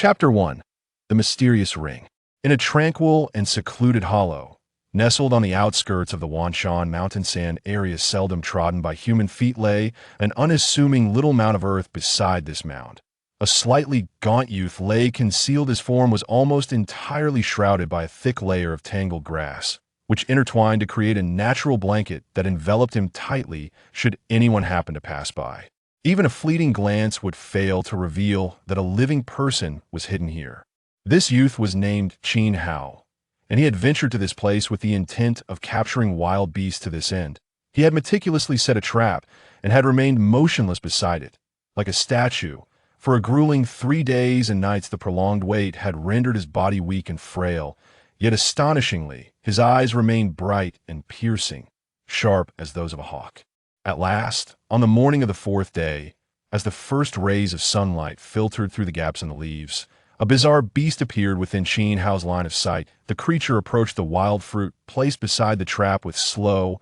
Chapter 1. The Mysterious Ring. In a tranquil and secluded hollow, nestled on the outskirts of the Wanshan mountain sand area seldom trodden by human feet, lay an unassuming little mound of earth. Beside this mound, a slightly gaunt youth lay concealed. His form was almost entirely shrouded by a thick layer of tangled grass, which intertwined to create a natural blanket that enveloped him tightly should anyone happen to pass by. Even a fleeting glance would fail to reveal that a living person was hidden here. This youth was named Qin Hao, and he had ventured to this place with the intent of capturing wild beasts. To this end, he had meticulously set a trap and had remained motionless beside it, like a statue, for a grueling 3 days and nights. The prolonged wait had rendered his body weak and frail, yet astonishingly, his eyes remained bright and piercing, sharp as those of a hawk. At last, on the morning of the 4th day, as the first rays of sunlight filtered through the gaps in the leaves, a bizarre beast appeared within Qin Hao's line of sight. The creature approached the wild fruit placed beside the trap with slow,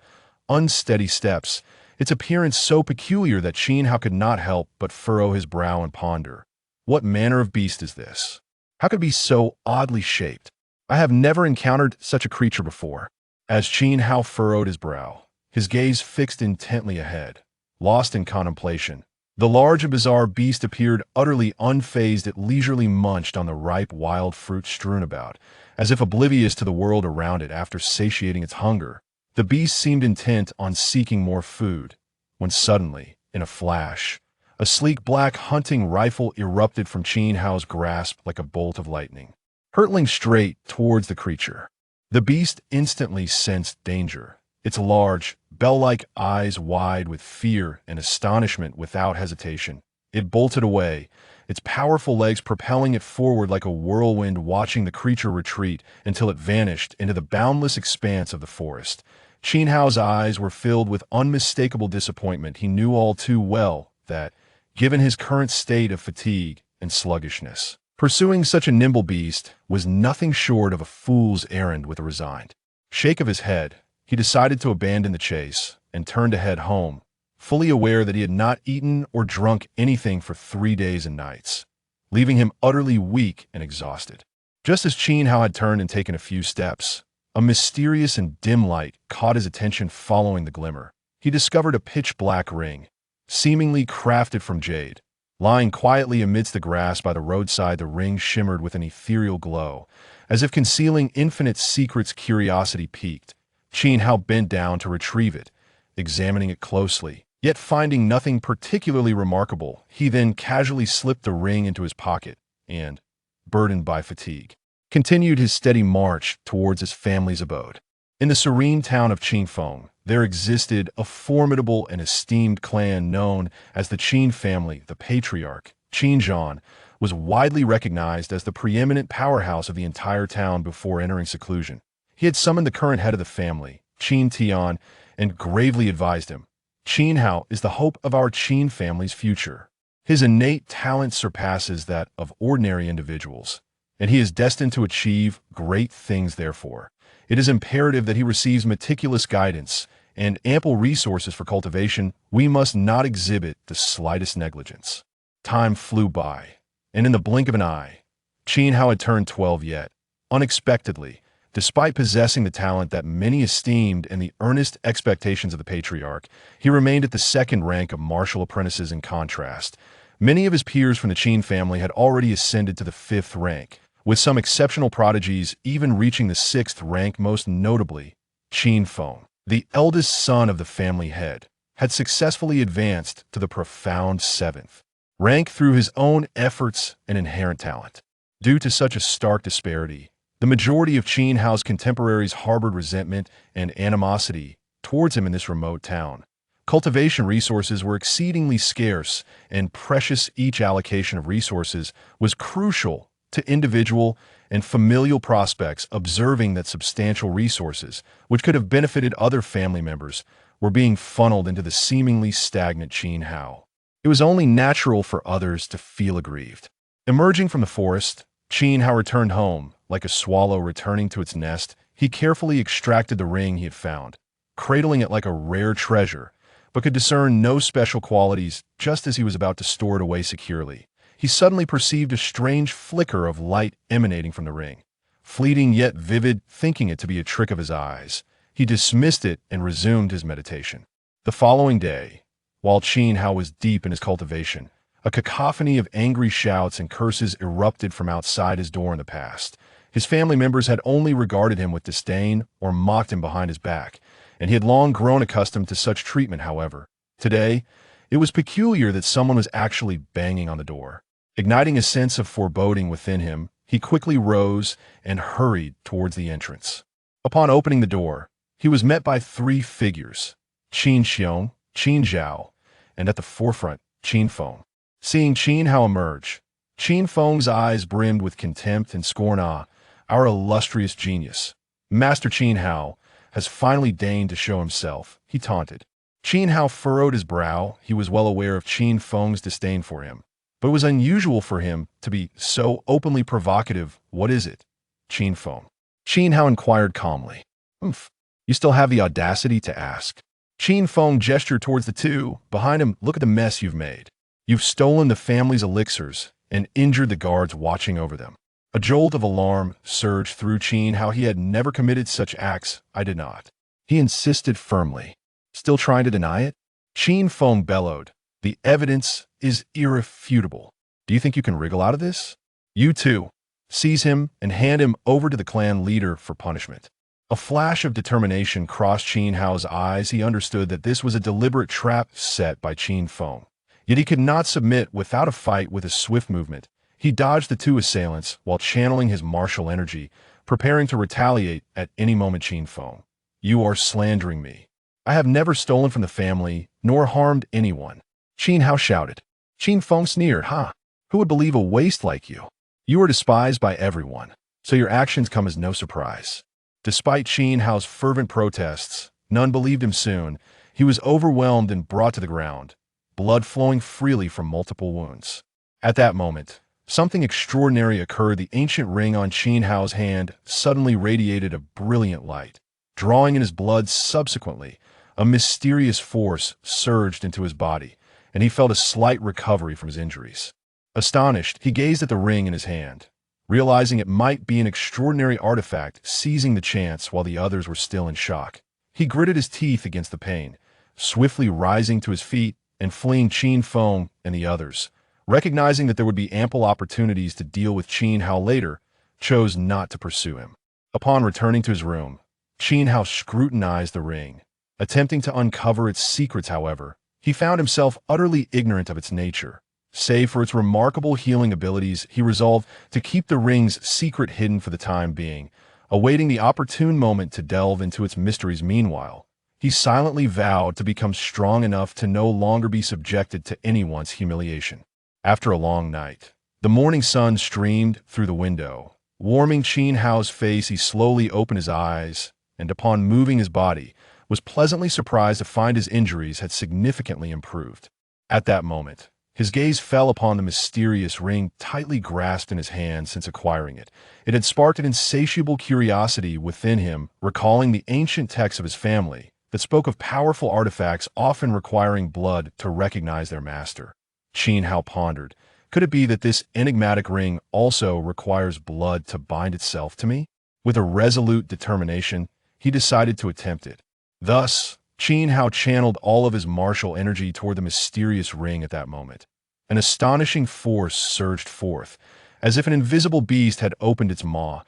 unsteady steps, its appearance so peculiar that Qin Hao could not help but furrow his brow and ponder. What manner of beast is this? How could it be so oddly shaped? I have never encountered such a creature before. As Qin Hao furrowed his brow, his gaze fixed intently ahead, lost in contemplation, the large and bizarre beast appeared utterly unfazed. It leisurely munched on the ripe wild fruit strewn about, as if oblivious to the world around it. After satiating its hunger, the beast seemed intent on seeking more food, when suddenly, in a flash, a sleek black hunting rifle erupted from Qin Hao's grasp like a bolt of lightning, hurtling straight towards the creature. The beast instantly sensed danger, its large, bell-like eyes wide with fear and astonishment. Without hesitation, it bolted away, its powerful legs propelling it forward like a whirlwind. Watching the creature retreat until it vanished into the boundless expanse of the forest, Qin Hao's eyes were filled with unmistakable disappointment. He knew all too well that, given his current state of fatigue and sluggishness, pursuing such a nimble beast was nothing short of a fool's errand. With a resigned shake of his head, he decided to abandon the chase and turn to head home, fully aware that he had not eaten or drunk anything for 3 days and nights, leaving him utterly weak and exhausted. Just as Qin Hao had turned and taken a few steps, a mysterious and dim light caught his attention. Following the glimmer, he discovered a pitch-black ring, seemingly crafted from jade, lying quietly amidst the grass by the roadside. The ring shimmered with an ethereal glow, as if concealing infinite secrets. Curiosity piqued, Qin Hao bent down to retrieve it, examining it closely. Yet finding nothing particularly remarkable, he then casually slipped the ring into his pocket and, burdened by fatigue, continued his steady march towards his family's abode. In the serene town of Qingfeng, there existed a formidable and esteemed clan known as the Qin family. The patriarch, Qin Zhan, was widely recognized as the preeminent powerhouse of the entire town. Before entering seclusion, he had summoned the current head of the family, Qin Tian, and gravely advised him, "Qin Hao is the hope of our Qin family's future. His innate talent surpasses that of ordinary individuals, and he is destined to achieve great things. Therefore, it is imperative that he receives meticulous guidance and ample resources for cultivation. We must not exhibit the slightest negligence." Time flew by, and in the blink of an eye, Qin Hao had turned 12. Yet, unexpectedly, despite possessing the talent that many esteemed and the earnest expectations of the patriarch, he remained at the second rank of martial apprentices. In contrast, many of his peers from the Qin family had already ascended to the 5th rank, with some exceptional prodigies even reaching the 6th rank. Most notably, Qin Feng, the eldest son of the family head, had successfully advanced to the profound 7th rank through his own efforts and inherent talent. Due to such a stark disparity, the majority of Qin Hao's contemporaries harbored resentment and animosity towards him. In this remote town, cultivation resources were exceedingly scarce and precious. Each allocation of resources was crucial to individual and familial prospects. Observing that substantial resources, which could have benefited other family members, were being funneled into the seemingly stagnant Qin Hao, it was only natural for others to feel aggrieved. Emerging from the forest, Qin Hao returned home. Like a swallow returning to its nest, he carefully extracted the ring he had found, cradling it like a rare treasure, but could discern no special qualities. Just as he was about to store it away securely, he suddenly perceived a strange flicker of light emanating from the ring. Fleeting yet vivid, thinking it to be a trick of his eyes, he dismissed it and resumed his meditation. The following day, while Qin Hao was deep in his cultivation, a cacophony of angry shouts and curses erupted from outside his door in the past. His family members had only regarded him with disdain or mocked him behind his back, and he had long grown accustomed to such treatment, however. Today, it was peculiar that someone was actually banging on the door. Igniting a sense of foreboding within him, he quickly rose and hurried towards the entrance. Upon opening the door, he was met by three figures: Qin Xiong, Qin Zhao, and at the forefront, Qin Feng. Seeing Qin Hao emerge, Qin Feng's eyes brimmed with contempt and scorn. "Ah, our illustrious genius, Master Qin Hao, has finally deigned to show himself," he taunted. Qin Hao furrowed his brow. He was well aware of Qin Feng's disdain for him, but it was unusual for him to be so openly provocative. "What is it, Qin Feng?" Qin Hao inquired calmly. "Humph, you still have the audacity to ask." Qin Feng gestured towards the two behind him. "Look at the mess you've made. You've stolen the family's elixirs and injured the guards watching over them." A jolt of alarm surged through Qin Hao. He had never committed such acts. "I did not," he insisted firmly. "Still trying to deny it?" Qin Feng bellowed. "The evidence is irrefutable. Do you think you can wriggle out of this? You too, seize him and hand him over to the clan leader for punishment." A flash of determination crossed Qin Hao's eyes. He understood that this was a deliberate trap set by Qin Feng. Yet he could not submit without a fight. With a swift movement, he dodged the two assailants while channeling his martial energy, preparing to retaliate at any moment. "Qin Feng, you are slandering me. I have never stolen from the family, nor harmed anyone," Qin Hao shouted. Qin Feng sneered. "Ha! Who would believe a waste like you? You are despised by everyone, so your actions come as no surprise." Despite Qin Hao's fervent protests, none believed him. Soon, he was overwhelmed and brought to the ground, blood flowing freely from multiple wounds. At that moment, something extraordinary occurred. The ancient ring on Qin Hao's hand suddenly radiated a brilliant light, drawing in his blood. Subsequently, a mysterious force surged into his body, and he felt a slight recovery from his injuries. Astonished, he gazed at the ring in his hand, realizing it might be an extraordinary artifact. Seizing the chance while the others were still in shock, he gritted his teeth against the pain, swiftly rising to his feet and fleeing Qin Feng and the others. Recognizing that there would be ample opportunities to deal with Qin Hao later, chose not to pursue him. Upon returning to his room, Qin Hao scrutinized the ring, attempting to uncover its secrets. However, he found himself utterly ignorant of its nature. Save for its remarkable healing abilities, he resolved to keep the ring's secret hidden for the time being, awaiting the opportune moment to delve into its mysteries. Meanwhile, he silently vowed to become strong enough to no longer be subjected to anyone's humiliation. After a long night, the morning sun streamed through the window, warming Qin Hao's face. He slowly opened his eyes, and upon moving his body, was pleasantly surprised to find his injuries had significantly improved. At that moment, his gaze fell upon the mysterious ring tightly grasped in his hand. Since acquiring it, it had sparked an insatiable curiosity within him, recalling the ancient texts of his family that spoke of powerful artifacts often requiring blood to recognize their master. Qin Hao pondered, could it be that this enigmatic ring also requires blood to bind itself to me? With a resolute determination, he decided to attempt it. Thus, Qin Hao channeled all of his martial energy toward the mysterious ring. At that moment, an astonishing force surged forth, as if an invisible beast had opened its maw,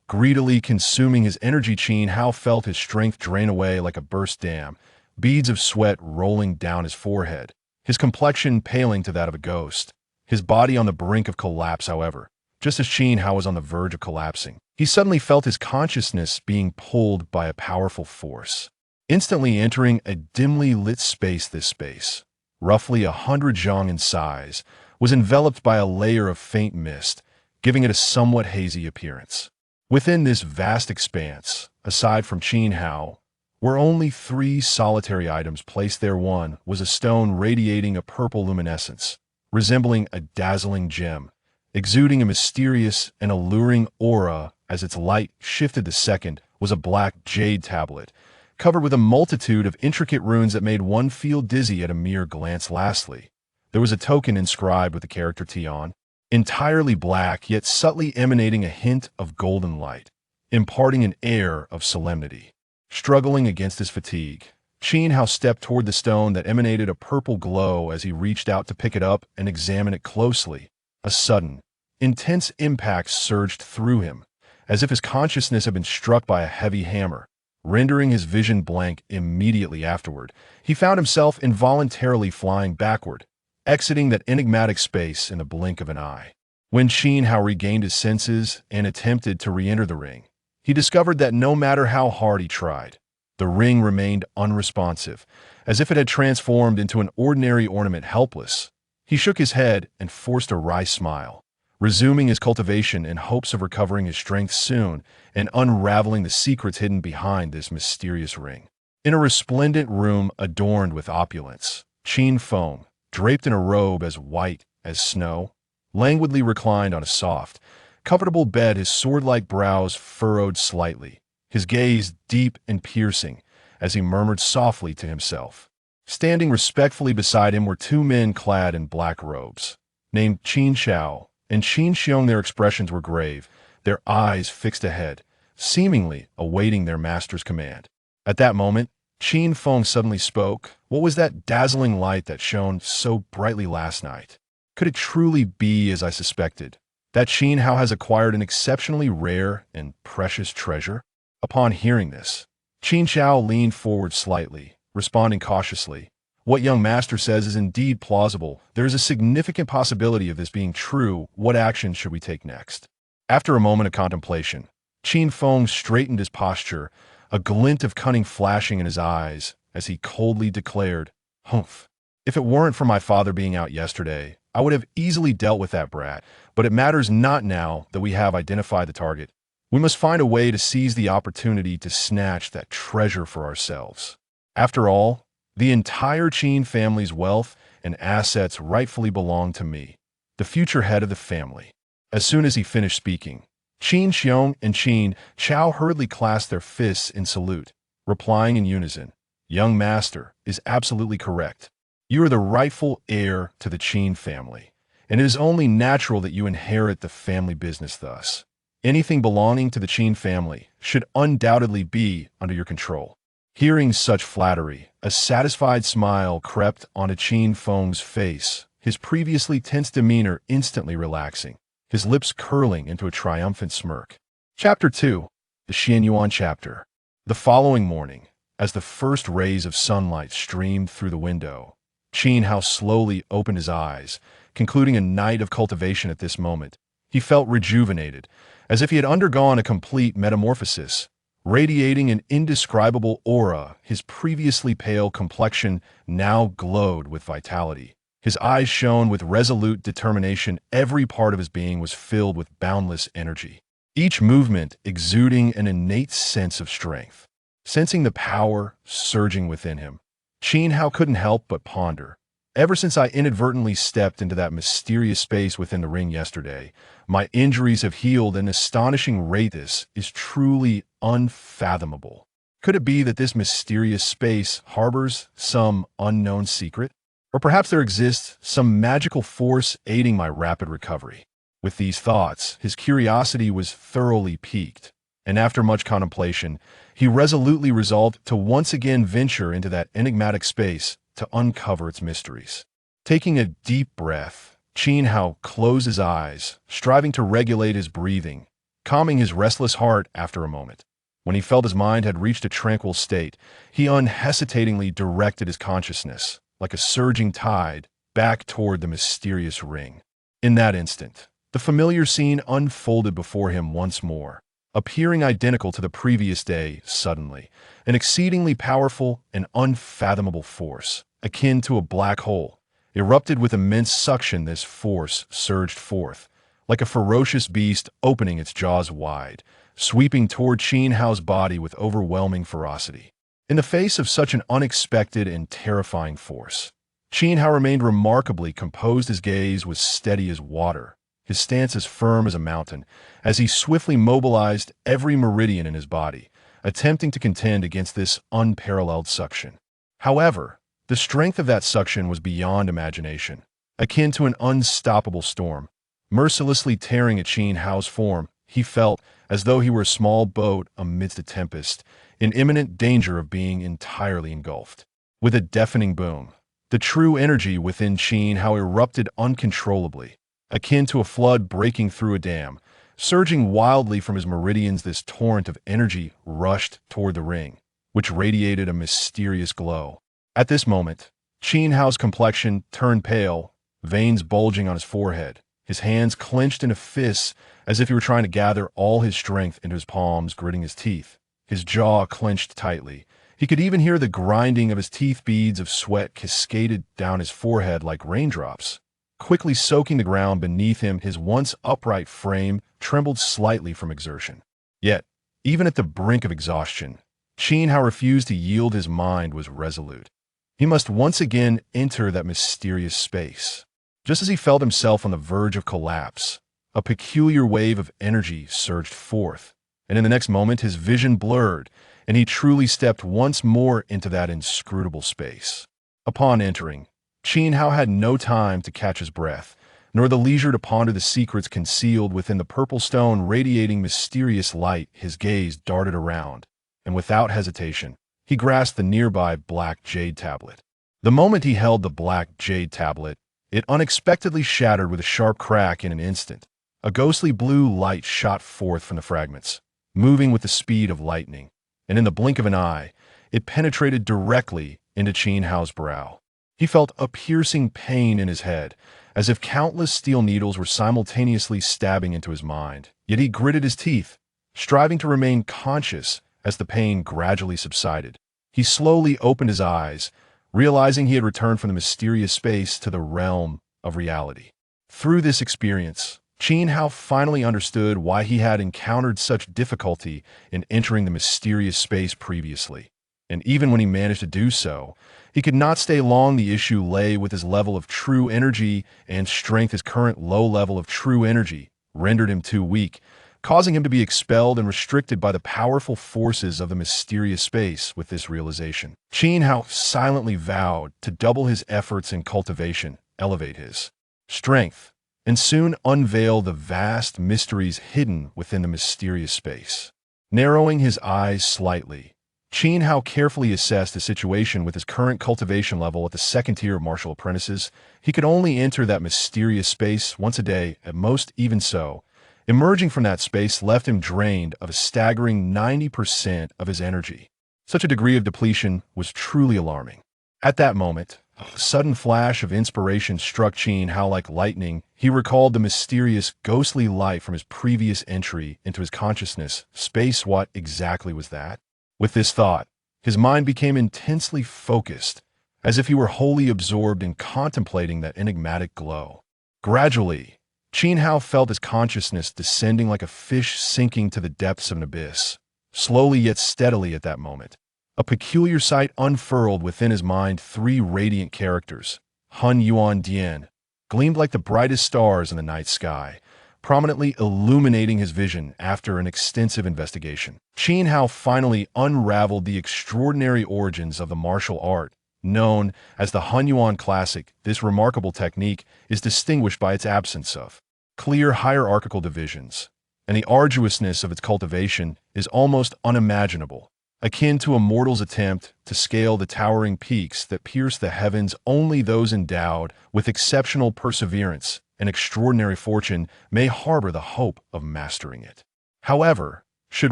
greedily consuming his energy. Qin Hao felt his strength drain away like a burst dam, beads of sweat rolling down his forehead, his complexion paling to that of a ghost, his body on the brink of collapse. However, just as Qin Hao was on the verge of collapsing, he suddenly felt his consciousness being pulled by a powerful force, instantly entering a dimly lit space. This space, roughly 100 zhang in size, was enveloped by a layer of faint mist, giving it a somewhat hazy appearance. Within this vast expanse, aside from Qin Hao, were only 3 solitary items placed there. One was a stone radiating a purple luminescence, resembling a dazzling gem, exuding a mysterious and alluring aura as its light shifted. The second was a black jade tablet, covered with a multitude of intricate runes that made one feel dizzy at a mere glance. Lastly, there was a token inscribed with the character Tian, entirely black yet subtly emanating a hint of golden light, imparting an air of solemnity. Struggling against his fatigue, Qin Hao stepped toward the stone that emanated a purple glow as he reached out to pick it up and examine it closely. A sudden, intense impact surged through him, as if his consciousness had been struck by a heavy hammer, rendering his vision blank immediately afterward. He found himself involuntarily flying backward, exiting that enigmatic space in the blink of an eye. When Qin Hao regained his senses and attempted to re-enter the ring, he discovered that no matter how hard he tried, the ring remained unresponsive, as if it had transformed into an ordinary ornament. Helpless, he shook his head and forced a wry smile, resuming his cultivation in hopes of recovering his strength soon and unraveling the secrets hidden behind this mysterious ring. In a resplendent room adorned with opulence, Qin Feng, draped in a robe as white as snow, languidly reclined on a soft, comfortable bed, his sword-like brows furrowed slightly, his gaze deep and piercing as he murmured softly to himself. Standing respectfully beside him were two men clad in black robes, named Qin Xiao and Qin Xiong. Their expressions were grave, their eyes fixed ahead, seemingly awaiting their master's command. At that moment, Qin Feng suddenly spoke. What was that dazzling light that shone so brightly last night? Could it truly be as I suspected, that Qin Hao has acquired an exceptionally rare and precious treasure? Upon hearing this, Qin Xiao leaned forward slightly, responding cautiously. What young master says is indeed plausible. There is a significant possibility of this being true. What action should we take next? After a moment of contemplation, Qin Feng straightened his posture, a glint of cunning flashing in his eyes as he coldly declared, "Humph. If it weren't for my father being out yesterday, I would have easily dealt with that brat, but it matters not now that we have identified the target. We must find a way to seize the opportunity to snatch that treasure for ourselves. After all, the entire Qin family's wealth and assets rightfully belong to me, the future head of the family." As soon as he finished speaking, Qin Xiong and Qin Chao hurriedly clasped their fists in salute, replying in unison, "Young master is absolutely correct. You are the rightful heir to the Qin family, and it is only natural that you inherit the family business thus. Anything belonging to the Qin family should undoubtedly be under your control." Hearing such flattery, a satisfied smile crept onto Qin Feng's face, his previously tense demeanor instantly relaxing, his lips curling into a triumphant smirk. Chapter 2. The Xianyuan Chapter. The following morning, as the first rays of sunlight streamed through the window, Qin Hao slowly opened his eyes, concluding a night of cultivation. At this moment, he felt rejuvenated, as if he had undergone a complete metamorphosis. Radiating an indescribable aura, his previously pale complexion now glowed with vitality. His eyes shone with resolute determination. Every part of his being was filled with boundless energy, each movement exuding an innate sense of strength. Sensing the power surging within him, Qin Hao couldn't help but ponder. Ever since I inadvertently stepped into that mysterious space within the ring yesterday, my injuries have healed at an astonishing rate. This is truly unfathomable. Could it be that this mysterious space harbors some unknown secret? Or perhaps there exists some magical force aiding my rapid recovery? With these thoughts, his curiosity was thoroughly piqued, and after much contemplation, he resolutely resolved to once again venture into that enigmatic space to uncover its mysteries. Taking a deep breath, Qin Hao closed his eyes, striving to regulate his breathing, calming his restless heart. After a moment, when he felt his mind had reached a tranquil state, he unhesitatingly directed his consciousness, like a surging tide, back toward the mysterious ring. In that instant, the familiar scene unfolded before him once more, appearing identical to the previous day. Suddenly, an exceedingly powerful and unfathomable force, akin to a black hole, erupted with immense suction. This force surged forth, like a ferocious beast opening its jaws wide, sweeping toward Qin Hao's body with overwhelming ferocity. In the face of such an unexpected and terrifying force, Qin Hao remained remarkably composed. His gaze was steady as water, his stance as firm as a mountain, as he swiftly mobilized every meridian in his body, attempting to contend against this unparalleled suction. However, the strength of that suction was beyond imagination, akin to an unstoppable storm. Mercilessly tearing at Qin Hao's form, he felt as though he were a small boat amidst a tempest, in imminent danger of being entirely engulfed. With a deafening boom, the true energy within Qin Hao erupted uncontrollably, akin to a flood breaking through a dam. Surging wildly from his meridians, this torrent of energy rushed toward the ring, which radiated a mysterious glow. At this moment, Qin Hao's complexion turned pale, veins bulging on his forehead, his hands clenched into fists as if he were trying to gather all his strength into his palms, gritting his teeth. His jaw clenched tightly. He could even hear the grinding of his teeth. Beads of sweat cascaded down his forehead like raindrops, quickly soaking the ground beneath him. His once upright frame trembled slightly from exertion. Yet, even at the brink of exhaustion, Qin Hao refused to yield. His mind was resolute. He must once again enter that mysterious space. Just as he felt himself on the verge of collapse, a peculiar wave of energy surged forth, and in the next moment his vision blurred, and he truly stepped once more into that inscrutable space. Upon entering, Qin Hao had no time to catch his breath, nor the leisure to ponder the secrets concealed within the purple stone. Radiating mysterious light, his gaze darted around, and without hesitation, he grasped the nearby black jade tablet. The moment he held the black jade tablet, it unexpectedly shattered with a sharp crack. In an instant, a ghostly blue light shot forth from the fragments, moving with the speed of lightning, and in the blink of an eye, it penetrated directly into Qin Hao's brow. He felt a piercing pain in his head, as if countless steel needles were simultaneously stabbing into his mind. Yet he gritted his teeth, striving to remain conscious as the pain gradually subsided. He slowly opened his eyes, realizing he had returned from the mysterious space to the realm of reality. Through this experience, Qin Hao finally understood why he had encountered such difficulty in entering the mysterious space previously. And even when he managed to do so, he could not stay long. The issue lay with his level of true energy and strength. His current low level of true energy rendered him too weak, causing him to be expelled and restricted by the powerful forces of the mysterious space. With this realization, Qin Hao silently vowed to double his efforts in cultivation, elevate his strength, and soon unveil the vast mysteries hidden within the mysterious space. Narrowing his eyes slightly, Qin Hao carefully assessed the situation. With his current cultivation level at the second tier of martial apprentices, he could only enter that mysterious space once a day at most. Even so, emerging from that space left him drained of a staggering 90% of his energy. Such a degree of depletion was truly alarming. At that moment, a sudden flash of inspiration struck Qin Hao like lightning. He recalled the mysterious, ghostly light from his previous entry into his consciousness. Space, what exactly was that? With this thought, his mind became intensely focused, as if he were wholly absorbed in contemplating that enigmatic glow. Gradually, Qin Hao felt his consciousness descending like a fish sinking to the depths of an abyss. Slowly yet steadily at that moment, a peculiar sight unfurled within his mind. 3 radiant characters, Hun Yuan Dian, gleamed like the brightest stars in the night sky, prominently illuminating his vision. After an extensive investigation, Qin Hao finally unraveled the extraordinary origins of the martial art known as the Hun Yuan Classic. This remarkable technique is distinguished by its absence of clear hierarchical divisions, and the arduousness of its cultivation is almost unimaginable, akin to a mortal's attempt to scale the towering peaks that pierce the heavens. Only those endowed with exceptional perseverance and extraordinary fortune may harbor the hope of mastering it. However, should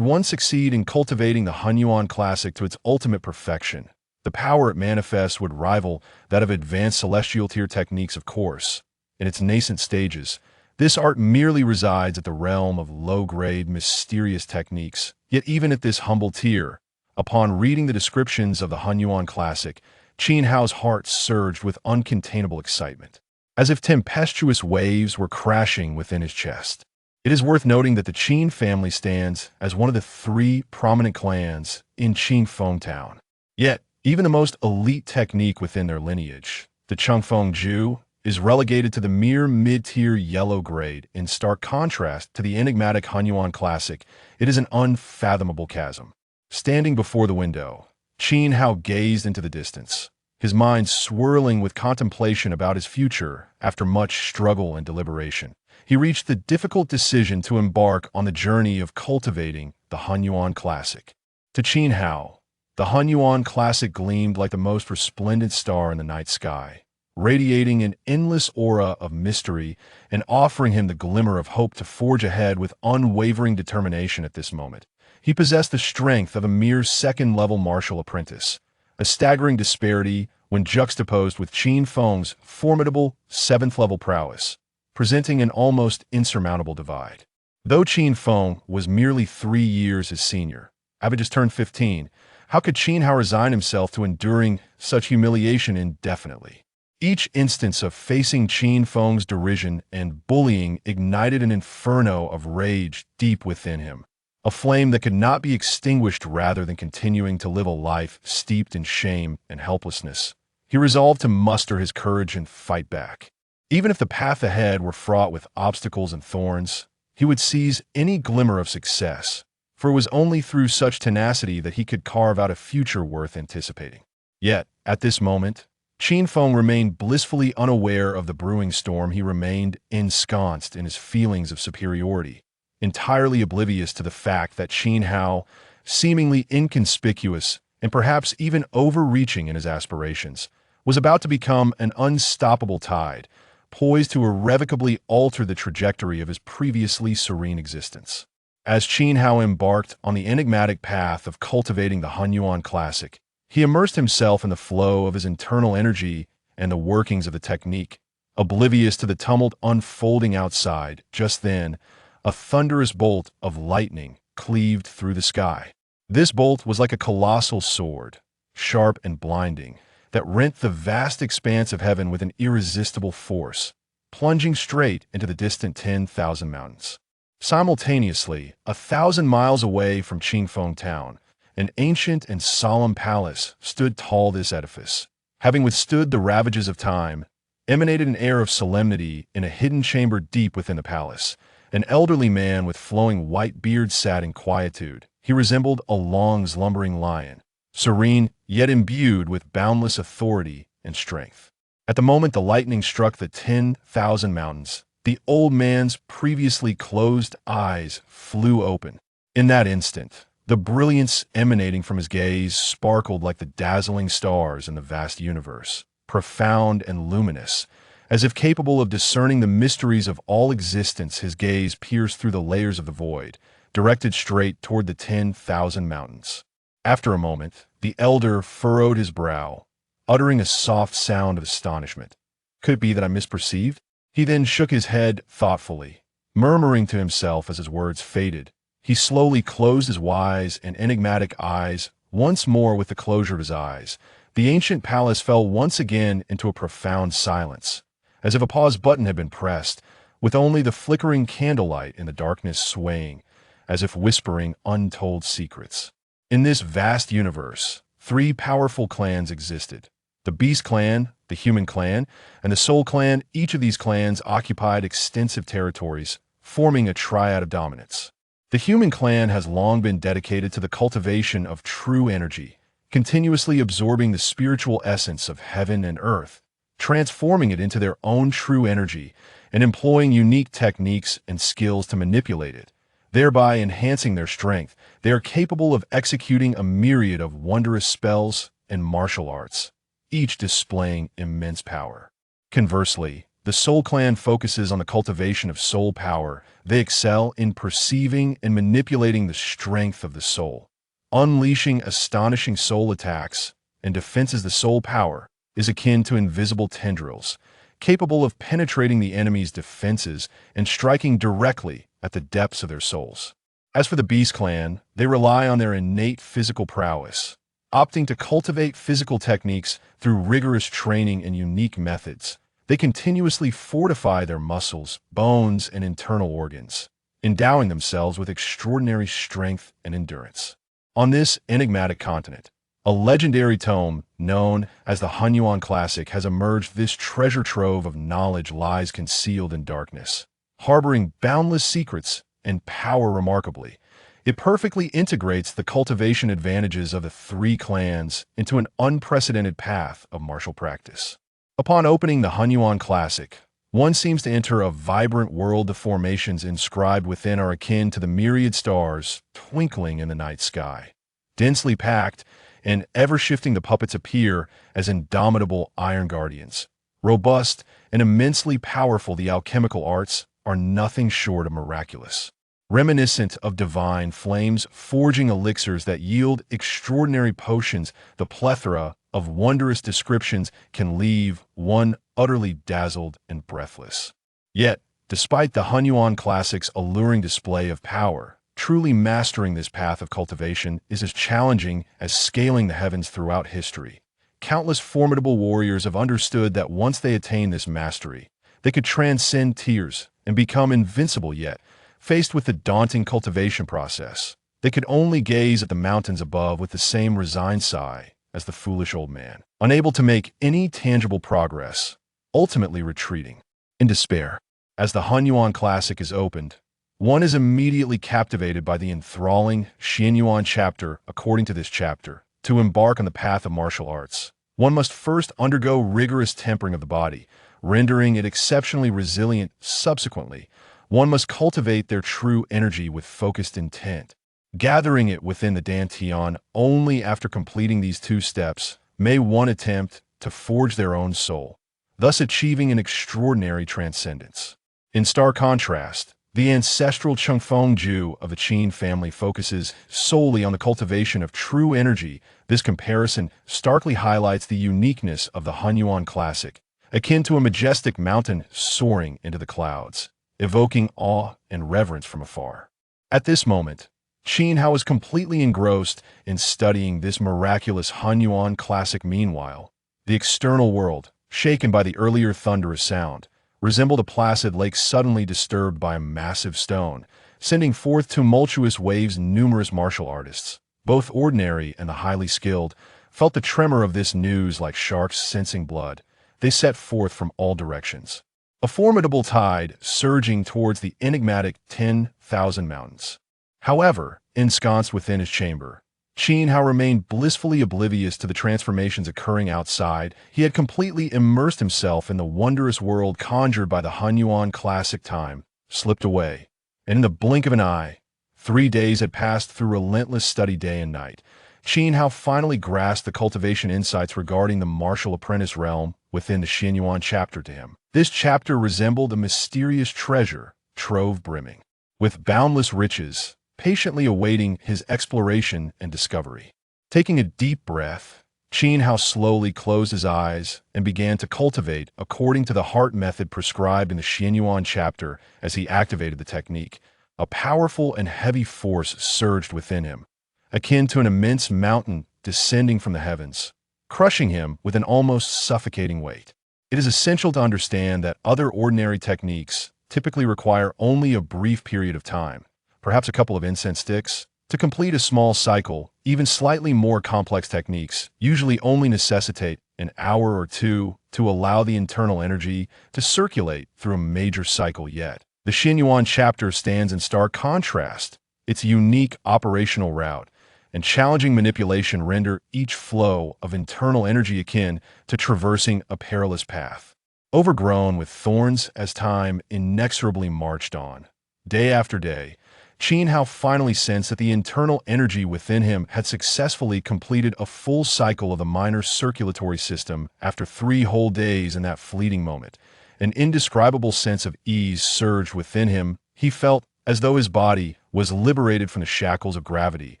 one succeed in cultivating the Hun Yuan Classic to its ultimate perfection, the power it manifests would rival that of advanced celestial tier techniques. Of course, in its nascent stages, this art merely resides at the realm of low-grade, mysterious techniques. Yet even at this humble tier, upon reading the descriptions of the Hun Yuan Classic, Qin Hao's heart surged with uncontainable excitement, as if tempestuous waves were crashing within his chest. It is worth noting that the Qin family stands as one of the 3 prominent clans in Qingfeng Town. Yet, even the most elite technique within their lineage, the Chengfeng Ju, is relegated to the mere mid-tier yellow grade. In stark contrast to the enigmatic Hun Yuan Classic, it is an unfathomable chasm. Standing before the window, Qin Hao gazed into the distance, his mind swirling with contemplation about his future. After much struggle and deliberation, he reached the difficult decision to embark on the journey of cultivating the Hunyuan Classic. To Qin Hao, the Hunyuan Classic gleamed like the most resplendent star in the night sky, radiating an endless aura of mystery and offering him the glimmer of hope to forge ahead with unwavering determination at this moment. He possessed the strength of a mere second-level martial apprentice, a staggering disparity when juxtaposed with Qin Feng's formidable seventh-level prowess, presenting an almost insurmountable divide. Though Qin Feng was merely 3 years his senior, having just turned 15, how could Qin Hao resign himself to enduring such humiliation indefinitely? Each instance of facing Qin Feng's derision and bullying ignited an inferno of rage deep within him, a flame that could not be extinguished rather than continuing to live a life steeped in shame and helplessness. He resolved to muster his courage and fight back. Even if the path ahead were fraught with obstacles and thorns, he would seize any glimmer of success, for it was only through such tenacity that he could carve out a future worth anticipating. Yet, at this moment, Qin Feng remained blissfully unaware of the brewing storm. He remained ensconced in his feelings of superiority, entirely oblivious to the fact that Qin Hao, seemingly inconspicuous and perhaps even overreaching in his aspirations, was about to become an unstoppable tide, poised to irrevocably alter the trajectory of his previously serene existence. As Qin Hao embarked on the enigmatic path of cultivating the Hunyuan Classic, he immersed himself in the flow of his internal energy and the workings of the technique, oblivious to the tumult unfolding outside. Just then, a thunderous bolt of lightning cleaved through the sky. This bolt was like a colossal sword, sharp and blinding, that rent the vast expanse of heaven with an irresistible force, plunging straight into the distant 10,000 mountains. Simultaneously, 1,000 miles away from Qingfeng town, an ancient and solemn palace stood tall. This edifice, having withstood the ravages of time, emanated an air of solemnity. In a hidden chamber deep within the palace, an elderly man with flowing white beard sat in quietude. He resembled a long slumbering lion, serene yet imbued with boundless authority and strength. At the moment the lightning struck the 10,000 mountains, the old man's previously closed eyes flew open. In that instant, the brilliance emanating from his gaze sparkled like the dazzling stars in the vast universe, profound and luminous. As if capable of discerning the mysteries of all existence, his gaze pierced through the layers of the void, directed straight toward the 10,000 mountains. After a moment, the elder furrowed his brow, uttering a soft sound of astonishment. Could it be that I misperceived? He then shook his head thoughtfully, murmuring to himself as his words faded. He slowly closed his wise and enigmatic eyes. Once more, with the closure of his eyes, the ancient palace fell once again into a profound silence, as if a pause button had been pressed, with only the flickering candlelight in the darkness swaying, as if whispering untold secrets. In this vast universe, 3 powerful clans existed: the Beast Clan, the Human Clan, and the Soul Clan. Each of these clans occupied extensive territories, forming a triad of dominance. The Human Clan has long been dedicated to the cultivation of true energy, continuously absorbing the spiritual essence of heaven and earth, transforming it into their own true energy, and employing unique techniques and skills to manipulate it, thereby enhancing their strength. They are capable of executing a myriad of wondrous spells and martial arts, each displaying immense power. Conversely, the Soul Clan focuses on the cultivation of soul power. They excel in perceiving and manipulating the strength of the soul, unleashing astonishing soul attacks and defenses. The soul power is akin to invisible tendrils, capable of penetrating the enemy's defenses and striking directly at the depths of their souls. As for the Beast Clan, they rely on their innate physical prowess, opting to cultivate physical techniques through rigorous training and unique methods. They continuously fortify their muscles, bones, and internal organs, endowing themselves with extraordinary strength and endurance. On this enigmatic continent, a legendary tome known as the Hunyuan Classic has emerged. This treasure trove of knowledge lies concealed in darkness, harboring boundless secrets and power. Remarkably, it perfectly integrates the cultivation advantages of the 3 clans into an unprecedented path of martial practice. Upon opening the Hunyuan Classic, One seems to enter a vibrant world. The formations inscribed within are akin to the myriad stars twinkling in the night sky. Densely packed and ever-shifting, the puppets appear as indomitable iron guardians. Robust and immensely powerful, the alchemical arts are nothing short of miraculous. Reminiscent of divine flames, forging elixirs that yield extraordinary potions, the plethora of wondrous descriptions can leave one utterly dazzled and breathless. Yet, despite the Hunyuan Classic's alluring display of power, truly mastering this path of cultivation is as challenging as scaling the heavens throughout history. Countless formidable warriors have understood that once they attain this mastery, they could transcend tears and become invincible. Yet, faced with the daunting cultivation process, they could only gaze at the mountains above with the same resigned sigh as the foolish old man, unable to make any tangible progress, ultimately retreating in despair. As the Hunyuan Classic is opened, one is immediately captivated by the enthralling Xianyuan chapter. According to this chapter, to embark on the path of martial arts, one must first undergo rigorous tempering of the body, rendering it exceptionally resilient. Subsequently, one must cultivate their true energy with focused intent, gathering it within the Dantian. Only after completing these two steps may one attempt to forge their own soul, thus achieving an extraordinary transcendence. In stark contrast, the ancestral Chengfeng-ju of the Qin family focuses solely on the cultivation of true energy. This comparison starkly highlights the uniqueness of the Hunyuan Classic, akin to a majestic mountain soaring into the clouds, evoking awe and reverence from afar. At this moment, Qin Hao is completely engrossed in studying this miraculous Hunyuan Classic. Meanwhile, the external world, shaken by the earlier thunderous sound, resembled a placid lake suddenly disturbed by a massive stone, sending forth tumultuous waves. Numerous martial artists, both ordinary and the highly skilled, felt the tremor of this news like sharks sensing blood. They set forth from all directions, a formidable tide surging towards the enigmatic 10,000 mountains. However, ensconced within his chamber, Qin Hao remained blissfully oblivious to the transformations occurring outside. He had completely immersed himself in the wondrous world conjured by the Hunyuan Classic. Time slipped away, and in the blink of an eye, 3 days had passed through relentless study day and night. Qin Hao finally grasped the cultivation insights regarding the martial apprentice realm within the Xianyuan chapter to him. This chapter resembled a mysterious treasure trove brimming with boundless riches, patiently awaiting his exploration and discovery. Taking a deep breath, Qin Hao slowly closed his eyes and began to cultivate according to the heart method prescribed in the Xianyuan chapter. As he activated the technique, a powerful and heavy force surged within him, akin to an immense mountain descending from the heavens, crushing him with an almost suffocating weight. It is essential to understand that other ordinary techniques typically require only a brief period of time, perhaps a couple of incense sticks, to complete a small cycle. Even slightly more complex techniques usually only necessitate an hour or two to allow the internal energy to circulate through a major cycle. Yet, the Xianyuan chapter stands in stark contrast. Its unique operational route and challenging manipulation render each flow of internal energy akin to traversing a perilous path, overgrown with thorns. As time inexorably marched on, day after day, Qin Hao finally sensed that the internal energy within him had successfully completed a full cycle of the minor circulatory system. After 3 whole days, in that fleeting moment, an indescribable sense of ease surged within him. He felt as though his body was liberated from the shackles of gravity,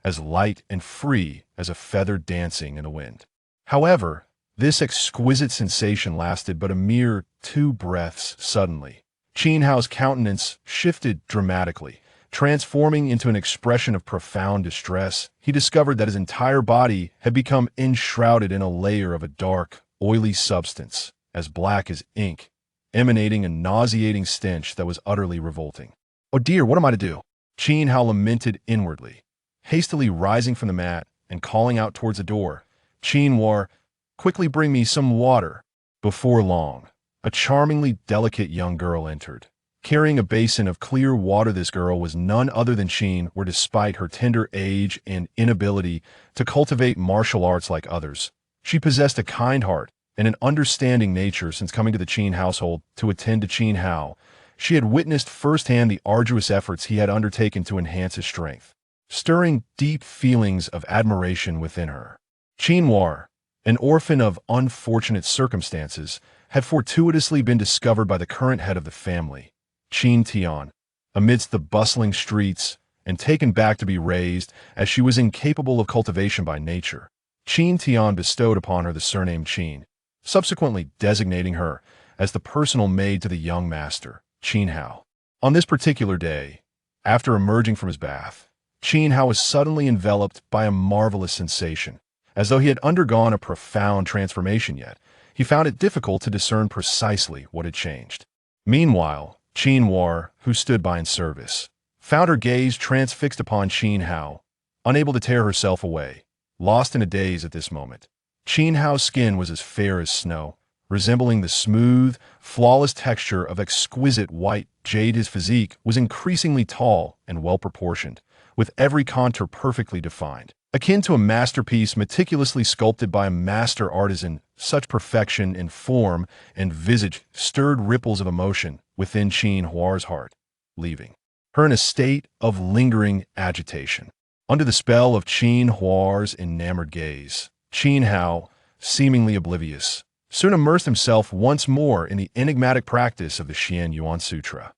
as light and free as a feather dancing in the wind. However, this exquisite sensation lasted but a mere 2 breaths. Suddenly, Qin Hao's countenance shifted dramatically, transforming into an expression of profound distress. He discovered that his entire body had become enshrouded in a layer of a dark, oily substance, as black as ink, emanating a nauseating stench that was utterly revolting. "Oh dear, what am I to do?" Qin Hao lamented inwardly, hastily rising from the mat and calling out towards the door. "Qin War, quickly bring me some water." Before long, a charmingly delicate young girl entered, carrying a basin of clear water. This girl was none other than Qin War. Despite her tender age and inability to cultivate martial arts like others, she possessed a kind heart and an understanding nature since coming to the Qin household to attend to Qin Hao. She had witnessed firsthand the arduous efforts he had undertaken to enhance his strength, stirring deep feelings of admiration within her. Qin War, an orphan of unfortunate circumstances, had fortuitously been discovered by the current head of the family, Qin Tian, amidst the bustling streets, and taken back to be raised, as she was incapable of cultivation by nature. Qin Tian bestowed upon her the surname Qin, subsequently designating her as the personal maid to the young master, Qin Hao. On this particular day, after emerging from his bath, Qin Hao was suddenly enveloped by a marvelous sensation. As though he had undergone a profound transformation, yet he found it difficult to discern precisely what had changed. Meanwhile, Qin War, who stood by in service, found her gaze transfixed upon Qin Hao, unable to tear herself away, lost in a daze at this moment. Qin Hao's skin was as fair as snow, resembling the smooth, flawless texture of exquisite white jade. His physique was increasingly tall and well-proportioned, with every contour perfectly defined. Akin to a masterpiece meticulously sculpted by a master artisan, such perfection in form and visage stirred ripples of emotion within Qin Huar's heart, leaving her in a state of lingering agitation. Under the spell of Qin Huar's enamored gaze, Qin Hao, seemingly oblivious, soon immersed himself once more in the enigmatic practice of the Xian Yuan Sutra.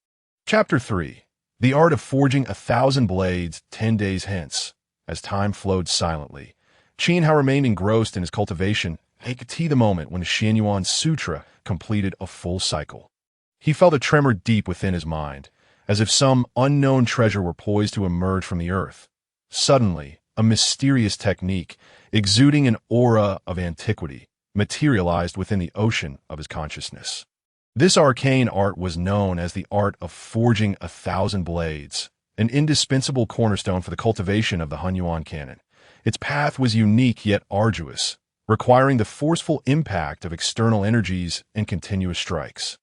Chapter 3. The Art of Forging 1,000 Blades 10 Days Hence. As time flowed silently, Qin Hao remained engrossed in his cultivation. He could see the moment when the Xian Yuan Sutra completed a full cycle. He felt a tremor deep within his mind, as if some unknown treasure were poised to emerge from the earth. Suddenly, a mysterious technique, exuding an aura of antiquity, materialized within the ocean of his consciousness. This arcane art was known as the art of forging 1,000 blades, an indispensable cornerstone for the cultivation of the Hunyuan canon. Its path was unique yet arduous, requiring the forceful impact of external energies and continuous strikes,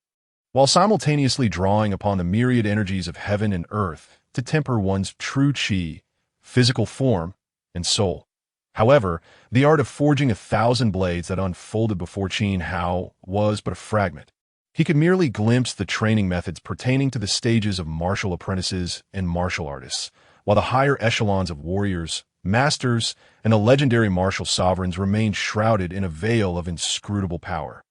while simultaneously drawing upon the myriad energies of heaven and earth to temper one's true qi, physical form, and soul. However, the art of forging 1,000 blades that unfolded before Qin Hao was but a fragment. He could merely glimpse the training methods pertaining to the stages of martial apprentices and martial artists, while the higher echelons of warriors, masters, and the legendary martial sovereigns remained shrouded in a veil of inscrutable power.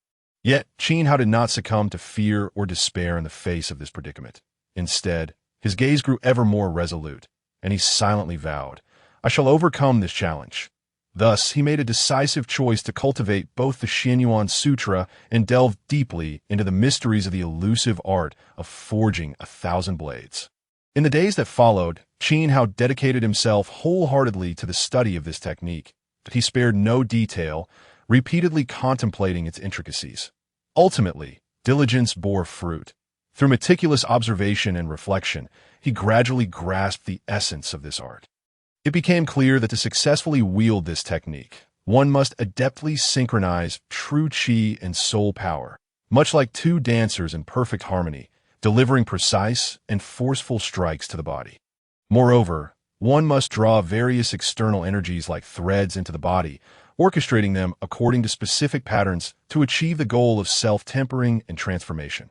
Yet, Qin Hao did not succumb to fear or despair in the face of this predicament. Instead, his gaze grew ever more resolute, and he silently vowed, "I shall overcome this challenge." Thus, he made a decisive choice to cultivate both the Xian Yuan Sutra and delve deeply into the mysteries of the elusive art of forging 1,000 blades. In the days that followed, Qin Hao dedicated himself wholeheartedly to the study of this technique. He spared no detail, repeatedly contemplating its intricacies. Ultimately, diligence bore fruit. Through meticulous observation and reflection, he gradually grasped the essence of this art. It became clear that to successfully wield this technique, one must adeptly synchronize true qi and soul power, much like two dancers in perfect harmony, delivering precise and forceful strikes to the body. Moreover, one must draw various external energies like threads into the body, orchestrating them according to specific patterns to achieve the goal of self-tempering and transformation.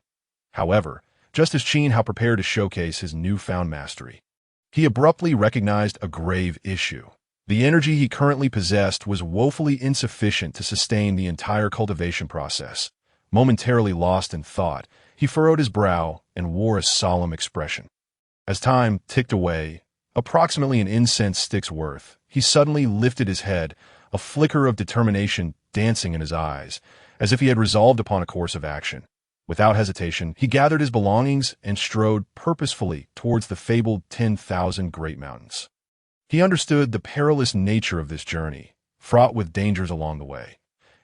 However, just as Qin Hao prepared to showcase his newfound mastery, he abruptly recognized a grave issue. The energy he currently possessed was woefully insufficient to sustain the entire cultivation process. Momentarily lost in thought, he furrowed his brow and wore a solemn expression. As time ticked away, approximately an incense stick's worth, he suddenly lifted his head, a flicker of determination dancing in his eyes, as if he had resolved upon a course of action. Without hesitation, he gathered his belongings and strode purposefully towards the fabled 10,000 great mountains. He understood the perilous nature of this journey, fraught with dangers along the way.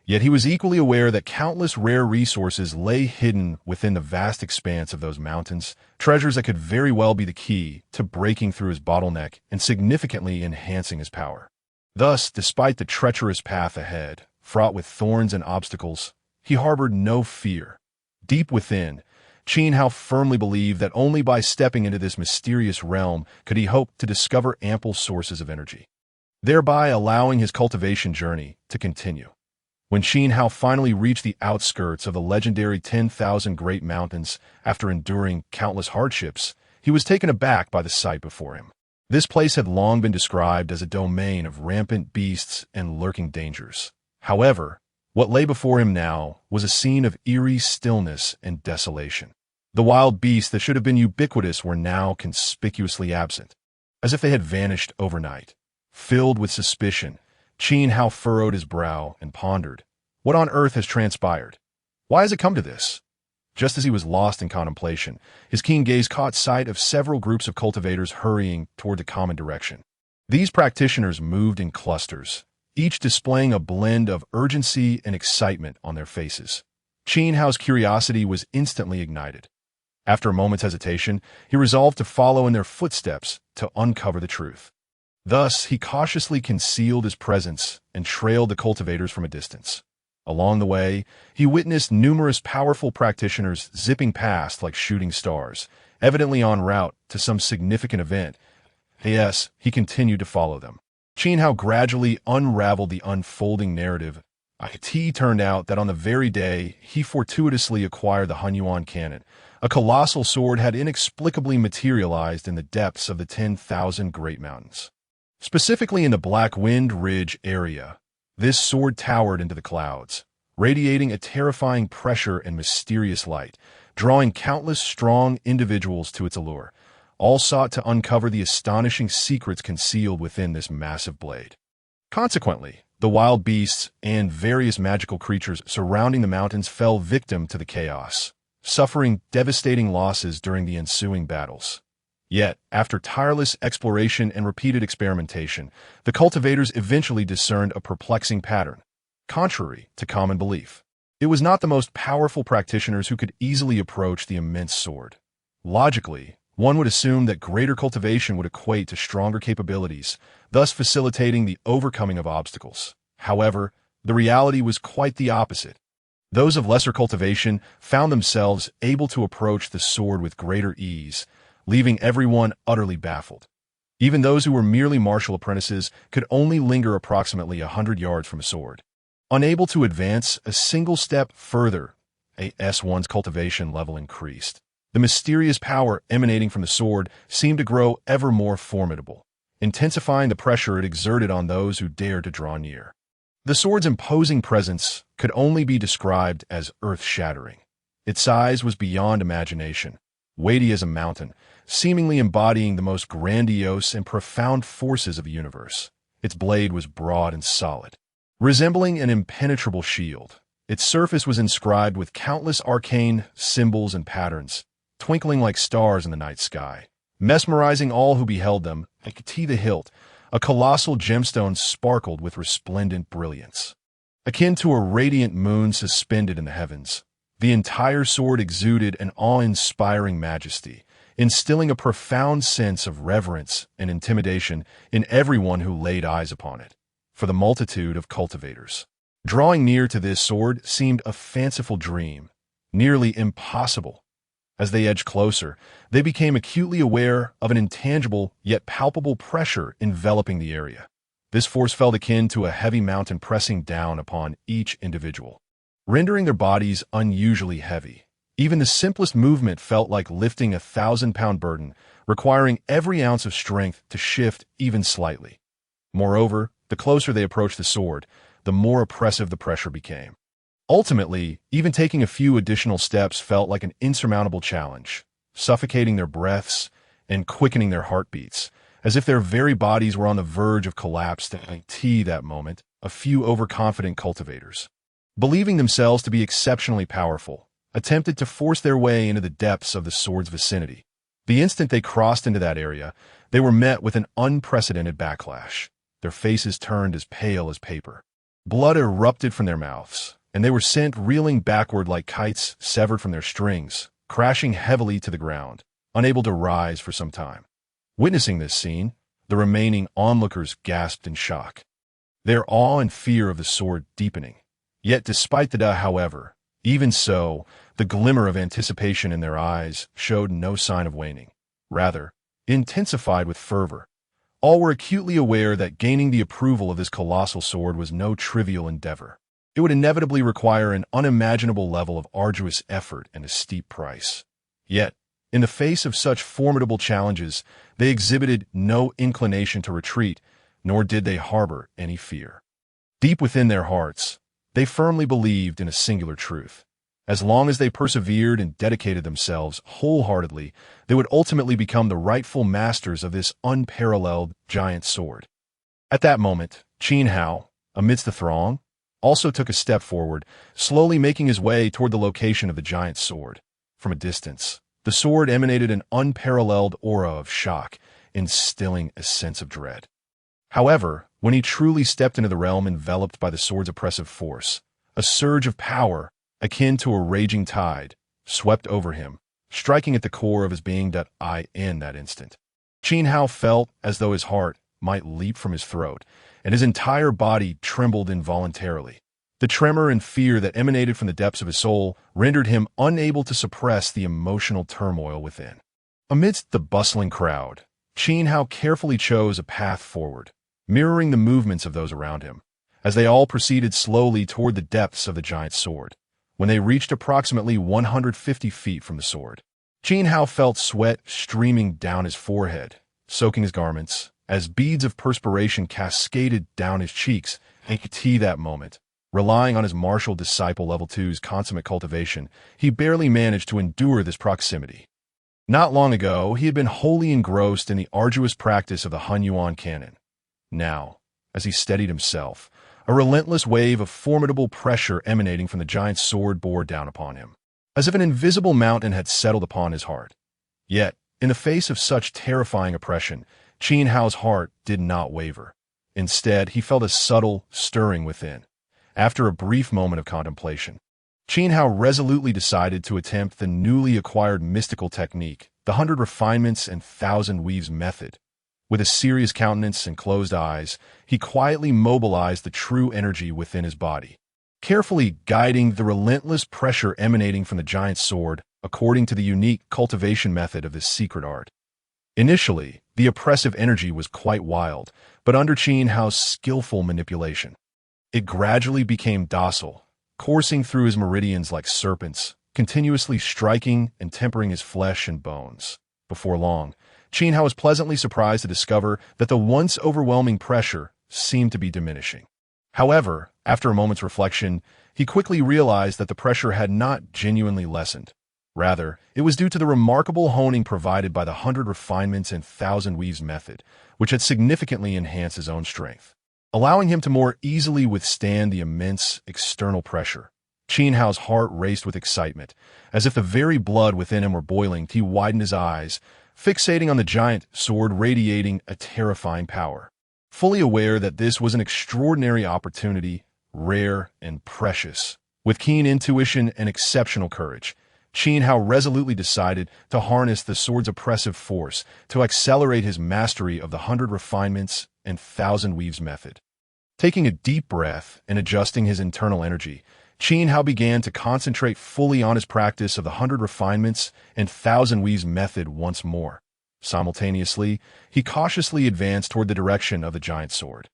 Yet he was equally aware that countless rare resources lay hidden within the vast expanse of those mountains, treasures that could very well be the key to breaking through his bottleneck and significantly enhancing his power. Thus, despite the treacherous path ahead, fraught with thorns and obstacles, he harbored no fear. Deep within, Qin Hao firmly believed that only by stepping into this mysterious realm could he hope to discover ample sources of energy, thereby allowing his cultivation journey to continue. When Qin Hao finally reached the outskirts of the legendary 10,000 Great Mountains after enduring countless hardships, he was taken aback by the sight before him. This place had long been described as a domain of rampant beasts and lurking dangers. However, what lay before him now was a scene of eerie stillness and desolation. The wild beasts that should have been ubiquitous were now conspicuously absent, as if they had vanished overnight. Filled with suspicion, Qin Hao furrowed his brow and pondered, "What on earth has transpired? Why has it come to this?" Just as he was lost in contemplation, his keen gaze caught sight of several groups of cultivators hurrying toward the common direction. These practitioners moved in clusters, each displaying a blend of urgency and excitement on their faces. Qin Hao's curiosity was instantly ignited. After a moment's hesitation, he resolved to follow in their footsteps to uncover the truth. Thus, he cautiously concealed his presence and trailed the cultivators from a distance. Along the way, he witnessed numerous powerful practitioners zipping past like shooting stars, evidently en route to some significant event. Yes, he continued to follow them. Qin Hao gradually unraveled the unfolding narrative. It turned out that on the very day he fortuitously acquired the Hunyuan cannon, a colossal sword had inexplicably materialized in the depths of the 10,000 Great Mountains. Specifically in the Black Wind Ridge area, this sword towered into the clouds, radiating a terrifying pressure and mysterious light, drawing countless strong individuals to its allure. All sought to uncover the astonishing secrets concealed within this massive blade. Consequently, the wild beasts and various magical creatures surrounding the mountains fell victim to the chaos, suffering devastating losses during the ensuing battles. Yet, after tireless exploration and repeated experimentation, the cultivators eventually discerned a perplexing pattern. Contrary to common belief, it was not the most powerful practitioners who could easily approach the immense sword. Logically, one would assume that greater cultivation would equate to stronger capabilities, thus facilitating the overcoming of obstacles. However, the reality was quite the opposite. Those of lesser cultivation found themselves able to approach the sword with greater ease, leaving everyone utterly baffled. Even those who were merely martial apprentices could only linger approximately 100 yards from a sword. Unable to advance a single step further, S1's cultivation level increased. The mysterious power emanating from the sword seemed to grow ever more formidable, intensifying the pressure it exerted on those who dared to draw near. The sword's imposing presence could only be described as earth-shattering. Its size was beyond imagination, weighty as a mountain, seemingly embodying the most grandiose and profound forces of the universe. Its blade was broad and solid, resembling an impenetrable shield. Its surface was inscribed with countless arcane symbols and patterns, twinkling like stars in the night sky, mesmerizing all who beheld them. To the hilt, a colossal gemstone sparkled with resplendent brilliance. Akin to a radiant moon suspended in the heavens, the entire sword exuded an awe-inspiring majesty, instilling a profound sense of reverence and intimidation in everyone who laid eyes upon it. For the multitude of cultivators, drawing near to this sword seemed a fanciful dream, nearly impossible. As they edged closer, they became acutely aware of an intangible yet palpable pressure enveloping the area. This force felt akin to a heavy mountain pressing down upon each individual, rendering their bodies unusually heavy. Even the simplest movement felt like lifting a 1,000-pound burden, requiring every ounce of strength to shift even slightly. Moreover, the closer they approached the sword, the more oppressive the pressure became. Ultimately, even taking a few additional steps felt like an insurmountable challenge, suffocating their breaths and quickening their heartbeats, as if their very bodies were on the verge of collapse. At that moment, a few overconfident cultivators, believing themselves to be exceptionally powerful, attempted to force their way into the depths of the sword's vicinity. The instant they crossed into that area, they were met with an unprecedented backlash. Their faces turned as pale as paper. Blood erupted from their mouths, and they were sent reeling backward like kites severed from their strings, crashing heavily to the ground, unable to rise for some time. Witnessing this scene, the remaining onlookers gasped in shock, their awe and fear of the sword deepening. Yet despite however, even so, the glimmer of anticipation in their eyes showed no sign of waning. Rather, intensified with fervor. All were acutely aware that gaining the approval of this colossal sword was no trivial endeavor. it would inevitably require an unimaginable level of arduous effort and a steep price. Yet, in the face of such formidable challenges, they exhibited no inclination to retreat, nor did they harbor any fear. Deep within their hearts, they firmly believed in a singular truth. As long as they persevered and dedicated themselves wholeheartedly, they would ultimately become the rightful masters of this unparalleled giant sword. At that moment, Qin Hao, amidst the throng, also took a step forward, slowly making his way toward the location of the giant sword. From a distance, the sword emanated an unparalleled aura of shock, instilling a sense of dread. However, when he truly stepped into the realm enveloped by the sword's oppressive force, a surge of power, akin to a raging tide, swept over him, striking at the core of his being. In that instant, Qin Hao felt as though his heart might leap from his throat, and his entire body trembled involuntarily. The tremor and fear that emanated from the depths of his soul rendered him unable to suppress the emotional turmoil within. Amidst the bustling crowd, Qin Hao carefully chose a path forward, mirroring the movements of those around him, as they all proceeded slowly toward the depths of the giant sword. When they reached approximately 150 feet from the sword, Qin Hao felt sweat streaming down his forehead, soaking his garments, as beads of perspiration cascaded down his cheeks. At that moment, relying on his martial disciple level 2's consummate cultivation, he barely managed to endure this proximity. Not long ago, he had been wholly engrossed in the arduous practice of the Hunyuan Cannon. Now, as he steadied himself, a relentless wave of formidable pressure emanating from the giant sword bore down upon him, as if an invisible mountain had settled upon his heart. Yet, in the face of such terrifying oppression, Qin Hao's heart did not waver. Instead, he felt a subtle stirring within. After a brief moment of contemplation, Qin Hao resolutely decided to attempt the newly acquired mystical technique, the 100 Refinements and 1,000 Weaves method. With a serious countenance and closed eyes, he quietly mobilized the true energy within his body, carefully guiding the relentless pressure emanating from the giant sword according to the unique cultivation method of this secret art. Initially, the oppressive energy was quite wild, but under Qin Hao's skillful manipulation, it gradually became docile, coursing through his meridians like serpents, continuously striking and tempering his flesh and bones. Before long, Qin Hao was pleasantly surprised to discover that the once overwhelming pressure seemed to be diminishing. However, after a moment's reflection, he quickly realized that the pressure had not genuinely lessened. Rather, it was due to the remarkable honing provided by the 100 Refinements and 1,000 Weaves method, which had significantly enhanced his own strength, allowing him to more easily withstand the immense external pressure. Qin Hao's heart raced with excitement, as if the very blood within him were boiling. He widened his eyes, fixating on the giant sword radiating a terrifying power. Fully aware that this was an extraordinary opportunity, rare and precious, with keen intuition and exceptional courage, Qin Hao resolutely decided to harness the sword's oppressive force to accelerate his mastery of the 100 Refinements and 1,000 Weaves method. Taking a deep breath and adjusting his internal energy, Qin Hao began to concentrate fully on his practice of the 100 Refinements and 1,000 Weaves method once more. Simultaneously, he cautiously advanced toward the direction of the giant sword.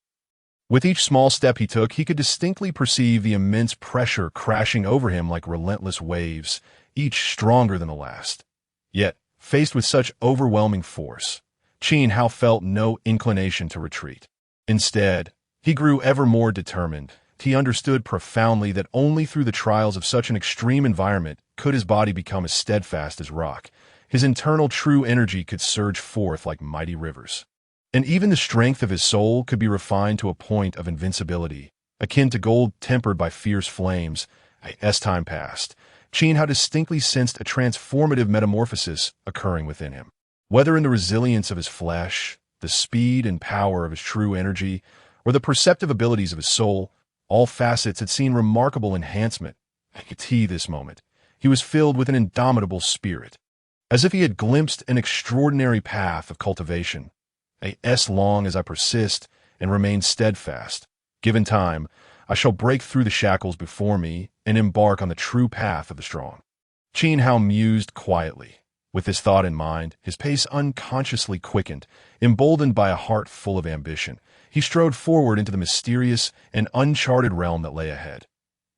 With each small step he took, he could distinctly perceive the immense pressure crashing over him like relentless waves, each stronger than the last. Yet, faced with such overwhelming force, Qin Hao felt no inclination to retreat. Instead, he grew ever more determined. He understood profoundly that only through the trials of such an extreme environment could his body become as steadfast as rock. His internal true energy could surge forth like mighty rivers. And even the strength of his soul could be refined to a point of invincibility, akin to gold tempered by fierce flames. As time passed, Qin Hao distinctly sensed a transformative metamorphosis occurring within him. Whether in the resilience of his flesh, the speed and power of his true energy, or the perceptive abilities of his soul, all facets had seen remarkable enhancement. At this moment, he was filled with an indomitable spirit, as if he had glimpsed an extraordinary path of cultivation. As long as I persist and remain steadfast, given time, I shall break through the shackles before me and embark on the true path of the strong. Qin Hao mused quietly. With this thought in mind, his pace unconsciously quickened. Emboldened by a heart full of ambition, he strode forward into the mysterious and uncharted realm that lay ahead.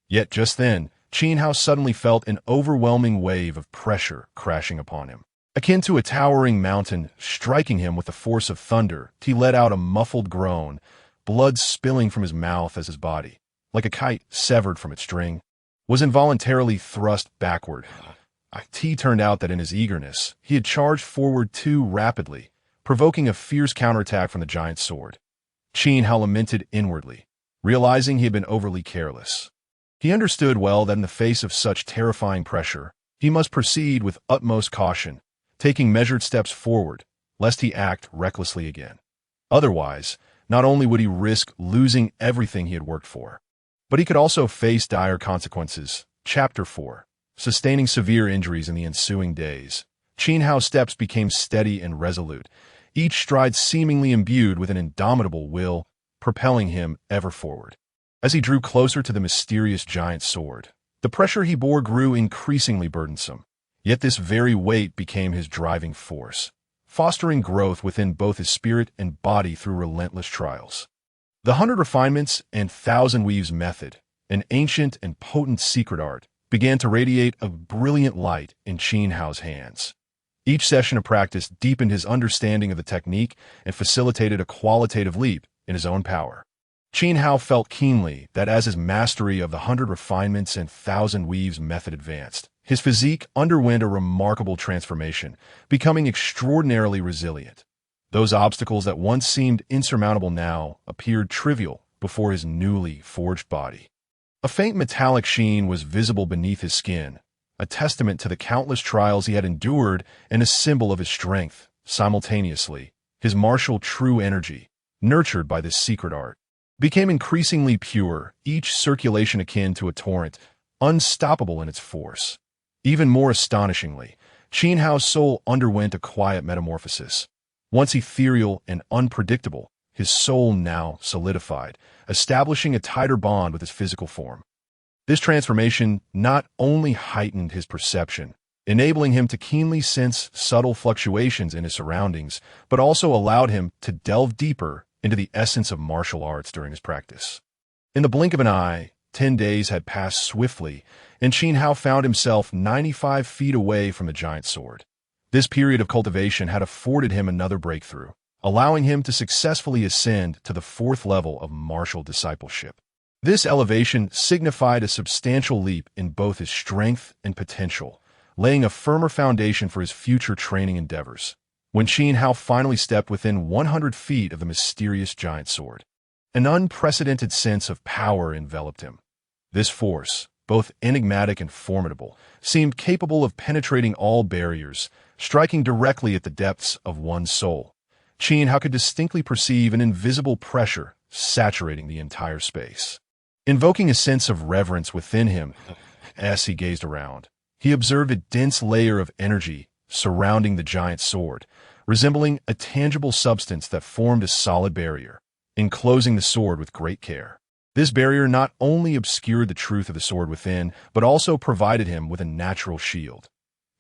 Yet just then, Qin Hao suddenly felt an overwhelming wave of pressure crashing upon him. Akin to a towering mountain striking him with the force of thunder, he let out a muffled groan, blood spilling from his mouth as his body, like a kite severed from its string, was involuntarily thrust backward. It turned out that in his eagerness, he had charged forward too rapidly, provoking a fierce counterattack from the giant's sword. Qin Hao lamented inwardly, realizing he had been overly careless. He understood well that in the face of such terrifying pressure, he must proceed with utmost caution, taking measured steps forward, lest he act recklessly again. Otherwise, not only would he risk losing everything he had worked for, but he could also face dire consequences. Chapter 4. Sustaining severe injuries in the ensuing days, Qin Hao's steps became steady and resolute, each stride seemingly imbued with an indomitable will, propelling him ever forward. As he drew closer to the mysterious giant sword, the pressure he bore grew increasingly burdensome. Yet this very weight became his driving force, fostering growth within both his spirit and body through relentless trials. The 100 Refinements and 1,000 Weaves method, an ancient and potent secret art, began to radiate a brilliant light in Qin Hao's hands. Each session of practice deepened his understanding of the technique and facilitated a qualitative leap in his own power. Qin Hao felt keenly that as his mastery of the 100 Refinements and 1,000 Weaves method advanced, his physique underwent a remarkable transformation, becoming extraordinarily resilient. Those obstacles that once seemed insurmountable now appeared trivial before his newly forged body. A faint metallic sheen was visible beneath his skin, a testament to the countless trials he had endured and a symbol of his strength. Simultaneously, his martial true energy, nurtured by this secret art, became increasingly pure, each circulation akin to a torrent, unstoppable in its force. Even more astonishingly, Qin Hao's soul underwent a quiet metamorphosis. Once ethereal and unpredictable, his soul now solidified, establishing a tighter bond with his physical form. This transformation not only heightened his perception, enabling him to keenly sense subtle fluctuations in his surroundings, but also allowed him to delve deeper into the essence of martial arts during his practice. In the blink of an eye, 10 days had passed swiftly, and Qin Hao found himself 95 feet away from the giant sword. This period of cultivation had afforded him another breakthrough, allowing him to successfully ascend to the 4th level of martial discipleship. This elevation signified a substantial leap in both his strength and potential, laying a firmer foundation for his future training endeavors. When Qin Hao finally stepped within 100 feet of the mysterious giant sword, an unprecedented sense of power enveloped him. This force, both enigmatic and formidable, seemed capable of penetrating all barriers, striking directly at the depths of one's soul. Qin Hao could distinctly perceive an invisible pressure saturating the entire space. Invoking a sense of reverence within him, as he gazed around, he observed a dense layer of energy surrounding the giant sword, resembling a tangible substance that formed a solid barrier, enclosing the sword with great care. This barrier not only obscured the truth of the sword within, but also provided him with a natural shield.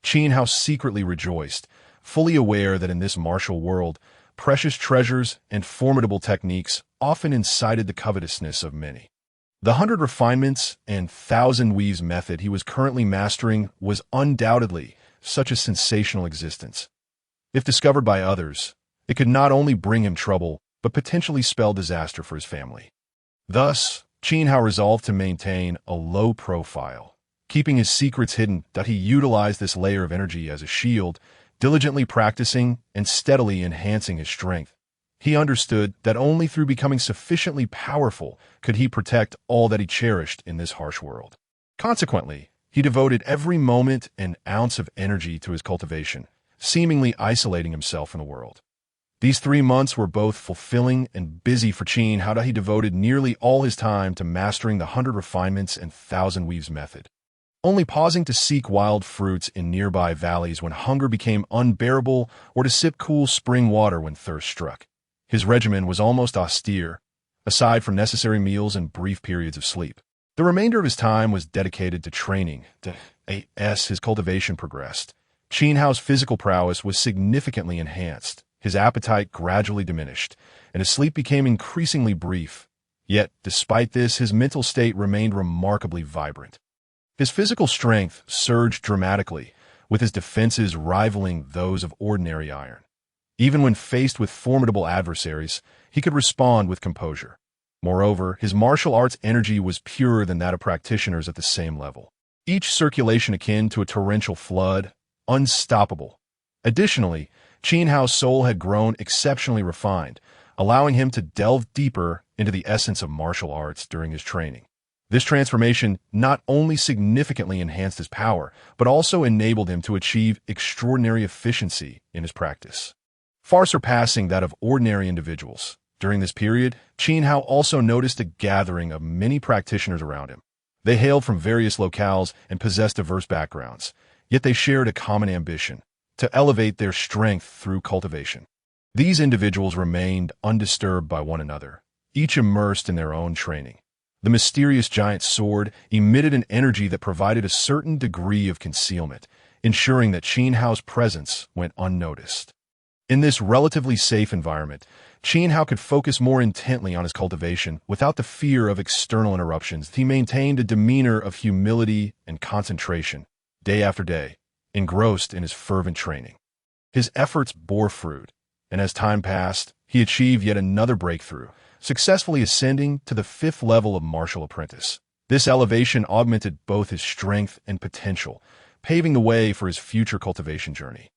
Qin Hao secretly rejoiced, fully aware that in this martial world, precious treasures and formidable techniques often incited the covetousness of many. The 100 Refinements and 1,000 Weaves method he was currently mastering was undoubtedly such a sensational existence. If discovered by others, it could not only bring him trouble, but potentially spell disaster for his family. Thus, Qin Hao resolved to maintain a low profile. Keeping his secrets hidden, that he utilized this layer of energy as a shield, diligently practicing and steadily enhancing his strength. He understood that only through becoming sufficiently powerful could he protect all that he cherished in this harsh world. Consequently, he devoted every moment and ounce of energy to his cultivation, seemingly isolating himself in the world. These 3 months were both fulfilling and busy for Qin Hao. He devoted nearly all his time to mastering the 100 Refinements and 1,000 Weaves method, only pausing to seek wild fruits in nearby valleys when hunger became unbearable or to sip cool spring water when thirst struck. His regimen was almost austere, aside from necessary meals and brief periods of sleep. The remainder of his time was dedicated to training. As his cultivation progressed, Qin Hao's physical prowess was significantly enhanced. His appetite gradually diminished, and his sleep became increasingly brief. Yet, despite this, his mental state remained remarkably vibrant. His physical strength surged dramatically, with his defenses rivaling those of ordinary iron. Even when faced with formidable adversaries, he could respond with composure. Moreover, his martial arts energy was purer than that of practitioners at the same level. Each circulation akin to a torrential flood, unstoppable. Additionally, Qin Hao's soul had grown exceptionally refined, allowing him to delve deeper into the essence of martial arts during his training. This transformation not only significantly enhanced his power, but also enabled him to achieve extraordinary efficiency in his practice, far surpassing that of ordinary individuals. During this period, Qin Hao also noticed a gathering of many practitioners around him. They hailed from various locales and possessed diverse backgrounds, yet they shared a common ambition: to elevate their strength through cultivation. These individuals remained undisturbed by one another, each immersed in their own training. The mysterious giant sword emitted an energy that provided a certain degree of concealment, ensuring that Qin Hao's presence went unnoticed. In this relatively safe environment, Qin Hao could focus more intently on his cultivation without the fear of external interruptions. He maintained a demeanor of humility and concentration, day after day, engrossed in his fervent training. His efforts bore fruit, and as time passed, he achieved yet another breakthrough, successfully ascending to the 5th level of martial apprentice. This elevation augmented both his strength and potential, paving the way for his future cultivation journey.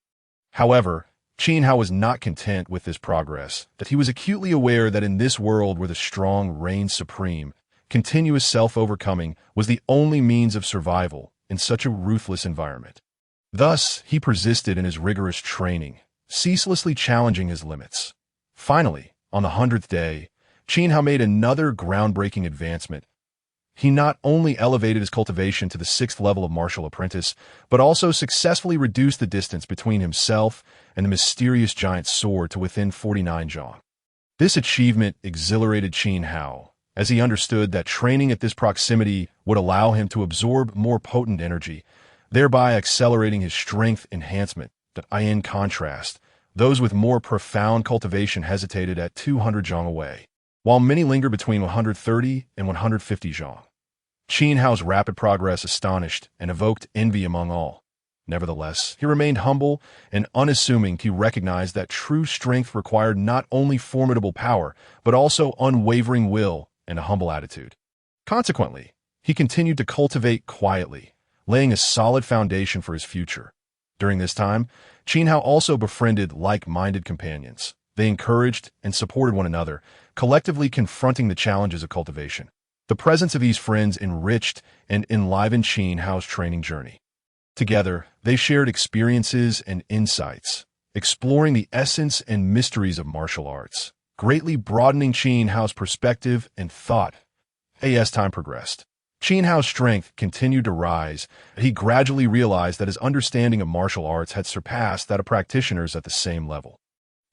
However, Qin Hao was not content with this progress, that he was acutely aware that in this world where the strong reigned supreme, continuous self-overcoming was the only means of survival in such a ruthless environment. Thus, he persisted in his rigorous training, ceaselessly challenging his limits. Finally, on the 100th day, Qin Hao made another groundbreaking advancement. He not only elevated his cultivation to the 6th level of martial apprentice, but also successfully reduced the distance between himself and the mysterious giant sword to within 49 zhang. This achievement exhilarated Qin Hao, as he understood that training at this proximity would allow him to absorb more potent energy, thereby accelerating his strength enhancement. In contrast, those with more profound cultivation hesitated at 200 zhang away, while many linger between 130 and 150 zhang. Qin Hao's rapid progress astonished and evoked envy among all. Nevertheless, he remained humble and unassuming. He recognized that true strength required not only formidable power, but also unwavering will and a humble attitude. Consequently, he continued to cultivate quietly, laying a solid foundation for his future. During this time, Qin Hao also befriended like-minded companions. They encouraged and supported one another, collectively confronting the challenges of cultivation. The presence of these friends enriched and enlivened Qin Hao's training journey. Together, they shared experiences and insights, exploring the essence and mysteries of martial arts, greatly broadening Qin Hao's perspective and thought. As time progressed, Qin Hao's strength continued to rise, and he gradually realized that his understanding of martial arts had surpassed that of practitioners at the same level.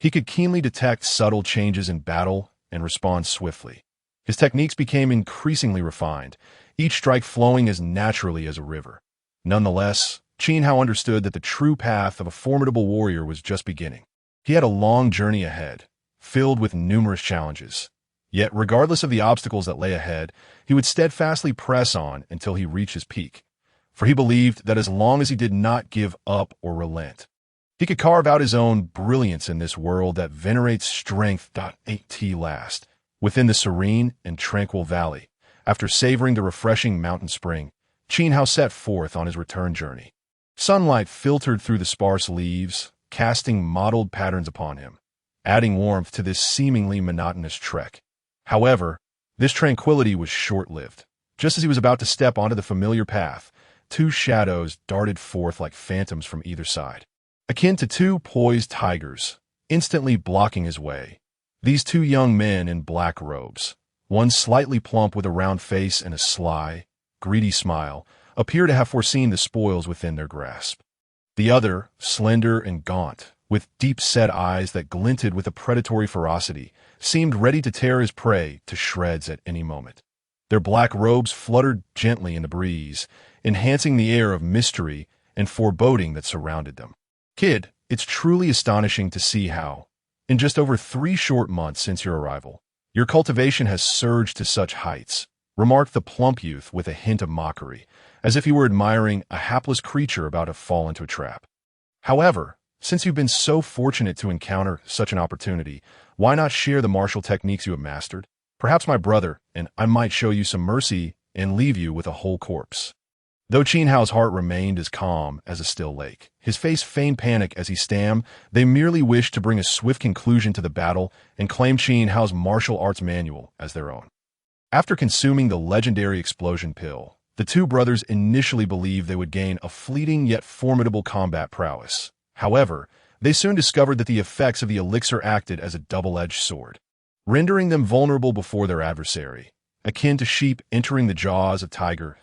He could keenly detect subtle changes in battle and respond swiftly. His techniques became increasingly refined, each strike flowing as naturally as a river. Nonetheless, Qin Hao understood that the true path of a formidable warrior was just beginning. He had a long journey ahead, filled with numerous challenges. Yet, regardless of the obstacles that lay ahead, he would steadfastly press on until he reached his peak. For he believed that as long as he did not give up or relent, he could carve out his own brilliance in this world that venerates strength. At last, within the serene and tranquil valley, after savoring the refreshing mountain spring, Qin Hao set forth on his return journey. Sunlight filtered through the sparse leaves, casting mottled patterns upon him, adding warmth to this seemingly monotonous trek. However, this tranquility was short-lived. Just as he was about to step onto the familiar path, two shadows darted forth like phantoms from either side, akin to two poised tigers, instantly blocking his way. These two young men in black robes, one slightly plump with a round face and a sly, greedy smile, appear to have foreseen the spoils within their grasp. The other, slender and gaunt, with deep-set eyes that glinted with a predatory ferocity, seemed ready to tear his prey to shreds at any moment. Their black robes fluttered gently in the breeze, enhancing the air of mystery and foreboding that surrounded them. Kid, it's truly astonishing to see how, in just over 3 short months since your arrival, Your cultivation has surged to such heights, remarked the plump youth with a hint of mockery, as if he were admiring a hapless creature about to fall into a trap. However, since you've been so fortunate to encounter such an opportunity, why not share the martial techniques you have mastered? Perhaps my brother and I might show you some mercy and leave you with a whole corpse. Though Qin Hao's heart remained as calm as a still lake, his face feigned panic as he stammered. They merely wished to bring a swift conclusion to the battle and claim Qin Hao's martial arts manual as their own. After consuming the legendary explosion pill, the two brothers initially believed they would gain a fleeting yet formidable combat prowess. However, they soon discovered that the effects of the elixir acted as a double-edged sword, rendering them vulnerable before their adversary, akin to sheep entering the jaws of tiger.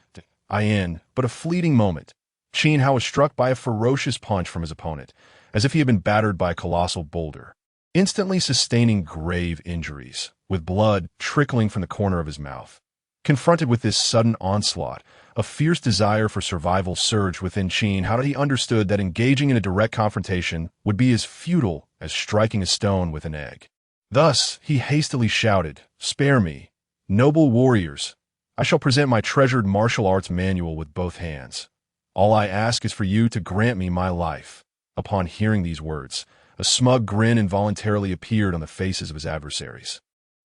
In but a fleeting moment, Qin Hao was struck by a ferocious punch from his opponent, as if he had been battered by a colossal boulder, instantly sustaining grave injuries, with blood trickling from the corner of his mouth. Confronted with this sudden onslaught, a fierce desire for survival surged within Qin Hao. He understood that engaging in a direct confrontation would be as futile as striking a stone with an egg. Thus, he hastily shouted, "Spare me, noble warriors! I shall present my treasured martial arts manual with both hands. All I ask is for you to grant me my life." Upon hearing these words, a smug grin involuntarily appeared on the faces of his adversaries,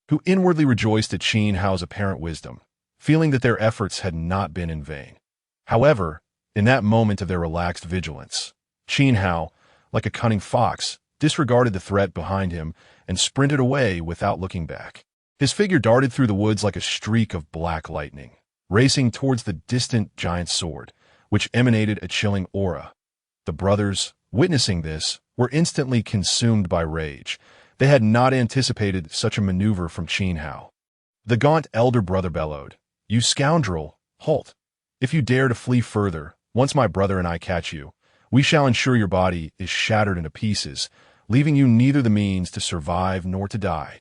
who inwardly rejoiced at Qin Hao's apparent wisdom, feeling that their efforts had not been in vain. However, in that moment of their relaxed vigilance, Qin Hao, like a cunning fox, disregarded the threat behind him and sprinted away without looking back. His figure darted through the woods like a streak of black lightning, racing towards the distant giant sword, which emanated a chilling aura. The brothers, witnessing this, were instantly consumed by rage. They had not anticipated such a maneuver from Qin Hao. The gaunt elder brother bellowed, "You scoundrel, halt! If you dare to flee further, once my brother and I catch you, we shall ensure your body is shattered into pieces, leaving you neither the means to survive nor to die."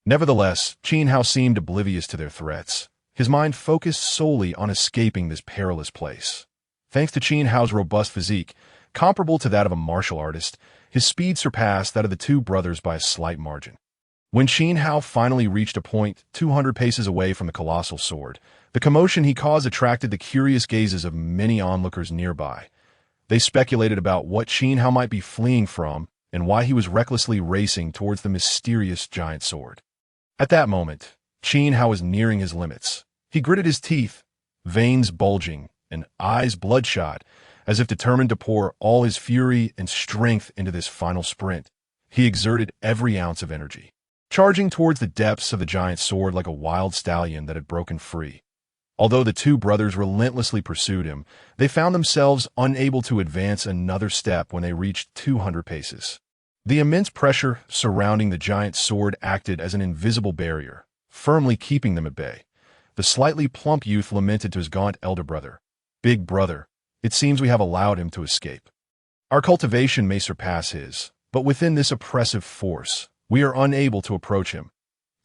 Nevertheless, Qin Hao seemed oblivious to their threats, his mind focused solely on escaping this perilous place. Thanks to Qin Hao's robust physique, comparable to that of a martial artist, his speed surpassed that of the two brothers by a slight margin. When Qin Hao finally reached a point 200 paces away from the colossal sword, the commotion he caused attracted the curious gazes of many onlookers nearby. They speculated about what Qin Hao might be fleeing from and why he was recklessly racing towards the mysterious giant sword. At that moment, Qin Hao was nearing his limits. He gritted his teeth, veins bulging and eyes bloodshot, as if determined to pour all his fury and strength into this final sprint. He exerted every ounce of energy, charging towards the depths of the giant sword like a wild stallion that had broken free. Although the two brothers relentlessly pursued him, they found themselves unable to advance another step when they reached 200 paces. The immense pressure surrounding the giant sword acted as an invisible barrier, firmly keeping them at bay. The slightly plump youth lamented to his gaunt elder brother, "Big brother, it seems we have allowed him to escape. Our cultivation may surpass his, but within this oppressive force, we are unable to approach him."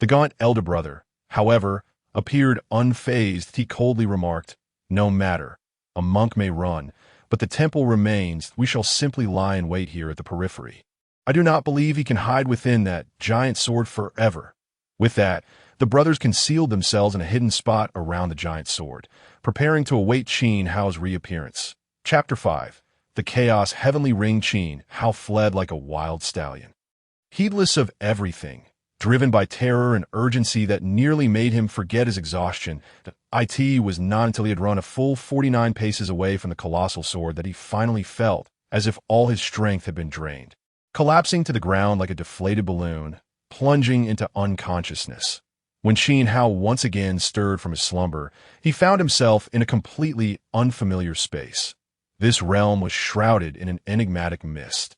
The gaunt elder brother, however, appeared unfazed. He coldly remarked, "No matter. A monk may run, but the temple remains. We shall simply lie in wait here at the periphery. I do not believe he can hide within that giant sword forever." With that, the brothers concealed themselves in a hidden spot around the giant sword, preparing to await Qin Hao's reappearance. Chapter 5. The Chaos Heavenly Ring. Qin Hao fled like a wild stallion, heedless of everything, driven by terror and urgency that nearly made him forget his exhaustion. It was not until he had run a full 49 paces away from the colossal sword that he finally felt as if all his strength had been drained, collapsing to the ground like a deflated balloon, plunging into unconsciousness. When Qin Hao once again stirred from his slumber, he found himself in a completely unfamiliar space. This realm was shrouded in an enigmatic mist,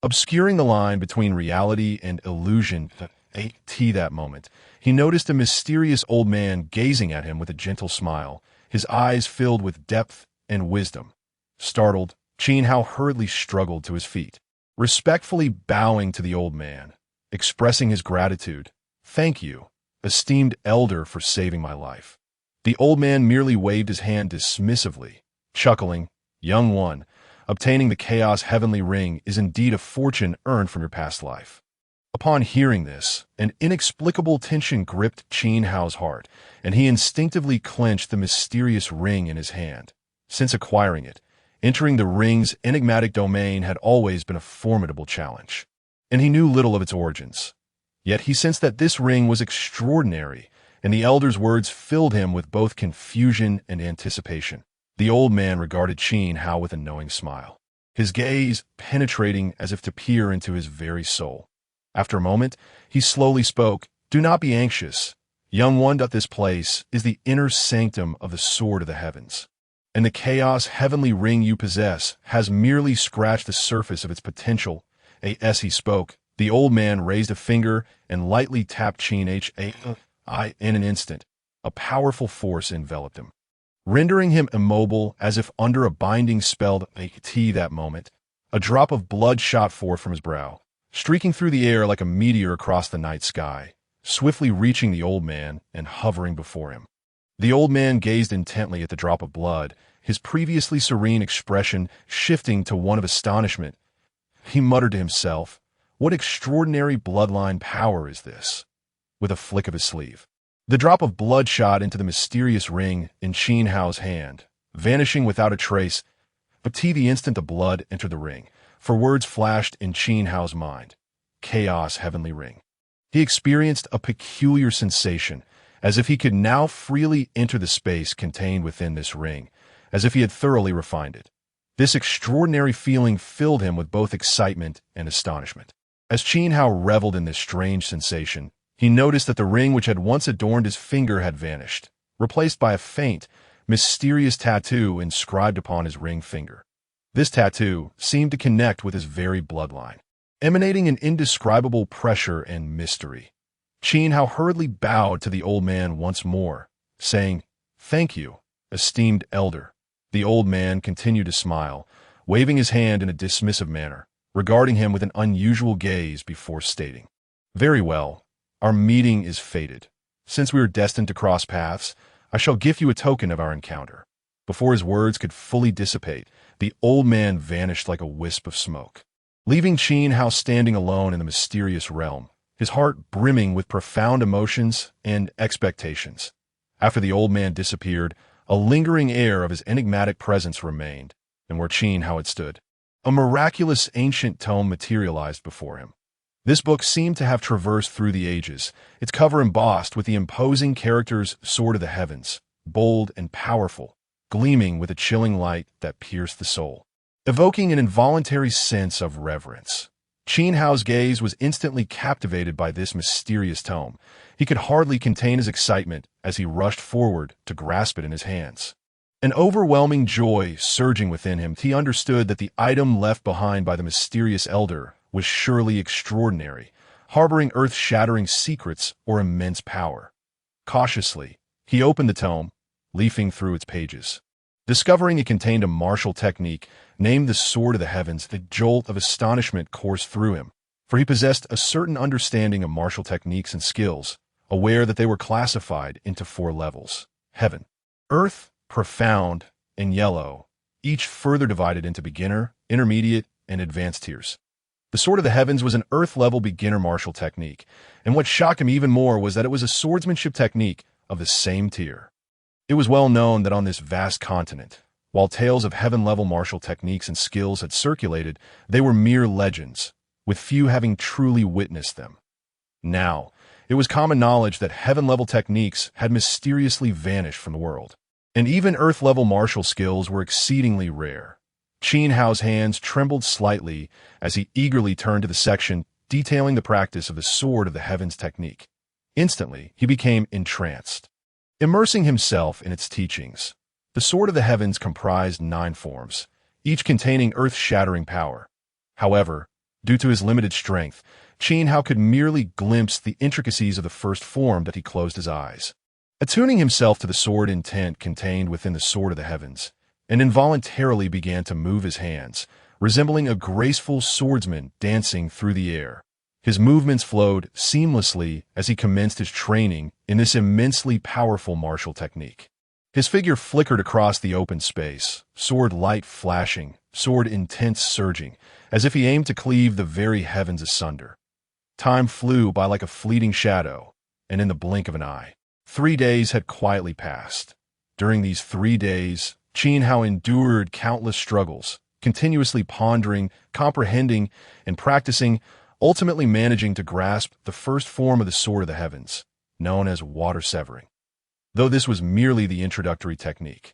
obscuring the line between reality and illusion. That moment, he noticed a mysterious old man gazing at him with a gentle smile, his eyes filled with depth and wisdom. Startled, Qin Hao hurriedly struggled to his feet, respectfully bowing to the old man, expressing his gratitude. "Thank you, esteemed elder, for saving my life." The old man merely waved his hand dismissively, chuckling, "Young one, obtaining the Chaos Heavenly Ring is indeed a fortune earned from your past life. Upon hearing this, an inexplicable tension gripped Qin Hao's heart, and he instinctively clenched the mysterious ring in his hand. Since acquiring it, entering the ring's enigmatic domain had always been a formidable challenge, and he knew little of its origins. Yet he sensed that this ring was extraordinary, and the elder's words filled him with both confusion and anticipation. The old man regarded Qin Hao with a knowing smile, his gaze penetrating as if to peer into his very soul. After a moment, he slowly spoke, "Do not be anxious. Young one, this place is the inner sanctum of the Sword of the Heavens, and the chaos heavenly ring you possess has merely scratched the surface of its potential." As he spoke, the old man raised a finger and lightly tapped Qin Hai. In an instant, a powerful force enveloped him, rendering him immobile as if under a binding spell. That moment, a drop of blood shot forth from his brow, streaking through the air like a meteor across the night sky, swiftly reaching the old man and hovering before him. The old man gazed intently at the drop of blood, his previously serene expression shifting to one of astonishment. He muttered to himself, "What extraordinary bloodline power is this?" With a flick of his sleeve, the drop of blood shot into the mysterious ring in Qin Hao's hand, vanishing without a trace. But the instant the blood entered the ring, for words flashed in Qin Hao's mind. Chaos heavenly ring. He experienced a peculiar sensation, as if he could now freely enter the space contained within this ring, as if he had thoroughly refined it. This extraordinary feeling filled him with both excitement and astonishment. As Qin Hao reveled in this strange sensation, he noticed that the ring which had once adorned his finger had vanished, replaced by a faint, mysterious tattoo inscribed upon his ring finger. This tattoo seemed to connect with his very bloodline, emanating an indescribable pressure and mystery. Qin Hao hurriedly bowed to the old man once more, saying, "Thank you, esteemed elder." The old man continued to smile, waving his hand in a dismissive manner, regarding him with an unusual gaze before stating, "Very well, our meeting is fated. Since we are destined to cross paths, I shall give you a token of our encounter." Before his words could fully dissipate, the old man vanished like a wisp of smoke, leaving Qin Hao standing alone in the mysterious realm, his heart brimming with profound emotions and expectations. After the old man disappeared, a lingering air of his enigmatic presence remained, and where Qin Hao had stood, a miraculous ancient tome materialized before him. This book seemed to have traversed through the ages, its cover embossed with the imposing characters Sword of the Heavens, bold and powerful, gleaming with a chilling light that pierced the soul, evoking an involuntary sense of reverence. Qin Hao's gaze was instantly captivated by this mysterious tome. He could hardly contain his excitement as he rushed forward to grasp it in his hands. An overwhelming joy surging within him, he understood that the item left behind by the mysterious elder was surely extraordinary, harboring earth-shattering secrets or immense power. Cautiously, he opened the tome, leafing through its pages. Discovering it contained a martial technique named the Sword of the Heavens, the jolt of astonishment coursed through him, for he possessed a certain understanding of martial techniques and skills, aware that they were classified into 4 levels: heaven, earth, profound, and yellow, each further divided into beginner, intermediate, and advanced tiers. The Sword of the Heavens was an earth-level beginner martial technique, and what shocked him even more was that it was a swordsmanship technique of the same tier. It was well known that on this vast continent, while tales of heaven-level martial techniques and skills had circulated, they were mere legends, with few having truly witnessed them. Now, it was common knowledge that heaven-level techniques had mysteriously vanished from the world, and even earth-level martial skills were exceedingly rare. Qin Hao's hands trembled slightly as he eagerly turned to the section detailing the practice of the Sword of the Heavens technique. Instantly, he became entranced. Immersing himself in its teachings, the Sword of the Heavens comprised 9 forms, each containing earth-shattering power. However, due to his limited strength, Qin Hao could merely glimpse the intricacies of the first form that he closed his eyes. Attuning himself to the sword intent contained within the Sword of the Heavens, and involuntarily began to move his hands, resembling a graceful swordsman dancing through the air. His movements flowed seamlessly as he commenced his training in this immensely powerful martial technique. His figure flickered across the open space, sword light flashing, sword intense surging, as if he aimed to cleave the very heavens asunder. Time flew by like a fleeting shadow, and in the blink of an eye, 3 days had quietly passed. During these 3 days, Qin Hao endured countless struggles, continuously pondering, comprehending, and practicing, ultimately managing to grasp the first form of the Sword of the Heavens, known as water severing. Though this was merely the introductory technique,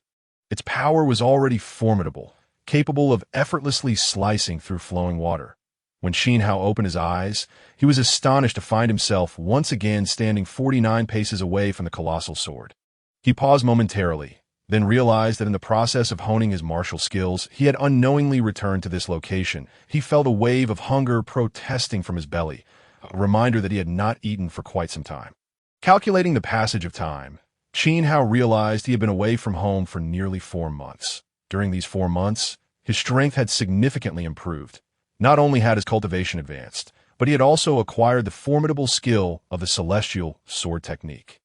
its power was already formidable, capable of effortlessly slicing through flowing water. When Qin Hao opened his eyes, he was astonished to find himself once again standing 49 paces away from the colossal sword. He paused momentarily, then realized that in the process of honing his martial skills, he had unknowingly returned to this location. He felt a wave of hunger protesting from his belly, a reminder that he had not eaten for quite some time. Calculating the passage of time, Qin Hao realized he had been away from home for nearly 4 months. During these 4 months, his strength had significantly improved. Not only had his cultivation advanced, but he had also acquired the formidable skill of the celestial sword technique.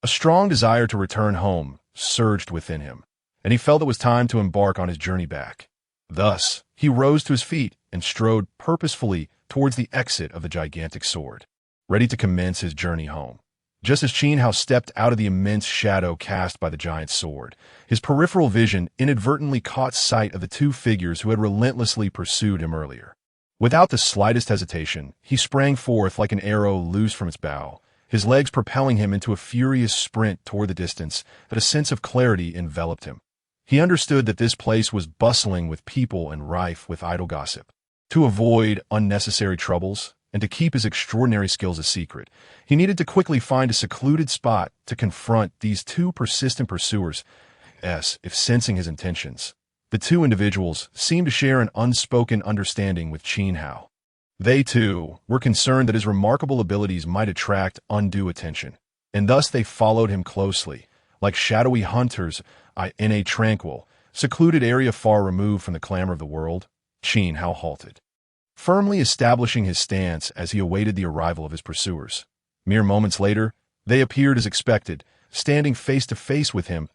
A strong desire to return home surged within him, and he felt it was time to embark on his journey back. Thus, he rose to his feet and strode purposefully towards the exit of the gigantic sword, ready to commence his journey home. Just as Qin Hao stepped out of the immense shadow cast by the giant sword, his peripheral vision inadvertently caught sight of the 2 figures who had relentlessly pursued him earlier. Without the slightest hesitation, he sprang forth like an arrow loosed from its bow, his legs propelling him into a furious sprint toward the distance, but a sense of clarity enveloped him. He understood that this place was bustling with people and rife with idle gossip. To avoid unnecessary troubles, and to keep his extraordinary skills a secret, he needed to quickly find a secluded spot to confront these 2 persistent pursuers. If sensing his intentions, the 2 individuals seemed to share an unspoken understanding with Qin Hao. They, too, were concerned that his remarkable abilities might attract undue attention, and thus they followed him closely, like shadowy hunters in a tranquil, secluded area far removed from the clamor of the world. Qin Hao halted, firmly establishing his stance as he awaited the arrival of his pursuers. Mere moments later, they appeared as expected, standing face to face with him,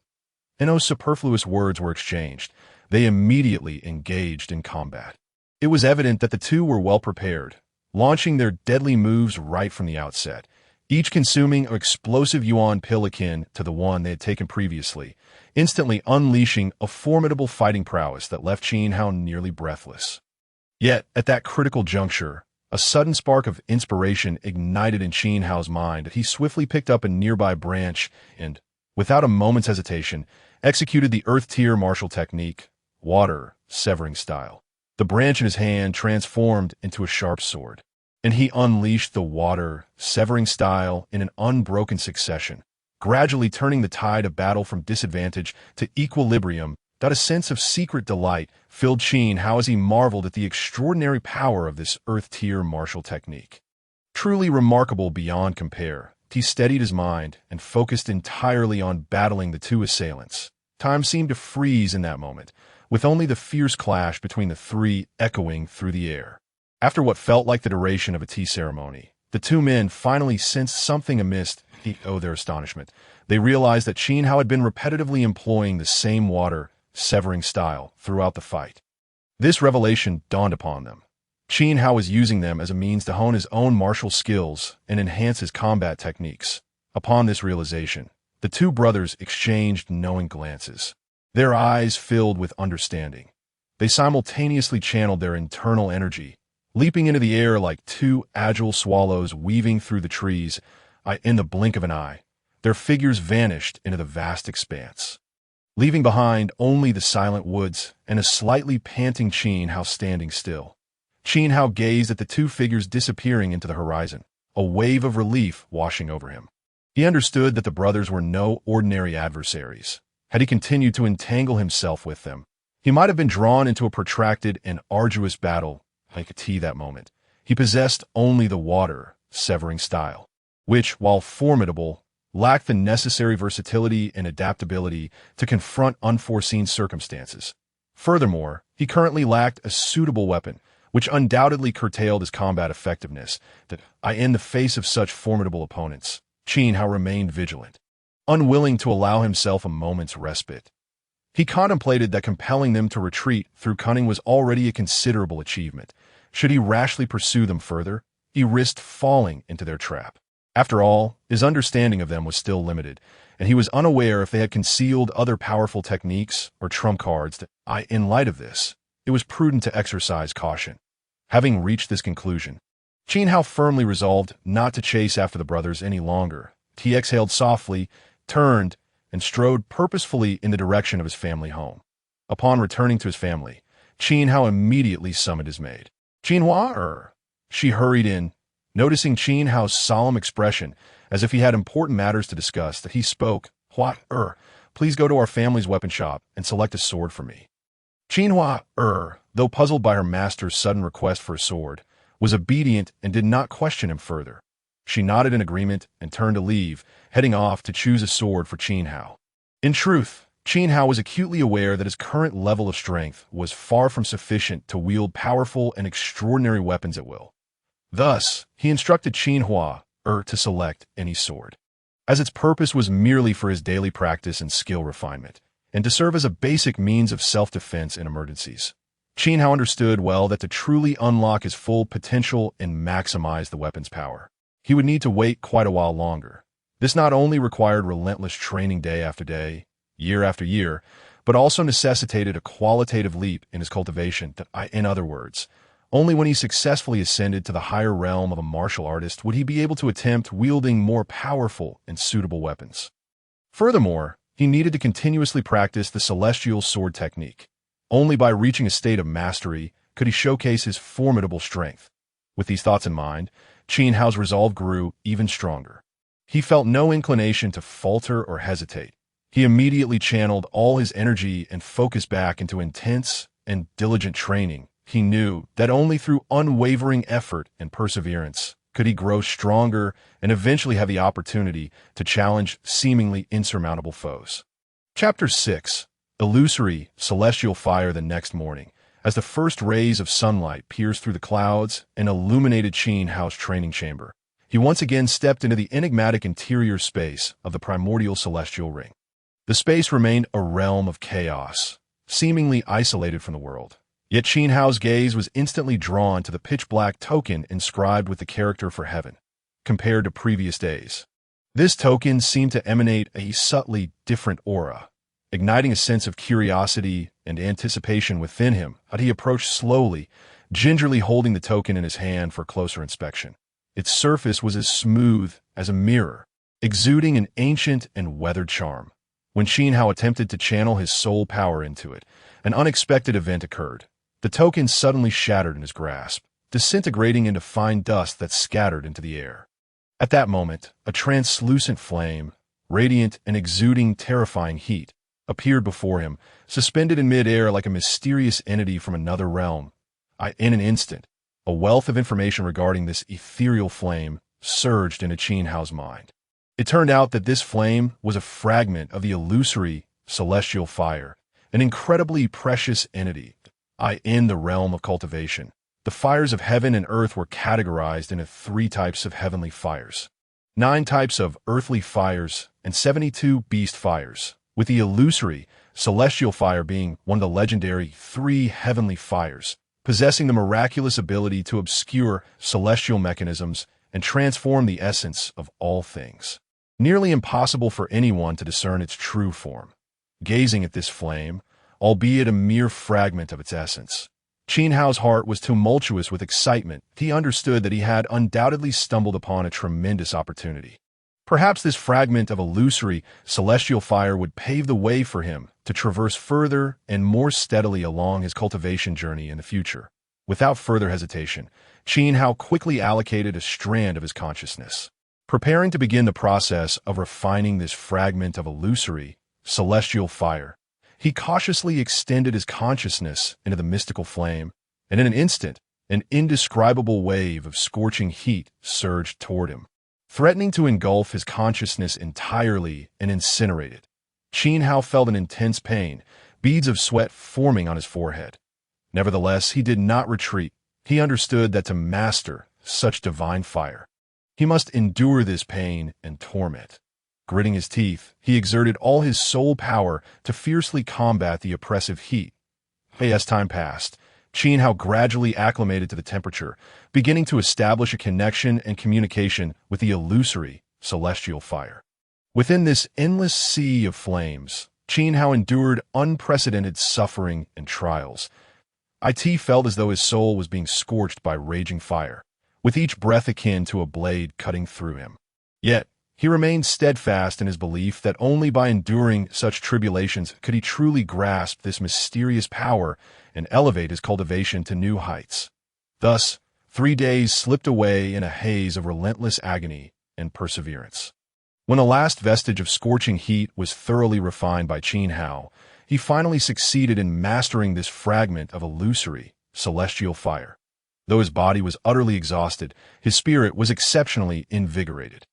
and no superfluous words were exchanged. They immediately engaged in combat. It was evident that the 2 were well prepared, launching their deadly moves right from the outset, each consuming an explosive yuan pill akin to the one they had taken previously, instantly unleashing a formidable fighting prowess that left Qin Hao nearly breathless. Yet, at that critical juncture, a sudden spark of inspiration ignited in Qin Hao's mind. He swiftly picked up a nearby branch and, without a moment's hesitation, executed the earth-tier martial technique, water severing style. The branch in his hand transformed into a sharp sword, and he unleashed the water severing style in an unbroken succession, gradually turning the tide of battle from disadvantage to equilibrium. That a sense of secret delight filled Qin Hao as he marveled at the extraordinary power of this earth-tier martial technique. Truly remarkable beyond compare, he steadied his mind and focused entirely on battling the 2 assailants. Time seemed to freeze in that moment, with only the fierce clash between the 3 echoing through the air. After what felt like the duration of a tea ceremony, the 2 men finally sensed something amiss. Their astonishment, they realized that Qin Hao had been repetitively employing the same water severing style throughout the fight. This revelation dawned upon them. Qin Hao was using them as a means to hone his own martial skills and enhance his combat techniques. Upon this realization, the 2 brothers exchanged knowing glances. Their eyes filled with understanding. They simultaneously channeled their internal energy, leaping into the air like 2 agile swallows weaving through the trees. In the blink of an eye, their figures vanished into the vast expanse, leaving behind only the silent woods and a slightly panting Qin Hao standing still. Qin Hao gazed at the 2 figures disappearing into the horizon, a wave of relief washing over him. He understood that the brothers were no ordinary adversaries. Had he continued to entangle himself with them, he might have been drawn into a protracted and arduous battle. Like a tea that moment, he possessed only the water severing style, which, while formidable, lacked the necessary versatility and adaptability to confront unforeseen circumstances. Furthermore, he currently lacked a suitable weapon, which undoubtedly curtailed his combat effectiveness. In the face of such formidable opponents, Qin Hao remained vigilant, unwilling to allow himself a moment's respite. He contemplated that compelling them to retreat through cunning was already a considerable achievement. Should he rashly pursue them further, he risked falling into their trap. After all, his understanding of them was still limited, and he was unaware if they had concealed other powerful techniques or trump cards. In light of this, it was prudent to exercise caution. Having reached this conclusion, Qin Hao firmly resolved not to chase after the brothers any longer. He exhaled softly, turned, and strode purposefully in the direction of his family home. Upon returning to his family, Qin Hao immediately summoned his maid. "Qin Hua." She hurried in, noticing Qin Hao's solemn expression, as if he had important matters to discuss, that he spoke. "Hua, please go to our family's weapon shop and select a sword for me." Qin Hua, though puzzled by her master's sudden request for a sword, was obedient and did not question him further. She nodded in agreement and turned to leave, heading off to choose a sword for Qin Hao. In truth, Qin Hao was acutely aware that his current level of strength was far from sufficient to wield powerful and extraordinary weapons at will. Thus, he instructed Qin Hua to select any sword, as its purpose was merely for his daily practice and skill refinement, and to serve as a basic means of self-defense in emergencies. Qin Hao understood well that to truly unlock his full potential and maximize the weapon's power, he would need to wait quite a while longer. This not only required relentless training day after day, year after year, but also necessitated a qualitative leap in his cultivation. In other words, only when he successfully ascended to the higher realm of a martial artist would he be able to attempt wielding more powerful and suitable weapons. Furthermore, he needed to continuously practice the celestial sword technique. Only by reaching a state of mastery could he showcase his formidable strength. With these thoughts in mind, Qin Hao's resolve grew even stronger. He felt no inclination to falter or hesitate. He immediately channeled all his energy and focus back into intense and diligent training. He knew that only through unwavering effort and perseverance could he grow stronger and eventually have the opportunity to challenge seemingly insurmountable foes. Chapter 6. Illusory celestial fire. The next morning, as the first rays of sunlight pierced through the clouds and illuminated Qin Hao's training chamber, he once again stepped into the enigmatic interior space of the primordial celestial ring. The space remained a realm of chaos, seemingly isolated from the world. Yet Qin Hao's gaze was instantly drawn to the pitch-black token inscribed with the character for heaven, compared to previous days. This token seemed to emanate a subtly different aura, igniting a sense of curiosity and anticipation within him. He approached slowly, gingerly holding the token in his hand for closer inspection. Its surface was as smooth as a mirror, exuding an ancient and weathered charm. When Qin Hao attempted to channel his soul power into it, an unexpected event occurred. The token suddenly shattered in his grasp, disintegrating into fine dust that scattered into the air. At that moment, a translucent flame, radiant and exuding terrifying heat, appeared before him, suspended in mid-air like a mysterious entity from another realm. In an instant, a wealth of information regarding this ethereal flame surged into Qin Hao's mind. It turned out that this flame was a fragment of the illusory celestial fire, an incredibly precious entity. In the realm of cultivation, the fires of heaven and earth were categorized into 3 types of heavenly fires, 9 types of earthly fires, and 72 beast fires, with the illusory celestial fire being one of the legendary 3 heavenly fires, possessing the miraculous ability to obscure celestial mechanisms and transform the essence of all things. Nearly impossible for anyone to discern its true form. Gazing at this flame, albeit a mere fragment of its essence, Qin Hao's heart was tumultuous with excitement. He understood that he had undoubtedly stumbled upon a tremendous opportunity. Perhaps this fragment of illusory celestial fire would pave the way for him to traverse further and more steadily along his cultivation journey in the future. Without further hesitation, Qin Hao quickly allocated a strand of his consciousness, preparing to begin the process of refining this fragment of illusory celestial fire. He cautiously extended his consciousness into the mystical flame, and in an instant, an indescribable wave of scorching heat surged toward him, threatening to engulf his consciousness entirely and incinerate it. Qin Hao felt an intense pain, beads of sweat forming on his forehead. Nevertheless, he did not retreat. He understood that to master such divine fire, he must endure this pain and torment. Gritting his teeth, he exerted all his soul power to fiercely combat the oppressive heat. As time passed, Qin Hao gradually acclimated to the temperature, beginning to establish a connection and communication with the illusory celestial fire. Within this endless sea of flames, Qin Hao endured unprecedented suffering and trials. It felt as though his soul was being scorched by raging fire, with each breath akin to a blade cutting through him. Yet, he remained steadfast in his belief that only by enduring such tribulations could he truly grasp this mysterious power and elevate his cultivation to new heights. Thus, 3 days slipped away in a haze of relentless agony and perseverance. When the last vestige of scorching heat was thoroughly refined by Qin Hao, he finally succeeded in mastering this fragment of illusory, celestial fire. Though his body was utterly exhausted, his spirit was exceptionally invigorated.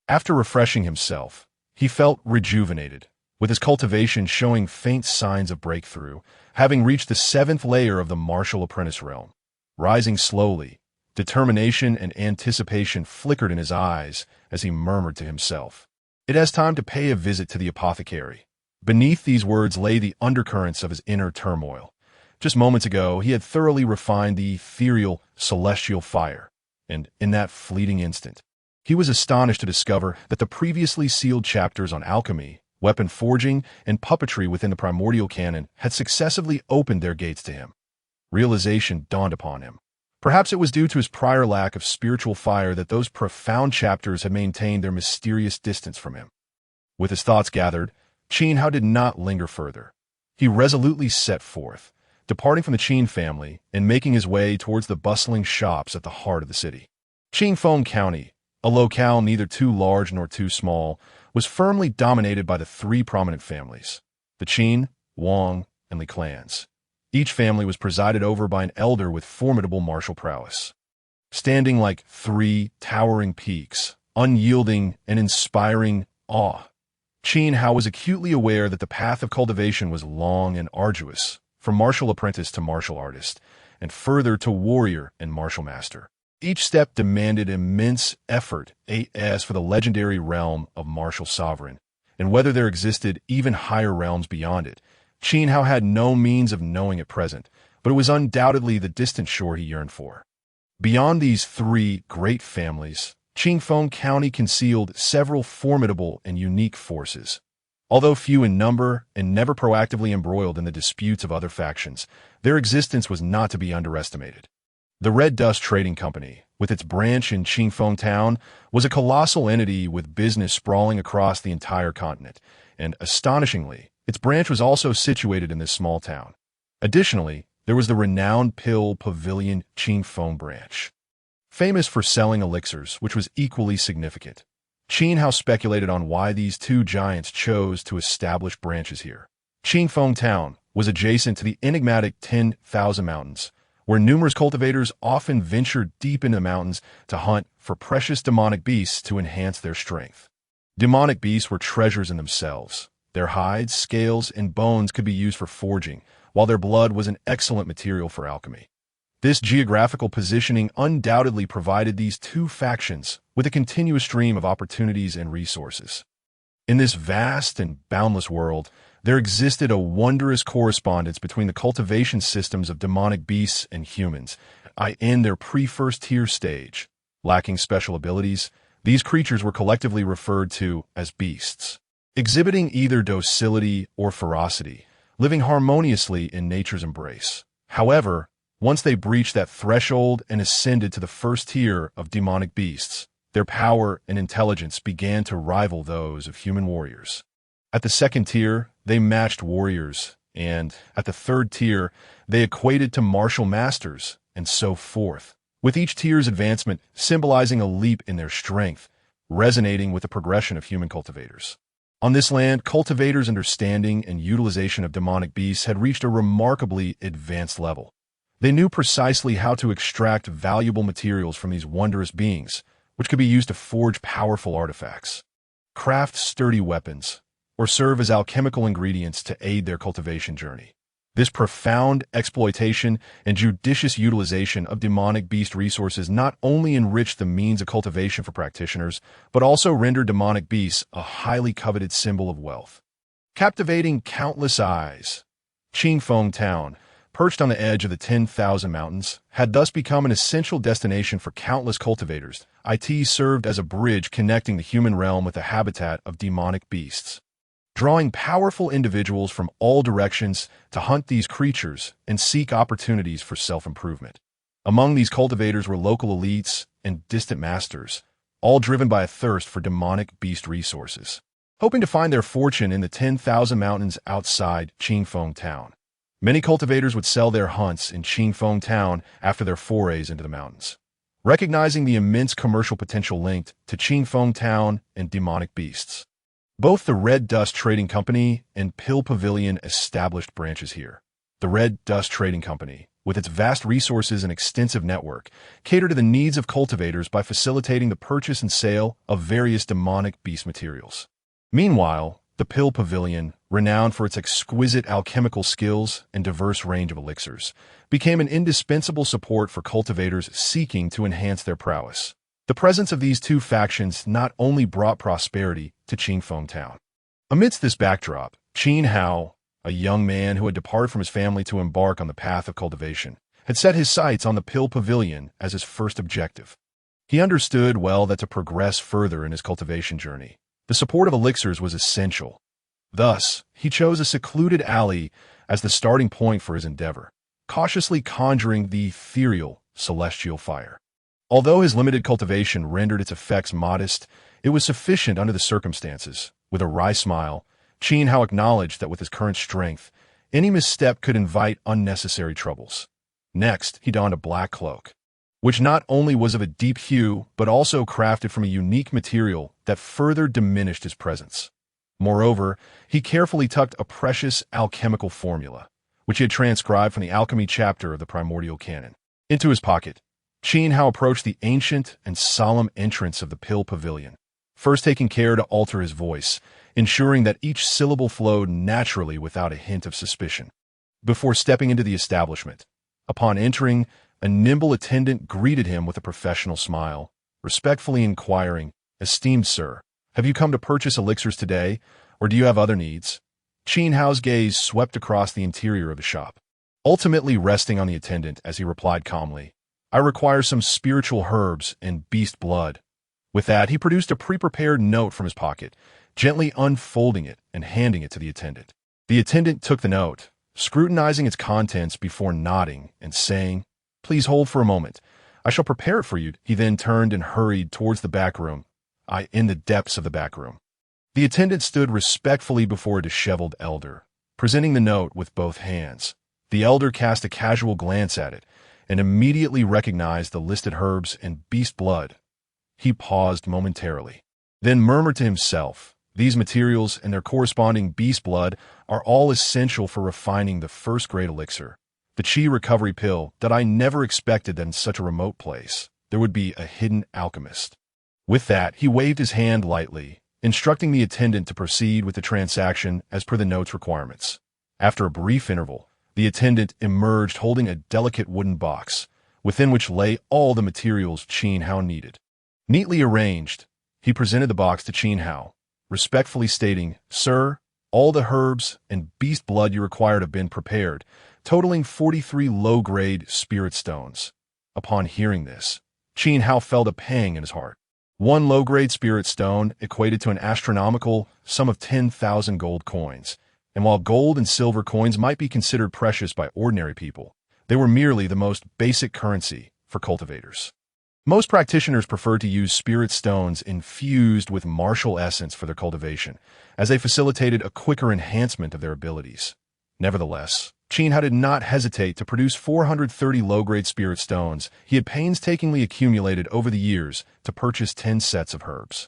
After refreshing himself, he felt rejuvenated, with his cultivation showing faint signs of breakthrough, having reached the 7th layer of the martial apprentice realm. Rising slowly, determination and anticipation flickered in his eyes as he murmured to himself, "It has time to pay a visit to the apothecary." Beneath these words lay the undercurrents of his inner turmoil. Just moments ago, he had thoroughly refined the ethereal, celestial fire, and in that fleeting instant, he was astonished to discover that the previously sealed chapters on alchemy, weapon forging, and puppetry within the primordial canon had successively opened their gates to him. Realization dawned upon him. Perhaps it was due to his prior lack of spiritual fire that those profound chapters had maintained their mysterious distance from him. With his thoughts gathered, Qin Hao did not linger further. He resolutely set forth, departing from the Qin family and making his way towards the bustling shops at the heart of the city. Qingfeng County, a locale neither too large nor too small, was firmly dominated by the 3 prominent families, the Qin, Wang, and Li clans. Each family was presided over by an elder with formidable martial prowess. Standing like 3 towering peaks, unyielding and inspiring awe, Qin Hao was acutely aware that the path of cultivation was long and arduous, from martial apprentice to martial artist, and further to warrior and martial master. Each step demanded immense effort as for the legendary realm of martial sovereign, and whether there existed even higher realms beyond it, Qin Hao had no means of knowing at present, but it was undoubtedly the distant shore he yearned for. Beyond these 3 great families, Qingfeng County concealed several formidable and unique forces. Although few in number and never proactively embroiled in the disputes of other factions, their existence was not to be underestimated. The Red Dust Trading Company, with its branch in Qingfeng Town, was a colossal entity with business sprawling across the entire continent, and astonishingly, its branch was also situated in this small town. Additionally, there was the renowned Pill Pavilion Qingfeng branch, famous for selling elixirs, which was equally significant. Qin Hao speculated on why these 2 giants chose to establish branches here. Qingfeng Town was adjacent to the enigmatic 10,000 Mountains, where numerous cultivators often ventured deep into the mountains to hunt for precious demonic beasts to enhance their strength. Demonic beasts were treasures in themselves. Their hides, scales, and bones could be used for forging, while their blood was an excellent material for alchemy. This geographical positioning undoubtedly provided these 2 factions with a continuous stream of opportunities and resources. In this vast and boundless world, there existed a wondrous correspondence between the cultivation systems of demonic beasts and humans. In their pre-first tier stage, lacking special abilities, these creatures were collectively referred to as beasts, exhibiting either docility or ferocity, living harmoniously in nature's embrace. However, once they breached that threshold and ascended to the first tier of demonic beasts, their power and intelligence began to rival those of human warriors. At the 2nd tier, they matched warriors, and at the 3rd tier, they equated to martial masters, and so forth, with each tier's advancement symbolizing a leap in their strength, resonating with the progression of human cultivators. On this land, cultivators' understanding and utilization of demonic beasts had reached a remarkably advanced level. They knew precisely how to extract valuable materials from these wondrous beings, which could be used to forge powerful artifacts, craft sturdy weapons, or serve as alchemical ingredients to aid their cultivation journey. This profound exploitation and judicious utilization of demonic beast resources not only enriched the means of cultivation for practitioners, but also rendered demonic beasts a highly coveted symbol of wealth. Captivating countless eyes, Qingfeng Town, perched on the edge of the 10,000 mountains, had thus become an essential destination for countless cultivators. It served as a bridge connecting the human realm with the habitat of demonic beasts, drawing powerful individuals from all directions to hunt these creatures and seek opportunities for self-improvement. Among these cultivators were local elites and distant masters, all driven by a thirst for demonic beast resources, hoping to find their fortune in the 10,000 mountains outside Qingfeng Town. Many cultivators would sell their hunts in Qingfeng Town after their forays into the mountains, recognizing the immense commercial potential linked to Qingfeng Town and demonic beasts. Both the Red Dust Trading Company and Pill Pavilion established branches here. The Red Dust Trading Company, with its vast resources and extensive network, catered to the needs of cultivators by facilitating the purchase and sale of various demonic beast materials. Meanwhile, the Pill Pavilion, renowned for its exquisite alchemical skills and diverse range of elixirs, became an indispensable support for cultivators seeking to enhance their prowess. The presence of these two factions not only brought prosperity to Qingfeng Town. Amidst this backdrop, Qin Hao, a young man who had departed from his family to embark on the path of cultivation, had set his sights on the Pill Pavilion as his first objective. He understood well that to progress further in his cultivation journey, the support of elixirs was essential. Thus, he chose a secluded alley as the starting point for his endeavor, cautiously conjuring the ethereal celestial fire. Although his limited cultivation rendered its effects modest, it was sufficient under the circumstances. With a wry smile, Qin Hao acknowledged that with his current strength, any misstep could invite unnecessary troubles. Next, he donned a black cloak, which not only was of a deep hue, but also crafted from a unique material that further diminished his presence. Moreover, he carefully tucked a precious alchemical formula, which he had transcribed from the alchemy chapter of the Primordial Canon, into his pocket. Qin Hao approached the ancient and solemn entrance of the Pill Pavilion, first taking care to alter his voice, ensuring that each syllable flowed naturally without a hint of suspicion. Before stepping into the establishment, upon entering, a nimble attendant greeted him with a professional smile, respectfully inquiring, "Esteemed sir, have you come to purchase elixirs today, or do you have other needs?" Qin Hao's gaze swept across the interior of the shop, ultimately resting on the attendant as he replied calmly, "I require some spiritual herbs and beast blood." With that, he produced a pre-prepared note from his pocket, gently unfolding it and handing it to the attendant. The attendant took the note, scrutinizing its contents before nodding and saying, "Please hold for a moment. I shall prepare it for you." He then turned and hurried towards the back room. In the depths of the back room, the attendant stood respectfully before a disheveled elder, presenting the note with both hands. The elder cast a casual glance at it and immediately recognized the listed herbs and beast blood. He paused momentarily, then murmured to himself, "These materials and their corresponding beast blood are all essential for refining the first-grade elixir, the Qi recovery pill, that I never expected that in such a remote place there would be a hidden alchemist." With that, he waved his hand lightly, instructing the attendant to proceed with the transaction as per the note's requirements. After a brief interval, the attendant emerged holding a delicate wooden box, within which lay all the materials Qin Hao needed. Neatly arranged, he presented the box to Qin Hao, respectfully stating, "Sir, all the herbs and beast blood you required have been prepared, totaling 43 low-grade spirit stones." Upon hearing this, Qin Hao felt a pang in his heart. One low-grade spirit stone equated to an astronomical sum of 10,000 gold coins, and while gold and silver coins might be considered precious by ordinary people, they were merely the most basic currency for cultivators. Most practitioners preferred to use spirit stones infused with martial essence for their cultivation, as they facilitated a quicker enhancement of their abilities. Nevertheless, Qin Hao did not hesitate to produce 430 low-grade spirit stones he had painstakingly accumulated over the years to purchase 10 sets of herbs.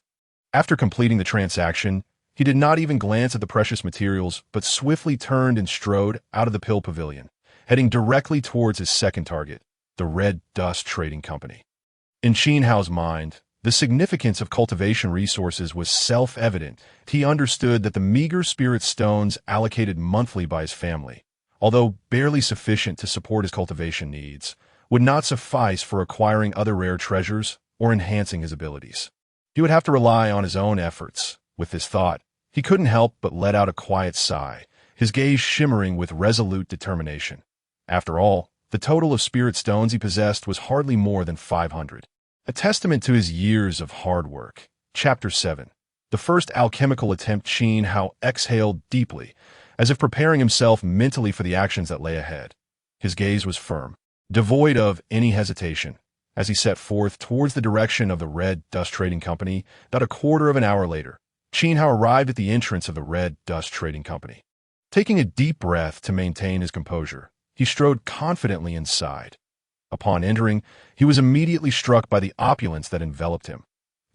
After completing the transaction, he did not even glance at the precious materials, but swiftly turned and strode out of the Pill Pavilion, heading directly towards his second target, the Red Dust Trading Company. In Qin Hao's mind, the significance of cultivation resources was self-evident. He understood that the meager spirit stones allocated monthly by his family, although barely sufficient to support his cultivation needs, would not suffice for acquiring other rare treasures or enhancing his abilities. He would have to rely on his own efforts. With this thought, he couldn't help but let out a quiet sigh, his gaze shimmering with resolute determination. After all, the total of spirit stones he possessed was hardly more than 500. A testament to his years of hard work. Chapter 7. The first alchemical attempt. Qin Hao exhaled deeply, as if preparing himself mentally for the actions that lay ahead. His gaze was firm, devoid of any hesitation, as he set forth towards the direction of the Red Dust Trading Company. About a quarter of an hour later, Qin Hao arrived at the entrance of the Red Dust Trading Company. Taking a deep breath to maintain his composure, he strode confidently inside. Upon entering, he was immediately struck by the opulence that enveloped him.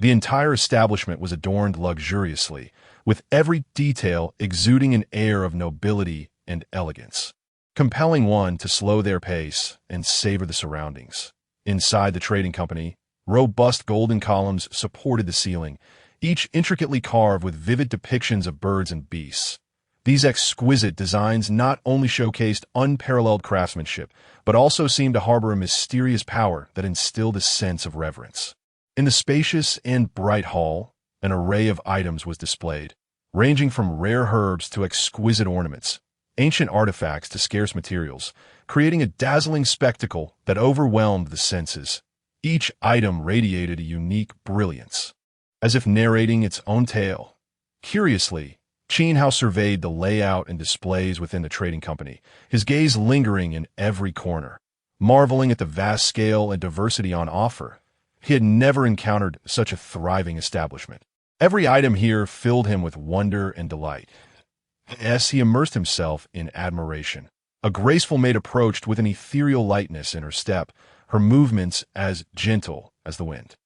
The entire establishment was adorned luxuriously, with every detail exuding an air of nobility and elegance, compelling one to slow their pace and savor the surroundings. Inside the trading company, robust golden columns supported the ceiling, each intricately carved with vivid depictions of birds and beasts. These exquisite designs not only showcased unparalleled craftsmanship, but also seemed to harbor a mysterious power that instilled a sense of reverence. In the spacious and bright hall, an array of items was displayed, ranging from rare herbs to exquisite ornaments, ancient artifacts to scarce materials, creating a dazzling spectacle that overwhelmed the senses. Each item radiated a unique brilliance, as if narrating its own tale. Curiously, Qin Hao surveyed the layout and displays within the trading company, his gaze lingering in every corner. Marveling at the vast scale and diversity on offer, he had never encountered such a thriving establishment. Every item here filled him with wonder and delight. As he immersed himself in admiration, a graceful maid approached with an ethereal lightness in her step, her movements as gentle as the wind.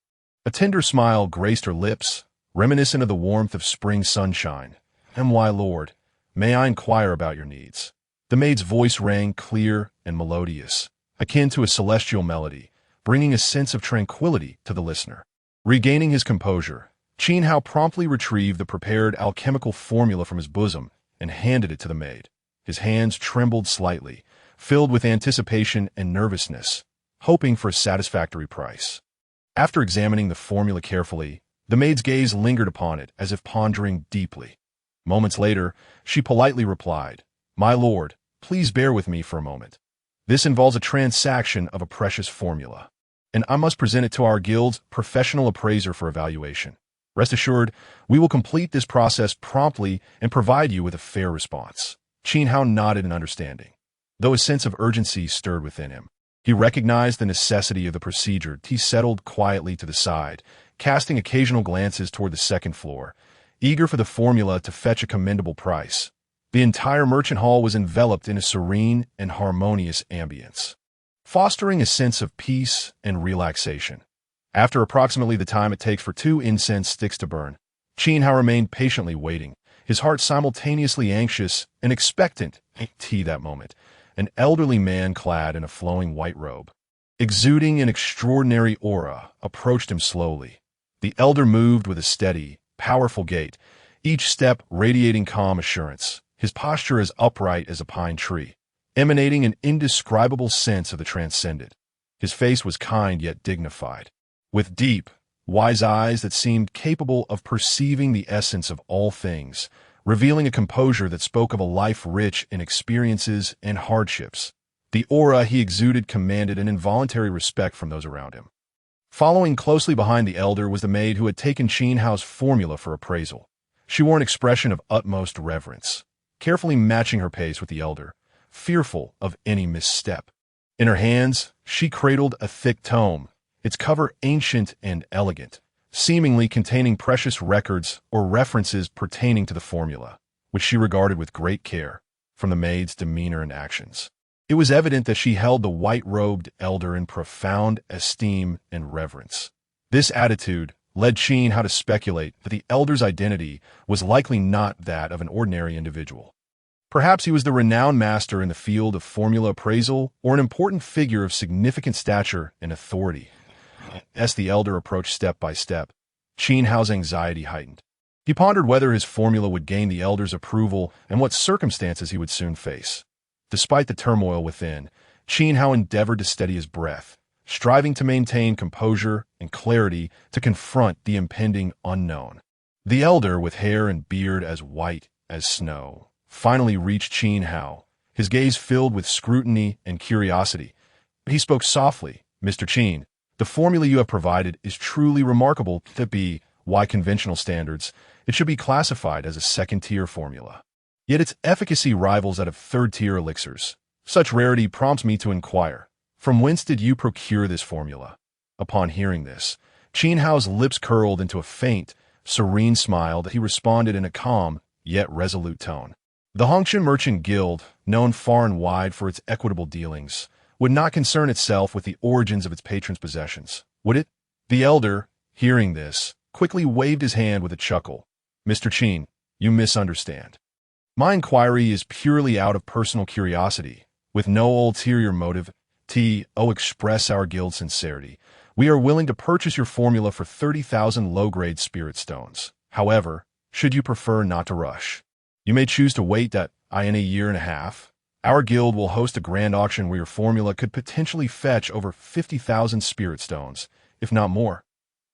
A tender smile graced her lips, reminiscent of the warmth of spring sunshine. "My lord, may I inquire about your needs?" The maid's voice rang clear and melodious, akin to a celestial melody, bringing a sense of tranquility to the listener. Regaining his composure, Qin Hao promptly retrieved the prepared alchemical formula from his bosom and handed it to the maid. His hands trembled slightly, filled with anticipation and nervousness, hoping for a satisfactory price. After examining the formula carefully, the maid's gaze lingered upon it as if pondering deeply. Moments later, she politely replied, "My lord, please bear with me for a moment. This involves a transaction of a precious formula, and I must present it to our guild's professional appraiser for evaluation. Rest assured, we will complete this process promptly and provide you with a fair response." Qin Hao nodded in understanding, though a sense of urgency stirred within him. He recognized the necessity of the procedure. He settled quietly to the side, casting occasional glances toward the second floor, eager for the formula to fetch a commendable price. The entire merchant hall was enveloped in a serene and harmonious ambience, fostering a sense of peace and relaxation. After approximately the time it takes for 2 incense sticks to burn, Qin Hao remained patiently waiting, his heart simultaneously anxious and expectant. That moment, an elderly man clad in a flowing white robe, exuding an extraordinary aura, approached him slowly. The elder moved with a steady, powerful gait, each step radiating calm assurance, his posture as upright as a pine tree, emanating an indescribable sense of the transcendent. His face was kind yet dignified, with deep, wise eyes that seemed capable of perceiving the essence of all things, revealing a composure that spoke of a life rich in experiences and hardships. The aura he exuded commanded an involuntary respect from those around him. Following closely behind the elder was the maid who had taken Qin Hao's formula for appraisal. She wore an expression of utmost reverence, carefully matching her pace with the elder, fearful of any misstep. In her hands, she cradled a thick tome, its cover ancient and elegant, seemingly containing precious records or references pertaining to the formula, which she regarded with great care, from the maid's demeanor and actions. It was evident that she held the white-robed elder in profound esteem and reverence. This attitude led Qin Hao to speculate that the elder's identity was likely not that of an ordinary individual. Perhaps he was the renowned master in the field of formula appraisal or an important figure of significant stature and authority. As the elder approached step by step, Qin Hao's anxiety heightened. He pondered whether his formula would gain the elder's approval and what circumstances he would soon face. Despite the turmoil within, Qin Hao endeavored to steady his breath, striving to maintain composure and clarity to confront the impending unknown. The elder, with hair and beard as white as snow, finally reached Qin Hao, his gaze filled with scrutiny and curiosity. He spoke softly. "Mr. Qin, the formula you have provided is truly remarkable. To be, by conventional standards, it should be classified as a second-tier formula. Yet its efficacy rivals that of third-tier elixirs. Such rarity prompts me to inquire, from whence did you procure this formula?" Upon hearing this, Qin Hao's lips curled into a faint, serene smile that he responded in a calm, yet resolute tone. The Hongqian Merchant Guild, known far and wide for its equitable dealings, would not concern itself with the origins of its patrons' possessions, would it? The elder, hearing this, quickly waved his hand with a chuckle. "Mr. Qin, you misunderstand. My inquiry is purely out of personal curiosity, with no ulterior motive. Express our guild's sincerity. We are willing to purchase your formula for 30,000 low-grade spirit stones. However, should you prefer not to rush, you may choose to wait that in a year and a half. Our guild will host a grand auction where your formula could potentially fetch over 50,000 spirit stones, if not more.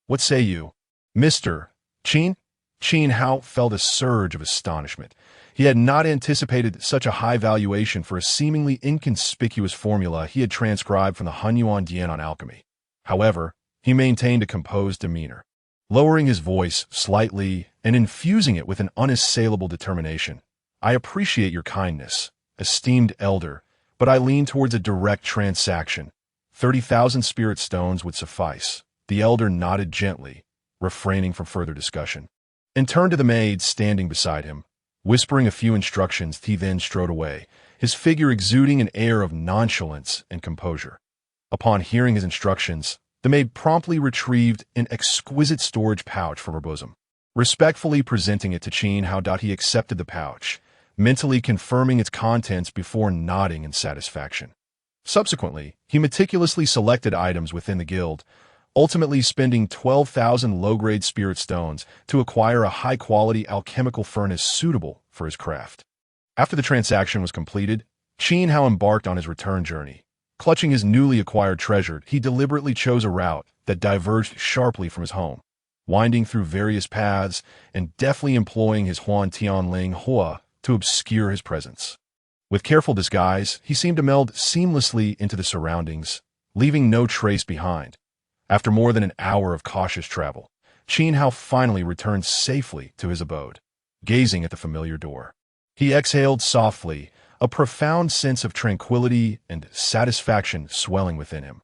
What say you, Mr. Qin?" Qin Hao felt a surge of astonishment. He had not anticipated such a high valuation for a seemingly inconspicuous formula he had transcribed from the Hunyuan Dian on alchemy. However, he maintained a composed demeanor, lowering his voice slightly and infusing it with an unassailable determination. "I appreciate your kindness, esteemed elder, but I lean towards a direct transaction. 30,000 spirit stones would suffice." The elder nodded gently, refraining from further discussion, and turned to the maid standing beside him. Whispering a few instructions, he then strode away, his figure exuding an air of nonchalance and composure. Upon hearing his instructions, the maid promptly retrieved an exquisite storage pouch from her bosom. Respectfully presenting it to Qin Hao, he accepted the pouch, mentally confirming its contents before nodding in satisfaction. Subsequently, he meticulously selected items within the guild, ultimately spending 12,000 low-grade spirit stones to acquire a high-quality alchemical furnace suitable for his craft. After the transaction was completed, Qin Hao embarked on his return journey. Clutching his newly acquired treasure, he deliberately chose a route that diverged sharply from his home, winding through various paths and deftly employing his Huan Tianling Hua to obscure his presence. With careful disguise, he seemed to meld seamlessly into the surroundings, leaving no trace behind. After more than an hour of cautious travel, Qin Hao finally returned safely to his abode. Gazing at the familiar door, he exhaled softly, a profound sense of tranquility and satisfaction swelling within him.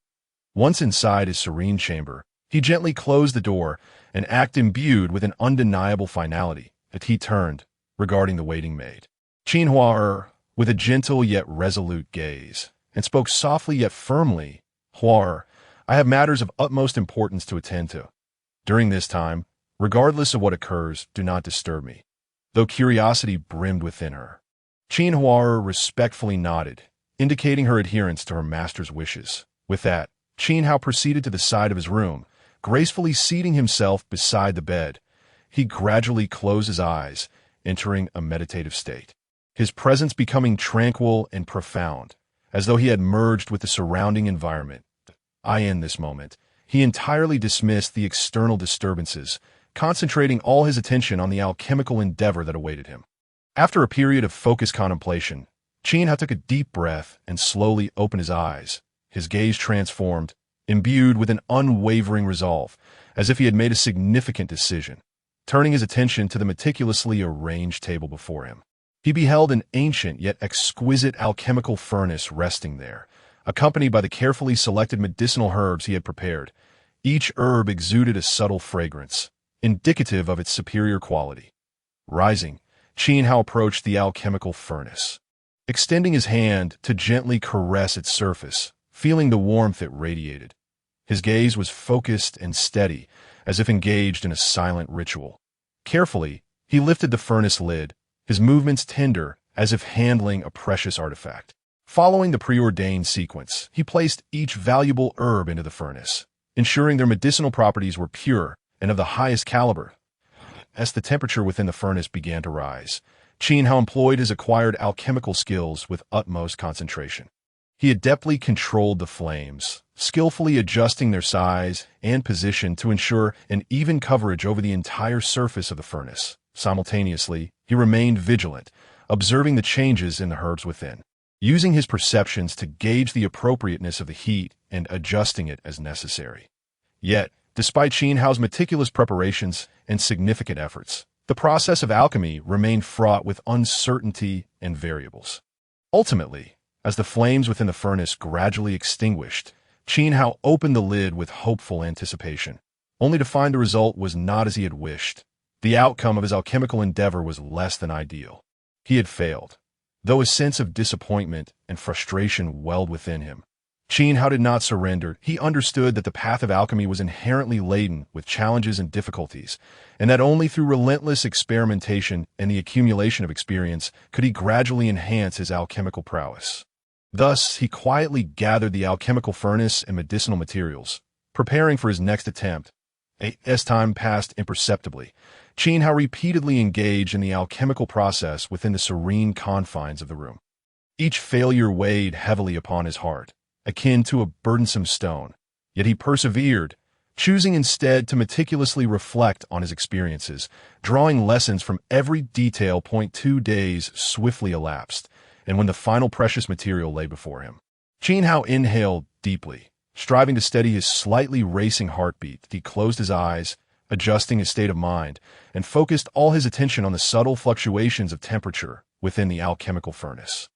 Once inside his serene chamber, he gently closed the door, an act imbued with an undeniable finality, as he turned, regarding the waiting maid. Qin Hua, with a gentle yet resolute gaze, and spoke softly yet firmly, "Hua, I have matters of utmost importance to attend to. During this time, regardless of what occurs, do not disturb me." Though curiosity brimmed within her, Qin Hua respectfully nodded, indicating her adherence to her master's wishes. With that, Qin Hao proceeded to the side of his room, gracefully seating himself beside the bed. He gradually closed his eyes, entering a meditative state, his presence becoming tranquil and profound, as though he had merged with the surrounding environment. In this moment, he entirely dismissed the external disturbances, concentrating all his attention on the alchemical endeavor that awaited him. After a period of focused contemplation, Qin Hao took a deep breath and slowly opened his eyes, his gaze transformed, imbued with an unwavering resolve, as if he had made a significant decision. Turning his attention to the meticulously arranged table before him, he beheld an ancient yet exquisite alchemical furnace resting there, accompanied by the carefully selected medicinal herbs he had prepared. Each herb exuded a subtle fragrance, indicative of its superior quality. Rising, Qin Hao approached the alchemical furnace, extending his hand to gently caress its surface, feeling the warmth it radiated. His gaze was focused and steady, as if engaged in a silent ritual. Carefully, he lifted the furnace lid, his movements tender, as if handling a precious artifact. Following the preordained sequence, he placed each valuable herb into the furnace, ensuring their medicinal properties were pure and of the highest caliber. As the temperature within the furnace began to rise, Qin Hao employed his acquired alchemical skills with utmost concentration. He adeptly controlled the flames, skillfully adjusting their size and position to ensure an even coverage over the entire surface of the furnace. Simultaneously, he remained vigilant, observing the changes in the herbs within. using his perceptions to gauge the appropriateness of the heat and adjusting it as necessary. Yet, despite Qin Hao's meticulous preparations and significant efforts, the process of alchemy remained fraught with uncertainty and variables. Ultimately, as the flames within the furnace gradually extinguished, Qin Hao opened the lid with hopeful anticipation, only to find the result was not as he had wished. The outcome of his alchemical endeavor was less than ideal. He had failed, though a sense of disappointment and frustration welled within him. Qin Hao did not surrender. He understood that the path of alchemy was inherently laden with challenges and difficulties, and that only through relentless experimentation and the accumulation of experience could he gradually enhance his alchemical prowess. Thus, he quietly gathered the alchemical furnace and medicinal materials, preparing for his next attempt. As time passed imperceptibly, Qin Hao repeatedly engaged in the alchemical process within the serene confines of the room. Each failure weighed heavily upon his heart, akin to a burdensome stone, yet he persevered, choosing instead to meticulously reflect on his experiences, drawing lessons from every detail. 2 days swiftly elapsed, and when the final precious material lay before him, Qin Hao inhaled deeply. Striving to steady his slightly racing heartbeat, he closed his eyes, adjusting his state of mind, and focused all his attention on the subtle fluctuations of temperature within the alchemical furnace.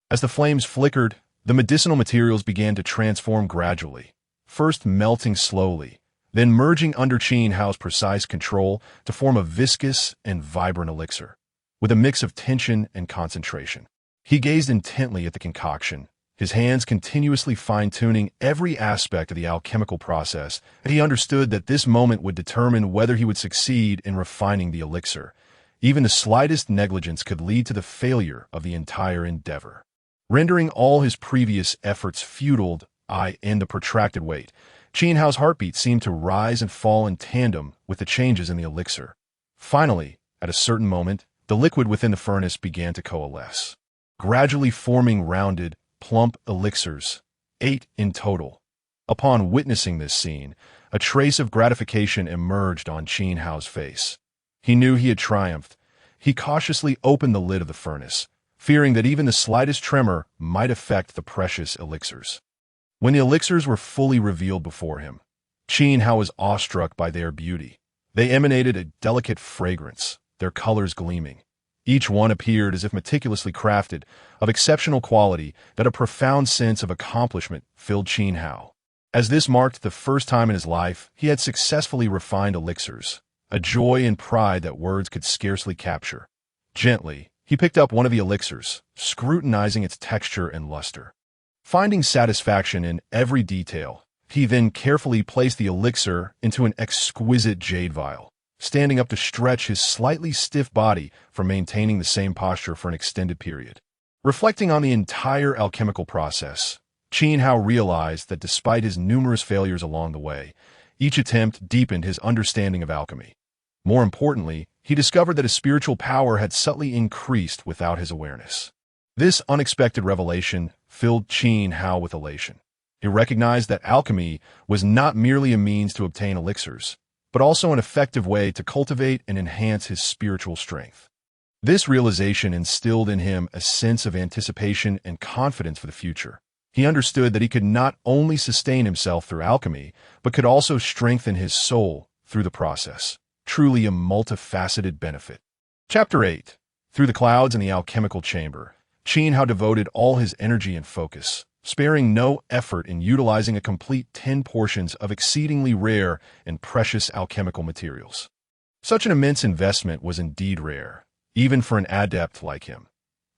As the flames flickered, the medicinal materials began to transform gradually, first melting slowly, then merging under Qin Hao's precise control to form a viscous and vibrant elixir, with a mix of tension and concentration. He gazed intently at the concoction, his hands continuously fine-tuning every aspect of the alchemical process, and he understood that this moment would determine whether he would succeed in refining the elixir. Even the slightest negligence could lead to the failure of the entire endeavor, rendering all his previous efforts futile. In the protracted wait, Qin Hao's heartbeat seemed to rise and fall in tandem with the changes in the elixir. Finally, at a certain moment, the liquid within the furnace began to coalesce, gradually forming rounded, plump elixirs, 8 in total. Upon witnessing this scene, a trace of gratification emerged on Qin Hao's face. He knew he had triumphed. He cautiously opened the lid of the furnace, fearing that even the slightest tremor might affect the precious elixirs. When the elixirs were fully revealed before him, Qin Hao was awestruck by their beauty. They emanated a delicate fragrance, their colors gleaming. Each one appeared as if meticulously crafted, of exceptional quality, that a profound sense of accomplishment filled Qin Hao. As this marked the first time in his life he had successfully refined elixirs, a joy and pride that words could scarcely capture. Gently, he picked up one of the elixirs, scrutinizing its texture and luster. Finding satisfaction in every detail, he then carefully placed the elixir into an exquisite jade vial, standing up to stretch his slightly stiff body from maintaining the same posture for an extended period. Reflecting on the entire alchemical process, Qin Hao realized that despite his numerous failures along the way, each attempt deepened his understanding of alchemy. More importantly, he discovered that his spiritual power had subtly increased without his awareness. This unexpected revelation filled Qin Hao with elation. He recognized that alchemy was not merely a means to obtain elixirs, but also an effective way to cultivate and enhance his spiritual strength. This realization instilled in him a sense of anticipation and confidence for the future. He understood that he could not only sustain himself through alchemy, but could also strengthen his soul through the process. Truly a multifaceted benefit. Chapter 8. Through the Clouds in the Alchemical Chamber, Qin Hao devoted all his energy and focus, sparing no effort in utilizing a complete 10 portions of exceedingly rare and precious alchemical materials. Such an immense investment was indeed rare, even for an adept like him.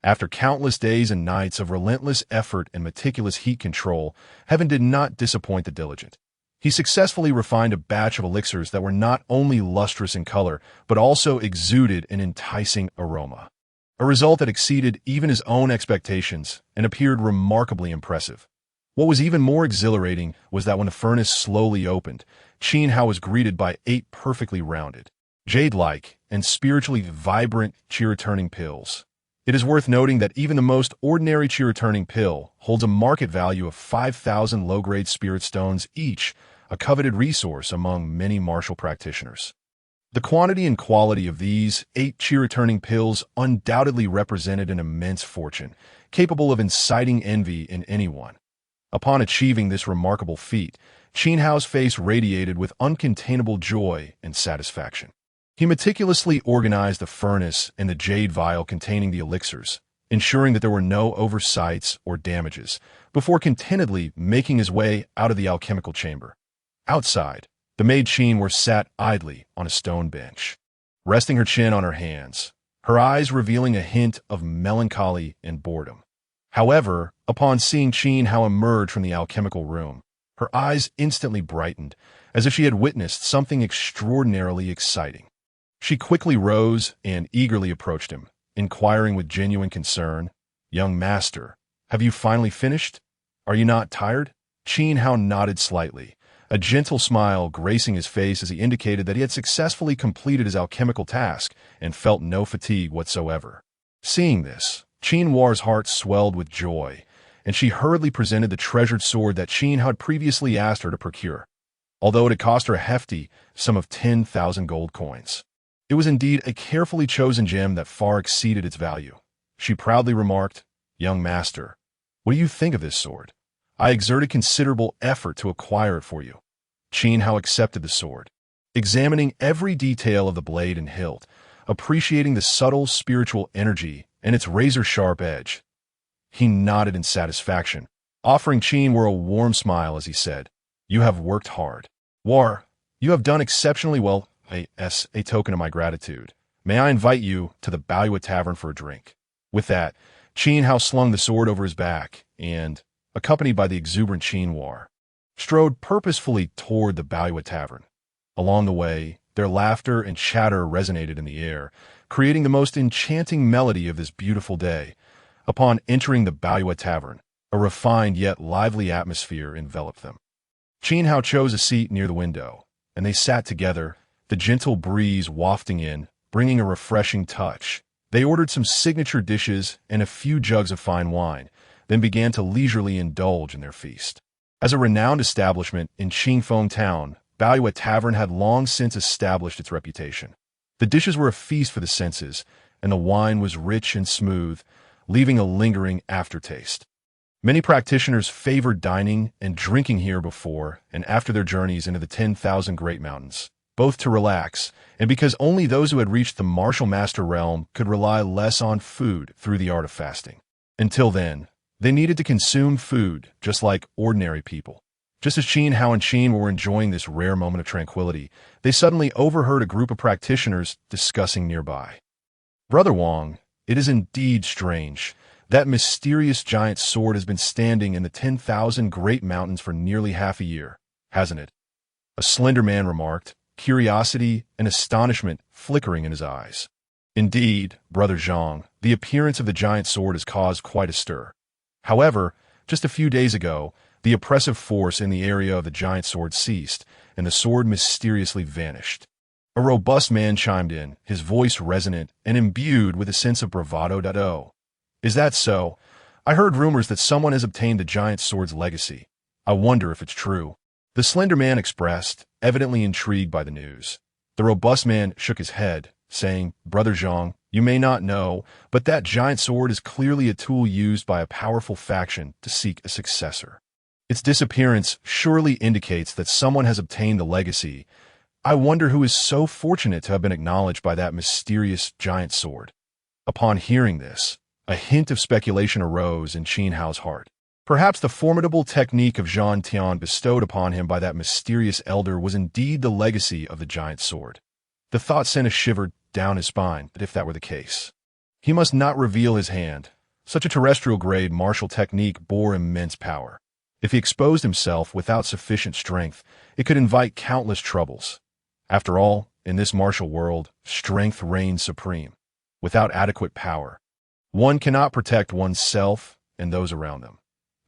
After countless days and nights of relentless effort and meticulous heat control, heaven did not disappoint the diligent. He successfully refined a batch of elixirs that were not only lustrous in color, but also exuded an enticing aroma. A result that exceeded even his own expectations and appeared remarkably impressive. What was even more exhilarating was that when the furnace slowly opened, Qin Hao was greeted by 8 perfectly rounded, jade-like, and spiritually vibrant qi-returning pills. It is worth noting that even the most ordinary qi-returning pill holds a market value of 5,000 low-grade spirit stones each, a coveted resource among many martial practitioners. The quantity and quality of these 8 qi-returning pills undoubtedly represented an immense fortune, capable of inciting envy in anyone. Upon achieving this remarkable feat, Qin Hao's face radiated with uncontainable joy and satisfaction. He meticulously organized the furnace and the jade vial containing the elixirs, ensuring that there were no oversights or damages, before contentedly making his way out of the alchemical chamber. Outside, the maid Qin were sat idly on a stone bench, resting her chin on her hands, her eyes revealing a hint of melancholy and boredom. However, upon seeing Qin Hao emerge from the alchemical room, her eyes instantly brightened, as if she had witnessed something extraordinarily exciting. She quickly rose and eagerly approached him, inquiring with genuine concern, "Young master, have you finally finished? Are you not tired?" Qin Hao nodded slightly, a gentle smile gracing his face as he indicated that he had successfully completed his alchemical task and felt no fatigue whatsoever. Seeing this, Qin Hua's heart swelled with joy, and she hurriedly presented the treasured sword that Qin had previously asked her to procure, although it had cost her a hefty sum of 10,000 gold coins. It was indeed a carefully chosen gem that far exceeded its value. She proudly remarked, "Young master, what do you think of this sword? I exerted considerable effort to acquire it for you." Qin Hao accepted the sword, examining every detail of the blade and hilt, appreciating the subtle spiritual energy and its razor-sharp edge. He nodded in satisfaction, offering Qin Hua a warm smile as he said, "You have worked hard. War, you have done exceptionally well. As a token of my gratitude, may I invite you to the Baoyue Tavern for a drink?" With that, Qin Hao slung the sword over his back and, accompanied by the exuberant Qin Hua, strode purposefully toward the Baoyue Tavern. Along the way, their laughter and chatter resonated in the air, creating the most enchanting melody of this beautiful day. Upon entering the Baoyue Tavern, a refined yet lively atmosphere enveloped them. Qin Hao chose a seat near the window, and they sat together, the gentle breeze wafting in, bringing a refreshing touch. They ordered some signature dishes and a few jugs of fine wine, then began to leisurely indulge in their feast. As a renowned establishment in Qingfeng town, Baoyue Tavern had long since established its reputation. The dishes were a feast for the senses, and the wine was rich and smooth, leaving a lingering aftertaste. Many practitioners favored dining and drinking here before and after their journeys into the 10,000 Great Mountains, both to relax and because only those who had reached the martial master realm could rely less on food through the art of fasting. Until then, they needed to consume food just like ordinary people. Just as Qin Hao and Qin were enjoying this rare moment of tranquility, they suddenly overheard a group of practitioners discussing nearby. "Brother Wang, it is indeed strange. That mysterious giant sword has been standing in the 10,000 Great Mountains for nearly half a year, hasn't it?" A slender man remarked, curiosity and astonishment flickering in his eyes. "Indeed, Brother Zhang, the appearance of the giant sword has caused quite a stir. However, just a few days ago, the oppressive force in the area of the giant sword ceased, and the sword mysteriously vanished." A robust man chimed in, his voice resonant and imbued with a sense of bravado. "Is that so? I heard rumors that someone has obtained the giant sword's legacy. I wonder if it's true." The slender man expressed, evidently intrigued by the news. The robust man shook his head, saying, "Brother Zhang, you may not know, but that giant sword is clearly a tool used by a powerful faction to seek a successor. Its disappearance surely indicates that someone has obtained the legacy. I wonder who is so fortunate to have been acknowledged by that mysterious giant sword." Upon hearing this, a hint of speculation arose in Qin Hao's heart. Perhaps the formidable technique of Zhan Tian bestowed upon him by that mysterious elder was indeed the legacy of the giant sword. The thought sent a shiver down his spine, that if that were the case, he must not reveal his hand. Such a terrestrial-grade martial technique bore immense power. If he exposed himself without sufficient strength, it could invite countless troubles. After all, in this martial world, strength reigns supreme. Without adequate power, one cannot protect one's self and those around them.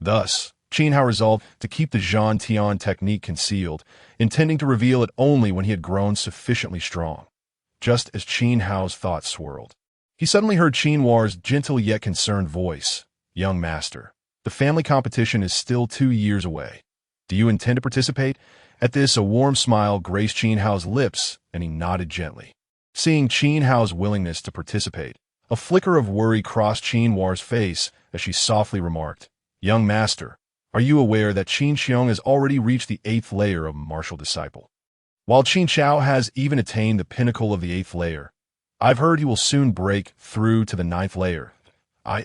Thus, Qin Hao resolved to keep the Zhan Tian technique concealed, intending to reveal it only when he had grown sufficiently strong. Just as Qin Hao's thoughts swirled, he suddenly heard Qin Hua's gentle yet concerned voice, "Young master, the family competition is still 2 years away. Do you intend to participate?" At this, a warm smile graced Qin Hao's lips, and he nodded gently. Seeing Qin Hao's willingness to participate, A flicker of worry crossed Qin Huar's face as she softly remarked, "Young master, are you aware that Qin Xiong has already reached the 8th layer of martial disciple? While Qin Chao has even attained the pinnacle of the 8th layer, I've heard he will soon break through to the 9th layer."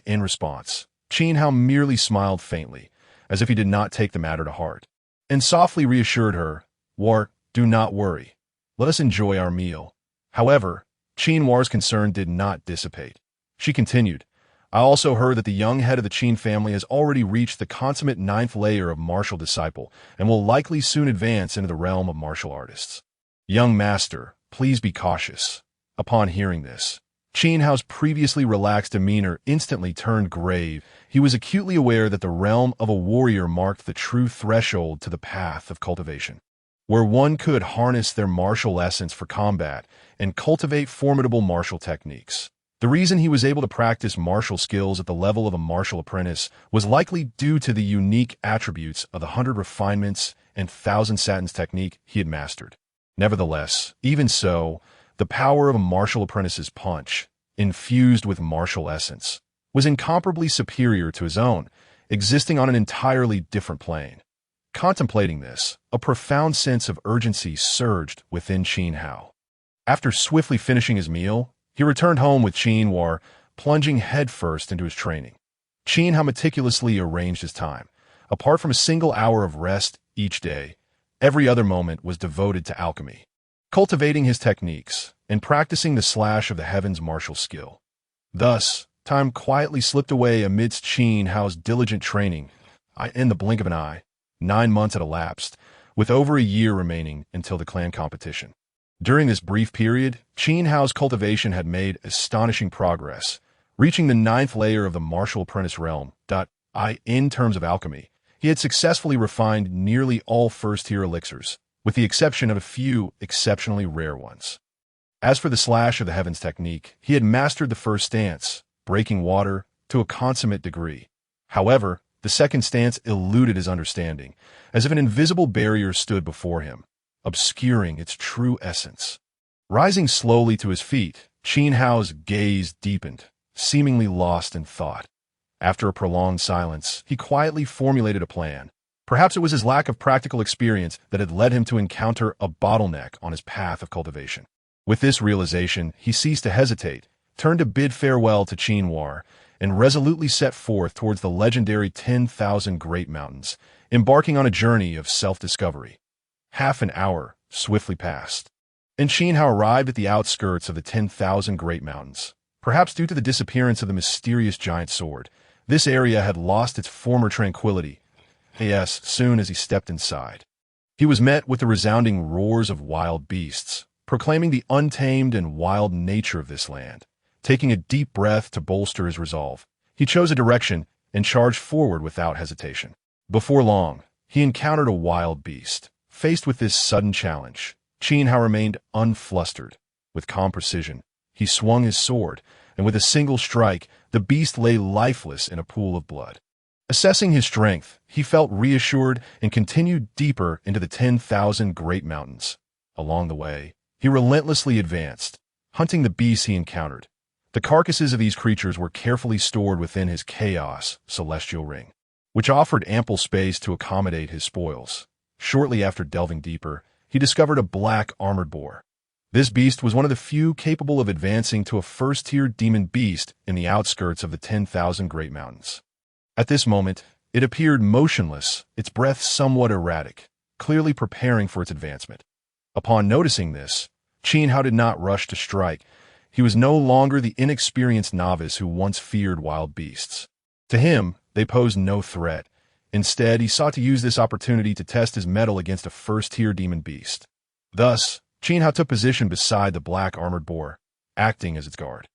In response, Qin Hao merely smiled faintly, as if he did not take the matter to heart, and softly reassured her, "War, do not worry. Let us enjoy our meal." However, Qin Huar's concern did not dissipate. She continued, "I also heard that the young head of the Qin family has already reached the consummate 9th layer of martial disciple and will likely soon advance into the realm of martial artists. Young master, please be cautious." Upon hearing this, Qin Hao's previously relaxed demeanor instantly turned grave. He was acutely aware that the realm of a warrior marked the true threshold to the path of cultivation, where one could harness their martial essence for combat and cultivate formidable martial techniques. The reason he was able to practice martial skills at the level of a martial apprentice was likely due to the unique attributes of the 100 refinements and 1,000 satins technique he had mastered. Nevertheless, even so, the power of a martial apprentice's punch, infused with martial essence, was incomparably superior to his own, existing on an entirely different plane. Contemplating this, a profound sense of urgency surged within Qin Hao. After swiftly finishing his meal, he returned home with Qin Huar, plunging headfirst into his training. Qin Hao meticulously arranged his time. Apart from a single hour of rest each day, every other moment was devoted to alchemy, cultivating his techniques, and practicing the slash of the heavens martial skill. Thus, time quietly slipped away amidst Qin Hao's diligent training. In the blink of an eye, 9 months had elapsed, with over a year remaining until the clan competition. During this brief period, Qin Hao's cultivation had made astonishing progress, reaching the 9th layer of the martial apprentice realm. In terms of alchemy, he had successfully refined nearly all first-tier elixirs, with the exception of a few exceptionally rare ones. As for the slash of the heavens technique, he had mastered the first stance, breaking water, to a consummate degree. However, the second stance eluded his understanding, as if an invisible barrier stood before him, obscuring its true essence. Rising slowly to his feet, Qin Hao's gaze deepened, seemingly lost in thought. After a prolonged silence, he quietly formulated a plan. Perhaps it was his lack of practical experience that had led him to encounter a bottleneck on his path of cultivation. With this realization, he ceased to hesitate, turned to bid farewell to Qin Huar, and resolutely set forth towards the legendary 10,000 Great Mountains, embarking on a journey of self-discovery. Half an hour swiftly passed, and Qin Hao arrived at the outskirts of the 10,000 Great Mountains. Perhaps due to the disappearance of the mysterious giant sword, this area had lost its former tranquility. Yes, soon as he stepped inside, he was met with the resounding roars of wild beasts, proclaiming the untamed and wild nature of this land. Taking a deep breath to bolster his resolve, he chose a direction and charged forward without hesitation. Before long, he encountered a wild beast. Faced with this sudden challenge, Qin Hao remained unflustered. With calm precision, he swung his sword, and with a single strike, the beast lay lifeless in a pool of blood. Assessing his strength, he felt reassured and continued deeper into the 10,000 Great Mountains. Along the way, he relentlessly advanced, hunting the beasts he encountered. The carcasses of these creatures were carefully stored within his Chaos Celestial Ring, which offered ample space to accommodate his spoils. Shortly after delving deeper, he discovered a black armored boar. This beast was one of the few capable of advancing to a first-tier demon beast in the outskirts of the 10,000 Great Mountains. At this moment, it appeared motionless, its breath somewhat erratic, clearly preparing for its advancement. Upon noticing this, Qin Hao did not rush to strike. He was no longer the inexperienced novice who once feared wild beasts. To him, they posed no threat. Instead, he sought to use this opportunity to test his mettle against a first-tier demon beast. Thus, Qin Hao took position beside the black armored boar, acting as its guard.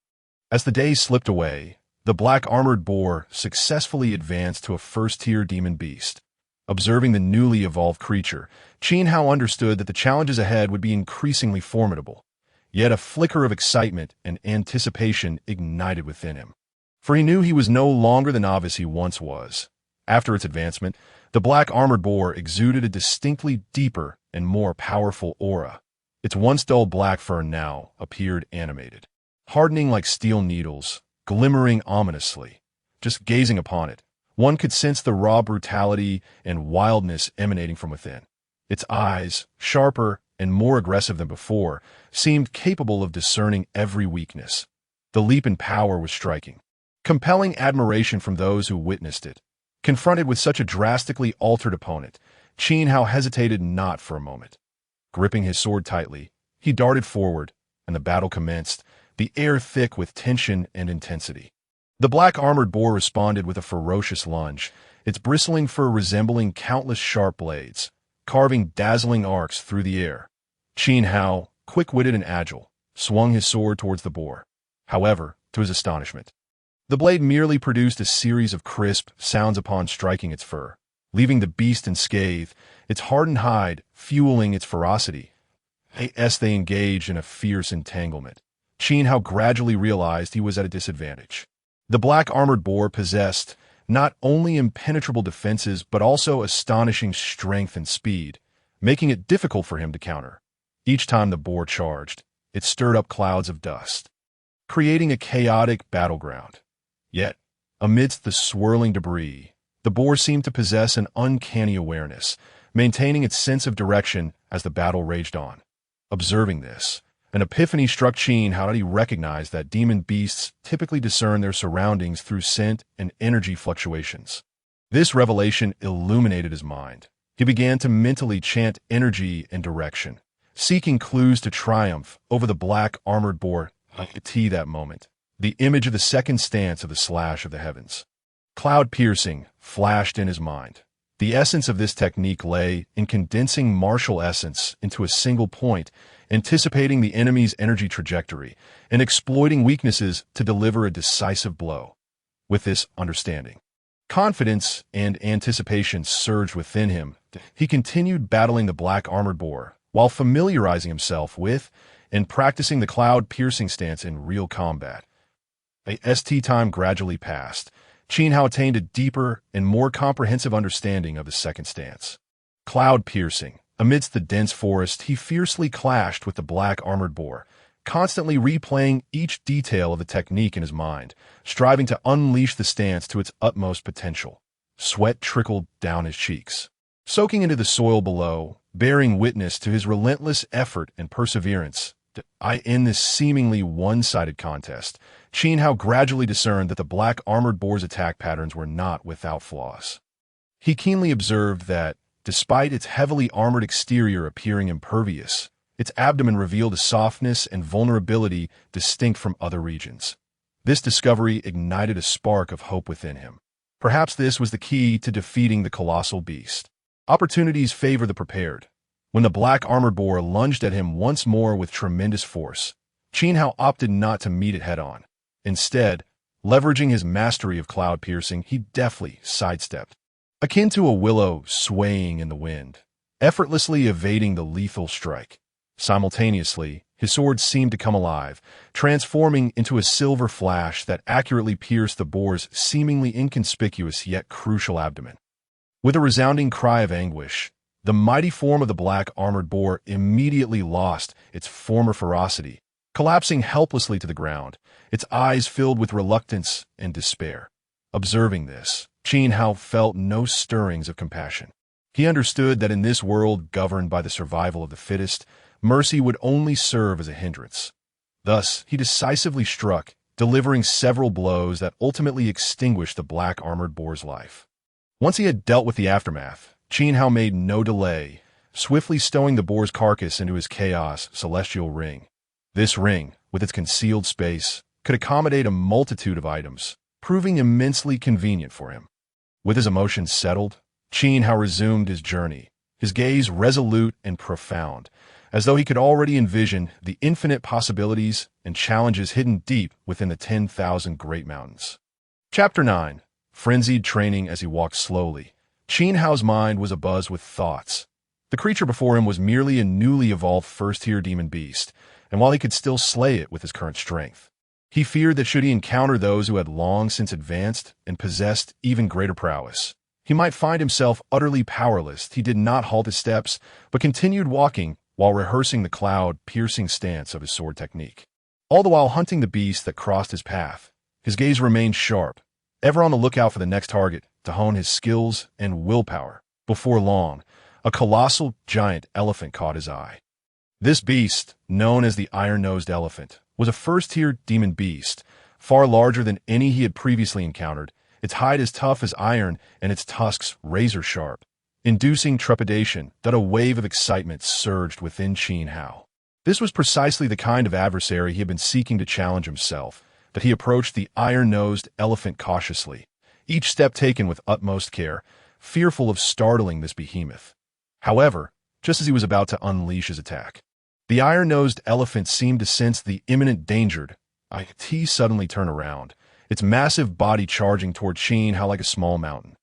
As the days slipped away, the black armored boar successfully advanced to a first-tier demon beast. Observing the newly evolved creature, Qin Hao understood that the challenges ahead would be increasingly formidable. Yet a flicker of excitement and anticipation ignited within him. For he knew he was no longer the novice he once was. After its advancement, the black armored boar exuded a distinctly deeper and more powerful aura. Its once dull black fur now appeared animated, hardening like steel needles, glimmering ominously. Just gazing upon it, one could sense the raw brutality and wildness emanating from within. Its eyes, sharper and more aggressive than before, seemed capable of discerning every weakness. The leap in power was striking, compelling admiration from those who witnessed it. Confronted with such a drastically altered opponent, Qin Hao hesitated not for a moment. Gripping his sword tightly, he darted forward, and the battle commenced, the air thick with tension and intensity. The black armored boar responded with a ferocious lunge, its bristling fur resembling countless sharp blades, carving dazzling arcs through the air. Qin Hao, quick-witted and agile, swung his sword towards the boar. However, to his astonishment, the blade merely produced a series of crisp sounds upon striking its fur, leaving the beast unscathed, its hardened hide fueling its ferocity. As they engaged in a fierce entanglement, Qin Hao gradually realized he was at a disadvantage. The black armored boar possessed not only impenetrable defenses but also astonishing strength and speed, making it difficult for him to counter. Each time the boar charged, it stirred up clouds of dust, creating a chaotic battleground. Yet, amidst the swirling debris, the boar seemed to possess an uncanny awareness, maintaining its sense of direction as the battle raged on. Observing this, an epiphany struck Qin Hao that he recognized that demon beasts typically discern their surroundings through scent and energy fluctuations. This revelation illuminated his mind. He began to mentally chant energy and direction, seeking clues to triumph over the black armored boar. That moment, the image of the second stance of the slash of the heavens, cloud-piercing, flashed in his mind. The essence of this technique lay in condensing martial essence into a single point, anticipating the enemy's energy trajectory, and exploiting weaknesses to deliver a decisive blow. With this understanding, confidence and anticipation surged within him. He continued battling the black armored boar, while familiarizing himself with and practicing the cloud-piercing stance in real combat. As time gradually passed, Qin Hao attained a deeper and more comprehensive understanding of the second stance. Cloud-piercing, amidst the dense forest, he fiercely clashed with the black armored boar, constantly replaying each detail of the technique in his mind, striving to unleash the stance to its utmost potential. Sweat trickled down his cheeks, soaking into the soil below, bearing witness to his relentless effort and perseverance. In this seemingly one-sided contest, Qin Hao gradually discerned that the black armored boar's attack patterns were not without flaws. He keenly observed that, despite its heavily armored exterior appearing impervious, its abdomen revealed a softness and vulnerability distinct from other regions. This discovery ignited a spark of hope within him. Perhaps this was the key to defeating the colossal beast. Opportunities favor the prepared. When the black armored boar lunged at him once more with tremendous force, Qin Hao opted not to meet it head-on. Instead, leveraging his mastery of cloud-piercing, he deftly sidestepped, akin to a willow swaying in the wind, effortlessly evading the lethal strike. Simultaneously, his sword seemed to come alive, transforming into a silver flash that accurately pierced the boar's seemingly inconspicuous yet crucial abdomen. With a resounding cry of anguish, the mighty form of the black armored boar immediately lost its former ferocity, collapsing helplessly to the ground, its eyes filled with reluctance and despair. Observing this, Qin Hao felt no stirrings of compassion. He understood that in this world governed by the survival of the fittest, mercy would only serve as a hindrance. Thus, he decisively struck, delivering several blows that ultimately extinguished the black armored boar's life. Once he had dealt with the aftermath, Qin Hao made no delay, swiftly stowing the boar's carcass into his chaos celestial ring. This ring, with its concealed space, could accommodate a multitude of items, proving immensely convenient for him. With his emotions settled, Qin Hao resumed his journey, his gaze resolute and profound, as though he could already envision the infinite possibilities and challenges hidden deep within the 10,000 great mountains. Chapter 9. Frenzied Training. As he walked slowly, Qin Hao's mind was abuzz with thoughts. The creature before him was merely a newly evolved first-tier demon beast, and while he could still slay it with his current strength, he feared that should he encounter those who had long since advanced and possessed even greater prowess, he might find himself utterly powerless. He did not halt his steps, but continued walking while rehearsing the cloud-piercing stance of his sword technique. all the while hunting the beast that crossed his path. His gaze remained sharp, ever on the lookout for the next target to hone his skills and willpower. Before long, a colossal giant elephant caught his eye. This beast, known as the Iron-Nosed Elephant, was a first-tier demon beast, far larger than any he had previously encountered, its hide as tough as iron and its tusks razor-sharp, inducing trepidation that a wave of excitement surged within Qin Hao. This was precisely the kind of adversary he had been seeking to challenge himself, but he approached the Iron-Nosed Elephant cautiously, each step taken with utmost care, fearful of startling this behemoth. However, just as he was about to unleash his attack, the Iron-Nosed Elephant seemed to sense the imminent danger. It suddenly turned around, its massive body charging toward Qin Hao like a small mountain.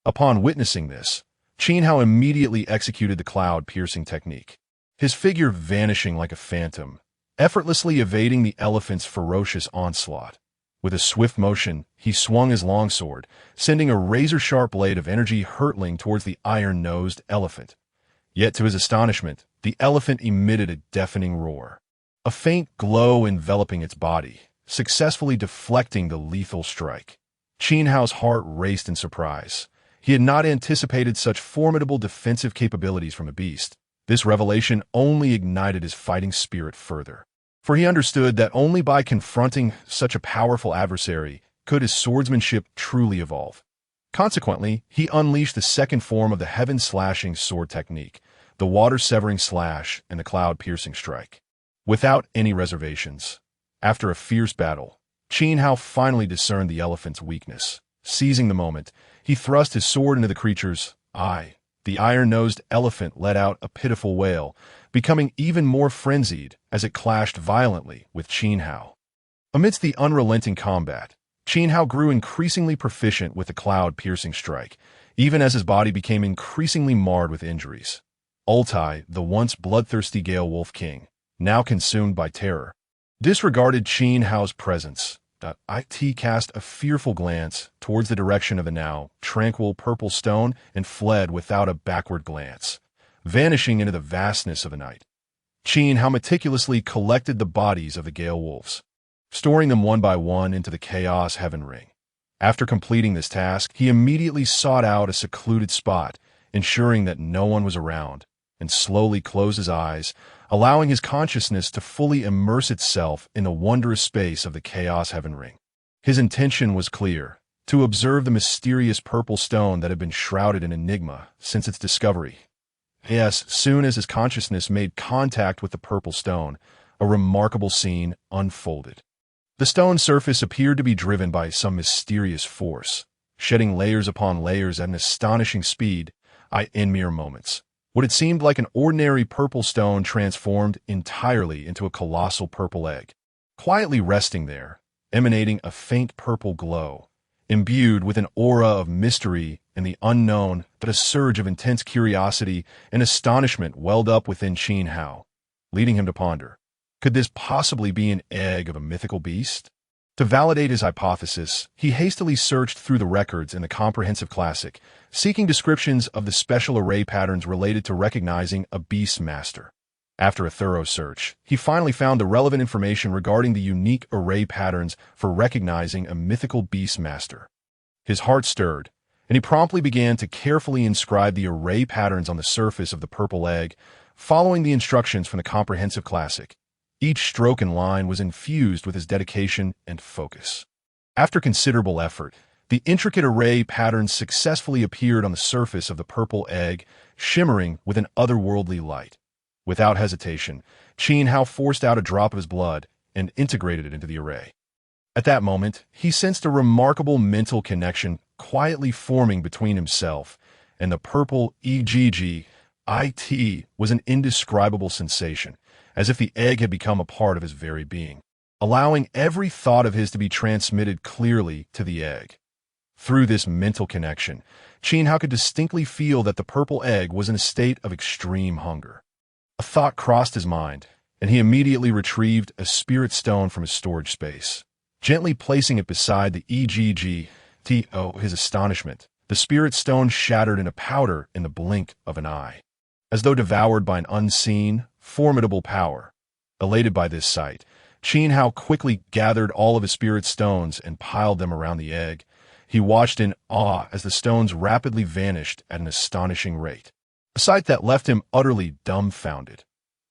Upon witnessing this, Qin Hao immediately executed the cloud-piercing technique, his figure vanishing like a phantom, effortlessly evading the elephant's ferocious onslaught. With a swift motion, he swung his longsword, sending a razor-sharp blade of energy hurtling towards the Iron-Nosed Elephant. Yet to his astonishment, the elephant emitted a deafening roar, a faint glow enveloping its body, successfully deflecting the lethal strike. Qin Hao's heart raced in surprise. He had not anticipated such formidable defensive capabilities from a beast. This revelation only ignited his fighting spirit further, for he understood that only by confronting such a powerful adversary could his swordsmanship truly evolve. Consequently, he unleashed the second form of the heaven-slashing sword technique, the water-severing slash and the cloud-piercing strike. Without any reservations, after a fierce battle, Qin Hao finally discerned the elephant's weakness. Seizing the moment, he thrust his sword into the creature's eye. The Iron-Nosed Elephant let out a pitiful wail, becoming even more frenzied as it clashed violently with Qin Hao. Amidst the unrelenting combat, Qin Hao grew increasingly proficient with the cloud-piercing strike, even as his body became increasingly marred with injuries. Ultai, the once bloodthirsty Gale Wolf King, now consumed by terror, disregarded Qin Hao's presence. It cast a fearful glance towards the direction of the now tranquil purple stone and fled without a backward glance, vanishing into the vastness of the night. Qin Hao meticulously collected the bodies of the Gale Wolves, storing them one by one into the Chaos Heaven Ring. After completing this task, he immediately sought out a secluded spot, ensuring that no one was around, and slowly closed his eyes, allowing his consciousness to fully immerse itself in the wondrous space of the Chaos Heaven Ring. His intention was clear: to observe the mysterious purple stone that had been shrouded in enigma since its discovery. Yes, soon as his consciousness made contact with the purple stone, a remarkable scene unfolded. The stone's surface appeared to be driven by some mysterious force, shedding layers upon layers at an astonishing speed. In mere moments, what had seemed like an ordinary purple stone transformed entirely into a colossal purple egg, quietly resting there, emanating a faint purple glow, imbued with an aura of mystery and the unknown. But a surge of intense curiosity and astonishment welled up within Qin Hao, leading him to ponder: could this possibly be an egg of a mythical beast? To validate his hypothesis, he hastily searched through the records in the comprehensive classic, seeking descriptions of the special array patterns related to recognizing a beast master. After a thorough search, he finally found the relevant information regarding the unique array patterns for recognizing a mythical beast master. His heart stirred, and he promptly began to carefully inscribe the array patterns on the surface of the purple egg, following the instructions from the comprehensive classic. Each stroke and line was infused with his dedication and focus. After considerable effort, the intricate array patterns successfully appeared on the surface of the purple egg, shimmering with an otherworldly light. Without hesitation, Qin Hao forced out a drop of his blood and integrated it into the array. At that moment, he sensed a remarkable mental connection quietly forming between himself and the purple egg. It was an indescribable sensation, as if the egg had become a part of his very being, allowing every thought of his to be transmitted clearly to the egg. Through this mental connection, Qin Hao could distinctly feel that the purple egg was in a state of extreme hunger. A thought crossed his mind, and he immediately retrieved a spirit stone from his storage space, gently placing it beside the egg. To his astonishment, the spirit stone shattered into powder in the blink of an eye, as though devoured by an unseen, formidable power. Elated by this sight, Qin Hao quickly gathered all of his spirit stones and piled them around the egg. He watched in awe as the stones rapidly vanished at an astonishing rate, a sight that left him utterly dumbfounded.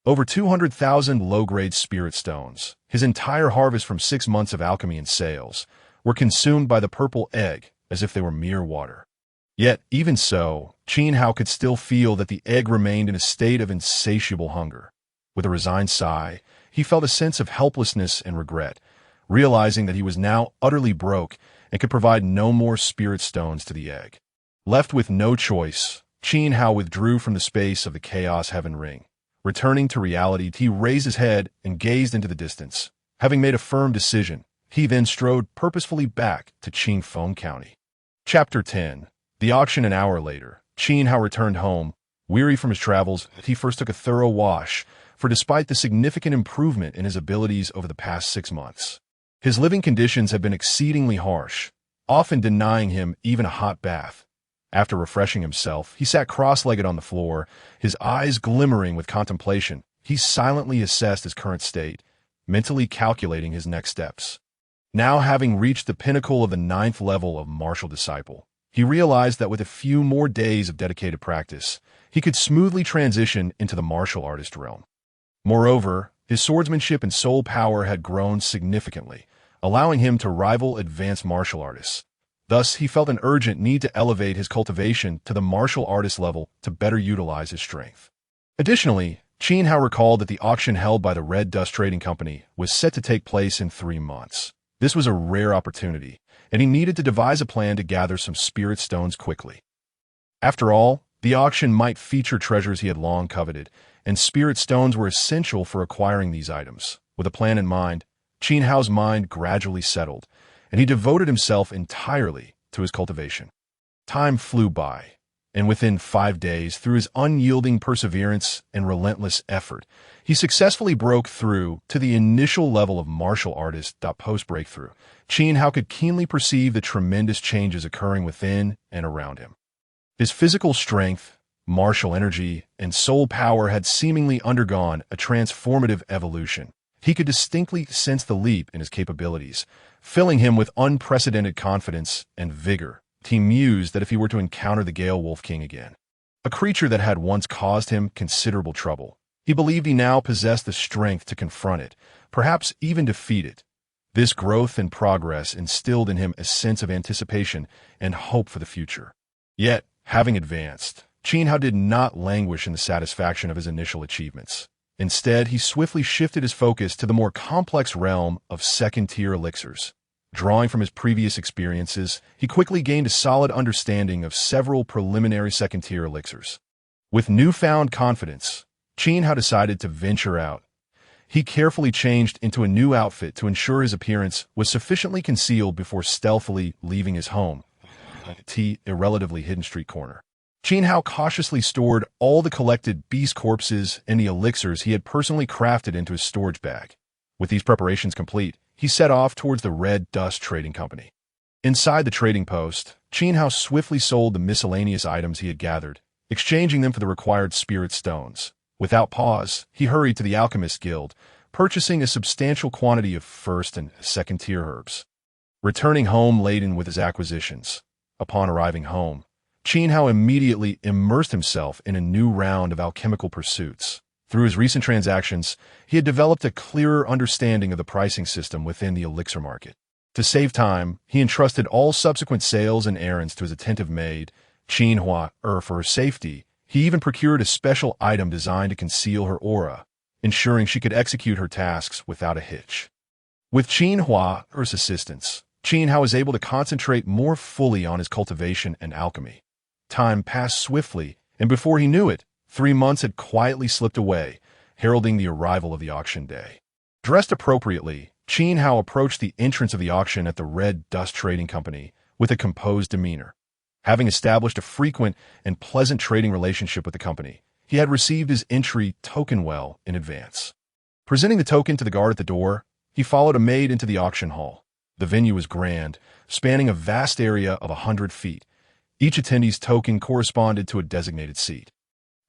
Over 200,000 low-grade spirit stones, his entire harvest from 6 months of alchemy and sales, were consumed by the purple egg as if they were mere water. Yet, even so, Qin Hao could still feel that the egg remained in a state of insatiable hunger. With a resigned sigh, he felt a sense of helplessness and regret, realizing that he was now utterly broke and could provide no more spirit stones to the egg. Left with no choice, Qin Hao withdrew from the space of the Chaos Heaven Ring. Returning to reality, he raised his head and gazed into the distance. Having made a firm decision, he then strode purposefully back to Qingfeng County. Chapter 10. The auction. An hour later, Qin Hao returned home. Weary from his travels, he first took a thorough wash, for despite the significant improvement in his abilities over the past 6 months, his living conditions had been exceedingly harsh, often denying him even a hot bath. After refreshing himself, he sat cross-legged on the floor, his eyes glimmering with contemplation. He silently assessed his current state, mentally calculating his next steps. Now having reached the pinnacle of the 9th level of martial disciple, he realized that with a few more days of dedicated practice, he could smoothly transition into the martial artist realm. Moreover, his swordsmanship and soul power had grown significantly, allowing him to rival advanced martial artists. Thus, he felt an urgent need to elevate his cultivation to the martial artist level to better utilize his strength. Additionally, Qin Hao recalled that the auction held by the Red Dust Trading Company was set to take place in 3 months. This was a rare opportunity, and he needed to devise a plan to gather some spirit stones quickly. After all, the auction might feature treasures he had long coveted, and spirit stones were essential for acquiring these items. With a plan in mind, Qin Hao's mind gradually settled, and he devoted himself entirely to his cultivation. Time flew by, and within 5 days, through his unyielding perseverance and relentless effort, he successfully broke through to the initial level of martial artist. Post-breakthrough, Qin Hao could keenly perceive the tremendous changes occurring within and around him. His physical strength, martial energy, and soul power had seemingly undergone a transformative evolution. He could distinctly sense the leap in his capabilities, filling him with unprecedented confidence and vigor. He mused that if he were to encounter the Gale Wolf King again, a creature that had once caused him considerable trouble, he believed he now possessed the strength to confront it, perhaps even defeat it. This growth and progress instilled in him a sense of anticipation and hope for the future. Yet, having advanced, Qin Hao did not languish in the satisfaction of his initial achievements. Instead, he swiftly shifted his focus to the more complex realm of second-tier elixirs. Drawing from his previous experiences, he quickly gained a solid understanding of several preliminary second-tier elixirs. With newfound confidence, Qin Hao decided to venture out. He carefully changed into a new outfit to ensure his appearance was sufficiently concealed before stealthily leaving his home, a relatively hidden street corner. Qin Hao cautiously stored all the collected beast corpses and the elixirs he had personally crafted into his storage bag. With these preparations complete, he set off towards the Red Dust Trading Company. Inside the trading post, Qin Hao swiftly sold the miscellaneous items he had gathered, exchanging them for the required spirit stones. Without pause, he hurried to the Alchemist Guild, purchasing a substantial quantity of first and second-tier herbs. Returning home laden with his acquisitions. Upon arriving home, Qin Hao immediately immersed himself in a new round of alchemical pursuits. Through his recent transactions, he had developed a clearer understanding of the pricing system within the elixir market. To save time, he entrusted all subsequent sales and errands to his attentive maid, Qin Hua. For her safety, he even procured a special item designed to conceal her aura, ensuring she could execute her tasks without a hitch. With Qin Hua's assistance, Qin Hao was able to concentrate more fully on his cultivation and alchemy. Time passed swiftly, and before he knew it, 3 months had quietly slipped away, heralding the arrival of the auction day. Dressed appropriately, Qin Hao approached the entrance of the auction at the Red Dust Trading Company with a composed demeanor. Having established a frequent and pleasant trading relationship with the company, he had received his entry token well in advance. Presenting the token to the guard at the door, he followed a maid into the auction hall. The venue was grand, spanning a vast area of 100 feet. Each attendee's token corresponded to a designated seat.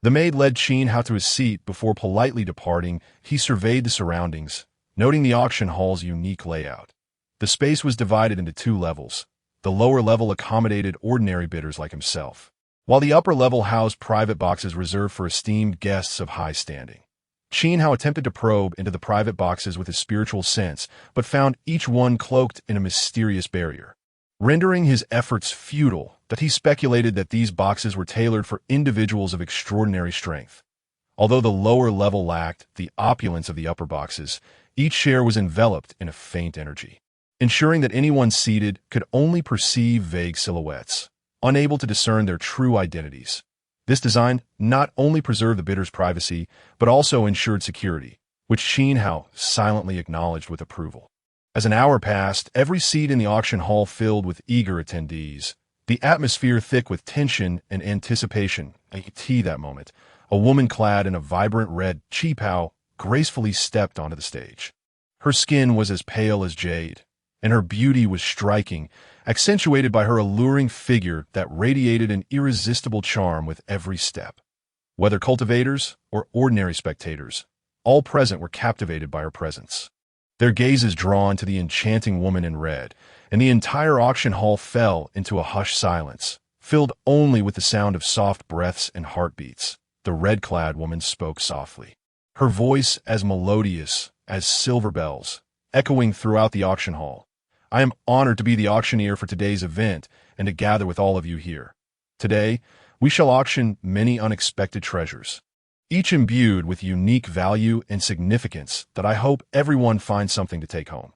The maid led Qin Hao to his seat before politely departing. He surveyed the surroundings, noting the auction hall's unique layout. The space was divided into two levels. The lower level accommodated ordinary bidders like himself, while the upper level housed private boxes reserved for esteemed guests of high standing. Qin Hao attempted to probe into the private boxes with his spiritual sense, but found each one cloaked in a mysterious barrier, rendering his efforts futile. That he speculated that these boxes were tailored for individuals of extraordinary strength. Although the lower level lacked the opulence of the upper boxes, each share was enveloped in a faint energy, ensuring that anyone seated could only perceive vague silhouettes, unable to discern their true identities. This design not only preserved the bidder's privacy, but also ensured security, which Qin Hao silently acknowledged with approval. As an hour passed, every seat in the auction hall filled with eager attendees, the atmosphere thick with tension and anticipation. That moment, a woman clad in a vibrant red qipao gracefully stepped onto the stage. Her skin was as pale as jade, and her beauty was striking, accentuated by her alluring figure that radiated an irresistible charm with every step. Whether cultivators or ordinary spectators, all present were captivated by her presence, their gazes drawn to the enchanting woman in red, and the entire auction hall fell into a hushed silence, filled only with the sound of soft breaths and heartbeats. The red-clad woman spoke softly, her voice as melodious as silver bells, echoing throughout the auction hall. I am honored to be the auctioneer for today's event and to gather with all of you here. Today, we shall auction many unexpected treasures, each imbued with unique value and significance that I hope everyone finds something to take home.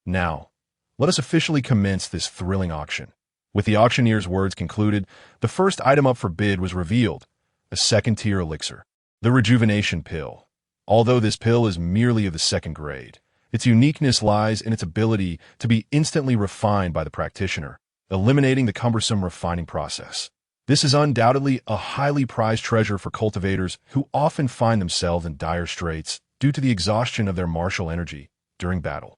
Now, let us officially commence this thrilling auction. With the auctioneer's words concluded, the first item up for bid was revealed, a second-tier elixir, the Rejuvenation Pill. Although this pill is merely of the second grade, its uniqueness lies in its ability to be instantly refined by the practitioner, eliminating the cumbersome refining process. This is undoubtedly a highly prized treasure for cultivators who often find themselves in dire straits due to the exhaustion of their martial energy during battle.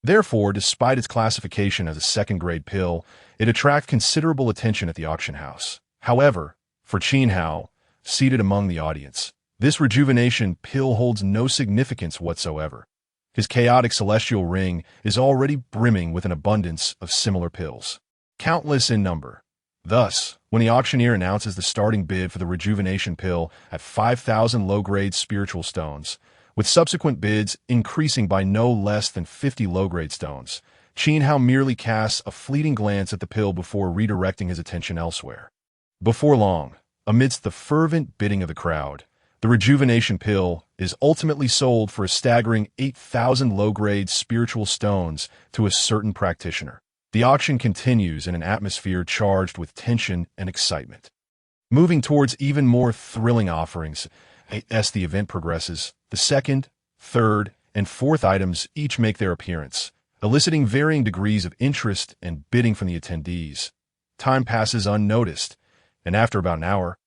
Therefore, despite its classification as a second-grade pill, it attracts considerable attention at the auction house. However, for Qin Hao, seated among the audience, this rejuvenation pill holds no significance whatsoever. His chaotic celestial ring is already brimming with an abundance of similar pills, countless in number. Thus, when the auctioneer announces the starting bid for the Rejuvenation Pill at 5,000 low-grade spiritual stones, with subsequent bids increasing by no less than 50 low-grade stones, Qin Hao merely casts a fleeting glance at the pill before redirecting his attention elsewhere. Before long, amidst the fervent bidding of the crowd, the Rejuvenation Pill is ultimately sold for a staggering 8,000 low-grade spiritual stones to a certain practitioner. The auction continues in an atmosphere charged with tension and excitement. Moving towards even more thrilling offerings, as the event progresses, the second, third, and fourth items each make their appearance, eliciting varying degrees of interest and bidding from the attendees. Time passes unnoticed, and after about an hour,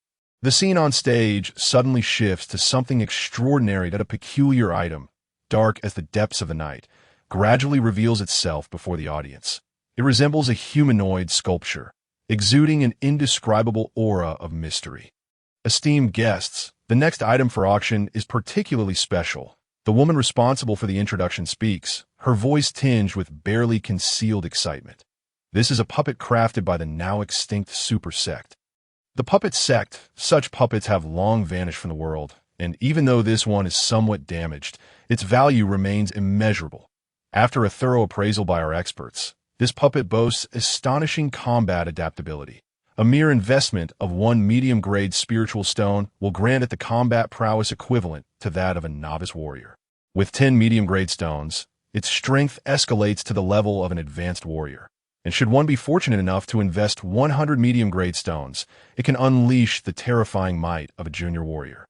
the scene on stage suddenly shifts to something extraordinary. That a peculiar item, dark as the depths of the night, gradually reveals itself before the audience. It resembles a humanoid sculpture, exuding an indescribable aura of mystery. Esteemed guests, the next item for auction is particularly special. The woman responsible for the introduction speaks, her voice tinged with barely concealed excitement. This is a puppet crafted by the now extinct Super Sect. The puppet sect, such puppets have long vanished from the world, and even though this one is somewhat damaged, its value remains immeasurable. After a thorough appraisal by our experts, this puppet boasts astonishing combat adaptability. A mere investment of one medium-grade spiritual stone will grant it the combat prowess equivalent to that of a novice warrior. With 10 medium-grade stones, its strength escalates to the level of an advanced warrior. And should one be fortunate enough to invest 100 medium-grade stones, it can unleash the terrifying might of a junior warrior.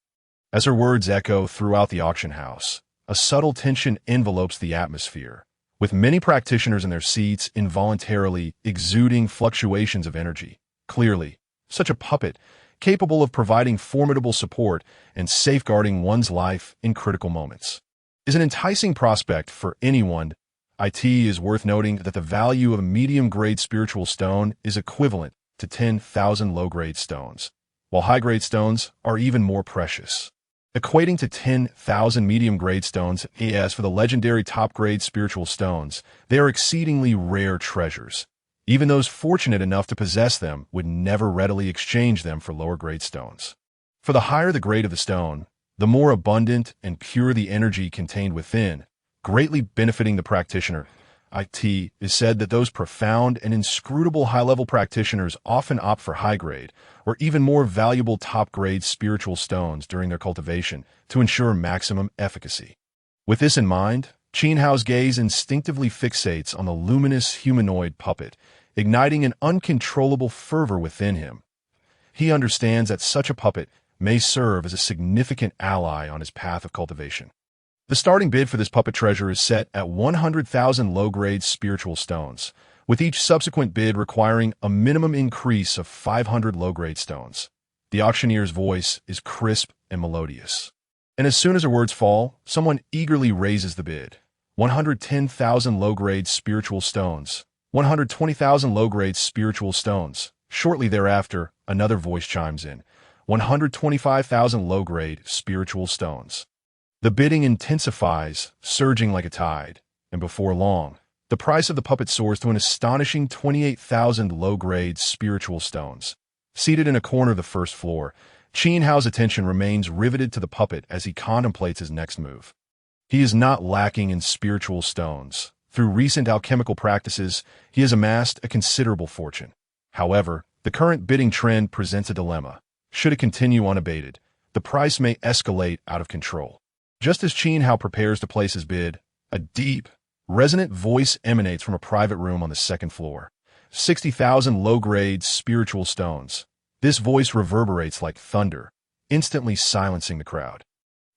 As her words echo throughout the auction house, a subtle tension envelopes the atmosphere, with many practitioners in their seats involuntarily exuding fluctuations of energy. Clearly, such a puppet, capable of providing formidable support and safeguarding one's life in critical moments, is an enticing prospect for anyone. It is worth noting that the value of a medium-grade spiritual stone is equivalent to 10,000 low-grade stones, while high-grade stones are even more precious. equating to 10,000 medium-grade stones. As for the legendary top-grade spiritual stones, they are exceedingly rare treasures. Even those fortunate enough to possess them would never readily exchange them for lower-grade stones. For the higher the grade of the stone, the more abundant and pure the energy contained within, greatly benefiting the practitioner. It is said that those profound and inscrutable high-level practitioners often opt for high-grade, or even more valuable top-grade spiritual stones during their cultivation to ensure maximum efficacy. With this in mind, Qin Hao's gaze instinctively fixates on the luminous humanoid puppet, igniting an uncontrollable fervor within him. He understands that such a puppet may serve as a significant ally on his path of cultivation. The starting bid for this puppet treasure is set at 100,000 low-grade spiritual stones, with each subsequent bid requiring a minimum increase of 500 low-grade stones. The auctioneer's voice is crisp and melodious. And as soon as her words fall, someone eagerly raises the bid. 110,000 low-grade spiritual stones. 120,000 low-grade spiritual stones. Shortly thereafter, another voice chimes in. 125,000 low-grade spiritual stones. The bidding intensifies, surging like a tide, and before long, the price of the puppet soars to an astonishing 28,000 low-grade spiritual stones. Seated in a corner of the first floor, Qin Hao's attention remains riveted to the puppet as he contemplates his next move. He is not lacking in spiritual stones. Through recent alchemical practices, he has amassed a considerable fortune. However, the current bidding trend presents a dilemma. Should it continue unabated, the price may escalate out of control. Just as Qin Hao prepares to place his bid, a deep, resonant voice emanates from a private room on the second floor. 60,000 low-grade spiritual stones. This voice reverberates like thunder, instantly silencing the crowd.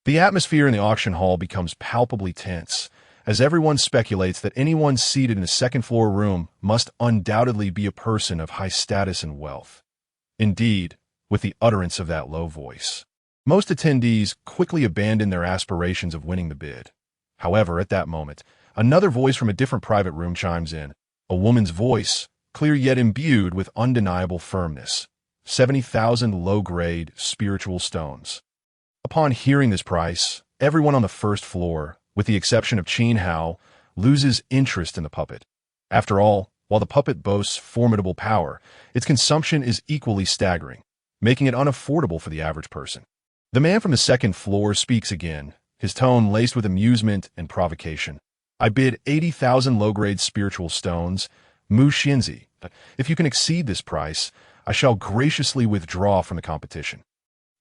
The atmosphere in the auction hall becomes palpably tense, as everyone speculates that anyone seated in a second-floor room must undoubtedly be a person of high status and wealth. Indeed, with the utterance of that low voice, most attendees quickly abandon their aspirations of winning the bid. However, at that moment, another voice from a different private room chimes in, a woman's voice, clear yet imbued with undeniable firmness. 70,000 low-grade spiritual stones. Upon hearing this price, everyone on the first floor, with the exception of Qin Hao, loses interest in the puppet. After all, while the puppet boasts formidable power, its consumption is equally staggering, making it unaffordable for the average person. The man from the second floor speaks again, his tone laced with amusement and provocation. I bid 80,000 low-grade spiritual stones, Mu Xianzi. If you can exceed this price, I shall graciously withdraw from the competition.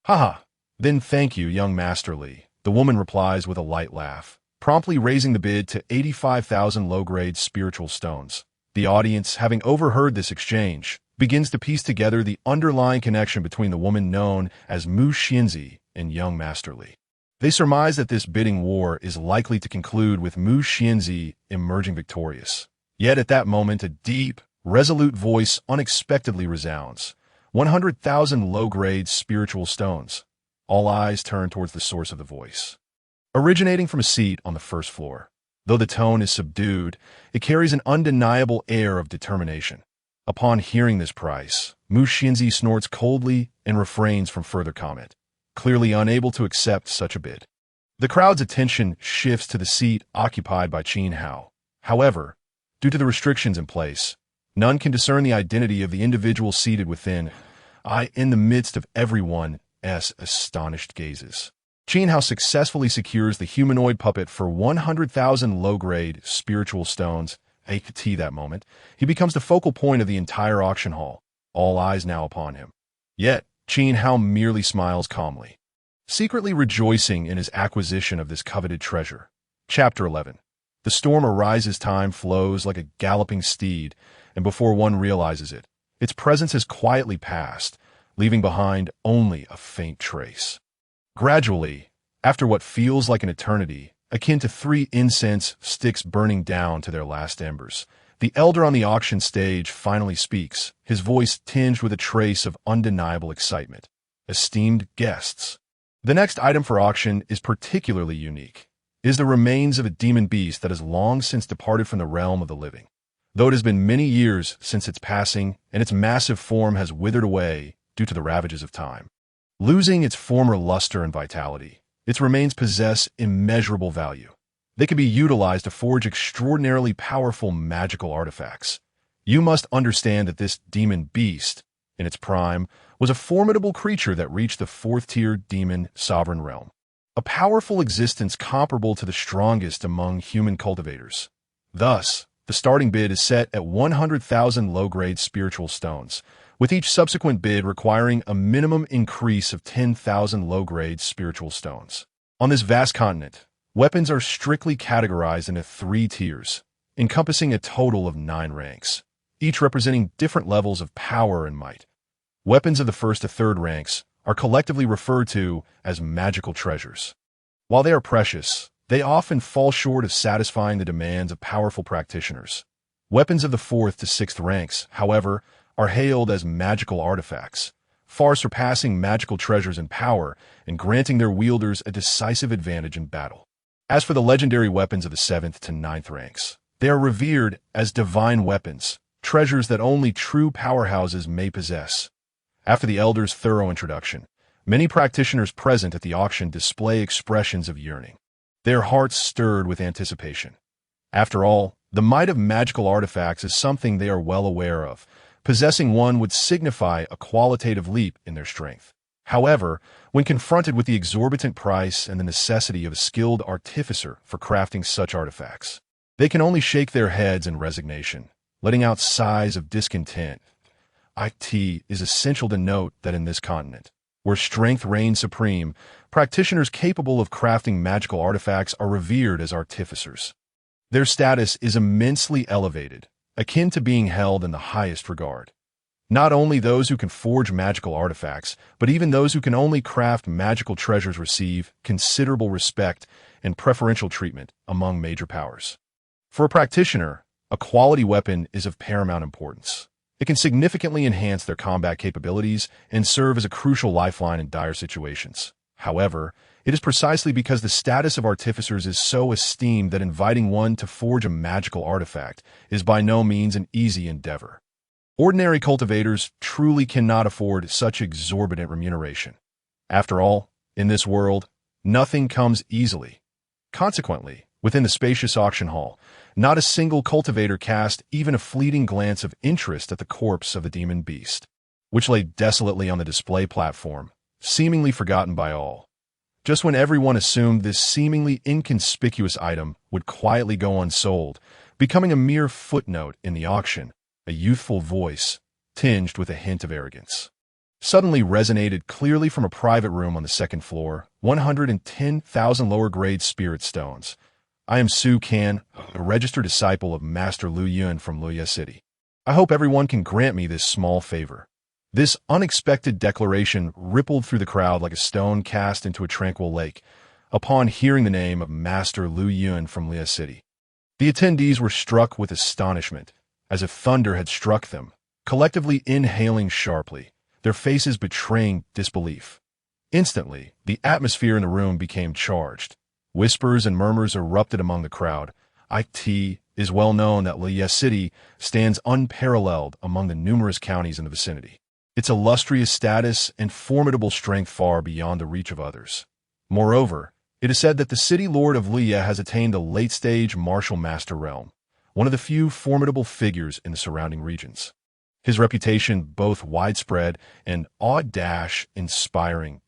Haha, then thank you, young Master Li, the woman replies with a light laugh, promptly raising the bid to 85,000 low-grade spiritual stones. The audience, having overheard this exchange, begins to piece together the underlying connection between the woman known as Mu Xianzi and young Master Li. They surmise that this bidding war is likely to conclude with Mu Xianzi emerging victorious. Yet at that moment, a deep, resolute voice unexpectedly resounds. 100,000 low-grade spiritual stones. All eyes turn towards the source of the voice. Originating from a seat on the first floor, though the tone is subdued, it carries an undeniable air of determination. Upon hearing this price, Mu Xianzi snorts coldly and refrains from further comment, clearly unable to accept such a bid. The crowd's attention shifts to the seat occupied by Qin Hao. However, due to the restrictions in place, none can discern the identity of the individual seated within, in the midst of everyone's astonished gazes. Qin Hao successfully secures the humanoid puppet for 100,000 low-grade spiritual stones. At that moment, he becomes the focal point of the entire auction hall, all eyes now upon him. Yet, Qin Hao merely smiles calmly, secretly rejoicing in his acquisition of this coveted treasure. Chapter 11. The storm arises, time flows like a galloping steed, and before one realizes it, its presence has quietly passed, leaving behind only a faint trace. Gradually, after what feels like an eternity, akin to 3 incense sticks burning down to their last embers, the elder on the auction stage finally speaks, his voice tinged with a trace of undeniable excitement. Esteemed guests, the next item for auction is particularly unique. It is the remains of a demon beast that has long since departed from the realm of the living. Though it has been many years since its passing, and its massive form has withered away due to the ravages of time. Losing its former luster and vitality, its remains possess immeasurable value. They can be utilized to forge extraordinarily powerful magical artifacts. You must understand that this demon beast, in its prime, was a formidable creature that reached the fourth-tier demon sovereign realm, a powerful existence comparable to the strongest among human cultivators. Thus, the starting bid is set at 100,000 low-grade spiritual stones, with each subsequent bid requiring a minimum increase of 10,000 low-grade spiritual stones. On this vast continent, weapons are strictly categorized into 3 tiers, encompassing a total of 9 ranks, each representing different levels of power and might. Weapons of the 1st to 3rd ranks are collectively referred to as magical treasures. While they are precious, they often fall short of satisfying the demands of powerful practitioners. Weapons of the 4th to 6th ranks, however, are hailed as magical artifacts, far surpassing magical treasures in power and granting their wielders a decisive advantage in battle. As for the legendary weapons of the 7th to 9th ranks, they are revered as divine weapons, treasures that only true powerhouses may possess. After the Elder's thorough introduction, many practitioners present at the auction display expressions of yearning, their hearts stirred with anticipation. After all, the might of magical artifacts is something they are well aware of. Possessing one would signify a qualitative leap in their strength. However, when confronted with the exorbitant price and the necessity of a skilled artificer for crafting such artifacts, they can only shake their heads in resignation, letting out sighs of discontent. It is essential to note that in this continent, where strength reigns supreme, practitioners capable of crafting magical artifacts are revered as artificers. Their status is immensely elevated, akin to being held in the highest regard. Not only those who can forge magical artifacts, but even those who can only craft magical treasures receive considerable respect and preferential treatment among major powers. For a practitioner, a quality weapon is of paramount importance. It can significantly enhance their combat capabilities and serve as a crucial lifeline in dire situations. However, it is precisely because the status of artificers is so esteemed that inviting one to forge a magical artifact is by no means an easy endeavor. Ordinary cultivators truly cannot afford such exorbitant remuneration. After all, in this world, nothing comes easily. Consequently, within the spacious auction hall, not a single cultivator cast even a fleeting glance of interest at the corpse of the demon beast, which lay desolately on the display platform, seemingly forgotten by all. Just when everyone assumed this seemingly inconspicuous item would quietly go unsold, becoming a mere footnote in the auction, a youthful voice, tinged with a hint of arrogance, suddenly resonated clearly from a private room on the 2nd floor. 110,000 lower-grade spirit stones. I am Su Kan, a registered disciple of Master Lu Yun from Luya City. I hope everyone can grant me this small favor. This unexpected declaration rippled through the crowd like a stone cast into a tranquil lake upon hearing the name of Master Lu Yun from Luya City. The attendees were struck with astonishment, as if thunder had struck them, collectively inhaling sharply, their faces betraying disbelief. Instantly, the atmosphere in the room became charged. Whispers and murmurs erupted among the crowd. It is well known that Luya City stands unparalleled among the numerous counties in the vicinity, its illustrious status and formidable strength far beyond the reach of others. Moreover, it is said that the city lord of Luya has attained a late-stage martial master realm, one of the few formidable figures in the surrounding regions. His reputation both widespread and inspiring.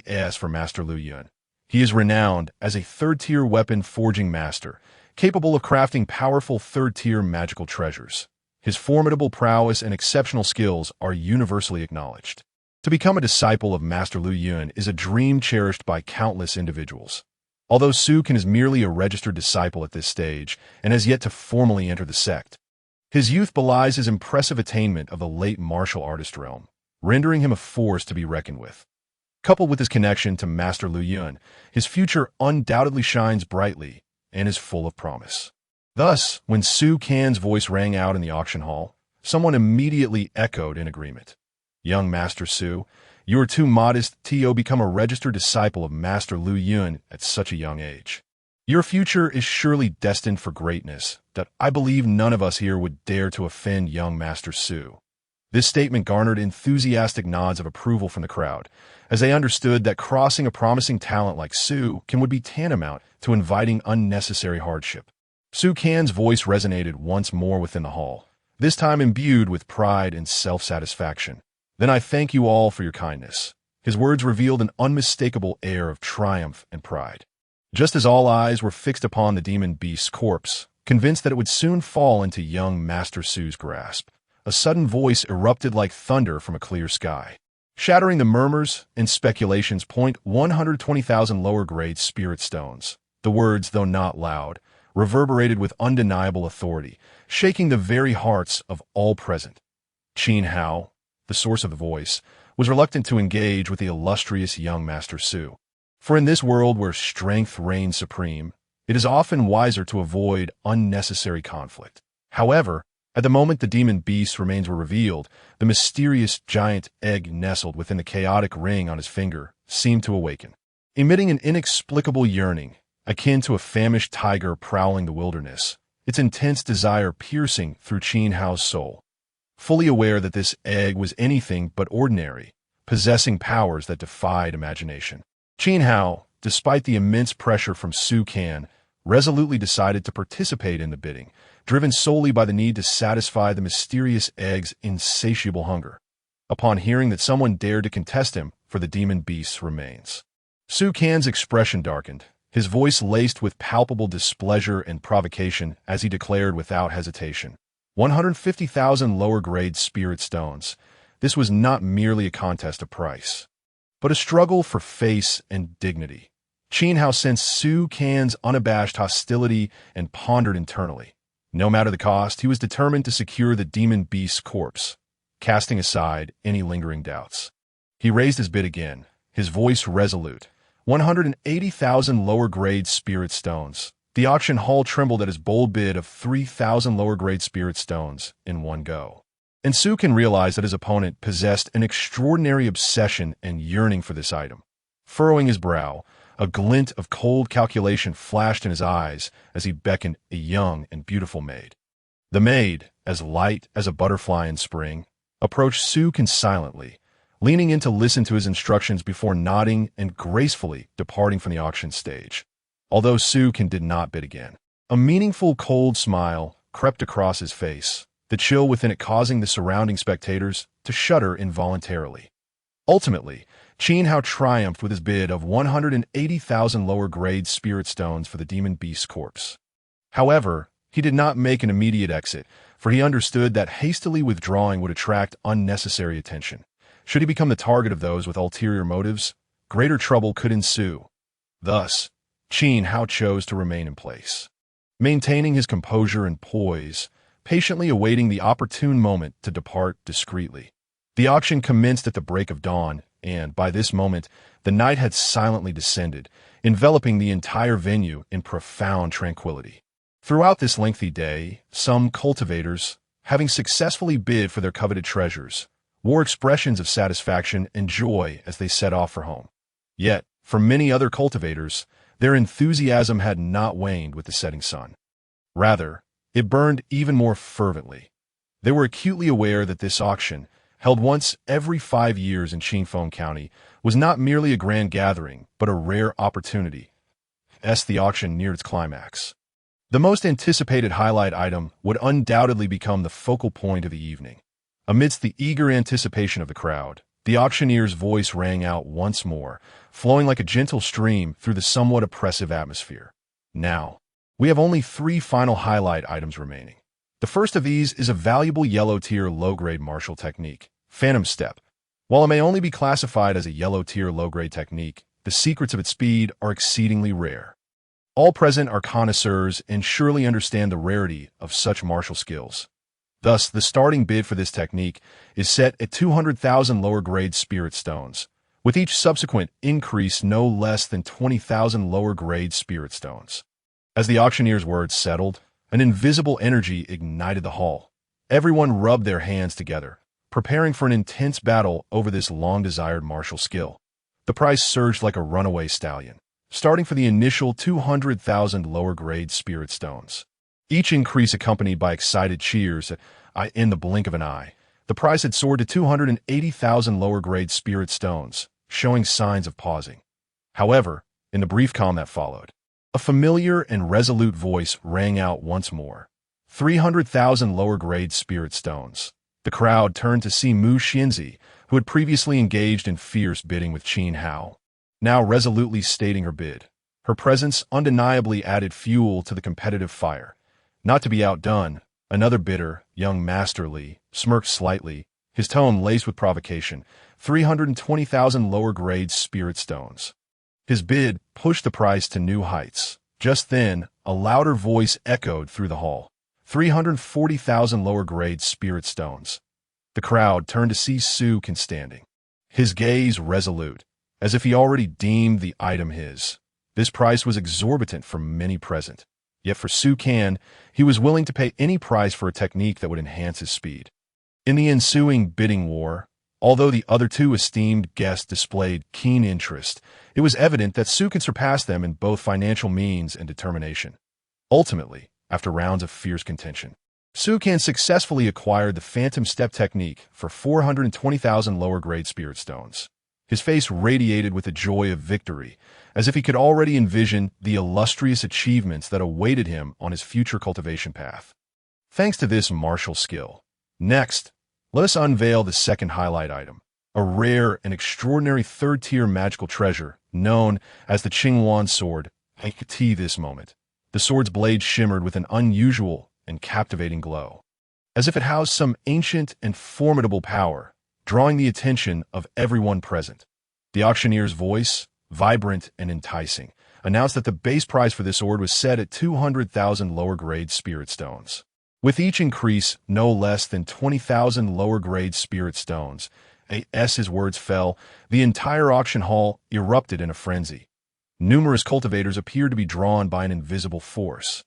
As for Master Lu Yun, he is renowned as a 3rd-tier weapon forging master, capable of crafting powerful 3rd-tier magical treasures. His formidable prowess and exceptional skills are universally acknowledged. To become a disciple of Master Lu Yun is a dream cherished by countless individuals. Although Su Kan is merely a registered disciple at this stage and has yet to formally enter the sect, his youth belies his impressive attainment of the late martial artist realm, rendering him a force to be reckoned with. Coupled with his connection to Master Lu Yun, his future undoubtedly shines brightly and is full of promise. Thus, when Su Kan's voice rang out in the auction hall, someone immediately echoed in agreement. Young Master Su, you are too modest to become a registered disciple of Master Lu Yun at such a young age. Your future is surely destined for greatness that I believe none of us here would dare to offend young Master Su. This statement garnered enthusiastic nods of approval from the crowd, as they understood that crossing a promising talent like Su Can would be tantamount to inviting unnecessary hardship. Su Can's voice resonated once more within the hall, this time imbued with pride and self-satisfaction. Then I thank you all for your kindness. His words revealed an unmistakable air of triumph and pride. Just as all eyes were fixed upon the demon beast's corpse, convinced that it would soon fall into young Master Su's grasp, a sudden voice erupted like thunder from a clear sky, shattering the murmurs and speculations. 120,000 lower-grade spirit stones. The words, though not loud, reverberated with undeniable authority, shaking the very hearts of all present. Qin Hao, the source of the voice, was reluctant to engage with the illustrious young Master Su. For in this world where strength reigns supreme, it is often wiser to avoid unnecessary conflict. However, at the moment the demon beast's remains were revealed, the mysterious giant egg nestled within the chaotic ring on his finger seemed to awaken, emitting an inexplicable yearning, akin to a famished tiger prowling the wilderness, its intense desire piercing through Qin Hao's soul. Fully aware that this egg was anything but ordinary, possessing powers that defied imagination, Qin Hao, despite the immense pressure from Su Can, resolutely decided to participate in the bidding, driven solely by the need to satisfy the mysterious egg's insatiable hunger. Upon hearing that someone dared to contest him for the demon beast's remains, Su Can's expression darkened, his voice laced with palpable displeasure and provocation as he declared without hesitation, 150,000 lower-grade spirit stones. This was not merely a contest of price, but a struggle for face and dignity. Qin Hao sensed Su Can's unabashed hostility and pondered internally. No matter the cost, he was determined to secure the demon beast's corpse, casting aside any lingering doubts. He raised his bid again, his voice resolute. 180,000 lower-grade spirit stones. The auction hall trembled at his bold bid of 3,000 lower-grade spirit stones in one go. And Su Can realized that his opponent possessed an extraordinary obsession and yearning for this item. Furrowing his brow, a glint of cold calculation flashed in his eyes as he beckoned a young and beautiful maid. The maid, as light as a butterfly in spring, approached Su Can silently, leaning in to listen to his instructions before nodding and gracefully departing from the auction stage. Although Su Can did not bid again, a meaningful cold smile crept across his face, the chill within it causing the surrounding spectators to shudder involuntarily. Ultimately, Qin Hao triumphed with his bid of 180,000 lower-grade spirit stones for the demon beast's corpse. However, he did not make an immediate exit, for he understood that hastily withdrawing would attract unnecessary attention. Should he become the target of those with ulterior motives, greater trouble could ensue. Thus, Qin Hao chose to remain in place, maintaining his composure and poise, patiently awaiting the opportune moment to depart discreetly. The auction commenced at the break of dawn, and by this moment, the night had silently descended, enveloping the entire venue in profound tranquility. Throughout this lengthy day, some cultivators, having successfully bid for their coveted treasures, wore expressions of satisfaction and joy as they set off for home. Yet, for many other cultivators, their enthusiasm had not waned with the setting sun. Rather, it burned even more fervently. They were acutely aware that this auction, held once every 5 years in Qingfeng County, was not merely a grand gathering, but a rare opportunity. As the auction neared its climax, the most anticipated highlight item would undoubtedly become the focal point of the evening. Amidst the eager anticipation of the crowd, the auctioneer's voice rang out once more, flowing like a gentle stream through the somewhat oppressive atmosphere. Now, we have only 3 final highlight items remaining. The first of these is a valuable yellow-tier low-grade martial technique, Phantom Step. While it may only be classified as a yellow-tier low-grade technique, the secrets of its speed are exceedingly rare. All present are connoisseurs and surely understand the rarity of such martial skills. Thus, the starting bid for this technique is set at 200,000 lower-grade spirit stones, with each subsequent increase no less than 20,000 lower-grade spirit stones. As the auctioneer's words settled, an invisible energy ignited the hall. Everyone rubbed their hands together, preparing for an intense battle over this long-desired martial skill. The price surged like a runaway stallion, starting for the initial 200,000 lower-grade spirit stones. Each increase accompanied by excited cheers in the blink of an eye, The price had soared to 280,000 lower-grade spirit stones, showing signs of pausing. However, in the brief calm that followed, a familiar and resolute voice rang out once more. 300,000 lower-grade spirit stones. The crowd turned to see Mu Xianzi, who had previously engaged in fierce bidding with Qin Hao, now resolutely stating her bid. Her presence undeniably added fuel to the competitive fire. Not to be outdone, another bidder, young Master Li, smirked slightly, his tone laced with provocation. 320,000 lower-grade spirit stones. His bid pushed the price to new heights. Just then, a louder voice echoed through the hall. 340,000 lower-grade spirit stones. The crowd turned to see Su Can standing, his gaze resolute, as if he already deemed the item his. This price was exorbitant for many present. Yet for Su Can, he was willing to pay any price for a technique that would enhance his speed. In the ensuing bidding war, although the other two esteemed guests displayed keen interest, it was evident that Su Can surpassed them in both financial means and determination. Ultimately, after rounds of fierce contention, Su Can successfully acquired the Phantom Step technique for 420,000 lower-grade spirit stones. His face radiated with the joy of victory, as if he could already envision the illustrious achievements that awaited him on his future cultivation path. Thanks to this martial skill. Next, let us unveil the second highlight item, a rare and extraordinary third-tier magical treasure known as the Qingyuan sword. I could see this moment. The sword's blade shimmered with an unusual and captivating glow, as if it housed some ancient and formidable power, drawing the attention of everyone present. The auctioneer's voice, vibrant and enticing, announced that the base price for this sword was set at 200,000 lower-grade spirit stones. With each increase, no less than 20,000 lower-grade spirit stones. As his words fell, the entire auction hall erupted in a frenzy. Numerous cultivators appeared to be drawn by an invisible force,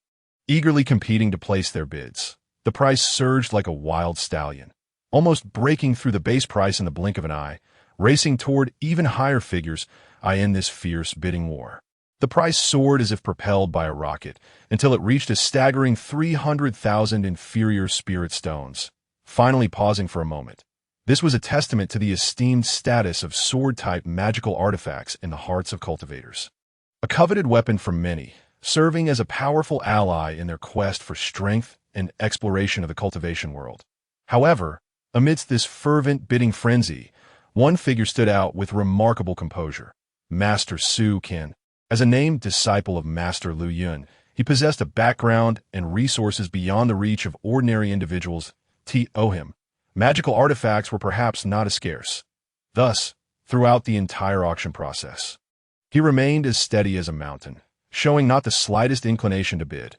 eagerly competing to place their bids. The price surged like a wild stallion, almost breaking through the base price in the blink of an eye, racing toward even higher figures. In this fierce bidding war, the price soared as if propelled by a rocket, until it reached a staggering 300,000 inferior spirit stones, finally pausing for a moment. This was a testament to the esteemed status of sword-type magical artifacts in the hearts of cultivators. A coveted weapon for many, serving as a powerful ally in their quest for strength and exploration of the cultivation world. However, amidst this fervent bidding frenzy, one figure stood out with remarkable composure. Master Su Can. As a named disciple of Master Lu Yun, he possessed a background and resources beyond the reach of ordinary individuals. To him, magical artifacts were perhaps not as scarce. Thus, throughout the entire auction process, he remained as steady as a mountain, showing not the slightest inclination to bid.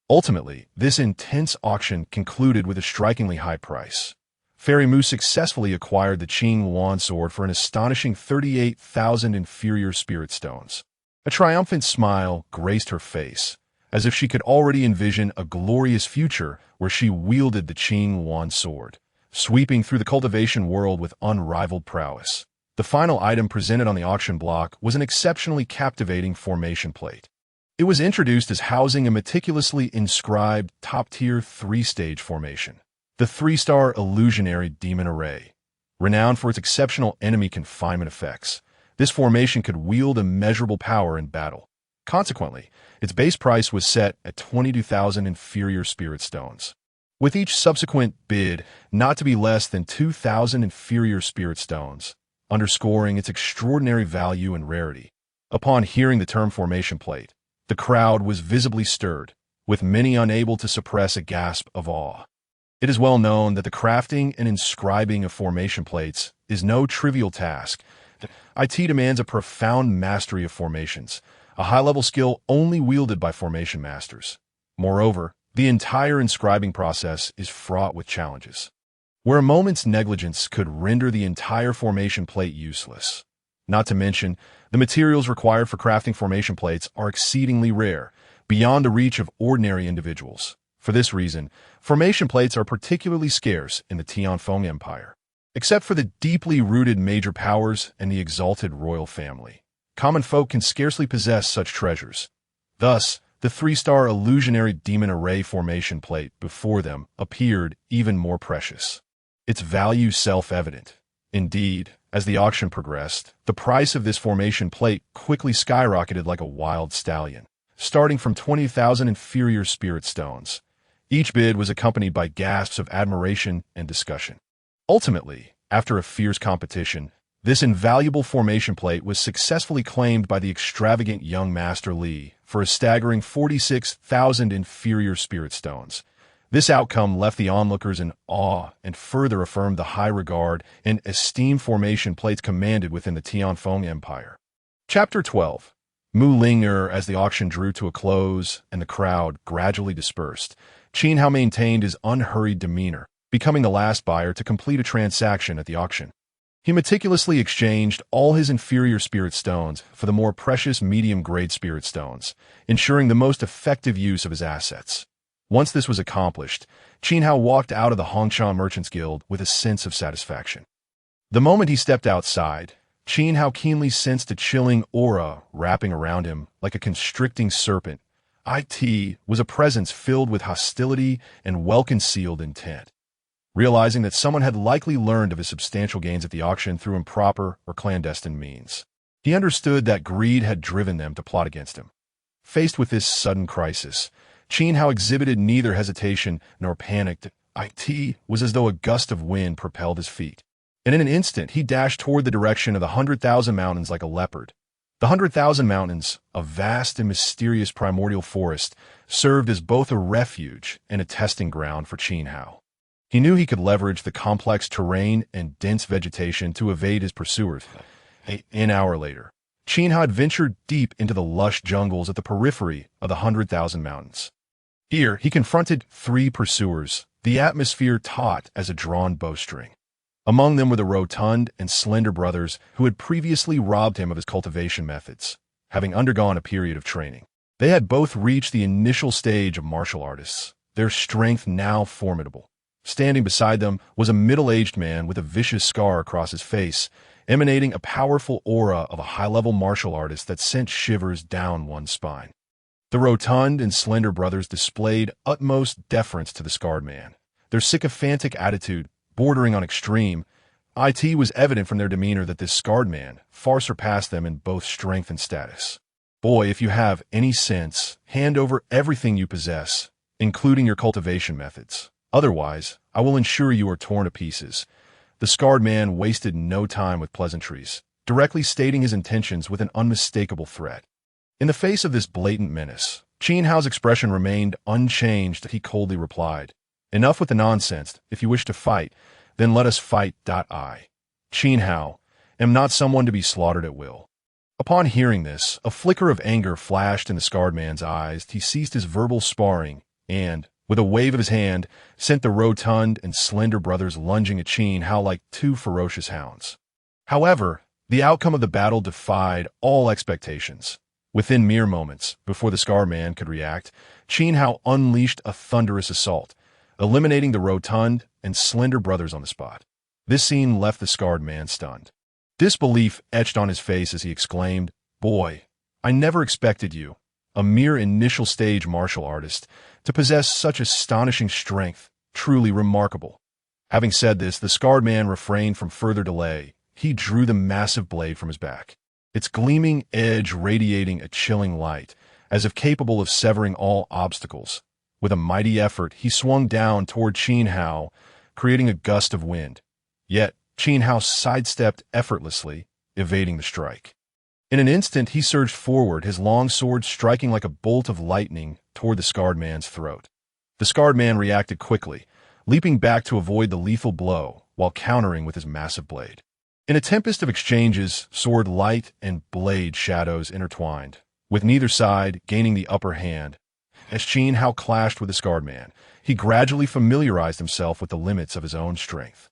Ultimately, this intense auction concluded with a strikingly high price. Fairy Mu successfully acquired the Qingyuan sword for an astonishing 38,000 inferior spirit stones. A triumphant smile graced her face, as if she could already envision a glorious future where she wielded the Qingyuan sword, sweeping through the cultivation world with unrivaled prowess. The final item presented on the auction block was an exceptionally captivating formation plate. It was introduced as housing a meticulously inscribed top-tier 3-stage formation. The 3-star Illusionary Demon Array. Renowned for its exceptional enemy confinement effects, this formation could wield immeasurable power in battle. Consequently, its base price was set at 22,000 inferior spirit stones. With each subsequent bid not to be less than 2,000 inferior spirit stones, underscoring its extraordinary value and rarity. Upon hearing the term formation plate, the crowd was visibly stirred, with many unable to suppress a gasp of awe. It is well known that the crafting and inscribing of formation plates is no trivial task. IT demands a profound mastery of formations, a high-level skill only wielded by formation masters. Moreover, the entire inscribing process is fraught with challenges, where a moment's negligence could render the entire formation plate useless. Not to mention, the materials required for crafting formation plates are exceedingly rare, beyond the reach of ordinary individuals. For this reason, formation plates are particularly scarce in the Tianfeng Empire. Except for the deeply rooted major powers and the exalted royal family, common folk can scarcely possess such treasures. Thus, the 3-star Illusionary Demon Array formation plate before them appeared even more precious. its value self-evident. Indeed, as the auction progressed, the price of this formation plate quickly skyrocketed like a wild stallion, starting from 20,000 inferior spirit stones. Each bid was accompanied by gasps of admiration and discussion. Ultimately, after a fierce competition, this invaluable formation plate was successfully claimed by the extravagant young Master Li for a staggering 46,000 inferior spirit stones. This outcome left the onlookers in awe and further affirmed the high regard and esteem formation plates commanded within the Tianfeng Empire. Chapter 12. Mu Ling'er. As the auction drew to a close and the crowd gradually dispersed, Qin Hao maintained his unhurried demeanor, becoming the last buyer to complete a transaction at the auction. He meticulously exchanged all his inferior spirit stones for the more precious medium-grade spirit stones, ensuring the most effective use of his assets. Once this was accomplished, Qin Hao walked out of the Hongshan Merchants Guild with a sense of satisfaction. The moment he stepped outside, Qin Hao keenly sensed a chilling aura wrapping around him like a constricting serpent. It was a presence filled with hostility and well-concealed intent. Realizing that someone had likely learned of his substantial gains at the auction through improper or clandestine means, he understood that greed had driven them to plot against him. Faced with this sudden crisis, Qin Hao exhibited neither hesitation nor panic. It was as though a gust of wind propelled his feet, and in an instant he dashed toward the direction of the 100,000 Mountains like a leopard. The 100,000 Mountains, a vast and mysterious primordial forest, served as both a refuge and a testing ground for Qin Hao. He knew he could leverage the complex terrain and dense vegetation to evade his pursuers. An hour later, Qin Hao had ventured deep into the lush jungles at the periphery of the 100,000 Mountains. Here, he confronted 3 pursuers, the atmosphere taut as a drawn bowstring. Among them were the rotund and slender brothers who had previously robbed him of his cultivation methods, having undergone a period of training. They had both reached the initial stage of martial artists, their strength now formidable. Standing beside them was a middle-aged man with a vicious scar across his face, emanating a powerful aura of a high-level martial artist that sent shivers down one's spine. The rotund and slender brothers displayed utmost deference to the scarred man, their sycophantic attitude bordering on extreme. It was evident from their demeanor that this scarred man far surpassed them in both strength and status. Boy, if you have any sense, hand over everything you possess, including your cultivation methods. Otherwise, I will ensure you are torn to pieces. The scarred man wasted no time with pleasantries, directly stating his intentions with an unmistakable threat. In the face of this blatant menace, Qin Hao's expression remained unchanged. He coldly replied, "Enough with the nonsense. If you wish to fight, then let us fight. I, Qin Hao, am not someone to be slaughtered at will." Upon hearing this, a flicker of anger flashed in the scarred man's eyes. He ceased his verbal sparring and, with a wave of his hand, sent the rotund and slender brothers lunging at Qin Hao like 2 ferocious hounds. However, the outcome of the battle defied all expectations. Within mere moments, before the scarred man could react, Qin Hao unleashed a thunderous assault, eliminating the rotund and slender brothers on the spot. This scene left the scarred man stunned. Disbelief etched on his face as he exclaimed, "Boy, I never expected you, a mere initial stage martial artist, to possess such astonishing strength, truly remarkable." Having said this, the scarred man refrained from further delay. He drew the massive blade from his back, its gleaming edge radiating a chilling light, as if capable of severing all obstacles. With a mighty effort, he swung down toward Qin Hao, creating a gust of wind. Yet, Qin Hao sidestepped effortlessly, evading the strike. In an instant, he surged forward, his long sword striking like a bolt of lightning toward the scarred man's throat. The scarred man reacted quickly, leaping back to avoid the lethal blow while countering with his massive blade. In a tempest of exchanges, sword light and blade shadows intertwined, with neither side gaining the upper hand. As Qin Hao clashed with the scarred man, he gradually familiarized himself with the limits of his own strength.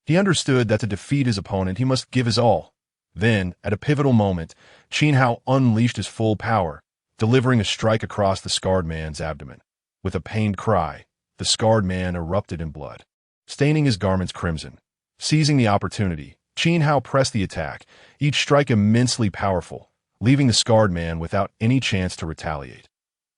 He understood that to defeat his opponent he must give his all. Then, at a pivotal moment, Qin Hao unleashed his full power, delivering a strike across the scarred man's abdomen. With a pained cry, the scarred man erupted in blood, staining his garments crimson. Seizing the opportunity, Qin Hao pressed the attack, each strike immensely powerful, leaving the scarred man without any chance to retaliate.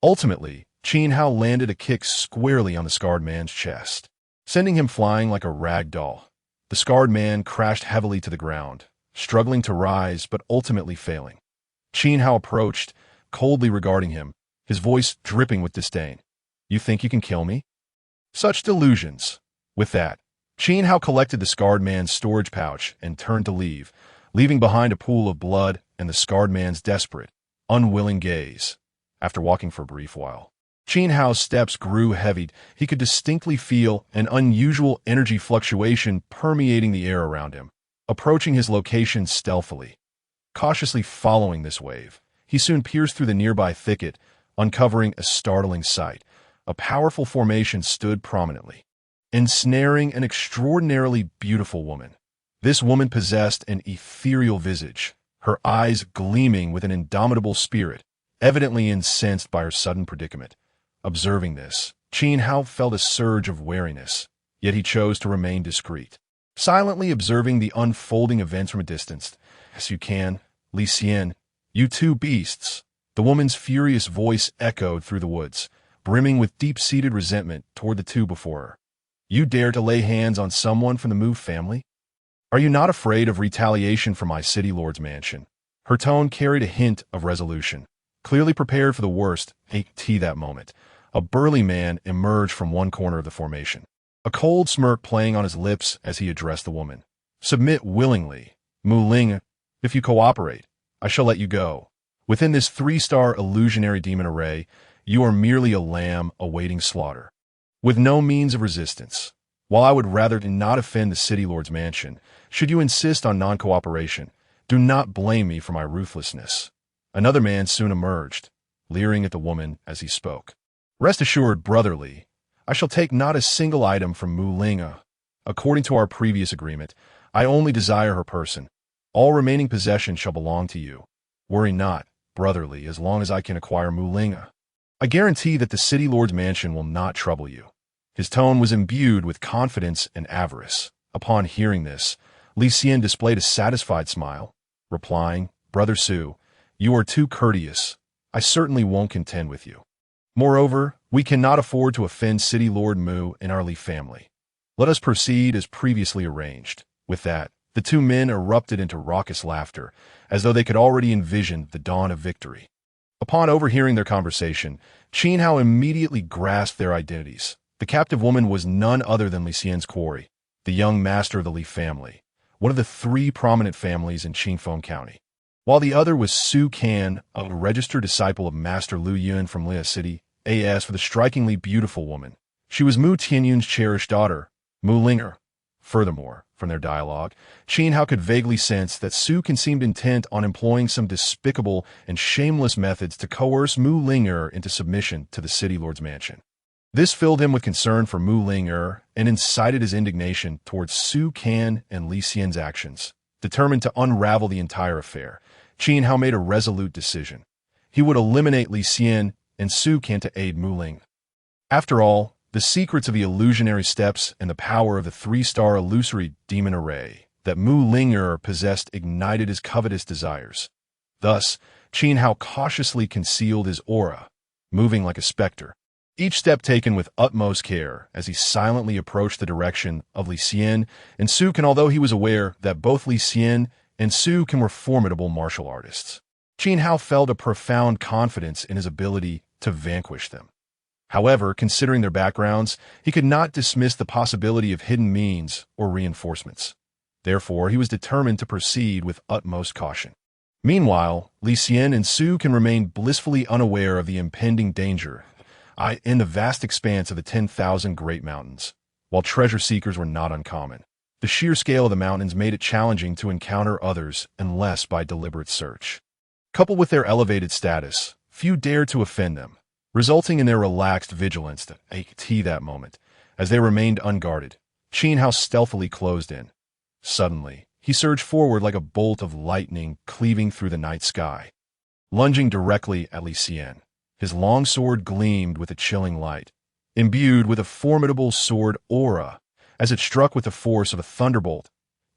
Ultimately, Qin Hao landed a kick squarely on the scarred man's chest. sending him flying like a rag doll. The scarred man crashed heavily to the ground, struggling to rise but ultimately failing. Qin Hao approached, coldly regarding him, his voice dripping with disdain. "You think you can kill me?" "Such delusions." With that, Qin Hao collected the scarred man's storage pouch and turned to leave, leaving behind a pool of blood and the scarred man's desperate, unwilling gaze. After walking for a brief while, Qin Hao's steps grew heavy. He could distinctly feel an unusual energy fluctuation permeating the air around him. Approaching his location stealthily, cautiously following this wave, he soon pierced through the nearby thicket, uncovering a startling sight. A powerful formation stood prominently, ensnaring an extraordinarily beautiful woman. This woman possessed an ethereal visage, her eyes gleaming with an indomitable spirit, evidently incensed by her sudden predicament. Observing this, Qin Hao felt a surge of wariness, yet he chose to remain discreet. Silently observing the unfolding events from a distance. "As you can, Li Xian, you two beasts." The woman's furious voice echoed through the woods, brimming with deep-seated resentment toward the two before her. "You dare to lay hands on someone from the Mu family? Are you not afraid of retaliation from my city lord's mansion?" Her tone carried a hint of resolution. Clearly prepared for the worst, at that moment, a burly man emerged from one corner of the formation, a cold smirk playing on his lips as he addressed the woman. "Submit willingly, Mu Ling. If you cooperate, I shall let you go. Within this 3-star illusionary demon array, you are merely a lamb awaiting slaughter, with no means of resistance. While I would rather not offend the city lord's mansion, should you insist on non-cooperation, do not blame me for my ruthlessness." Another man soon emerged, leering at the woman as he spoke. "Rest assured, brotherly, I shall take not a single item from Mu Ling. According to our previous agreement, I only desire her person. All remaining possessions shall belong to you. Worry not, brotherly, as long as I can acquire Mu Ling. I guarantee that the city lord's mansion will not trouble you." His tone was imbued with confidence and avarice. Upon hearing this, Li Xian displayed a satisfied smile, replying, "Brother Su, you are too courteous. I certainly won't contend with you. Moreover, we cannot afford to offend City Lord Mu and our Li family. Let us proceed as previously arranged." With that, the two men erupted into raucous laughter, as though they could already envision the dawn of victory. Upon overhearing their conversation, Qin Hao immediately grasped their identities. The captive woman was none other than Li Xian's quarry, the young master of the Li family, one of the 3 prominent families in Qingfeng County, while the other was Su Kan, a registered disciple of Master Lu Yun from Lia City. As for the strikingly beautiful woman, she was Mu Tianyun's cherished daughter, Mu Ling. Furthermore, from their dialogue, Qin Hao could vaguely sense that Su Kan seemed intent on employing some despicable and shameless methods to coerce Mu Ling into submission to the city lord's mansion. This filled him with concern for Mu Ling and incited his indignation towards Su Kan and Li Xian's actions. Determined to unravel the entire affair, Qin Hao made a resolute decision. He would eliminate Li Xian and Su Kan to aid Mu Ling. After all, the secrets of the illusionary steps and the power of the 3-star illusory demon array that Mu Ling possessed ignited his covetous desires. Thus, Qin Hao cautiously concealed his aura, moving like a specter, each step taken with utmost care as he silently approached the direction of Li Xian and Su Kan, although he was aware that both Li Xian and Su Kan were formidable martial artists. Qin Hao felt a profound confidence in his ability to vanquish them. However, considering their backgrounds, he could not dismiss the possibility of hidden means or reinforcements. Therefore, he was determined to proceed with utmost caution. Meanwhile, Li Xian and Su Kan remained blissfully unaware of the impending danger in the vast expanse of the 10,000 Great Mountains. While treasure seekers were not uncommon, the sheer scale of the mountains made it challenging to encounter others unless by deliberate search. Coupled with their elevated status, few dared to offend them, resulting in their relaxed vigilance at that moment. As they remained unguarded, Qin Hao stealthily closed in. Suddenly, he surged forward like a bolt of lightning cleaving through the night sky. Lunging directly at Li Xian, his long sword gleamed with a chilling light, imbued with a formidable sword aura. As it struck with the force of a thunderbolt,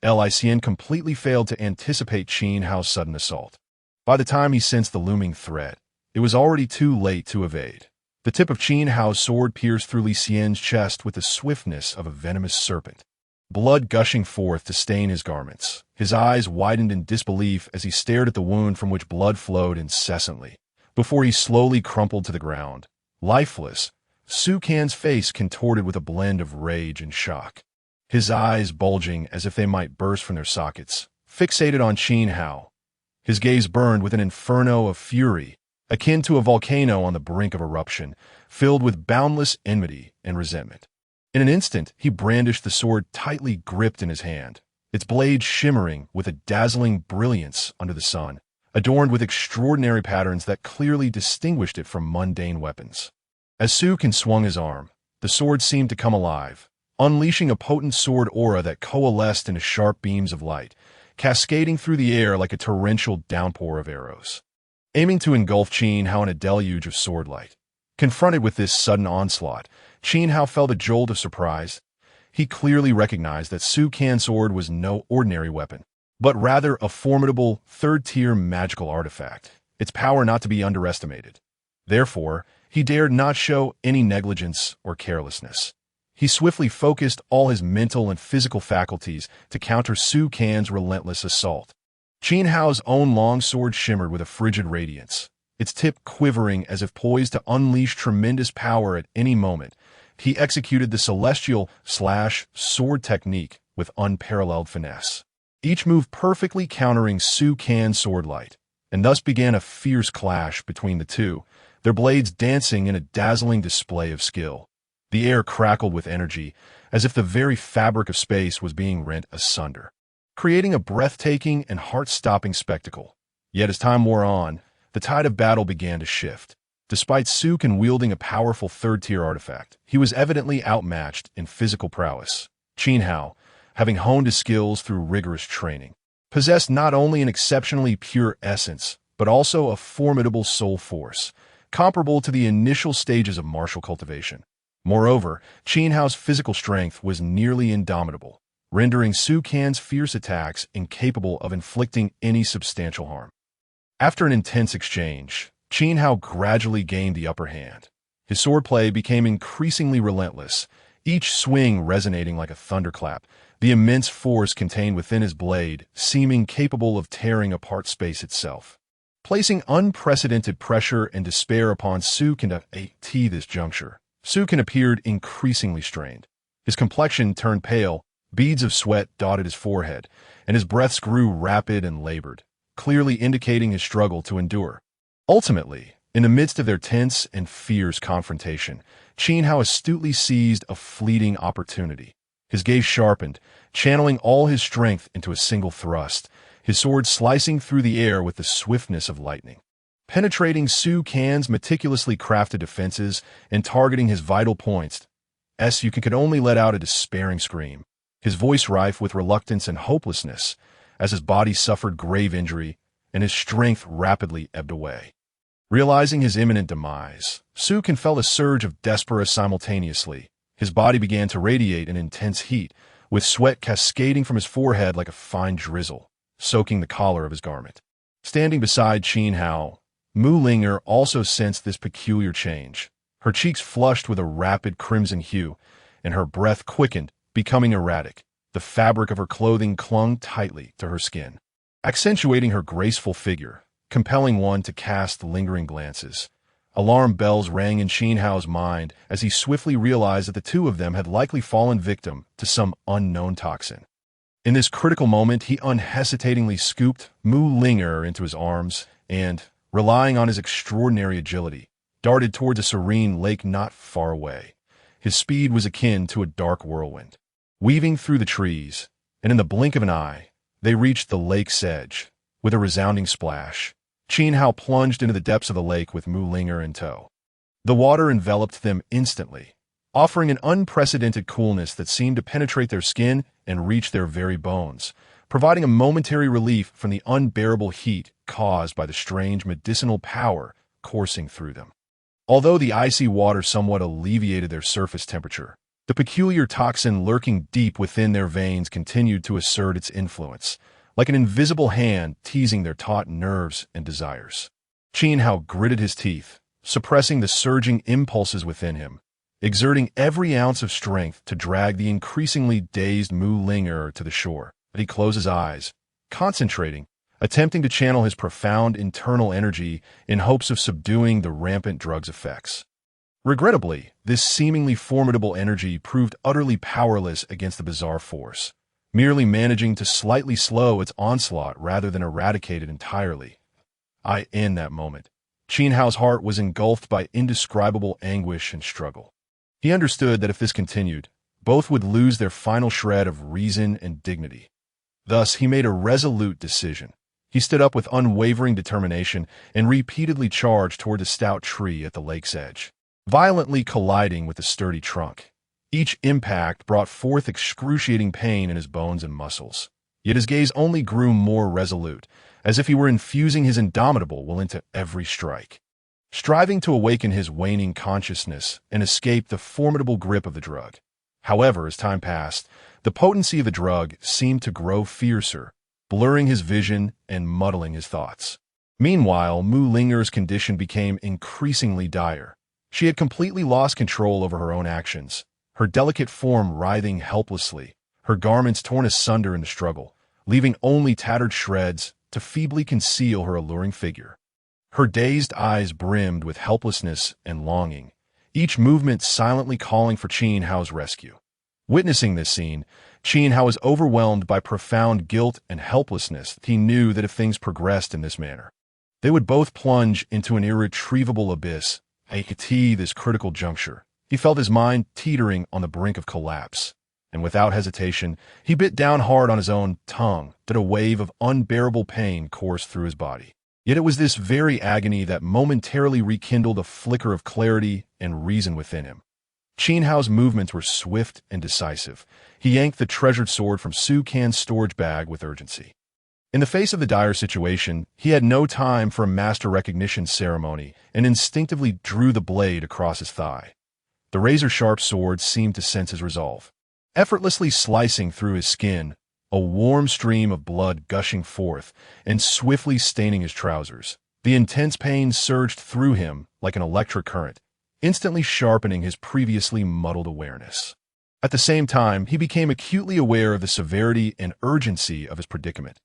Li Xian completely failed to anticipate Qin Hao's sudden assault. By the time he sensed the looming threat, it was already too late to evade. The tip of Qin Hao's sword pierced through Li Xian's chest with the swiftness of a venomous serpent, blood gushing forth to stain his garments. His eyes widened in disbelief as he stared at the wound from which blood flowed incessantly, before he slowly crumpled to the ground. Lifeless, Su Kan's face contorted with a blend of rage and shock, his eyes bulging as if they might burst from their sockets, fixated on Qin Hao. His gaze burned with an inferno of fury, akin to a volcano on the brink of eruption, filled with boundless enmity and resentment. In an instant, he brandished the sword tightly gripped in his hand, its blade shimmering with a dazzling brilliance under the sun, adorned with extraordinary patterns that clearly distinguished it from mundane weapons. As Su Kan swung his arm, the sword seemed to come alive, unleashing a potent sword aura that coalesced into sharp beams of light, cascading through the air like a torrential downpour of arrows, aiming to engulf Qin Hao in a deluge of sword light. Confronted with this sudden onslaught, Qin Hao felt a jolt of surprise. He clearly recognized that Su Kan's sword was no ordinary weapon, but rather a formidable, third-tier magical artifact, its power not to be underestimated. Therefore, he dared not show any negligence or carelessness. He swiftly focused all his mental and physical faculties to counter Su Kan's relentless assault. Qin Hao's own long sword shimmered with a frigid radiance, its tip quivering as if poised to unleash tremendous power at any moment. He executed the celestial sword technique with unparalleled finesse, each move perfectly countering Su Kan's sword light, and thus began a fierce clash between the two, their blades dancing in a dazzling display of skill. The air crackled with energy, as if the very fabric of space was being rent asunder, creating a breathtaking and heart-stopping spectacle. Yet as time wore on, the tide of battle began to shift. Despite Su Kan wielding a powerful third-tier artifact, he was evidently outmatched in physical prowess. Qin Hao, having honed his skills through rigorous training, possessed not only an exceptionally pure essence, but also a formidable soul force, comparable to the initial stages of martial cultivation. Moreover, Qin Hao's physical strength was nearly indomitable, rendering Su Kan's fierce attacks incapable of inflicting any substantial harm. After an intense exchange, Qin Hao gradually gained the upper hand. His swordplay became increasingly relentless, each swing resonating like a thunderclap, the immense force contained within his blade seeming capable of tearing apart space itself. Placing unprecedented pressure and despair upon Su Kan at this juncture, Su Kan appeared increasingly strained. His complexion turned pale, beads of sweat dotted his forehead, and his breaths grew rapid and labored, clearly indicating his struggle to endure. Ultimately, in the midst of their tense and fierce confrontation, Qin Hao astutely seized a fleeting opportunity. His gaze sharpened, channeling all his strength into a single thrust, his sword slicing through the air with the swiftness of lightning, penetrating Su Kan's meticulously crafted defenses and targeting his vital points. Su Kan could only let out a despairing scream, his voice rife with reluctance and hopelessness, as his body suffered grave injury and his strength rapidly ebbed away. Realizing his imminent demise, Su Kan felt a surge of despair simultaneously. His body began to radiate an intense heat, with sweat cascading from his forehead like a fine drizzle, soaking the collar of his garment. Standing beside Qin Hao, Mu Ling'er also sensed this peculiar change. Her cheeks flushed with a rapid crimson hue, and her breath quickened, becoming erratic. The fabric of her clothing clung tightly to her skin, accentuating her graceful figure, compelling one to cast lingering glances. Alarm bells rang in Qin Hao's mind as he swiftly realized that the two of them had likely fallen victim to some unknown toxin. In this critical moment, he unhesitatingly scooped Mu Ling'er into his arms and, relying on his extraordinary agility, darted towards a serene lake not far away. His speed was akin to a dark whirlwind, weaving through the trees, and in the blink of an eye, they reached the lake's edge. With a resounding splash, Qin Hao plunged into the depths of the lake with Mu Ling'er in tow. The water enveloped them instantly, offering an unprecedented coolness that seemed to penetrate their skin and reach their very bones, providing a momentary relief from the unbearable heat caused by the strange medicinal power coursing through them. Although the icy water somewhat alleviated their surface temperature, the peculiar toxin lurking deep within their veins continued to assert its influence, like an invisible hand teasing their taut nerves and desires. Qin Hao gritted his teeth, suppressing the surging impulses within him, exerting every ounce of strength to drag the increasingly dazed Mu Ling'er to the shore. But he closed his eyes, concentrating, attempting to channel his profound internal energy in hopes of subduing the rampant drug's effects. Regrettably, this seemingly formidable energy proved utterly powerless against the bizarre force, merely managing to slightly slow its onslaught rather than eradicate it entirely. In that moment, Qin Hao's heart was engulfed by indescribable anguish and struggle. He understood that if this continued, both would lose their final shred of reason and dignity. Thus, he made a resolute decision. He stood up with unwavering determination and repeatedly charged toward the stout tree at the lake's edge, violently colliding with the sturdy trunk. Each impact brought forth excruciating pain in his bones and muscles. Yet his gaze only grew more resolute, as if he were infusing his indomitable will into every strike, striving to awaken his waning consciousness and escape the formidable grip of the drug. However, as time passed, the potency of the drug seemed to grow fiercer, blurring his vision and muddling his thoughts. Meanwhile, Mu Ling'er's condition became increasingly dire. She had completely lost control over her own actions, her delicate form writhing helplessly, her garments torn asunder in the struggle, leaving only tattered shreds to feebly conceal her alluring figure. Her dazed eyes brimmed with helplessness and longing, each movement silently calling for Qin Hao's rescue. Witnessing this scene, Qin Hao was overwhelmed by profound guilt and helplessness. He knew that if things progressed in this manner, they would both plunge into an irretrievable abyss. At this critical juncture, he felt his mind teetering on the brink of collapse, and without hesitation, he bit down hard on his own tongue that a wave of unbearable pain coursed through his body. Yet it was this very agony that momentarily rekindled a flicker of clarity and reason within him. Qin Hao's movements were swift and decisive. He yanked the treasured sword from Su Can's storage bag with urgency. In the face of the dire situation, he had no time for a master recognition ceremony and instinctively drew the blade across his thigh. The razor-sharp sword seemed to sense his resolve. Effortlessly slicing through his skin, a warm stream of blood gushing forth and swiftly staining his trousers. The intense pain surged through him like an electric current, instantly sharpening his previously muddled awareness. At the same time, he became acutely aware of the severity and urgency of his predicament.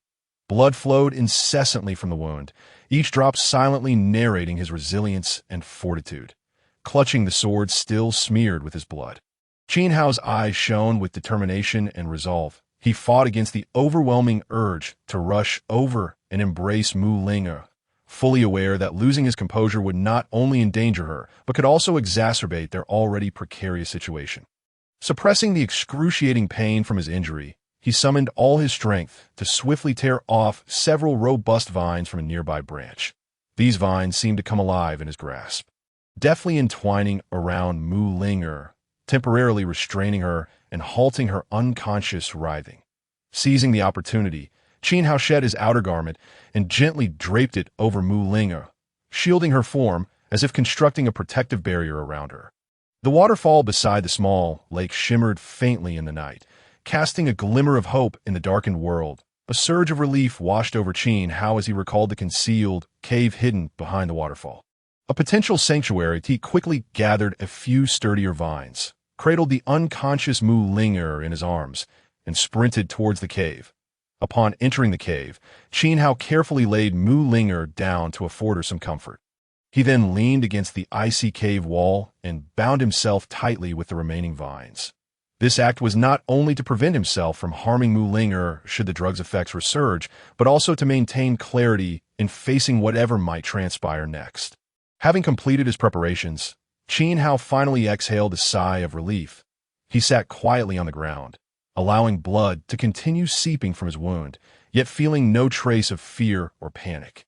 Blood flowed incessantly from the wound, each drop silently narrating his resilience and fortitude. Clutching the sword still smeared with his blood, Qin Hao's eyes shone with determination and resolve. He fought against the overwhelming urge to rush over and embrace Mu Ling'er, fully aware that losing his composure would not only endanger her, but could also exacerbate their already precarious situation. Suppressing the excruciating pain from his injury, he summoned all his strength to swiftly tear off several robust vines from a nearby branch. These vines seemed to come alive in his grasp, deftly entwining around Mu Ling'er, temporarily restraining her and halting her unconscious writhing. Seizing the opportunity, Qin Hao shed his outer garment and gently draped it over Mu Ling'er, shielding her form as if constructing a protective barrier around her. The waterfall beside the small lake shimmered faintly in the night, casting a glimmer of hope in the darkened world. A surge of relief washed over Qin Hao as he recalled the concealed cave hidden behind the waterfall. A potential sanctuary, he quickly gathered a few sturdier vines, cradled the unconscious Mu Ling'er in his arms, and sprinted towards the cave. Upon entering the cave, Qin Hao carefully laid Mu Ling'er down to afford her some comfort. He then leaned against the icy cave wall and bound himself tightly with the remaining vines. This act was not only to prevent himself from harming Mu Ling'er should the drug's effects resurge, but also to maintain clarity in facing whatever might transpire next. Having completed his preparations, Qin Hao finally exhaled a sigh of relief. He sat quietly on the ground, allowing blood to continue seeping from his wound, yet feeling no trace of fear or panic.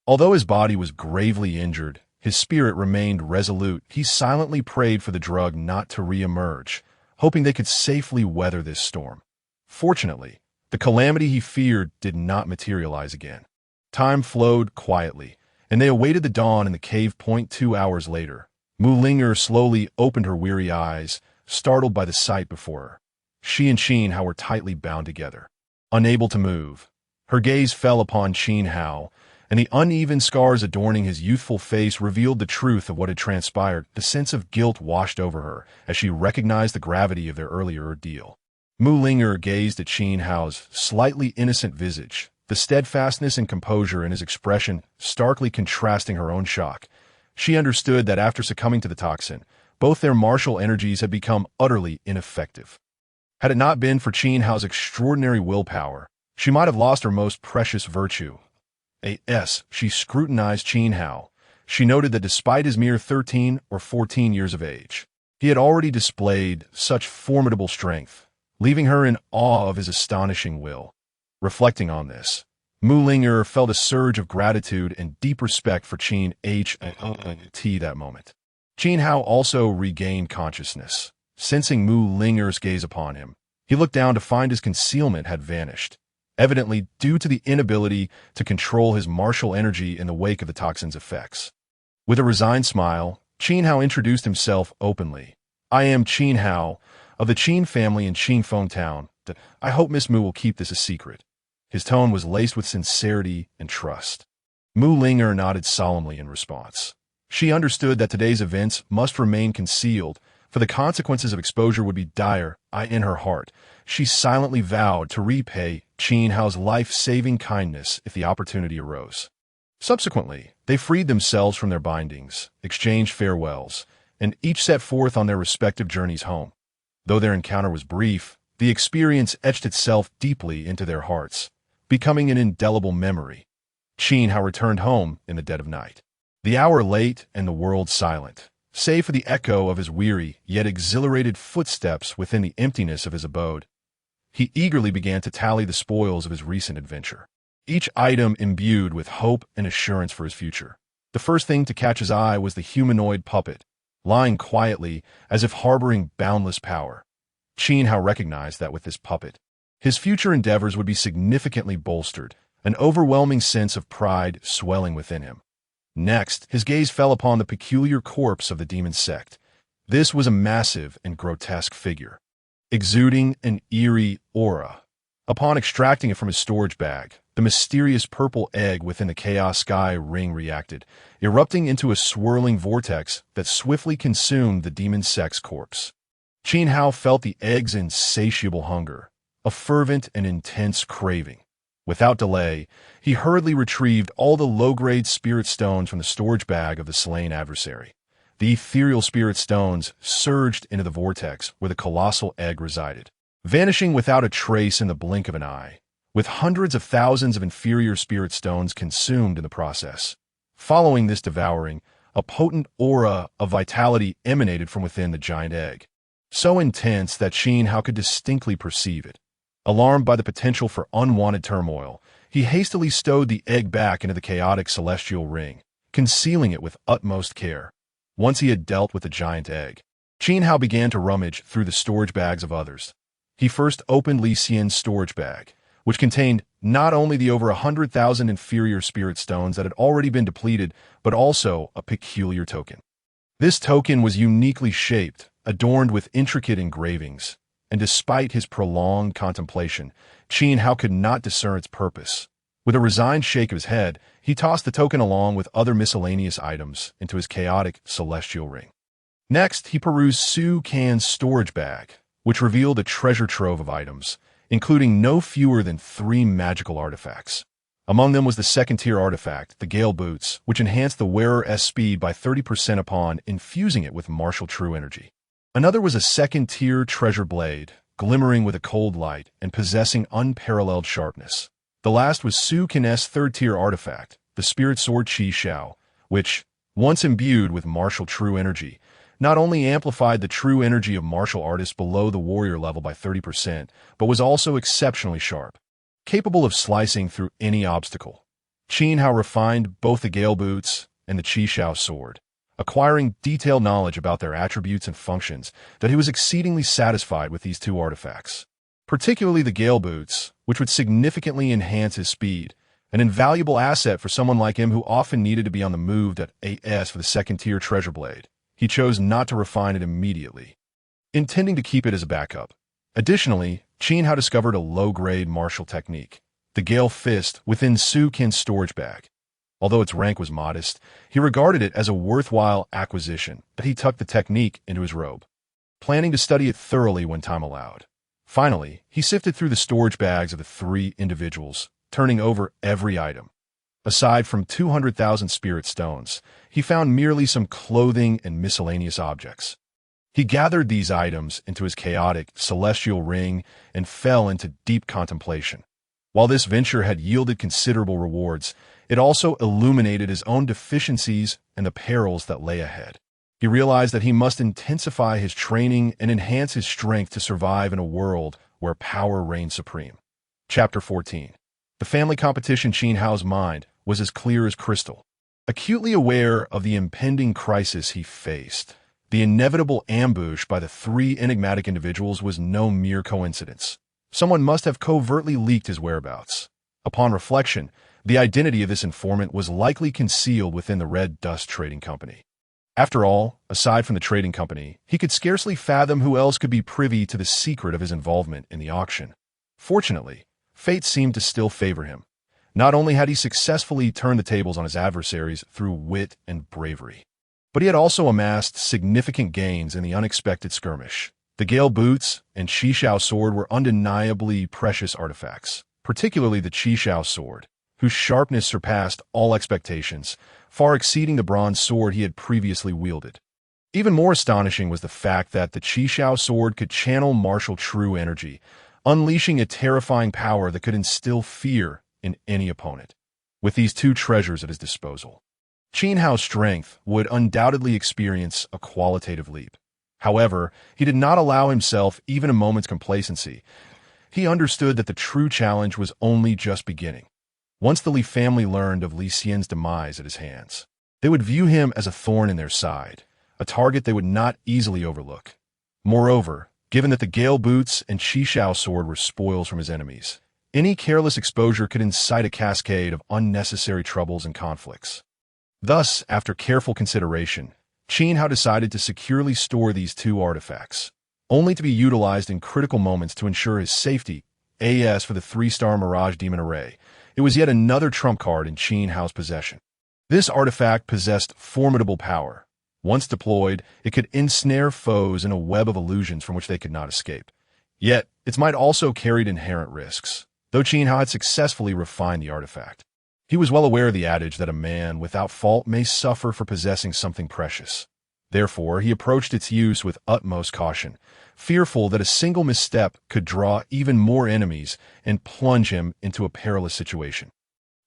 Although his body was gravely injured, his spirit remained resolute. He silently prayed for the drug not to re-emerge, hoping they could safely weather this storm. Fortunately, the calamity he feared did not materialize again. Time flowed quietly, and they awaited the dawn in the cave. 2 hours later, Mu Ling'er slowly opened her weary eyes, startled by the sight before her. She and Qin Hao were tightly bound together, unable to move. Her gaze fell upon Qin Hao, and the uneven scars adorning his youthful face revealed the truth of what had transpired. The sense of guilt washed over her as she recognized the gravity of their earlier ordeal. Mu Linger gazed at Qin Hao's slightly innocent visage, the steadfastness and composure in his expression starkly contrasting her own shock. She understood that after succumbing to the toxin, both their martial energies had become utterly ineffective. Had it not been for Qin Hao's extraordinary willpower, she might have lost her most precious virtue. She scrutinized Qin Hao. She noted that despite his mere 13 or 14 years of age, he had already displayed such formidable strength, leaving her in awe of his astonishing will. Reflecting on this, Mu Linger felt a surge of gratitude and deep respect for Qin Hao that moment. Qin Hao also regained consciousness. Sensing Mu Linger's gaze upon him, he looked down to find his concealment had vanished, evidently due to the inability to control his martial energy in the wake of the toxin's effects. With a resigned smile, Qin Hao introduced himself openly. "I am Qin Hao, of the Qin family in Qingfeng Town. I hope Miss Mu will keep this a secret." His tone was laced with sincerity and trust. Mu Linger nodded solemnly in response. She understood that today's events must remain concealed, for the consequences of exposure would be dire. In her heart, she silently vowed to repay Qin Hao's life-saving kindness if the opportunity arose. Subsequently, they freed themselves from their bindings, exchanged farewells, and each set forth on their respective journeys home. Though their encounter was brief, the experience etched itself deeply into their hearts, becoming an indelible memory. Qin Hao returned home in the dead of night. The hour late and the world silent, save for the echo of his weary yet exhilarated footsteps within the emptiness of his abode. He eagerly began to tally the spoils of his recent adventure, each item imbued with hope and assurance for his future. The first thing to catch his eye was the humanoid puppet, lying quietly as if harboring boundless power. Qin Hao recognized that with this puppet, his future endeavors would be significantly bolstered, an overwhelming sense of pride swelling within him. Next, his gaze fell upon the peculiar corpse of the demon sect. This was a massive and grotesque figure, exuding an eerie aura. Upon extracting it from his storage bag, the mysterious purple egg within the Chaos Sky ring reacted, erupting into a swirling vortex that swiftly consumed the demon sect's corpse. Qin Hao felt the egg's insatiable hunger, a fervent and intense craving. Without delay, he hurriedly retrieved all the low-grade spirit stones from the storage bag of the slain adversary. The ethereal spirit stones surged into the vortex where the colossal egg resided, vanishing without a trace in the blink of an eye, with hundreds of thousands of inferior spirit stones consumed in the process. Following this devouring, a potent aura of vitality emanated from within the giant egg, so intense that Qin Hao could distinctly perceive it. Alarmed by the potential for unwanted turmoil, he hastily stowed the egg back into the chaotic celestial ring, concealing it with utmost care. Once he had dealt with the giant egg, Qin Hao began to rummage through the storage bags of others. He first opened Li Xian's storage bag, which contained not only the over 100,000 inferior spirit stones that had already been depleted, but also a peculiar token. This token was uniquely shaped, adorned with intricate engravings, and despite his prolonged contemplation, Qin Hao could not discern its purpose. With a resigned shake of his head, he tossed the token along with other miscellaneous items into his chaotic celestial ring. Next, he perused Su Can's storage bag, which revealed a treasure trove of items, including no fewer than 3 magical artifacts. Among them was the second-tier artifact, the Gale Boots, which enhanced the wearer's speed by 30% upon infusing it with martial true energy. Another was a second-tier treasure blade, glimmering with a cold light and possessing unparalleled sharpness. The last was Su Can's third-tier artifact, the Spirit Sword Qi Xiao, which, once imbued with martial true energy, not only amplified the true energy of martial artists below the warrior level by 30%, but was also exceptionally sharp, capable of slicing through any obstacle. Qin Hao refined both the Gale Boots and the Qi Xiao sword, acquiring detailed knowledge about their attributes and functions, that he was exceedingly satisfied with these 2 artifacts. Particularly the Gale Boots, which would significantly enhance his speed, an invaluable asset for someone like him who often needed to be on the move for the second-tier treasure blade. He chose not to refine it immediately, intending to keep it as a backup. Additionally, Qin Hao discovered a low-grade martial technique, the Gale Fist, within Su Can's storage bag. Although its rank was modest, he regarded it as a worthwhile acquisition that he tucked the technique into his robe, planning to study it thoroughly when time allowed. Finally, he sifted through the storage bags of the three individuals, turning over every item. Aside from 200,000 spirit stones, he found merely some clothing and miscellaneous objects. He gathered these items into his chaotic, celestial ring and fell into deep contemplation. While this venture had yielded considerable rewards, it also illuminated his own deficiencies and the perils that lay ahead. He realized that he must intensify his training and enhance his strength to survive in a world where power reigned supreme. Chapter 14. The family competition. Qin Hao's mind was as clear as crystal. Acutely aware of the impending crisis he faced, the inevitable ambush by the three enigmatic individuals was no mere coincidence. Someone must have covertly leaked his whereabouts. Upon reflection, the identity of this informant was likely concealed within the Red Dust Trading Company. After all, aside from the trading company, he could scarcely fathom who else could be privy to the secret of his involvement in the auction. Fortunately, fate seemed to still favor him. Not only had he successfully turned the tables on his adversaries through wit and bravery, but he had also amassed significant gains in the unexpected skirmish. The Gale Boots and Qishao sword were undeniably precious artifacts, particularly the Qishao sword, whose sharpness surpassed all expectations, far exceeding the bronze sword he had previously wielded. Even more astonishing was the fact that the Qishao sword could channel martial true energy, unleashing a terrifying power that could instill fear in any opponent. With these two treasures at his disposal, Qin Hao's strength would undoubtedly experience a qualitative leap. However, he did not allow himself even a moment's complacency. He understood that the true challenge was only just beginning. Once the Li family learned of Li Xian's demise at his hands, they would view him as a thorn in their side, a target they would not easily overlook. Moreover, given that the Gale Boots and Qishao sword were spoils from his enemies, any careless exposure could incite a cascade of unnecessary troubles and conflicts. Thus, after careful consideration, Qin Hao decided to securely store these two artifacts, only to be utilized in critical moments to ensure his safety. As for the 3-star Mirage Demon Array, it was yet another trump card in Qin Hao's possession. This artifact possessed formidable power. Once deployed, it could ensnare foes in a web of illusions from which they could not escape. Yet, its might also carried inherent risks, though Qin Hao had successfully refined the artifact. He was well aware of the adage that a man without fault may suffer for possessing something precious. Therefore, he approached its use with utmost caution, fearful that a single misstep could draw even more enemies and plunge him into a perilous situation.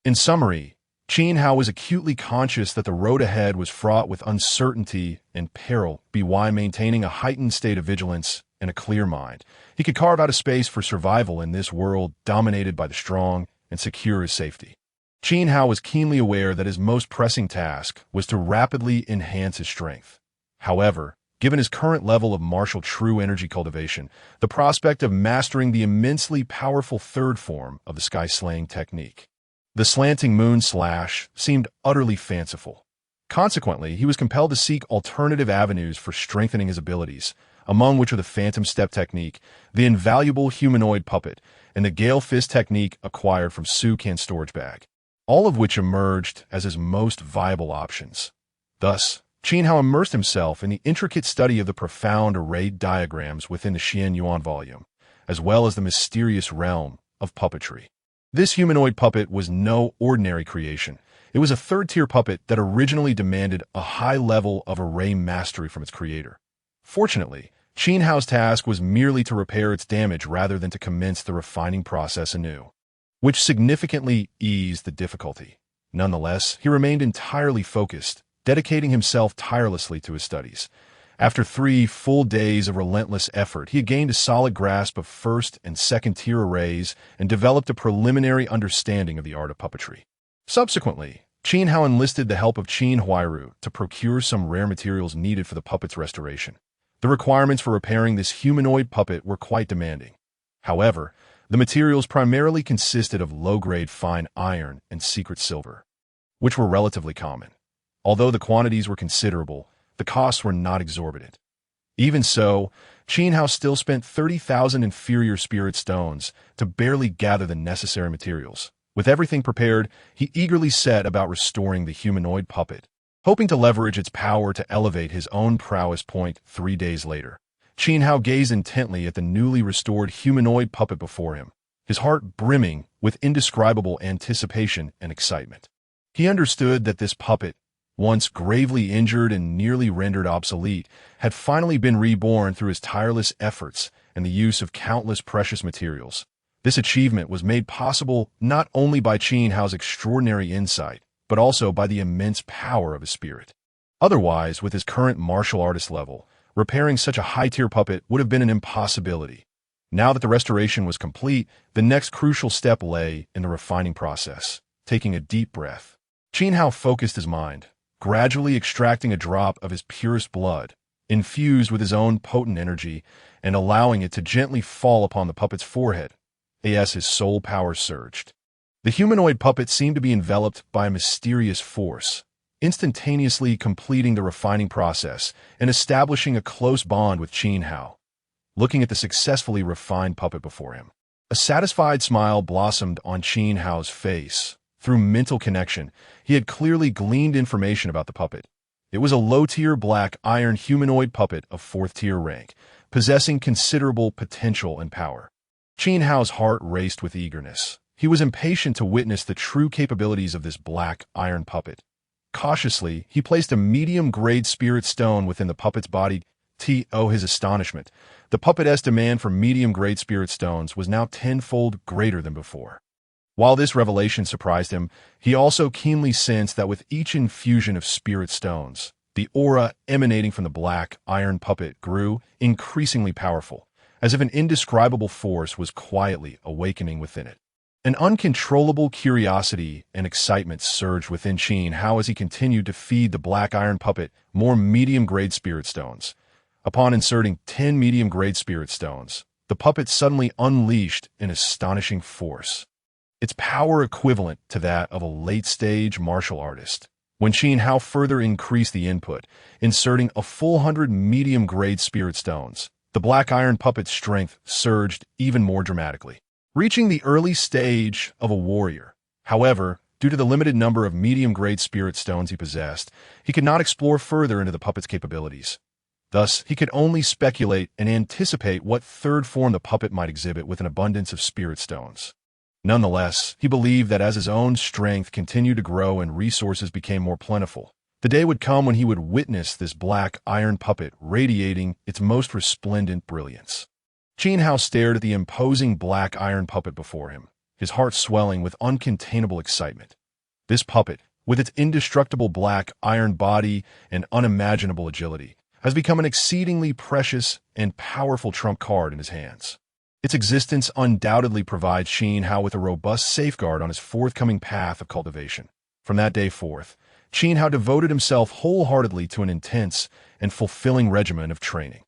In summary, Qin Hao was acutely conscious that the road ahead was fraught with uncertainty and peril. By maintaining a heightened state of vigilance and a clear mind, he could carve out a space for survival in this world dominated by the strong and secure his safety. Qin Hao was keenly aware that his most pressing task was to rapidly enhance his strength. However, given his current level of martial true energy cultivation, the prospect of mastering the immensely powerful third form of the sky-slaying technique, the slanting moon slash, seemed utterly fanciful. Consequently, he was compelled to seek alternative avenues for strengthening his abilities, among which are the Phantom Step technique, the invaluable humanoid puppet, and the Gale Fist technique acquired from Su Can's storage bag, all of which emerged as his most viable options. Thus, Qin Hao immersed himself in the intricate study of the profound arrayed diagrams within the Xian Yuan volume, as well as the mysterious realm of puppetry. This humanoid puppet was no ordinary creation. It was a third-tier puppet that originally demanded a high level of array mastery from its creator. Fortunately, Qin Hao's task was merely to repair its damage rather than to commence the refining process anew, which significantly eased the difficulty. Nonetheless, he remained entirely focused, dedicating himself tirelessly to his studies. After 3 full days of relentless effort, he had gained a solid grasp of first and second-tier arrays and developed a preliminary understanding of the art of puppetry. Subsequently, Qin Hao enlisted the help of Qin Huairu to procure some rare materials needed for the puppet's restoration. The requirements for repairing this humanoid puppet were quite demanding. However, the materials primarily consisted of low-grade fine iron and secret silver, which were relatively common. Although the quantities were considerable, the costs were not exorbitant. Even so, Qin Hao still spent 30,000 inferior spirit stones to barely gather the necessary materials, With everything prepared, he eagerly set about restoring the humanoid puppet, hoping to leverage its power to elevate his own prowess. 3 days later, Qin Hao gazed intently at the newly restored humanoid puppet before him, his heart brimming with indescribable anticipation and excitement. He understood that this puppet, once gravely injured and nearly rendered obsolete, had finally been reborn through his tireless efforts and the use of countless precious materials. This achievement was made possible not only by Qin Hao's extraordinary insight, but also by the immense power of his spirit. Otherwise, with his current martial artist level, repairing such a high-tier puppet would have been an impossibility. Now that the restoration was complete, the next crucial step lay in the refining process. Taking a deep breath, Qin Hao focused his mind, gradually extracting a drop of his purest blood, infused with his own potent energy, and allowing it to gently fall upon the puppet's forehead. As his soul power surged, the humanoid puppet seemed to be enveloped by a mysterious force, instantaneously completing the refining process and establishing a close bond with Qin Hao. Looking at the successfully refined puppet before him, a satisfied smile blossomed on Qin Hao's face. Through mental connection, he had clearly gleaned information about the puppet. It was a low-tier black iron humanoid puppet of 4th-tier rank, possessing considerable potential and power. Qin Hao's heart raced with eagerness. He was impatient to witness the true capabilities of this black iron puppet. Cautiously, he placed a medium-grade spirit stone within the puppet's body. To his astonishment, the puppet's demand for medium-grade spirit stones was now tenfold greater than before. While this revelation surprised him, he also keenly sensed that with each infusion of spirit stones, the aura emanating from the black iron puppet grew increasingly powerful, as if an indescribable force was quietly awakening within it. An uncontrollable curiosity and excitement surged within Qin Hao as he continued to feed the black iron puppet more medium-grade spirit stones. Upon inserting 10 medium-grade spirit stones, the puppet suddenly unleashed an astonishing force, its power equivalent to that of a late-stage martial artist. When Qin Hao further increased the input, inserting a full 100 medium-grade spirit stones, the black iron puppet's strength surged even more dramatically, reaching the early stage of a warrior. However, due to the limited number of medium-grade spirit stones he possessed, he could not explore further into the puppet's capabilities. Thus, he could only speculate and anticipate what third form the puppet might exhibit with an abundance of spirit stones. Nonetheless, he believed that as his own strength continued to grow and resources became more plentiful, the day would come when he would witness this black iron puppet radiating its most resplendent brilliance. Qin Hao stared at the imposing black iron puppet before him, his heart swelling with uncontainable excitement. This puppet, with its indestructible black iron body and unimaginable agility, has become an exceedingly precious and powerful trump card in his hands. Its existence undoubtedly provides Qin Hao with a robust safeguard on his forthcoming path of cultivation. From that day forth, Qin Hao devoted himself wholeheartedly to an intense and fulfilling regimen of training.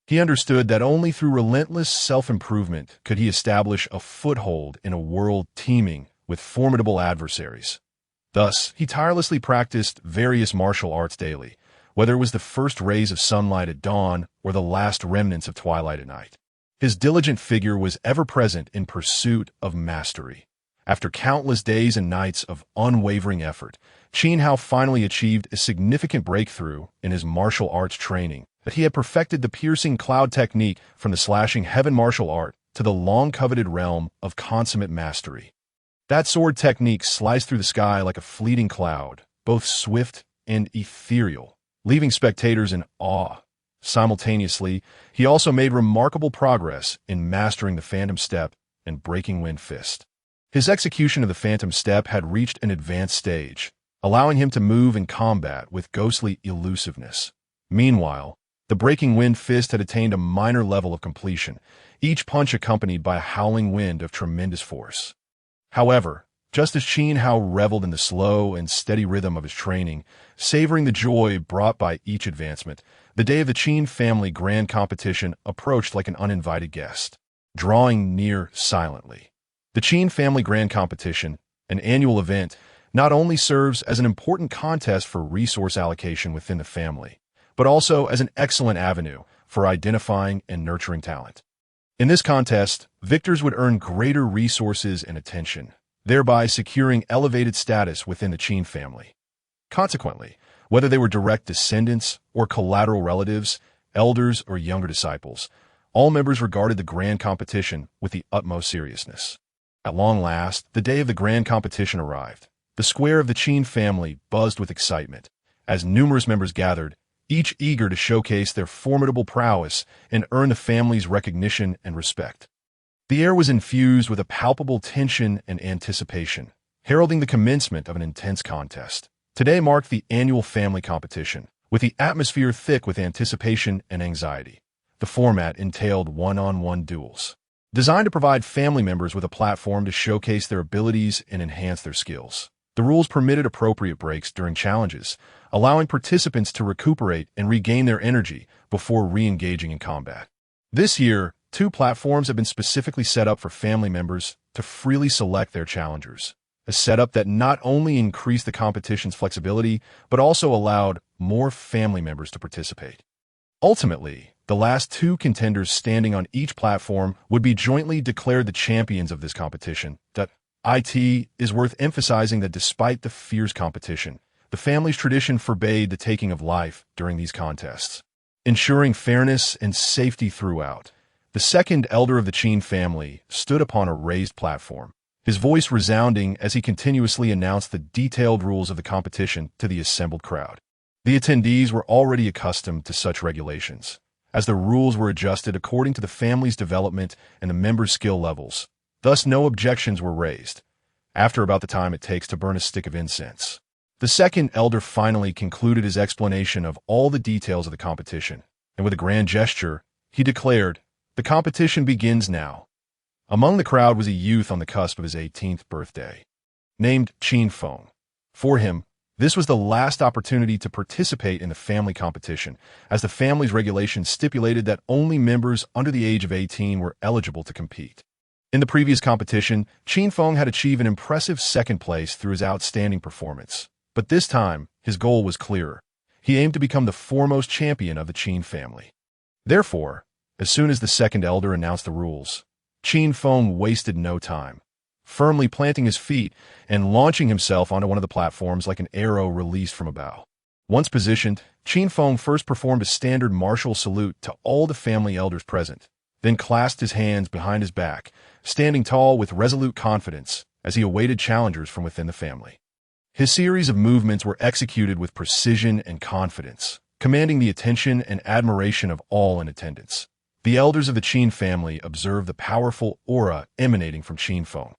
He understood that only through relentless self-improvement could he establish a foothold in a world teeming with formidable adversaries. Thus, he tirelessly practiced various martial arts daily, whether it was the first rays of sunlight at dawn or the last remnants of twilight at night. His diligent figure was ever present in pursuit of mastery. After countless days and nights of unwavering effort, Qin Hao finally achieved a significant breakthrough in his martial arts training, that he had perfected the piercing cloud technique from the slashing heaven martial art to the long-coveted realm of consummate mastery. That sword technique sliced through the sky like a fleeting cloud, both swift and ethereal, leaving spectators in awe. Simultaneously, he also made remarkable progress in mastering the Phantom Step and Breaking Wind Fist. His execution of the Phantom Step had reached an advanced stage, allowing him to move in combat with ghostly elusiveness. Meanwhile, the Breaking Wind Fist had attained a minor level of completion, each punch accompanied by a howling wind of tremendous force. However, just as Qin Hao reveled in the slow and steady rhythm of his training, savoring the joy brought by each advancement, the day of the Qin family grand competition approached like an uninvited guest, drawing near silently. The Qin family grand competition, an annual event, not only serves as an important contest for resource allocation within the family, but also as an excellent avenue for identifying and nurturing talent. In this contest, victors would earn greater resources and attention, thereby securing elevated status within the Qin family. Consequently, whether they were direct descendants or collateral relatives, elders or younger disciples, all members regarded the grand competition with the utmost seriousness. At long last, the day of the grand competition arrived. The square of the Qin family buzzed with excitement, as numerous members gathered, each eager to showcase their formidable prowess and earn the family's recognition and respect. The air was infused with a palpable tension and anticipation, heralding the commencement of an intense contest. Today marked the annual family competition, with the atmosphere thick with anticipation and anxiety. The format entailed one-on-one duels, designed to provide family members with a platform to showcase their abilities and enhance their skills. The rules permitted appropriate breaks during challenges, allowing participants to recuperate and regain their energy before re-engaging in combat. This year, 2 platforms have been specifically set up for family members to freely select their challengers, a setup that not only increased the competition's flexibility, but also allowed more family members to participate. Ultimately, the last 2 contenders standing on each platform would be jointly declared the champions of this competition. It is worth emphasizing that despite the fierce competition, the family's tradition forbade the taking of life during these contests, ensuring fairness and safety throughout. The second elder of the Qin family stood upon a raised platform, his voice resounding as he continuously announced the detailed rules of the competition to the assembled crowd. The attendees were already accustomed to such regulations, as the rules were adjusted according to the family's development and the members' skill levels. Thus, no objections were raised, after about the time it takes to burn a stick of incense. The second elder finally concluded his explanation of all the details of the competition, and with a grand gesture, he declared, "The competition begins now." Among the crowd was a youth on the cusp of his 18th birthday, named Qin Feng. For him, this was the last opportunity to participate in the family competition, as the family's regulations stipulated that only members under the age of 18 were eligible to compete. In the previous competition, Qin Feng had achieved an impressive second place through his outstanding performance. But this time, his goal was clearer. He aimed to become the foremost champion of the Qin family. Therefore, as soon as the second elder announced the rules, Qin Feng wasted no time, firmly planting his feet and launching himself onto one of the platforms like an arrow released from a bow. Once positioned, Qin Feng first performed a standard martial salute to all the family elders present, then clasped his hands behind his back, standing tall with resolute confidence as he awaited challengers from within the family. His series of movements were executed with precision and confidence, commanding the attention and admiration of all in attendance. The elders of the Qin family observed the powerful aura emanating from Qin Feng,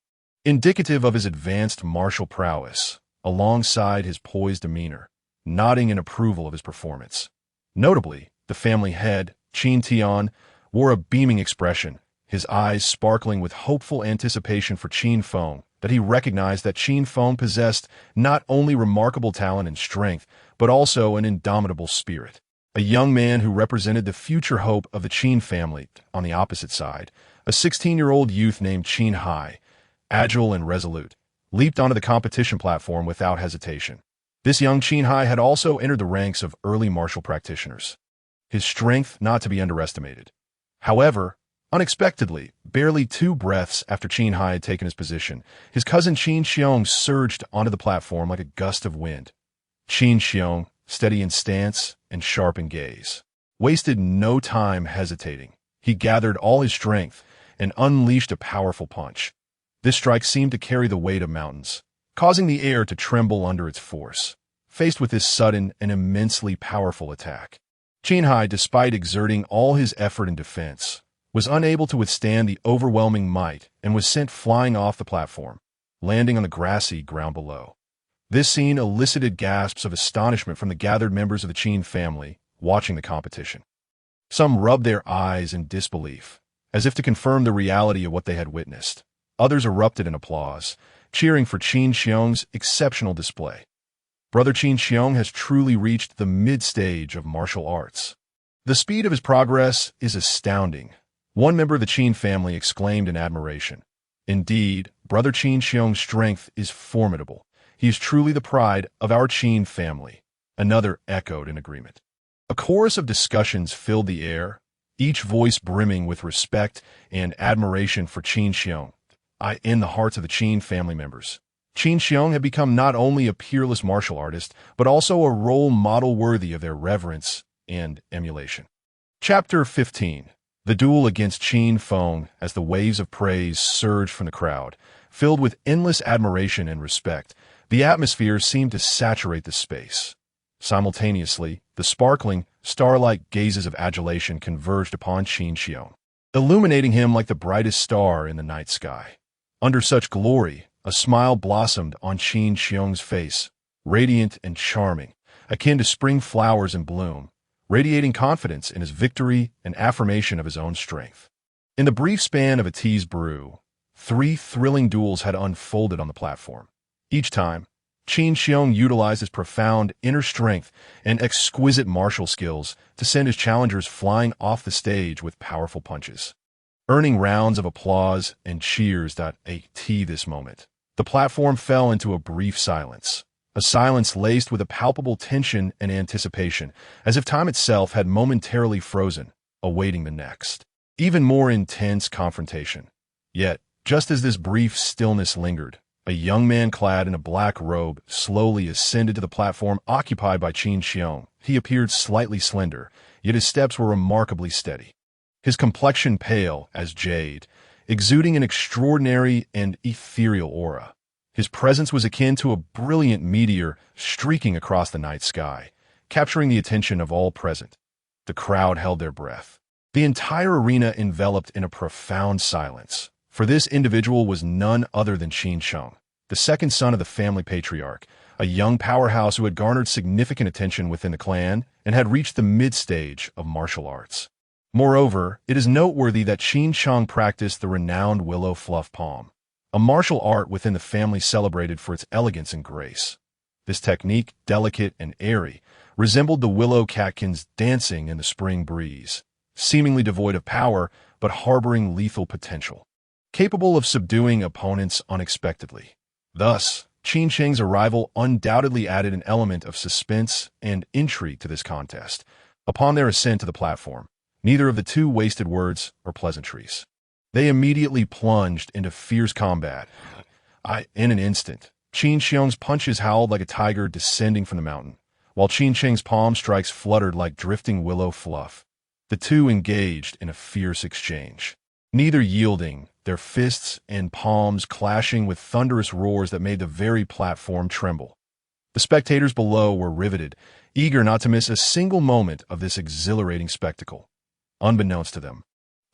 indicative of his advanced martial prowess, alongside his poised demeanor, nodding in approval of his performance. Notably, the family head, Qin Tian, wore a beaming expression, his eyes sparkling with hopeful anticipation for Qin Feng, that he recognized that Qin Feng possessed not only remarkable talent and strength, but also an indomitable spirit. A young man who represented the future hope of the Qin family. On the opposite side, a 16-year-old youth named Qin Hai, agile and resolute, leaped onto the competition platform without hesitation. This young Qin Hai had also entered the ranks of early martial practitioners, his strength not to be underestimated. However, unexpectedly, barely 2 breaths after Qin Hai had taken his position, his cousin Qin Xiong surged onto the platform like a gust of wind. Qin Xiong, steady in stance and sharp in gaze, wasted no time hesitating. He gathered all his strength and unleashed a powerful punch. This strike seemed to carry the weight of mountains, causing the air to tremble under its force. Faced with this sudden and immensely powerful attack, Qin Hai, despite exerting all his effort in defense, was unable to withstand the overwhelming might and was sent flying off the platform, landing on the grassy ground below. This scene elicited gasps of astonishment from the gathered members of the Qin family watching the competition. Some rubbed their eyes in disbelief, as if to confirm the reality of what they had witnessed. Others erupted in applause, cheering for Qin Xiong's exceptional display. Brother Qin Xiong has truly reached the mid-stage of martial arts. The speed of his progress is astounding, one member of the Qin family exclaimed in admiration. Indeed, Brother Qin Xiong's strength is formidable. He is truly the pride of our Qin family, another echoed in agreement. A chorus of discussions filled the air, each voice brimming with respect and admiration for Qin Xiong. in the hearts of the Qin family members. Qin Xiong had become not only a peerless martial artist, but also a role model worthy of their reverence and emulation. Chapter 15. The duel against Qin Feng. As the waves of praise surged from the crowd, filled with endless admiration and respect, the atmosphere seemed to saturate the space. Simultaneously, the sparkling, star-like gazes of adulation converged upon Qin Xiong, illuminating him like the brightest star in the night sky. Under such glory, a smile blossomed on Qin Xiong's face, radiant and charming, akin to spring flowers in bloom, radiating confidence in his victory and affirmation of his own strength. In the brief span of a teased brew, 3 thrilling duels had unfolded on the platform. Each time, Qin Xiong utilized his profound inner strength and exquisite martial skills to send his challengers flying off the stage with powerful punches. Earning rounds of applause and cheers at this moment, the platform fell into a brief silence. A silence laced with a palpable tension and anticipation, as if time itself had momentarily frozen, awaiting the next, even more intense confrontation. Yet, just as this brief stillness lingered, a young man clad in a black robe slowly ascended to the platform occupied by Qin Xiong. He appeared slightly slender, yet his steps were remarkably steady. His complexion pale as jade, exuding an extraordinary and ethereal aura. His presence was akin to a brilliant meteor streaking across the night sky, capturing the attention of all present. The crowd held their breath. The entire arena enveloped in a profound silence, for this individual was none other than Qin Xiong, the second son of the family patriarch, a young powerhouse who had garnered significant attention within the clan and had reached the mid-stage of martial arts. Moreover, it is noteworthy that Qin Xiong practiced the renowned Willow Fluff Palm, a martial art within the family celebrated for its elegance and grace. This technique, delicate and airy, resembled the willow catkins dancing in the spring breeze, seemingly devoid of power but harboring lethal potential, capable of subduing opponents unexpectedly. Thus, Qin Xiong's arrival undoubtedly added an element of suspense and intrigue to this contest. Upon their ascent to the platform, neither of the two wasted words or pleasantries. They immediately plunged into fierce combat. In an instant, Qin Xiong's punches howled like a tiger descending from the mountain, while Qin Xiong's palm strikes fluttered like drifting willow fluff. The two engaged in a fierce exchange, neither yielding, their fists and palms clashing with thunderous roars that made the very platform tremble. The spectators below were riveted, eager not to miss a single moment of this exhilarating spectacle. Unbeknownst to them,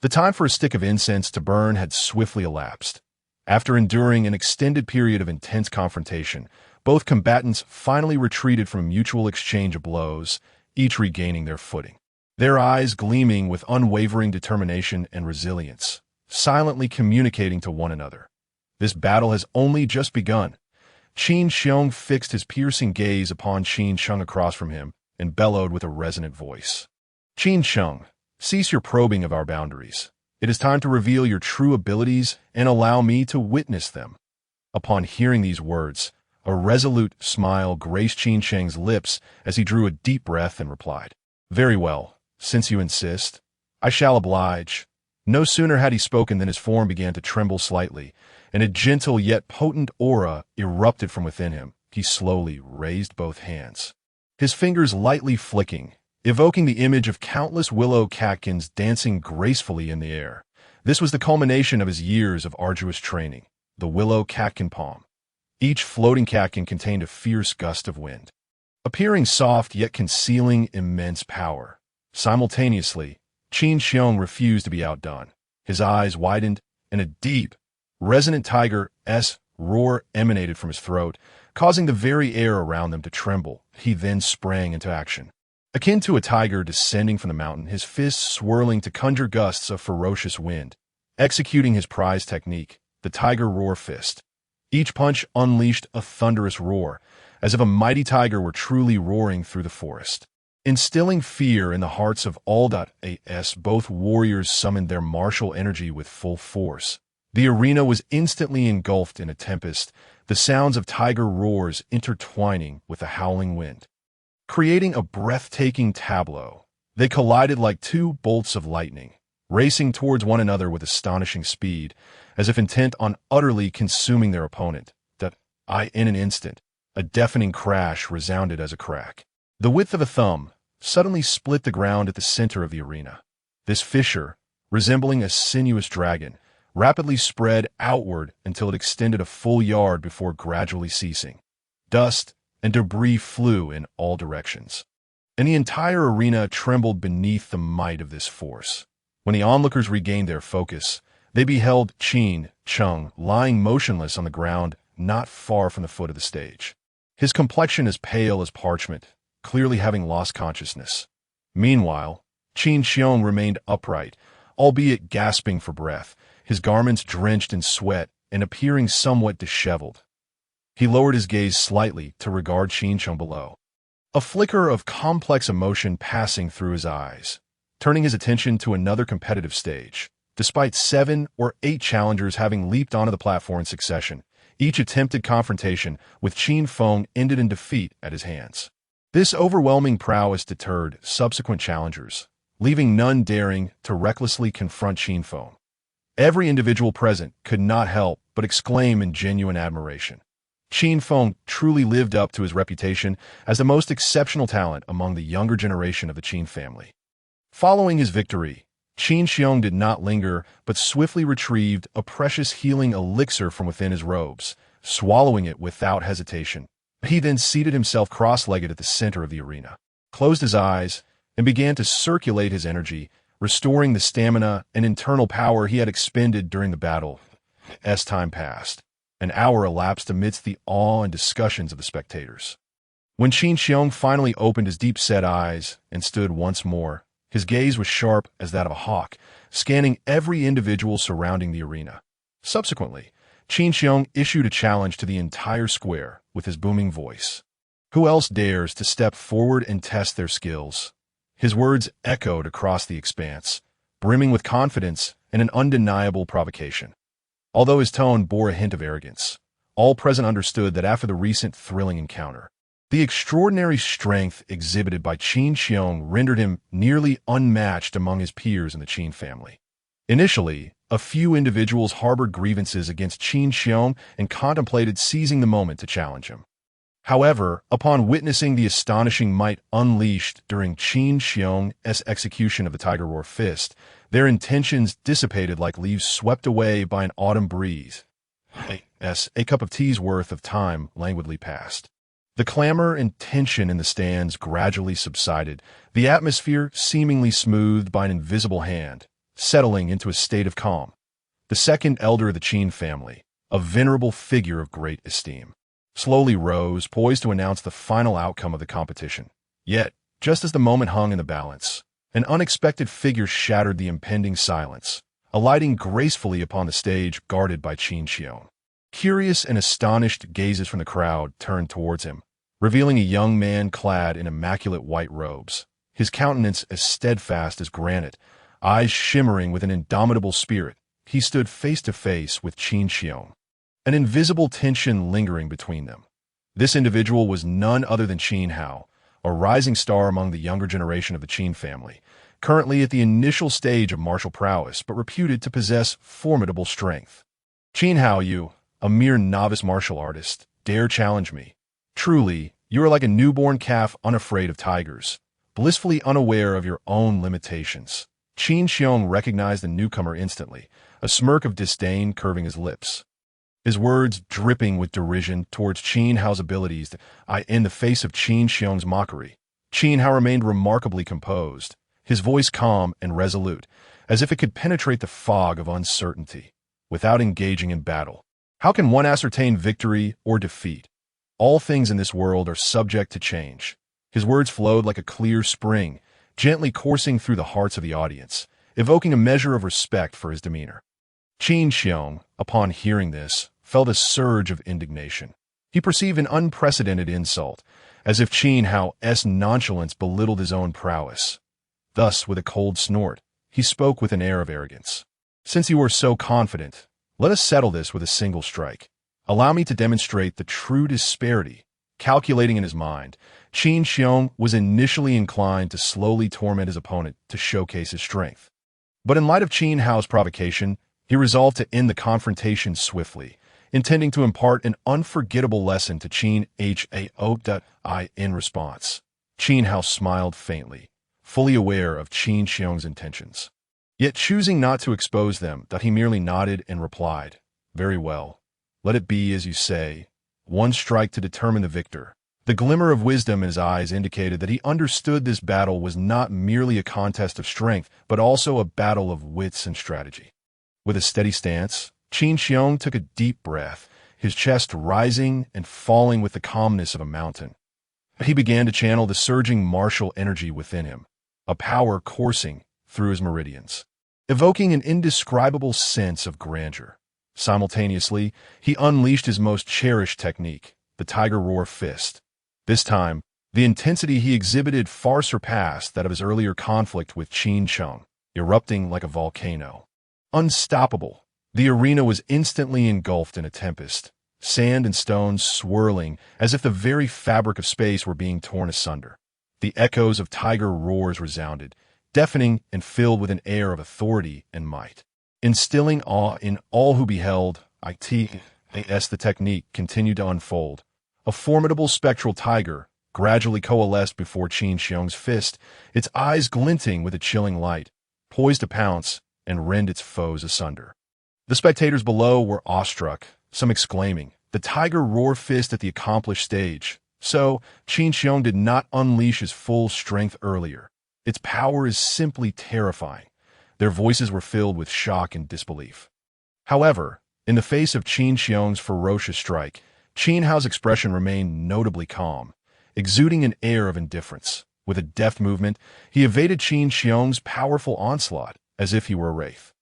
the time for a stick of incense to burn had swiftly elapsed. After enduring an extended period of intense confrontation, both combatants finally retreated from a mutual exchange of blows, each regaining their footing, their eyes gleaming with unwavering determination and resilience, silently communicating to one another. This battle has only just begun. Qin Xiong fixed his piercing gaze upon Qin Xiong across from him and bellowed with a resonant voice. Qin Xiong, cease your probing of our boundaries. It is time to reveal your true abilities and allow me to witness them. Upon hearing these words, a resolute smile graced Qin Xiong's lips as he drew a deep breath and replied, "Very well, since you insist, I shall oblige." No sooner had he spoken than his form began to tremble slightly, and a gentle yet potent aura erupted from within him. He slowly raised both hands, his fingers lightly flicking, evoking the image of countless willow catkins dancing gracefully in the air. This was the culmination of his years of arduous training, the willow catkin palm. Each floating catkin contained a fierce gust of wind, appearing soft yet concealing immense power. Simultaneously, Qin Xiong refused to be outdone. His eyes widened, and a deep, resonant tiger-esque roar emanated from his throat, causing the very air around them to tremble. He then sprang into action. Akin to a tiger descending from the mountain, his fists swirling to conjure gusts of ferocious wind. Executing his prized technique, the Tiger Roar Fist. Each punch unleashed a thunderous roar, as if a mighty tiger were truly roaring through the forest. Instilling fear in the hearts of all. Both warriors summoned their martial energy with full force. The arena was instantly engulfed in a tempest, the sounds of tiger roars intertwining with the howling wind, creating a breathtaking tableau. They collided like two bolts of lightning, racing towards one another with astonishing speed, as if intent on utterly consuming their opponent. In an instant, a deafening crash resounded as a crack. The width of a thumb suddenly split the ground at the center of the arena. This fissure, resembling a sinuous dragon, rapidly spread outward until it extended a full yard before gradually ceasing. Dust and debris flew in all directions, and the entire arena trembled beneath the might of this force. When the onlookers regained their focus, they beheld Qin Chung lying motionless on the ground not far from the foot of the stage. His complexion as pale as parchment, clearly having lost consciousness. Meanwhile, Qin Xiong remained upright, albeit gasping for breath, his garments drenched in sweat and appearing somewhat disheveled. He lowered his gaze slightly to regard Qin Chung below, a flicker of complex emotion passing through his eyes, turning his attention to another competitive stage. Despite 7 or 8 challengers having leaped onto the platform in succession, each attempted confrontation with Qin Feng ended in defeat at his hands. This overwhelming prowess deterred subsequent challengers, leaving none daring to recklessly confront Qin Feng. Every individual present could not help but exclaim in genuine admiration. Qin Feng truly lived up to his reputation as the most exceptional talent among the younger generation of the Qin family. Following his victory, Qin Xiong did not linger, but swiftly retrieved a precious healing elixir from within his robes, swallowing it without hesitation. He then seated himself cross-legged at the center of the arena, closed his eyes, and began to circulate his energy, restoring the stamina and internal power he had expended during the battle. As time passed, an hour elapsed amidst the awe and discussions of the spectators. When Qin Xiong finally opened his deep-set eyes and stood once more, his gaze was sharp as that of a hawk, scanning every individual surrounding the arena. Subsequently, Qin Xiong issued a challenge to the entire square with his booming voice. Who else dares to step forward and test their skills? His words echoed across the expanse, brimming with confidence and an undeniable provocation. Although his tone bore a hint of arrogance, all present understood that after the recent thrilling encounter, the extraordinary strength exhibited by Qin Xiong rendered him nearly unmatched among his peers in the Qin family. Initially, a few individuals harbored grievances against Qin Xiong and contemplated seizing the moment to challenge him. However, upon witnessing the astonishing might unleashed during Qin Xiong's execution of the Tiger Roar Fist, their intentions dissipated like leaves swept away by an autumn breeze. A cup of tea's worth of time languidly passed. The clamor and tension in the stands gradually subsided, the atmosphere seemingly smoothed by an invisible hand, settling into a state of calm. The second elder of the Qin family, a venerable figure of great esteem, slowly rose, poised to announce the final outcome of the competition. Yet, just as the moment hung in the balance, an unexpected figure shattered the impending silence, alighting gracefully upon the stage guarded by Qin Xiong. Curious and astonished gazes from the crowd turned towards him, revealing a young man clad in immaculate white robes, his countenance as steadfast as granite, eyes shimmering with an indomitable spirit. He stood face to face with Qin Xiong, an invisible tension lingering between them. This individual was none other than Qin Hao, a rising star among the younger generation of the Qin family, currently at the initial stage of martial prowess but reputed to possess formidable strength. Qin Hao, you, a mere novice martial artist, dare challenge me. Truly, you are like a newborn calf unafraid of tigers, blissfully unaware of your own limitations. Qin Xiong recognized the newcomer instantly, a smirk of disdain curving his lips. His words dripping with derision towards Qin Hao's abilities in the face of Qin Xiong's mockery. Qin Hao remained remarkably composed, his voice calm and resolute, as if it could penetrate the fog of uncertainty, without engaging in battle. How can one ascertain victory or defeat? All things in this world are subject to change. His words flowed like a clear spring, gently coursing through the hearts of the audience, evoking a measure of respect for his demeanor. Qin Xiong, upon hearing this, felt a surge of indignation. He perceived an unprecedented insult, as if Qin Hao's nonchalance belittled his own prowess. Thus, with a cold snort, he spoke with an air of arrogance. Since you are so confident, let us settle this with a single strike. Allow me to demonstrate the true disparity. Calculating in his mind, Qin Xiong was initially inclined to slowly torment his opponent to showcase his strength. But in light of Qin Hao's provocation, He resolved to end the confrontation swiftly, intending to impart an unforgettable lesson to Qin Hao. In response, Qin Hao smiled faintly, fully aware of Qin Xiong's intentions. Yet choosing not to expose them, he merely nodded and replied, "Very well. Let it be as you say. One strike to determine the victor." The glimmer of wisdom in his eyes indicated that he understood this battle was not merely a contest of strength, but also a battle of wits and strategy. With a steady stance, Qin Xiong took a deep breath, his chest rising and falling with the calmness of a mountain. He began to channel the surging martial energy within him, a power coursing through his meridians, evoking an indescribable sense of grandeur. Simultaneously, he unleashed his most cherished technique, the Tiger Roar Fist. This time, the intensity he exhibited far surpassed that of his earlier conflict with Qin Cheng, erupting like a volcano. Unstoppable, the arena was instantly engulfed in a tempest, sand and stones swirling as if the very fabric of space were being torn asunder. The echoes of Tiger roars resounded, deafening and filled with an air of authority and might, instilling awe in all who beheld. As the technique continued to unfold, a formidable spectral tiger gradually coalesced before Qin Xiong's fist, its eyes glinting with a chilling light, poised to pounce and rend its foes asunder. The spectators below were awestruck, some exclaiming, "The Tiger Roar Fist at the accomplished stage." So, Qin Xiong did not unleash his full strength earlier. Its power is simply terrifying. Their voices were filled with shock and disbelief. However, in the face of Qin Xiong's ferocious strike, Qin Hao's expression remained notably calm, exuding an air of indifference. With a deft movement, he evaded Qin Xiong's powerful onslaught, as if he were a wraith.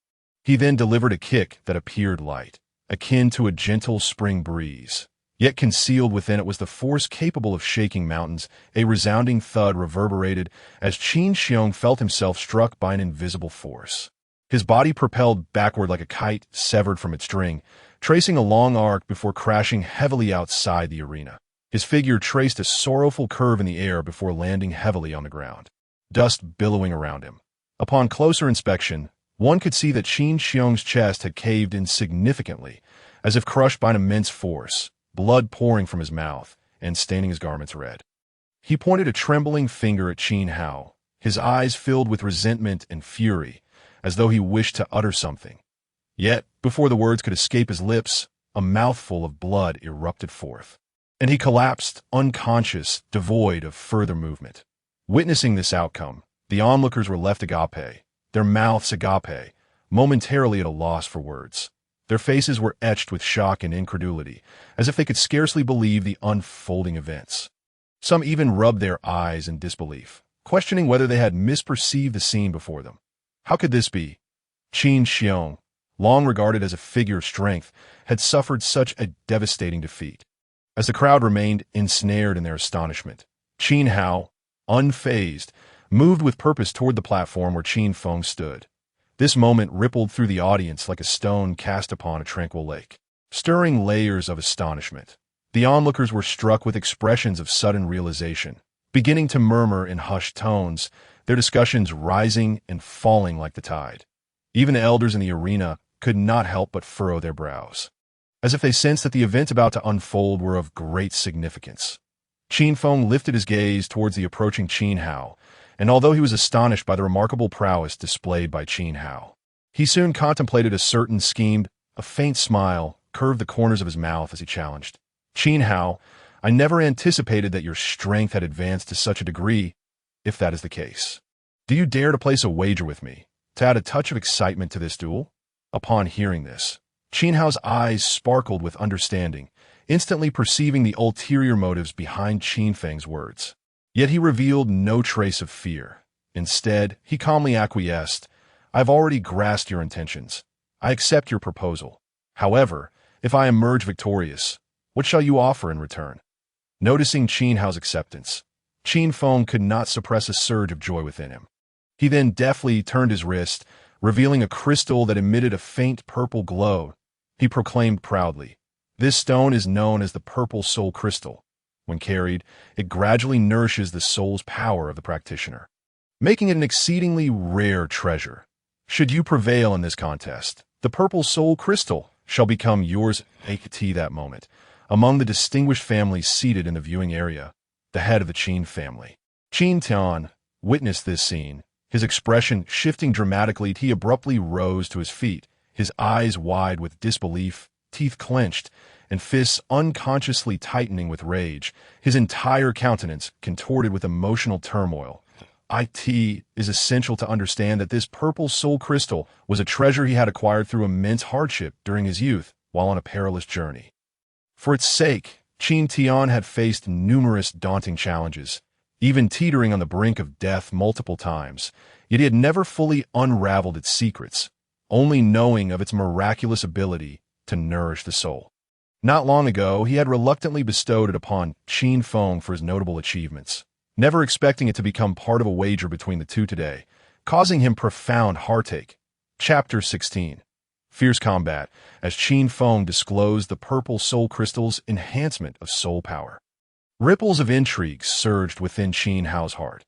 He then delivered a kick that appeared light, akin to a gentle spring breeze. Yet concealed within it was the force capable of shaking mountains. A resounding thud reverberated as Qin Xiong felt himself struck by an invisible force. His body propelled backward like a kite severed from its string, tracing a long arc before crashing heavily outside the arena. His figure traced a sorrowful curve in the air before landing heavily on the ground, dust billowing around him. Upon closer inspection, one could see that Qin Xiong's chest had caved in significantly, as if crushed by an immense force, blood pouring from his mouth and staining his garments red. He pointed a trembling finger at Qin Hao, his eyes filled with resentment and fury, as though he wished to utter something. Yet, before the words could escape his lips, a mouthful of blood erupted forth, and he collapsed, unconscious, devoid of further movement. Witnessing this outcome, the onlookers were left agape, their mouths agape, momentarily at a loss for words. Their faces were etched with shock and incredulity, as if they could scarcely believe the unfolding events. Some even rubbed their eyes in disbelief, questioning whether they had misperceived the scene before them. How could this be? Qin Xiong, long regarded as a figure of strength, had suffered such a devastating defeat. As the crowd remained ensnared in their astonishment, Qin Hao, unfazed, moved with purpose toward the platform where Qin Feng stood. This moment rippled through the audience like a stone cast upon a tranquil lake, stirring layers of astonishment. The onlookers were struck with expressions of sudden realization, beginning to murmur in hushed tones, their discussions rising and falling like the tide. Even the elders in the arena could not help but furrow their brows, as if they sensed that the events about to unfold were of great significance. Qin Feng lifted his gaze towards the approaching Qin Hao, and although he was astonished by the remarkable prowess displayed by Qin Hao, he soon contemplated a certain scheme. A faint smile curved the corners of his mouth as he challenged, "Qin Hao, I never anticipated that your strength had advanced to such a degree. If that is the case, do you dare to place a wager with me, to add a touch of excitement to this duel?" Upon hearing this, Qin Hao's eyes sparkled with understanding, instantly perceiving the ulterior motives behind Qin Feng's words. Yet he revealed no trace of fear. Instead, he calmly acquiesced, "I've already grasped your intentions. I accept your proposal. However, if I emerge victorious, what shall you offer in return?" Noticing Qin Hao's acceptance, Qin Feng could not suppress a surge of joy within him. He then deftly turned his wrist, revealing a crystal that emitted a faint purple glow. He proclaimed proudly, "This stone is known as the Purple Soul Crystal. When carried, it gradually nourishes the soul's power of the practitioner, making it an exceedingly rare treasure. Should you prevail in this contest, The purple soul crystal shall become yours at that moment. Among the distinguished families seated in the viewing area, the head of the Qin family, Qin Tian, witnessed this scene. His expression shifting dramatically, he abruptly rose to his feet, his eyes wide with disbelief, teeth clenched, and fists unconsciously tightening with rage, his entire countenance contorted with emotional turmoil. It is essential to understand that this purple soul crystal was a treasure he had acquired through immense hardship during his youth while on a perilous journey. For its sake, Qin Tian had faced numerous daunting challenges, even teetering on the brink of death multiple times, yet he had never fully unraveled its secrets, only knowing of its miraculous ability to nourish the soul. Not long ago, he had reluctantly bestowed it upon Qin Feng for his notable achievements, never expecting it to become part of a wager between the two today, causing him profound heartache. Chapter 16. Fierce Combat, as Qin Feng disclosed the purple soul crystal's enhancement of soul power. Ripples of intrigue surged within Qin Hao's heart.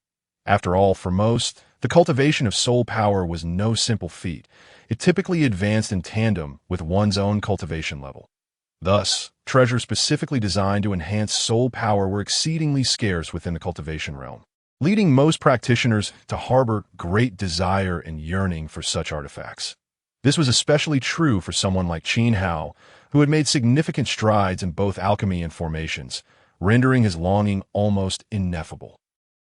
After all, for most, the cultivation of soul power was no simple feat. It typically advanced in tandem with one's own cultivation level. Thus, treasures specifically designed to enhance soul power were exceedingly scarce within the cultivation realm, leading most practitioners to harbor great desire and yearning for such artifacts. This was especially true for someone like Qin Hao, who had made significant strides in both alchemy and formations, rendering his longing almost ineffable.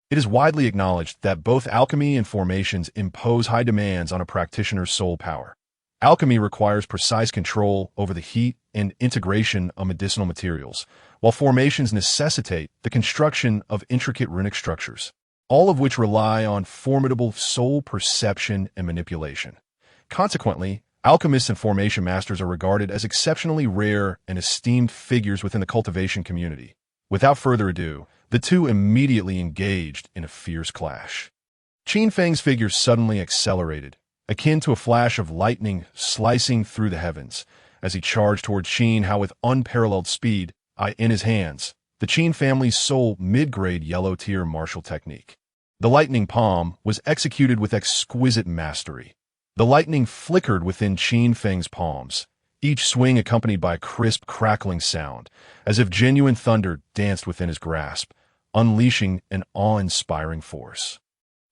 It is widely acknowledged that both alchemy and formations impose high demands on a practitioner's soul power. Alchemy requires precise control over the heat and integration of medicinal materials, while formations necessitate the construction of intricate runic structures, all of which rely on formidable soul perception and manipulation. Consequently, alchemists and formation masters are regarded as exceptionally rare and esteemed figures within the cultivation community. Without further ado, the two immediately engaged in a fierce clash. Qin Feng's figure suddenly accelerated, akin to a flash of lightning slicing through the heavens, as he charged toward Qin Hao with unparalleled speed, in his hands, the Qin family's sole mid-grade yellow-tier martial technique. The lightning palm was executed with exquisite mastery. The lightning flickered within Qin Feng's palms, each swing accompanied by a crisp, crackling sound, as if genuine thunder danced within his grasp, unleashing an awe-inspiring force.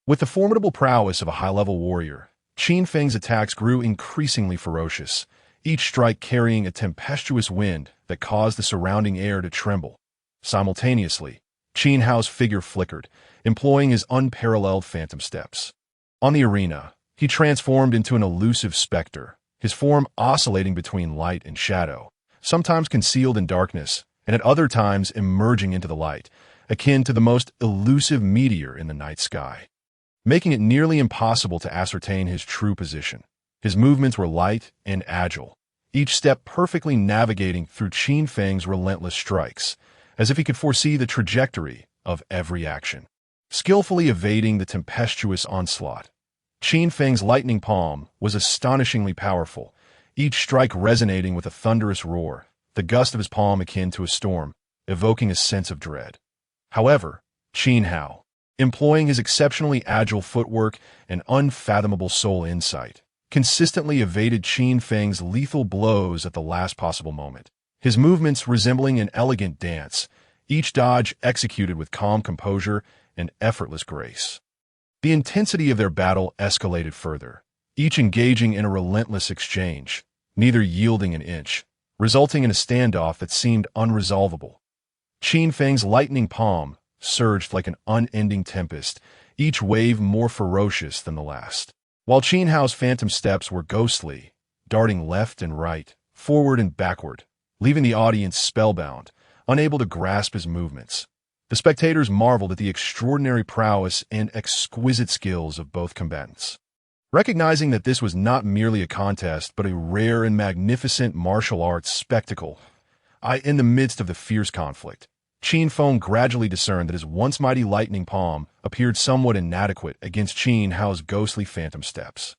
With the formidable prowess of a high-level warrior, Qin Feng's attacks grew increasingly ferocious, each strike carrying a tempestuous wind that caused the surrounding air to tremble. Simultaneously, Qin Hao's figure flickered, employing his unparalleled phantom steps. On the arena, he transformed into an elusive specter, his form oscillating between light and shadow, sometimes concealed in darkness, and at other times emerging into the light, akin to the most elusive meteor in the night sky, making it nearly impossible to ascertain his true position. His movements were light and agile, each step perfectly navigating through Qin Feng's relentless strikes, as if he could foresee the trajectory of every action. Skillfully evading the tempestuous onslaught, Qin Feng's lightning palm was astonishingly powerful, each strike resonating with a thunderous roar, the gust of his palm akin to a storm, evoking a sense of dread. However, Qin Hao, employing his exceptionally agile footwork and unfathomable soul insight, consistently evaded Qin Feng's lethal blows at the last possible moment, his movements resembling an elegant dance, each dodge executed with calm composure and effortless grace. The intensity of their battle escalated further, each engaging in a relentless exchange, neither yielding an inch, resulting in a standoff that seemed unresolvable. Qin Feng's lightning palm surged like an unending tempest, each wave more ferocious than the last, while Qin Hao's phantom steps were ghostly, darting left and right, forward and backward, leaving the audience spellbound, unable to grasp his movements. The spectators marveled at the extraordinary prowess and exquisite skills of both combatants. Recognizing that this was not merely a contest, but a rare and magnificent martial arts spectacle, in the midst of the fierce conflict, Qin Feng gradually discerned that his once mighty lightning palm appeared somewhat inadequate against Qin Hao's ghostly phantom steps.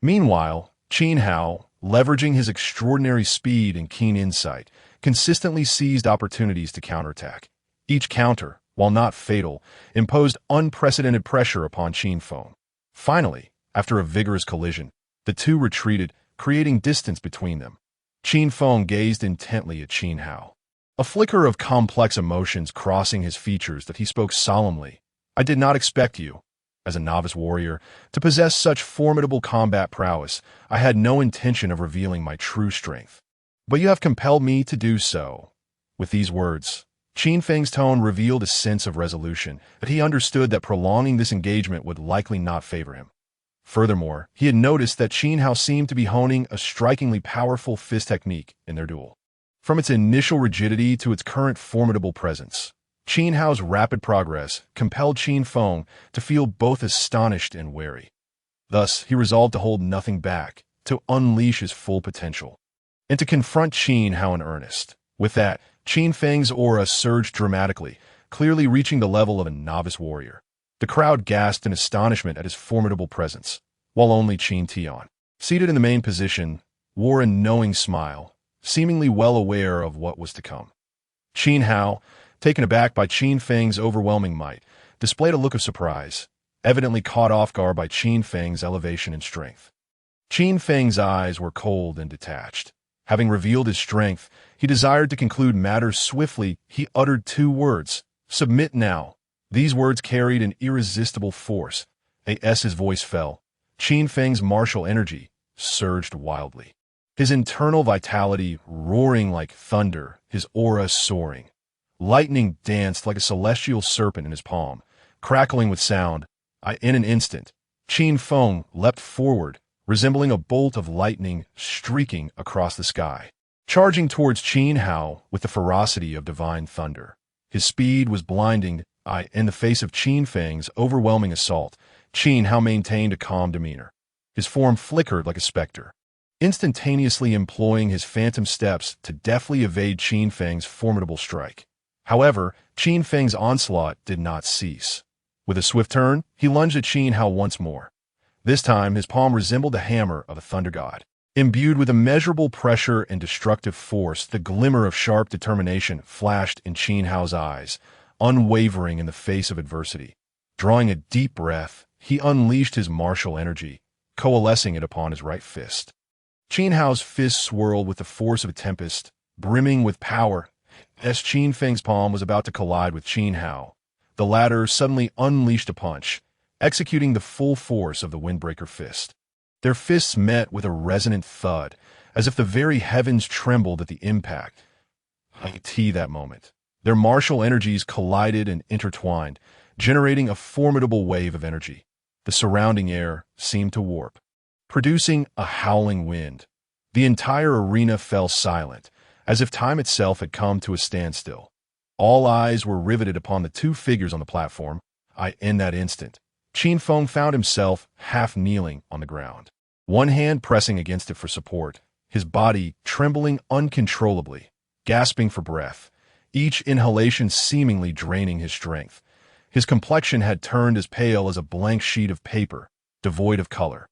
Meanwhile, Qin Hao, leveraging his extraordinary speed and keen insight, consistently seized opportunities to counterattack. Each counter, while not fatal, imposed unprecedented pressure upon Qin Feng. Finally, after a vigorous collision, the two retreated, creating distance between them. Qin Feng gazed intently at Qin Hao, a flicker of complex emotions crossing his features that he spoke solemnly. I did not expect you, as a novice warrior, to possess such formidable combat prowess. I had no intention of revealing my true strength. But you have compelled me to do so. With these words, Qin Feng's tone revealed a sense of resolution, that he understood that prolonging this engagement would likely not favor him. Furthermore, he had noticed that Qin Hao seemed to be honing a strikingly powerful fist technique in their duel. From its initial rigidity to its current formidable presence, Qin Hao's rapid progress compelled Qin Feng to feel both astonished and wary. Thus, he resolved to hold nothing back, to unleash his full potential, and to confront Qin Hao in earnest. With that, Qin Feng's aura surged dramatically, clearly reaching the level of a novice warrior. The crowd gasped in astonishment at his formidable presence, while only Qin Tian, seated in the main position, wore a knowing smile, seemingly well aware of what was to come. Qin Hao, taken aback by Qin Feng's overwhelming might, displayed a look of surprise, evidently caught off guard by Qin Feng's elevation and strength. Qin Feng's eyes were cold and detached. Having revealed his strength, he desired to conclude matters swiftly. He uttered 2 words, "Submit now." These words carried an irresistible force. As his voice fell, Qin Feng's martial energy surged wildly. His internal vitality roaring like thunder, his aura soaring. Lightning danced like a celestial serpent in his palm, crackling with sound. In an instant, Qin Feng leapt forward, resembling a bolt of lightning streaking across the sky, charging towards Qin Hao with the ferocity of divine thunder. His speed was blinding. In the face of Qin Feng's overwhelming assault, Qin Hao maintained a calm demeanor. His form flickered like a specter, instantaneously employing his phantom steps to deftly evade Qin Feng's formidable strike. However, Qin Feng's onslaught did not cease. With a swift turn, he lunged at Qin Hao once more. This time, his palm resembled the hammer of a thunder god. Imbued with immeasurable pressure and destructive force, the glimmer of sharp determination flashed in Qin Hao's eyes, unwavering in the face of adversity. Drawing a deep breath, he unleashed his martial energy, coalescing it upon his right fist. Qin Hao's fist swirled with the force of a tempest, brimming with power. As Qin Feng's palm was about to collide with Qin Hao, the latter suddenly unleashed a punch, executing the full force of the windbreaker fist. Their fists met with a resonant thud, as if the very heavens trembled at the impact. That moment, their martial energies collided and intertwined, generating a formidable wave of energy. The surrounding air seemed to warp, producing a howling wind. The entire arena fell silent, as if time itself had come to a standstill. All eyes were riveted upon the 2 figures on the platform. In that instant, Qin Feng found himself half kneeling on the ground, one hand pressing against it for support, his body trembling uncontrollably, gasping for breath, each inhalation seemingly draining his strength. His complexion had turned as pale as a blank sheet of paper, devoid of color,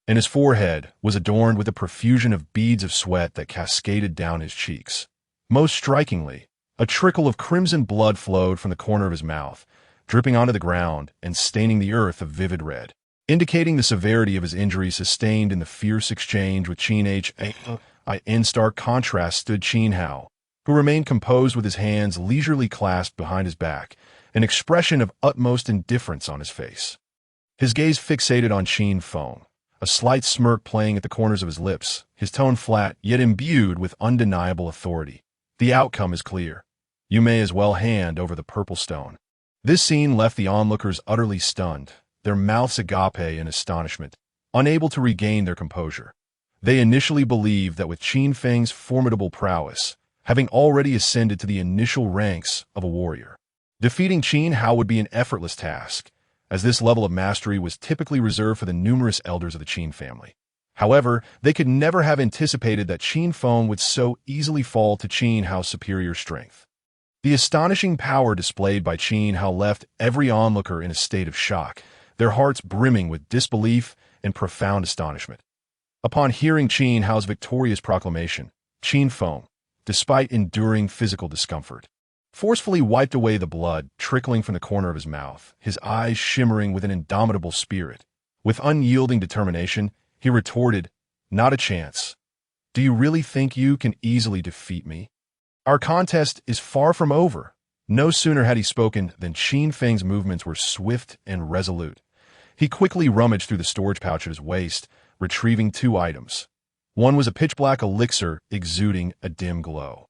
and his forehead was adorned with a profusion of beads of sweat that cascaded down his cheeks. Most strikingly, a trickle of crimson blood flowed from the corner of his mouth, dripping onto the ground and staining the earth a vivid red, indicating the severity of his injury sustained in the fierce exchange with Qin Hao. In stark contrast stood Qin Hao, who remained composed with his hands leisurely clasped behind his back, an expression of utmost indifference on his face. His gaze fixated on Qin Feng, a slight smirk playing at the corners of his lips, his tone flat yet imbued with undeniable authority. The outcome is clear. You may as well hand over the purple stone. This scene left the onlookers utterly stunned, their mouths agape in astonishment, unable to regain their composure. They initially believed that with Qin Feng's formidable prowess, having already ascended to the initial ranks of a warrior, defeating Qin Hao would be an effortless task, as this level of mastery was typically reserved for the numerous elders of the Qin family. However, they could never have anticipated that Qin Feng would so easily fall to Qin Hao's superior strength. The astonishing power displayed by Qin Hao left every onlooker in a state of shock, their hearts brimming with disbelief and profound astonishment. Upon hearing Qin Hao's victorious proclamation, Qin Feng, despite enduring physical discomfort, forcefully wiped away the blood trickling from the corner of his mouth, his eyes shimmering with an indomitable spirit. With unyielding determination, he retorted, Not a chance. Do you really think you can easily defeat me? Our contest is far from over. No sooner had he spoken than Qin Feng's movements were swift and resolute. He quickly rummaged through the storage pouch at his waist, retrieving two items. One was a pitch-black elixir exuding a dim glow,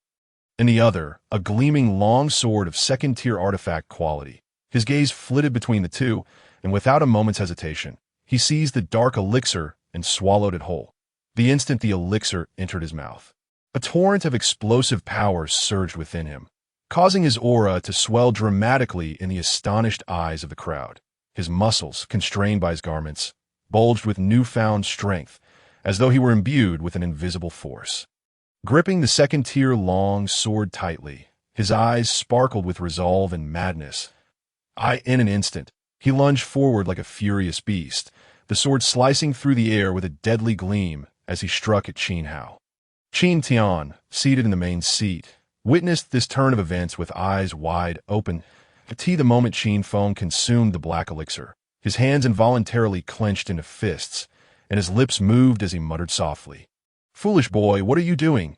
and the other, a gleaming long sword of second-tier artifact quality. His gaze flitted between the two, and without a moment's hesitation, he seized the dark elixir and swallowed it whole. The instant the elixir entered his mouth, a torrent of explosive power surged within him, causing his aura to swell dramatically in the astonished eyes of the crowd. His muscles, constrained by his garments, bulged with newfound strength, as though he were imbued with an invisible force. Gripping the second-tier long sword tightly, his eyes sparkled with resolve and madness. In an instant, he lunged forward like a furious beast, the sword slicing through the air with a deadly gleam as he struck at Qin Hao. Qin Tian, seated in the main seat, witnessed this turn of events with eyes wide open. The moment Qin Feng consumed the black elixir, his hands involuntarily clenched into fists, and his lips moved as he muttered softly, "Foolish boy, what are you doing?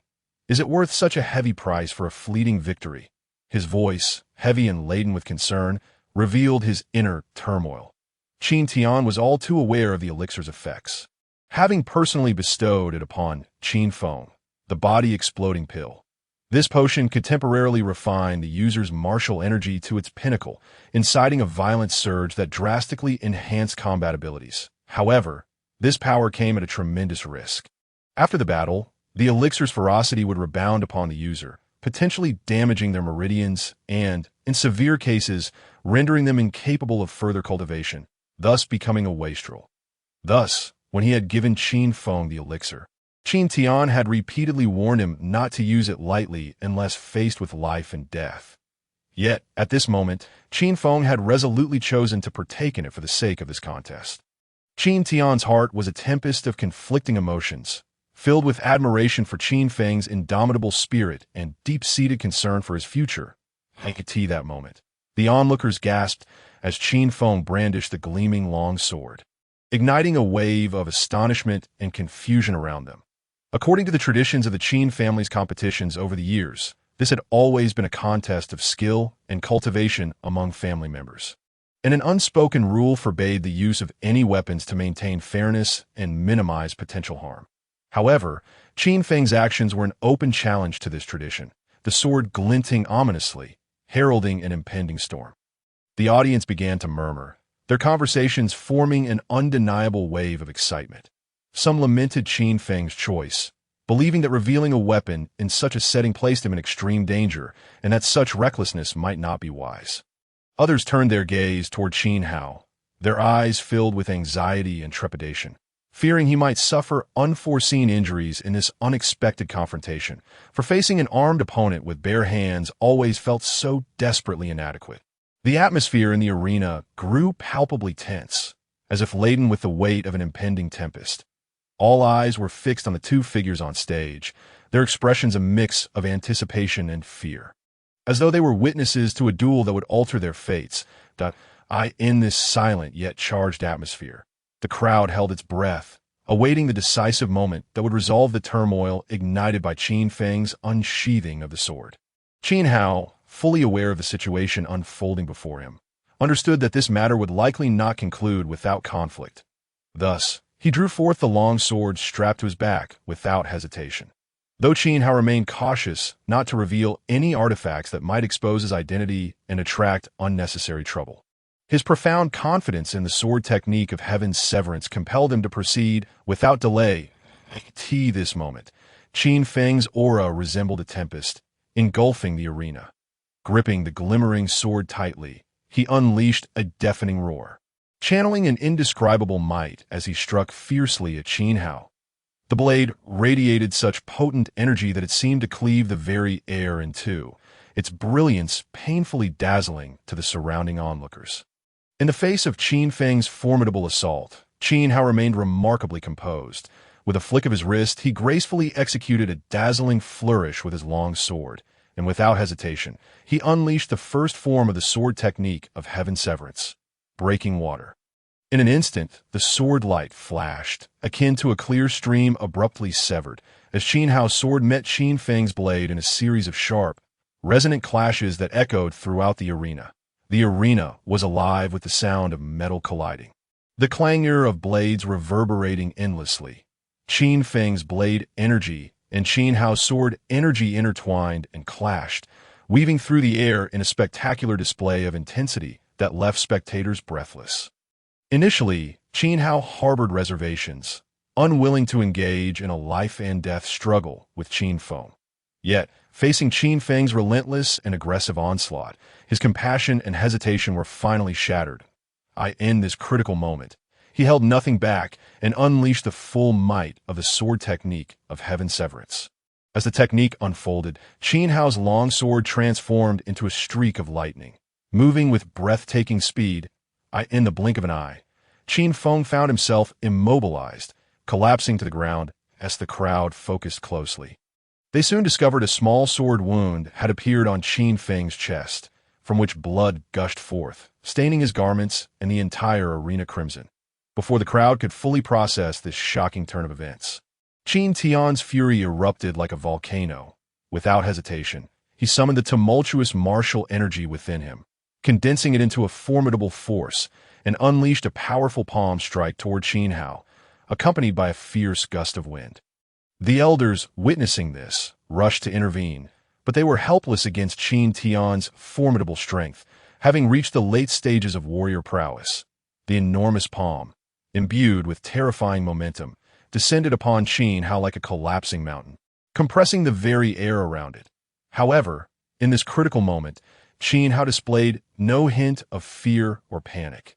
Is it worth such a heavy price for a fleeting victory?" His voice, heavy and laden with concern, revealed his inner turmoil. Qin Tian was all too aware of the elixir's effects, having personally bestowed it upon Qin Feng, the body-exploding pill. This potion could temporarily refine the user's martial energy to its pinnacle, inciting a violent surge that drastically enhanced combat abilities. However, this power came at a tremendous risk. After the battle, the elixir's ferocity would rebound upon the user, potentially damaging their meridians and, in severe cases, rendering them incapable of further cultivation, thus becoming a wastrel. Thus, when he had given Qin Feng the elixir, Qin Tian had repeatedly warned him not to use it lightly unless faced with life and death. Yet, at this moment, Qin Feng had resolutely chosen to partake in it for the sake of this contest. Qin Tian's heart was a tempest of conflicting emotions, filled with admiration for Qin Feng's indomitable spirit and deep-seated concern for his future. At that moment, the onlookers gasped as Qin Feng brandished the gleaming long sword, igniting a wave of astonishment and confusion around them. According to the traditions of the Qin family's competitions over the years, this had always been a contest of skill and cultivation among family members, and an unspoken rule forbade the use of any weapons to maintain fairness and minimize potential harm. However, Qin Feng's actions were an open challenge to this tradition, the sword glinting ominously, heralding an impending storm. The audience began to murmur, their conversations forming an undeniable wave of excitement. Some lamented Qin Feng's choice, believing that revealing a weapon in such a setting placed him in extreme danger and that such recklessness might not be wise. Others turned their gaze toward Qin Hao, their eyes filled with anxiety and trepidation, fearing he might suffer unforeseen injuries in this unexpected confrontation, for facing an armed opponent with bare hands always felt so desperately inadequate. The atmosphere in the arena grew palpably tense, as if laden with the weight of an impending tempest. All eyes were fixed on the two figures on stage, their expressions a mix of anticipation and fear, as though they were witnesses to a duel that would alter their fates. In this silent yet charged atmosphere, the crowd held its breath, awaiting the decisive moment that would resolve the turmoil ignited by Qin Feng's unsheathing of the sword. Qin Hao, fully aware of the situation unfolding before him, understood that this matter would likely not conclude without conflict. Thus, he drew forth the long sword strapped to his back without hesitation. Though Qin Hao remained cautious not to reveal any artifacts that might expose his identity and attract unnecessary trouble, his profound confidence in the sword technique of Heaven's Severance compelled him to proceed without delay. At this moment, Qin Feng's aura resembled a tempest, engulfing the arena. Gripping the glimmering sword tightly, he unleashed a deafening roar, channeling an indescribable might as he struck fiercely at Qin Hao. The blade radiated such potent energy that it seemed to cleave the very air in two, its brilliance painfully dazzling to the surrounding onlookers. In the face of Qin Feng's formidable assault, Qin Hao remained remarkably composed. With a flick of his wrist, he gracefully executed a dazzling flourish with his long sword, and without hesitation, he unleashed the first form of the sword technique of Heaven's Severance, breaking water. In an instant, the sword light flashed, akin to a clear stream abruptly severed, as Qin Hao's sword met Qin Feng's blade in a series of sharp, resonant clashes that echoed throughout the arena. The arena was alive with the sound of metal colliding, the clangor of blades reverberating endlessly. Qin Feng's blade energy and Qin Hao's sword energy intertwined and clashed, weaving through the air in a spectacular display of intensity that left spectators breathless. Initially, Qin Hao harbored reservations, unwilling to engage in a life-and-death struggle with Qin Feng. Yet, facing Qin Feng's relentless and aggressive onslaught, his compassion and hesitation were finally shattered. In this critical moment, he held nothing back and unleashed the full might of the sword technique of Heaven Severance. As the technique unfolded, Qin Hao's long sword transformed into a streak of lightning. Moving with breathtaking speed, in the blink of an eye, Qin Feng found himself immobilized, collapsing to the ground as the crowd focused closely. They soon discovered a small sword wound had appeared on Qin Feng's chest, from which blood gushed forth, staining his garments and the entire arena crimson. Before the crowd could fully process this shocking turn of events, Qin Tian's fury erupted like a volcano. Without hesitation, he summoned the tumultuous martial energy within him, condensing it into a formidable force, and unleashed a powerful palm strike toward Qin Hao, accompanied by a fierce gust of wind. The elders, witnessing this, rushed to intervene, but they were helpless against Qin Tian's formidable strength, having reached the late stages of warrior prowess. The enormous palm, imbued with terrifying momentum, descended upon Qin Hao like a collapsing mountain, compressing the very air around it. However, in this critical moment, Qin Hao displayed no hint of fear or panic.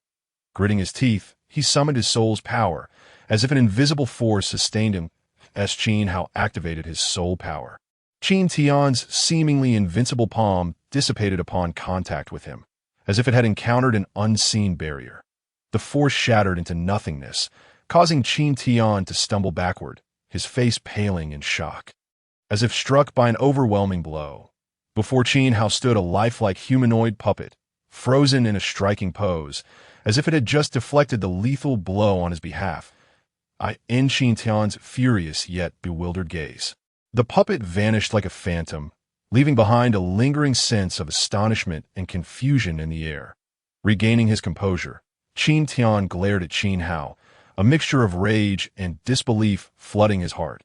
Gritting his teeth, he summoned his soul's power, as if an invisible force sustained him as Qin Hao activated his soul power. Qin Tian's seemingly invincible palm dissipated upon contact with him, as if it had encountered an unseen barrier. The force shattered into nothingness, causing Qin Tian to stumble backward, his face paling in shock. As if struck by an overwhelming blow, before Qin Hao stood a lifelike humanoid puppet, frozen in a striking pose, as if it had just deflected the lethal blow on his behalf. In Qin Tian's furious yet bewildered gaze, the puppet vanished like a phantom, leaving behind a lingering sense of astonishment and confusion in the air. Regaining his composure, Qin Tian glared at Qin Hao, a mixture of rage and disbelief flooding his heart.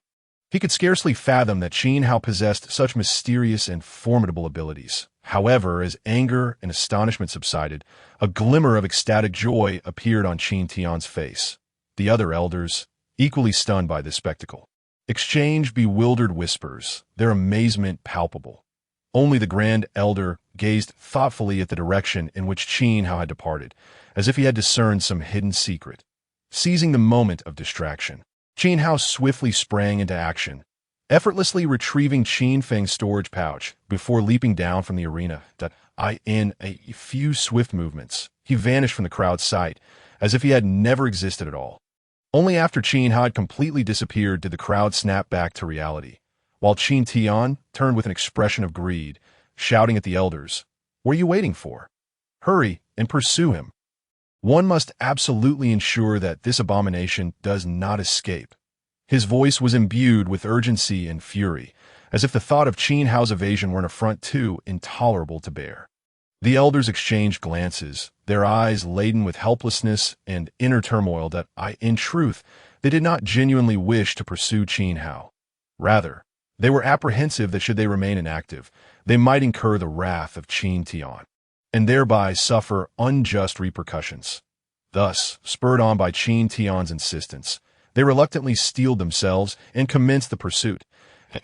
He could scarcely fathom that Qin Hao possessed such mysterious and formidable abilities. However, as anger and astonishment subsided, a glimmer of ecstatic joy appeared on Qin Tian's face. The other elders, equally stunned by this spectacle, exchanged bewildered whispers, their amazement palpable. Only the Grand Elder gazed thoughtfully at the direction in which Qin Hao had departed, as if he had discerned some hidden secret. Seizing the moment of distraction, Qin Hao swiftly sprang into action, effortlessly retrieving Qin Feng's storage pouch before leaping down from the arena. In a few swift movements, he vanished from the crowd's sight, as if he had never existed at all. Only after Qin Hao had completely disappeared did the crowd snap back to reality, while Qin Tian turned with an expression of greed, shouting at the elders, "What are you waiting for? Hurry and pursue him. One must absolutely ensure that this abomination does not escape." His voice was imbued with urgency and fury, as if the thought of Qin Hao's evasion were an affront too intolerable to bear. The elders exchanged glances, their eyes laden with helplessness and inner turmoil that, in truth, they did not genuinely wish to pursue Qin Hao. Rather, they were apprehensive that should they remain inactive, they might incur the wrath of Qin Tian, and thereby suffer unjust repercussions. Thus, spurred on by Qin Tian's insistence, they reluctantly steeled themselves and commenced the pursuit.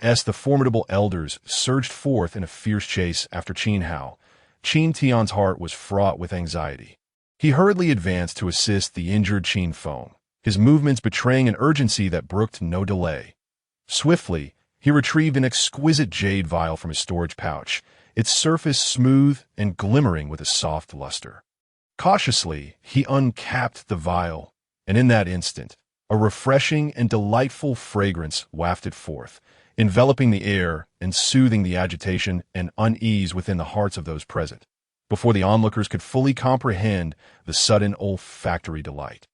As the formidable elders surged forth in a fierce chase after Qin Hao, Qin Tian's heart was fraught with anxiety. He hurriedly advanced to assist the injured Qin Feng, his movements betraying an urgency that brooked no delay. Swiftly, he retrieved an exquisite jade vial from his storage pouch, its surface smooth and glimmering with a soft luster. Cautiously, he uncapped the vial, and in that instant, a refreshing and delightful fragrance wafted forth, enveloping the air and soothing the agitation and unease within the hearts of those present. before the onlookers could fully comprehend the sudden olfactory delight.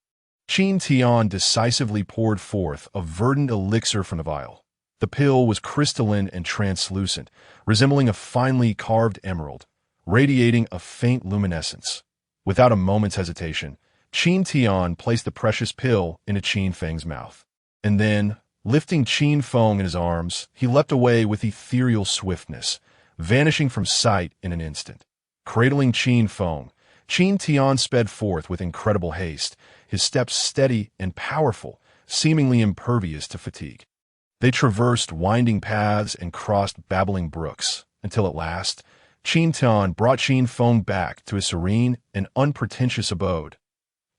Qin Tian decisively poured forth a verdant elixir from the vial. The pill was crystalline and translucent, resembling a finely carved emerald, radiating a faint luminescence. Without a moment's hesitation, Qin Tian placed the precious pill into Qin Feng's mouth. And then, lifting Qin Feng in his arms, he leapt away with ethereal swiftness, vanishing from sight in an instant. Cradling Qin Feng, Qin Tian sped forth with incredible haste, his steps steady and powerful, seemingly impervious to fatigue. They traversed winding paths and crossed babbling brooks, until at last, Qin Tian brought Qin Feng back to his serene and unpretentious abode.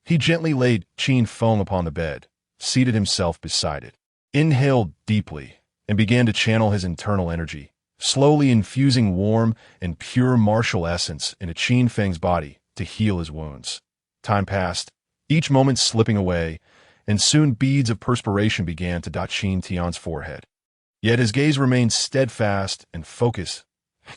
He gently laid Qin Feng upon the bed, seated himself beside it, inhaled deeply, and began to channel his internal energy, slowly infusing warm and pure martial essence into Qin Feng's body to heal his wounds. Time passed, each moment slipping away, and soon beads of perspiration began to dot Qin Tian's forehead. Yet his gaze remained steadfast and focused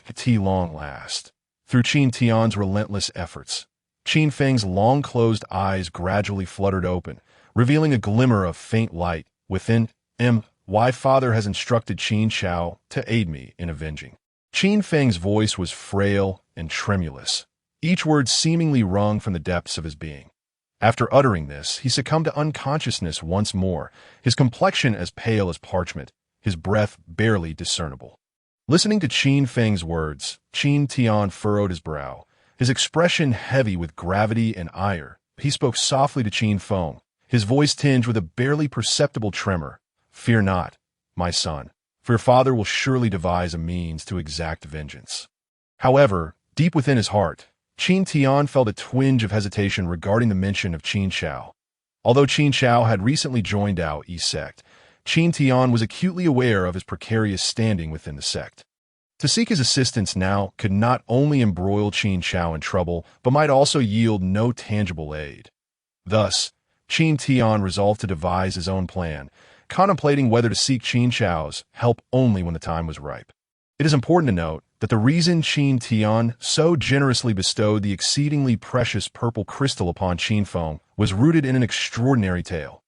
at long last. Through Qin Tian's relentless efforts, Qin Feng's long-closed eyes gradually fluttered open, revealing a glimmer of faint light within him. "Why Father has instructed Qin Xiao to aid me in avenging." Qin Feng's voice was frail and tremulous, each word seemingly wrung from the depths of his being. After uttering this, he succumbed to unconsciousness once more, his complexion as pale as parchment, his breath barely discernible. Listening to Qin Feng's words, Qin Tian furrowed his brow, his expression heavy with gravity and ire. He spoke softly to Qin Feng, his voice tinged with a barely perceptible tremor. "Fear not, my son, for your father will surely devise a means to exact vengeance." However, deep within his heart, Qin Tian felt a twinge of hesitation regarding the mention of Qin Xiao. Although Qin Xiao had recently joined Dao Yi sect, Qin Tian was acutely aware of his precarious standing within the sect. To seek his assistance now could not only embroil Qin Xiao in trouble, but might also yield no tangible aid. Thus, Qin Tian resolved to devise his own plan, contemplating whether to seek Qin Xiao's help only when the time was ripe. It is important to note that the reason Qin Tian so generously bestowed the exceedingly precious purple crystal upon Qin Feng was rooted in an extraordinary tale.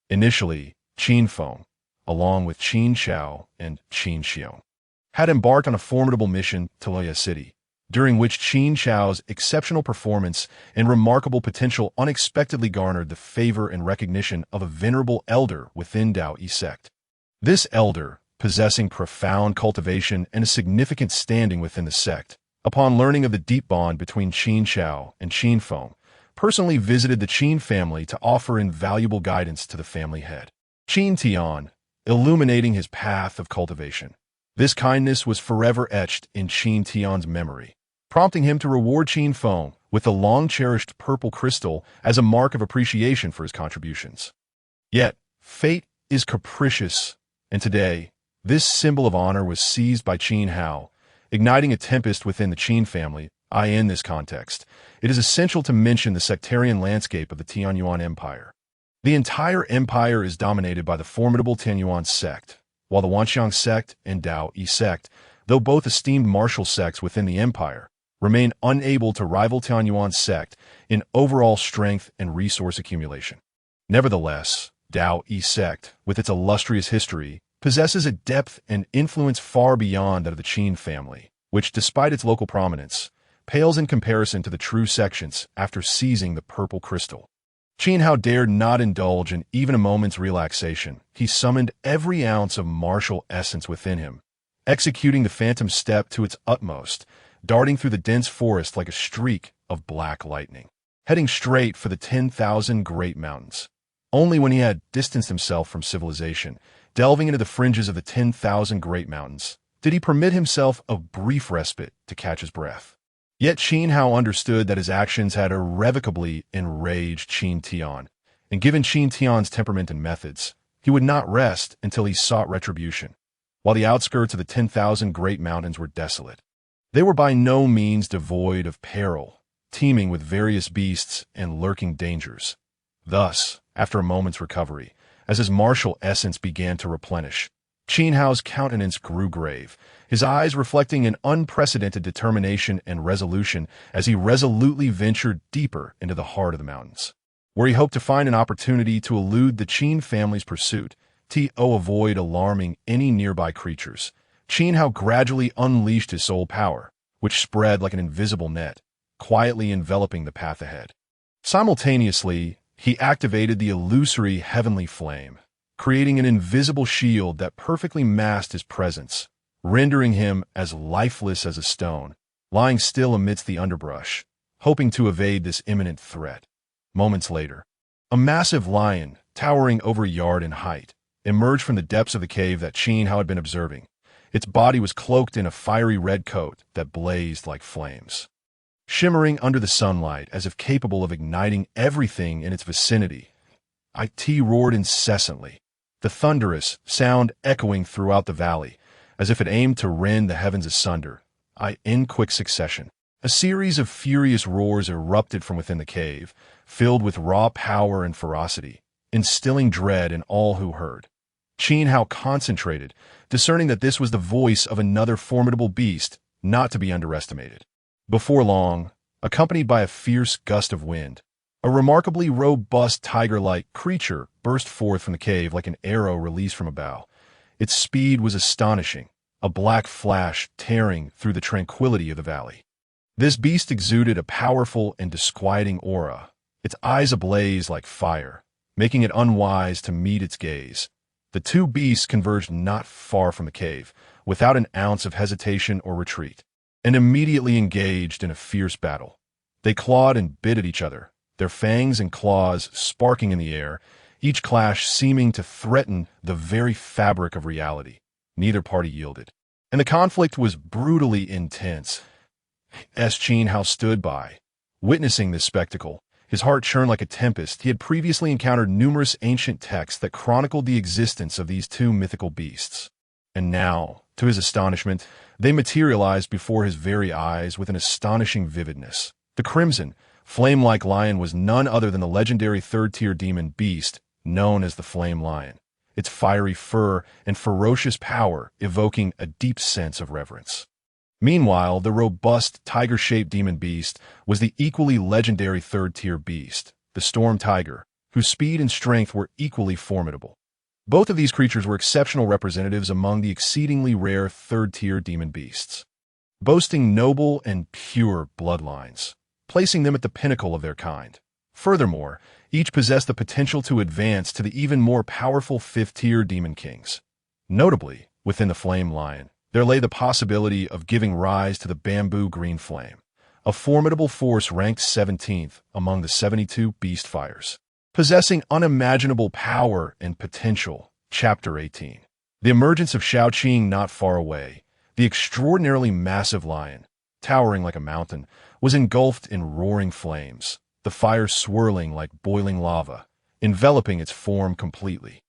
Initially, Qin Feng, along with Qin Xiao and Qin Xiong, had embarked on a formidable mission to Luoya City, during which Qin Xiao's exceptional performance and remarkable potential unexpectedly garnered the favor and recognition of a venerable elder within Dao Yi sect. This elder, possessing profound cultivation and a significant standing within the sect, upon learning of the deep bond between Qin Xiao and Qin Feng, personally visited the Qin family to offer invaluable guidance to the family head, Qin Tian, illuminating his path of cultivation. This kindness was forever etched in Qin Tian's memory, prompting him to reward Qin Feng with the long-cherished purple crystal as a mark of appreciation for his contributions. Yet, fate is capricious, and today, this symbol of honor was seized by Qin Hao, igniting a tempest within the Qin family. In this context, it is essential to mention the sectarian landscape of the Tianyuan Empire. The entire empire is dominated by the formidable Tianyuan sect, while the Wanxiang sect and Dao Yi sect, though both esteemed martial sects within the empire, remain unable to rival Tianyuan's sect in overall strength and resource accumulation. Nevertheless, Dao Yi sect, with its illustrious history, possesses a depth and influence far beyond that of the Qin family, which, despite its local prominence, pales in comparison to the true sections after seizing the purple crystal. Qin Hao dared not indulge in even a moment's relaxation. He summoned every ounce of martial essence within him, executing the phantom step to its utmost, darting through the dense forest like a streak of black lightning, heading straight for the 10,000 Great Mountains. Only when he had distanced himself from civilization, delving into the fringes of the 10,000 Great Mountains, did he permit himself a brief respite to catch his breath. Yet Qin Hao understood that his actions had irrevocably enraged Qin Tian, and given Qin Tian's temperament and methods, he would not rest until he sought retribution. While the outskirts of the 10,000 Great Mountains were desolate, they were by no means devoid of peril, teeming with various beasts and lurking dangers. Thus, after a moment's recovery, as his martial essence began to replenish, Qin Hao's countenance grew grave, his eyes reflecting an unprecedented determination and resolution as he resolutely ventured deeper into the heart of the mountains, where he hoped to find an opportunity to elude the Qin family's pursuit, to avoid alarming any nearby creatures. Qin Hao gradually unleashed his soul power, which spread like an invisible net, quietly enveloping the path ahead. Simultaneously, he activated the illusory heavenly flame, creating an invisible shield that perfectly masked his presence, rendering him as lifeless as a stone, lying still amidst the underbrush, hoping to evade this imminent threat. Moments later, a massive lion, towering over a yard in height, emerged from the depths of the cave that Qin Hao had been observing. Its body was cloaked in a fiery red coat that blazed like flames, shimmering under the sunlight as if capable of igniting everything in its vicinity. It roared incessantly, the thunderous sound echoing throughout the valley, as if it aimed to rend the heavens asunder. In quick succession, a series of furious roars erupted from within the cave, filled with raw power and ferocity, instilling dread in all who heard. Qin Hao concentrated, discerning that this was the voice of another formidable beast, not to be underestimated. Before long, accompanied by a fierce gust of wind, a remarkably robust tiger-like creature burst forth from the cave like an arrow released from a bow. Its speed was astonishing, a black flash tearing through the tranquility of the valley. This beast exuded a powerful and disquieting aura, its eyes ablaze like fire, making it unwise to meet its gaze. The two beasts converged not far from the cave, without an ounce of hesitation or retreat, and immediately engaged in a fierce battle. They clawed and bit at each other, their fangs and claws sparking in the air, each clash seeming to threaten the very fabric of reality. Neither party yielded, and the conflict was brutally intense. As Qin Hao stood by, witnessing this spectacle, his heart churned like a tempest. He had previously encountered numerous ancient texts that chronicled the existence of these two mythical beasts. And now, to his astonishment, they materialized before his very eyes with an astonishing vividness. The crimson, flame-like lion was none other than the legendary third-tier demon beast known as the Flame Lion, its fiery fur and ferocious power evoking a deep sense of reverence. Meanwhile, the robust, tiger-shaped demon beast was the equally legendary third-tier beast, the Storm Tiger, whose speed and strength were equally formidable. Both of these creatures were exceptional representatives among the exceedingly rare third-tier demon beasts, boasting noble and pure bloodlines, placing them at the pinnacle of their kind. Furthermore, each possessed the potential to advance to the even more powerful fifth-tier demon kings. Notably, within the Flame Lion, there lay the possibility of giving rise to the Bamboo Green Flame, a formidable force ranked 17th among the 72 beast fires, possessing unimaginable power and potential. Chapter 18. The emergence of Shaoqing not far away, the extraordinarily massive lion, towering like a mountain, was engulfed in roaring flames, the fire swirling like boiling lava, enveloping its form completely.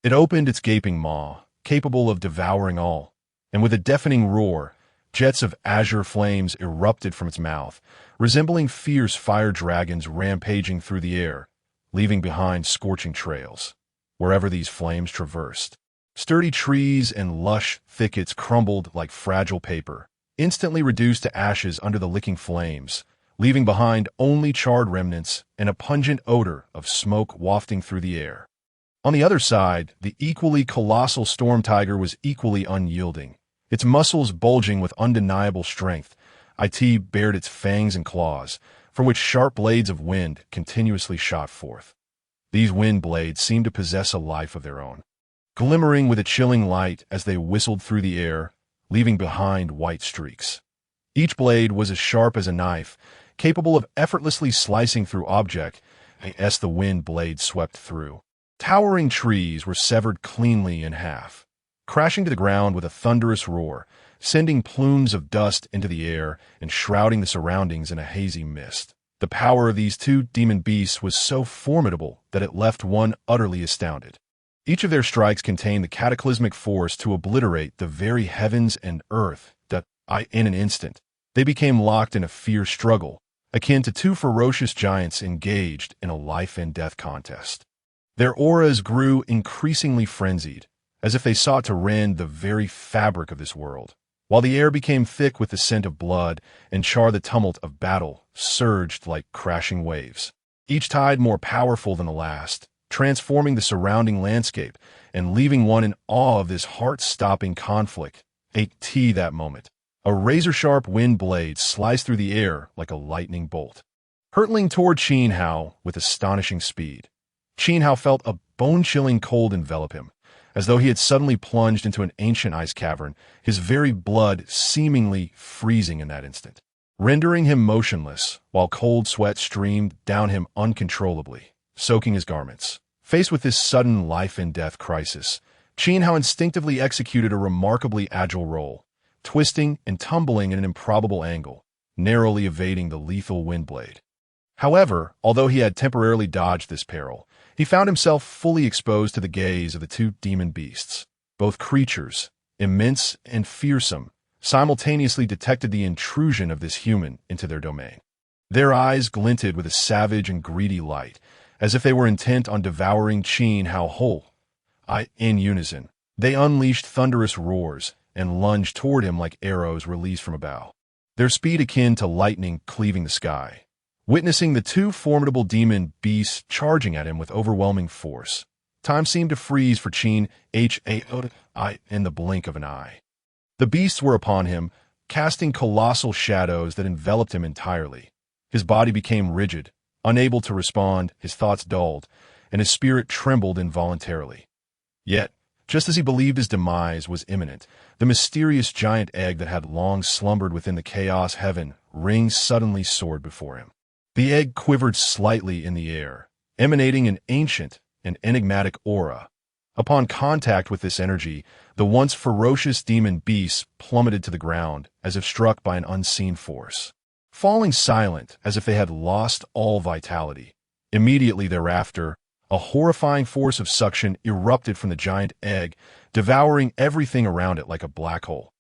It opened its gaping maw, capable of devouring all, and with a deafening roar, jets of azure flames erupted from its mouth, resembling fierce fire dragons rampaging through the air, leaving behind scorching trails wherever these flames traversed. Sturdy trees and lush thickets crumbled like fragile paper, instantly reduced to ashes under the licking flames, leaving behind only charred remnants and a pungent odor of smoke wafting through the air. On the other side, the equally colossal Storm Tiger was equally unyielding, its muscles bulging with undeniable strength. It bared its fangs and claws, from which sharp blades of wind continuously shot forth. These wind blades seemed to possess a life of their own, glimmering with a chilling light as they whistled through the air, leaving behind white streaks. Each blade was as sharp as a knife, capable of effortlessly slicing through objects as the wind blade swept through. Towering trees were severed cleanly in half, crashing to the ground with a thunderous roar, sending plumes of dust into the air and shrouding the surroundings in a hazy mist. The power of these two demon beasts was so formidable that it left one utterly astounded. Each of their strikes contained the cataclysmic force to obliterate the very heavens and earth that, in an instant, they became locked in a fierce struggle, akin to two ferocious giants engaged in a life-and-death contest. Their auras grew increasingly frenzied, as if they sought to rend the very fabric of this world. while the air became thick with the scent of blood and char. The tumult of battle surged like crashing waves, each tide more powerful than the last, transforming the surrounding landscape and leaving one in awe of this heart-stopping conflict. That moment, a razor-sharp wind blade sliced through the air like a lightning bolt, hurtling toward Qin Hao with astonishing speed. Qin Hao felt a bone-chilling cold envelop him, as though he had suddenly plunged into an ancient ice cavern, his very blood seemingly freezing in that instant, rendering him motionless, while cold sweat streamed down him uncontrollably, soaking his garments. Faced with this sudden life-and-death crisis, Qin Hao instinctively executed a remarkably agile roll, twisting and tumbling at an improbable angle, narrowly evading the lethal wind blade. However, although he had temporarily dodged this peril, he found himself fully exposed to the gaze of the two demon beasts. Both creatures, immense and fearsome, simultaneously detected the intrusion of this human into their domain. Their eyes glinted with a savage and greedy light, as if they were intent on devouring Qin Hao whole. In unison, they unleashed thunderous roars and lunged toward him like arrows released from a bow, their speed akin to lightning cleaving the sky. Witnessing the two formidable demon beasts charging at him with overwhelming force, time seemed to freeze for Qin Hao in the blink of an eye. The beasts were upon him, casting colossal shadows that enveloped him entirely. His body became rigid, unable to respond, his thoughts dulled, and his spirit trembled involuntarily. Yet, just as he believed his demise was imminent, the mysterious giant egg that had long slumbered within the chaos heaven ring suddenly soared before him. The egg quivered slightly in the air, emanating an ancient and enigmatic aura. Upon contact with this energy, the once ferocious demon beasts plummeted to the ground as if struck by an unseen force, falling silent as if they had lost all vitality. Immediately thereafter, a horrifying force of suction erupted from the giant egg, devouring everything around it like a black hole.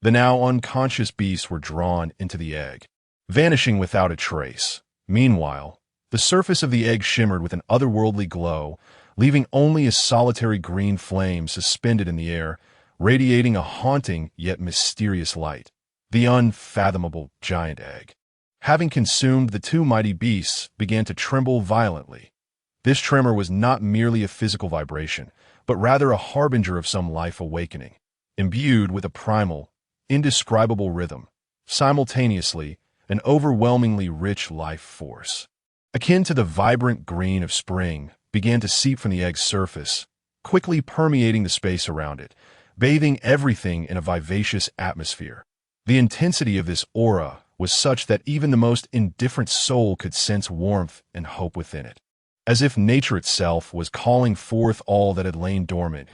The now unconscious beasts were drawn into the egg, vanishing without a trace. Meanwhile, the surface of the egg shimmered with an otherworldly glow, leaving only a solitary green flame suspended in the air, radiating a haunting yet mysterious light. The unfathomable giant egg, having consumed the two mighty beasts, began to tremble violently. This tremor was not merely a physical vibration, but rather a harbinger of some life awakening, imbued with a primal, indescribable rhythm, simultaneously an overwhelmingly rich life force, akin to the vibrant green of spring, began to seep from the egg's surface, quickly permeating the space around it, bathing everything in a vivacious atmosphere. The intensity of this aura was such that even the most indifferent soul could sense warmth and hope within it, as if nature itself was calling forth all that had lain dormant.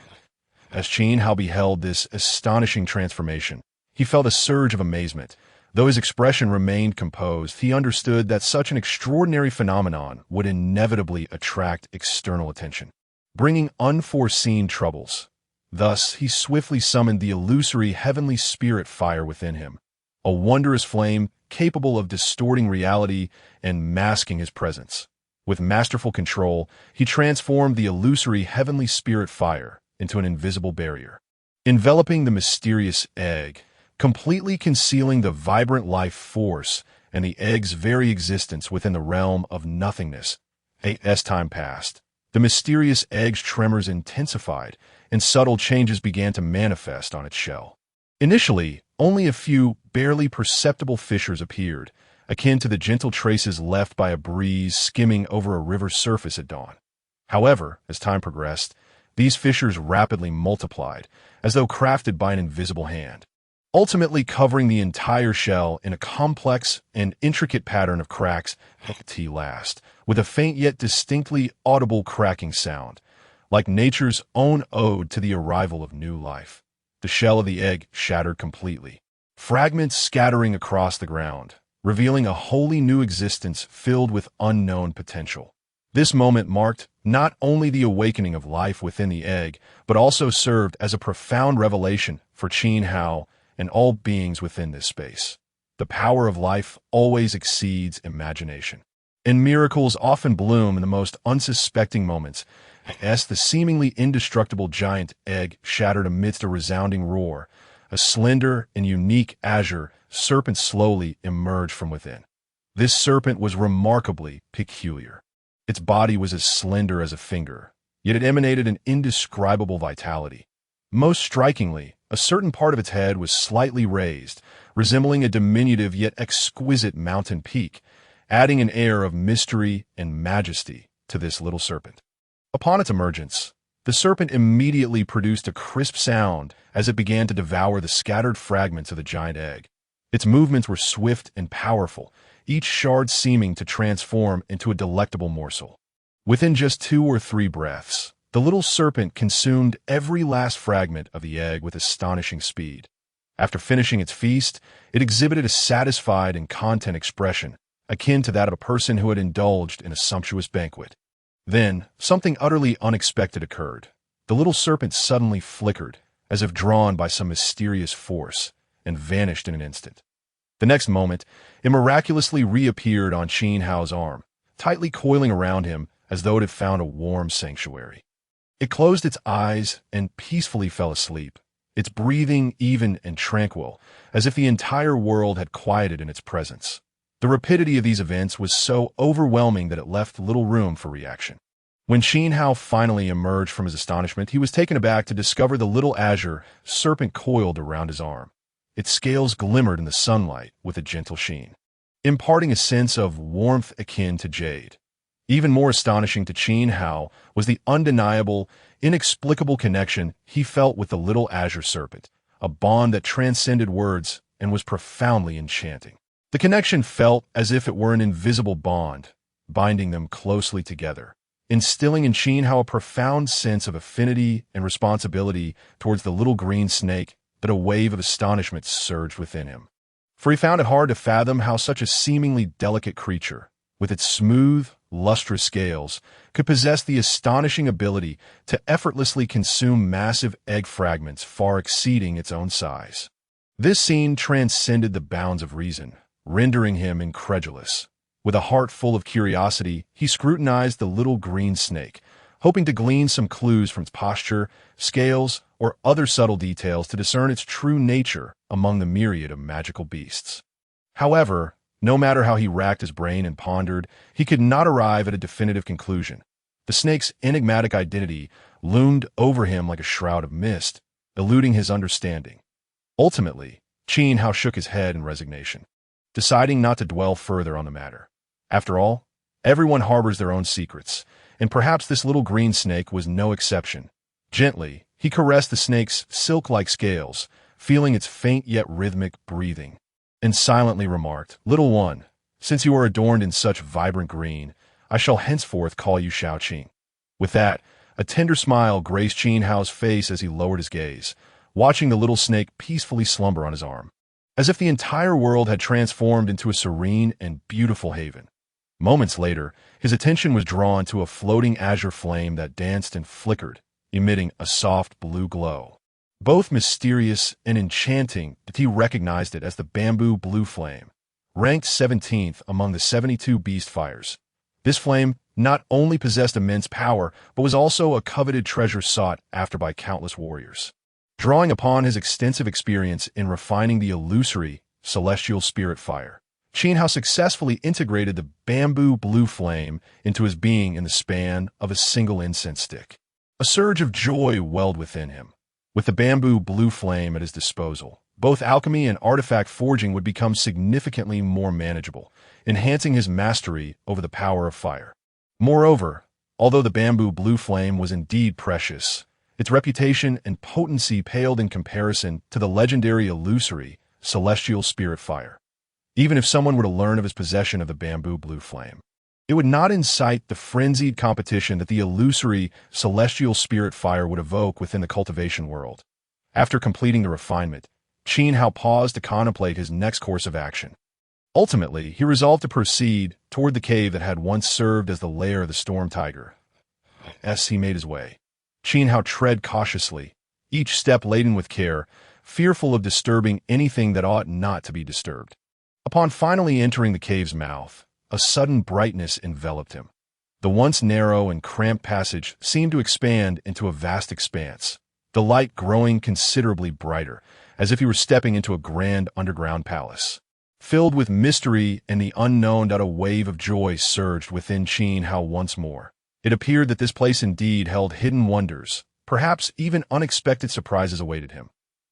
As Qin Hao beheld this astonishing transformation, he felt a surge of amazement. Though his expression remained composed, he understood that such an extraordinary phenomenon would inevitably attract external attention, bringing unforeseen troubles. Thus, he swiftly summoned the illusory heavenly spirit fire within him, a wondrous flame capable of distorting reality and masking his presence. With masterful control, he transformed the illusory heavenly spirit fire into an invisible barrier, enveloping the mysterious egg, completely concealing the vibrant life force and the egg's very existence within the realm of nothingness. As time passed, the mysterious egg's tremors intensified, and subtle changes began to manifest on its shell. Initially, only a few barely perceptible fissures appeared, akin to the gentle traces left by a breeze skimming over a river's surface at dawn. However, as time progressed, these fissures rapidly multiplied, as though crafted by an invisible hand, ultimately covering the entire shell in a complex and intricate pattern of cracks at last, with a faint yet distinctly audible cracking sound, like nature's own ode to the arrival of new life. The shell of the egg shattered completely, fragments scattering across the ground, revealing a wholly new existence filled with unknown potential. This moment marked not only the awakening of life within the egg, but also served as a profound revelation for Qin Hao and all beings within this space. The power of life always exceeds imagination, and miracles often bloom in the most unsuspecting moments. As the seemingly indestructible giant egg shattered amidst a resounding roar, a slender and unique azure serpent slowly emerged from within. This serpent was remarkably peculiar. Its body was as slender as a finger, yet it emanated an indescribable vitality. Most strikingly, a certain part of its head was slightly raised, resembling a diminutive yet exquisite mountain peak, adding an air of mystery and majesty to this little serpent. Upon its emergence, the serpent immediately produced a crisp sound as it began to devour the scattered fragments of the giant egg. Its movements were swift and powerful, each shard seeming to transform into a delectable morsel. Within just 2 or 3 breaths, the little serpent consumed every last fragment of the egg with astonishing speed. After finishing its feast, it exhibited a satisfied and content expression, akin to that of a person who had indulged in a sumptuous banquet. Then, something utterly unexpected occurred. The little serpent suddenly flickered, as if drawn by some mysterious force, and vanished in an instant. The next moment, it miraculously reappeared on Qin Hao's arm, tightly coiling around him as though it had found a warm sanctuary. It closed its eyes and peacefully fell asleep, its breathing even and tranquil, as if the entire world had quieted in its presence. The rapidity of these events was so overwhelming that it left little room for reaction. When Qin Hao finally emerged from his astonishment, he was taken aback to discover the little azure serpent coiled around his arm. Its scales glimmered in the sunlight with a gentle sheen, imparting a sense of warmth akin to jade. Even more astonishing to Qin Hao was the undeniable, inexplicable connection he felt with the little azure serpent, a bond that transcended words and was profoundly enchanting. The connection felt as if it were an invisible bond, binding them closely together, instilling in Qin Hao a profound sense of affinity and responsibility towards the little green snake that a wave of astonishment surged within him. For he found it hard to fathom how such a seemingly delicate creature, with its smooth, lustrous scales, could possess the astonishing ability to effortlessly consume massive egg fragments far exceeding its own size. This scene transcended the bounds of reason, rendering him incredulous. With a heart full of curiosity, he scrutinized the little green snake, hoping to glean some clues from its posture, scales, or other subtle details to discern its true nature among the myriad of magical beasts. However, no matter how he racked his brain and pondered, he could not arrive at a definitive conclusion. The snake's enigmatic identity loomed over him like a shroud of mist, eluding his understanding. Ultimately, Qin Hao shook his head in resignation, deciding not to dwell further on the matter. After all, everyone harbors their own secrets, and perhaps this little green snake was no exception. Gently, he caressed the snake's silk-like scales, feeling its faint yet rhythmic breathing, and silently remarked, "Little one, since you are adorned in such vibrant green, I shall henceforth call you Shaoqing." With that, a tender smile graced Qin Hao's face as he lowered his gaze, watching the little snake peacefully slumber on his arm, as if the entire world had transformed into a serene and beautiful haven. Moments later, his attention was drawn to a floating azure flame that danced and flickered, emitting a soft blue glow. Both mysterious and enchanting, that he recognized it as the bamboo blue flame, ranked 17th among the 72 beast fires. This flame not only possessed immense power, but was also a coveted treasure sought after by countless warriors. Drawing upon his extensive experience in refining the illusory celestial spirit fire, Qin Hao successfully integrated the bamboo blue flame into his being in the span of a single incense stick. A surge of joy welled within him. With the bamboo blue flame at his disposal, both alchemy and artifact forging would become significantly more manageable, enhancing his mastery over the power of fire. Moreover, although the bamboo blue flame was indeed precious, its reputation and potency paled in comparison to the legendary illusory celestial spirit fire. Even if someone were to learn of his possession of the bamboo blue flame, it would not incite the frenzied competition that the illusory celestial spirit fire would evoke within the cultivation world. After completing the refinement, Qin Hao paused to contemplate his next course of action. Ultimately, he resolved to proceed toward the cave that had once served as the lair of the storm tiger. As he made his way, Qin Hao tread cautiously, each step laden with care, fearful of disturbing anything that ought not to be disturbed. Upon finally entering the cave's mouth, a sudden brightness enveloped him. The once narrow and cramped passage seemed to expand into a vast expanse, the light growing considerably brighter, as if he were stepping into a grand underground palace. Filled with mystery and the unknown, a wave of joy surged within Qin Hao once more. It appeared that this place indeed held hidden wonders, perhaps even unexpected surprises awaited him.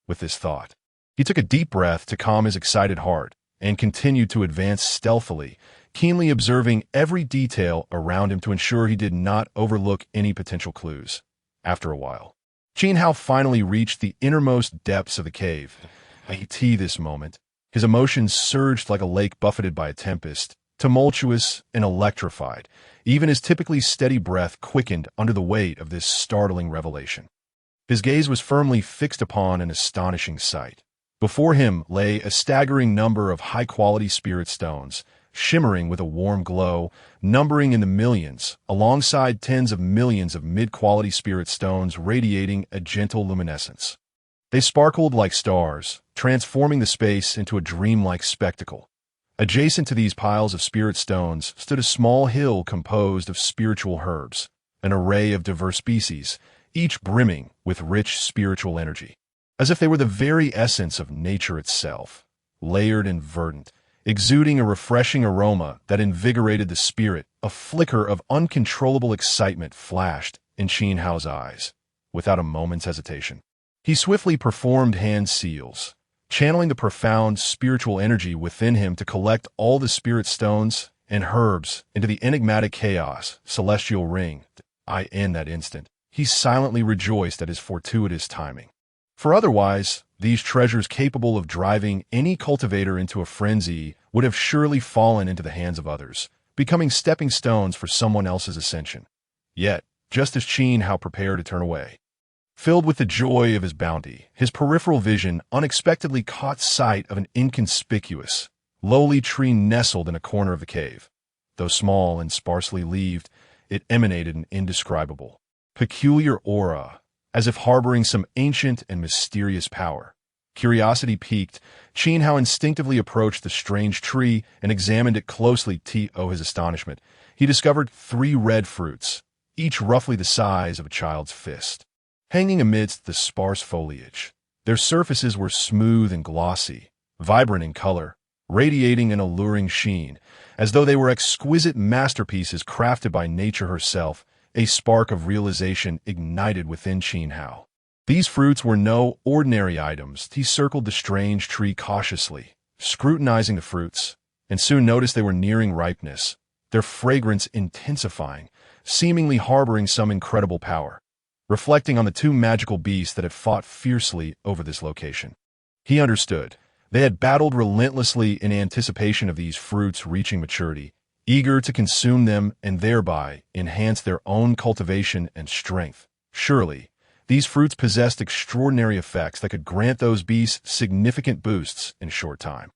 With this thought, he took a deep breath to calm his excited heart and continued to advance stealthily, keenly observing every detail around him to ensure he did not overlook any potential clues. After a while, Qin Hao finally reached the innermost depths of the cave. At this moment, his emotions surged like a lake buffeted by a tempest, tumultuous and electrified. Even his typically steady breath quickened under the weight of this startling revelation. His gaze was firmly fixed upon an astonishing sight. Before him lay a staggering number of high-quality spirit stones, shimmering with a warm glow, numbering in the millions, alongside tens of millions of mid-quality spirit stones radiating a gentle luminescence. They sparkled like stars, transforming the space into a dreamlike spectacle. Adjacent to these piles of spirit stones stood a small hill composed of spiritual herbs, an array of diverse species, each brimming with rich spiritual energy, as if they were the very essence of nature itself, layered and verdant, exuding a refreshing aroma that invigorated the spirit. A flicker of uncontrollable excitement flashed in Qin Hao's eyes. Without a moment's hesitation, he swiftly performed hand seals, channeling the profound spiritual energy within him to collect all the spirit stones and herbs into the enigmatic chaos celestial ring. In that instant, he silently rejoiced at his fortuitous timing. For otherwise, these treasures capable of driving any cultivator into a frenzy would have surely fallen into the hands of others, becoming stepping stones for someone else's ascension. Yet, just as Qin Hao prepared to turn away, filled with the joy of his bounty, his peripheral vision unexpectedly caught sight of an inconspicuous, lowly tree nestled in a corner of the cave. Though small and sparsely leaved, it emanated an indescribable, peculiar aura, as if harboring some ancient and mysterious power. Curiosity piqued, Qin Hao instinctively approached the strange tree and examined it closely. To his astonishment, he discovered 3 red fruits, each roughly the size of a child's fist, hanging amidst the sparse foliage. Their surfaces were smooth and glossy, vibrant in color, radiating an alluring sheen, as though they were exquisite masterpieces crafted by nature herself. A spark of realization ignited within Qin Hao. These fruits were no ordinary items. He circled the strange tree cautiously, scrutinizing the fruits, and soon noticed they were nearing ripeness, their fragrance intensifying, seemingly harboring some incredible power. Reflecting on the 2 magical beasts that had fought fiercely over this location, he understood. They had battled relentlessly in anticipation of these fruits reaching maturity, eager to consume them and thereby enhance their own cultivation and strength. Surely, these fruits possessed extraordinary effects that could grant those beasts significant boosts in a short time.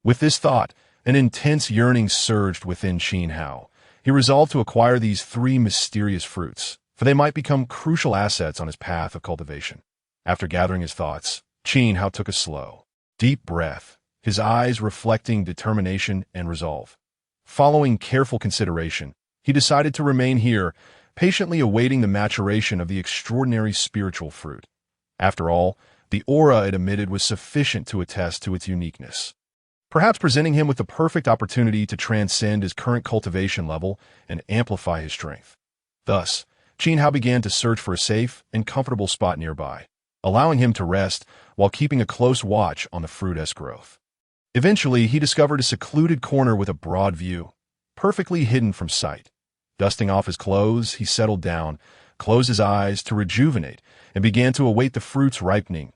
With this thought, an intense yearning surged within Qin Hao. He resolved to acquire these 3 mysterious fruits, for they might become crucial assets on his path of cultivation. After gathering his thoughts, Qin Hao took a slow, deep breath, his eyes reflecting determination and resolve. Following careful consideration, he decided to remain here, patiently awaiting the maturation of the extraordinary spiritual fruit. After all, the aura it emitted was sufficient to attest to its uniqueness, perhaps presenting him with the perfect opportunity to transcend his current cultivation level and amplify his strength. Thus, Qin Hao began to search for a safe and comfortable spot nearby, allowing him to rest while keeping a close watch on the fruit's growth. Eventually, he discovered a secluded corner with a broad view, perfectly hidden from sight. Dusting off his clothes, he settled down, closed his eyes to rejuvenate, and began to await the fruit's ripening.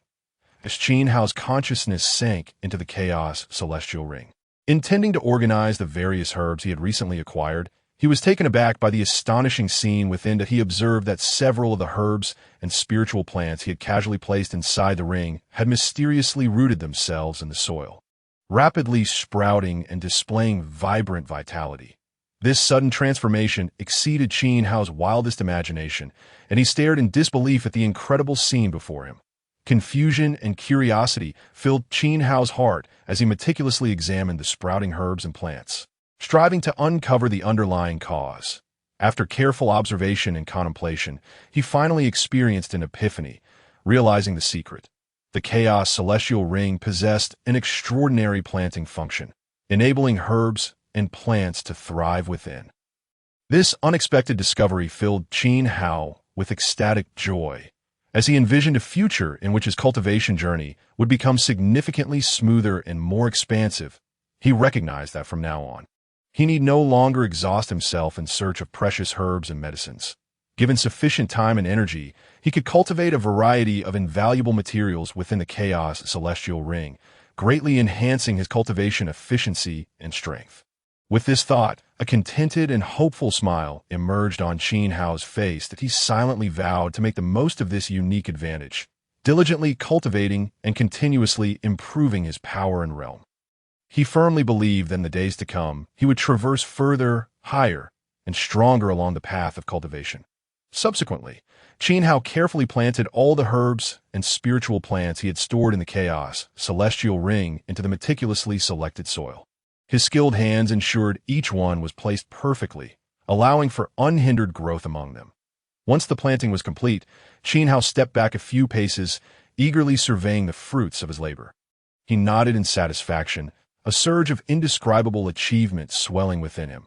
As Qin Hao's consciousness sank into the chaos celestial ring, intending to organize the various herbs he had recently acquired, he was taken aback by the astonishing scene within. He observed that several of the herbs and spiritual plants he had casually placed inside the ring had mysteriously rooted themselves in the soil, rapidly sprouting and displaying vibrant vitality. This sudden transformation exceeded Qin Hao's wildest imagination, and he stared in disbelief at the incredible scene before him. Confusion and curiosity filled Qin Hao's heart as he meticulously examined the sprouting herbs and plants, striving to uncover the underlying cause. After careful observation and contemplation, he finally experienced an epiphany, realizing the secret. The Chaos Celestial Ring possessed an extraordinary planting function, enabling herbs and plants to thrive within. This unexpected discovery filled Qin Hao with ecstatic joy, as he envisioned a future in which his cultivation journey would become significantly smoother and more expansive. He recognized that from now on, he need no longer exhaust himself in search of precious herbs and medicines. Given sufficient time and energy, he could cultivate a variety of invaluable materials within the Chaos Celestial Ring, greatly enhancing his cultivation efficiency and strength. With this thought, a contented and hopeful smile emerged on Qin Hao's face that he silently vowed to make the most of this unique advantage, diligently cultivating and continuously improving his power and realm. He firmly believed that in the days to come, he would traverse further, higher, and stronger along the path of cultivation. Subsequently, Qin Hao carefully planted all the herbs and spiritual plants he had stored in the Chaos Celestial Ring into the meticulously selected soil. His skilled hands ensured each one was placed perfectly, allowing for unhindered growth among them. Once the planting was complete, Qin Hao stepped back a few paces, eagerly surveying the fruits of his labor. He nodded in satisfaction, a surge of indescribable achievement swelling within him.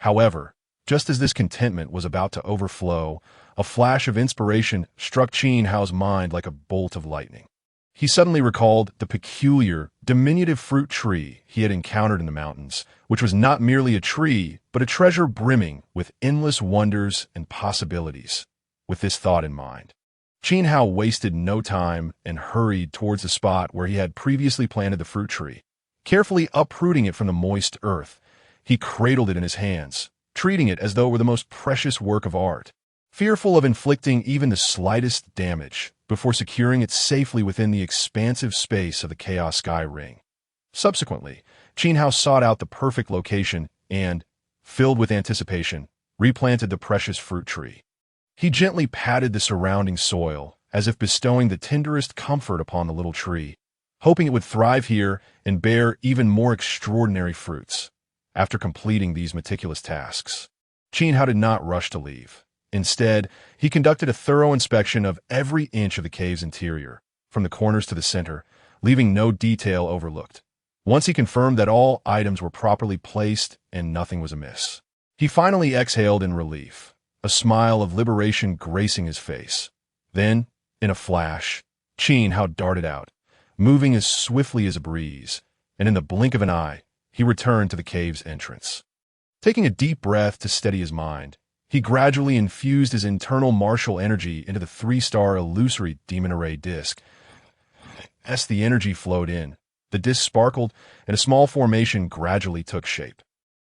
However, just as this contentment was about to overflow, a flash of inspiration struck Qin Hao's mind like a bolt of lightning. He suddenly recalled the peculiar, diminutive fruit tree he had encountered in the mountains, which was not merely a tree, but a treasure brimming with endless wonders and possibilities. With this thought in mind, Qin Hao wasted no time and hurried towards the spot where he had previously planted the fruit tree. Carefully uprooting it from the moist earth, he cradled it in his hands, treating it as though it were the most precious work of art, fearful of inflicting even the slightest damage before securing it safely within the expansive space of the Chaos Sky Ring. Subsequently, Qin Hao sought out the perfect location and, filled with anticipation, replanted the precious fruit tree. He gently patted the surrounding soil, as if bestowing the tenderest comfort upon the little tree, hoping it would thrive here and bear even more extraordinary fruits. After completing these meticulous tasks, Qin Hao did not rush to leave. Instead, he conducted a thorough inspection of every inch of the cave's interior, from the corners to the center, leaving no detail overlooked. Once he confirmed that all items were properly placed and nothing was amiss, he finally exhaled in relief, a smile of liberation gracing his face. Then, in a flash, Qin Hao darted out, moving as swiftly as a breeze, and in the blink of an eye, he returned to the cave's entrance. Taking a deep breath to steady his mind, he gradually infused his internal martial energy into the 3-star illusory demon array disc. As the energy flowed in, the disc sparkled, and a small formation gradually took shape,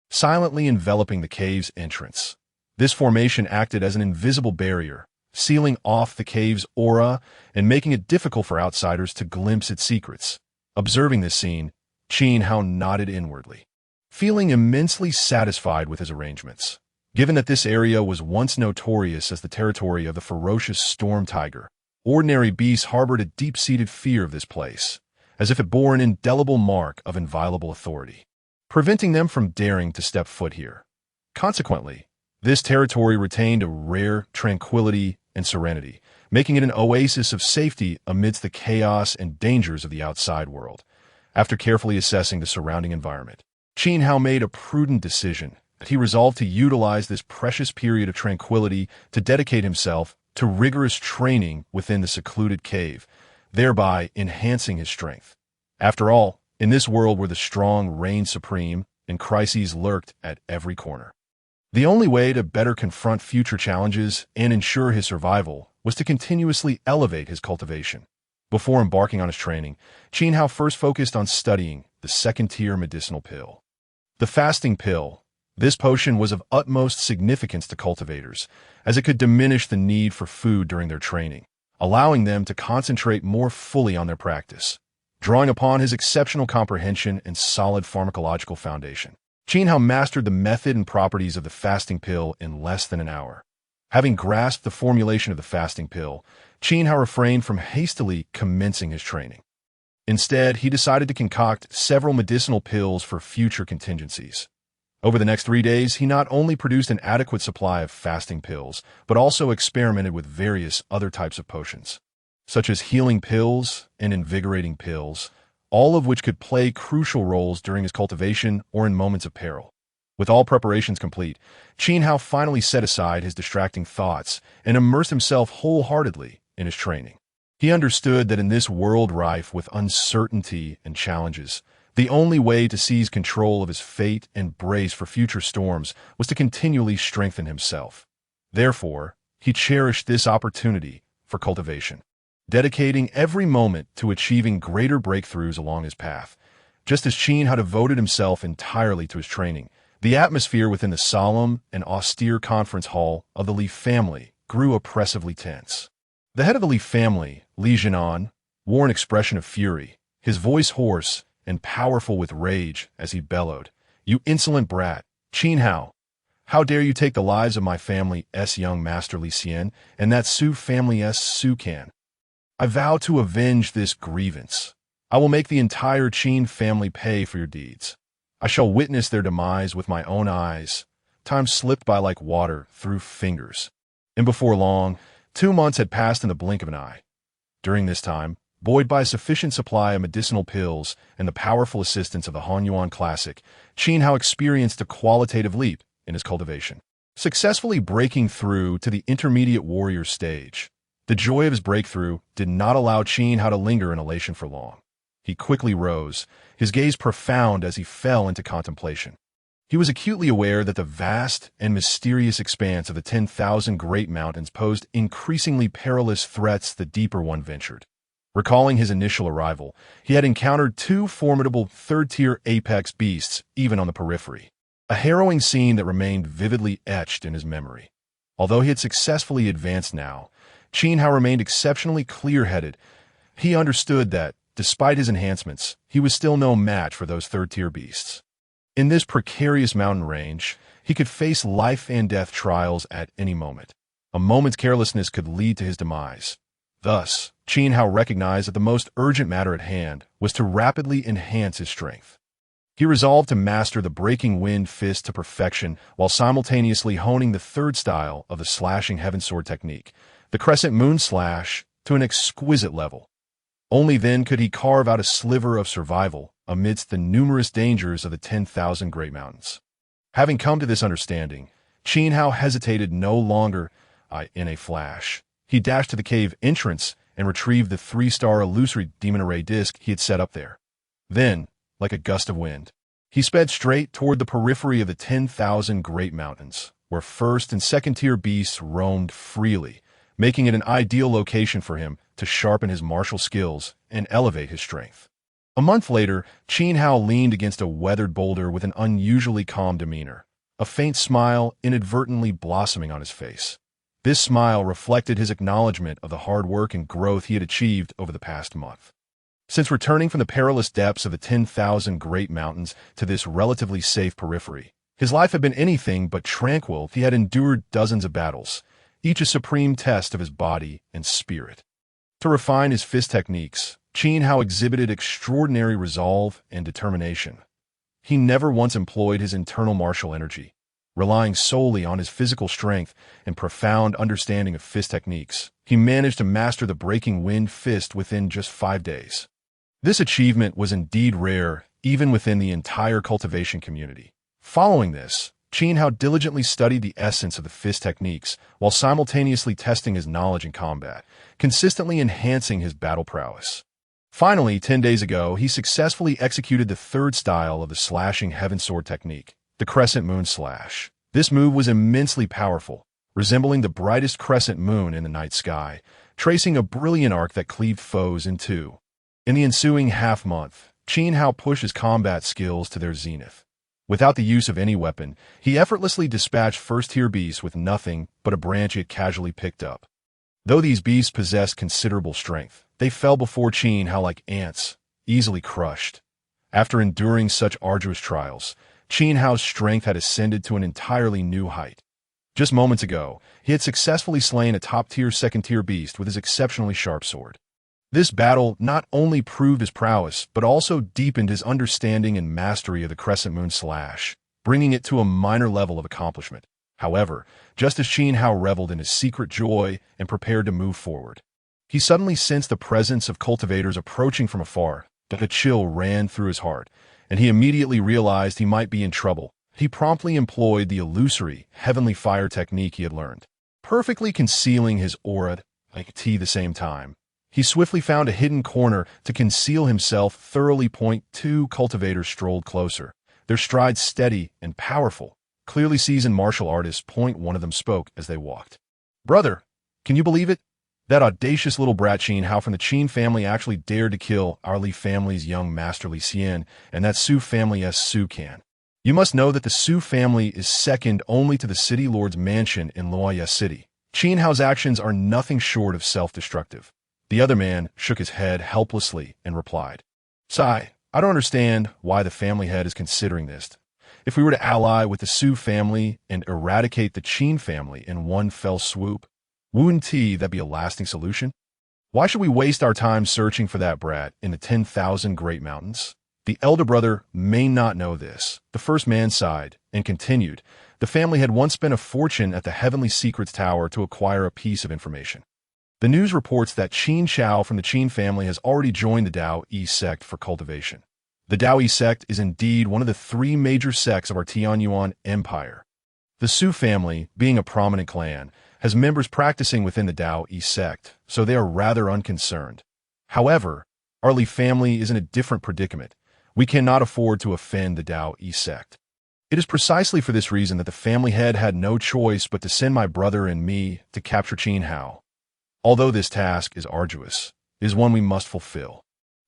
silently enveloping the cave's entrance. This formation acted as an invisible barrier, sealing off the cave's aura and making it difficult for outsiders to glimpse its secrets. Observing this scene, Qin Hao nodded inwardly, feeling immensely satisfied with his arrangements. Given that this area was once notorious as the territory of the ferocious storm tiger, ordinary beasts harbored a deep-seated fear of this place, as if it bore an indelible mark of inviolable authority, preventing them from daring to step foot here. Consequently, this territory retained a rare tranquility and serenity, making it an oasis of safety amidst the chaos and dangers of the outside world. After carefully assessing the surrounding environment, Qin Hao made a prudent decision. He resolved to utilize this precious period of tranquility to dedicate himself to rigorous training within the secluded cave, thereby enhancing his strength. After all, in this world where the strong reigned supreme and crises lurked at every corner, the only way to better confront future challenges and ensure his survival was to continuously elevate his cultivation. Before embarking on his training, Qin Hao first focused on studying the second-tier medicinal pill. The fasting pill. This potion was of utmost significance to cultivators, as it could diminish the need for food during their training, allowing them to concentrate more fully on their practice. Drawing upon his exceptional comprehension and solid pharmacological foundation, Qin Hao mastered the method and properties of the fasting pill in less than an hour. Having grasped the formulation of the fasting pill, Qin Hao refrained from hastily commencing his training. Instead, he decided to concoct several medicinal pills for future contingencies. Over the next 3 days, he not only produced an adequate supply of fasting pills, but also experimented with various other types of potions. such as healing pills and invigorating pills, all of which could play crucial roles during his cultivation or in moments of peril. With all preparations complete, Qin Hao finally set aside his distracting thoughts and immersed himself wholeheartedly in his training. He understood that in this world rife with uncertainty and challenges, the only way to seize control of his fate and brace for future storms was to continually strengthen himself. Therefore, he cherished this opportunity for cultivation, dedicating every moment to achieving greater breakthroughs along his path. Just as Qin had devoted himself entirely to his training, the atmosphere within the solemn and austere conference hall of the Li family grew oppressively tense. The head of the Li family, Li Jianan, wore an expression of fury, his voice hoarse and powerful with rage as he bellowed, "You insolent brat, Qin Hao! How dare you take the lives of my family's young master Li Xian and that Su family's Su Can? I vow to avenge this grievance. I will make the entire Qin family pay for your deeds. I shall witness their demise with my own eyes." Time slipped by like water through fingers, and before long, 2 months had passed in the blink of an eye. During this time, buoyed by a sufficient supply of medicinal pills and the powerful assistance of the Hanyuan Classic, Qin Hao experienced a qualitative leap in his cultivation, successfully breaking through to the intermediate warrior stage. The joy of his breakthrough did not allow Qin Hao to linger in elation for long. He quickly rose, his gaze profound as he fell into contemplation. He was acutely aware that the vast and mysterious expanse of the 10,000 Great Mountains posed increasingly perilous threats the deeper one ventured. Recalling his initial arrival, he had encountered 2 formidable third-tier apex beasts even on the periphery, a harrowing scene that remained vividly etched in his memory. Although he had successfully advanced now, Qin Hao remained exceptionally clear-headed. He understood that, despite his enhancements, he was still no match for those third-tier beasts. In this precarious mountain range, he could face life and death trials at any moment. A moment's carelessness could lead to his demise. Thus, Qin Hao recognized that the most urgent matter at hand was to rapidly enhance his strength. He resolved to master the Breaking Wind Fist to perfection while simultaneously honing the third style of the Slashing Heaven Sword technique, the Crescent Moon Slash, to an exquisite level. Only then could he carve out a sliver of survival amidst the numerous dangers of the 10,000 Great Mountains. Having come to this understanding, Qin Hao hesitated no longer. In a flash, he dashed to the cave entrance and retrieved the 3-star illusory demon array disc he had set up there. Then, like a gust of wind, he sped straight toward the periphery of the 10,000 Great Mountains, where first and second-tier beasts roamed freely, making it an ideal location for him to sharpen his martial skills and elevate his strength. A month later, Qin Hao leaned against a weathered boulder with an unusually calm demeanor, a faint smile inadvertently blossoming on his face. This smile reflected his acknowledgement of the hard work and growth he had achieved over the past month. Since returning from the perilous depths of the 10,000 Great Mountains to this relatively safe periphery, his life had been anything but tranquil. He had endured dozens of battles, each a supreme test of his body and spirit. To refine his fist techniques, Qin Hao exhibited extraordinary resolve and determination. He never once employed his internal martial energy, relying solely on his physical strength and profound understanding of fist techniques. He managed to master the Breaking Wind Fist within just 5 days. This achievement was indeed rare, even within the entire cultivation community. Following this, Qin Hao diligently studied the essence of the fist techniques while simultaneously testing his knowledge in combat, consistently enhancing his battle prowess. Finally, 10 days ago, he successfully executed the third style of the Slashing Heaven Sword technique, the Crescent Moon Slash. This move was immensely powerful, resembling the brightest crescent moon in the night sky, tracing a brilliant arc that cleaved foes in two. In the ensuing half-month, Qin Hao pushed his combat skills to their zenith. Without the use of any weapon, he effortlessly dispatched first-tier beasts with nothing but a branch he had casually picked up. Though these beasts possessed considerable strength, they fell before Qin Hao like ants, easily crushed. After enduring such arduous trials, Qin Hao's strength had ascended to an entirely new height. Just moments ago, he had successfully slain a top-tier second-tier beast with his exceptionally sharp sword. This battle not only proved his prowess, but also deepened his understanding and mastery of the Crescent Moon Slash, bringing it to a minor level of accomplishment. However, just as Qin Hao reveled in his secret joy and prepared to move forward, He suddenly sensed the presence of cultivators approaching from afar. A chill ran through his heart, and he immediately realized he might be in trouble. He promptly employed the illusory, heavenly fire technique he had learned, perfectly concealing his aura at the same time. He swiftly found a hidden corner to conceal himself thoroughly. Two cultivators strolled closer, their strides steady and powerful, clearly seasoned martial artists. One of them spoke as they walked. "Brother, can you believe it? That audacious little brat Qin Hao from the Qin family actually dared to kill our Li family's young master Li Xian and that Su family's Su Can. You must know that the Su family is second only to the city lord's mansion in Luoya City. Qin Hao's actions are nothing short of self-destructive." The other man shook his head helplessly and replied, "Sai, I don't understand why the family head is considering this. If we were to ally with the Su family and eradicate the Qin family in one fell swoop, wouldn't that be a lasting solution? Why should we waste our time searching for that brat in the 10,000 Great Mountains?" The elder brother may not know this. The first man sighed and continued. The family had once spent a fortune at the Heavenly Secrets Tower to acquire a piece of information. The news reports that Qin Shao from the Qin family has already joined the Dao Yi sect for cultivation. The Dao Yi sect is indeed one of the three major sects of our Tianyuan Empire. The Su family, being a prominent clan, has members practicing within the Dao Yi sect, so they are rather unconcerned. However, our Li family is in a different predicament. We cannot afford to offend the Dao Yi sect. It is precisely for this reason that the family head had no choice but to send my brother and me to capture Qin Hao. Although this task is arduous, it is one we must fulfill.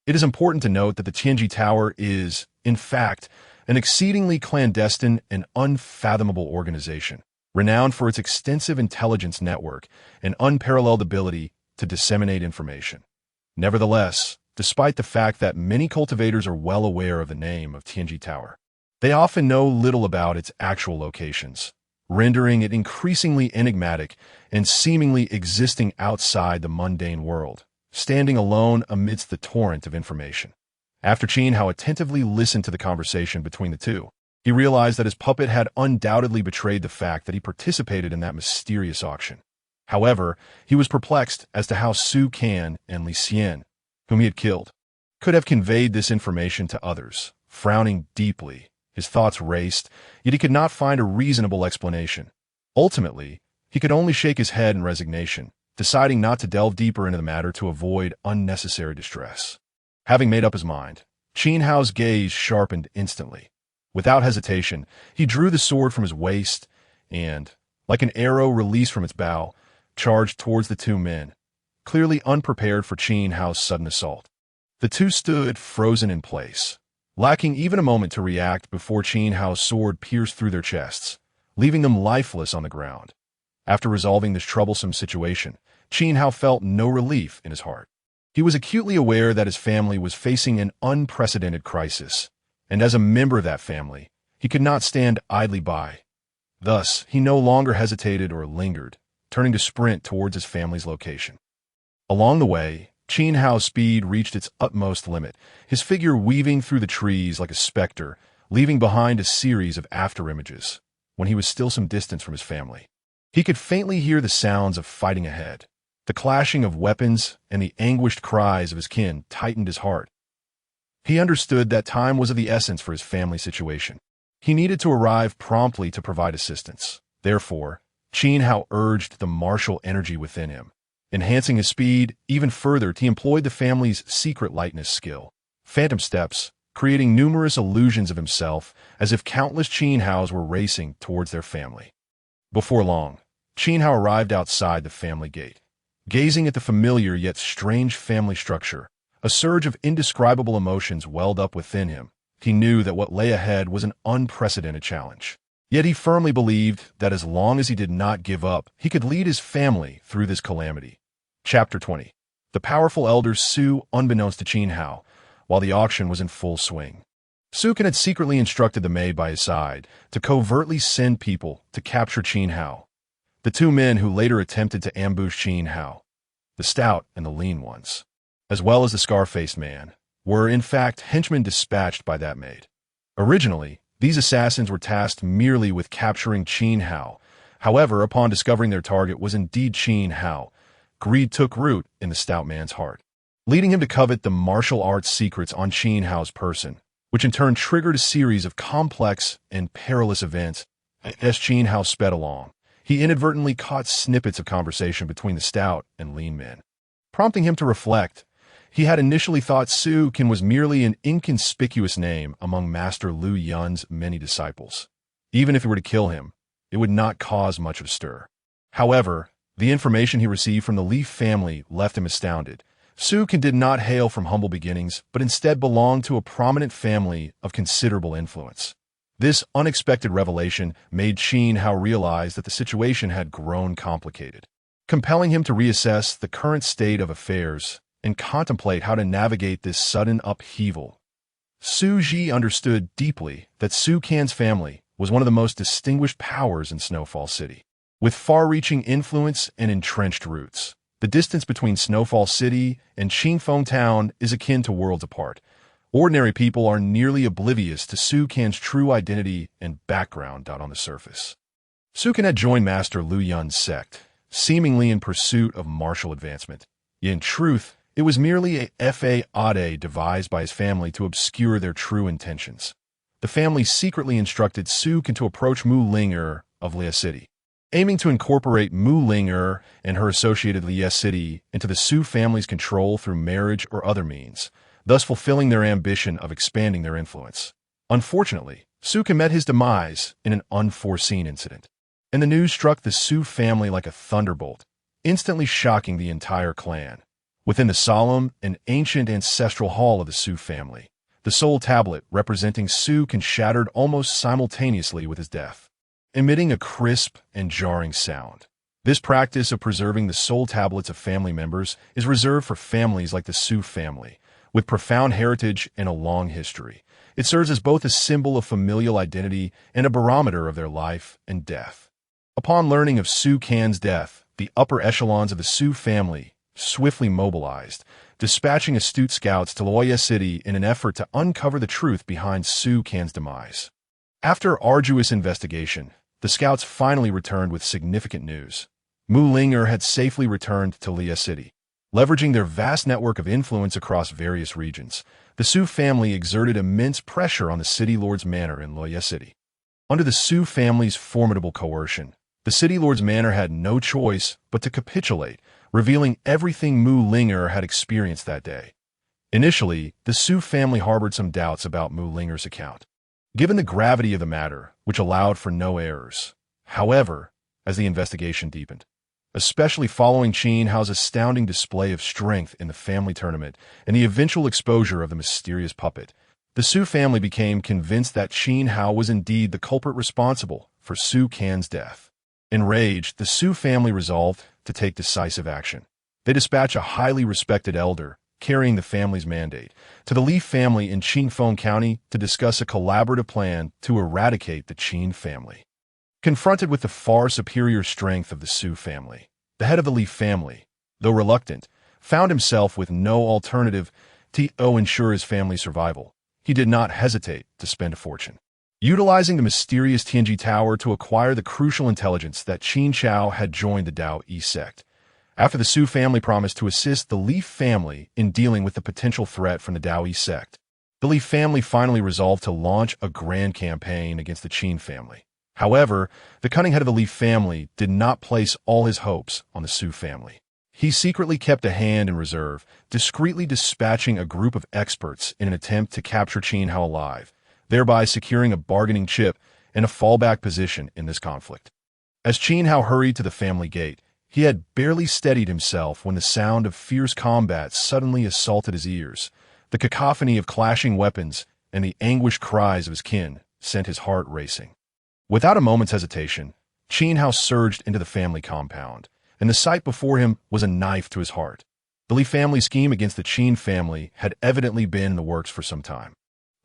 It is important to note that the Tianji Tower is, in fact, an exceedingly clandestine and unfathomable organization, renowned for its extensive intelligence network and unparalleled ability to disseminate information. Nevertheless, despite the fact that many cultivators are well aware of the name of Tianji Tower, they often know little about its actual locations, rendering it increasingly enigmatic and seemingly existing outside the mundane world, standing alone amidst the torrent of information. After Qin Hao attentively listened to the conversation between the two, he realized that his puppet had undoubtedly betrayed the fact that he participated in that mysterious auction. However, he was perplexed as to how Su Can and Li Xian, whom he had killed, could have conveyed this information to others. Frowning deeply, his thoughts raced, yet he could not find a reasonable explanation. Ultimately, he could only shake his head in resignation, deciding not to delve deeper into the matter to avoid unnecessary distress. Having made up his mind, Qin Hao's gaze sharpened instantly. Without hesitation, he drew the sword from his waist and, like an arrow released from its bow, charged towards the two men, clearly unprepared for Qin Hao's sudden assault. The two stood frozen in place, lacking even a moment to react before Qin Hao's sword pierced through their chests, leaving them lifeless on the ground. After resolving this troublesome situation, Qin Hao felt no relief in his heart. He was acutely aware that his family was facing an unprecedented crisis, and as a member of that family, he could not stand idly by. Thus, he no longer hesitated or lingered, turning to sprint towards his family's location. Along the way, Qin Hao's speed reached its utmost limit, his figure weaving through the trees like a specter, leaving behind a series of afterimages. When he was still some distance from his family, he could faintly hear the sounds of fighting ahead. The clashing of weapons and the anguished cries of his kin tightened his heart. He understood that time was of the essence for his family situation. He needed to arrive promptly to provide assistance. Therefore, Qin Hao urged the martial energy within him. Enhancing his speed even further, he employed the family's secret lightness skill, phantom steps, creating numerous illusions of himself as if countless Qin Haos were racing towards their family. Before long, Qin Hao arrived outside the family gate. Gazing at the familiar yet strange family structure, a surge of indescribable emotions welled up within him. He knew that what lay ahead was an unprecedented challenge. Yet he firmly believed that as long as he did not give up, he could lead his family through this calamity. Chapter 20. The powerful elder Su, unbeknownst to Qin Hao, while the auction was in full swing. Su Can had secretly instructed the maid by his side to covertly send people to capture Qin Hao. The two men who later attempted to ambush Qin Hao, the stout and the lean ones, as well as the scar-faced man, were in fact henchmen dispatched by that maid. Originally, these assassins were tasked merely with capturing Qin Hao. However, upon discovering their target was indeed Qin Hao, greed took root in the stout man's heart, leading him to covet the martial arts secrets on Qin Hao's person, which in turn triggered a series of complex and perilous events. As Qin Hao sped along, he inadvertently caught snippets of conversation between the stout and lean men, prompting him to reflect. He had initially thought Su Qian was merely an inconspicuous name among Master Lu Yun's many disciples. Even if he were to kill him, it would not cause much of a stir. However, the information he received from the Li family left him astounded. Su Qian did not hail from humble beginnings, but instead belonged to a prominent family of considerable influence. This unexpected revelation made Qin Hao realize that the situation had grown complicated, compelling him to reassess the current state of affairs and contemplate how to navigate this sudden upheaval. Su Ji understood deeply that Su Qian's family was one of the most distinguished powers in Snowfall City. With far-reaching influence and entrenched roots, the distance between Snowfall City and Qingfeng Town is akin to worlds apart. Ordinary people are nearly oblivious to Su Qian's true identity and background on the surface. Su Qian had joined Master Lu Yun's sect, seemingly in pursuit of martial advancement. Yet in truth, it was merely a fade devised by his family to obscure their true intentions. The family secretly instructed Su Qian to approach Mu Ling'er of Liyue City, aiming to incorporate Mu Ling'er and her associated Liyue City into the Su family's control through marriage or other means, thus fulfilling their ambition of expanding their influence. Unfortunately, Su Qian met his demise in an unforeseen incident, and the news struck the Su family like a thunderbolt, instantly shocking the entire clan. Within the solemn and ancient ancestral hall of the Su family, the soul tablet representing Su Qian shattered almost simultaneously with his death, emitting a crisp and jarring sound. This practice of preserving the soul tablets of family members is reserved for families like the Su family, with profound heritage and a long history. It serves as both a symbol of familial identity and a barometer of their life and death. Upon learning of Su Qian's death, the upper echelons of the Su family swiftly mobilized, dispatching astute scouts to Liyue City in an effort to uncover the truth behind Su Qian's demise. After arduous investigation, the scouts finally returned with significant news. Mu Ling'er had safely returned to Liyue City. Leveraging their vast network of influence across various regions, the Su family exerted immense pressure on the city lord's manor in Liyue City. Under the Su family's formidable coercion, the city lord's manor had no choice but to capitulate, revealing everything Mu Ling'er had experienced that day. Initially, the Su family harbored some doubts about Mu Ling'er's account, given the gravity of the matter, which allowed for no errors. However, as the investigation deepened, especially following Qin Hao's astounding display of strength in the family tournament and the eventual exposure of the mysterious puppet, the Su family became convinced that Qin Hao was indeed the culprit responsible for Su Qian's death. Enraged, the Su family resolved to take decisive action. They dispatched a highly respected elder, carrying the family's mandate, to the Li family in Qingfeng County to discuss a collaborative plan to eradicate the Qin family. Confronted with the far superior strength of the Su family, the head of the Li family, though reluctant, found himself with no alternative to ensure his family's survival. He did not hesitate to spend a fortune, utilizing the mysterious Tianji Tower to acquire the crucial intelligence that Qin Chao had joined the Dao Yi sect. After the Su family promised to assist the Li family in dealing with the potential threat from the Dao Yi sect, the Li family finally resolved to launch a grand campaign against the Qin family. However, the cunning head of the Li family did not place all his hopes on the Su family. He secretly kept a hand in reserve, discreetly dispatching a group of experts in an attempt to capture Qin Hao alive, thereby securing a bargaining chip and a fallback position in this conflict. As Qin Hao hurried to the family gate, he had barely steadied himself when the sound of fierce combat suddenly assaulted his ears. The cacophony of clashing weapons and the anguished cries of his kin sent his heart racing. Without a moment's hesitation, Qin Hao surged into the family compound, and the sight before him was a knife to his heart. The Li family scheme against the Qin family had evidently been in the works for some time.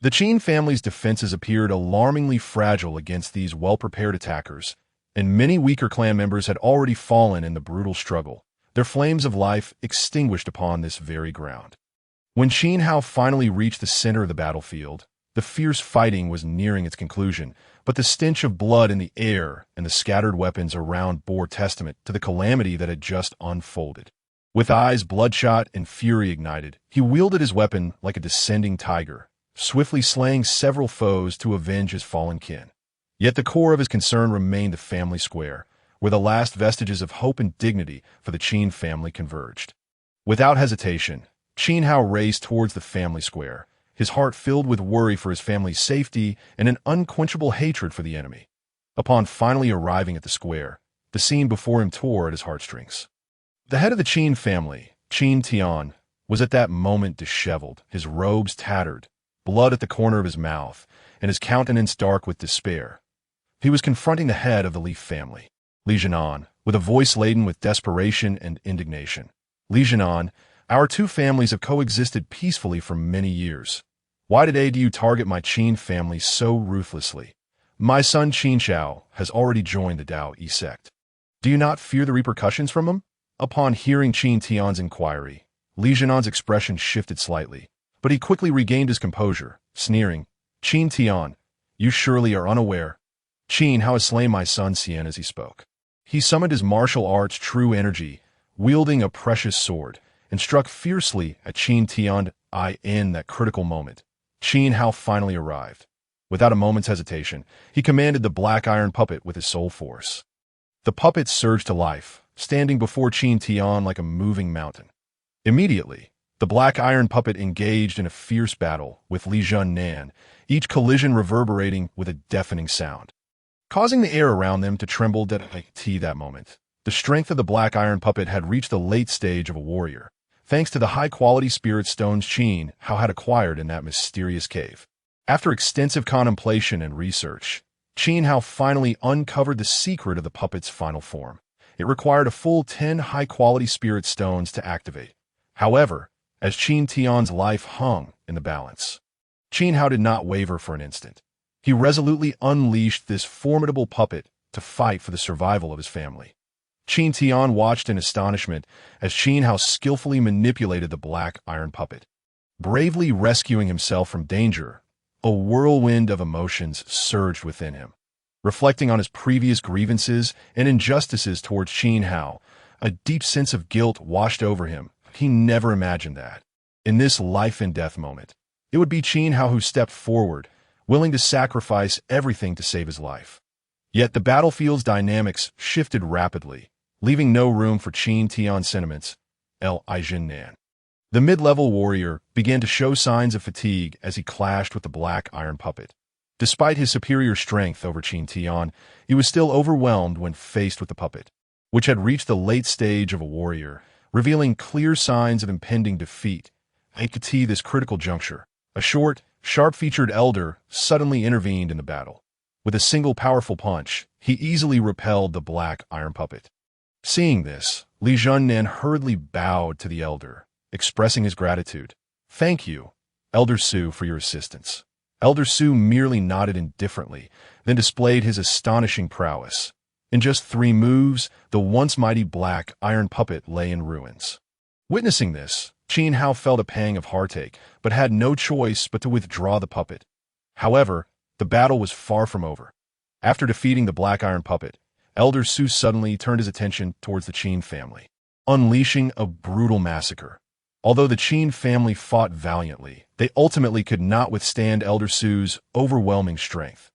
The Qin family's defenses appeared alarmingly fragile against these well-prepared attackers, and many weaker clan members had already fallen in the brutal struggle, their flames of life extinguished upon this very ground. When Qin Hao finally reached the center of the battlefield, the fierce fighting was nearing its conclusion, but the stench of blood in the air and the scattered weapons around bore testament to the calamity that had just unfolded. With eyes bloodshot and fury ignited, he wielded his weapon like a descending tiger, swiftly slaying several foes to avenge his fallen kin. Yet the core of his concern remained the family square, where the last vestiges of hope and dignity for the Qin family converged. Without hesitation, Qin Hao raced towards the family square, his heart filled with worry for his family's safety and an unquenchable hatred for the enemy. Upon finally arriving at the square, the scene before him tore at his heartstrings. The head of the Qin family, Qin Tian, was at that moment disheveled, his robes tattered, blood at the corner of his mouth, and his countenance dark with despair. He was confronting the head of the Li family, Li Jianan, with a voice laden with desperation and indignation. Li Jianan, our two families have coexisted peacefully for many years. Why today do you target my Qin family so ruthlessly? My son Qin Shao has already joined the Dao Yi sect. Do you not fear the repercussions from him? Upon hearing Qin Tian's inquiry, Li Jianan's expression shifted slightly, but he quickly regained his composure, sneering, Qin Tian, you surely are unaware. Qin Hao has slain my son Xian as he spoke. He summoned his martial arts' true energy, wielding a precious sword, and struck fiercely at Qin Tian. In that critical moment, Qin Hao finally arrived. Without a moment's hesitation, he commanded the black iron puppet with his soul force. The puppet surged to life, standing before Qin Tian like a moving mountain. Immediately, the black iron puppet engaged in a fierce battle with Li Jianan, each collision reverberating with a deafening sound, causing the air around them to tremble that moment. The strength of the black iron puppet had reached the late stage of a warrior, thanks to the high-quality spirit stones Qin Hao had acquired in that mysterious cave. After extensive contemplation and research, Qin Hao finally uncovered the secret of the puppet's final form. It required a full 10 high-quality spirit stones to activate. However, as Qin Tian's life hung in the balance, Qin Hao did not waver for an instant. He resolutely unleashed this formidable puppet to fight for the survival of his family. Qin Tian watched in astonishment as Qin Hao skillfully manipulated the black iron puppet, bravely rescuing himself from danger. A whirlwind of emotions surged within him. Reflecting on his previous grievances and injustices towards Qin Hao, a deep sense of guilt washed over him. He never imagined that, in this life-and-death moment, it would be Qin Hao who stepped forward, willing to sacrifice everything to save his life. Yet the battlefield's dynamics shifted rapidly, leaving no room for Qin Tian's sentiments. Li Jianan, the mid-level warrior, began to show signs of fatigue as he clashed with the black iron puppet. Despite his superior strength over Qin Tian, he was still overwhelmed when faced with the puppet, which had reached the late stage of a warrior, revealing clear signs of impending defeat. At this critical juncture, a short, sharp-featured elder suddenly intervened in the battle. With a single powerful punch, he easily repelled the black iron puppet. Seeing this, Li Jianan hurriedly bowed to the elder, expressing his gratitude. Thank you, Elder Su, for your assistance. Elder Su merely nodded indifferently, then displayed his astonishing prowess. In just 3 moves, the once mighty black iron puppet lay in ruins. Witnessing this, Qin Hao felt a pang of heartache, but had no choice but to withdraw the puppet. However, the battle was far from over. After defeating the black iron puppet, Elder Su suddenly turned his attention towards the Qin family, unleashing a brutal massacre. Although the Qin family fought valiantly, they ultimately could not withstand Elder Su's overwhelming strength.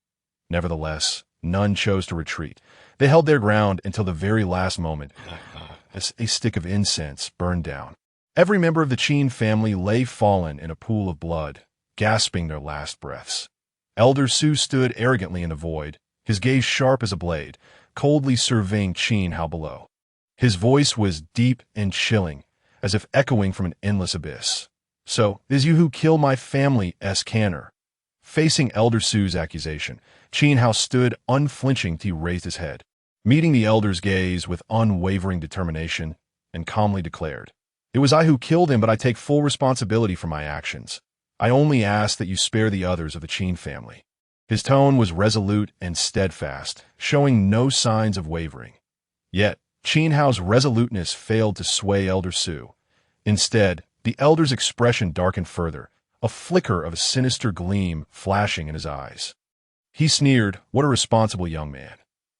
Nevertheless, none chose to retreat. They held their ground until the very last moment, as a stick of incense burned down. Every member of the Qin family lay fallen in a pool of blood, gasping their last breaths. Elder Su stood arrogantly in the void, his gaze sharp as a blade, coldly surveying Qin Hao below. His voice was deep and chilling, as if echoing from an endless abyss. So, it is you who kill my family, Canner. Facing Elder Su's accusation, Qin Hao stood unflinching till he raised his head, meeting the elder's gaze with unwavering determination, and calmly declared, It was I who killed him, but I take full responsibility for my actions. I only ask that you spare the others of the Qin family. His tone was resolute and steadfast, showing no signs of wavering. Yet, Qin Hao's resoluteness failed to sway Elder Su. Instead, the elder's expression darkened further, a flicker of a sinister gleam flashing in his eyes. He sneered, What a responsible young man.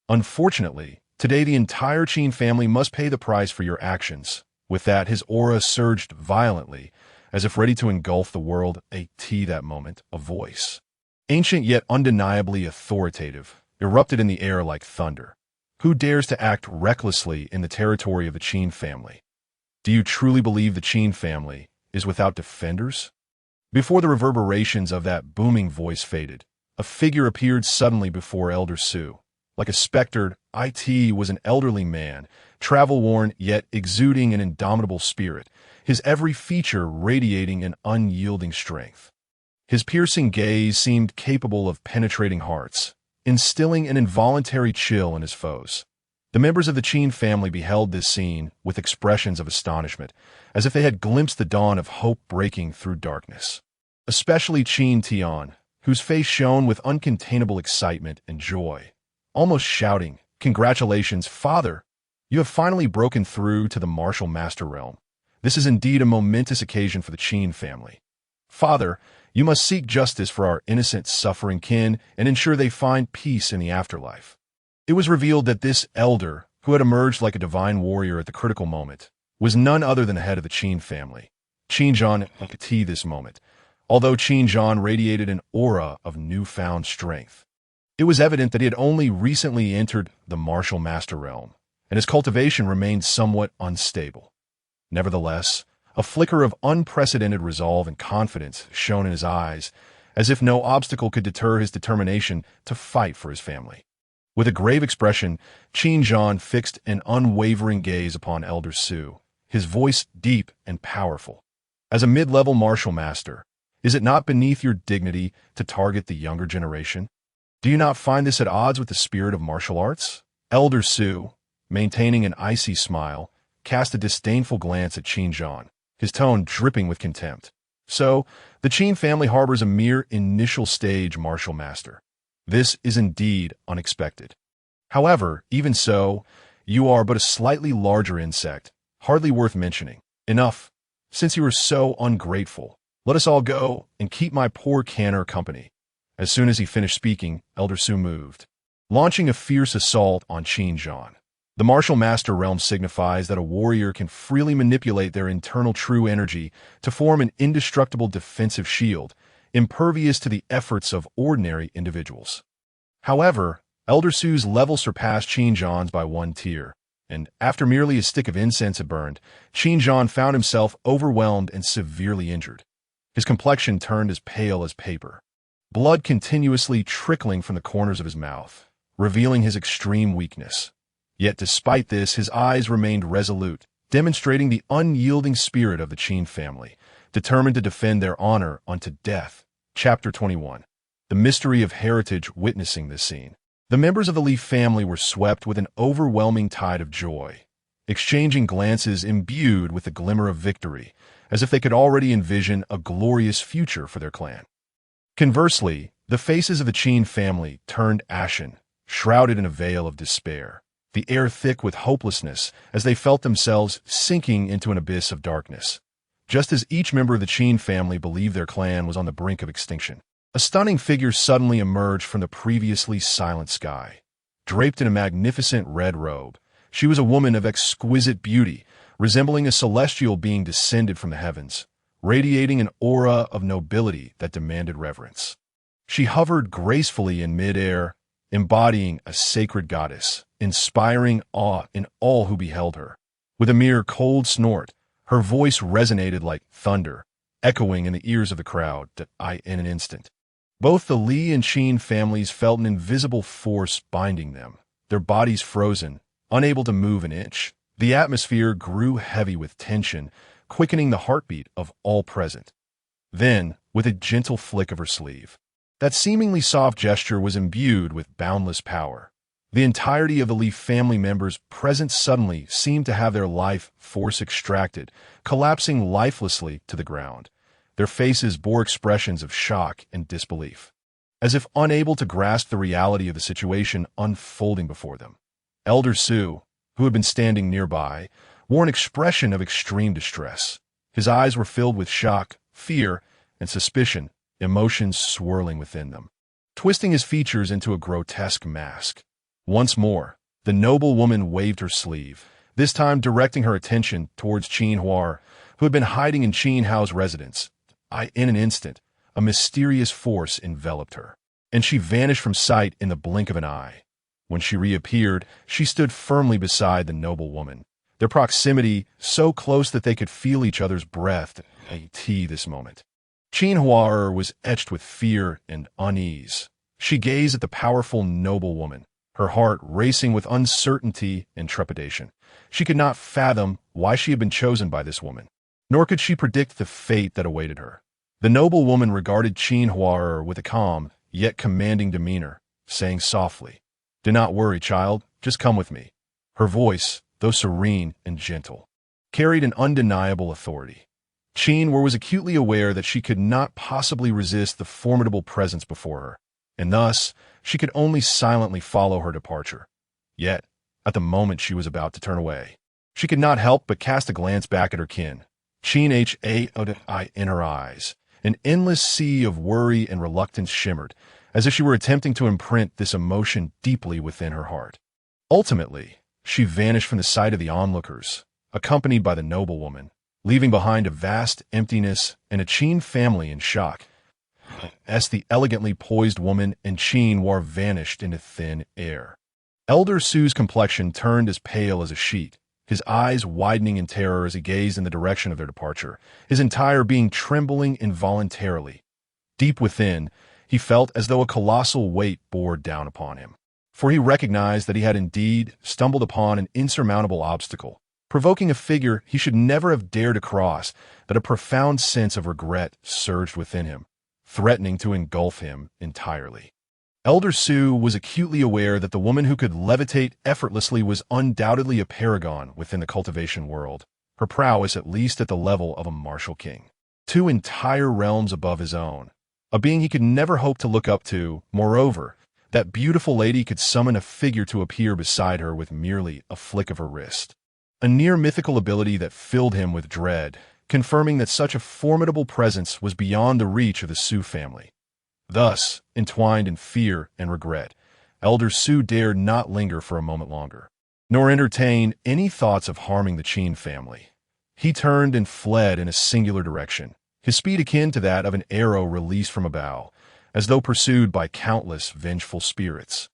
Unfortunately, today the entire Qin family must pay the price for your actions. With that, his aura surged violently, as if ready to engulf the world. A T that moment, a voice, ancient yet undeniably authoritative, erupted in the air like thunder. Who dares to act recklessly in the territory of the Qin family? Do you truly believe the Qin family is without defenders? Before the reverberations of that booming voice faded, a figure appeared suddenly before Elder Su. Like a specter, it was an elderly man, travel-worn yet exuding an indomitable spirit, his every feature radiating an unyielding strength. His piercing gaze seemed capable of penetrating hearts, instilling an involuntary chill in his foes. The members of the Qin family beheld this scene with expressions of astonishment, as if they had glimpsed the dawn of hope breaking through darkness. Especially Qin Tian, whose face shone with uncontainable excitement and joy, almost shouting, "Congratulations, Father! You have finally broken through to the martial master realm. This is indeed a momentous occasion for the Qin family. Father, you must seek justice for our innocent, suffering kin and ensure they find peace in the afterlife." It was revealed that this elder, who had emerged like a divine warrior at the critical moment, was none other than the head of the Qin family, Qin Zhan Ti this moment, although Qin Zhan radiated an aura of newfound strength. It was evident that he had only recently entered the martial master realm, and his cultivation remained somewhat unstable. Nevertheless, a flicker of unprecedented resolve and confidence shone in his eyes, as if no obstacle could deter his determination to fight for his family. With a grave expression, Qin Zhan fixed an unwavering gaze upon Elder Su, his voice deep and powerful. As a mid-level martial master, is it not beneath your dignity to target the younger generation? Do you not find this at odds with the spirit of martial arts? Elder Su, maintaining an icy smile, cast a disdainful glance at Qin Zhan, his tone dripping with contempt. So, the Qin family harbors a mere initial stage martial master. This is indeed unexpected. However, even so, you are but a slightly larger insect, hardly worth mentioning. Enough. Since you are so ungrateful, let us all go and keep my poor canner company. As soon as he finished speaking, Elder Su moved, launching a fierce assault on Qin Zhan. The martial master realm signifies that a warrior can freely manipulate their internal true energy to form an indestructible defensive shield, impervious to the efforts of ordinary individuals. However, Elder Su's level surpassed Qin Zhan's by one tier, and after merely a stick of incense had burned, Qin Zhan found himself overwhelmed and severely injured. His complexion turned as pale as paper, blood continuously trickling from the corners of his mouth, revealing his extreme weakness. Yet despite this, his eyes remained resolute, demonstrating the unyielding spirit of the Qin family, determined to defend their honor unto death. Chapter 21. The mystery of heritage. Witnessing this scene, the members of the Li family were swept with an overwhelming tide of joy, exchanging glances imbued with the glimmer of victory, as if they could already envision a glorious future for their clan. Conversely, the faces of the Qin family turned ashen, shrouded in a veil of despair, the air thick with hopelessness as they felt themselves sinking into an abyss of darkness. Just as each member of the Qin family believed their clan was on the brink of extinction, a stunning figure suddenly emerged from the previously silent sky. Draped in a magnificent red robe, she was a woman of exquisite beauty, resembling a celestial being descended from the heavens, radiating an aura of nobility that demanded reverence. She hovered gracefully in mid-air, embodying a sacred goddess, inspiring awe in all who beheld her. With a mere cold snort, her voice resonated like thunder, echoing in the ears of the crowd. In an instant, both the Li and Qin families felt an invisible force binding them, their bodies frozen, unable to move an inch. The atmosphere grew heavy with tension, quickening the heartbeat of all present. Then, with a gentle flick of her sleeve, that seemingly soft gesture was imbued with boundless power. The entirety of the Li family members present suddenly seemed to have their life force extracted, collapsing lifelessly to the ground. Their faces bore expressions of shock and disbelief, as if unable to grasp the reality of the situation unfolding before them. Elder Su, who had been standing nearby, wore an expression of extreme distress. His eyes were filled with shock, fear, and suspicion, emotions swirling within them, twisting his features into a grotesque mask. Once more, the noble woman waved her sleeve, this time directing her attention towards Qin Huar, who had been hiding in Qin Hao's residence. In an instant, a mysterious force enveloped her, and she vanished from sight in the blink of an eye. When she reappeared, she stood firmly beside the noble woman, their proximity so close that they could feel each other's breath. This moment. Qin Huar was etched with fear and unease. She gazed at the powerful noble woman, her heart racing with uncertainty and trepidation. She could not fathom why she had been chosen by this woman, nor could she predict the fate that awaited her. The noble woman regarded Qin Huar with a calm, yet commanding demeanor, saying softly, "Do not worry, child, just come with me." Her voice, though serene and gentle, carried an undeniable authority. Qin Huar was acutely aware that she could not possibly resist the formidable presence before her, and thus she could only silently follow her departure. Yet, at the moment she was about to turn away, she could not help but cast a glance back at her kin. Qin Hao in her eyes. An endless sea of worry and reluctance shimmered, as if she were attempting to imprint this emotion deeply within her heart. Ultimately, she vanished from the sight of the onlookers, accompanied by the noble woman, leaving behind a vast emptiness and a Qin family in shock. As the elegantly poised woman and Qin Huar vanished into thin air, Elder Su's complexion turned as pale as a sheet, his eyes widening in terror as he gazed in the direction of their departure, his entire being trembling involuntarily. Deep within, he felt as though a colossal weight bore down upon him, for he recognized that he had indeed stumbled upon an insurmountable obstacle, provoking a figure he should never have dared to cross. That a profound sense of regret surged within him, threatening to engulf him entirely. Elder Su was acutely aware that the woman who could levitate effortlessly was undoubtedly a paragon within the cultivation world, her prowess at least at the level of a martial king, 2 entire realms above his own, a being he could never hope to look up to. Moreover, that beautiful lady could summon a figure to appear beside her with merely a flick of her wrist, a near-mythical ability that filled him with dread, confirming that such a formidable presence was beyond the reach of the Su family. Thus, entwined in fear and regret, Elder Su dared not linger for a moment longer, nor entertain any thoughts of harming the Qin family. He turned and fled in a singular direction, his speed akin to that of an arrow released from a bow, as though pursued by countless vengeful spirits,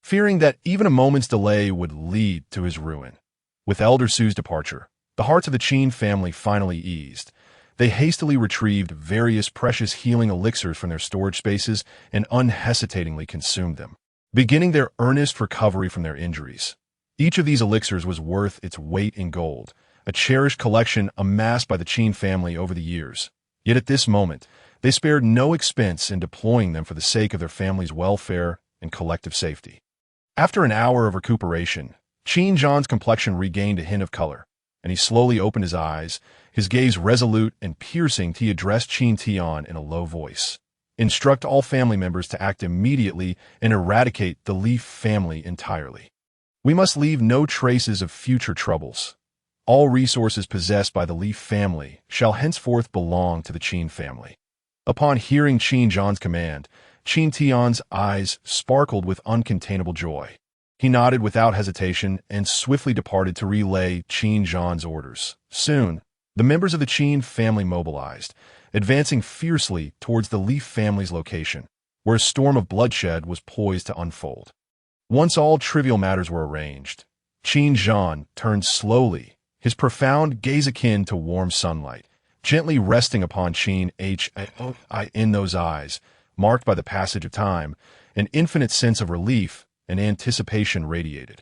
fearing that even a moment's delay would lead to his ruin. With Elder Su's departure, the hearts of the Qin family finally eased. They hastily retrieved various precious healing elixirs from their storage spaces and unhesitatingly consumed them, beginning their earnest recovery from their injuries. Each of these elixirs was worth its weight in gold, a cherished collection amassed by the Qin family over the years. Yet at this moment, they spared no expense in deploying them for the sake of their family's welfare and collective safety. After an hour of recuperation, Qin Zhan's complexion regained a hint of color, and he slowly opened his eyes, his gaze resolute and piercing. He addressed Qin Tian in a low voice. "Instruct all family members to act immediately and eradicate the Li family entirely. We must leave no traces of future troubles. All resources possessed by the Li family shall henceforth belong to the Qin family." Upon hearing Qin Zhan's command, Qin Tian's eyes sparkled with uncontainable joy. He nodded without hesitation and swiftly departed to relay Qin Zhan's orders. Soon, the members of the Qin family mobilized, advancing fiercely towards the Li family's location, where a storm of bloodshed was poised to unfold. Once all trivial matters were arranged, Qin Zhan turned slowly, his profound gaze akin to warm sunlight, gently resting upon Qin Hao. In those eyes, marked by the passage of time, an infinite sense of relief and anticipation radiated.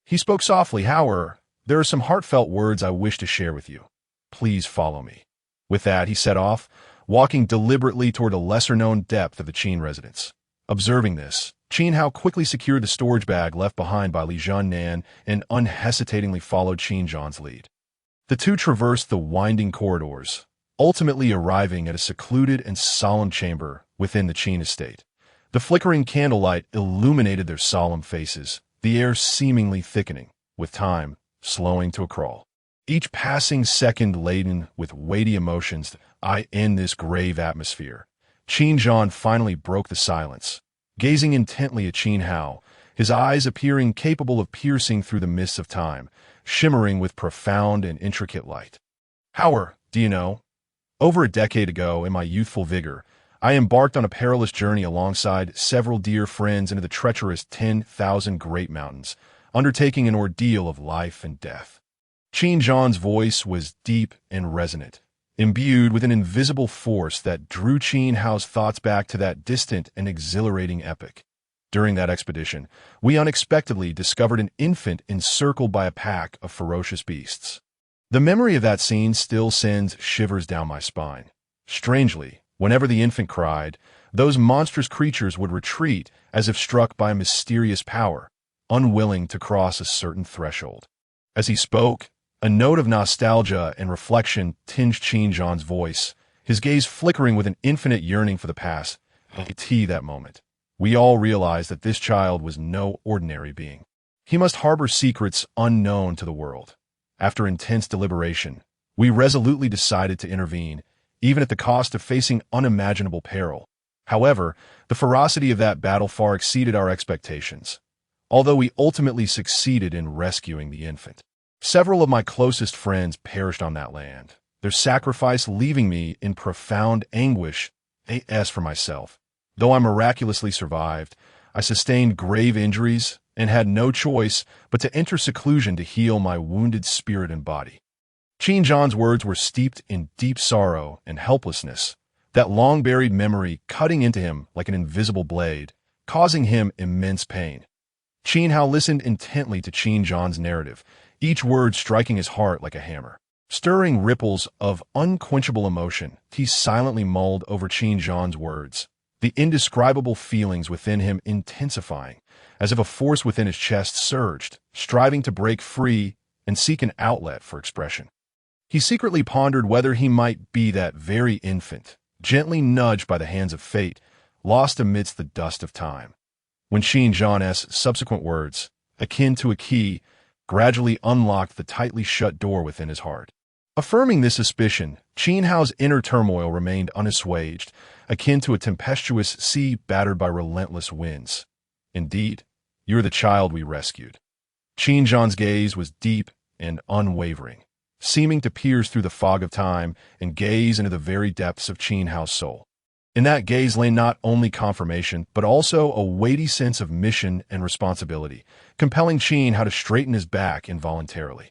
He spoke softly. "However, there are some heartfelt words I wish to share with you. Please follow me." With that, he set off, walking deliberately toward a lesser-known depth of the Qin residence. Observing this, Qin Hao quickly secured the storage bag left behind by Li Zhannan and unhesitatingly followed Qin Zhan's lead. The two traversed the winding corridors, ultimately arriving at a secluded and solemn chamber within the Qin estate. The flickering candlelight illuminated their solemn faces, the air seemingly thickening, with time slowing to a crawl. Each passing second laden with weighty emotions. In this grave atmosphere, Qin Zhan finally broke the silence. Gazing intently at Qin Hao, his eyes appearing capable of piercing through the mists of time, shimmering with profound and intricate light. However, do you know? Over a decade ago, in my youthful vigor, I embarked on a perilous journey alongside several dear friends into the treacherous 10,000 Great Mountains, undertaking an ordeal of life and death. Qin Zhan's voice was deep and resonant, imbued with an invisible force that drew Qin Hao's thoughts back to that distant and exhilarating epoch. During that expedition, we unexpectedly discovered an infant encircled by a pack of ferocious beasts. The memory of that scene still sends shivers down my spine. Strangely, whenever the infant cried, those monstrous creatures would retreat as if struck by a mysterious power, unwilling to cross a certain threshold. As he spoke, a note of nostalgia and reflection tinged Qin Zhan's voice, his gaze flickering with an infinite yearning for the past. That moment, we all realized that this child was no ordinary being. He must harbor secrets unknown to the world. After intense deliberation, we resolutely decided to intervene, even at the cost of facing unimaginable peril. However, the ferocity of that battle far exceeded our expectations, although we ultimately succeeded in rescuing the infant. Several of my closest friends perished on that land, their sacrifice leaving me in profound anguish. As for myself, though I miraculously survived, I sustained grave injuries and had no choice but to enter seclusion to heal my wounded spirit and body. Qin Zhan's words were steeped in deep sorrow and helplessness, that long-buried memory cutting into him like an invisible blade, causing him immense pain. Qin Hao listened intently to Qin Zhan's narrative, each word striking his heart like a hammer. Stirring ripples of unquenchable emotion, he silently mulled over Qin Zhan's words, the indescribable feelings within him intensifying, as if a force within his chest surged, striving to break free and seek an outlet for expression. He secretly pondered whether he might be that very infant, gently nudged by the hands of fate, lost amidst the dust of time. When Qin Zhan's subsequent words, akin to a key, gradually unlocked the tightly shut door within his heart. Affirming this suspicion, Qin Hao's inner turmoil remained unassuaged, akin to a tempestuous sea battered by relentless winds. Indeed, you're the child we rescued. Qin Zhan's gaze was deep and unwavering, seeming to pierce through the fog of time and gaze into the very depths of Qin Hao's soul. In that gaze lay not only confirmation, but also a weighty sense of mission and responsibility, compelling Qin Hao to straighten his back involuntarily.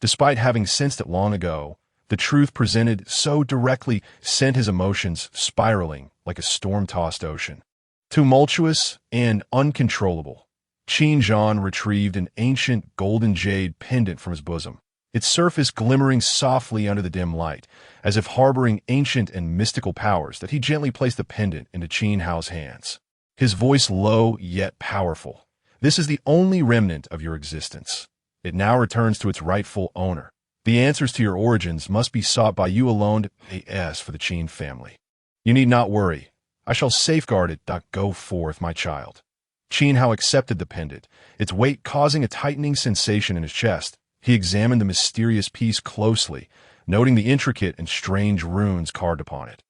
Despite having sensed it long ago, the truth presented so directly sent his emotions spiraling like a storm-tossed ocean. Tumultuous and uncontrollable, Qin Zhan retrieved an ancient golden jade pendant from his bosom, its surface glimmering softly under the dim light, as if harboring ancient and mystical powers. That he gently placed the pendant into Qin Hao's hands. His voice low yet powerful. This is the only remnant of your existence. It now returns to its rightful owner. The answers to your origins must be sought by you alone. As for the Qin family, you need not worry. I shall safeguard it. Go forth, my child. Qin Hao accepted the pendant, its weight causing a tightening sensation in his chest. He examined the mysterious piece closely, noting the intricate and strange runes carved upon it,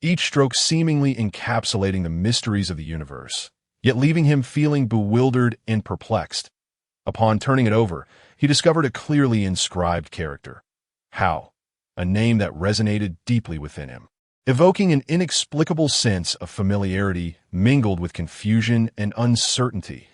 each stroke seemingly encapsulating the mysteries of the universe, yet leaving him feeling bewildered and perplexed. Upon turning it over, he discovered a clearly inscribed character, Hao, a name that resonated deeply within him, evoking an inexplicable sense of familiarity mingled with confusion and uncertainty.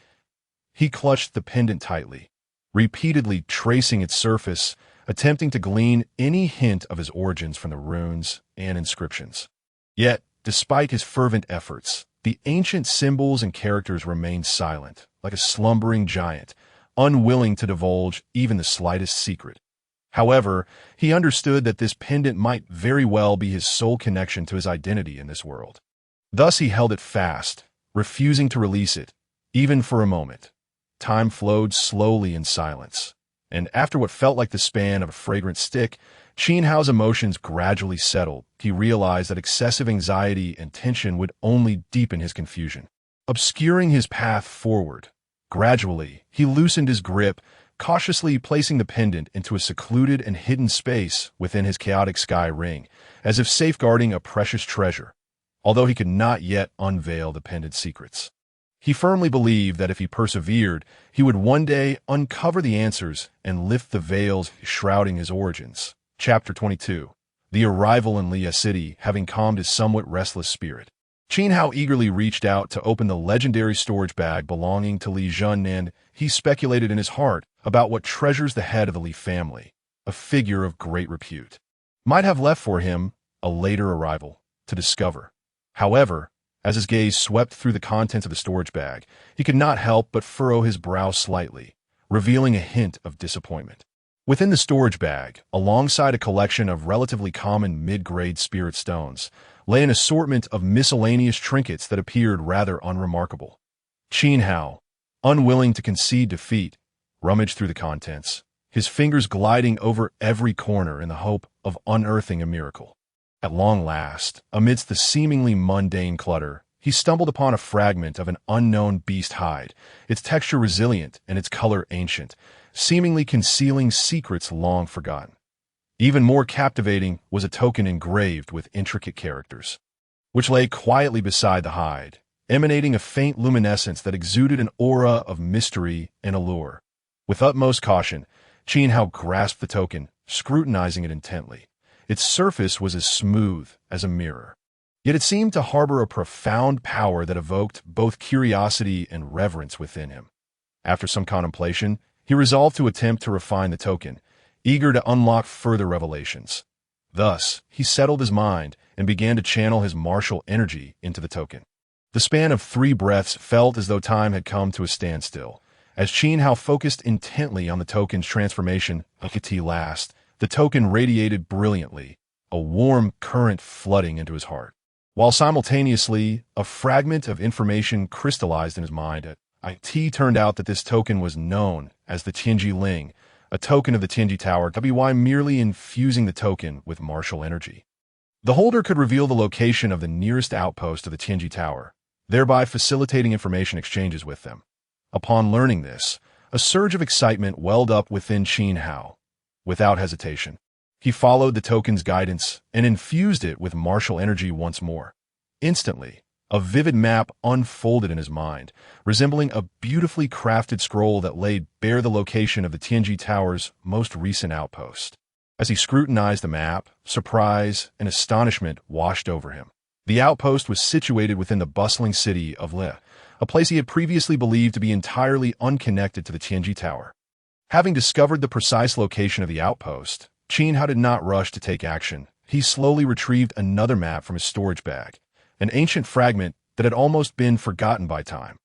He clutched the pendant tightly, repeatedly tracing its surface, attempting to glean any hint of his origins from the runes and inscriptions. Yet, despite his fervent efforts, the ancient symbols and characters remained silent, like a slumbering giant, unwilling to divulge even the slightest secret. However, he understood that this pendant might very well be his sole connection to his identity in this world. Thus he held it fast, refusing to release it, even for a moment. Time flowed slowly in silence, and after what felt like the span of a fragrant stick, Qin Hao's emotions gradually settled. He realized that excessive anxiety and tension would only deepen his confusion, obscuring his path forward. Gradually, he loosened his grip, cautiously placing the pendant into a secluded and hidden space within his chaotic sky ring, as if safeguarding a precious treasure, although he could not yet unveil the pendant's secrets. He firmly believed that if he persevered, he would one day uncover the answers and lift the veils shrouding his origins. Chapter 22. The arrival in Lia City, having calmed his somewhat restless spirit. Qin Hao eagerly reached out to open the legendary storage bag belonging to Li Jun, and he speculated in his heart about what treasures the head of the Li family, a figure of great repute, might have left for him, a later arrival, to discover. However, as his gaze swept through the contents of the storage bag, he could not help but furrow his brow slightly, revealing a hint of disappointment. Within the storage bag, alongside a collection of relatively common mid-grade spirit stones, lay an assortment of miscellaneous trinkets that appeared rather unremarkable. Qin Hao, unwilling to concede defeat, rummaged through the contents, his fingers gliding over every corner in the hope of unearthing a miracle. At long last, amidst the seemingly mundane clutter, he stumbled upon a fragment of an unknown beast hide, its texture resilient and its color ancient, seemingly concealing secrets long forgotten. Even more captivating was a token engraved with intricate characters, which lay quietly beside the hide, emanating a faint luminescence that exuded an aura of mystery and allure. With utmost caution, Qin Hao grasped the token, scrutinizing it intently. Its surface was as smooth as a mirror, yet it seemed to harbor a profound power that evoked both curiosity and reverence within him. After some contemplation, he resolved to attempt to refine the token, eager to unlock further revelations. Thus, he settled his mind and began to channel his martial energy into the token. The span of 3 breaths felt as though time had come to a standstill. As Qin Hao focused intently on the token's transformation, the token radiated brilliantly, a warm current flooding into his heart, while simultaneously a fragment of information crystallized in his mind. It turned out that this token was known as the Tianji Ling, a token of the Tianji Tower, by merely infusing the token with martial energy. The holder could reveal the location of the nearest outpost of the Tianji Tower, thereby facilitating information exchanges with them. Upon learning this, a surge of excitement welled up within Qin Hao. Without hesitation, he followed the token's guidance and infused it with martial energy once more. Instantly, a vivid map unfolded in his mind, resembling a beautifully crafted scroll that laid bare the location of the Tianji Tower's most recent outpost. As he scrutinized the map, surprise and astonishment washed over him. The outpost was situated within the bustling city of Le, a place he had previously believed to be entirely unconnected to the Tianji Tower. Having discovered the precise location of the outpost, Qin Hao did not rush to take action. He slowly retrieved another map from his storage bag, an ancient fragment that had almost been forgotten by time.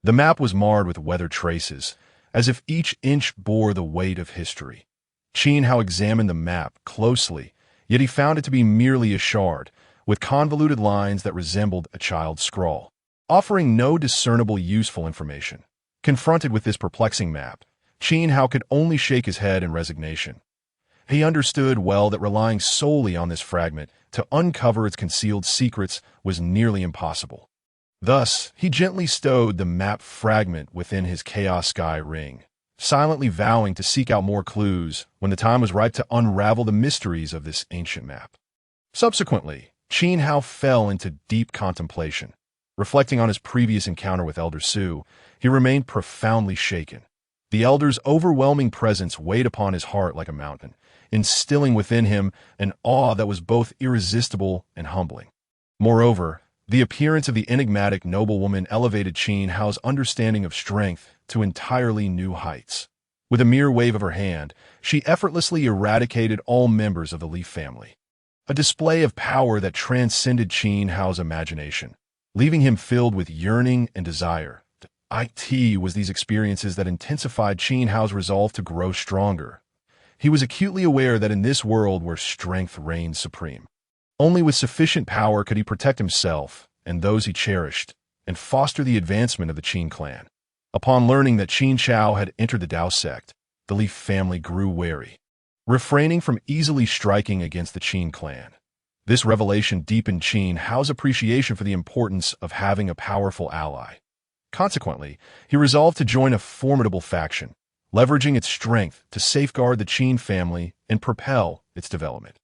The map was marred with weathered traces, as if each inch bore the weight of history. Qin Hao examined the map closely, yet he found it to be merely a shard, with convoluted lines that resembled a child's scrawl, offering no discernible useful information. Confronted with this perplexing map, Qin Hao could only shake his head in resignation. He understood well that relying solely on this fragment to uncover its concealed secrets was nearly impossible. Thus, he gently stowed the map fragment within his Chaos Sky ring, silently vowing to seek out more clues when the time was ripe to unravel the mysteries of this ancient map. Subsequently, Qin Hao fell into deep contemplation. Reflecting on his previous encounter with Elder Su, he remained profoundly shaken. The Elder's overwhelming presence weighed upon his heart like a mountain, instilling within him an awe that was both irresistible and humbling. Moreover, the appearance of the enigmatic noblewoman elevated Qin Hao's understanding of strength to entirely new heights. With a mere wave of her hand, she effortlessly eradicated all members of the Li family, a display of power that transcended Qin Hao's imagination, leaving him filled with yearning and desire. It was these experiences that intensified Qin Hao's resolve to grow stronger. He was acutely aware that in this world where strength reigned supreme, only with sufficient power could he protect himself and those he cherished, and foster the advancement of the Qin clan. Upon learning that Qin Chao had entered the Dao sect, the Li family grew wary, refraining from easily striking against the Qin clan. This revelation deepened Qin Hao's appreciation for the importance of having a powerful ally. Consequently, he resolved to join a formidable faction, leveraging its strength to safeguard the Qin family and propel its development.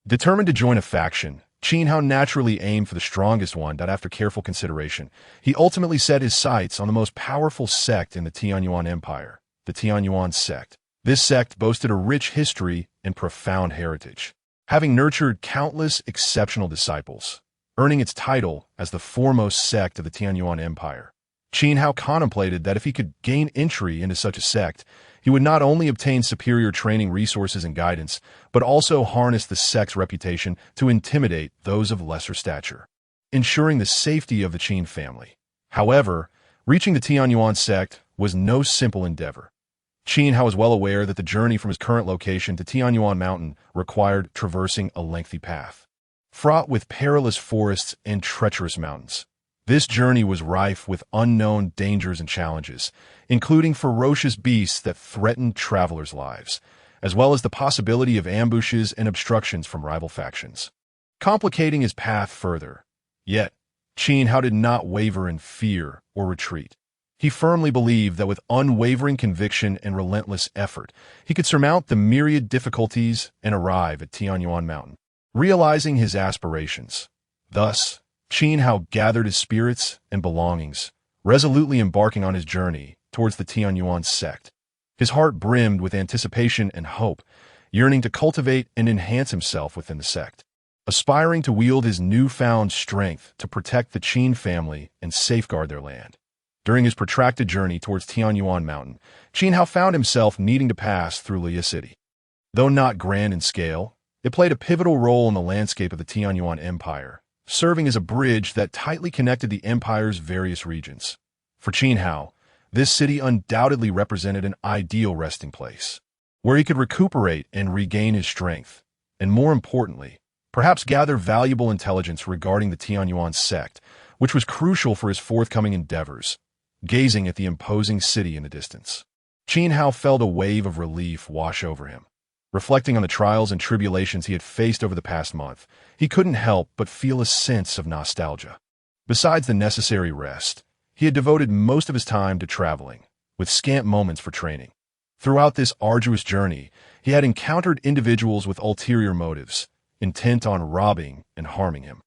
Determined to join a faction, Qin Hao naturally aimed for the strongest one, that after careful consideration, he ultimately set his sights on the most powerful sect in the Tianyuan Empire, the Tianyuan sect. This sect boasted a rich history and profound heritage, having nurtured countless exceptional disciples, earning its title as the foremost sect of the Tianyuan Empire. Qin Hao contemplated that if he could gain entry into such a sect, he would not only obtain superior training resources and guidance, but also harness the sect's reputation to intimidate those of lesser stature, ensuring the safety of the Qin family. However, reaching the Tianyuan sect was no simple endeavor. Qin Hao was well aware that the journey from his current location to Tianyuan Mountain required traversing a lengthy path, fraught with perilous forests and treacherous mountains. This journey was rife with unknown dangers and challenges, including ferocious beasts that threatened travelers' lives, as well as the possibility of ambushes and obstructions from rival factions, complicating his path further. Yet, Qin Hao did not waver in fear or retreat. He firmly believed that with unwavering conviction and relentless effort, he could surmount the myriad difficulties and arrive at Tianyuan Mountain, realizing his aspirations. Thus, Qin Hao gathered his spirits and belongings, resolutely embarking on his journey towards the Tianyuan sect. His heart brimmed with anticipation and hope, yearning to cultivate and enhance himself within the sect, aspiring to wield his newfound strength to protect the Qin family and safeguard their land. During his protracted journey towards Tianyuan Mountain, Qin Hao found himself needing to pass through Lia City. Though not grand in scale, it played a pivotal role in the landscape of the Tianyuan Empire, serving as a bridge that tightly connected the empire's various regions. For Qin Hao, this city undoubtedly represented an ideal resting place, where he could recuperate and regain his strength, and more importantly, perhaps gather valuable intelligence regarding the Tianyuan sect, which was crucial for his forthcoming endeavors. Gazing at the imposing city in the distance, Qin Hao felt a wave of relief wash over him. Reflecting on the trials and tribulations he had faced over the past month, he couldn't help but feel a sense of nostalgia. Besides the necessary rest, he had devoted most of his time to traveling, with scant moments for training. Throughout this arduous journey, he had encountered individuals with ulterior motives, intent on robbing and harming him.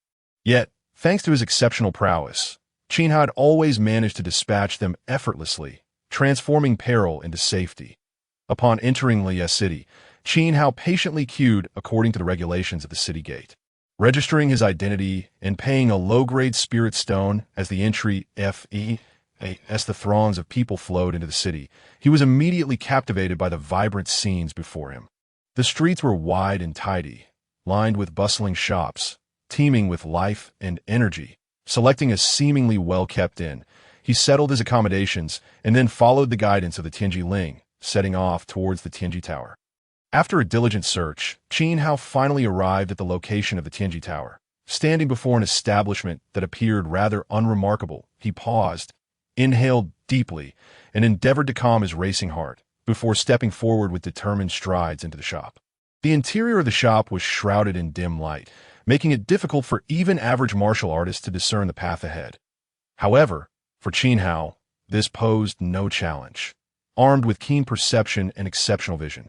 Yet, thanks to his exceptional prowess, Qin Hao had always managed to dispatch them effortlessly, transforming peril into safety. Upon entering Lia City, Qin Hao patiently queued according to the regulations of the city gate, registering his identity and paying a low-grade spirit stone as the entry fee. As the throngs of people flowed into the city, he was immediately captivated by the vibrant scenes before him. The streets were wide and tidy, lined with bustling shops, teeming with life and energy. Selecting a seemingly well-kept inn, he settled his accommodations and then followed the guidance of the Tianji Ling, setting off towards the Tianji Tower. After a diligent search, Qin Hao finally arrived at the location of the Tianji Tower. Standing before an establishment that appeared rather unremarkable, he paused, inhaled deeply, and endeavored to calm his racing heart before stepping forward with determined strides into the shop. The interior of the shop was shrouded in dim light, making it difficult for even average martial artists to discern the path ahead. However, for Qin Hao, this posed no challenge. Armed with keen perception and exceptional vision,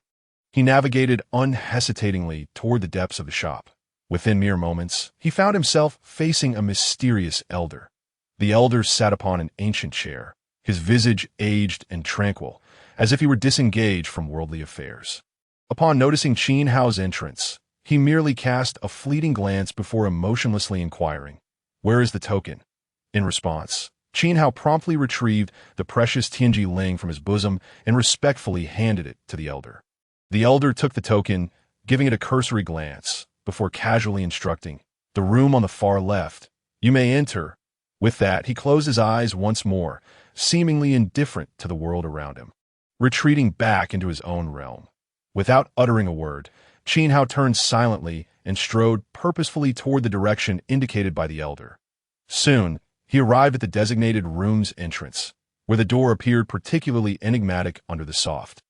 he navigated unhesitatingly toward the depths of the shop. Within mere moments, he found himself facing a mysterious elder. The elder sat upon an ancient chair, his visage aged and tranquil, as if he were disengaged from worldly affairs. Upon noticing Qin Hao's entrance, he merely cast a fleeting glance before emotionlessly inquiring, "Where is the token?" In response, Qin Hao promptly retrieved the precious Tianji Ling from his bosom and respectfully handed it to the elder. The elder took the token, giving it a cursory glance, before casually instructing, "The room on the far left. You may enter." With that, he closed his eyes once more, seemingly indifferent to the world around him, retreating back into his own realm. Without uttering a word, Qin Hao turned silently and strode purposefully toward the direction indicated by the elder. Soon, he arrived at the designated room's entrance, where the door appeared particularly enigmatic under the soft,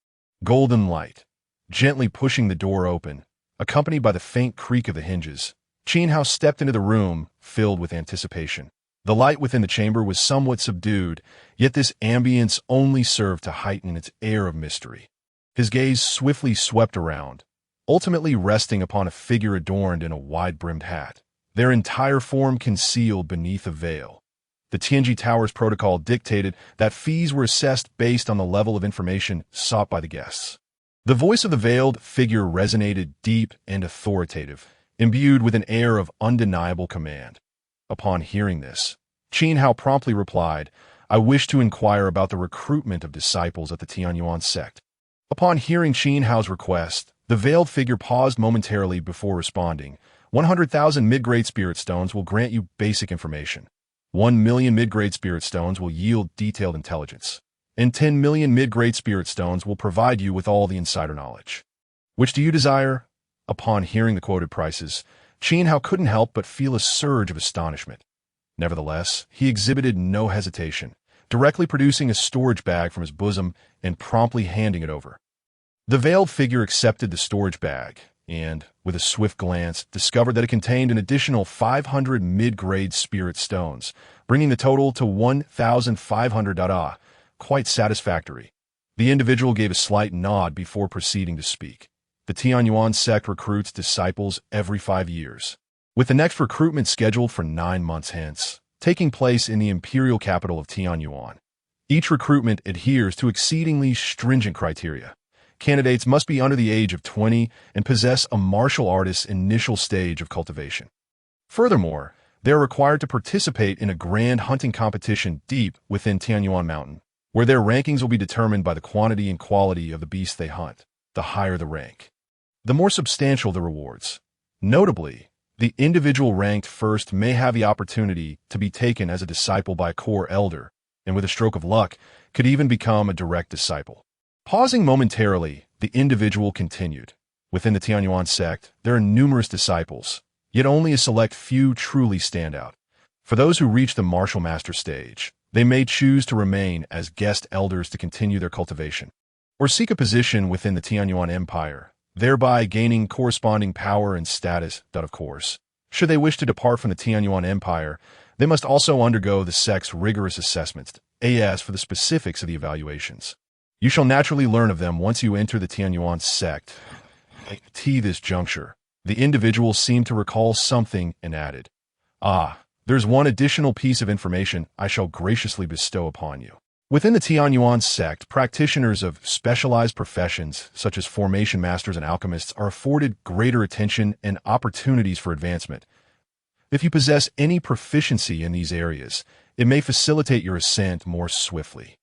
golden light. Gently pushing the door open, accompanied by the faint creak of the hinges, Qin Hao stepped into the room, filled with anticipation. The light within the chamber was somewhat subdued, yet this ambience only served to heighten its air of mystery. His gaze swiftly swept around, ultimately resting upon a figure adorned in a wide-brimmed hat, their entire form concealed beneath a veil. The Tianji Tower's protocol dictated that fees were assessed based on the level of information sought by the guests. The voice of the veiled figure resonated deep and authoritative, imbued with an air of undeniable command. Upon hearing this, Qin Hao promptly replied, "I wish to inquire about the recruitment of disciples at the Tianyuan sect." Upon hearing Qin Hao's request, the veiled figure paused momentarily before responding. 100,000 mid-grade spirit stones will grant you basic information. 1 million mid-grade spirit stones will yield detailed intelligence. And 10 million mid-grade spirit stones will provide you with all the insider knowledge. Which do you desire? Upon hearing the quoted prices, Qin Hao couldn't help but feel a surge of astonishment. Nevertheless, he exhibited no hesitation, directly producing a storage bag from his bosom and promptly handing it over. The veiled figure accepted the storage bag and, with a swift glance, discovered that it contained an additional 500 mid-grade spirit stones, bringing the total to 1,500. Quite satisfactory. The individual gave a slight nod before proceeding to speak. The Tianyuan sect recruits disciples every 5 years, with the next recruitment scheduled for 9 months hence, taking place in the imperial capital of Tianyuan. Each recruitment adheres to exceedingly stringent criteria. Candidates must be under the age of 20 and possess a martial artist's initial stage of cultivation. Furthermore, they are required to participate in a grand hunting competition deep within Tianyuan Mountain, where their rankings will be determined by the quantity and quality of the beasts they hunt. The higher the rank, the more substantial the rewards. Notably, the individual ranked first may have the opportunity to be taken as a disciple by a core elder, and with a stroke of luck, could even become a direct disciple. Pausing momentarily, the individual continued. Within the Tianyuan sect, there are numerous disciples, yet only a select few truly stand out. For those who reach the martial master stage, they may choose to remain as guest elders to continue their cultivation, or seek a position within the Tianyuan Empire, thereby gaining corresponding power and status. Of course, should they wish to depart from the Tianyuan Empire, they must also undergo the sect's rigorous assessments. As for the specifics of the evaluations, you shall naturally learn of them once you enter the Tianyuan sect. At this juncture, the individual seemed to recall something and added, "There's one additional piece of information I shall graciously bestow upon you. Within the Tianyuan sect, practitioners of specialized professions, such as formation masters and alchemists, are afforded greater attention and opportunities for advancement. If you possess any proficiency in these areas, it may facilitate your ascent more swiftly."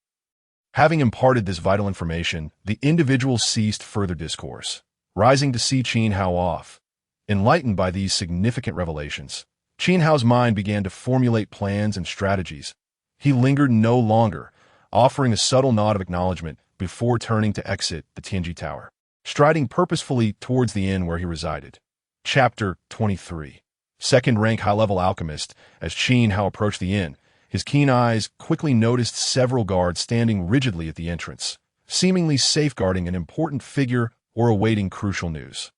Having imparted this vital information, the individual ceased further discourse, rising to see Qin Hao off. Enlightened by these significant revelations, Qin Hao's mind began to formulate plans and strategies. He lingered no longer, offering a subtle nod of acknowledgement before turning to exit the Tianji Tower, striding purposefully towards the inn where he resided. Chapter 23. Second-rank high-level alchemist. As Qin Hao approached the inn, his keen eyes quickly noticed several guards standing rigidly at the entrance, seemingly safeguarding an important figure or awaiting crucial news.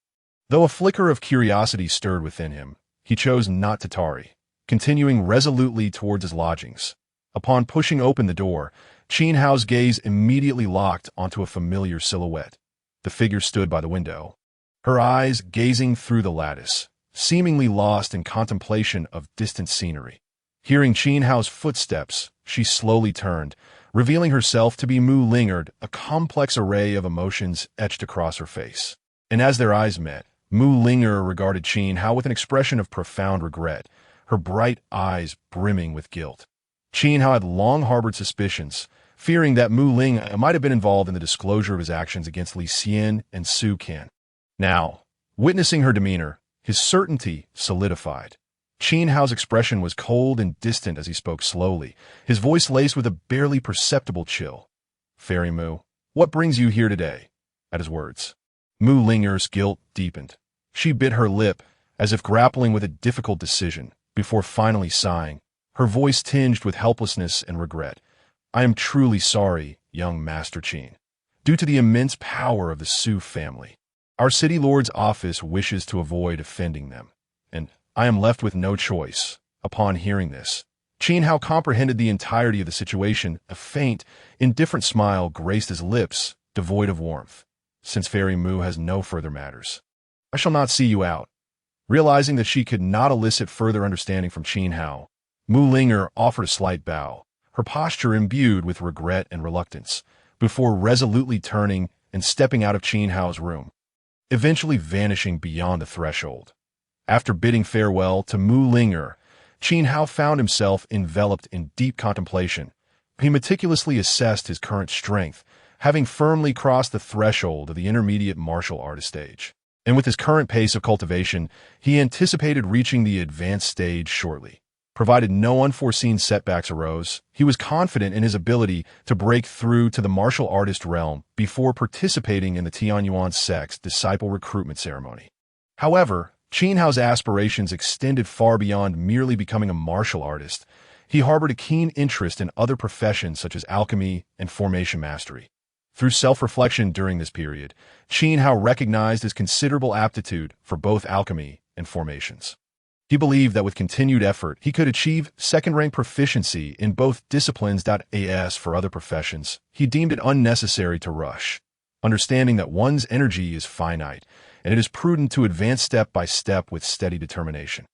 Though a flicker of curiosity stirred within him, he chose not to tarry, continuing resolutely towards his lodgings. Upon pushing open the door, Qin Hao's gaze immediately locked onto a familiar silhouette. The figure stood by the window, her eyes gazing through the lattice, seemingly lost in contemplation of distant scenery. Hearing Qin Hao's footsteps, she slowly turned, revealing herself to be Mu Lingard, a complex array of emotions etched across her face. And as their eyes met, Mu Lingard regarded Qin Hao with an expression of profound regret, her bright eyes brimming with guilt. Qin Hao had long harbored suspicions, fearing that Mu Ling might have been involved in the disclosure of his actions against Li Xian and Su Qian. Now, witnessing her demeanor, his certainty solidified. Qin Hao's expression was cold and distant as he spoke slowly, his voice laced with a barely perceptible chill. "Fairy Mu, what brings you here today?" At his words, Mu Lingard's guilt deepened. She bit her lip, as if grappling with a difficult decision, before finally sighing, her voice tinged with helplessness and regret. "I am truly sorry, young Master Qin. Due to the immense power of the Su family, our city lord's office wishes to avoid offending them, and I am left with no choice." Upon hearing this, Qin Hao comprehended the entirety of the situation. A faint, indifferent smile graced his lips, devoid of warmth. "Since Fairy Mu has no further matters, I shall not see you out." Realizing that she could not elicit further understanding from Qin Hao, Mu Linger offered a slight bow, her posture imbued with regret and reluctance, before resolutely turning and stepping out of Qin Hao's room, eventually vanishing beyond the threshold. After bidding farewell to Mu Linger, Qin Hao found himself enveloped in deep contemplation. He meticulously assessed his current strength, having firmly crossed the threshold of the intermediate martial artist stage. And with his current pace of cultivation, he anticipated reaching the advanced stage shortly. Provided no unforeseen setbacks arose, he was confident in his ability to break through to the martial artist realm before participating in the Tianyuan sect's disciple recruitment ceremony. However, Qin Hao's aspirations extended far beyond merely becoming a martial artist. He harbored a keen interest in other professions such as alchemy and formation mastery. Through self-reflection during this period, Qin Hao recognized his considerable aptitude for both alchemy and formations. He believed that with continued effort, he could achieve second-rank proficiency in both disciplines. As for other professions, he deemed it unnecessary to rush, understanding that one's energy is finite, and it is prudent to advance step by step with steady determination.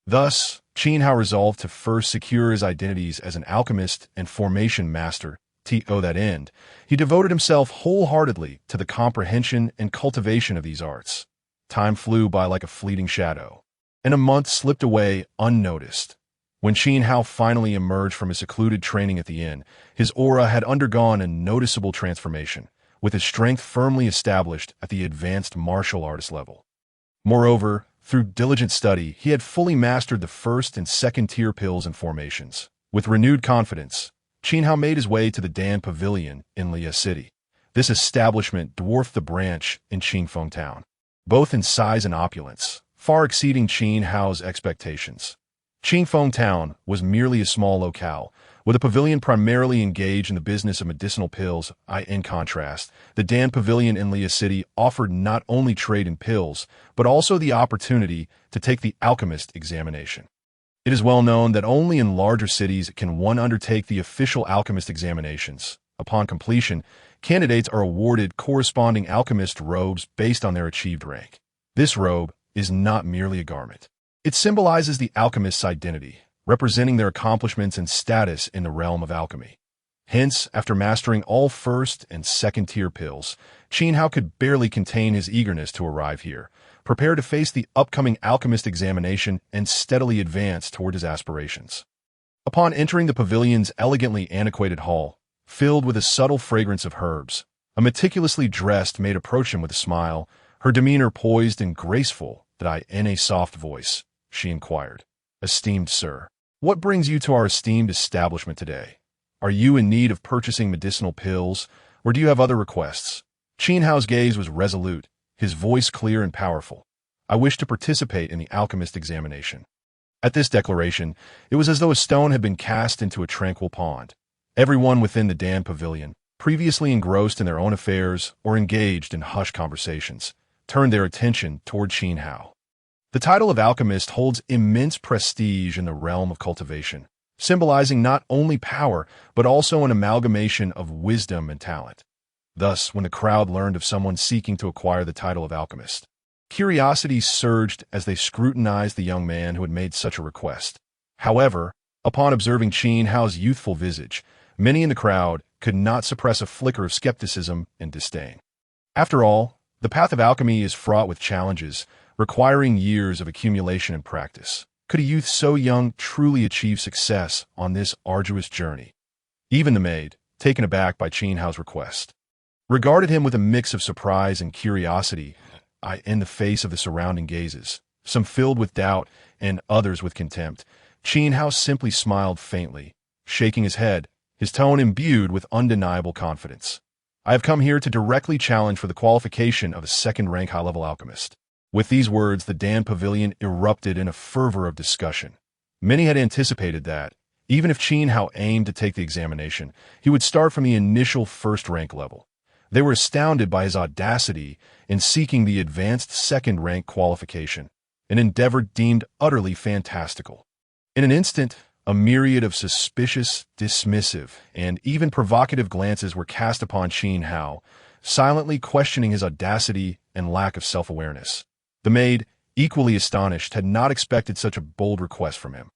Thus, Qin Hao resolved to first secure his identities as an alchemist and formation master. To that end, he devoted himself wholeheartedly to the comprehension and cultivation of these arts. Time flew by like a fleeting shadow, and a month slipped away unnoticed. When Qin Hao finally emerged from his secluded training at the inn, his aura had undergone a noticeable transformation, with his strength firmly established at the advanced martial artist level. Moreover, through diligent study, he had fully mastered the first and second-tier pills and formations. With renewed confidence, Qin Hao made his way to the Dan Pavilion in Lia City. This establishment dwarfed the branch in Qingfeng Town, both in size and opulence, far exceeding Qin Hao's expectations. Qingfeng Town was merely a small locale, with a pavilion primarily engaged in the business of medicinal pills. In contrast, the Dan Pavilion in Lia City offered not only trade in pills, but also the opportunity to take the alchemist examination. It is well known that only in larger cities can one undertake the official alchemist examinations. Upon completion, candidates are awarded corresponding alchemist robes based on their achieved rank. This robe is not merely a garment. It symbolizes the alchemist's identity, representing their accomplishments and status in the realm of alchemy. Hence, after mastering all first and second-tier pills, Qin Hao could barely contain his eagerness to arrive here, prepared to face the upcoming alchemist examination and steadily advance toward his aspirations. Upon entering the pavilion's elegantly antiquated hall, filled with a subtle fragrance of herbs, a meticulously dressed maid approached him with a smile, her demeanor poised and graceful. In a soft voice, she inquired, "Esteemed sir, what brings you to our esteemed establishment today? Are you in need of purchasing medicinal pills, or do you have other requests?" Qin Hao's gaze was resolute, his voice clear and powerful. "I wish to participate in the alchemist examination." At this declaration, it was as though a stone had been cast into a tranquil pond. Everyone within the Dan Pavilion, previously engrossed in their own affairs or engaged in hushed conversations, turned their attention toward Qin Hao. The title of alchemist holds immense prestige in the realm of cultivation, symbolizing not only power, but also an amalgamation of wisdom and talent. Thus, when the crowd learned of someone seeking to acquire the title of alchemist, curiosity surged as they scrutinized the young man who had made such a request. However, upon observing Qin Hao's youthful visage, many in the crowd could not suppress a flicker of skepticism and disdain. After all, the path of alchemy is fraught with challenges, requiring years of accumulation and practice. Could a youth so young truly achieve success on this arduous journey? Even the maid, taken aback by Qin Hao's request, regarded him with a mix of surprise and curiosity in the face of the surrounding gazes, some filled with doubt and others with contempt. Qin Hao simply smiled faintly, shaking his head, his tone imbued with undeniable confidence. "I have come here to directly challenge for the qualification of a second-rank high-level alchemist." With these words, the Dan Pavilion erupted in a fervor of discussion. Many had anticipated that, even if Qin Hao aimed to take the examination, he would start from the initial first-rank level. They were astounded by his audacity in seeking the advanced second-rank qualification, an endeavor deemed utterly fantastical. In an instant, a myriad of suspicious, dismissive, and even provocative glances were cast upon Qin Hao, silently questioning his audacity and lack of self-awareness. The maid, equally astonished, had not expected such a bold request from him.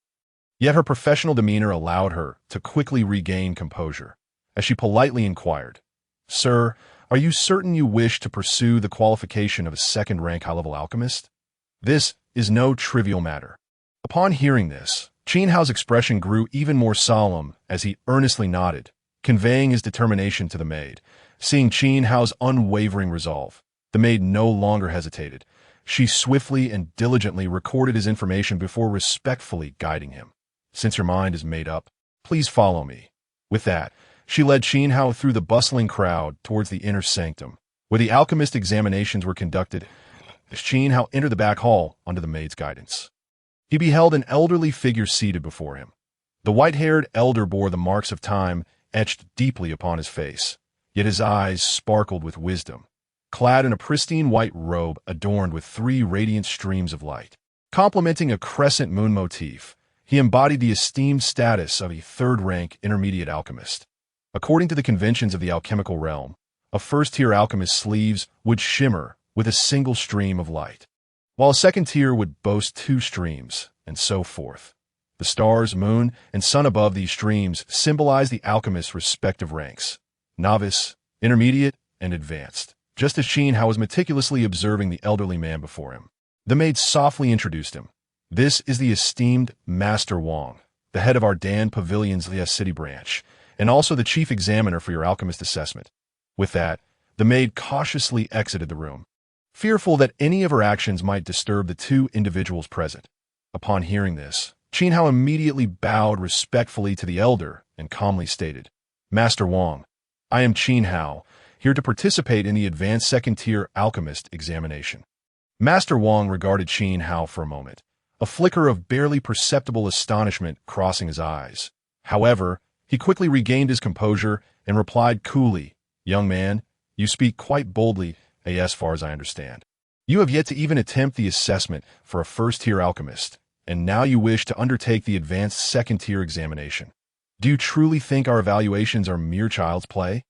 Yet her professional demeanor allowed her to quickly regain composure, as she politely inquired, "Sir, are you certain you wish to pursue the qualification of a second-rank high-level alchemist? This is no trivial matter." Upon hearing this, Qin Hao's expression grew even more solemn as he earnestly nodded, conveying his determination to the maid. Seeing Qin Hao's unwavering resolve, the maid no longer hesitated. She swiftly and diligently recorded his information before respectfully guiding him. "Since your mind is made up, please follow me." With that, she led Qin Hao through the bustling crowd towards the inner sanctum, where the alchemist examinations were conducted. As Qin Hao entered the back hall under the maid's guidance, he beheld an elderly figure seated before him. The white-haired elder bore the marks of time etched deeply upon his face, yet his eyes sparkled with wisdom. Clad in a pristine white robe adorned with 3 radiant streams of light, complementing a crescent moon motif, he embodied the esteemed status of a third-rank intermediate alchemist. According to the conventions of the alchemical realm, a first-tier alchemist's sleeves would shimmer with a single stream of light, while a second tier would boast 2 streams, and so forth. The stars, moon, and sun above these streams symbolize the alchemist's respective ranks: novice, intermediate, and advanced. Just as Qin Hao was meticulously observing the elderly man before him, the maid softly introduced him. "This is the esteemed Master Wang, the head of our Dan Pavilion's Lia City branch, and also the chief examiner for your alchemist assessment." With that, the maid cautiously exited the room, fearful that any of her actions might disturb the 2 individuals present. Upon hearing this, Qin Hao immediately bowed respectfully to the elder and calmly stated, "Master Wang, I am Qin Hao, here to participate in the advanced second-tier alchemist examination." Master Wang regarded Qin Hao for a moment, a flicker of barely perceptible astonishment crossing his eyes. However, he quickly regained his composure and replied coolly, "Young man, you speak quite boldly, as far as I understand. You have yet to even attempt the assessment for a first-tier alchemist, and now you wish to undertake the advanced second-tier examination. Do you truly think our evaluations are mere child's play?"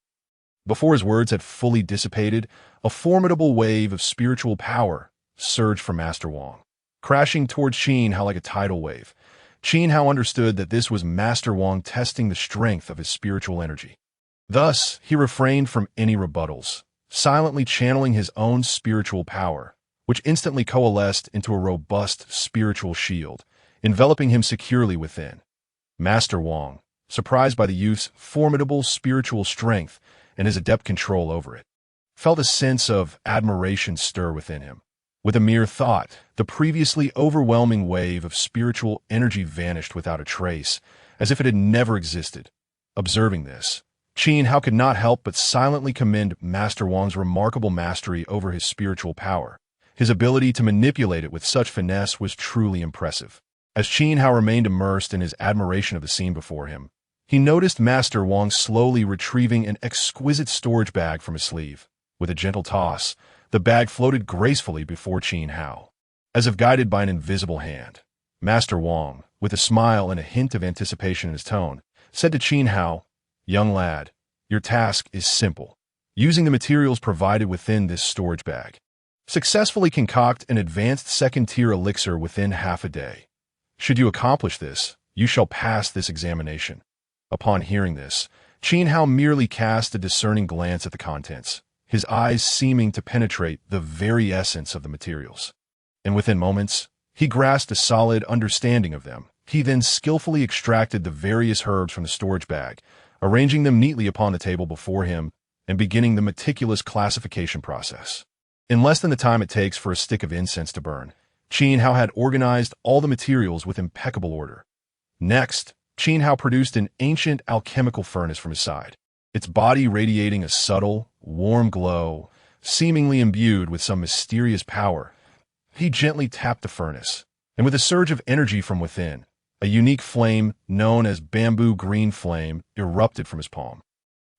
Before his words had fully dissipated, a formidable wave of spiritual power surged from Master Wang, crashing towards Qin Hao like a tidal wave. Qin Hao understood that this was Master Wang testing the strength of his spiritual energy. Thus, he refrained from any rebuttals, silently channeling his own spiritual power, which instantly coalesced into a robust spiritual shield, enveloping him securely within. Master Wang, surprised by the youth's formidable spiritual strength and his adept control over it, felt a sense of admiration stir within him. With a mere thought, the previously overwhelming wave of spiritual energy vanished without a trace, as if it had never existed. Observing this, Qin Hao could not help but silently commend Master Wang's remarkable mastery over his spiritual power. His ability to manipulate it with such finesse was truly impressive. As Qin Hao remained immersed in his admiration of the scene before him, he noticed Master Wang slowly retrieving an exquisite storage bag from his sleeve. With a gentle toss, the bag floated gracefully before Qin Hao, as if guided by an invisible hand. Master Wang, with a smile and a hint of anticipation in his tone, said to Qin Hao, "Young lad, your task is simple. Using the materials provided within this storage bag, successfully concoct an advanced second-tier elixir within half a day. Should you accomplish this, you shall pass this examination." Upon hearing this, Qin Hao merely cast a discerning glance at the contents, his eyes seeming to penetrate the very essence of the materials. And within moments, he grasped a solid understanding of them. He then skillfully extracted the various herbs from the storage bag, arranging them neatly upon the table before him and beginning the meticulous classification process. In less than the time it takes for a stick of incense to burn, Qin Hao had organized all the materials with impeccable order. Next, Qin Hao produced an ancient alchemical furnace from his side, its body radiating a subtle, warm glow, seemingly imbued with some mysterious power. He gently tapped the furnace, and with a surge of energy from within, a unique flame known as bamboo green flame erupted from his palm,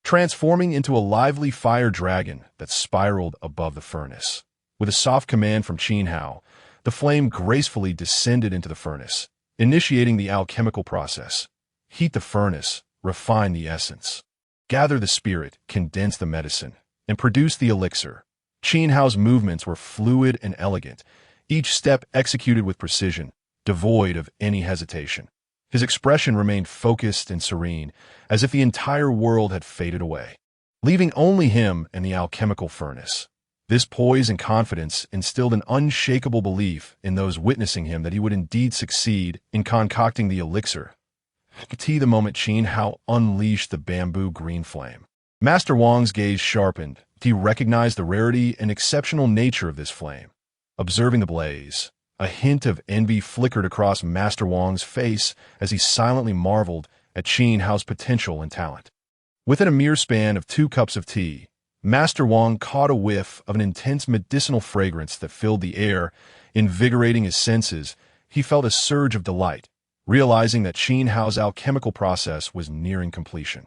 transforming into a lively fire dragon that spiraled above the furnace. With a soft command from Qin Hao, the flame gracefully descended into the furnace, initiating the alchemical process. Heat the furnace, refine the essence, gather the spirit, condense the medicine, and produce the elixir. Qin Hao's movements were fluid and elegant, each step executed with precision, devoid of any hesitation. His expression remained focused and serene, as if the entire world had faded away, leaving only him and the alchemical furnace. This poise and confidence instilled an unshakable belief in those witnessing him that he would indeed succeed in concocting the elixir. The moment Qin Hao unleashed the bamboo green flame. Master Wang's gaze sharpened. He recognized the rarity and exceptional nature of this flame. Observing the blaze, a hint of envy flickered across Master Wang's face as he silently marveled at Qin Hao's potential and talent. Within a mere span of 2 cups of tea, Master Wang caught a whiff of an intense medicinal fragrance that filled the air, invigorating his senses. He felt a surge of delight, realizing that Qin Hao's alchemical process was nearing completion.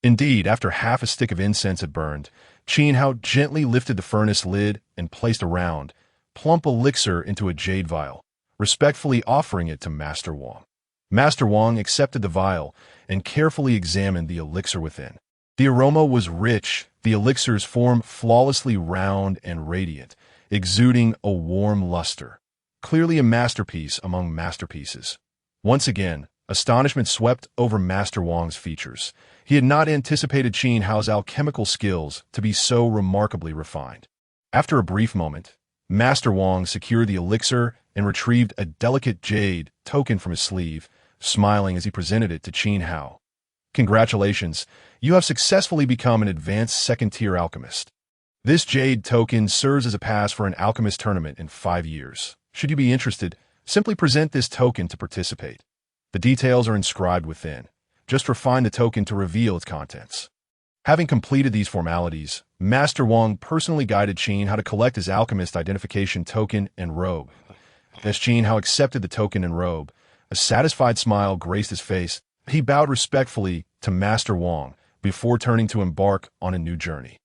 Indeed, after half a stick of incense had burned, Qin Hao gently lifted the furnace lid and placed a round, plump elixir into a jade vial, respectfully offering it to Master Wang. Master Wang accepted the vial and carefully examined the elixir within. The aroma was rich, the elixir's form flawlessly round and radiant, exuding a warm luster. Clearly a masterpiece among masterpieces. Once again, astonishment swept over Master Wang's features. He had not anticipated Qin Hao's alchemical skills to be so remarkably refined. After a brief moment, Master Wang secured the elixir and retrieved a delicate jade token from his sleeve, smiling as he presented it to Qin Hao. Congratulations, you have successfully become an advanced second-tier alchemist. This jade token serves as a pass for an alchemist tournament in 5 years. Should you be interested, simply present this token to participate. The details are inscribed within. Just refine the token to reveal its contents. Having completed these formalities, Master Wang personally guided Qin Hao to collect his alchemist identification token and robe. As Qin Hao accepted the token and robe, a satisfied smile graced his face. He bowed respectfully to Master Wang before turning to embark on a new journey.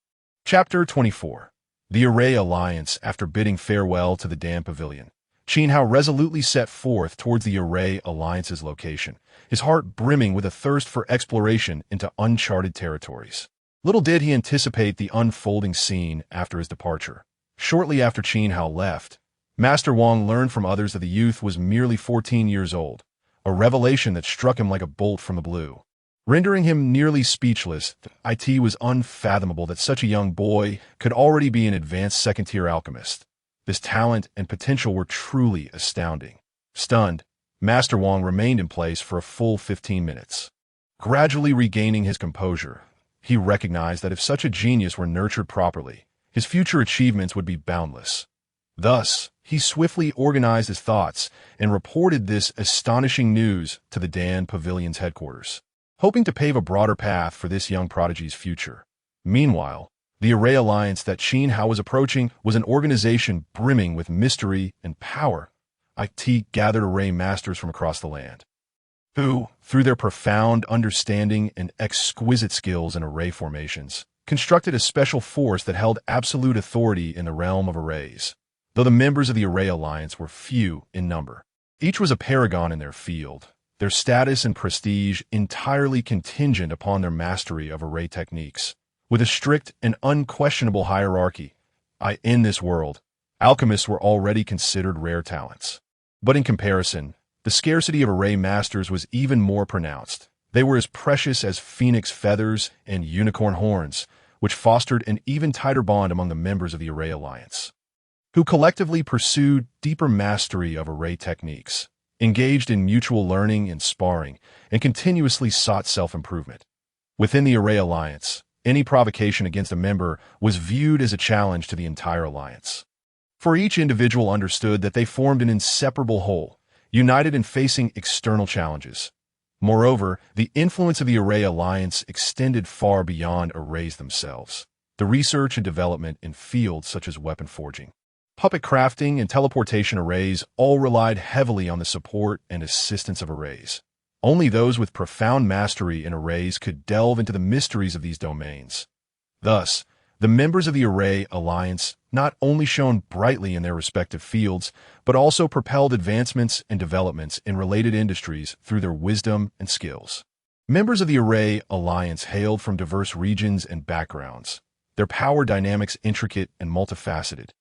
Chapter 24. The Array Alliance. After bidding farewell to the Dan Pavilion, Qin Hao resolutely set forth towards the Array Alliance's location, his heart brimming with a thirst for exploration into uncharted territories. Little did he anticipate the unfolding scene after his departure. Shortly after Qin Hao left, Master Wang learned from others that the youth was merely 14 years old, a revelation that struck him like a bolt from the blue. Rendering him nearly speechless, it was unfathomable that such a young boy could already be an advanced second-tier alchemist. His talent and potential were truly astounding. Stunned, Master Wang remained in place for a full 15 minutes. Gradually regaining his composure, he recognized that if such a genius were nurtured properly, his future achievements would be boundless. Thus, he swiftly organized his thoughts and reported this astonishing news to the Dan Pavilion's headquarters, hoping to pave a broader path for this young prodigy's future. Meanwhile, the Array Alliance that Qin Hao was approaching was an organization brimming with mystery and power. It gathered array masters from across the land, who, through their profound understanding and exquisite skills in array formations, constructed a special force that held absolute authority in the realm of arrays. Though the members of the Array Alliance were few in number, each was a paragon in their field, their status and prestige entirely contingent upon their mastery of array techniques. With a strict and unquestionable hierarchy, in this world, alchemists were already considered rare talents. But in comparison, the scarcity of array masters was even more pronounced. They were as precious as phoenix feathers and unicorn horns, which fostered an even tighter bond among the members of the Array Alliance, who collectively pursued deeper mastery of array techniques, engaged in mutual learning and sparring, and continuously sought self-improvement. Within the Array Alliance, any provocation against a member was viewed as a challenge to the entire alliance. For each individual understood that they formed an inseparable whole, united in facing external challenges. Moreover, the influence of the Array Alliance extended far beyond arrays themselves. The research and development in fields such as weapon forging, puppet crafting, and teleportation arrays all relied heavily on the support and assistance of arrays. Only those with profound mastery in arrays could delve into the mysteries of these domains. Thus, the members of the Array Alliance not only shone brightly in their respective fields, but also propelled advancements and developments in related industries through their wisdom and skills. Members of the Array Alliance hailed from diverse regions and backgrounds, their power dynamics intricate and multifaceted.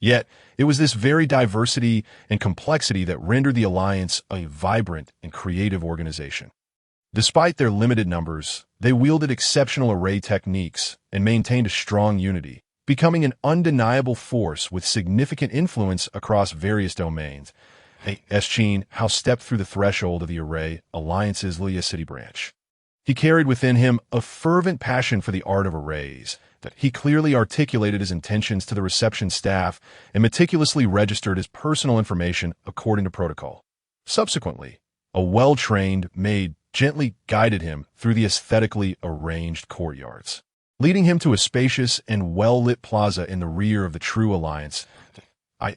Yet, it was this very diversity and complexity that rendered the Alliance a vibrant and creative organization. Despite their limited numbers, they wielded exceptional array techniques and maintained a strong unity, becoming an undeniable force with significant influence across various domains. Qin Hao stepped through the threshold of the Array Alliance's Liya City branch. He carried within him a fervent passion for the art of arrays. That he clearly articulated his intentions to the reception staff and meticulously registered his personal information according to protocol. Subsequently, a well-trained maid gently guided him through the aesthetically arranged courtyards, leading him to a spacious and well-lit plaza in the rear of the True Alliance.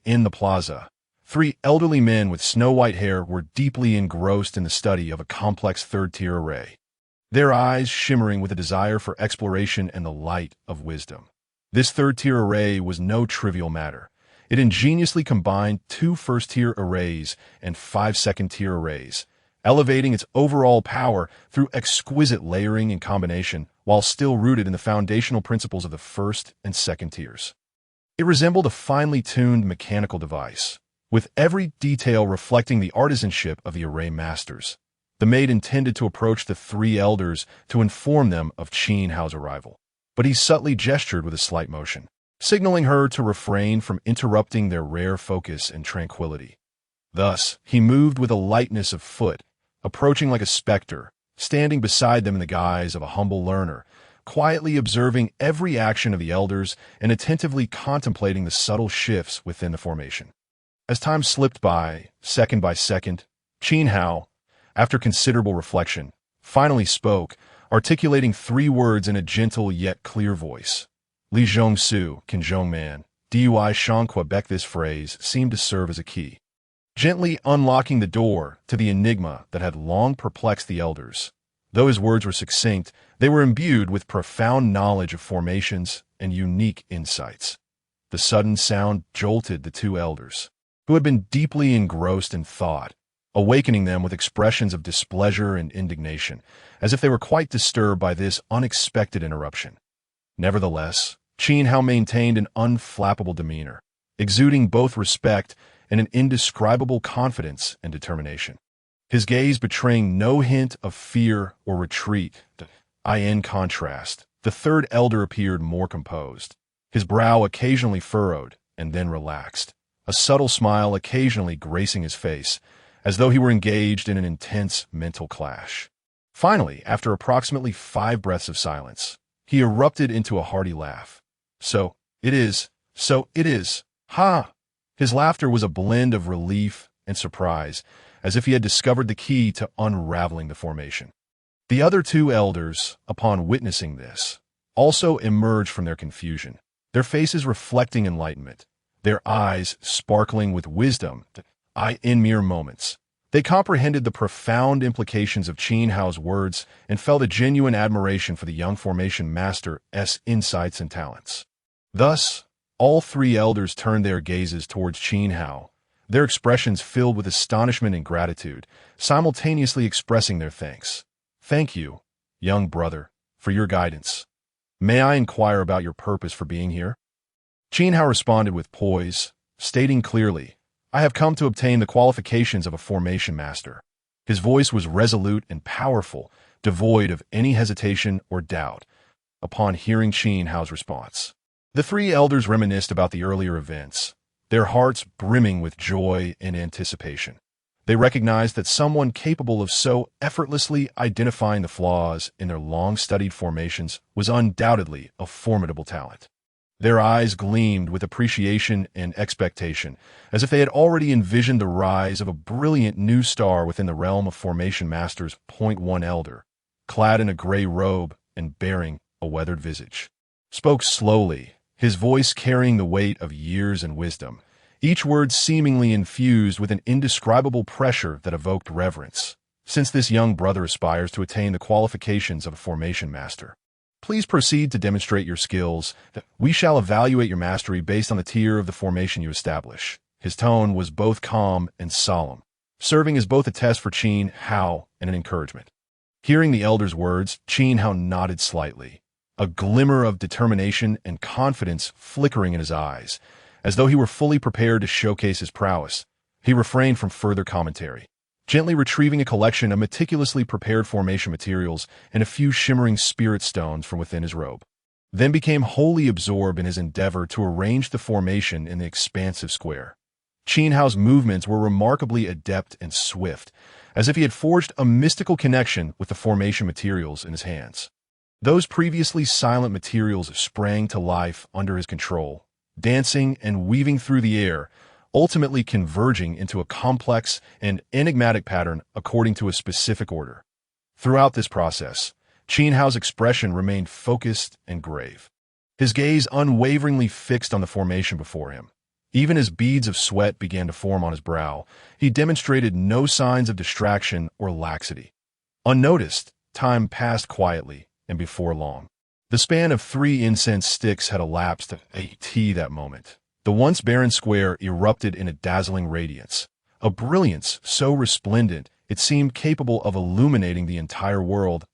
In the plaza, 3 elderly men with snow-white hair were deeply engrossed in the study of a complex third-tier array, their eyes shimmering with a desire for exploration and the light of wisdom. This third-tier array was no trivial matter. It ingeniously combined 2 first-tier arrays and 5 second-tier arrays, elevating its overall power through exquisite layering and combination while still rooted in the foundational principles of the first and second tiers. It resembled a finely tuned mechanical device, with every detail reflecting the artisanship of the array masters. The maid intended to approach the 3 elders to inform them of Qin Hao's arrival, but he subtly gestured with a slight motion, signaling her to refrain from interrupting their rare focus and tranquility. Thus, he moved with a lightness of foot, approaching like a specter, standing beside them in the guise of a humble learner, quietly observing every action of the elders and attentively contemplating the subtle shifts within the formation. As time slipped by second, Qin Hao, after considerable reflection, finally spoke, articulating 3 words in a gentle yet clear voice. Li Zhongsu, Kanzhong Man, Dui Shang Quebec. This phrase seemed to serve as a key, gently unlocking the door to the enigma that had long perplexed the elders. Though his words were succinct, they were imbued with profound knowledge of formations and unique insights. The sudden sound jolted the 2 elders, who had been deeply engrossed in thought, awakening them with expressions of displeasure and indignation, as if they were quite disturbed by this unexpected interruption. Nevertheless, Qin Hao maintained an unflappable demeanor, exuding both respect and an indescribable confidence and determination, his gaze betraying no hint of fear or retreat. In contrast, the 3rd elder appeared more composed, his brow occasionally furrowed and then relaxed, a subtle smile occasionally gracing his face, as though he were engaged in an intense mental clash. Finally, after approximately 5 breaths of silence, he erupted into a hearty laugh. So it is, ha! His laughter was a blend of relief and surprise, as if he had discovered the key to unraveling the formation. The other 2 elders, upon witnessing this, also emerged from their confusion, their faces reflecting enlightenment, their eyes sparkling with wisdom. In mere moments, they comprehended the profound implications of Qin Hao's words and felt a genuine admiration for the young formation master's insights and talents. Thus, all 3 elders turned their gazes towards Qin Hao, their expressions filled with astonishment and gratitude, simultaneously expressing their thanks. Thank you, young brother, for your guidance. May I inquire about your purpose for being here? Qin Hao responded with poise, stating clearly, I have come to obtain the qualifications of a formation master. His voice was resolute and powerful, devoid of any hesitation or doubt. Upon hearing Qin Hao's response, the 3 elders reminisced about the earlier events, their hearts brimming with joy and anticipation. They recognized that someone capable of so effortlessly identifying the flaws in their long-studied formations was undoubtedly a formidable talent. Their eyes gleamed with appreciation and expectation, as if they had already envisioned the rise of a brilliant new star within the realm of formation masters. 1 elder, clad in a gray robe and bearing a weathered visage, spoke slowly, his voice carrying the weight of years and wisdom, each word seemingly infused with an indescribable pressure that evoked reverence. Since this young brother aspires to attain the qualifications of a formation master, please proceed to demonstrate your skills. We shall evaluate your mastery based on the tier of the formation you establish. His tone was both calm and solemn, serving as both a test for Qin Hao and an encouragement. Hearing the elder's words, Qin Hao nodded slightly, a glimmer of determination and confidence flickering in his eyes, As though he were fully prepared to showcase his prowess, he refrained from further commentary, gently retrieving a collection of meticulously prepared formation materials and a few shimmering spirit stones from within his robe, then became wholly absorbed in his endeavor to arrange the formation in the expansive square. Qin Hao's movements were remarkably adept and swift, as if he had forged a mystical connection with the formation materials in his hands. Those previously silent materials sprang to life under his control, dancing and weaving through the air, ultimately converging into a complex and enigmatic pattern according to a specific order. Throughout this process, Qin Hao's expression remained focused and grave, his gaze unwaveringly fixed on the formation before him. Even as beads of sweat began to form on his brow, he demonstrated no signs of distraction or laxity. Unnoticed, time passed quietly, and before long, the span of 3 incense sticks had elapsed at that moment. The once barren square erupted in a dazzling radiance, a brilliance so resplendent it seemed capable of illuminating the entire world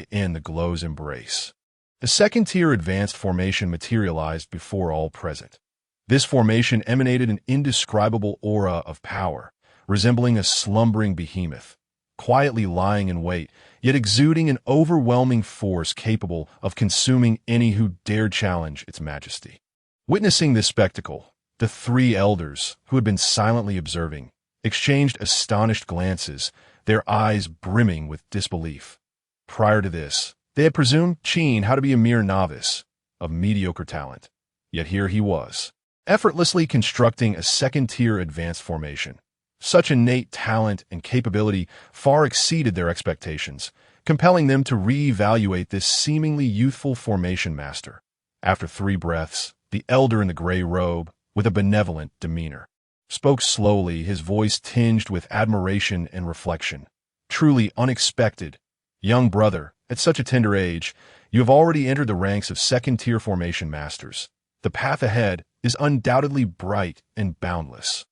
in the glow's embrace. The second-tier advanced formation materialized before all present. This formation emanated an indescribable aura of power, resembling a slumbering behemoth, quietly lying in wait, yet exuding an overwhelming force capable of consuming any who dared challenge its majesty. Witnessing this spectacle, the 3 elders, who had been silently observing, exchanged astonished glances, their eyes brimming with disbelief. Prior to this, they had presumed Qin Hao to be a mere novice, of mediocre talent. Yet here he was, effortlessly constructing a second-tier advanced formation. Such innate talent and capability far exceeded their expectations, compelling them to re-evaluate this seemingly youthful formation master. After 3 breaths, the elder in the gray robe, with a benevolent demeanor, spoke slowly, his voice tinged with admiration and reflection. Truly unexpected. Young brother, at such a tender age, you have already entered the ranks of second-tier formation masters. The path ahead is undoubtedly bright and boundless.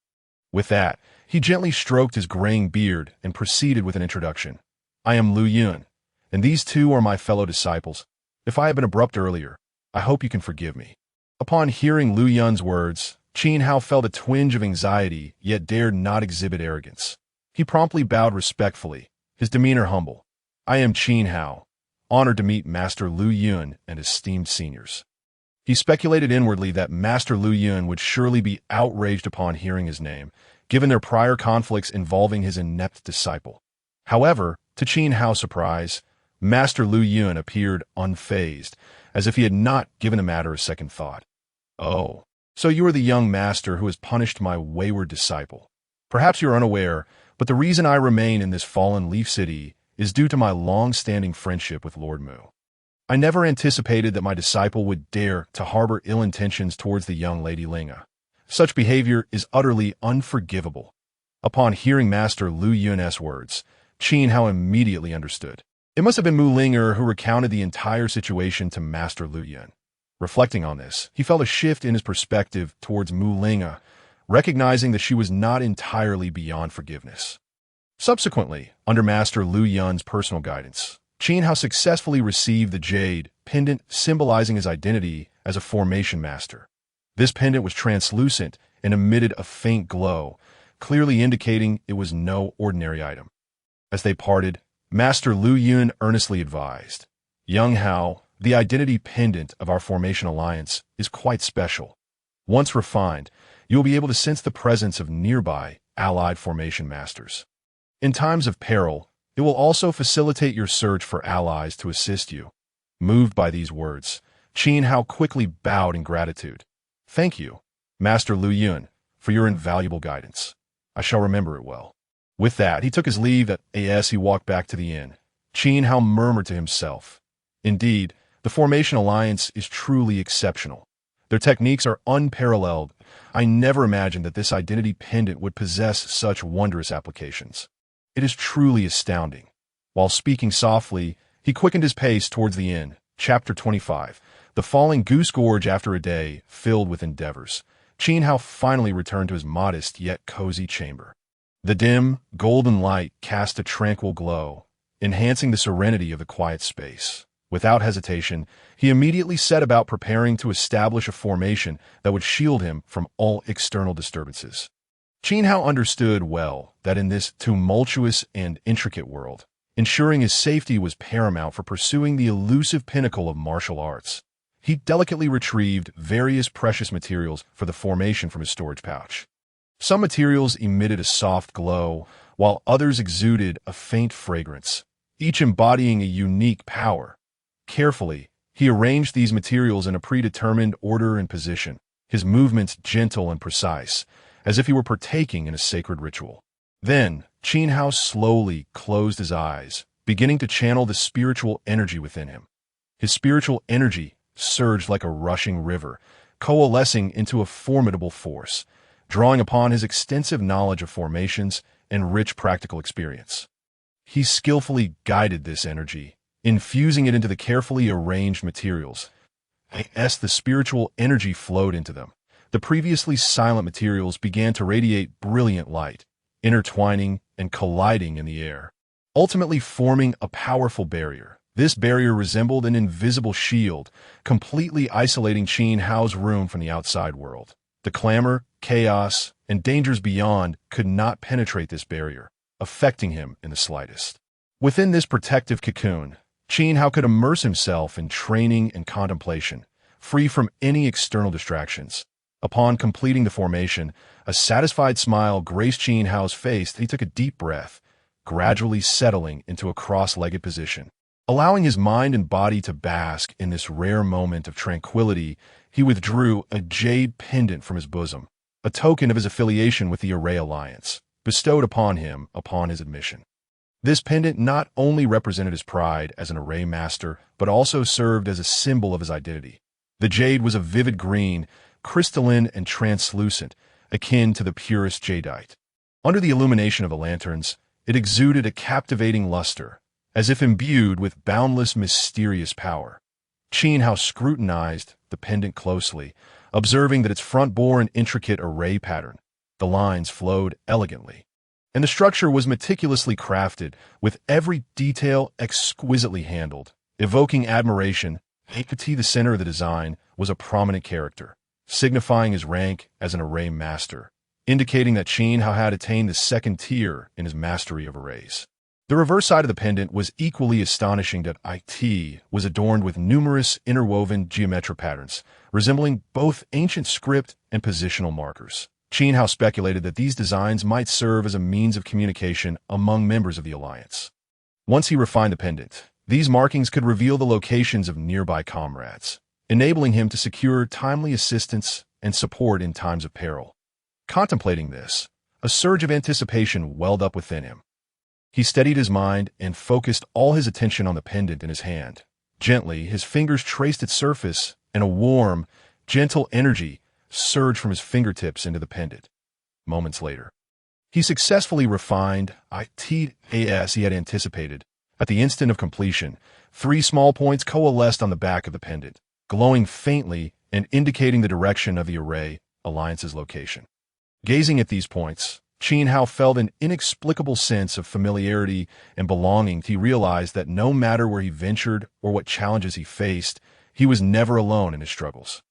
With that, he gently stroked his graying beard and proceeded with an introduction. I am Lu Yun, and these 2 are my fellow disciples. If I have been abrupt earlier, I hope you can forgive me. Upon hearing Lu Yun's words, Qin Hao felt a twinge of anxiety, yet dared not exhibit arrogance. He promptly bowed respectfully, his demeanor humble. I am Qin Hao, honored to meet Master Lu Yun and esteemed seniors. He speculated inwardly that Master Lu Yun would surely be outraged upon hearing his name, given their prior conflicts involving his inept disciple. However, to Qin Hao's surprise, Master Lu Yun appeared unfazed, as if he had not given the matter a second thought. Oh, so you are the young master who has punished my wayward disciple. Perhaps you are unaware, but the reason I remain in this fallen leaf city is due to my long-standing friendship with Lord Mu. I never anticipated that my disciple would dare to harbor ill intentions towards the young Lady Linga. Such behavior is utterly unforgivable. Upon hearing Master Lu Yun's words, Qin Hao immediately understood. It must have been Mu Linger who recounted the entire situation to Master Lu Yun. Reflecting on this, he felt a shift in his perspective towards Mu Linga, recognizing that she was not entirely beyond forgiveness. Subsequently, under Master Lu Yun's personal guidance, Qin Hao successfully received the jade pendant symbolizing his identity as a formation master. This pendant was translucent and emitted a faint glow, clearly indicating it was no ordinary item. As they parted, Master Lu Yun earnestly advised, Young Hao, the identity pendant of our formation alliance is quite special. Once refined, you will be able to sense the presence of nearby allied formation masters. In times of peril, it will also facilitate your search for allies to assist you. Moved by these words, Qin Hao quickly bowed in gratitude. Thank you, Master Lu Yun, for your invaluable guidance. I shall remember it well. With that, he took his leave as he walked back to the inn. Qin Hao murmured to himself. Indeed, the Formation Alliance is truly exceptional. Their techniques are unparalleled. I never imagined that this identity pendant would possess such wondrous applications. It is truly astounding. While speaking softly, he quickened his pace towards the inn. Chapter 25. The falling goose gorge after a day filled with endeavors. Qin Hao finally returned to his modest yet cozy chamber. The dim, golden light cast a tranquil glow, enhancing the serenity of the quiet space. Without hesitation, he immediately set about preparing to establish a formation that would shield him from all external disturbances. Qin Hao understood well that in this tumultuous and intricate world, ensuring his safety was paramount for pursuing the elusive pinnacle of martial arts. He delicately retrieved various precious materials for the formation from his storage pouch. Some materials emitted a soft glow, while others exuded a faint fragrance, each embodying a unique power. Carefully, he arranged these materials in a predetermined order and position, his movements gentle and precise, as if he were partaking in a sacred ritual. Then, Qin Hao slowly closed his eyes, beginning to channel the spiritual energy within him. His spiritual energy surged like a rushing river, coalescing into a formidable force, drawing upon his extensive knowledge of formations and rich practical experience. He skillfully guided this energy, infusing it into the carefully arranged materials. As the spiritual energy flowed into them, the previously silent materials began to radiate brilliant light, intertwining and colliding in the air, ultimately forming a powerful barrier. This barrier resembled an invisible shield, completely isolating Qin Hao's room from the outside world. The clamor, chaos, and dangers beyond could not penetrate this barrier, affecting him in the slightest. Within this protective cocoon, Qin Hao could immerse himself in training and contemplation, free from any external distractions. Upon completing the formation, a satisfied smile graced Qin Hao's face. He took a deep breath, gradually settling into a cross-legged position. Allowing his mind and body to bask in this rare moment of tranquility, he withdrew a jade pendant from his bosom, a token of his affiliation with the Array Alliance, bestowed upon him upon his admission. This pendant not only represented his pride as an Array master, but also served as a symbol of his identity. The jade was a vivid green, crystalline and translucent, akin to the purest jadeite. Under the illumination of the lanterns, it exuded a captivating luster, as if imbued with boundless mysterious power. Qin Hao scrutinized the pendant closely, observing that its front bore an intricate array pattern. The lines flowed elegantly, and the structure was meticulously crafted, with every detail exquisitely handled, evoking admiration. Akati, the center of the design, was a prominent character, signifying his rank as an array master, indicating that Qin Hao had attained the second tier in his mastery of arrays. The reverse side of the pendant was equally astonishing that it was adorned with numerous interwoven geometric patterns, resembling both ancient script and positional markers. Qin Hao speculated that these designs might serve as a means of communication among members of the Alliance. Once he refined the pendant, these markings could reveal the locations of nearby comrades, enabling him to secure timely assistance and support in times of peril. Contemplating this, a surge of anticipation welled up within him. He steadied his mind and focused all his attention on the pendant in his hand. Gently, his fingers traced its surface, and a warm, gentle energy surged from his fingertips into the pendant. Moments later, he successfully refined it as he had anticipated. At the instant of completion, 3 small points coalesced on the back of the pendant, glowing faintly and indicating the direction of the Array Alliance's location. Gazing at these points, Qin Hao felt an inexplicable sense of familiarity and belonging. He realized that no matter where he ventured or what challenges he faced, he was never alone in his struggles.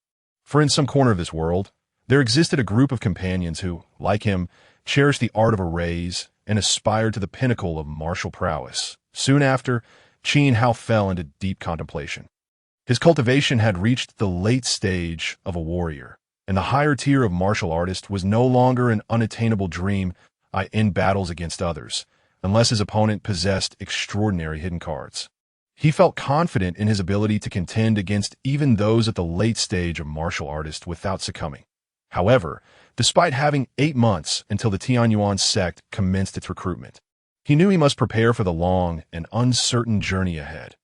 For in some corner of this world, there existed a group of companions who, like him, cherished the art of arrays and aspired to the pinnacle of martial prowess. Soon after, Qin Hao fell into deep contemplation. His cultivation had reached the late stage of a warrior, and the higher tier of martial artist was no longer an unattainable dream in battles against others, unless his opponent possessed extraordinary hidden cards. He felt confident in his ability to contend against even those at the late stage of martial artist without succumbing. However, despite having 8 months until the Tianyuan sect commenced its recruitment, he knew he must prepare for the long and uncertain journey ahead.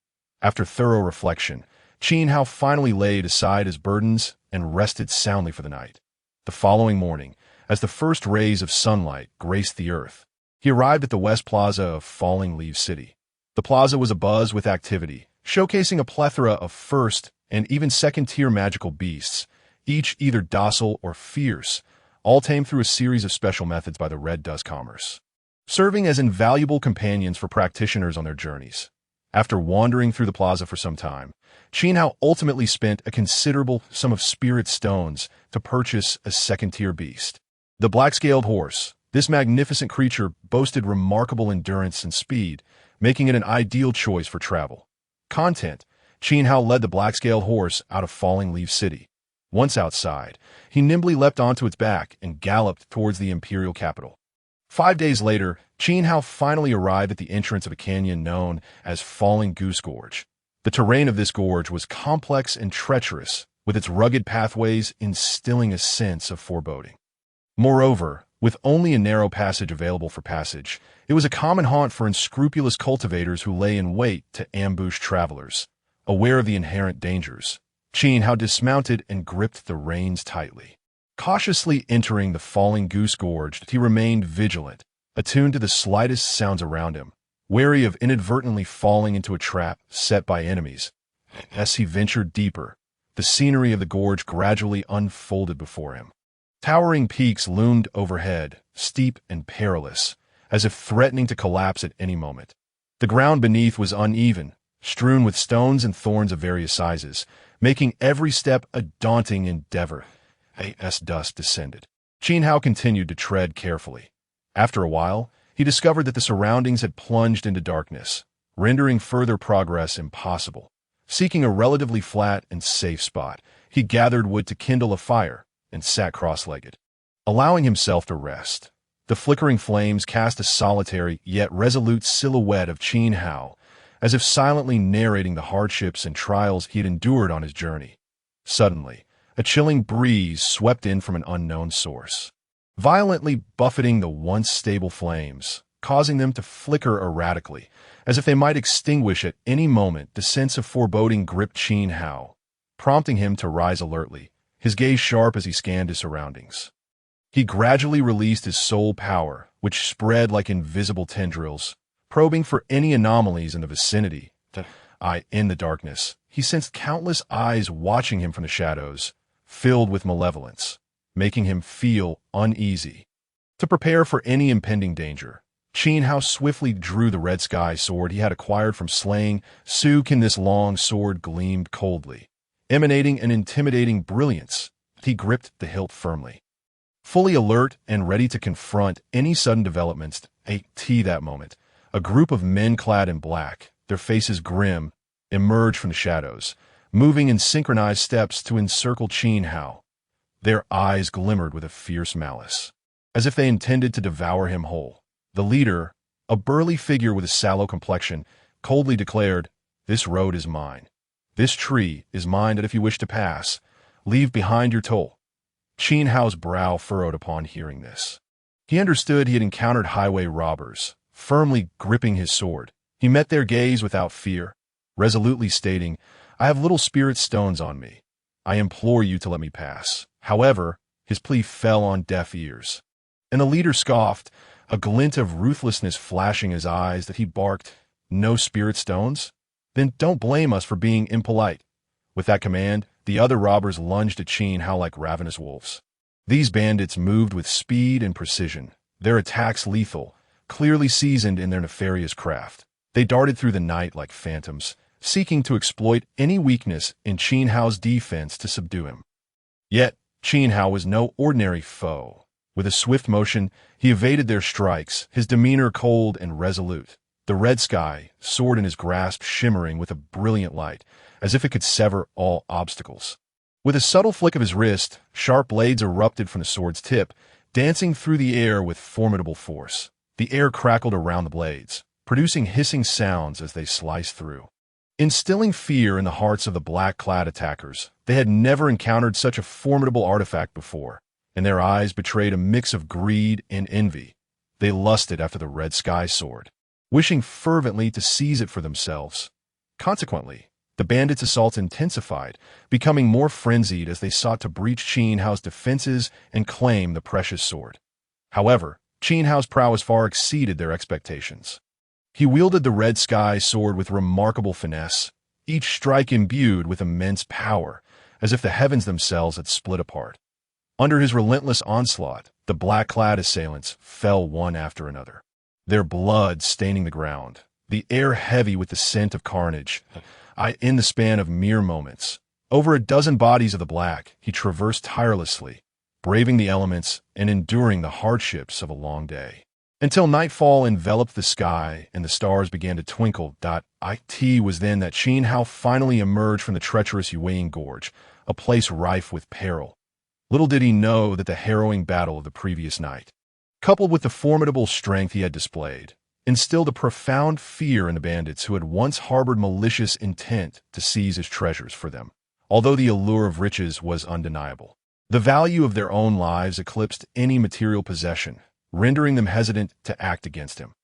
After thorough reflection, Qin Hao finally laid aside his burdens and rested soundly for the night. The following morning, as the first rays of sunlight graced the earth, he arrived at the West Plaza of Falling Leaves City. The plaza was abuzz with activity, showcasing a plethora of first and even second-tier magical beasts, each either docile or fierce, all tamed through a series of special methods by the Red Dust Commerce, serving as invaluable companions for practitioners on their journeys. After wandering through the plaza for some time, Qin Hao ultimately spent a considerable sum of spirit stones to purchase a second-tier beast. The black-scaled horse. This magnificent creature boasted remarkable endurance and speed, making it an ideal choice for travel. Content. Qin Hao led the black-scaled horse out of Falling Leaf City. Once outside, he nimbly leapt onto its back and galloped towards the imperial capital. 5 days later, Qin Hao finally arrived at the entrance of a canyon known as Falling Goose Gorge. The terrain of this gorge was complex and treacherous, with its rugged pathways instilling a sense of foreboding. Moreover, with only a narrow passage available for passage, it was a common haunt for unscrupulous cultivators who lay in wait to ambush travelers. Aware of the inherent dangers, Qin Hao dismounted and gripped the reins tightly. Cautiously entering the Falling Goose Gorge, he remained vigilant, attuned to the slightest sounds around him, wary of inadvertently falling into a trap set by enemies. As he ventured deeper, the scenery of the gorge gradually unfolded before him. Towering peaks loomed overhead, steep and perilous, as if threatening to collapse at any moment. The ground beneath was uneven, strewn with stones and thorns of various sizes, making every step a daunting endeavor. As dusk descended, Qin Hao continued to tread carefully. After a while, he discovered that the surroundings had plunged into darkness, rendering further progress impossible. Seeking a relatively flat and safe spot, he gathered wood to kindle a fire and sat cross-legged, allowing himself to rest. The flickering flames cast a solitary yet resolute silhouette of Qin Hao, as if silently narrating the hardships and trials he had endured on his journey. Suddenly, a chilling breeze swept in from an unknown source, violently buffeting the once stable flames, causing them to flicker erratically, as if they might extinguish at any moment. The sense of foreboding gripped Qin Hao, prompting him to rise alertly, his gaze sharp as he scanned his surroundings. He gradually released his soul power, which spread like invisible tendrils, probing for any anomalies in the vicinity. In the darkness, he sensed countless eyes watching him from the shadows, filled with malevolence, making him feel uneasy. To prepare for any impending danger, Qin Hao swiftly drew the red sky sword he had acquired from slaying Su Qin. This long sword gleamed coldly, emanating an intimidating brilliance. He gripped the hilt firmly, fully alert and ready to confront any sudden developments. That moment, a group of men clad in black, their faces grim, emerged from the shadows, moving in synchronized steps to encircle Qin Hao. Their eyes glimmered with a fierce malice, as if they intended to devour him whole. The leader, a burly figure with a sallow complexion, coldly declared, "This road is mine. This tree is mine, that if you wish to pass, leave behind your toll." Qin Hao's brow furrowed upon hearing this. He understood he had encountered highway robbers. Firmly gripping his sword, he met their gaze without fear, resolutely stating, "I have little spirit stones on me. I implore you to let me pass." However, his plea fell on deaf ears, and the leader scoffed, a glint of ruthlessness flashing his eyes, that he barked, "No spirit stones? Then don't blame us for being impolite." With that command, the other robbers lunged at Qin Hao like ravenous wolves. These bandits moved with speed and precision, their attacks lethal, clearly seasoned in their nefarious craft. They darted through the night like phantoms, seeking to exploit any weakness in Qin Hao's defense to subdue him. Yet, Qin Hao was no ordinary foe. With a swift motion, he evaded their strikes, his demeanor cold and resolute, the red sky, sword in his grasp shimmering with a brilliant light, as if it could sever all obstacles. With a subtle flick of his wrist, sharp blades erupted from the sword's tip, dancing through the air with formidable force. The air crackled around the blades, producing hissing sounds as they sliced through, instilling fear in the hearts of the black-clad attackers. They had never encountered such a formidable artifact before, and their eyes betrayed a mix of greed and envy. They lusted after the red sky sword, wishing fervently to seize it for themselves. Consequently, the bandits' assaults intensified, becoming more frenzied as they sought to breach Qin Hao's defenses and claim the precious sword. However, Qin Hao's prowess far exceeded their expectations. He wielded the red sky sword with remarkable finesse, each strike imbued with immense power, as if the heavens themselves had split apart. Under his relentless onslaught, the black-clad assailants fell one after another, their blood staining the ground, the air heavy with the scent of carnage. In the span of mere moments, over a dozen bodies of the black, he traversed tirelessly, braving the elements and enduring the hardships of a long day. Until nightfall enveloped the sky and the stars began to twinkle. It was then that Qin Hao finally emerged from the treacherous Yueying Gorge, a place rife with peril. Little did he know that the harrowing battle of the previous night, coupled with the formidable strength he had displayed, instilled a profound fear in the bandits who had once harbored malicious intent to seize his treasures for them. Although the allure of riches was undeniable, the value of their own lives eclipsed any material possession, rendering them hesitant to act against him.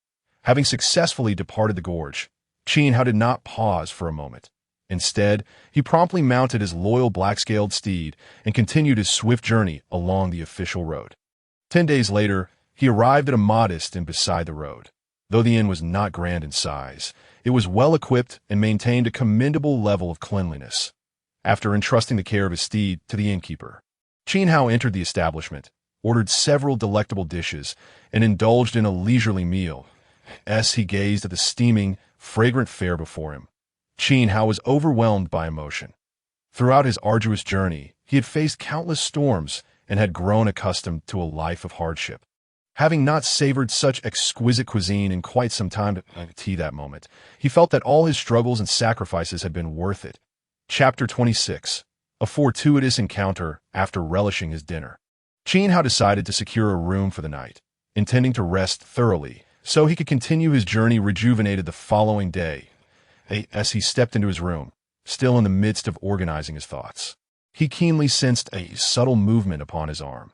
Having successfully departed the gorge, Qin Hao did not pause for a moment. Instead, he promptly mounted his loyal black-scaled steed and continued his swift journey along the official road. 10 days later, he arrived at a modest inn beside the road. Though the inn was not grand in size, it was well-equipped and maintained a commendable level of cleanliness. After entrusting the care of his steed to the innkeeper, Qin Hao entered the establishment, ordered several delectable dishes, and indulged in a leisurely meal. As he gazed at the steaming, fragrant fare before him, Qin Hao was overwhelmed by emotion. Throughout his arduous journey, he had faced countless storms and had grown accustomed to a life of hardship. Having not savored such exquisite cuisine in quite some time to that moment, he felt that all his struggles and sacrifices had been worth it. Chapter 26. A fortuitous encounter after relishing his dinner. Qin Hao decided to secure a room for the night, intending to rest thoroughly so he could continue his journey rejuvenated the following day. As he stepped into his room, still in the midst of organizing his thoughts, he keenly sensed a subtle movement upon his arm.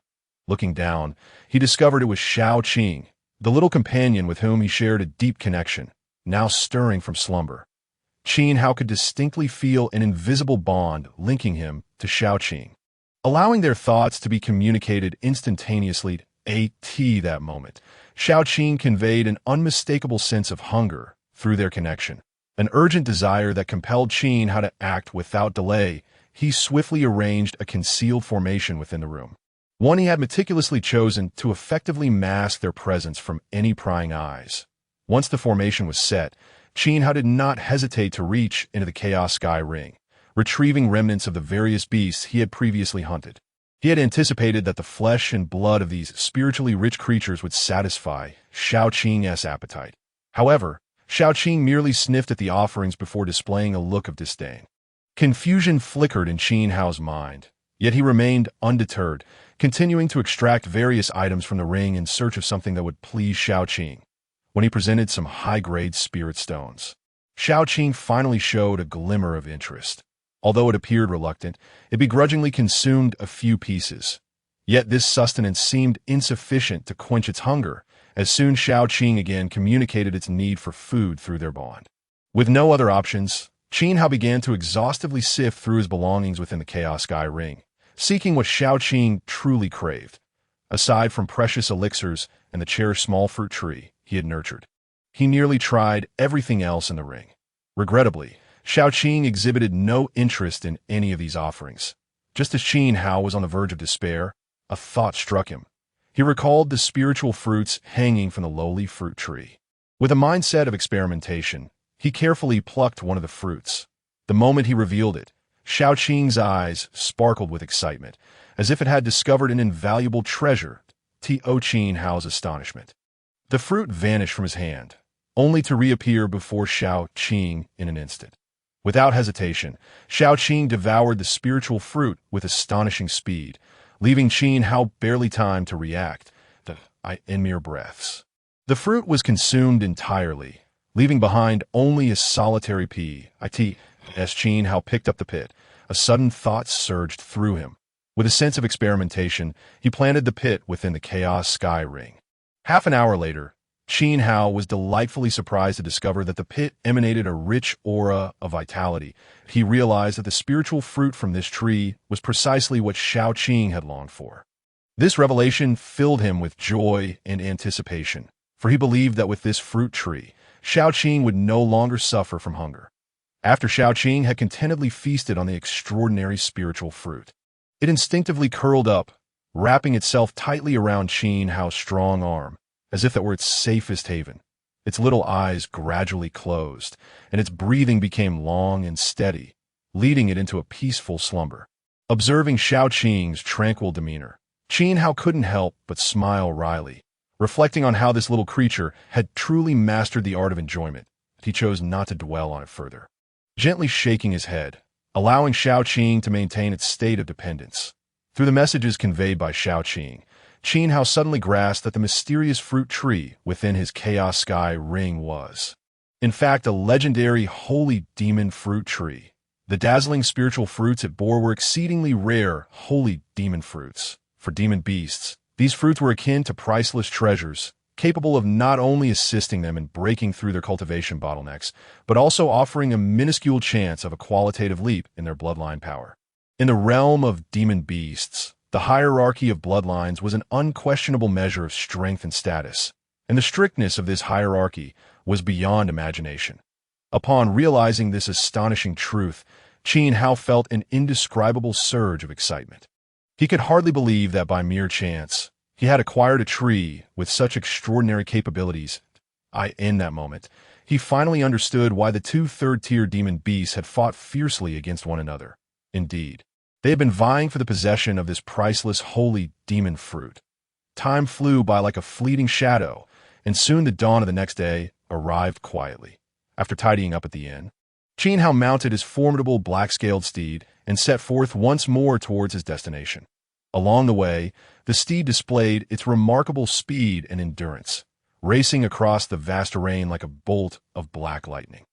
Looking down, he discovered it was Shao Qing, the little companion with whom he shared a deep connection, now stirring from slumber. Qin Hao could distinctly feel an invisible bond linking him to Shao Qing, allowing their thoughts to be communicated instantaneously. That moment, Shao Qing conveyed an unmistakable sense of hunger through their connection, an urgent desire that compelled Qin Hao to act without delay. He swiftly arranged a concealed formation within the room, one he had meticulously chosen to effectively mask their presence from any prying eyes. Once the formation was set, Qin Hao did not hesitate to reach into the Chaos Sky Ring, retrieving remnants of the various beasts he had previously hunted. He had anticipated that the flesh and blood of these spiritually rich creatures would satisfy Shao Qing's appetite. However, Shao Qing merely sniffed at the offerings before displaying a look of disdain. Confusion flickered in Qin Hao's mind, yet he remained undeterred, continuing to extract various items from the ring in search of something that would please Shao Qing. When he presented some high-grade spirit stones, Shao Qing finally showed a glimmer of interest. Although it appeared reluctant, it begrudgingly consumed a few pieces. Yet this sustenance seemed insufficient to quench its hunger, as soon Shao Qing again communicated its need for food through their bond. With no other options, Qin Hao began to exhaustively sift through his belongings within the Chaos Sky Ring, seeking what Shao Qing truly craved. Aside from precious elixirs and the cherished small fruit tree he had nurtured, he nearly tried everything else in the ring. Regrettably, Shao Qing exhibited no interest in any of these offerings. Just as Qin Hao was on the verge of despair, a thought struck him. He recalled the spiritual fruits hanging from the lowly fruit tree. With a mindset of experimentation, he carefully plucked one of the fruits. The moment he revealed it, Shao Qing's eyes sparkled with excitement, as if it had discovered an invaluable treasure, to Qin Hao's astonishment. The fruit vanished from his hand, only to reappear before Shao Qing in an instant. Without hesitation, Shao Qing devoured the spiritual fruit with astonishing speed, leaving Qin Hao barely time to react, in mere breaths. The fruit was consumed entirely, leaving behind only a solitary pea. As Qin Hao picked up the pit, a sudden thought surged through him. With a sense of experimentation, he planted the pit within the Chaos Sky Ring. Half an hour later, Qin Hao was delightfully surprised to discover that the pit emanated a rich aura of vitality. He realized that the spiritual fruit from this tree was precisely what Shao Qing had longed for. This revelation filled him with joy and anticipation, for he believed that with this fruit tree, Shao Qing would no longer suffer from hunger. After Shao Qing had contentedly feasted on the extraordinary spiritual fruit, it instinctively curled up, wrapping itself tightly around Qin Hao's strong arm, as if it were its safest haven. Its little eyes gradually closed, and its breathing became long and steady, leading it into a peaceful slumber. Observing Shao Qing's tranquil demeanor, Qin Hao couldn't help but smile wryly, reflecting on how this little creature had truly mastered the art of enjoyment. He chose not to dwell on it further, gently shaking his head, allowing Shao Qing to maintain its state of dependence. Through the messages conveyed by Shao Qing, Qin Hao suddenly grasped that the mysterious fruit tree within his Chaos Sky ring was, in fact, a legendary holy demon fruit tree. The dazzling spiritual fruits it bore were exceedingly rare holy demon fruits. For demon beasts, these fruits were akin to priceless treasures, capable of not only assisting them in breaking through their cultivation bottlenecks, but also offering a minuscule chance of a qualitative leap in their bloodline power. In the realm of demon beasts, the hierarchy of bloodlines was an unquestionable measure of strength and status, and the strictness of this hierarchy was beyond imagination. Upon realizing this astonishing truth, Qin Hao felt an indescribable surge of excitement. He could hardly believe that by mere chance, he had acquired a tree with such extraordinary capabilities. In that moment, he finally understood why the two third-tier demon beasts had fought fiercely against one another. Indeed, they had been vying for the possession of this priceless holy demon fruit. Time flew by like a fleeting shadow, and soon the dawn of the next day arrived quietly. After tidying up at the inn, Qin Hao mounted his formidable black-scaled steed and set forth once more towards his destination. Along the way, the steed displayed its remarkable speed and endurance, racing across the vast terrain like a bolt of black lightning.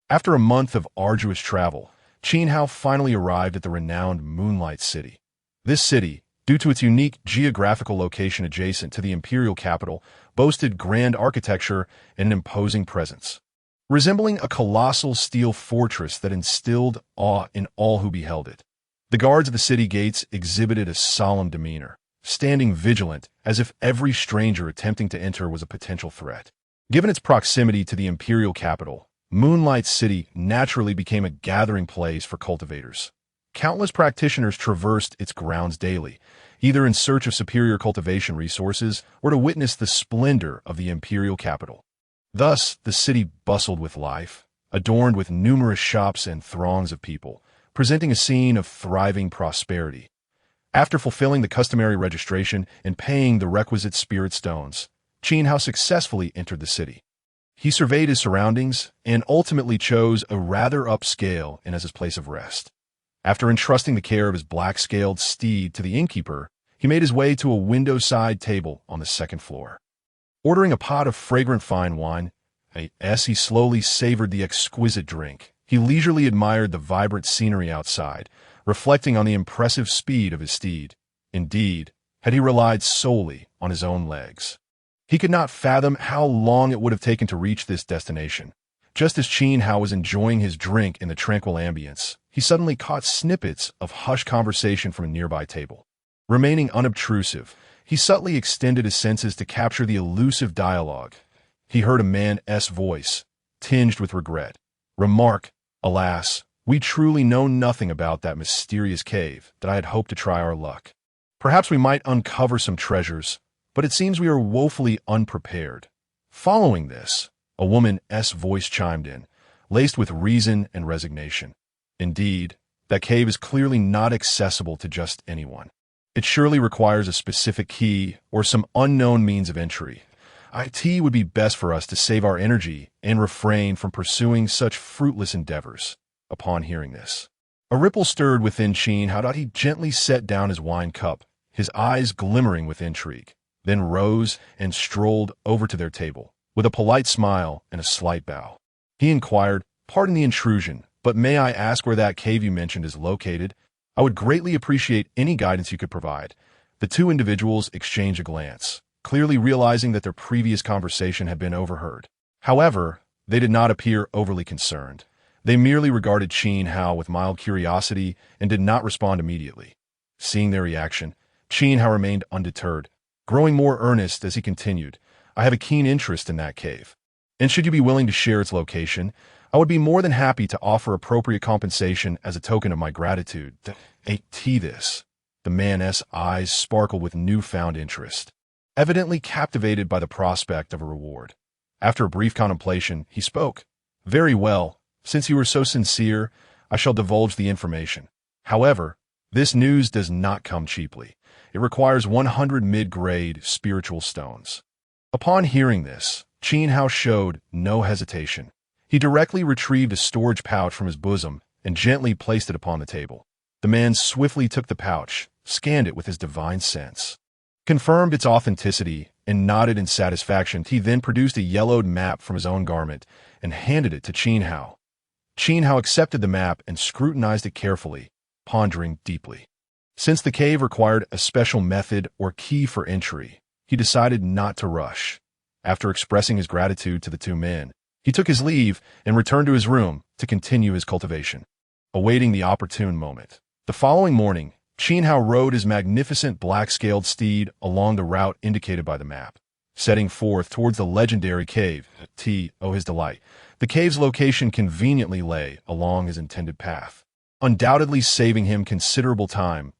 After a month of arduous travel, Qin Hao finally arrived at the renowned Moonlight City. This city, due to its unique geographical location adjacent to the imperial capital, boasted grand architecture and an imposing presence, resembling a colossal steel fortress that instilled awe in all who beheld it. The guards of the city gates exhibited a solemn demeanor, standing vigilant as if every stranger attempting to enter was a potential threat. Given its proximity to the imperial capital, Moonlight City naturally became a gathering place for cultivators. Countless practitioners traversed its grounds daily, either in search of superior cultivation resources or to witness the splendor of the imperial capital. Thus, the city bustled with life, adorned with numerous shops and throngs of people, presenting a scene of thriving prosperity. After fulfilling the customary registration and paying the requisite spirit stones, Qin Hao successfully entered the city. He surveyed his surroundings and ultimately chose a rather upscale inn as his place of rest. After entrusting the care of his black-scaled steed to the innkeeper, he made his way to a window-side table on the second floor. Ordering a pot of fragrant fine wine, he slowly savored the exquisite drink. He leisurely admired the vibrant scenery outside, reflecting on the impressive speed of his steed. Indeed, had he relied solely on his own legs, he could not fathom how long it would have taken to reach this destination. Just as Qin Hao was enjoying his drink in the tranquil ambience, he suddenly caught snippets of hushed conversation from a nearby table. Remaining unobtrusive, he subtly extended his senses to capture the elusive dialogue. He heard a man's voice, tinged with regret, remark, "Alas, we truly know nothing about that mysterious cave that I had hoped to try our luck. Perhaps we might uncover some treasures, but it seems we are woefully unprepared." Following this, a woman's voice chimed in, laced with reason and resignation. "Indeed, that cave is clearly not accessible to just anyone. It surely requires a specific key or some unknown means of entry. It would be best for us to save our energy and refrain from pursuing such fruitless endeavors." Upon hearing this, a ripple stirred within Qin Hao. He gently set down his wine cup, his eyes glimmering with intrigue, then rose and strolled over to their table. With a polite smile and a slight bow, he inquired, "Pardon the intrusion, but may I ask where that cave you mentioned is located? I would greatly appreciate any guidance you could provide." The two individuals exchanged a glance, clearly realizing that their previous conversation had been overheard. However, they did not appear overly concerned. They merely regarded Qin Hao with mild curiosity and did not respond immediately. Seeing their reaction, Qin Hao remained undeterred, growing more earnest as he continued, "I have a keen interest in that cave, and should you be willing to share its location, I would be more than happy to offer appropriate compensation as a token of my gratitude." This. The man's eyes sparkled with newfound interest, evidently captivated by the prospect of a reward. After a brief contemplation, he spoke. "Very well. Since you are so sincere, I shall divulge the information. However, this news does not come cheaply. It requires 100 mid-grade spiritual stones." Upon hearing this, Qin Hao showed no hesitation. He directly retrieved a storage pouch from his bosom and gently placed it upon the table. The man swiftly took the pouch, scanned it with his divine sense, confirmed its authenticity, and nodded in satisfaction. He then produced a yellowed map from his own garment and handed it to Qin Hao. Qin Hao accepted the map and scrutinized it carefully, pondering deeply. Since the cave required a special method or key for entry, he decided not to rush. After expressing his gratitude to the two men, he took his leave and returned to his room to continue his cultivation, awaiting the opportune moment. The following morning, Qin Hao rode his magnificent black-scaled steed along the route indicated by the map, setting forth towards the legendary cave. To his delight, the cave's location conveniently lay along his intended path, undoubtedly saving him considerable time.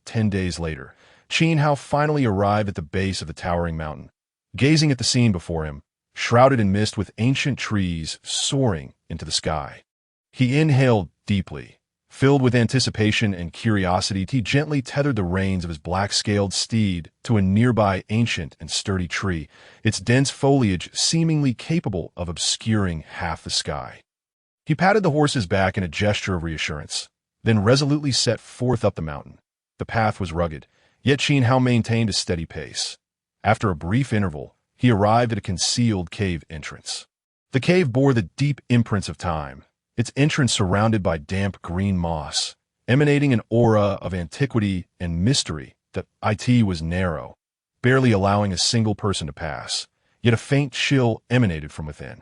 10 days later, Qin Hao finally arrived at the base of the towering mountain. Gazing at the scene before him, shrouded in mist with ancient trees soaring into the sky, he inhaled deeply. Filled with anticipation and curiosity, he gently tethered the reins of his black-scaled steed to a nearby ancient and sturdy tree, its dense foliage seemingly capable of obscuring half the sky. He patted the horse's back in a gesture of reassurance, then resolutely set forth up the mountain. The path was rugged, yet Qin Hao maintained a steady pace. After a brief interval, he arrived at a concealed cave entrance. The cave bore the deep imprints of time, its entrance surrounded by damp green moss, emanating an aura of antiquity and mystery that was narrow, barely allowing a single person to pass, yet a faint chill emanated from within.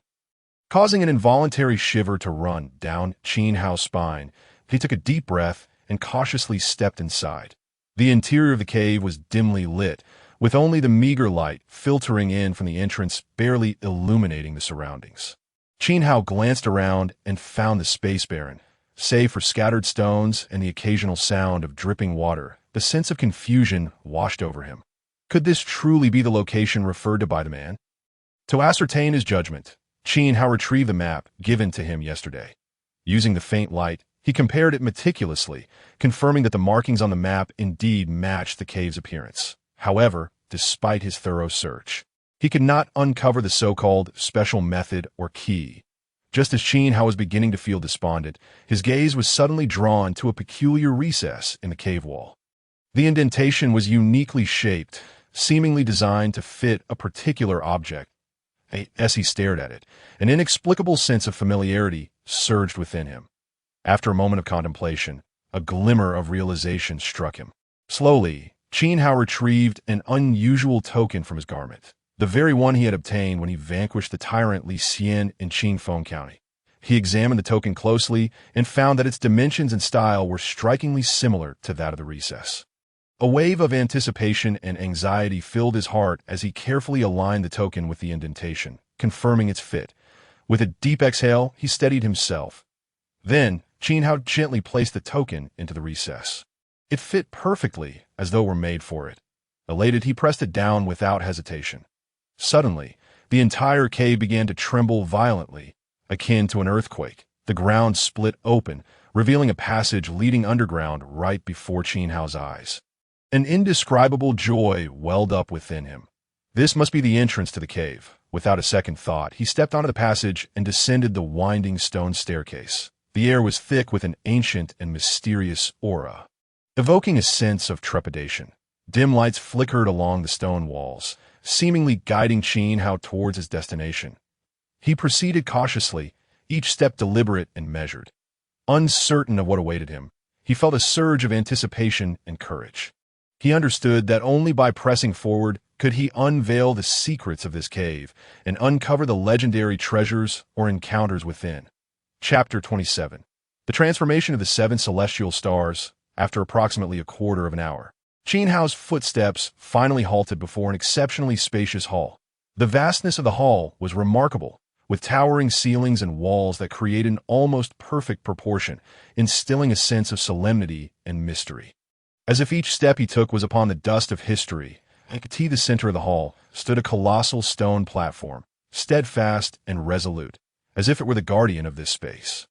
Causing an involuntary shiver to run down Qin Hao's spine, he took a deep breath and cautiously stepped inside. The interior of the cave was dimly lit, with only the meager light filtering in from the entrance barely illuminating the surroundings. Qin Hao glanced around and found the space barren. Save for scattered stones and the occasional sound of dripping water, the sense of confusion washed over him. Could this truly be the location referred to by the man? To ascertain his judgment, Qin Hao retrieved the map given to him yesterday. Using the faint light, he compared it meticulously, confirming that the markings on the map indeed matched the cave's appearance. However, despite his thorough search, he could not uncover the so-called special method or key. Just as Qin Hao was beginning to feel despondent, his gaze was suddenly drawn to a peculiar recess in the cave wall. The indentation was uniquely shaped, seemingly designed to fit a particular object. As he stared at it, an inexplicable sense of familiarity surged within him. After a moment of contemplation, a glimmer of realization struck him. Slowly, Qin Hao retrieved an unusual token from his garment, the very one he had obtained when he vanquished the tyrant Li Xian in Qingfeng County. He examined the token closely and found that its dimensions and style were strikingly similar to that of the recess. A wave of anticipation and anxiety filled his heart as he carefully aligned the token with the indentation, confirming its fit. With a deep exhale, he steadied himself. Then, Qin Hao gently placed the token into the recess. It fit perfectly, as though it were made for it. Elated, he pressed it down without hesitation. Suddenly, the entire cave began to tremble violently, akin to an earthquake. The ground split open, revealing a passage leading underground right before Qin Hao's eyes. An indescribable joy welled up within him. This must be the entrance to the cave. Without a second thought, he stepped onto the passage and descended the winding stone staircase. The air was thick with an ancient and mysterious aura, evoking a sense of trepidation. Dim lights flickered along the stone walls, seemingly guiding Qin Hao towards his destination. He proceeded cautiously, each step deliberate and measured. Uncertain of what awaited him, he felt a surge of anticipation and courage. He understood that only by pressing forward could he unveil the secrets of this cave and uncover the legendary treasures or encounters within. Chapter 27. The transformation of the 7 celestial stars. After approximately a quarter of an hour, Qin Hao's footsteps finally halted before an exceptionally spacious hall. The vastness of the hall was remarkable, with towering ceilings and walls that created an almost perfect proportion, instilling a sense of solemnity and mystery. As if each step he took was upon the dust of history, at the center of the hall stood a colossal stone platform, steadfast and resolute, as if it were the guardian of this space.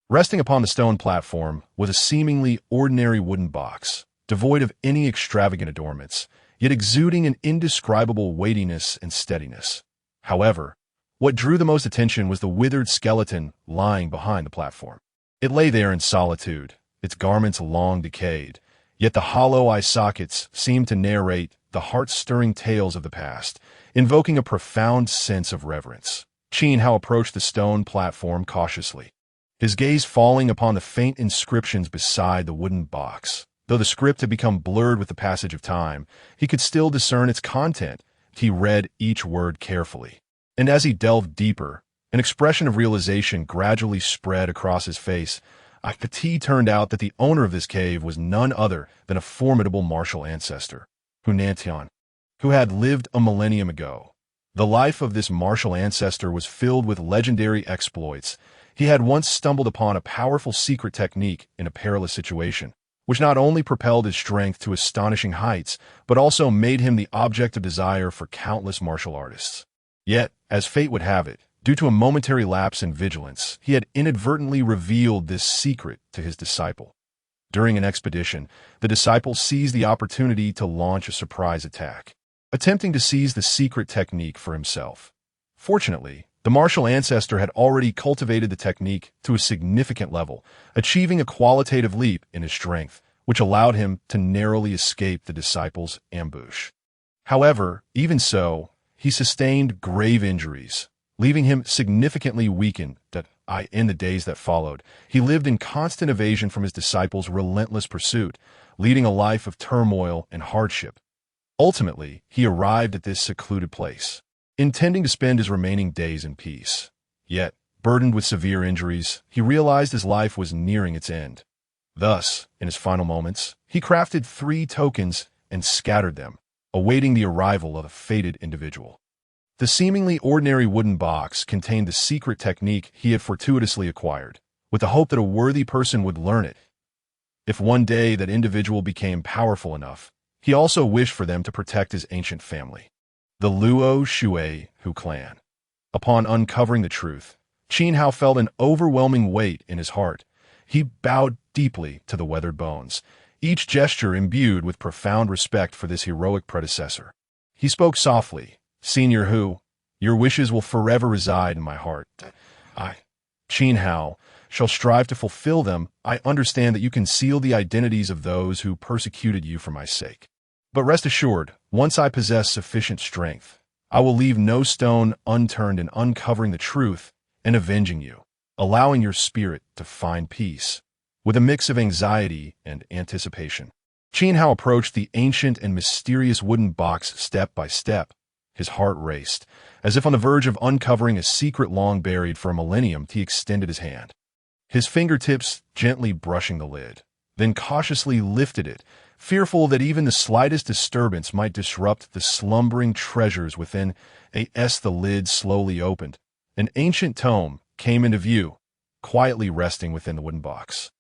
Resting upon the stone platform was a seemingly ordinary wooden box, devoid of any extravagant adornments, yet exuding an indescribable weightiness and steadiness. However, what drew the most attention was the withered skeleton lying behind the platform. It lay there in solitude, its garments long decayed, yet the hollow eye sockets seemed to narrate the heart-stirring tales of the past, invoking a profound sense of reverence. Qin Hao approached the stone platform cautiously, his gaze falling upon the faint inscriptions beside the wooden box. Though the script had become blurred with the passage of time, he could still discern its content. He read each word carefully. And as he delved deeper, an expression of realization gradually spread across his face. It turned out that the owner of this cave was none other than a formidable martial ancestor, Hunan Tian, who had lived a millennium ago. The life of this martial ancestor was filled with legendary exploits. He had once stumbled upon a powerful secret technique in a perilous situation, which not only propelled his strength to astonishing heights, but also made him the object of desire for countless martial artists. Yet, as fate would have it, due to a momentary lapse in vigilance, he had inadvertently revealed this secret to his disciple. During an expedition, the disciple seized the opportunity to launch a surprise attack, attempting to seize the secret technique for himself. Fortunately, the martial ancestor had already cultivated the technique to a significant level, achieving a qualitative leap in his strength, which allowed him to narrowly escape the disciple's ambush. However, even so, he sustained grave injuries, leaving him significantly weakened. In the days that followed, he lived in constant evasion from his disciple's relentless pursuit, leading a life of turmoil and hardship. Ultimately, he arrived at this secluded place, intending to spend his remaining days in peace. Yet, burdened with severe injuries, he realized his life was nearing its end. Thus, in his final moments, he crafted 3 tokens and scattered them, awaiting the arrival of a fated individual. The seemingly ordinary wooden box contained the secret technique he had fortuitously acquired, with the hope that a worthy person would learn it. If one day that individual became powerful enough, he also wished for them to protect his ancient family, the Luo Shui Hu clan. Upon uncovering the truth, Qin Hao felt an overwhelming weight in his heart. He bowed deeply to the weathered bones, each gesture imbued with profound respect for this heroic predecessor. He spoke softly, "Senior Hu, your wishes will forever reside in my heart. I, Qin Hao, shall strive to fulfill them. I understand that you conceal the identities of those who persecuted you for my sake. But rest assured, once I possess sufficient strength, I will leave no stone unturned in uncovering the truth and avenging you, allowing your spirit to find peace." With a mix of anxiety and anticipation, Qin Hao approached the ancient and mysterious wooden box step by step. His heart raced. As if on the verge of uncovering a secret long buried for a millennium, he extended his hand, his fingertips gently brushing the lid, then cautiously lifted it, fearful that even the slightest disturbance might disrupt the slumbering treasures within. The lid slowly opened. An ancient tome came into view, quietly resting within the wooden box,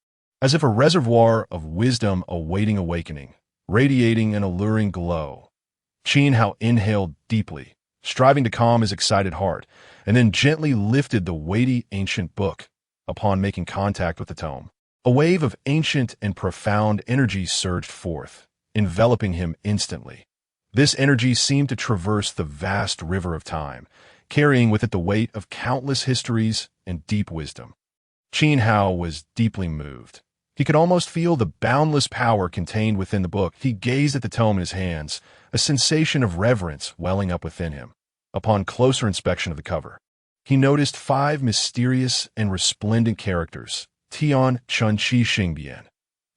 as if a reservoir of wisdom awaiting awakening, radiating an alluring glow. Qin Hao inhaled deeply, striving to calm his excited heart, and then gently lifted the weighty ancient book. Upon making contact with the tome, a wave of ancient and profound energy surged forth, enveloping him instantly. This energy seemed to traverse the vast river of time, carrying with it the weight of countless histories and deep wisdom. Qin Hao was deeply moved. He could almost feel the boundless power contained within the book. He gazed at the tome in his hands, a sensation of reverence welling up within him. Upon closer inspection of the cover, he noticed 5 mysterious and resplendent characters, Tian, Chunqi, Xingbian.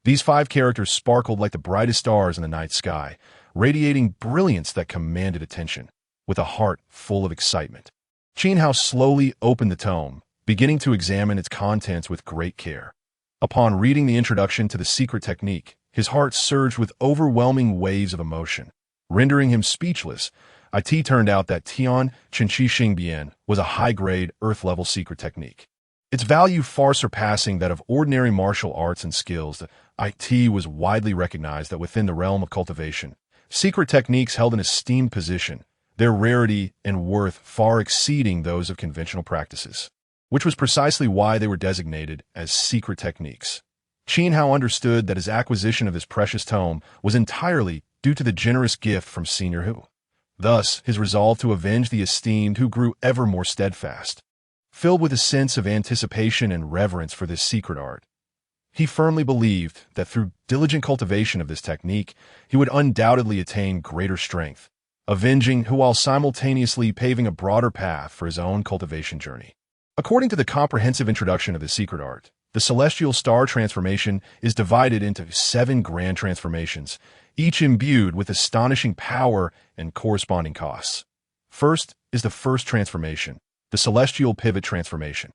These 5 characters sparkled like the brightest stars in the night sky, radiating brilliance that commanded attention. With a heart full of excitement, Qin Hao slowly opened the tome, beginning to examine its contents with great care. Upon reading the introduction to the secret technique, his heart surged with overwhelming waves of emotion, rendering him speechless. It turned out that Tian Chenqi Xingbian was a high-grade, Earth-level secret technique, its value far surpassing that of ordinary martial arts and skills. It was widely recognized that within the realm of cultivation, secret techniques held an esteemed position, their rarity and worth far exceeding those of conventional practices, which was precisely why they were designated as secret techniques. Qin Hao understood that his acquisition of this precious tome was entirely due to the generous gift from Senior Hu. Thus, his resolve to avenge the esteemed Hu grew ever more steadfast. Filled with a sense of anticipation and reverence for this secret art, he firmly believed that through diligent cultivation of this technique, he would undoubtedly attain greater strength, avenging Hu while simultaneously paving a broader path for his own cultivation journey. According to the comprehensive introduction of the secret art, the celestial star transformation is divided into 7 grand transformations, each imbued with astonishing power and corresponding costs. First is the first transformation, the celestial pivot transformation.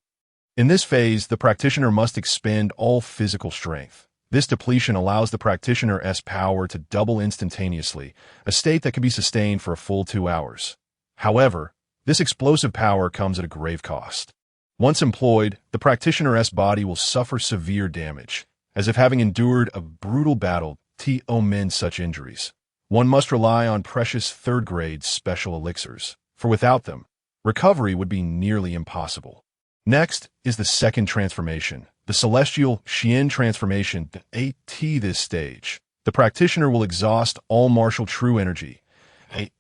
In this phase, the practitioner must expend all physical strength. This depletion allows the practitioner's power to double instantaneously, a state that can be sustained for a full 2 hours. However, this explosive power comes at a grave cost. Once employed, the practitioner's body will suffer severe damage, as if having endured a brutal battle to omit such injuries. One must rely on precious third-grade special elixirs, for without them, recovery would be nearly impossible. Next is the second transformation, the celestial Xian transformation. At this stage, the practitioner will exhaust all martial true energy.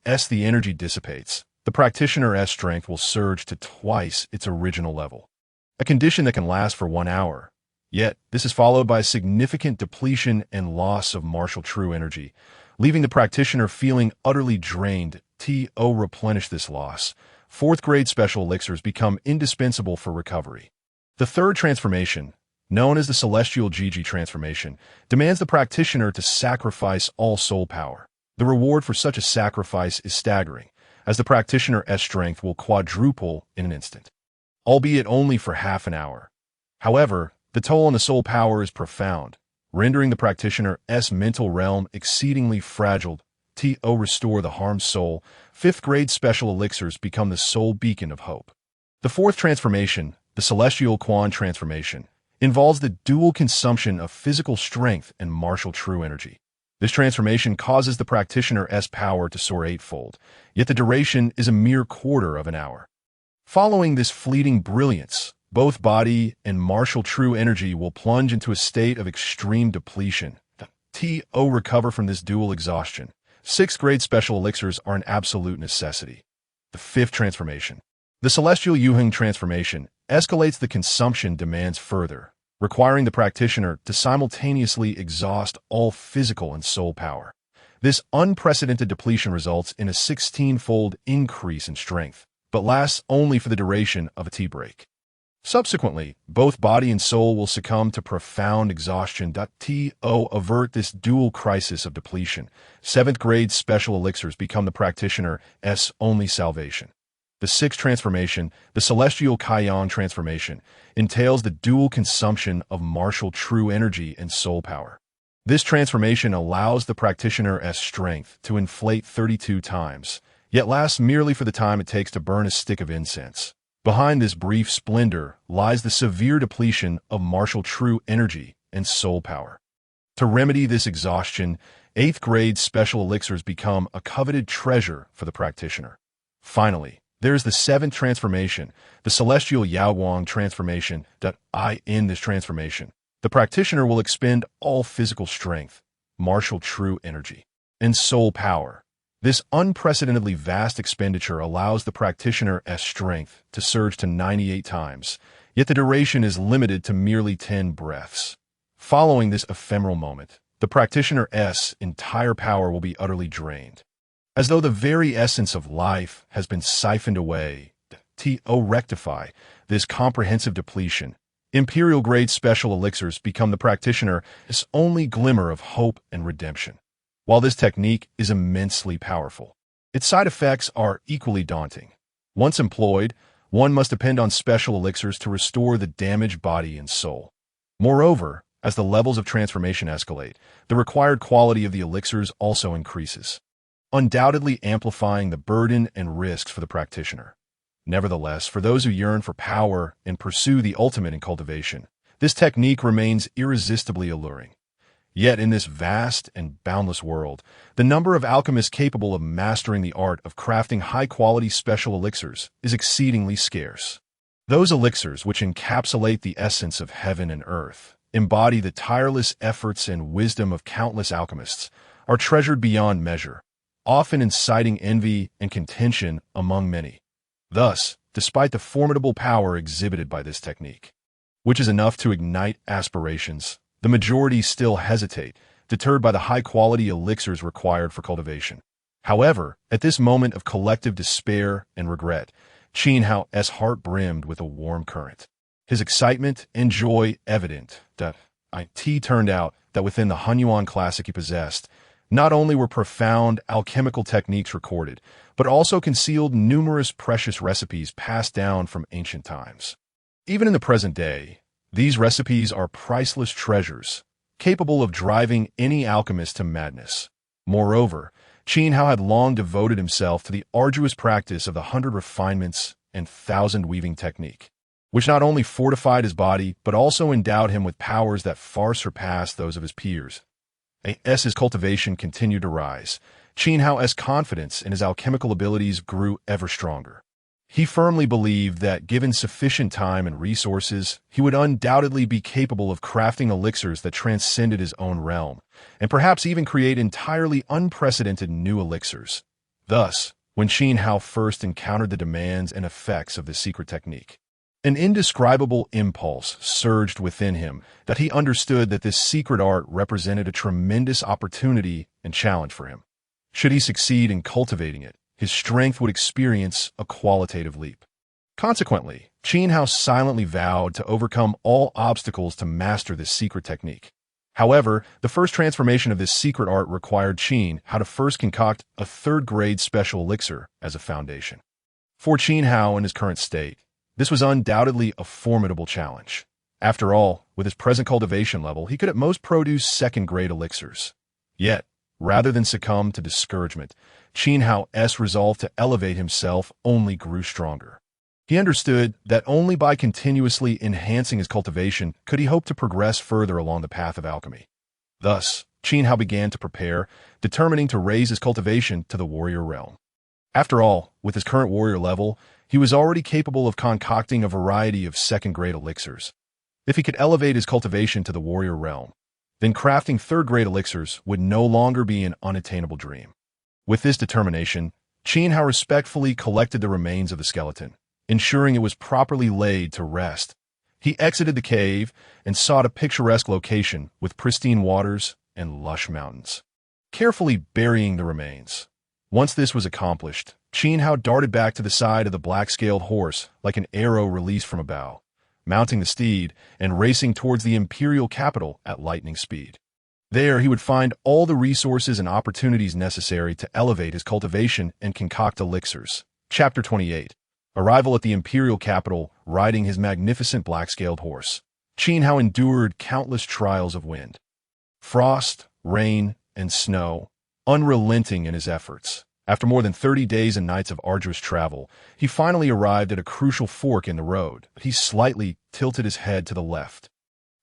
As the energy dissipates, the practitioner's strength will surge to twice its original level, a condition that can last for 1 hour. Yet, this is followed by a significant depletion and loss of martial true energy, leaving the practitioner feeling utterly drained. To replenish this loss, 4th-grade special elixirs become indispensable for recovery. The third transformation, known as the celestial Gigi transformation, demands the practitioner to sacrifice all soul power. The reward for such a sacrifice is staggering, as the practitioner's strength will quadruple in an instant, albeit only for half an hour. However, the toll on the soul power is profound, rendering the practitioner's mental realm exceedingly fragile. To restore the harmed soul, 5th-grade special elixirs become the sole beacon of hope. The fourth transformation, the celestial Quan transformation, involves the dual consumption of physical strength and martial true energy. This transformation causes the practitioner's power to soar 8-fold, yet the duration is a mere quarter of an hour. Following this fleeting brilliance, both body and martial true energy will plunge into a state of extreme depletion. To recover from this dual exhaustion, 6th-grade special elixirs are an absolute necessity. The fifth transformation, the celestial Yuheng transformation, escalates the consumption demands further, requiring the practitioner to simultaneously exhaust all physical and soul power. This unprecedented depletion results in a 16-fold increase in strength, but lasts only for the duration of a tea break. Subsequently, both body and soul will succumb to profound exhaustion. To avert this dual crisis of depletion, 7th-grade special elixirs become the practitioner's only salvation. The sixth transformation, the celestial Kaiyan transformation, entails the dual consumption of martial true energy and soul power. This transformation allows the practitioner's strength to inflate 32 times, yet lasts merely for the time it takes to burn a stick of incense. Behind this brief splendor lies the severe depletion of martial true energy and soul power. To remedy this exhaustion, 8th-grade special elixirs become a coveted treasure for the practitioner. Finally, there is the 7th transformation, the celestial Yaoguang transformation. In this transformation, the practitioner will expend all physical strength, martial true energy, and soul power. This unprecedentedly vast expenditure allows the practitioner's strength to surge to 98 times, yet the duration is limited to merely 10 breaths. Following this ephemeral moment, the practitioner's entire power will be utterly drained, as though the very essence of life has been siphoned away. To rectify this comprehensive depletion, imperial-grade special elixirs become the practitioner's only glimmer of hope and redemption. While this technique is immensely powerful, its side effects are equally daunting. Once employed, one must depend on special elixirs to restore the damaged body and soul. Moreover, as the levels of transformation escalate, the required quality of the elixirs also increases, undoubtedly amplifying the burden and risks for the practitioner. Nevertheless, for those who yearn for power and pursue the ultimate in cultivation, this technique remains irresistibly alluring. Yet in this vast and boundless world, the number of alchemists capable of mastering the art of crafting high-quality special elixirs is exceedingly scarce. Those elixirs which encapsulate the essence of heaven and earth, embody the tireless efforts and wisdom of countless alchemists, are treasured beyond measure, often inciting envy and contention among many. Thus, despite the formidable power exhibited by this technique, which is enough to ignite aspirations, the majority still hesitate, deterred by the high-quality elixirs required for cultivation. However, at this moment of collective despair and regret, Qin Hao's heart brimmed with a warm current. His excitement and joy evident that it turned out that within the Hunyuan classic he possessed, not only were profound alchemical techniques recorded, but also concealed numerous precious recipes passed down from ancient times. Even in the present day, these recipes are priceless treasures, capable of driving any alchemist to madness. Moreover, Qin Hao had long devoted himself to the arduous practice of the 100 refinements and 1,000 weaving technique, which not only fortified his body, but also endowed him with powers that far surpassed those of his peers. As his cultivation continued to rise, Qin Hao's confidence in his alchemical abilities grew ever stronger. He firmly believed that, given sufficient time and resources, he would undoubtedly be capable of crafting elixirs that transcended his own realm, and perhaps even create entirely unprecedented new elixirs. Thus, when Qin Hao first encountered the demands and effects of this secret technique, an indescribable impulse surged within him that he understood that this secret art represented a tremendous opportunity and challenge for him. Should he succeed in cultivating it, his strength would experience a qualitative leap. Consequently, Qin Hao silently vowed to overcome all obstacles to master this secret technique. However, the first transformation of this secret art required Qin Hao to first concoct a third-grade special elixir as a foundation. For Qin Hao in his current state, this was undoubtedly a formidable challenge. After all, with his present cultivation level, he could at most produce second-grade elixirs. Yet, rather than succumb to discouragement, Qin Hao's resolve to elevate himself only grew stronger. He understood that only by continuously enhancing his cultivation could he hope to progress further along the path of alchemy. Thus, Qin Hao began to prepare, determining to raise his cultivation to the warrior realm. After all, with his current warrior level, he was already capable of concocting a variety of second-grade elixirs. If he could elevate his cultivation to the warrior realm, then crafting third-grade elixirs would no longer be an unattainable dream. With this determination, Qin Hao respectfully collected the remains of the skeleton, ensuring it was properly laid to rest. He exited the cave and sought a picturesque location with pristine waters and lush mountains, carefully burying the remains. Once this was accomplished, Qin Hao darted back to the side of the black-scaled horse like an arrow released from a bow, mounting the steed and racing towards the imperial capital at lightning speed. There he would find all the resources and opportunities necessary to elevate his cultivation and concoct elixirs. Chapter 28. Arrival at the imperial capital, riding his magnificent black-scaled horse. Qin Hao endured countless trials of wind, frost, rain, and snow, unrelenting in his efforts. After more than 30 days and nights of arduous travel, he finally arrived at a crucial fork in the road. He slightly tilted his head to the left,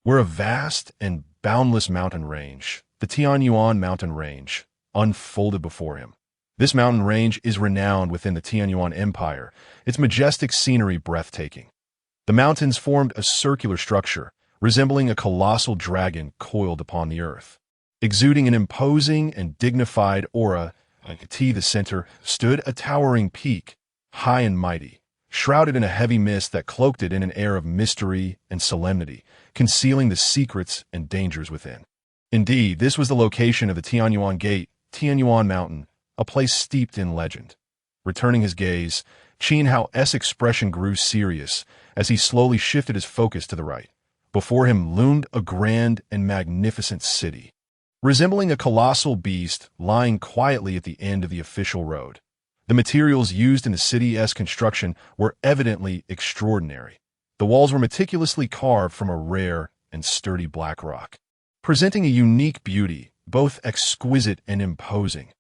where a vast and boundless mountain range, the Tianyuan mountain range, unfolded before him. This mountain range is renowned within the Tianyuan Empire, its majestic scenery breathtaking. The mountains formed a circular structure, resembling a colossal dragon coiled upon the earth. Exuding an imposing and dignified aura, at the center stood a towering peak, high and mighty, shrouded in a heavy mist that cloaked it in an air of mystery and solemnity, concealing the secrets and dangers within. Indeed, this was the location of the Tianyuan Gate, Tianyuan Mountain, a place steeped in legend. Returning his gaze, Qin Hao's expression grew serious as he slowly shifted his focus to the right. Before him loomed a grand and magnificent city, resembling a colossal beast lying quietly at the end of the official road. The materials used in the city's construction were evidently extraordinary. The walls were meticulously carved from a rare and sturdy black rock, presenting a unique beauty, both exquisite and imposing.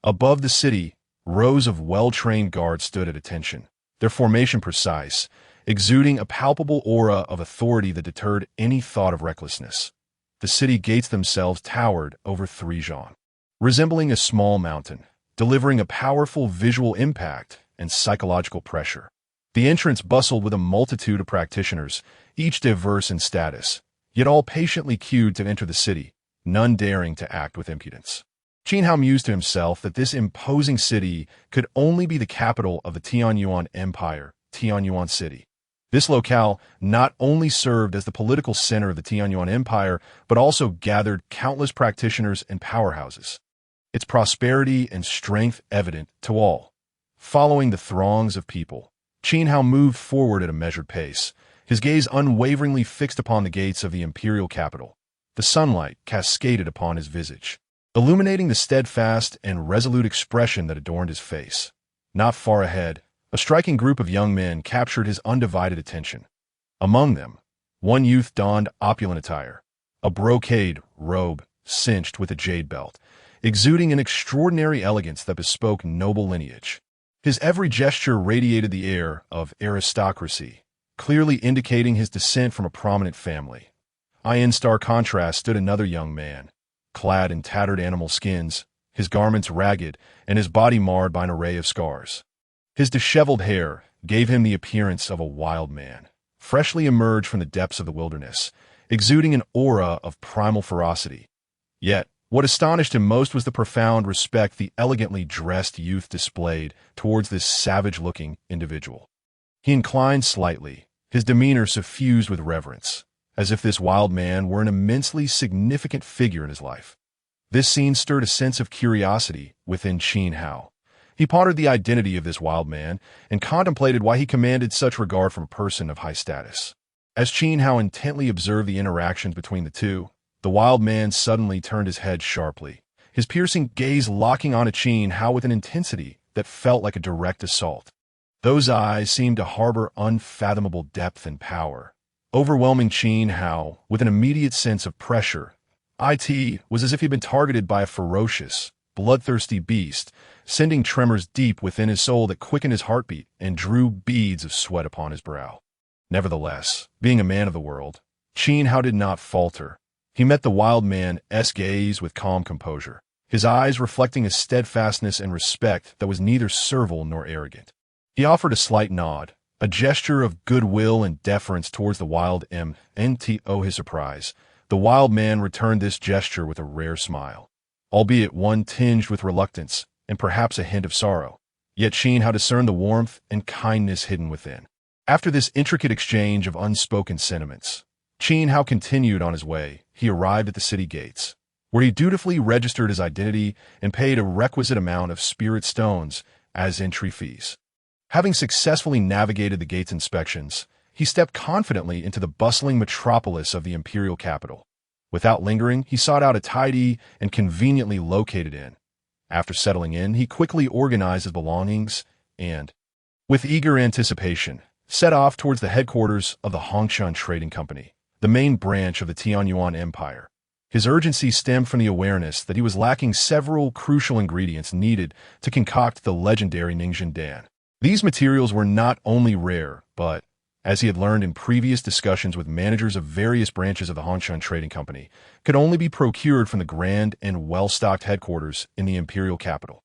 Above the city, rows of well-trained guards stood at attention, their formation precise, exuding a palpable aura of authority that deterred any thought of recklessness. The city gates themselves towered over 3 zhang, resembling a small mountain, delivering a powerful visual impact and psychological pressure. The entrance bustled with a multitude of practitioners, each diverse in status, yet all patiently queued to enter the city, none daring to act with impudence. Qin Hao mused to himself that this imposing city could only be the capital of the Tianyuan Empire, Tianyuan City. This locale not only served as the political center of the Tianyuan Empire, but also gathered countless practitioners and powerhouses. Its prosperity and strength evident to all. Following the throngs of people, Qin Hao moved forward at a measured pace, his gaze unwaveringly fixed upon the gates of the imperial capital. The sunlight cascaded upon his visage, illuminating the steadfast and resolute expression that adorned his face. Not far ahead, a striking group of young men captured his undivided attention. Among them, one youth donned opulent attire, a brocade robe cinched with a jade belt, exuding an extraordinary elegance that bespoke noble lineage. His every gesture radiated the air of aristocracy, clearly indicating his descent from a prominent family. In stark contrast stood another young man, clad in tattered animal skins, his garments ragged and his body marred by an array of scars. His disheveled hair gave him the appearance of a wild man, freshly emerged from the depths of the wilderness, exuding an aura of primal ferocity. Yet, what astonished him most was the profound respect the elegantly dressed youth displayed towards this savage-looking individual. He inclined slightly, his demeanor suffused with reverence, as if this wild man were an immensely significant figure in his life. This scene stirred a sense of curiosity within Qin Hao. He pondered the identity of this wild man and contemplated why he commanded such regard from a person of high status. As Qin Hao intently observed the interactions between the two, the wild man suddenly turned his head sharply, his piercing gaze locking on Qin Hao with an intensity that felt like a direct assault. Those eyes seemed to harbor unfathomable depth and power, overwhelming Qin Hao with an immediate sense of pressure. It was as if he'd been targeted by a ferocious, bloodthirsty beast, sending tremors deep within his soul that quickened his heartbeat and drew beads of sweat upon his brow. Nevertheless, being a man of the world, Qin Hao did not falter. He met the wild man's gaze with calm composure, his eyes reflecting a steadfastness and respect that was neither servile nor arrogant. He offered a slight nod, a gesture of goodwill and deference towards the wild man. To his surprise, the wild man returned this gesture with a rare smile, albeit one tinged with reluctance and perhaps a hint of sorrow. Yet Qin Hao discerned the warmth and kindness hidden within. After this intricate exchange of unspoken sentiments, Qin Hao continued on his way. He arrived at the city gates, where he dutifully registered his identity and paid a requisite amount of spirit stones as entry fees. Having successfully navigated the gate's inspections, he stepped confidently into the bustling metropolis of the imperial capital. Without lingering, he sought out a tidy and conveniently located inn. After settling in, he quickly organized his belongings and, with eager anticipation, set off towards the headquarters of the Hongshan Trading Company, the main branch of the Tianyuan Empire. His urgency stemmed from the awareness that he was lacking several crucial ingredients needed to concoct the legendary Ningxin Dan. These materials were not only rare, but, as he had learned in previous discussions with managers of various branches of the Hongshan Trading Company, could only be procured from the grand and well-stocked headquarters in the imperial capital.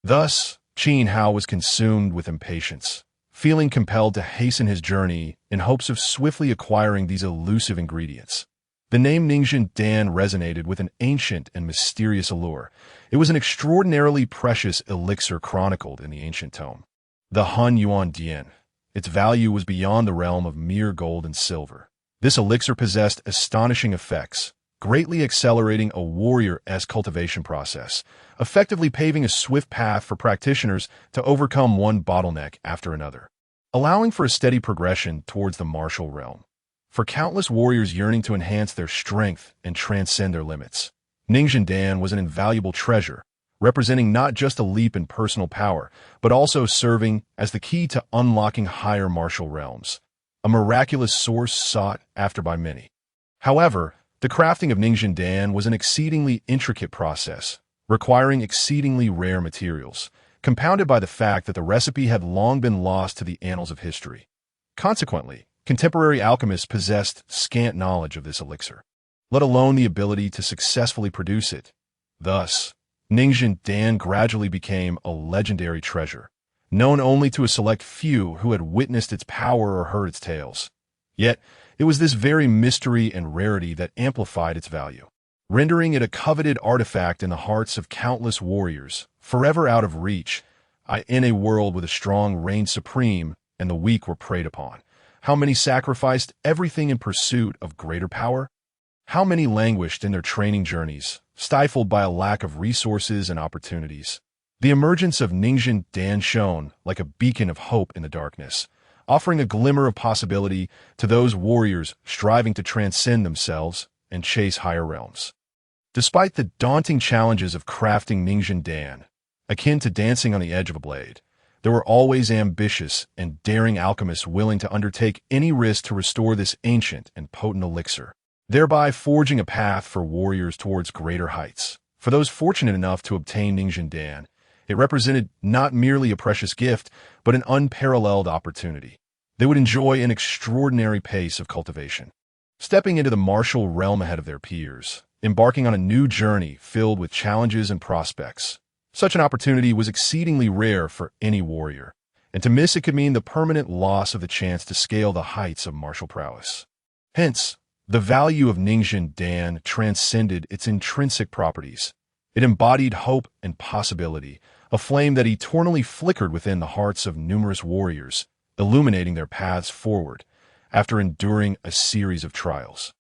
Thus, Qin Hao was consumed with impatience, feeling compelled to hasten his journey in hopes of swiftly acquiring these elusive ingredients. The name Ningxin Dan resonated with an ancient and mysterious allure. It was an extraordinarily precious elixir chronicled in the ancient tome, the Han Yuan Dian. Its value was beyond the realm of mere gold and silver. This elixir possessed astonishing effects, greatly accelerating a warrior's cultivation process, effectively paving a swift path for practitioners to overcome one bottleneck after another, allowing for a steady progression towards the martial realm. For countless warriors yearning to enhance their strength and transcend their limits, Ningxin Dan was an invaluable treasure, representing not just a leap in personal power, but also serving as the key to unlocking higher martial realms, a miraculous source sought after by many. However, the crafting of Ningxin Dan was an exceedingly intricate process, requiring exceedingly rare materials, compounded by the fact that the recipe had long been lost to the annals of history. Consequently, contemporary alchemists possessed scant knowledge of this elixir. let alone the ability to successfully produce it. Thus, Ningxin Dan gradually became a legendary treasure, known only to a select few who had witnessed its power or heard its tales. Yet, it was this very mystery and rarity that amplified its value, rendering it a coveted artifact in the hearts of countless warriors, forever out of reach. In a world where the strong reigned supreme and the weak were preyed upon, how many sacrificed everything in pursuit of greater power? How many languished in their training journeys, stifled by a lack of resources and opportunities? The emergence of Ningxin Dan shone like a beacon of hope in the darkness, offering a glimmer of possibility to those warriors striving to transcend themselves and chase higher realms. Despite the daunting challenges of crafting Ningxin Dan, akin to dancing on the edge of a blade, there were always ambitious and daring alchemists willing to undertake any risk to restore this ancient and potent elixir, thereby forging a path for warriors towards greater heights. For those fortunate enough to obtain Ningxin Dan, it represented not merely a precious gift, but an unparalleled opportunity. They would enjoy an extraordinary pace of cultivation, stepping into the martial realm ahead of their peers, embarking on a new journey filled with challenges and prospects. Such an opportunity was exceedingly rare for any warrior, and to miss it could mean the permanent loss of the chance to scale the heights of martial prowess. Hence, the value of Ningxin Dan transcended its intrinsic properties. It embodied hope and possibility, a flame that eternally flickered within the hearts of numerous warriors, illuminating their paths forward after enduring a series of trials.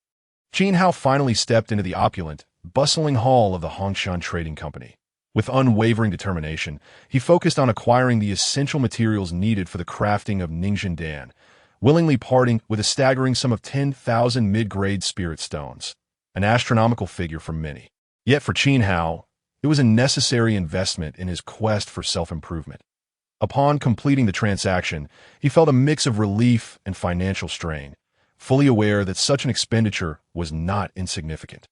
Qin Hao finally stepped into the opulent, bustling hall of the Hongshan Trading Company. With unwavering determination, he focused on acquiring the essential materials needed for the crafting of Ningxin Dan, willingly parting with a staggering sum of 10,000 mid-grade spirit stones, an astronomical figure for many. Yet for Qin Hao, it was a necessary investment in his quest for self-improvement. Upon completing the transaction, he felt a mix of relief and financial strain, fully aware that such an expenditure was not insignificant.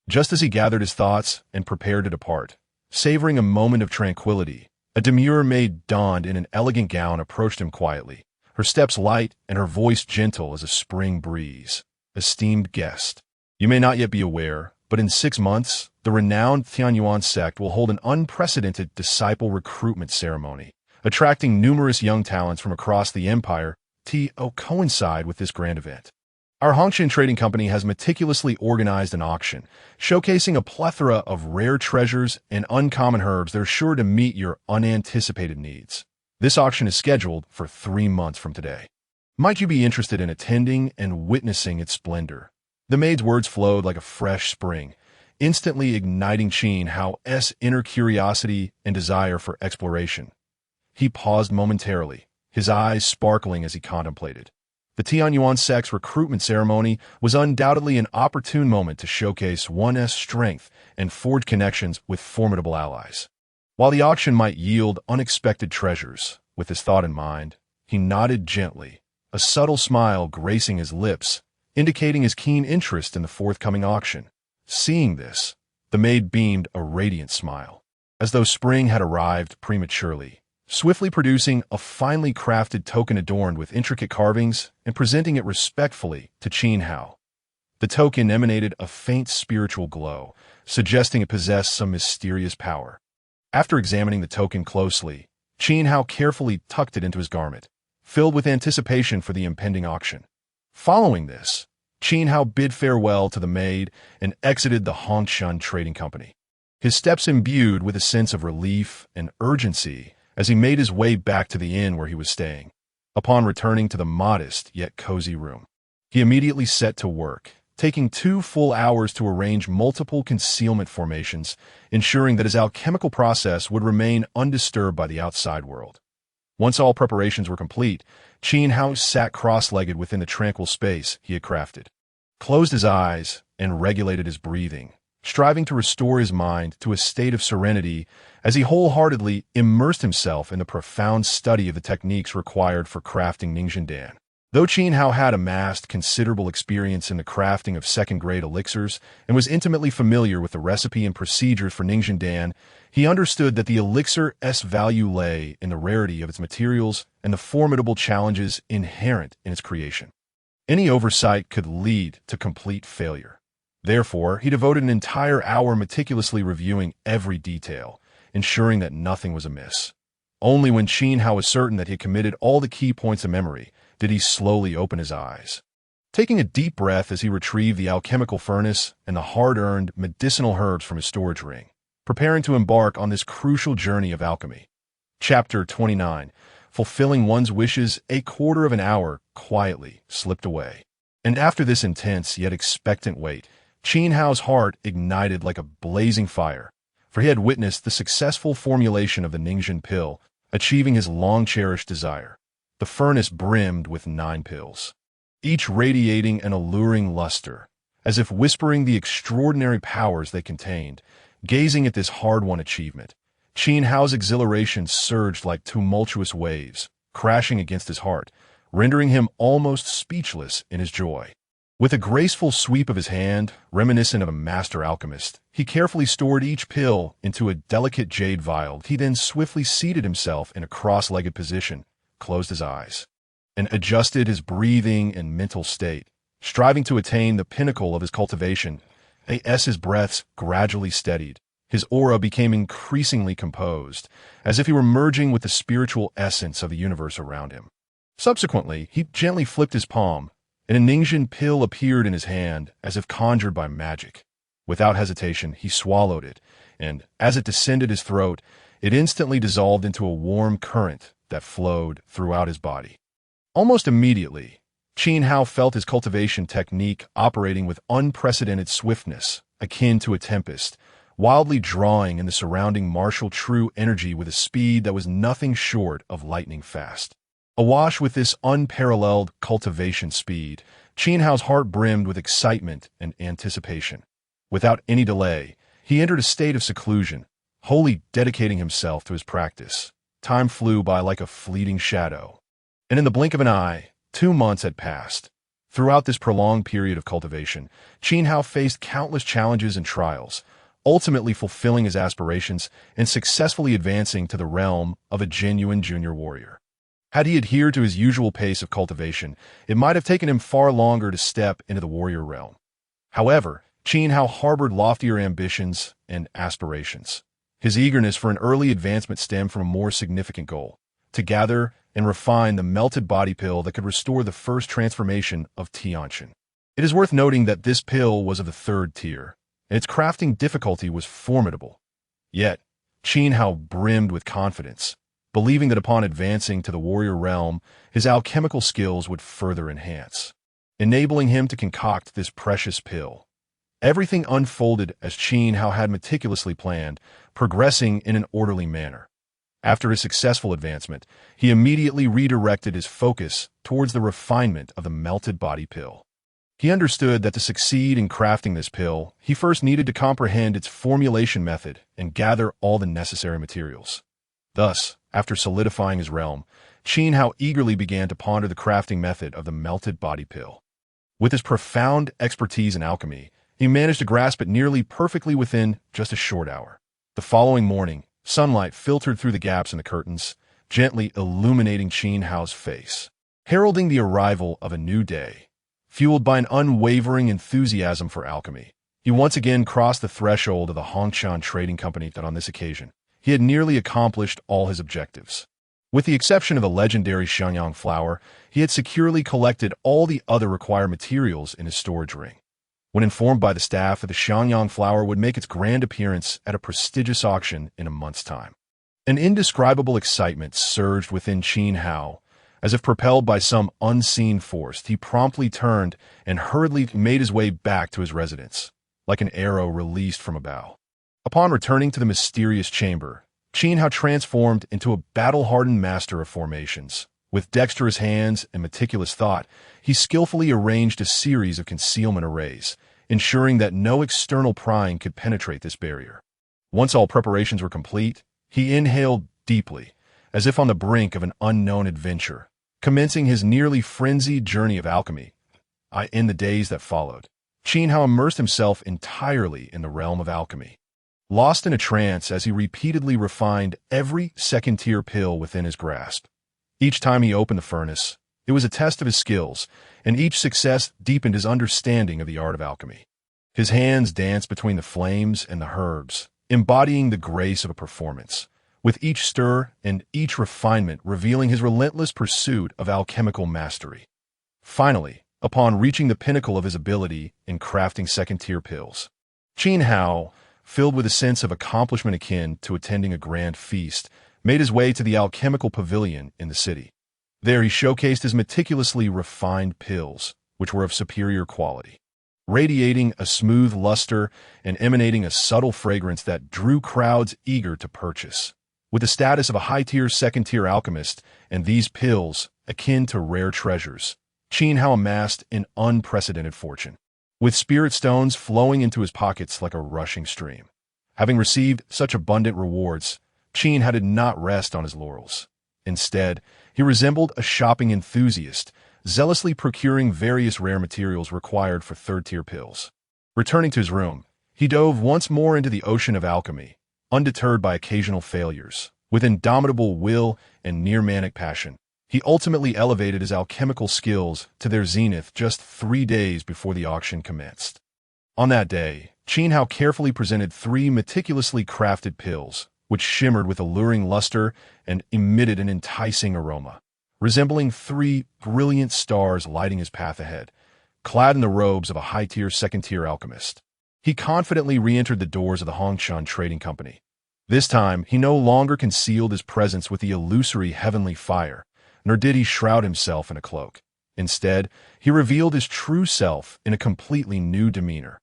Just as he gathered his thoughts and prepared to depart, savoring a moment of tranquility, a demure maid donned in an elegant gown approached him quietly, her steps light and her voice gentle as a spring breeze. Esteemed guest, you may not yet be aware, but in 6 months, the renowned Tianyuan sect will hold an unprecedented disciple recruitment ceremony, attracting numerous young talents from across the empire to coincide with this grand event. Our Hongshan Trading Company has meticulously organized an auction, showcasing a plethora of rare treasures and uncommon herbs that are sure to meet your unanticipated needs. This auction is scheduled for 3 months from today. Might you be interested in attending and witnessing its splendor? The maid's words flowed like a fresh spring, instantly igniting Qin Hao's inner curiosity and desire for exploration. He paused momentarily, his eyes sparkling as he contemplated. The Tianyuan sect's recruitment ceremony was undoubtedly an opportune moment to showcase one's strength and forge connections with formidable allies. While the auction might yield unexpected treasures, with his thought in mind, he nodded gently, a subtle smile gracing his lips, indicating his keen interest in the forthcoming auction. Seeing this, the maid beamed a radiant smile, as though spring had arrived prematurely, swiftly producing a finely crafted token adorned with intricate carvings and presenting it respectfully to Qin Hao. The token emanated a faint spiritual glow, suggesting it possessed some mysterious power. After examining the token closely, Qin Hao carefully tucked it into his garment, filled with anticipation for the impending auction. Following this, Qin Hao bid farewell to the maid and exited the Hongshan Trading Company, his steps imbued with a sense of relief and urgency as he made his way back to the inn where he was staying. Upon returning to the modest yet cozy room, he immediately set to work, taking 2 full hours to arrange multiple concealment formations, ensuring that his alchemical process would remain undisturbed by the outside world. Once all preparations were complete, Qin Hao sat cross-legged within the tranquil space he had crafted, closed his eyes, and regulated his breathing, striving to restore his mind to a state of serenity as he wholeheartedly immersed himself in the profound study of the techniques required for crafting Ningxin Dan. Though Qin Hao had amassed considerable experience in the crafting of second-grade elixirs and was intimately familiar with the recipe and procedures for Ningxin Dan, he understood that the elixir's value lay in the rarity of its materials and the formidable challenges inherent in its creation. Any oversight could lead to complete failure. Therefore, he devoted an entire hour meticulously reviewing every detail, ensuring that nothing was amiss. Only when Qin Hao was certain that he had committed all the key points of memory did he slowly open his eyes. Taking a deep breath as he retrieved the alchemical furnace and the hard-earned medicinal herbs from his storage ring, preparing to embark on this crucial journey of alchemy. Chapter 29. Fulfilling one's wishes. A quarter of an hour quietly slipped away. And after this intense yet expectant wait, Qin Hao's heart ignited like a blazing fire, for he had witnessed the successful formulation of the Ningxin pill, achieving his long-cherished desire. The furnace brimmed with 9 pills, each radiating an alluring luster, as if whispering the extraordinary powers they contained. Gazing at this hard-won achievement, Qin Hao's exhilaration surged like tumultuous waves, crashing against his heart, rendering him almost speechless in his joy. With a graceful sweep of his hand, reminiscent of a master alchemist, he carefully stored each pill into a delicate jade vial. He then swiftly seated himself in a cross-legged position, closed his eyes, and adjusted his breathing and mental state, striving to attain the pinnacle of his cultivation. As his breaths gradually steadied, his aura became increasingly composed, as if he were merging with the spiritual essence of the universe around him. Subsequently, he gently flipped his palm, and a Ningxin pill appeared in his hand as if conjured by magic. Without hesitation, he swallowed it, and as it descended his throat, it instantly dissolved into a warm current that flowed throughout his body. Almost immediately, Qin Hao felt his cultivation technique operating with unprecedented swiftness, akin to a tempest, wildly drawing in the surrounding martial true energy with a speed that was nothing short of lightning fast. Awash with this unparalleled cultivation speed, Qin Hao's heart brimmed with excitement and anticipation. Without any delay, he entered a state of seclusion, wholly dedicating himself to his practice. Time flew by like a fleeting shadow, and in the blink of an eye, 2 months had passed. Throughout this prolonged period of cultivation, Qin Hao faced countless challenges and trials, ultimately fulfilling his aspirations and successfully advancing to the realm of a genuine junior warrior. Had he adhered to his usual pace of cultivation, it might have taken him far longer to step into the warrior realm. However, Qin Hao harbored loftier ambitions and aspirations. His eagerness for an early advancement stemmed from a more significant goal: to gather and refine the melted body pill that could restore the first transformation of Tianqin. It is worth noting that this pill was of the 3rd tier, and its crafting difficulty was formidable. Yet, Qin Hao brimmed with confidence, believing that upon advancing to the warrior realm, his alchemical skills would further enhance, enabling him to concoct this precious pill. Everything unfolded as Qin Hao had meticulously planned, progressing in an orderly manner. After his successful advancement, he immediately redirected his focus towards the refinement of the melted body pill. He understood that to succeed in crafting this pill, he first needed to comprehend its formulation method and gather all the necessary materials. Thus, after solidifying his realm, Qin Hao eagerly began to ponder the crafting method of the melted body pill. With his profound expertise in alchemy, he managed to grasp it nearly perfectly within just a short hour. The following morning, sunlight filtered through the gaps in the curtains, gently illuminating Qin Hao's face, heralding the arrival of a new day. Fueled by an unwavering enthusiasm for alchemy, he once again crossed the threshold of the Hongshan Trading Company. That on this occasion, he had nearly accomplished all his objectives. With the exception of the legendary Xiangyang flower, he had securely collected all the other required materials in his storage ring. When informed by the staff that the Xiangyang flower would make its grand appearance at a prestigious auction in a month's time, an indescribable excitement surged within Qin Hao. As if propelled by some unseen force, he promptly turned and hurriedly made his way back to his residence, like an arrow released from a bow. Upon returning to the mysterious chamber, Qin Hao transformed into a battle-hardened master of formations. With dexterous hands and meticulous thought, he skillfully arranged a series of concealment arrays, ensuring that no external prying could penetrate this barrier. Once all preparations were complete, he inhaled deeply, as if on the brink of an unknown adventure, commencing his nearly frenzied journey of alchemy. In the days that followed, Qin Hao immersed himself entirely in the realm of alchemy, lost in a trance as he repeatedly refined every 2nd-tier pill within his grasp. Each time he opened the furnace, it was a test of his skills, and each success deepened his understanding of the art of alchemy. His hands danced between the flames and the herbs, embodying the grace of a performance, with each stir and each refinement revealing his relentless pursuit of alchemical mastery. Finally, upon reaching the pinnacle of his ability in crafting second-tier pills, Qin Hao, filled with a sense of accomplishment akin to attending a grand feast, made his way to the alchemical pavilion in the city. There he showcased his meticulously refined pills, which were of superior quality, radiating a smooth luster and emanating a subtle fragrance that drew crowds eager to purchase. With the status of a high-tier second-tier alchemist and these pills akin to rare treasures, Qin Hao amassed an unprecedented fortune, with spirit stones flowing into his pockets like a rushing stream. Having received such abundant rewards, Qin Hao did not rest on his laurels. Instead, he resembled a shopping enthusiast, zealously procuring various rare materials required for third-tier pills. Returning to his room, he dove once more into the ocean of alchemy, undeterred by occasional failures. With indomitable will and near-manic passion, he ultimately elevated his alchemical skills to their zenith just 3 days before the auction commenced. On that day, Qin Hao carefully presented 3 meticulously crafted pills, which shimmered with alluring luster and emitted an enticing aroma, resembling 3 brilliant stars lighting his path ahead. Clad in the robes of a high-tier second-tier alchemist, he confidently re-entered the doors of the Hongshan Trading Company. This time, he no longer concealed his presence with the illusory heavenly fire, nor did he shroud himself in a cloak. Instead, he revealed his true self in a completely new demeanor.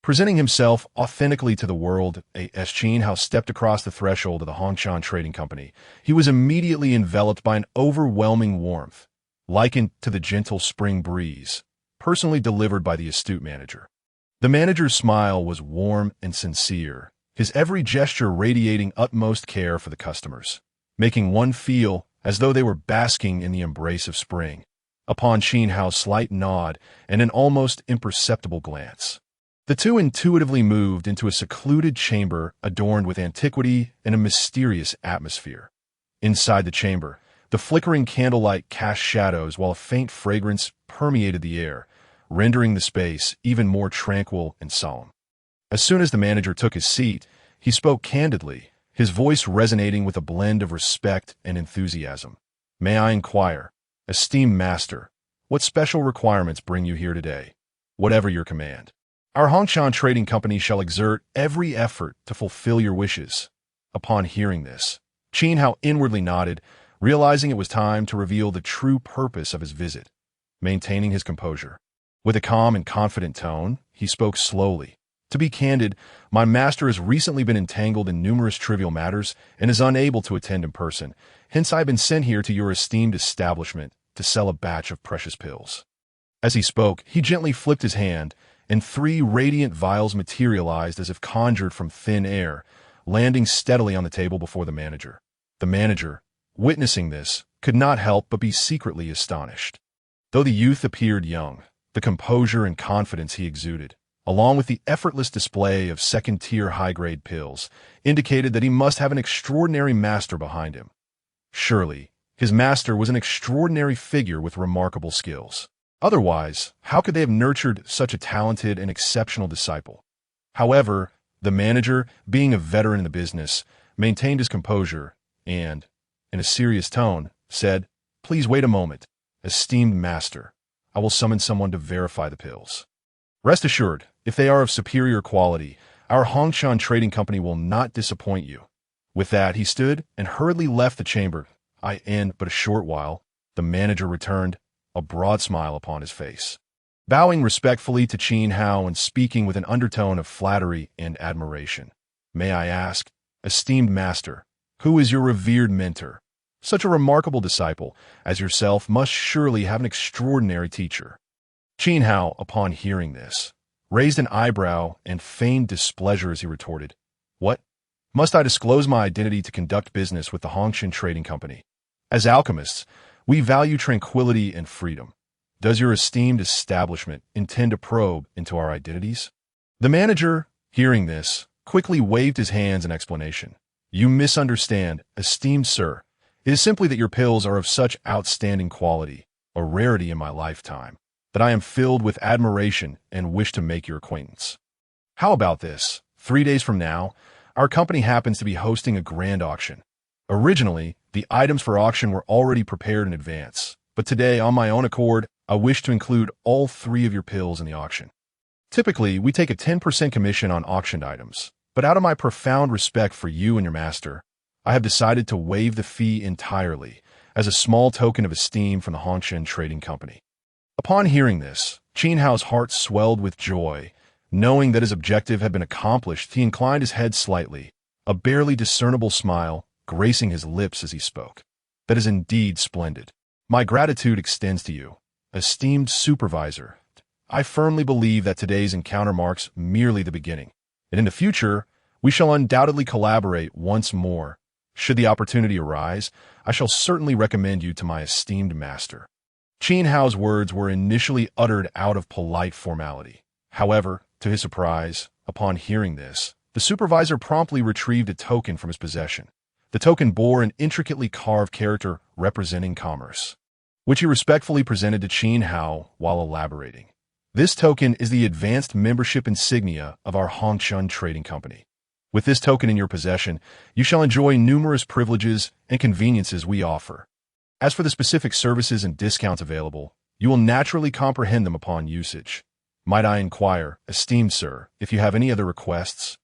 Presenting himself authentically to the world, as Qin Hao stepped across the threshold of the Hongshan Trading Company, he was immediately enveloped by an overwhelming warmth, likened to the gentle spring breeze, personally delivered by the astute manager. The manager's smile was warm and sincere, his every gesture radiating utmost care for the customers, making one feel as though they were basking in the embrace of spring. Upon Qin Hao's slight nod and an almost imperceptible glance, the two intuitively moved into a secluded chamber adorned with antiquity and a mysterious atmosphere. Inside the chamber, the flickering candlelight cast shadows while a faint fragrance permeated the air, rendering the space even more tranquil and solemn. As soon as the manager took his seat, he spoke candidly, his voice resonating with a blend of respect and enthusiasm. "May I inquire, esteemed master, what special requirements bring you here today? Whatever your command. Our Hongshan Trading Company shall exert every effort to fulfill your wishes." Upon hearing this, Qin Hao inwardly nodded, realizing it was time to reveal the true purpose of his visit. Maintaining his composure, with a calm and confident tone, he spoke slowly. "To be candid, my master has recently been entangled in numerous trivial matters and is unable to attend in person. Hence I have been sent here to your esteemed establishment to sell a batch of precious pills." As he spoke, he gently flipped his hand, and 3 radiant vials materialized as if conjured from thin air, landing steadily on the table before the manager. The manager, witnessing this, could not help but be secretly astonished. Though the youth appeared young, the composure and confidence he exuded, along with the effortless display of second-tier high-grade pills, indicated that he must have an extraordinary master behind him. Surely, his master was an extraordinary figure with remarkable skills. Otherwise, how could they have nurtured such a talented and exceptional disciple? However, the manager, being a veteran in the business, maintained his composure and, in a serious tone, said, "Please wait a moment. Esteemed master, I will summon someone to verify the pills. Rest assured, if they are of superior quality, our Hongshan Trading Company will not disappoint you." With that, he stood and hurriedly left the chamber. In but a short while, the manager returned, a broad smile upon his face. Bowing respectfully to Qin Hao and speaking with an undertone of flattery and admiration. "May I ask, esteemed master, who is your revered mentor? Such a remarkable disciple as yourself must surely have an extraordinary teacher." Qin Hao, upon hearing this, raised an eyebrow and feigned displeasure as he retorted, "What? Must I disclose my identity to conduct business with the Hongshan Trading Company? As alchemists, we value tranquility and freedom. Does your esteemed establishment intend to probe into our identities?" The manager, hearing this, quickly waved his hands in explanation. "You misunderstand, esteemed sir. It is simply that your pills are of such outstanding quality, a rarity in my lifetime, that I am filled with admiration and wish to make your acquaintance." How about this? 3 days from now, our company happens to be hosting a grand auction. Originally, the items for auction were already prepared in advance, but today, on my own accord, I wish to include all 3 of your pills in the auction. Typically, we take a 10% commission on auctioned items, but out of my profound respect for you and your master, I have decided to waive the fee entirely as a small token of esteem from the Hongshan Trading Company. Upon hearing this, Qin Hao's heart swelled with joy. Knowing that his objective had been accomplished, he inclined his head slightly, a barely discernible smile gracing his lips as he spoke. That is indeed splendid. My gratitude extends to you, esteemed supervisor. I firmly believe that today's encounter marks merely the beginning, and in the future, we shall undoubtedly collaborate once more. Should the opportunity arise, I shall certainly recommend you to my esteemed master. Qin Hao's words were initially uttered out of polite formality. However, to his surprise, upon hearing this, the supervisor promptly retrieved a token from his possession. The token bore an intricately carved character representing commerce, which he respectfully presented to Qin Hao while elaborating. This token is the advanced membership insignia of our Hongshan Trading Company. With this token in your possession, you shall enjoy numerous privileges and conveniences we offer. As for the specific services and discounts available, you will naturally comprehend them upon usage. Might I inquire, esteemed sir, if you have any other requests?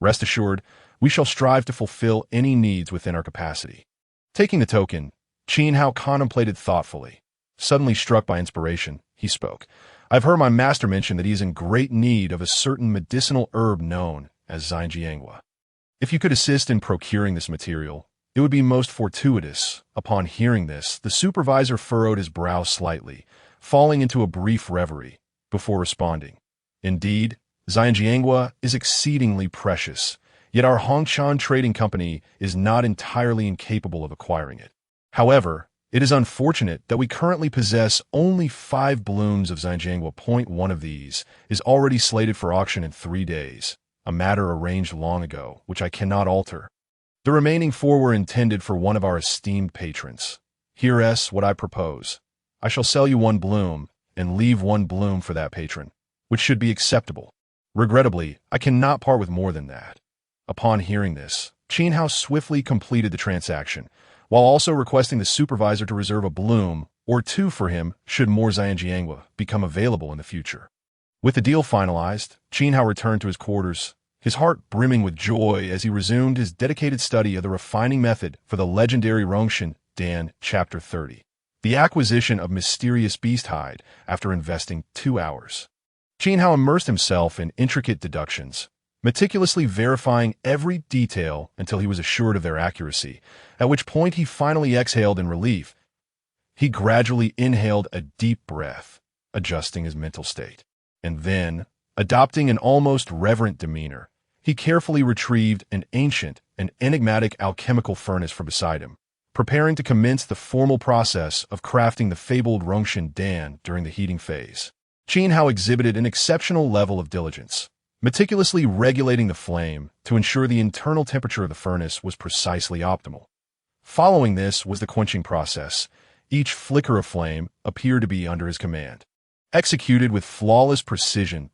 Rest assured, we shall strive to fulfill any needs within our capacity. Taking the token, Qin Hao contemplated thoughtfully. Suddenly struck by inspiration, he spoke. I've heard my master mention that he is in great need of a certain medicinal herb known as Zhangjiangua. If you could assist in procuring this material, it would be most fortuitous. Upon hearing this, the supervisor furrowed his brow slightly, falling into a brief reverie, before responding. Indeed, Zhangjiangua is exceedingly precious, yet our Hongshan Trading Company is not entirely incapable of acquiring it. However, it is unfortunate that we currently possess only 5 blooms of Zhangjiangua. One of these is already slated for auction in 3 days, a matter arranged long ago, which I cannot alter. The remaining 4 were intended for one of our esteemed patrons. Here's what I propose. I shall sell you 1 bloom, and leave 1 bloom for that patron, which should be acceptable. Regrettably, I cannot part with more than that. Upon hearing this, Qin Hao swiftly completed the transaction, while also requesting the supervisor to reserve a bloom or 2 for him should more Zhangjiangua become available in the future. With the deal finalized, Qin Hao returned to his quarters, his heart brimming with joy as he resumed his dedicated study of the refining method for the legendary Rongshan Dan Chapter 30. The acquisition of mysterious beast hide after investing 2 hours. Qin Hao immersed himself in intricate deductions, meticulously verifying every detail until he was assured of their accuracy, at which point he finally exhaled in relief. He gradually inhaled a deep breath, adjusting his mental state, and then, adopting an almost reverent demeanor, he carefully retrieved an ancient and enigmatic alchemical furnace from beside him, preparing to commence the formal process of crafting the fabled Rongshan Dan during the heating phase. Qin Hao exhibited an exceptional level of diligence, meticulously regulating the flame to ensure the internal temperature of the furnace was precisely optimal. Following this was the quenching process. Each flicker of flame appeared to be under his command. Executed with flawless precision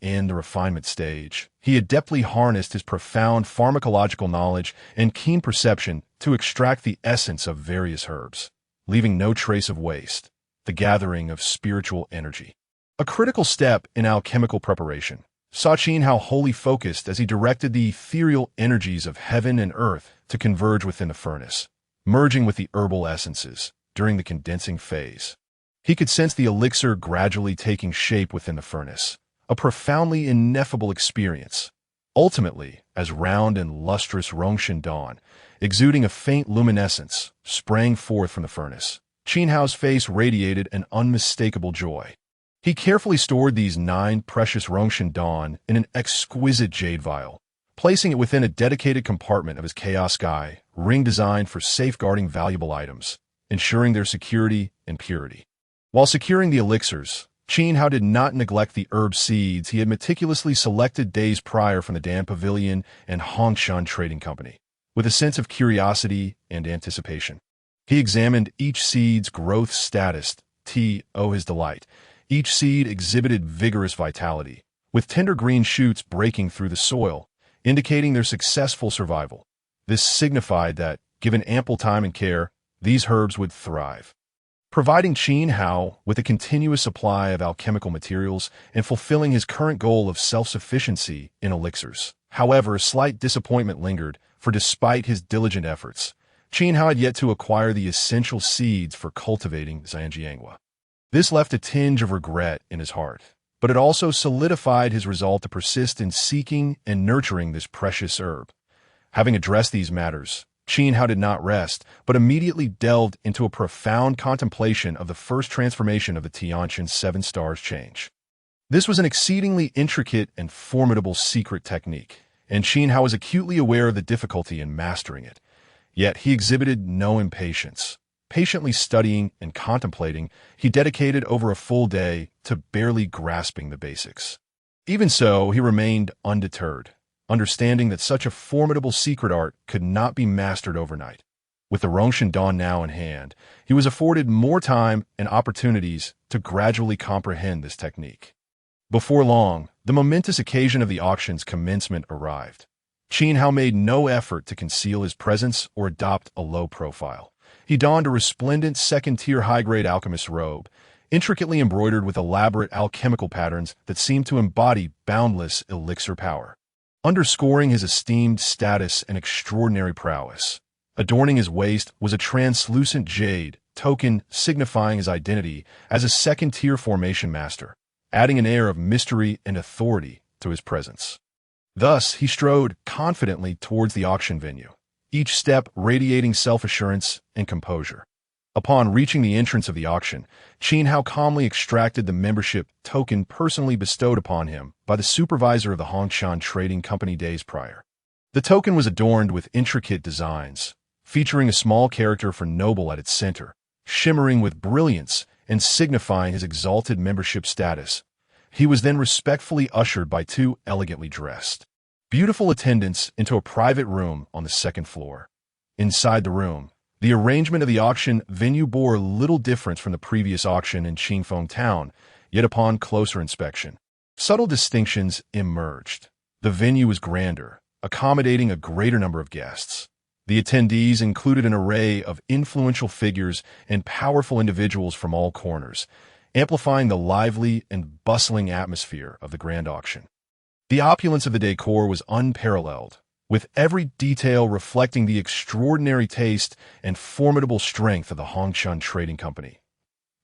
in the refinement stage, he adeptly harnessed his profound pharmacological knowledge and keen perception to extract the essence of various herbs, leaving no trace of waste, the gathering of spiritual energy. A critical step in alchemical preparation, saw Qin Hao wholly focused as he directed the ethereal energies of heaven and earth to converge within the furnace, merging with the herbal essences during the condensing phase. He could sense the elixir gradually taking shape within the furnace, a profoundly ineffable experience. Ultimately, as round and lustrous Rongshan dawn, exuding a faint luminescence, sprang forth from the furnace, Qin Hao's face radiated an unmistakable joy. He carefully stored these 9 precious Rongshan dawn in an exquisite jade vial, placing it within a dedicated compartment of his Chaos Sky ring designed for safeguarding valuable items, ensuring their security and purity. While securing the elixirs, Qin Hao did not neglect the herb seeds he had meticulously selected days prior from the Dan Pavilion and Hongshan Trading Company, with a sense of curiosity and anticipation. He examined each seed's growth status, his delight. Each seed exhibited vigorous vitality, with tender green shoots breaking through the soil, indicating their successful survival. This signified that, given ample time and care, these herbs would thrive, providing Qin Hao with a continuous supply of alchemical materials and fulfilling his current goal of self-sufficiency in elixirs. However, a slight disappointment lingered, for despite his diligent efforts, Qin Hao had yet to acquire the essential seeds for cultivating Zhangjianghua. This left a tinge of regret in his heart, but it also solidified his resolve to persist in seeking and nurturing this precious herb. Having addressed these matters, Qin Hao did not rest, but immediately delved into a profound contemplation of the first transformation of the Tianqian Seven Stars change. This was an exceedingly intricate and formidable secret technique, and Qin Hao was acutely aware of the difficulty in mastering it. Yet he exhibited no impatience. Patiently studying and contemplating, he dedicated over a full day to barely grasping the basics. Even so, he remained undeterred, understanding that such a formidable secret art could not be mastered overnight. With the Rongshan Dawn now in hand, he was afforded more time and opportunities to gradually comprehend this technique. Before long, the momentous occasion of the auction's commencement arrived. Qin Hao made no effort to conceal his presence or adopt a low profile. He donned a resplendent second-tier high-grade alchemist's robe, intricately embroidered with elaborate alchemical patterns that seemed to embody boundless elixir power, underscoring his esteemed status and extraordinary prowess. Adorning his waist was a translucent jade, token signifying his identity as a second-tier formation master, adding an air of mystery and authority to his presence. Thus, he strode confidently towards the auction venue, each step radiating self-assurance and composure. Upon reaching the entrance of the auction, Qin Hao calmly extracted the membership token personally bestowed upon him by the supervisor of the Hongshan Trading Company days prior. The token was adorned with intricate designs, featuring a small character for noble at its center, shimmering with brilliance and signifying his exalted membership status. He was then respectfully ushered by two elegantly dressed, beautiful attendants into a private room on the second floor. Inside the room, the arrangement of the auction venue bore little difference from the previous auction in Qingfeng Town, yet upon closer inspection, subtle distinctions emerged. The venue was grander, accommodating a greater number of guests. The attendees included an array of influential figures and powerful individuals from all corners, amplifying the lively and bustling atmosphere of the grand auction. The opulence of the decor was unparalleled, with every detail reflecting the extraordinary taste and formidable strength of the Hongshan Trading Company.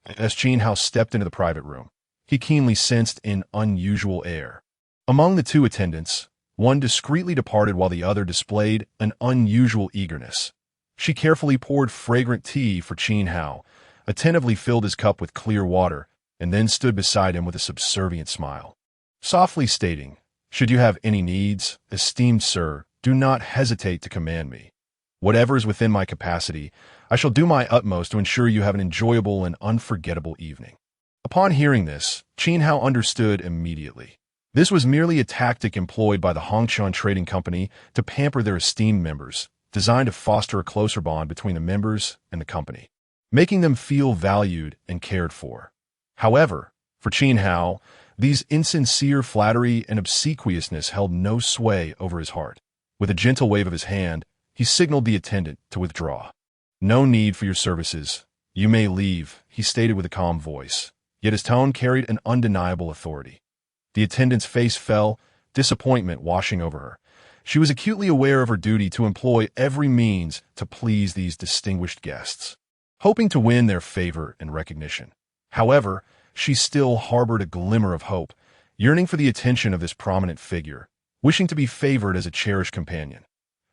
As Qin Hao stepped into the private room, he keenly sensed an unusual air. Among the two attendants, one discreetly departed while the other displayed an unusual eagerness. She carefully poured fragrant tea for Qin Hao, attentively filled his cup with clear water, and then stood beside him with a subservient smile, softly stating, "Should you have any needs, esteemed sir, do not hesitate to command me. Whatever is within my capacity, I shall do my utmost to ensure you have an enjoyable and unforgettable evening." Upon hearing this, Qin Hao understood immediately. This was merely a tactic employed by the Hongshan Trading Company to pamper their esteemed members, designed to foster a closer bond between the members and the company, making them feel valued and cared for. However, for Qin Hao, these insincere flattery and obsequiousness held no sway over his heart. With a gentle wave of his hand, he signaled the attendant to withdraw. "No need for your services. You may leave," he stated with a calm voice, yet his tone carried an undeniable authority. The attendant's face fell, disappointment washing over her. She was acutely aware of her duty to employ every means to please these distinguished guests, hoping to win their favor and recognition. However, she still harbored a glimmer of hope, yearning for the attention of this prominent figure, wishing to be favored as a cherished companion.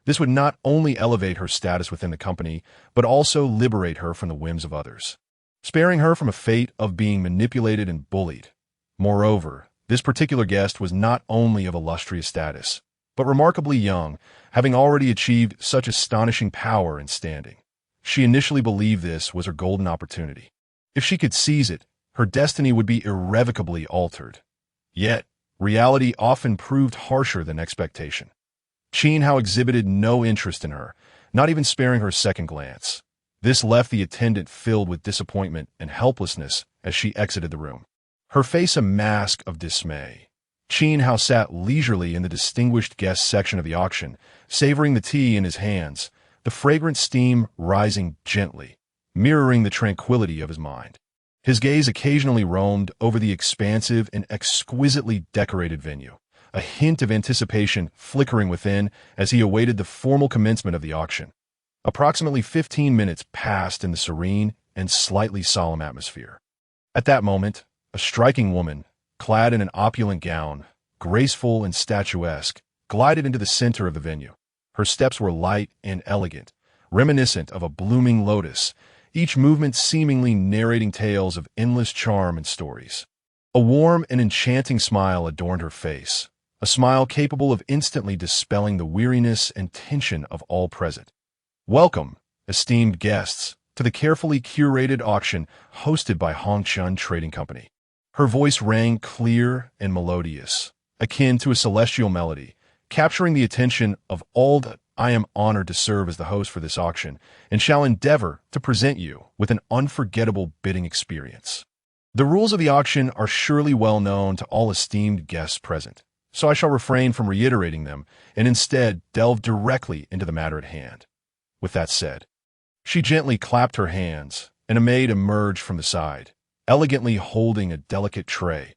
This would not only elevate her status within the company, but also liberate her from the whims of others, sparing her from a fate of being manipulated and bullied. Moreover, this particular guest was not only of illustrious status, but remarkably young, having already achieved such astonishing power and standing. She initially believed this was her golden opportunity. If she could seize it, her destiny would be irrevocably altered. Yet, reality often proved harsher than expectation. Qin Hao exhibited no interest in her, not even sparing her a second glance. This left the attendant filled with disappointment and helplessness as she exited the room, her face a mask of dismay. Qin Hao sat leisurely in the distinguished guest section of the auction, savoring the tea in his hands, the fragrant steam rising gently, mirroring the tranquility of his mind. His gaze occasionally roamed over the expansive and exquisitely decorated venue, a hint of anticipation flickering within as he awaited the formal commencement of the auction. Approximately 15 minutes passed in the serene and slightly solemn atmosphere. At that moment, a striking woman, clad in an opulent gown, graceful and statuesque, glided into the center of the venue. Her steps were light and elegant, reminiscent of a blooming lotus, each movement seemingly narrating tales of endless charm and stories. A warm and enchanting smile adorned her face, a smile capable of instantly dispelling the weariness and tension of all present. Welcome, esteemed guests, to the carefully curated auction hosted by Hongchun Trading Company. Her voice rang clear and melodious, akin to a celestial melody, capturing the attention of all. That I am honored to serve as the host for this auction and shall endeavor to present you with an unforgettable bidding experience. The rules of the auction are surely well known to all esteemed guests present, so I shall refrain from reiterating them and instead delve directly into the matter at hand. With that said, she gently clapped her hands, and a maid emerged from the side, elegantly holding a delicate tray.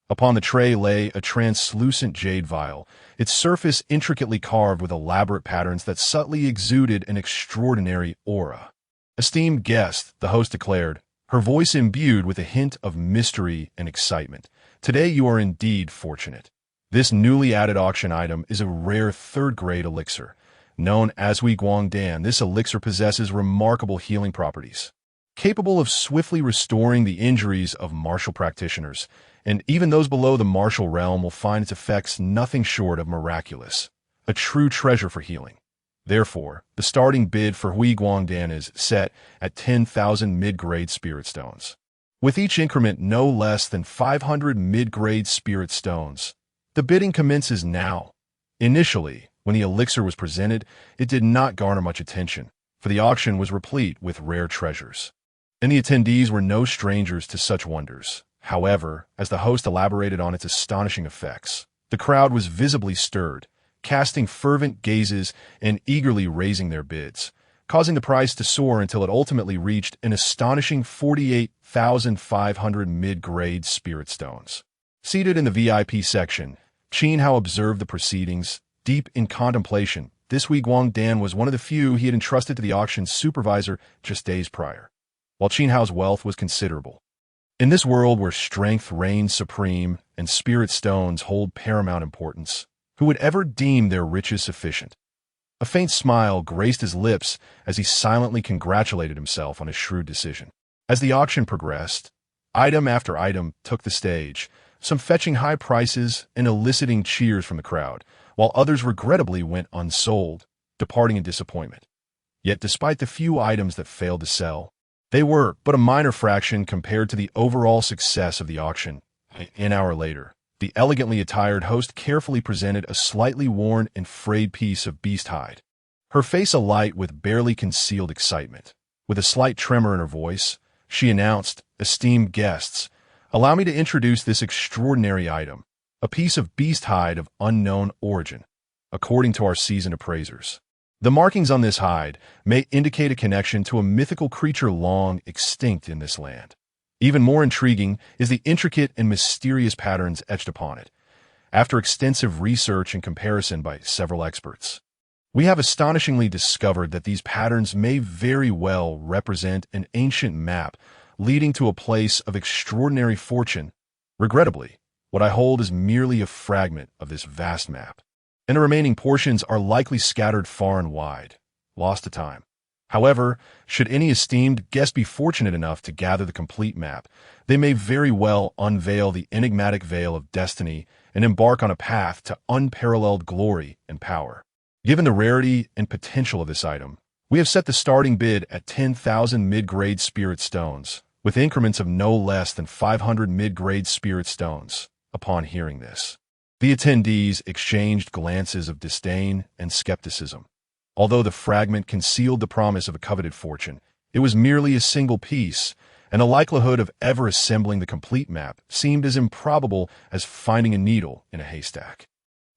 Upon the tray lay a translucent jade vial, its surface intricately carved with elaborate patterns that subtly exuded an extraordinary aura. Esteemed guest, the host declared, her voice imbued with a hint of mystery and excitement. Today you are indeed fortunate. This newly added auction item is a rare third-grade elixir. Known as Hui Guang Dan, this elixir possesses remarkable healing properties, capable of swiftly restoring the injuries of martial practitioners, and even those below the martial realm will find its effects nothing short of miraculous, a true treasure for healing. Therefore, the starting bid for Hui Guangdan is set at 10,000 mid-grade spirit stones, with each increment no less than 500 mid-grade spirit stones. The bidding commences now. Initially, when the elixir was presented, it did not garner much attention, for the auction was replete with rare treasures, and the attendees were no strangers to such wonders. However, as the host elaborated on its astonishing effects, the crowd was visibly stirred, casting fervent gazes and eagerly raising their bids, causing the price to soar until it ultimately reached an astonishing 48,500 mid-grade spirit stones. Seated in the VIP section, Qin Hao observed the proceedings, deep in contemplation. This Hui Guangdan was one of the few he had entrusted to the auction's supervisor just days prior. While Qin Hao's wealth was considerable, in this world where strength reigns supreme and spirit stones hold paramount importance, who would ever deem their riches sufficient? A faint smile graced his lips as he silently congratulated himself on his shrewd decision. As the auction progressed, item after item took the stage, some fetching high prices and eliciting cheers from the crowd, while others regrettably went unsold, departing in disappointment. Yet despite the few items that failed to sell, they were but a minor fraction compared to the overall success of the auction. An hour later, the elegantly attired host carefully presented a slightly worn and frayed piece of beast hide, her face alight with barely concealed excitement. With a slight tremor in her voice, she announced, "Esteemed guests, allow me to introduce this extraordinary item, a piece of beast hide of unknown origin, according to our seasoned appraisers. The markings on this hide may indicate a connection to a mythical creature long extinct in this land. Even more intriguing is the intricate and mysterious patterns etched upon it. After extensive research and comparison by several experts, we have astonishingly discovered that these patterns may very well represent an ancient map leading to a place of extraordinary fortune. Regrettably, what I hold is merely a fragment of this vast map, and the remaining portions are likely scattered far and wide, lost to time. However, should any esteemed guest be fortunate enough to gather the complete map, they may very well unveil the enigmatic veil of destiny and embark on a path to unparalleled glory and power. Given the rarity and potential of this item, we have set the starting bid at 10,000 mid-grade spirit stones, with increments of no less than 500 mid-grade spirit stones." Upon hearing this, the attendees exchanged glances of disdain and skepticism. Although the fragment concealed the promise of a coveted fortune, it was merely a single piece, and the likelihood of ever assembling the complete map seemed as improbable as finding a needle in a haystack.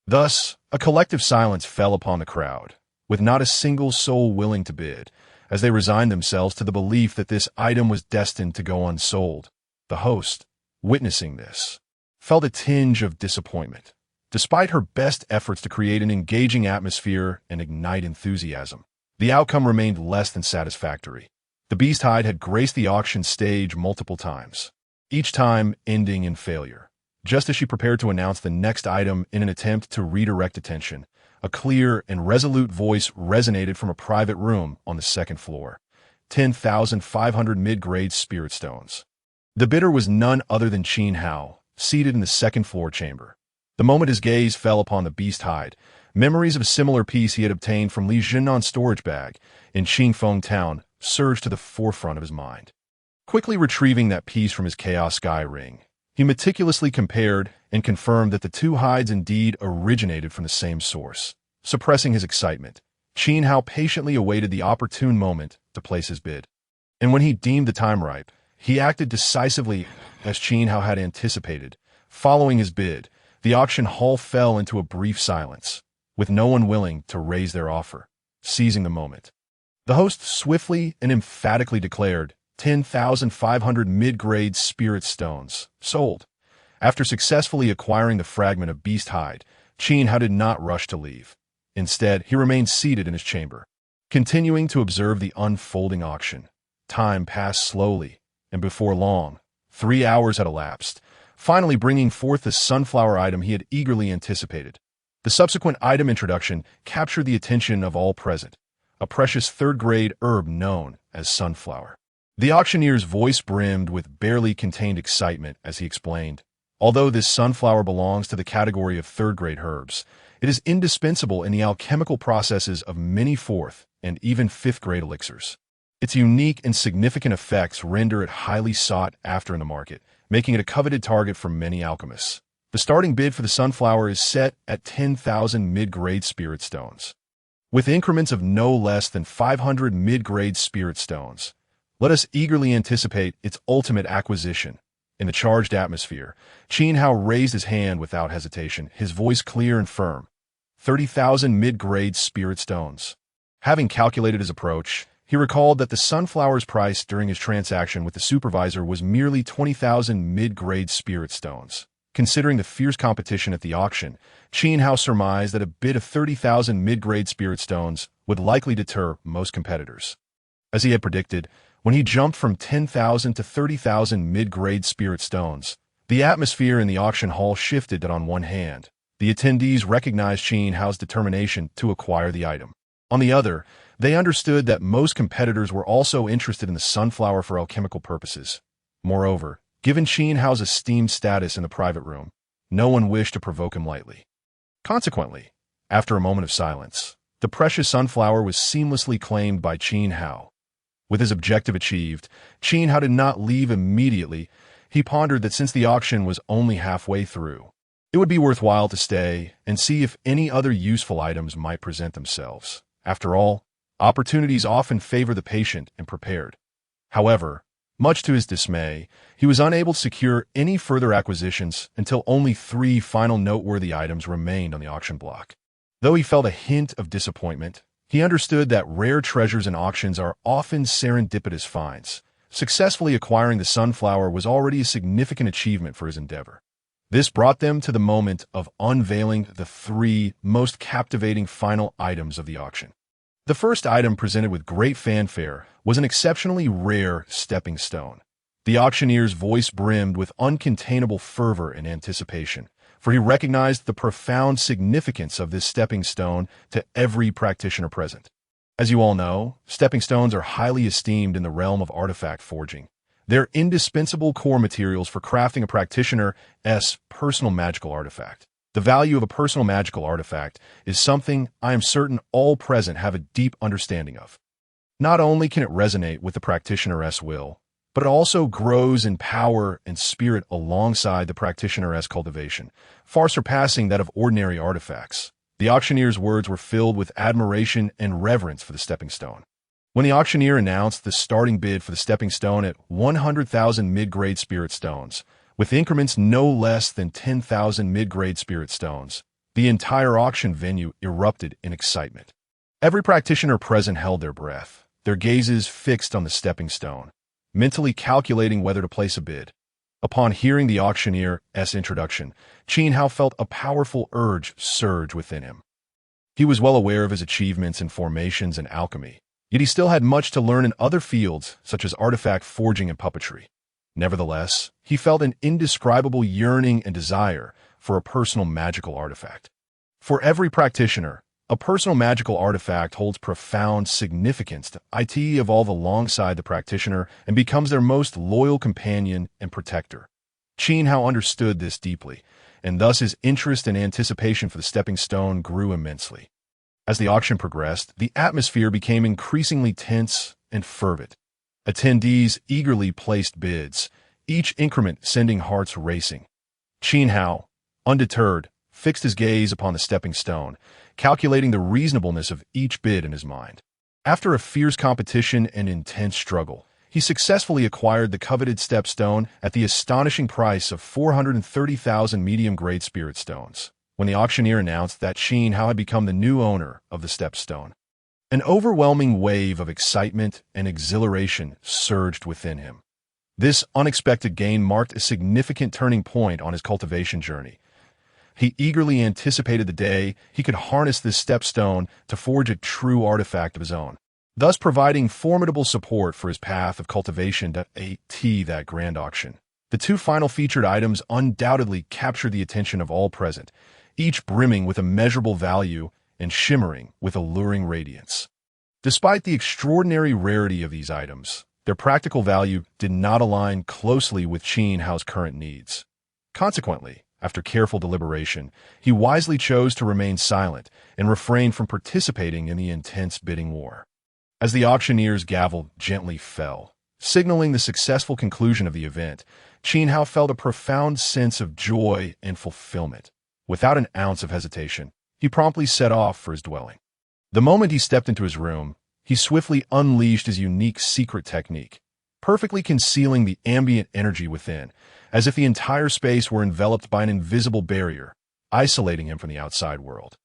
Thus, a collective silence fell upon the crowd, with not a single soul willing to bid, as they resigned themselves to the belief that this item was destined to go unsold. The host, witnessing this, felt a tinge of disappointment. Despite her best efforts to create an engaging atmosphere and ignite enthusiasm, the outcome remained less than satisfactory. The beast hide had graced the auction stage multiple times, each time ending in failure. Just as she prepared to announce the next item in an attempt to redirect attention, a clear and resolute voice resonated from a private room on the second floor. 10,500 mid-grade spirit stones. The bidder was none other than Qin Hao, seated in the second floor chamber. The moment his gaze fell upon the beast hide, memories of a similar piece he had obtained from Li Jinnan's storage bag in Qingfeng town surged to the forefront of his mind. Quickly retrieving that piece from his Chaos Sky ring, he meticulously compared and confirmed that the two hides indeed originated from the same source. Suppressing his excitement, Qin Hao patiently awaited the opportune moment to place his bid. And when he deemed the time ripe, he acted decisively as Qin Hao had anticipated. Following his bid, the auction hall fell into a brief silence, with no one willing to raise their offer. Seizing the moment, the host swiftly and emphatically declared 10,500 mid-grade spirit stones sold. After successfully acquiring the fragment of beast hide, Qin Hao did not rush to leave. Instead, he remained seated in his chamber, continuing to observe the unfolding auction. Time passed slowly, and before long, 3 hours had elapsed, finally bringing forth the sunflower item he had eagerly anticipated. The subsequent item introduction captured the attention of all present, a precious third-grade herb known as sunflower. The auctioneer's voice brimmed with barely contained excitement as he explained, although this sunflower belongs to the category of third-grade herbs, it is indispensable in the alchemical processes of many fourth and even fifth-grade elixirs. Its unique and significant effects render it highly sought after in the market, making it a coveted target for many alchemists. The starting bid for the sunflower is set at 10,000 mid-grade spirit stones. With increments of no less than 500 mid-grade spirit stones, let us eagerly anticipate its ultimate acquisition. In the charged atmosphere, Qin Hao raised his hand without hesitation, his voice clear and firm. 30,000 mid-grade spirit stones. Having calculated his approach, he recalled that the sunflower's price during his transaction with the supervisor was merely 20,000 mid-grade spirit stones. Considering the fierce competition at the auction, Qin Hao surmised that a bid of 30,000 mid-grade spirit stones would likely deter most competitors. As he had predicted, when he jumped from 10,000 to 30,000 mid-grade spirit stones, the atmosphere in the auction hall shifted. On one hand, the attendees recognized Qin Hao's determination to acquire the item. On the other, they understood that most competitors were also interested in the sunflower for alchemical purposes. Moreover, given Qin Hao's esteemed status in the private room, no one wished to provoke him lightly. Consequently, after a moment of silence, the precious sunflower was seamlessly claimed by Qin Hao. With his objective achieved, Qin Hao did not leave immediately. He pondered that since the auction was only halfway through, it would be worthwhile to stay and see if any other useful items might present themselves. After all, opportunities often favor the patient and prepared. However, much to his dismay, he was unable to secure any further acquisitions until only 3 final noteworthy items remained on the auction block. Though he felt a hint of disappointment, he understood that rare treasures in auctions are often serendipitous finds. Successfully acquiring the sunflower was already a significant achievement for his endeavor. This brought them to the moment of unveiling the 3 most captivating final items of the auction. The first item, presented with great fanfare, was an exceptionally rare stepping stone. The auctioneer's voice brimmed with uncontainable fervor and anticipation, for he recognized the profound significance of this stepping stone to every practitioner present. As you all know, stepping stones are highly esteemed in the realm of artifact forging. They're indispensable core materials for crafting a practitioner's personal magical artifact. The value of a personal magical artifact is something I am certain all present have a deep understanding of. Not only can it resonate with the practitioner's will, but it also grows in power and spirit alongside the practitioner's cultivation, far surpassing that of ordinary artifacts. The auctioneer's words were filled with admiration and reverence for the stepping stone. When the auctioneer announced the starting bid for the stepping stone at 100,000 mid-grade spirit stones, with increments no less than 10,000 mid-grade spirit stones, the entire auction venue erupted in excitement. Every practitioner present held their breath, their gazes fixed on the stepping stone, mentally calculating whether to place a bid. Upon hearing the auctioneer's introduction, Qin Hao felt a powerful urge surge within him. He was well aware of his achievements in formations and alchemy, yet he still had much to learn in other fields such as artifact forging and puppetry. Nevertheless, he felt an indescribable yearning and desire for a personal magical artifact. For every practitioner, a personal magical artifact holds profound significance to it evolve alongside the practitioner and becomes their most loyal companion and protector. Qin Hao understood this deeply, and thus his interest and anticipation for the stepping stone grew immensely. As the auction progressed, the atmosphere became increasingly tense and fervent. Attendees eagerly placed bids, each increment sending hearts racing. Qin Hao, undeterred, fixed his gaze upon the stepping stone, calculating the reasonableness of each bid in his mind. After a fierce competition and intense struggle, he successfully acquired the coveted stepstone at the astonishing price of 430,000 medium-grade spirit stones. When the auctioneer announced that Qin Hao had become the new owner of the stepstone, an overwhelming wave of excitement and exhilaration surged within him. This unexpected gain marked a significant turning point on his cultivation journey. He eagerly anticipated the day he could harness this stepstone to forge a true artifact of his own, thus providing formidable support for his path of cultivation at that grand auction. The two final featured items undoubtedly captured the attention of all present, each brimming with immeasurable value and shimmering with alluring radiance. Despite the extraordinary rarity of these items, their practical value did not align closely with Qin Hao's current needs. Consequently, after careful deliberation, he wisely chose to remain silent and refrain from participating in the intense bidding war. As the auctioneer's gavel gently fell, signaling the successful conclusion of the event, Qin Hao felt a profound sense of joy and fulfillment. Without an ounce of hesitation, he promptly set off for his dwelling. The moment he stepped into his room, he swiftly unleashed his unique secret technique, perfectly concealing the ambient energy within, as if the entire space were enveloped by an invisible barrier, isolating him from the outside world.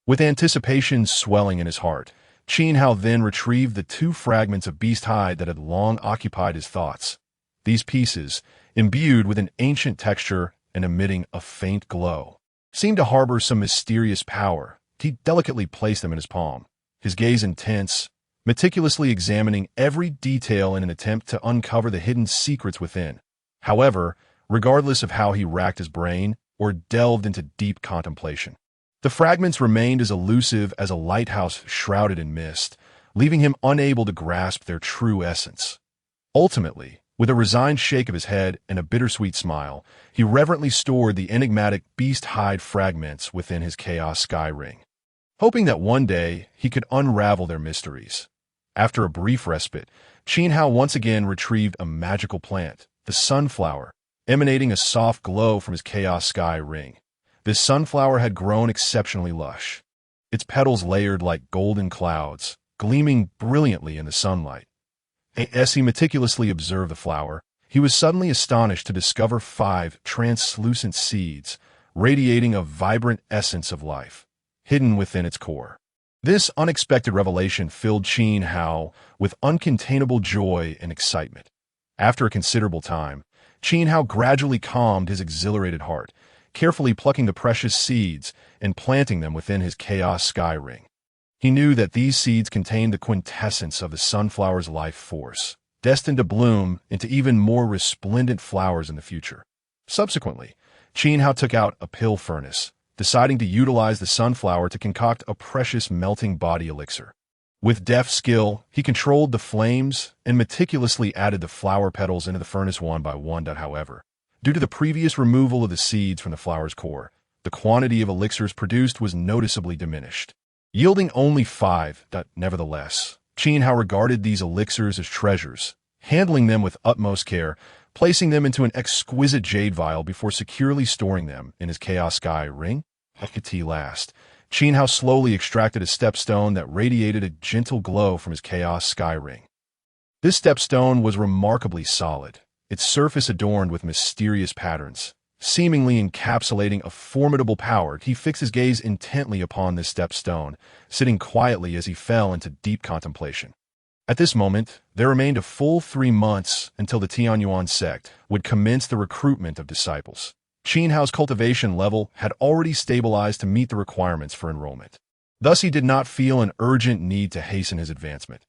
With anticipation swelling in his heart, Qin Hao then retrieved the two fragments of beast hide that had long occupied his thoughts. These pieces, imbued with an ancient texture and emitting a faint glow, seemed to harbor some mysterious power. He delicately placed them in his palm, his gaze intense, meticulously examining every detail in an attempt to uncover the hidden secrets within. However, regardless of how he racked his brain or delved into deep contemplation, the fragments remained as elusive as a lighthouse shrouded in mist, leaving him unable to grasp their true essence. Ultimately, with a resigned shake of his head and a bittersweet smile, he reverently stored the enigmatic beast hide fragments within his chaos sky ring, hoping that one day he could unravel their mysteries. After a brief respite, Qin Hao once again retrieved a magical plant, the sunflower, emanating a soft glow from his chaos sky ring. This sunflower had grown exceptionally lush, its petals layered like golden clouds, gleaming brilliantly in the sunlight. As he meticulously observed the flower, he was suddenly astonished to discover 5 translucent seeds, radiating a vibrant essence of life, hidden within its core. This unexpected revelation filled Qin Hao with uncontainable joy and excitement. After a considerable time, Qin Hao gradually calmed his exhilarated heart, carefully plucking the precious seeds and planting them within his chaos sky ring. He knew that these seeds contained the quintessence of the sunflower's life force, destined to bloom into even more resplendent flowers in the future. Subsequently, Qin Hao took out a pill furnace, deciding to utilize the sunflower to concoct a precious melting body elixir. With deft skill, he controlled the flames and meticulously added the flower petals into the furnace one by one. However, due to the previous removal of the seeds from the flower's core, the quantity of elixirs produced was noticeably diminished, yielding only 5. Nevertheless, Qin Hao regarded these elixirs as treasures, handling them with utmost care, placing them into an exquisite jade vial before securely storing them in his chaos sky ring. At last, Qin Hao slowly extracted a stepstone that radiated a gentle glow from his Chaos Sky Ring. This stepstone was remarkably solid, its surface adorned with mysterious patterns. Seemingly encapsulating a formidable power, he fixed his gaze intently upon this stepstone, sitting quietly as he fell into deep contemplation. At this moment, there remained a full 3 months until the Tianyuan sect would commence the recruitment of disciples. Qin Hao's cultivation level had already stabilized to meet the requirements for enrollment. Thus, he did not feel an urgent need to hasten his advancement.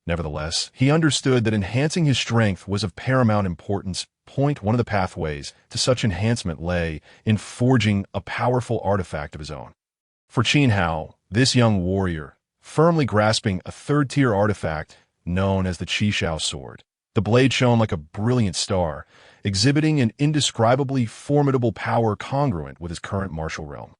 Nevertheless, he understood that enhancing his strength was of paramount importance. One of the pathways to such enhancement lay in forging a powerful artifact of his own. For Qin Hao, this young warrior, firmly grasping a third-tier artifact known as the Qishao sword, the blade shone like a brilliant star, exhibiting an indescribably formidable power congruent with his current martial realm.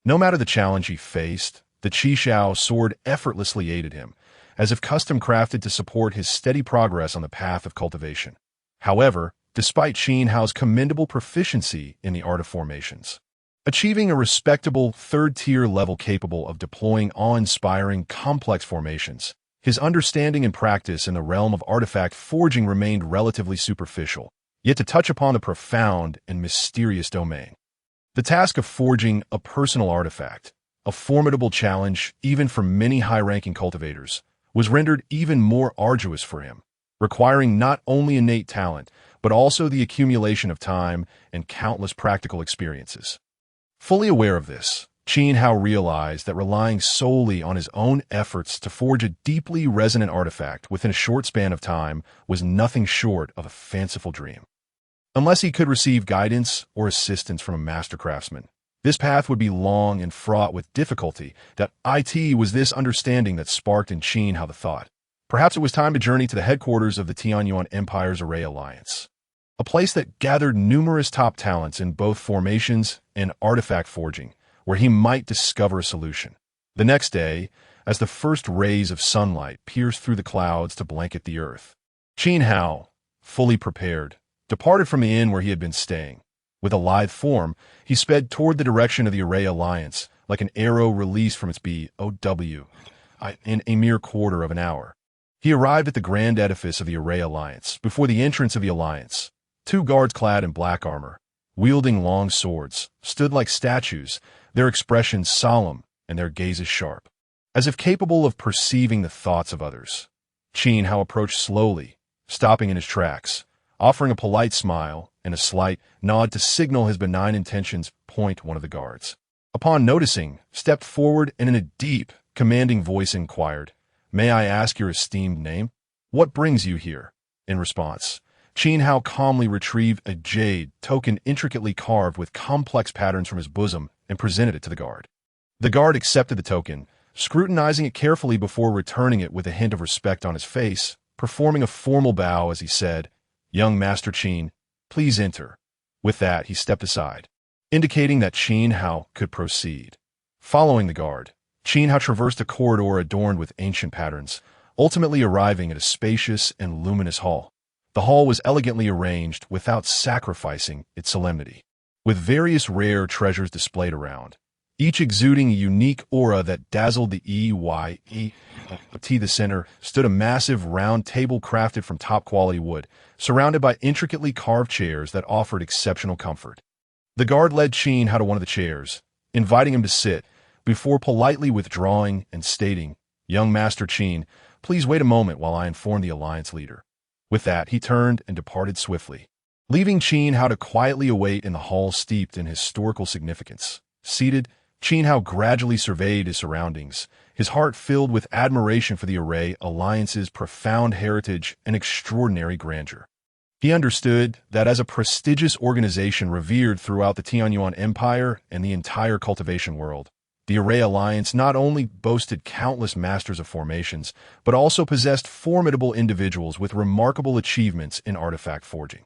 No matter the challenge he faced, the Qishao sword effortlessly aided him, as if custom-crafted to support his steady progress on the path of cultivation. However, despite Qin Hao's commendable proficiency in the art of formations, achieving a respectable third-tier level capable of deploying awe-inspiring complex formations, his understanding and practice in the realm of artifact forging remained relatively superficial, yet to touch upon the profound and mysterious domain. The task of forging a personal artifact, a formidable challenge even for many high-ranking cultivators, was rendered even more arduous for him, requiring not only innate talent, but also the accumulation of time and countless practical experiences. Fully aware of this, Qin Hao realized that relying solely on his own efforts to forge a deeply resonant artifact within a short span of time was nothing short of a fanciful dream. Unless he could receive guidance or assistance from a master craftsman, this path would be long and fraught with difficulty. It was this understanding that sparked in Qin Hao the thought. Perhaps it was time to journey to the headquarters of the Tianyuan Empire's Array Alliance, a place that gathered numerous top talents in both formations and artifact forging, where he might discover a solution. The next day, as the first rays of sunlight pierced through the clouds to blanket the earth, Qin Hao, fully prepared, departed from the inn where he had been staying. With a lithe form, he sped toward the direction of the Array Alliance, like an arrow released from its BOW, in a mere quarter of an hour. He arrived at the grand edifice of the Array Alliance. Before the entrance of the Alliance, 2 guards clad in black armor, wielding long swords, stood like statues, their expressions solemn and their gazes sharp, as if capable of perceiving the thoughts of others. Qin Hao approached slowly, stopping in his tracks, offering a polite smile and a slight nod to signal his benign intentions. One of the guards, upon noticing, stepped forward and in a deep, commanding voice inquired, "May I ask your esteemed name? What brings you here?" In response, Qin Hao calmly retrieved a jade token intricately carved with complex patterns from his bosom and presented it to the guard. The guard accepted the token, scrutinizing it carefully before returning it with a hint of respect on his face, performing a formal bow as he said, "Young Master Qin, please enter." With that, he stepped aside, indicating that Qin Hao could proceed. Following the guard, Qin Hao traversed a corridor adorned with ancient patterns, ultimately arriving at a spacious and luminous hall. The hall was elegantly arranged without sacrificing its solemnity, with various rare treasures displayed around, each exuding a unique aura that dazzled the the center stood a massive round table crafted from top-quality wood, surrounded by intricately carved chairs that offered exceptional comfort. The guard led Qin Hao to one of the chairs, inviting him to sit, before politely withdrawing and stating, "Young Master Qin, please wait a moment while I inform the Alliance leader." With that, he turned and departed swiftly, leaving Qin Hao to quietly await in the hall steeped in historical significance. Seated, Qin Hao gradually surveyed his surroundings, his heart filled with admiration for the Array Alliance's profound heritage and extraordinary grandeur. He understood that as a prestigious organization revered throughout the Tianyuan Empire and the entire cultivation world, the Array Alliance not only boasted countless masters of formations, but also possessed formidable individuals with remarkable achievements in artifact forging.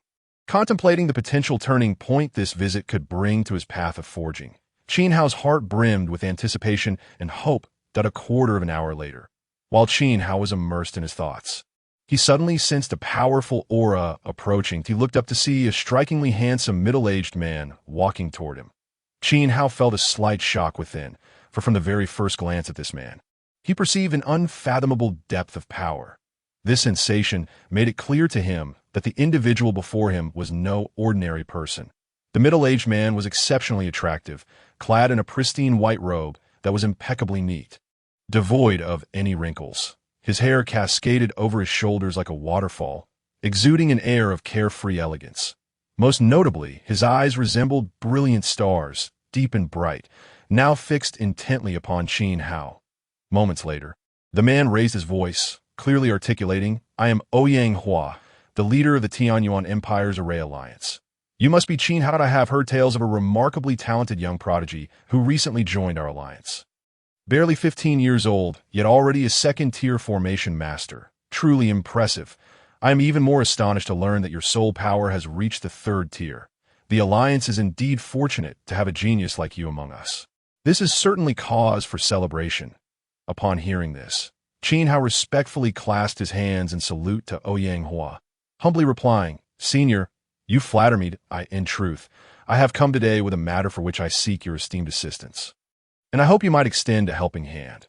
Contemplating the potential turning point this visit could bring to his path of forging, Qin Hao's heart brimmed with anticipation and hope. A quarter of an hour later, while Qin Hao was immersed in his thoughts, he suddenly sensed a powerful aura approaching. He looked up to see a strikingly handsome middle-aged man walking toward him. Qin Hao felt a slight shock within, for from the very first glance at this man, he perceived an unfathomable depth of power. This sensation made it clear to him that the individual before him was no ordinary person. The middle-aged man was exceptionally attractive, clad in a pristine white robe that was impeccably neat, devoid of any wrinkles. His hair cascaded over his shoulders like a waterfall, exuding an air of carefree elegance. Most notably, his eyes resembled brilliant stars, deep and bright, now fixed intently upon Qin Hao. Moments later, the man raised his voice, clearly articulating, "I am Ouyang Hua, the leader of the Tianyuan Empire's Array Alliance. You must be Qin Hao. I have heard tales of a remarkably talented young prodigy who recently joined our alliance. Barely 15 years old, yet already a second-tier formation master. Truly impressive. I am even more astonished to learn that your soul power has reached the third tier. The alliance is indeed fortunate to have a genius like you among us. This is certainly cause for celebration." Upon hearing this, Qin Hao respectfully clasped his hands in salute to Ouyang Hua, humbly replying, "Senior, you flatter me. In truth, I have come today with a matter for which I seek your esteemed assistance, and I hope you might extend a helping hand."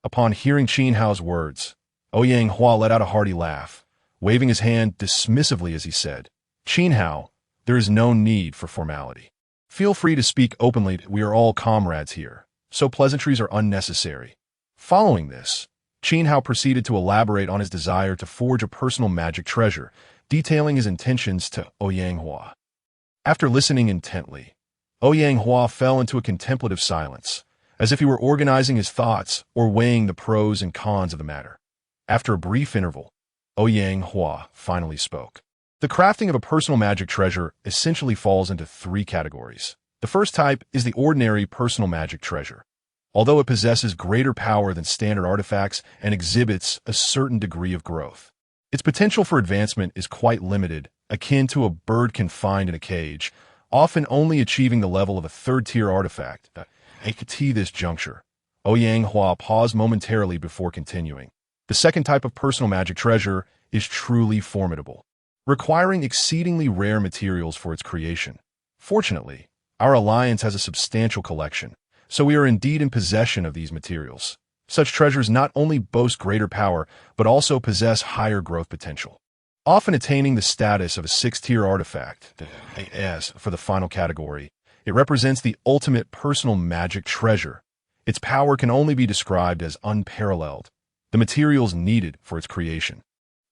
Upon hearing Qin Hao's words, Ouyang Hua let out a hearty laugh, waving his hand dismissively as he said, "Qin Hao, there is no need for formality. Feel free to speak openly. We are all comrades here, so pleasantries are unnecessary." Following this, Qin Hao proceeded to elaborate on his desire to forge a personal magic treasure, detailing his intentions to Ouyang Hua. After listening intently, Ouyang Hua fell into a contemplative silence, as if he were organizing his thoughts or weighing the pros and cons of the matter. After a brief interval, Ouyang Hua finally spoke. The crafting of a personal magic treasure essentially falls into three categories. The first type is the ordinary personal magic treasure. Although it possesses greater power than standard artifacts and exhibits a certain degree of growth, its potential for advancement is quite limited, akin to a bird confined in a cage, often only achieving the level of a third-tier artifact. At this juncture, Ouyang Hua paused momentarily before continuing. The second type of personal magic treasure is truly formidable, requiring exceedingly rare materials for its creation. Fortunately, our alliance has a substantial collection, so we are indeed in possession of these materials. Such treasures not only boast greater power, but also possess higher growth potential, often attaining the status of a sixth-tier artifact. As for the final category, it represents the ultimate personal magic treasure. Its power can only be described as unparalleled. The materials needed for its creation,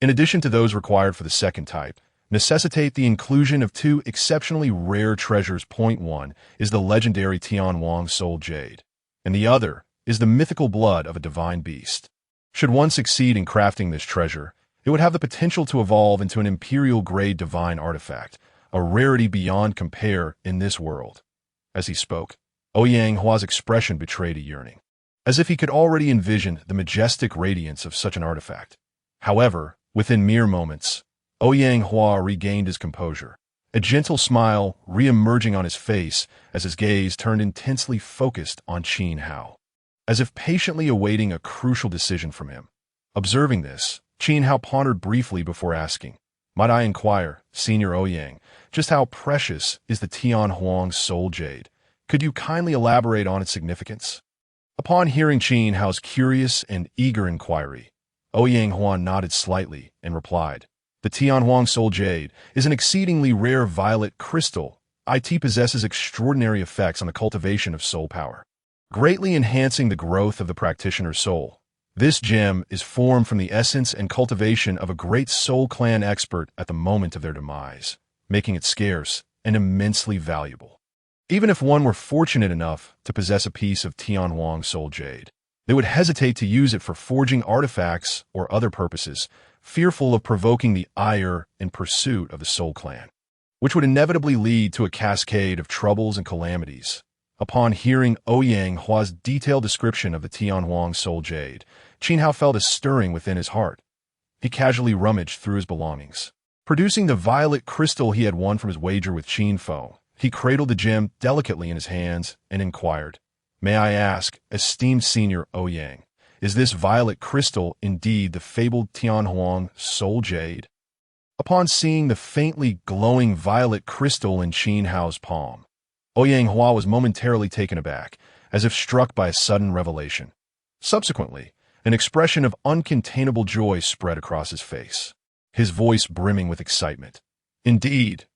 in addition to those required for the second type, necessitate the inclusion of two exceptionally rare treasures. Point one is the legendary Tianhuang Soul Jade, and the other is the mythical blood of a divine beast. Should one succeed in crafting this treasure, it would have the potential to evolve into an imperial-grade divine artifact, a rarity beyond compare in this world. As he spoke, Ouyang Hua's expression betrayed a yearning, as if he could already envision the majestic radiance of such an artifact. However, within mere moments, Ouyang Hua regained his composure, a gentle smile re-emerging on his face as his gaze turned intensely focused on Qin Hao, as if patiently awaiting a crucial decision from him. Observing this, Qin Hao pondered briefly before asking, "Might I inquire, Senior Ouyang, just how precious is the Tianhuang Soul Jade? Could you kindly elaborate on its significance?" Upon hearing Qin Hao's curious and eager inquiry, Ouyang Hua nodded slightly and replied, "The Tianhuang Soul Jade is an exceedingly rare violet crystal. It possesses extraordinary effects on the cultivation of soul power, greatly enhancing the growth of the practitioner's soul. This gem is formed from the essence and cultivation of a great soul clan expert at the moment of their demise, making it scarce and immensely valuable. Even if one were fortunate enough to possess a piece of Tianhuang Soul Jade, they would hesitate to use it for forging artifacts or other purposes, fearful of provoking the ire and pursuit of the Soul Clan, which would inevitably lead to a cascade of troubles and calamities." Upon hearing Ouyang Hua's detailed description of the Tianhuang Soul Jade, Qin Hao felt a stirring within his heart. He casually rummaged through his belongings. Producing the violet crystal he had won from his wager with Qin Fo, he cradled the gem delicately in his hands and inquired, "May I ask, esteemed Senior Ouyang, is this violet crystal indeed the fabled Tianhuang Soul Jade?" Upon seeing the faintly glowing violet crystal in Qin Hao's palm, Ouyang Hua was momentarily taken aback, as if struck by a sudden revelation. Subsequently, an expression of uncontainable joy spread across his face, his voice brimming with excitement. Indeed,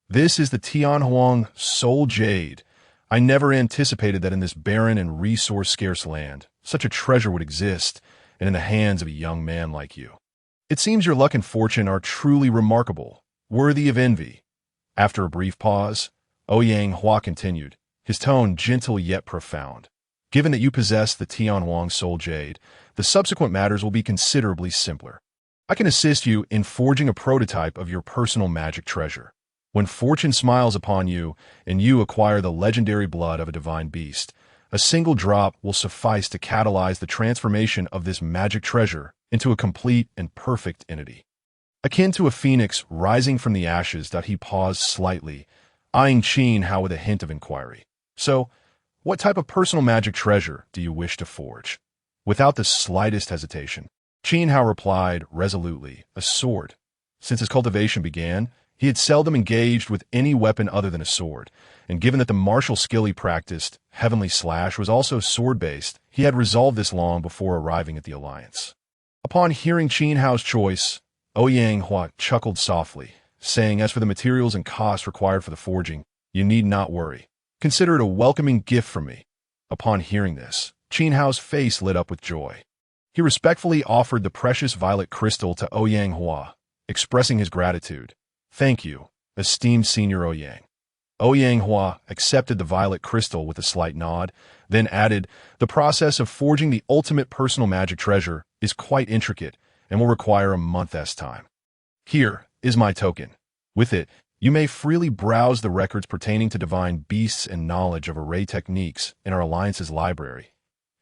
this is the Tianhuang Soul Jade. I never anticipated that in this barren and resource-scarce land, such a treasure would exist, and in the hands of a young man like you. It seems your luck and fortune are truly remarkable, worthy of envy. After a brief pause, Ouyang Hua continued, his tone gentle yet profound. Given that you possess the Tianhuang Soul Jade, the subsequent matters will be considerably simpler. I can assist you in forging a prototype of your personal magic treasure. When fortune smiles upon you and you acquire the legendary blood of a divine beast, a single drop will suffice to catalyze the transformation of this magic treasure into a complete and perfect entity. Akin to a phoenix rising from the ashes, he paused slightly, eyeing Qin Hao with a hint of inquiry. So, what type of personal magic treasure do you wish to forge? Without the slightest hesitation, Qin Hao replied resolutely, a sword. Since his cultivation began, he had seldom engaged with any weapon other than a sword, and given that the martial skill he practiced, Heavenly Slash, was also sword-based, he had resolved this long before arriving at the Alliance. Upon hearing Qin Hao's choice, Ouyang Hua chuckled softly, saying, as for the materials and costs required for the forging, you need not worry. Consider it a welcoming gift from me. Upon hearing this, Qin Hao's face lit up with joy. He respectfully offered the precious violet crystal to Ouyang Hua, expressing his gratitude. Thank you, esteemed Senior Ouyang. Ouyang Hua accepted the violet crystal with a slight nod, then added, the process of forging the ultimate personal magic treasure is quite intricate and will require a month's time. Here is my token. With it, you may freely browse the records pertaining to divine beasts and knowledge of array techniques in our Alliance's library.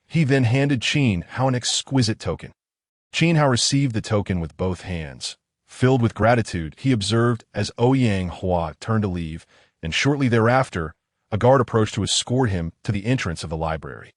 He then handed Qin Hao an exquisite token. Qin Hao received the token with both hands. Filled with gratitude, he observed as Ouyang Hua turned to leave, and shortly thereafter, a guard approached to escort him to the entrance of the library.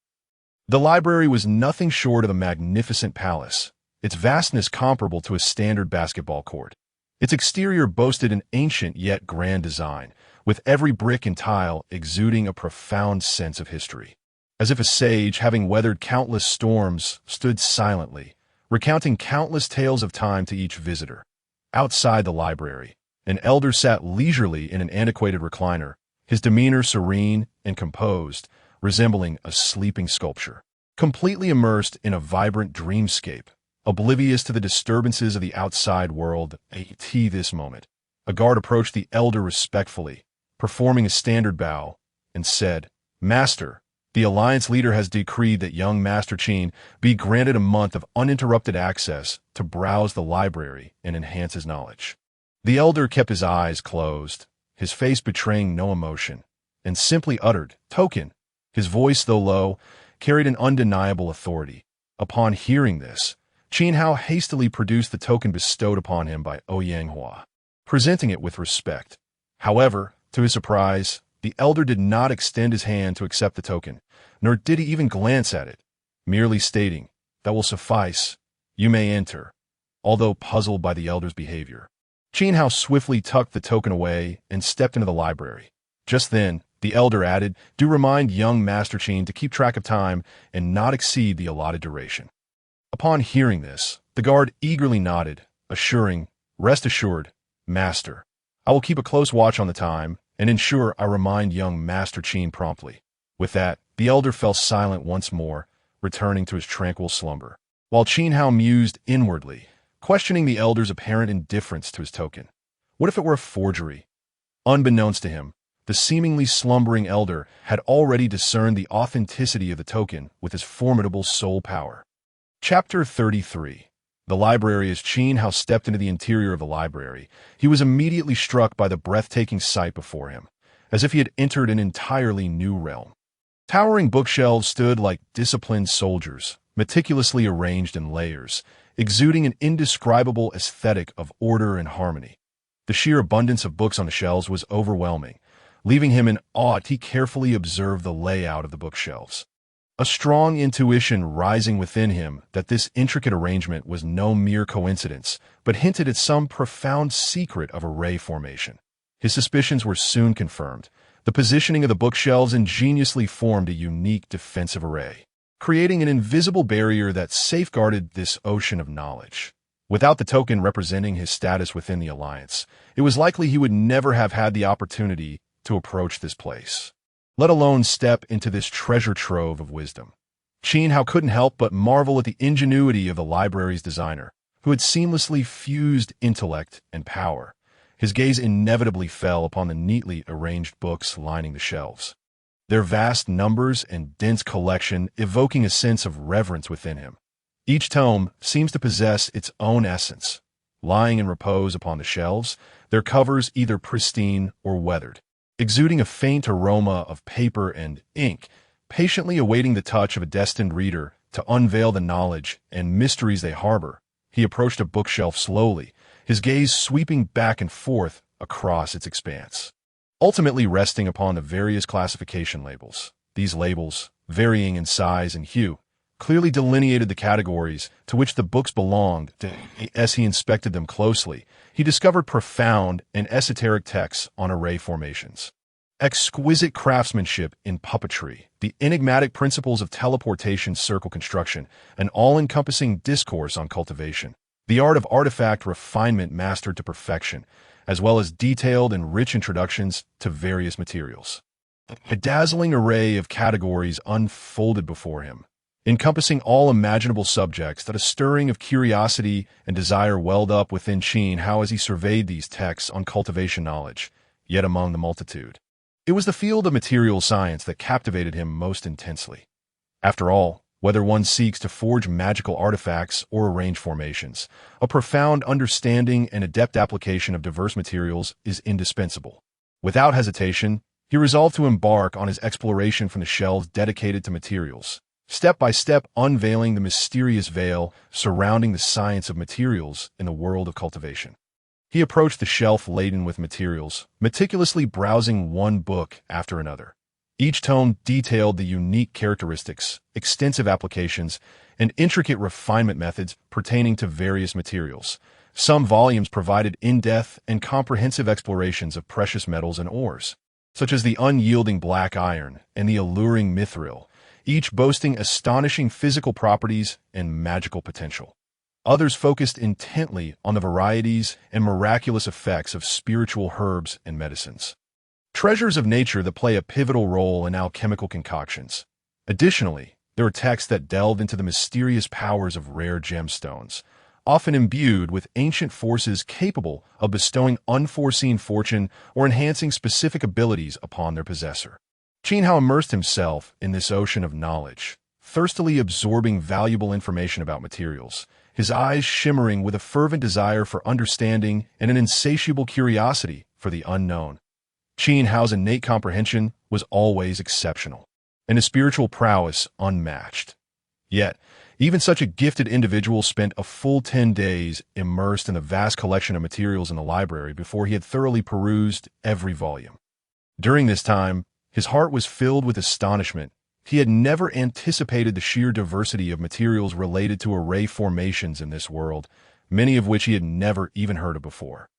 The library was nothing short of a magnificent palace, its vastness comparable to a standard basketball court. Its exterior boasted an ancient yet grand design, with every brick and tile exuding a profound sense of history. As if a sage, having weathered countless storms, stood silently, recounting countless tales of time to each visitor. Outside the library, an elder sat leisurely in an antiquated recliner, his demeanor serene and composed, resembling a sleeping sculpture. Completely immersed in a vibrant dreamscape, oblivious to the disturbances of the outside world, at this moment, a guard approached the elder respectfully, performing a standard bow, and said, Master, the Alliance leader has decreed that young Master Qin be granted a month of uninterrupted access to browse the library and enhance his knowledge. The elder kept his eyes closed, his face betraying no emotion, and simply uttered, Token. His voice, though low, carried an undeniable authority. Upon hearing this, Qin Hao hastily produced the token bestowed upon him by Ouyang Hua, presenting it with respect. However, to his surprise, the elder did not extend his hand to accept the token, nor did he even glance at it, merely stating, That will suffice. You may enter. Although puzzled by the elder's behavior, Qin Hao swiftly tucked the token away and stepped into the library. Just then, the elder added, Do remind young Master Qin to keep track of time and not exceed the allotted duration. Upon hearing this, the guard eagerly nodded, assuring, Rest assured, Master. I will keep a close watch on the time and ensure I remind young Master Qin promptly. With that, the elder fell silent once more, returning to his tranquil slumber, while Qin Hao mused inwardly, questioning the elder's apparent indifference to his token. What if it were a forgery? Unbeknownst to him, the seemingly slumbering elder had already discerned the authenticity of the token with his formidable soul power. Chapter 33. The library. As Qin Hao stepped into the interior of the library, he was immediately struck by the breathtaking sight before him, as if he had entered an entirely new realm. Towering bookshelves stood like disciplined soldiers, meticulously arranged in layers, exuding an indescribable aesthetic of order and harmony. The sheer abundance of books on the shelves was overwhelming, leaving him in awe as he carefully observed the layout of the bookshelves. A strong intuition rising within him that this intricate arrangement was no mere coincidence, but hinted at some profound secret of array formation. His suspicions were soon confirmed. The positioning of the bookshelves ingeniously formed a unique defensive array, creating an invisible barrier that safeguarded this ocean of knowledge. Without the token representing his status within the Alliance, it was likely he would never have had the opportunity to approach this place, let alone step into this treasure trove of wisdom. Qin Hao couldn't help but marvel at the ingenuity of the library's designer, who had seamlessly fused intellect and power. His gaze inevitably fell upon the neatly arranged books lining the shelves, their vast numbers and dense collection evoking a sense of reverence within him. Each tome seems to possess its own essence. Lying in repose upon the shelves, their covers either pristine or weathered, exuding a faint aroma of paper and ink, patiently awaiting the touch of a destined reader to unveil the knowledge and mysteries they harbor. He approached a bookshelf slowly, his gaze sweeping back and forth across its expanse, ultimately resting upon the various classification labels. These labels, varying in size and hue, clearly delineated the categories to which the books belonged. As he inspected them closely, he discovered profound and esoteric texts on array formations, exquisite craftsmanship in puppetry, the enigmatic principles of teleportation circle construction, an all-encompassing discourse on cultivation, the art of artifact refinement mastered to perfection, as well as detailed and rich introductions to various materials. A dazzling array of categories unfolded before him, encompassing all imaginable subjects that a stirring of curiosity and desire welled up within Qin Hao as he surveyed these texts on cultivation knowledge, yet among the multitude. It was the field of material science that captivated him most intensely. After all, whether one seeks to forge magical artifacts or arrange formations, a profound understanding and adept application of diverse materials is indispensable. Without hesitation, he resolved to embark on his exploration from the shelves dedicated to materials, step by step unveiling the mysterious veil surrounding the science of materials in the world of cultivation. He approached the shelf laden with materials, meticulously browsing one book after another. Each tome detailed the unique characteristics, extensive applications, and intricate refinement methods pertaining to various materials. Some volumes provided in-depth and comprehensive explorations of precious metals and ores, such as the unyielding black iron and the alluring mithril, each boasting astonishing physical properties and magical potential. Others focused intently on the varieties and miraculous effects of spiritual herbs and medicines, treasures of nature that play a pivotal role in alchemical concoctions. Additionally, there were texts that delved into the mysterious powers of rare gemstones, often imbued with ancient forces capable of bestowing unforeseen fortune or enhancing specific abilities upon their possessor. Qin Hao immersed himself in this ocean of knowledge, thirstily absorbing valuable information about materials, his eyes shimmering with a fervent desire for understanding and an insatiable curiosity for the unknown. Qin Hao's innate comprehension was always exceptional, and his spiritual prowess unmatched. Yet, even such a gifted individual spent a full 10 days immersed in the vast collection of materials in the library before he had thoroughly perused every volume. During this time, his heart was filled with astonishment. He had never anticipated the sheer diversity of materials related to array formations in this world, many of which he had never even heard of before.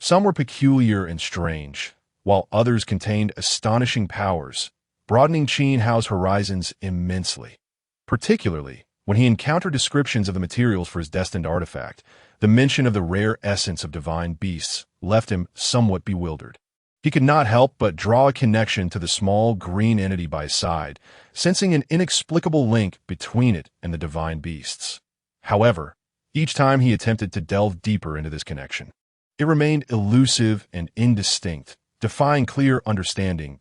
Some were peculiar and strange, while others contained astonishing powers, broadening Qin Hao's horizons immensely. Particularly, when he encountered descriptions of the materials for his destined artifact, the mention of the rare essence of divine beasts left him somewhat bewildered. He could not help but draw a connection to the small green entity by his side, sensing an inexplicable link between it and the divine beasts. However, each time he attempted to delve deeper into this connection, it remained elusive and indistinct, defying clear understanding.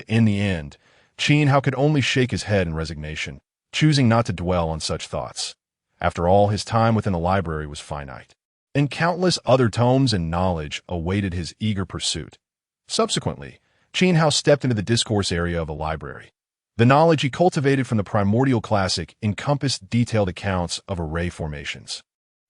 In the end, Qin Hao could only shake his head in resignation, choosing not to dwell on such thoughts. After all, his time within the library was finite, and countless other tomes and knowledge awaited his eager pursuit. Subsequently, Qin Hao stepped into the discourse area of the library. The knowledge he cultivated from the primordial classic encompassed detailed accounts of array formations,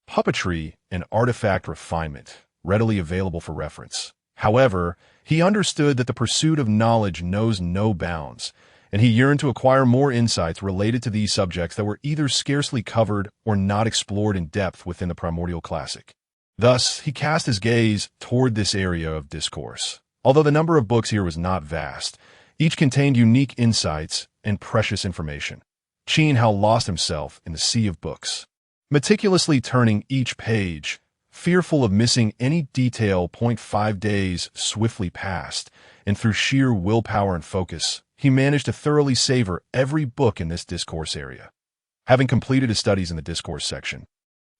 puppetry, and artifact refinement, readily available for reference. However, he understood that the pursuit of knowledge knows no bounds, and he yearned to acquire more insights related to these subjects that were either scarcely covered or not explored in depth within the primordial classic. Thus, he cast his gaze toward this area of discourse, Although the number of books here was not vast, each contained unique insights and precious information. Qin Hao lost himself in the sea of books, meticulously turning each page, fearful of missing any detail. 5 days swiftly passed, and through sheer willpower and focus, he managed to thoroughly savor every book in this discourse area. Having completed his studies in the discourse section,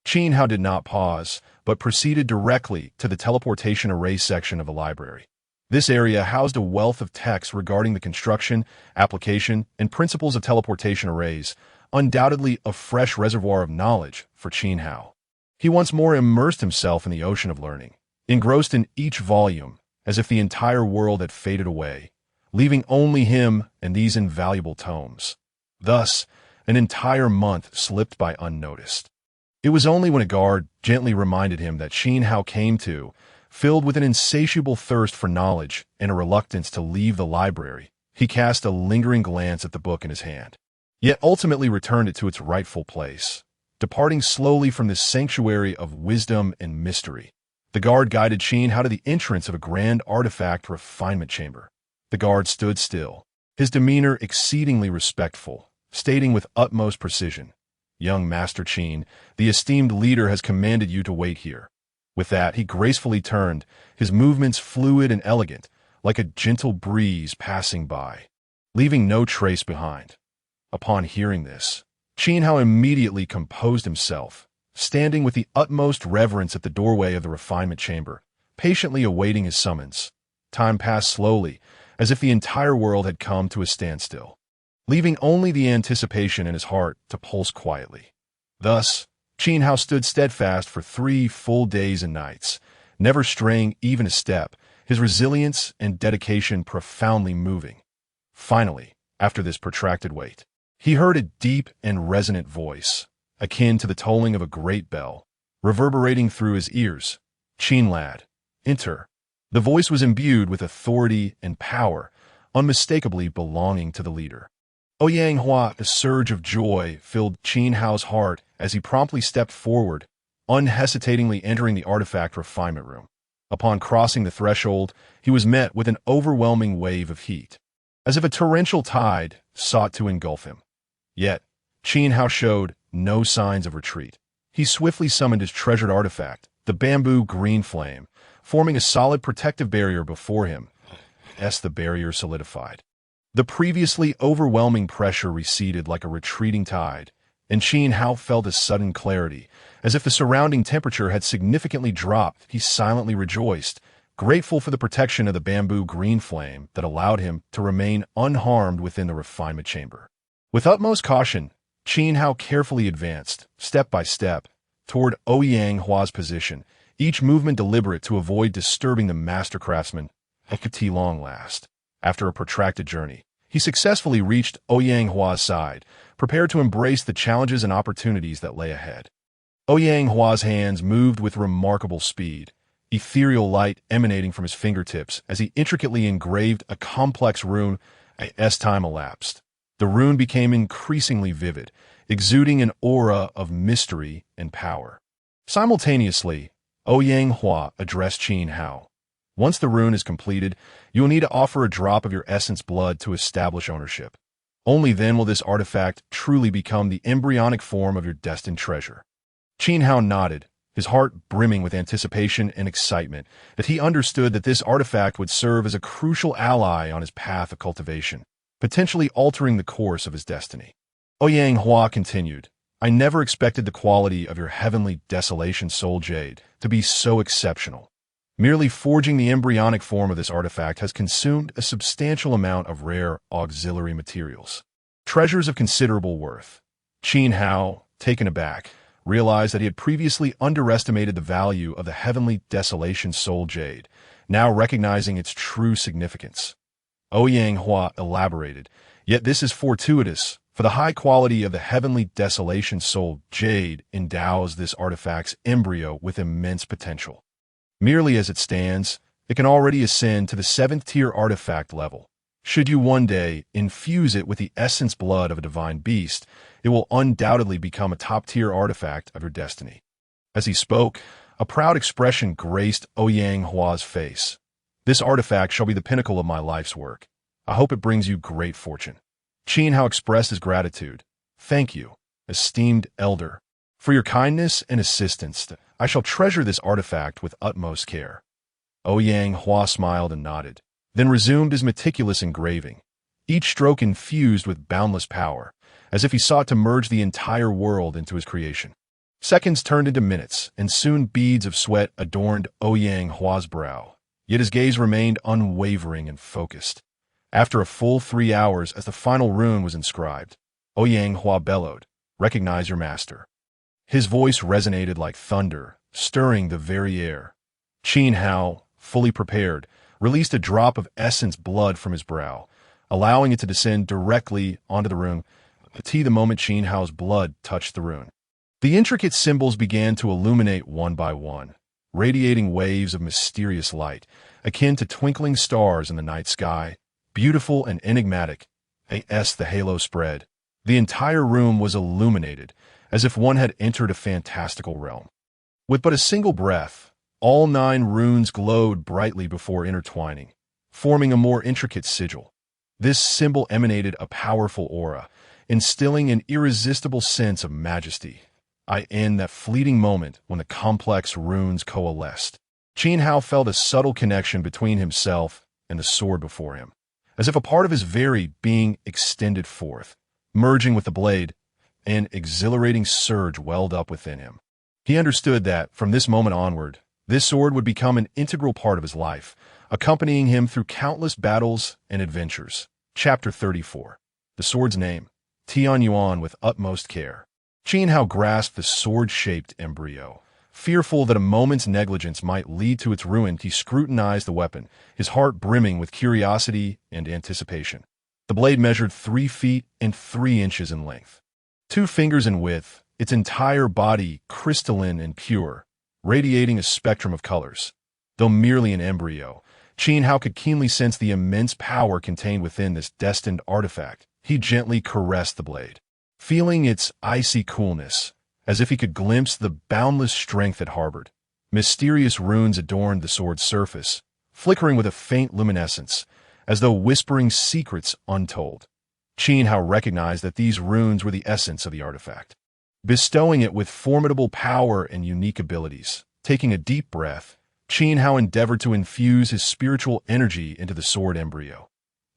Qin Hao did not pause, but proceeded directly to the teleportation array section of the library. This area housed a wealth of texts regarding the construction, application, and principles of teleportation arrays, undoubtedly a fresh reservoir of knowledge for Qin Hao. He once more immersed himself in the ocean of learning, engrossed in each volume, as if the entire world had faded away, leaving only him and these invaluable tomes. Thus, an entire month slipped by unnoticed. It was only when a guard gently reminded him that Qin Hao came to, filled with an insatiable thirst for knowledge and a reluctance to leave the library, he cast a lingering glance at the book in his hand, yet ultimately returned it to its rightful place, departing slowly from this sanctuary of wisdom and mystery. The guard guided Qin Hao to the entrance of a grand artifact refinement chamber. The guard stood still, his demeanor exceedingly respectful, stating with utmost precision, "Young Master Qin, the esteemed leader has commanded you to wait here." With that, he gracefully turned, his movements fluid and elegant, like a gentle breeze passing by, leaving no trace behind. Upon hearing this, Qin Hao immediately composed himself, standing with the utmost reverence at the doorway of the refinement chamber, patiently awaiting his summons. Time passed slowly, as if the entire world had come to a standstill, leaving only the anticipation in his heart to pulse quietly. Thus, Qin Hao stood steadfast for 3 full days and nights, never straying even a step, his resilience and dedication profoundly moving. Finally, after this protracted wait, he heard a deep and resonant voice, akin to the tolling of a great bell, reverberating through his ears. "Qin lad, enter." The voice was imbued with authority and power, unmistakably belonging to the leader. Ouyang Hua, a surge of joy filled Qin Hao's heart as he promptly stepped forward, unhesitatingly entering the artifact refinement room. Upon crossing the threshold, he was met with an overwhelming wave of heat, as if a torrential tide sought to engulf him. Yet, Qin Hao showed no signs of retreat. He swiftly summoned his treasured artifact, the bamboo green flame, forming a solid protective barrier before him. As the barrier solidified, the previously overwhelming pressure receded like a retreating tide, and Qin Hao felt a sudden clarity, as if the surrounding temperature had significantly dropped. He silently rejoiced, grateful for the protection of the bamboo green flame that allowed him to remain unharmed within the refinement chamber. With utmost caution, Qin Hao carefully advanced, step by step, toward Ouyang Hua's position, each movement deliberate to avoid disturbing the master craftsman. At long last, after a protracted journey, he successfully reached Ouyang Hua's side, prepared to embrace the challenges and opportunities that lay ahead. Ouyang Hua's hands moved with remarkable speed, ethereal light emanating from his fingertips as he intricately engraved a complex rune. As time elapsed, the rune became increasingly vivid, exuding an aura of mystery and power. Simultaneously, Ouyang Hua addressed Qin Hao. "Once the rune is completed, you will need to offer a drop of your essence blood to establish ownership. Only then will this artifact truly become the embryonic form of your destined treasure." Qin Hao nodded, his heart brimming with anticipation and excitement, that he understood that this artifact would serve as a crucial ally on his path of cultivation, potentially altering the course of his destiny. Ouyang Hua continued, "I never expected the quality of your heavenly desolation soul jade to be so exceptional. Merely forging the embryonic form of this artifact has consumed a substantial amount of rare auxiliary materials, treasures of considerable worth." Qin Hao, taken aback, realized that he had previously underestimated the value of the heavenly desolation soul jade, now recognizing its true significance. Ouyang Hua elaborated, "Yet this is fortuitous, for the high quality of the heavenly desolation soul jade endows this artifact's embryo with immense potential. Merely as it stands, it can already ascend to the 7th-tier artifact level. Should you one day infuse it with the essence blood of a divine beast, it will undoubtedly become a top-tier artifact of your destiny." As he spoke, a proud expression graced Ouyang Hua's face. This artifact shall be the pinnacle of my life's work. I hope it brings you great fortune." Qin Hao expressed his gratitude. "Thank you, esteemed elder, for your kindness and assistance. I shall treasure this artifact with utmost care." Ouyang Hua smiled and nodded, then resumed his meticulous engraving, each stroke infused with boundless power, as if he sought to merge the entire world into his creation. Seconds turned into minutes, and soon beads of sweat adorned Ouyang Hua's brow, yet his gaze remained unwavering and focused. After a full 3 hours as the final rune was inscribed, Ouyang Hua bellowed, "Recognize your master." His voice resonated like thunder, stirring the very air. Qin Hao, fully prepared, released a drop of essence blood from his brow, allowing it to descend directly onto the rune. The moment Qin Hao's blood touched the rune, the intricate symbols began to illuminate one by one, radiating waves of mysterious light, akin to twinkling stars in the night sky, beautiful and enigmatic. As the halo spread, the entire room was illuminated, as if one had entered a fantastical realm. With but a single breath, all 9 runes glowed brightly before intertwining, forming a more intricate sigil. This symbol emanated a powerful aura, instilling an irresistible sense of majesty. In that fleeting moment when the complex runes coalesced, Qin Hao felt a subtle connection between himself and the sword before him, as if a part of his very being extended forth, merging with the blade. An exhilarating surge welled up within him. He understood that, from this moment onward, this sword would become an integral part of his life, accompanying him through countless battles and adventures. Chapter 34. The sword's name. Tianyuan with utmost care. Qin Hao grasped the sword-shaped embryo. Fearful that a moment's negligence might lead to its ruin, he scrutinized the weapon, his heart brimming with curiosity and anticipation. The blade measured 3 feet and 3 inches in length, 2 fingers in width, its entire body crystalline and pure, radiating a spectrum of colors. Though merely an embryo, Qin Hao could keenly sense the immense power contained within this destined artifact. He gently caressed the blade, feeling its icy coolness, as if he could glimpse the boundless strength it harbored. Mysterious runes adorned the sword's surface, flickering with a faint luminescence, as though whispering secrets untold. Qin Hao recognized that these runes were the essence of the artifact, bestowing it with formidable power and unique abilities. Taking a deep breath, Qin Hao endeavored to infuse his spiritual energy into the sword embryo.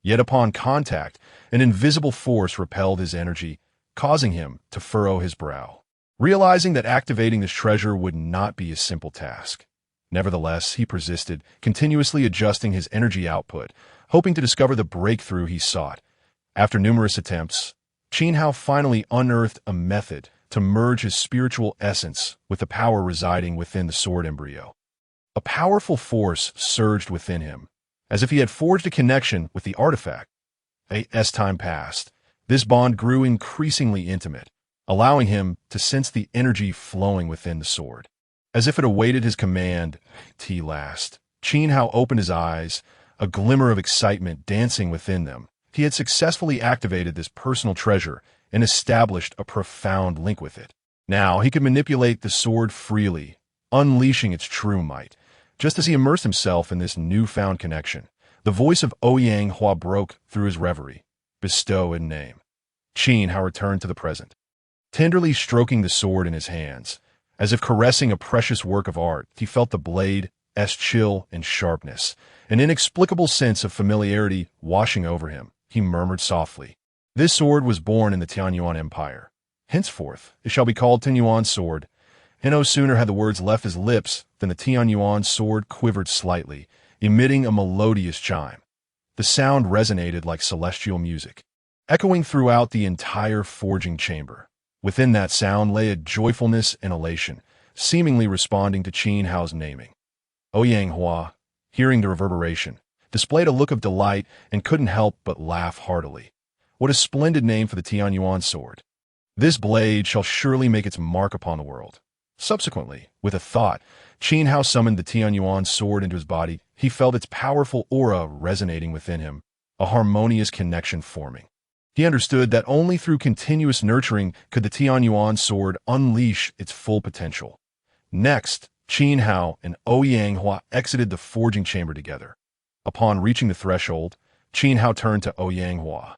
Yet upon contact, an invisible force repelled his energy, causing him to furrow his brow. Realizing that activating this treasure would not be a simple task, nevertheless, he persisted, continuously adjusting his energy output, hoping to discover the breakthrough he sought. After numerous attempts, Qin Hao finally unearthed a method to merge his spiritual essence with the power residing within the sword embryo. A powerful force surged within him, as if he had forged a connection with the artifact. As time passed, this bond grew increasingly intimate, allowing him to sense the energy flowing within the sword. As if it awaited his command, last, Qin Hao opened his eyes, a glimmer of excitement dancing within them. He had successfully activated this personal treasure and established a profound link with it. Now he could manipulate the sword freely, unleashing its true might. Just as he immersed himself in this newfound connection, the voice of Ouyang Hua broke through his reverie. "Bestow a name." Qin Hao returned to the present, tenderly stroking the sword in his hands. As if caressing a precious work of art, he felt the blade's chill and sharpness, an inexplicable sense of familiarity washing over him. He murmured softly, "This sword was born in the Tianyuan Empire. Henceforth, it shall be called Tianyuan's sword." And no sooner had the words left his lips than the Tianyuan sword quivered slightly, emitting a melodious chime. The sound resonated like celestial music, echoing throughout the entire forging chamber. Within that sound lay a joyfulness and elation, seemingly responding to Qin Hao's naming. Ouyang Hua, hearing the reverberation, displayed a look of delight and couldn't help but laugh heartily. What a splendid name for the Tianyuan sword. This blade shall surely make its mark upon the world. Subsequently, with a thought, Qin Hao summoned the Tianyuan sword into his body. He felt its powerful aura resonating within him, a harmonious connection forming. He understood that only through continuous nurturing could the Tianyuan sword unleash its full potential. Next, Qin Hao and Ouyang Hua exited the forging chamber together. Upon reaching the threshold, Qin Hao turned to Ouyang Hua.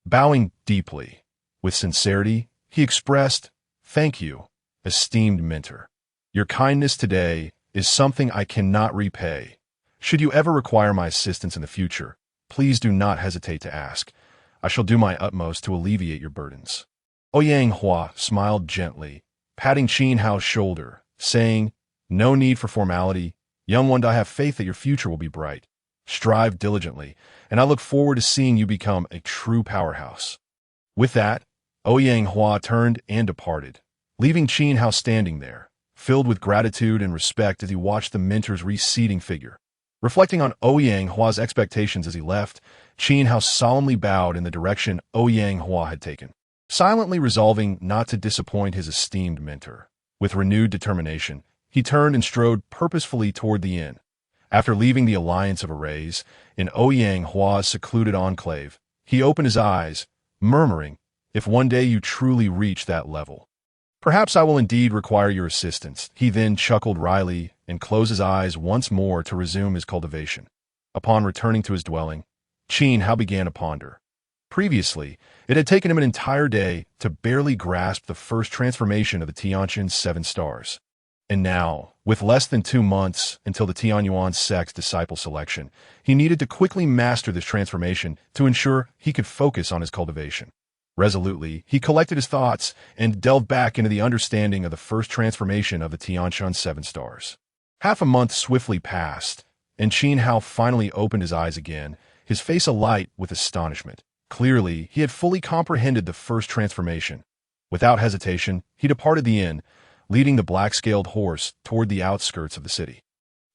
Bowing deeply, with sincerity, he expressed, "Thank you, esteemed mentor. Your kindness today is something I cannot repay. Should you ever require my assistance in the future, please do not hesitate to ask. I shall do my utmost to alleviate your burdens." Ouyang Hua smiled gently, patting Qin Hao's shoulder, saying, "No need for formality. Young one, I have faith that your future will be bright. Strive diligently, and I look forward to seeing you become a true powerhouse." With that, Ouyang Hua turned and departed, leaving Qin Hao standing there, filled with gratitude and respect as he watched the mentor's receding figure. Reflecting on Ouyang Hua's expectations as he left, Qin Hao solemnly bowed in the direction Ouyang Hua had taken, silently resolving not to disappoint his esteemed mentor. With renewed determination, he turned and strode purposefully toward the inn. After leaving the Alliance of Arrays, in Ouyang Hua's secluded enclave, he opened his eyes, murmuring, "If one day you truly reach that level, perhaps I will indeed require your assistance." He then chuckled wryly and closed his eyes once more to resume his cultivation. Upon returning to his dwelling, Qin Hao began to ponder. Previously, it had taken him an entire day to barely grasp the first transformation of the Tianquan 7 stars. And now, with less than 2 months until the Tianyuan sect's disciple selection, he needed to quickly master this transformation to ensure he could focus on his cultivation. Resolutely, he collected his thoughts and delved back into the understanding of the first transformation of the Tianquan 7 stars. Half a month swiftly passed, and Qin Hao finally opened his eyes again, his face alight with astonishment. Clearly, he had fully comprehended the first transformation. Without hesitation, he departed the inn, leading the black-scaled horse toward the outskirts of the city.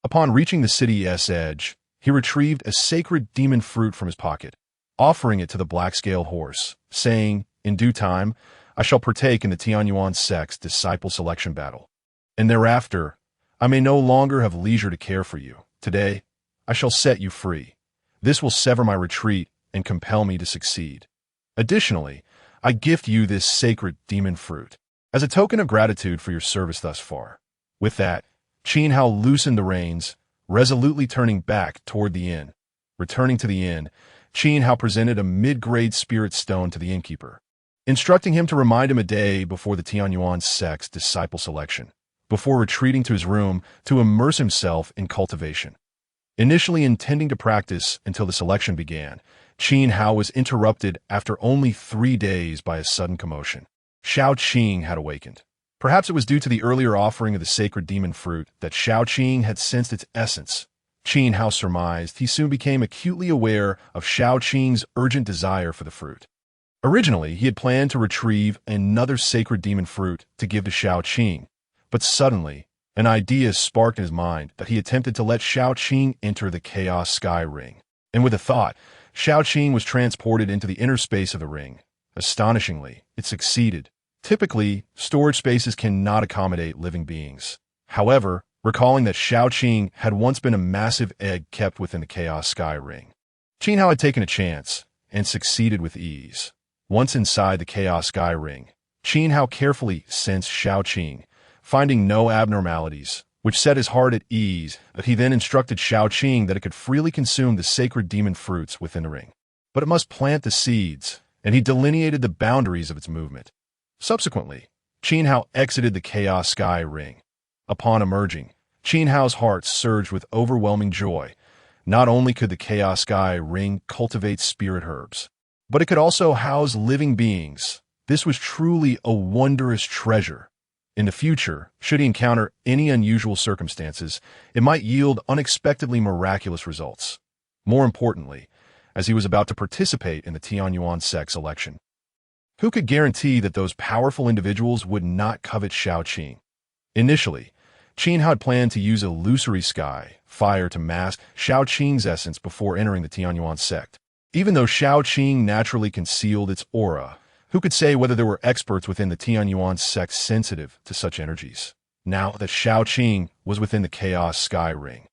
Upon reaching the city's edge, he retrieved a sacred demon fruit from his pocket, offering it to the black-scaled horse, saying, "In due time, I shall partake in the Tianyuan sect's disciple selection battle. And thereafter, I may no longer have leisure to care for you. Today, I shall set you free. This will sever my retreat and compel me to succeed. Additionally, I gift you this sacred demon fruit as a token of gratitude for your service thus far." With that, Qin Hao loosened the reins, resolutely turning back toward the inn. Returning to the inn, Qin Hao presented a mid-grade spirit stone to the innkeeper, instructing him to remind him a day before the Tianyuan sect's disciple selection, before retreating to his room to immerse himself in cultivation. Initially intending to practice until the selection began, Qin Hao was interrupted after only 3 days by a sudden commotion. Shao Qing had awakened. Perhaps it was due to the earlier offering of the sacred demon fruit that Shao Qing had sensed its essence. Qin Hao surmised he soon became acutely aware of Shao Qing's urgent desire for the fruit. Originally, he had planned to retrieve another sacred demon fruit to give to Shao Qing, but suddenly, an idea sparked in his mind that he attempted to let Shao Qing enter the Chaos Sky Ring. And with a thought, Shao Qing was transported into the inner space of the ring. Astonishingly, it succeeded. Typically, storage spaces cannot accommodate living beings. However, recalling that Shao Qing had once been a massive egg kept within the Chaos Sky Ring, Qin Hao had taken a chance and succeeded with ease. Once inside the Chaos Sky Ring, Qin Hao carefully sensed Shao Qing, finding no abnormalities, which set his heart at ease. That he then instructed Shao Qing that it could freely consume the sacred demon fruits within the ring, but it must plant the seeds, and he delineated the boundaries of its movement. Subsequently, Qin Hao exited the Chaos Sky Ring. Upon emerging, Qin Hao's heart surged with overwhelming joy. Not only could the Chaos Sky Ring cultivate spirit herbs, but it could also house living beings. This was truly a wondrous treasure. In the future, should he encounter any unusual circumstances, it might yield unexpectedly miraculous results. More importantly, as he was about to participate in the Tianyuan sect's election, who could guarantee that those powerful individuals would not covet Shao Qing? Initially, Qin Hao had planned to use illusory sky fire to mask Shao Qing's essence before entering the Tianyuan sect. Even though Shao Qing naturally concealed its aura, who could say whether there were experts within the Tianyuan sect sensitive to such energies? Now that Shao Qing was within the Chaos Sky Ring,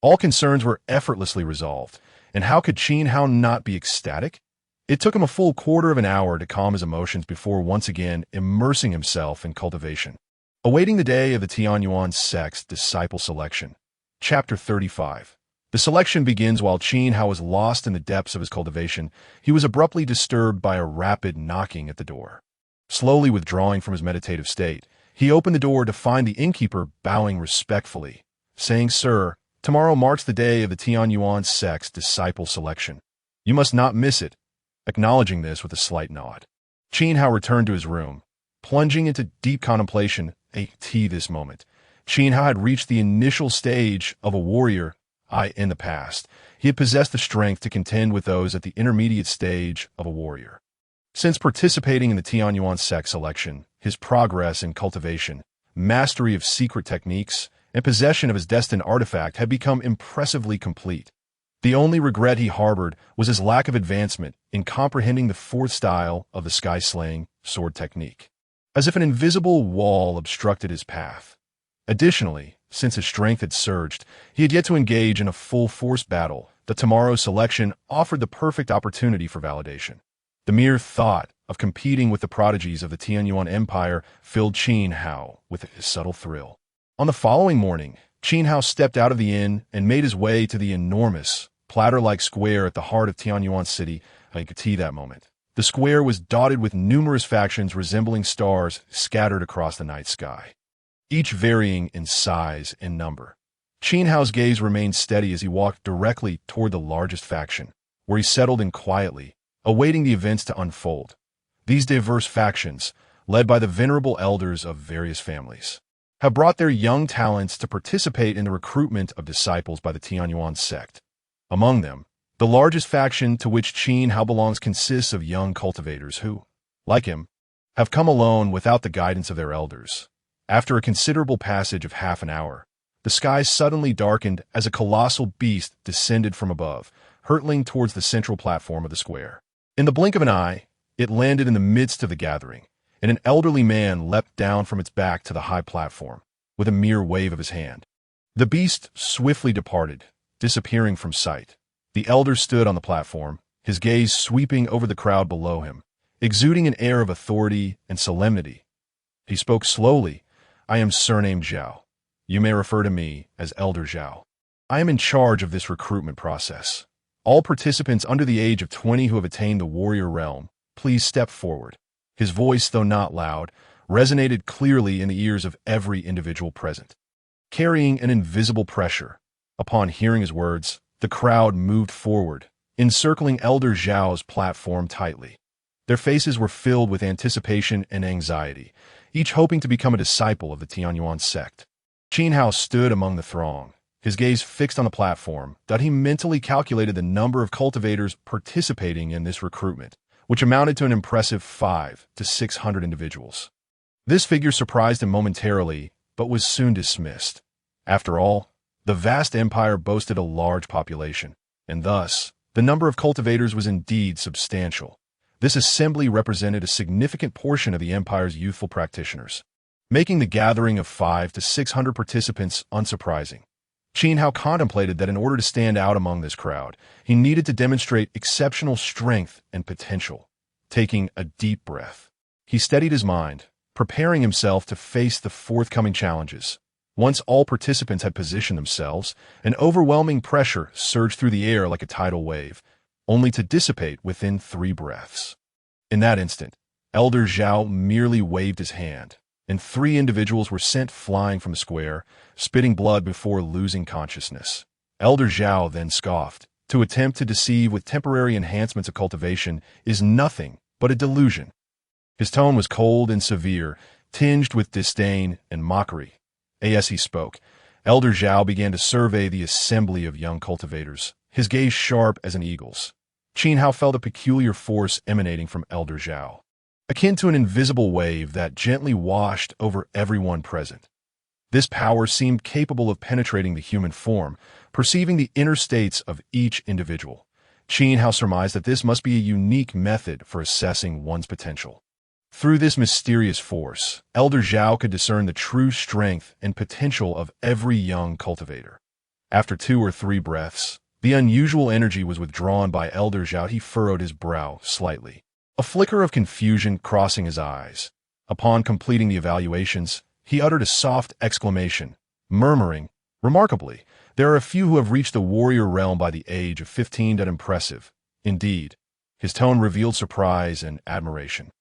all concerns were effortlessly resolved, and how could Qin Hao not be ecstatic? It took him a full quarter of an hour to calm his emotions before once again immersing himself in cultivation. Awaiting the day of the Tianyuan sect's disciple selection. Chapter 35. The selection begins while Qin Hao was lost in the depths of his cultivation. He was abruptly disturbed by a rapid knocking at the door. Slowly withdrawing from his meditative state, he opened the door to find the innkeeper bowing respectfully, saying, "Sir, tomorrow marks the day of the Tianyuan sect's disciple selection. You must not miss it." Acknowledging this with a slight nod, Qin Hao returned to his room, plunging into deep contemplation. This moment, Qin Hao had reached the initial stage of a warrior. In the past, he had possessed the strength to contend with those at the intermediate stage of a warrior. Since participating in the Tianyuan sect selection, his progress in cultivation, mastery of secret techniques, and possession of his destined artifact had become impressively complete. The only regret he harbored was his lack of advancement in comprehending the fourth style of the sky-slaying sword technique, as if an invisible wall obstructed his path. Additionally, since his strength had surged, he had yet to engage in a full-force battle. The tomorrow's selection offered the perfect opportunity for validation. The mere thought of competing with the prodigies of the Tianyuan Empire filled Qin Hao with a subtle thrill. On the following morning, Qin Hao stepped out of the inn and made his way to the enormous, platter-like square at the heart of Tianyuan City. I could see that moment. The square was dotted with numerous factions resembling stars scattered across the night sky, each varying in size and number. Qin Hao's gaze remained steady as he walked directly toward the largest faction, where he settled in quietly, awaiting the events to unfold. These diverse factions, led by the venerable elders of various families, have brought their young talents to participate in the recruitment of disciples by the Tianyuan sect. Among them, the largest faction to which Qin Hao belongs consists of young cultivators who, like him, have come alone without the guidance of their elders. After a considerable passage of half an hour, the sky suddenly darkened as a colossal beast descended from above, hurtling towards the central platform of the square. In the blink of an eye, it landed in the midst of the gathering, and an elderly man leapt down from its back to the high platform, with a mere wave of his hand. The beast swiftly departed, disappearing from sight. The elder stood on the platform, his gaze sweeping over the crowd below him, exuding an air of authority and solemnity. He spoke slowly. "I am surnamed Zhao. You may refer to me as Elder Zhao. I am in charge of this recruitment process. All participants under the age of 20 who have attained the warrior realm, please step forward." His voice, though not loud, resonated clearly in the ears of every individual present, carrying an invisible pressure. Upon hearing his words, the crowd moved forward, encircling Elder Zhao's platform tightly. Their faces were filled with anticipation and anxiety, each hoping to become a disciple of the Tianyuan sect. Qin Hao stood among the throng, his gaze fixed on the platform, that he mentally calculated the number of cultivators participating in this recruitment, which amounted to an impressive 500 to 600 individuals. This figure surprised him momentarily, but was soon dismissed. After all, the vast empire boasted a large population, and thus, the number of cultivators was indeed substantial. This assembly represented a significant portion of the empire's youthful practitioners, making the gathering of 500 to 600 participants unsurprising. Qin Hao contemplated that in order to stand out among this crowd, he needed to demonstrate exceptional strength and potential. Taking a deep breath, he steadied his mind, preparing himself to face the forthcoming challenges. Once all participants had positioned themselves, an overwhelming pressure surged through the air like a tidal wave, only to dissipate within 3 breaths. In that instant, Elder Zhao merely waved his hand, and 3 individuals were sent flying from the square, spitting blood before losing consciousness. Elder Zhao then scoffed. To attempt to deceive with temporary enhancements of cultivation is nothing but a delusion. His tone was cold and severe, tinged with disdain and mockery. As he spoke, Elder Zhao began to survey the assembly of young cultivators, his gaze sharp as an eagle's. Qin Hao felt a peculiar force emanating from Elder Zhao, akin to an invisible wave that gently washed over everyone present. This power seemed capable of penetrating the human form, perceiving the inner states of each individual. Qin Hao surmised that this must be a unique method for assessing one's potential. Through this mysterious force, Elder Zhao could discern the true strength and potential of every young cultivator. After 2 or 3 breaths, the unusual energy was withdrawn by Elder Zhao. He furrowed his brow slightly, a flicker of confusion crossing his eyes. Upon completing the evaluations, he uttered a soft exclamation, murmuring, "Remarkably, There are a few who have reached the warrior realm by the age of 15. Impressive. Indeed. His tone revealed surprise and admiration,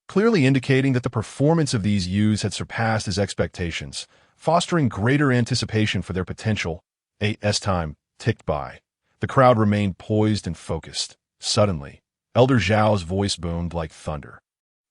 clearly indicating that the performance of these youths had surpassed his expectations, fostering greater anticipation for their potential. As time ticked by, the crowd remained poised and focused. Suddenly, Elder Zhao's voice boomed like thunder.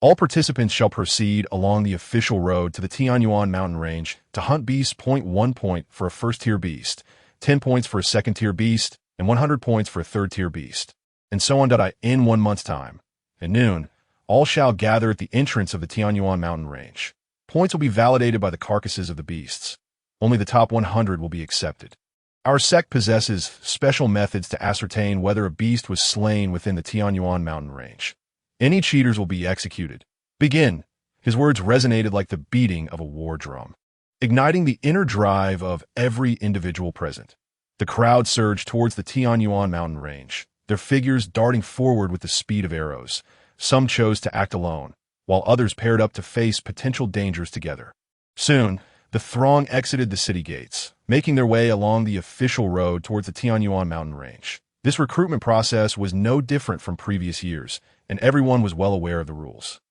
All participants shall proceed along the official road to the Tianyuan mountain range to hunt beasts. 1 point for a first-tier beast, 10 points for a second-tier beast, and 100 points for a third-tier beast, and so on. In 1 month's time, at noon, all shall gather at the entrance of the Tianyuan mountain range. Points will be validated by the carcasses of the beasts. Only the top 100 will be accepted. Our sect possesses special methods to ascertain whether a beast was slain within the Tianyuan mountain range. Any cheaters will be executed. Begin. His words resonated like the beating of a war drum, igniting the inner drive of every individual present. The crowd surged towards the Tianyuan mountain range, their figures darting forward with the speed of arrows. Some chose to act alone, while others paired up to face potential dangers together. Soon, the throng exited the city gates, making their way along the official road towards the Tianyuan mountain range. This recruitment process was no different from previous years, and everyone was well aware of the rules.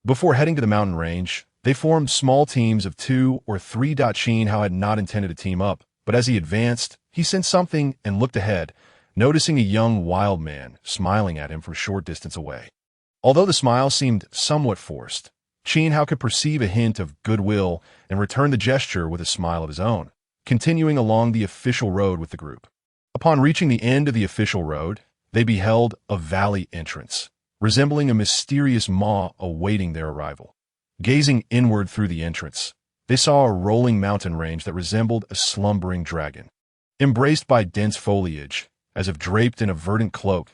Before heading to the mountain range, they formed small teams of 2 or 3. Qin Hao had not intended to team up, but as he advanced, he sensed something and looked ahead, noticing a young wild man smiling at him from a short distance away. Although the smile seemed somewhat forced, Qin Hao could perceive a hint of goodwill and returned the gesture with a smile of his own, continuing along the official road with the group. Upon reaching the end of the official road, they beheld a valley entrance, resembling a mysterious maw awaiting their arrival. Gazing inward through the entrance, they saw a rolling mountain range that resembled a slumbering dragon. Embraced by dense foliage, as if draped in a verdant cloak,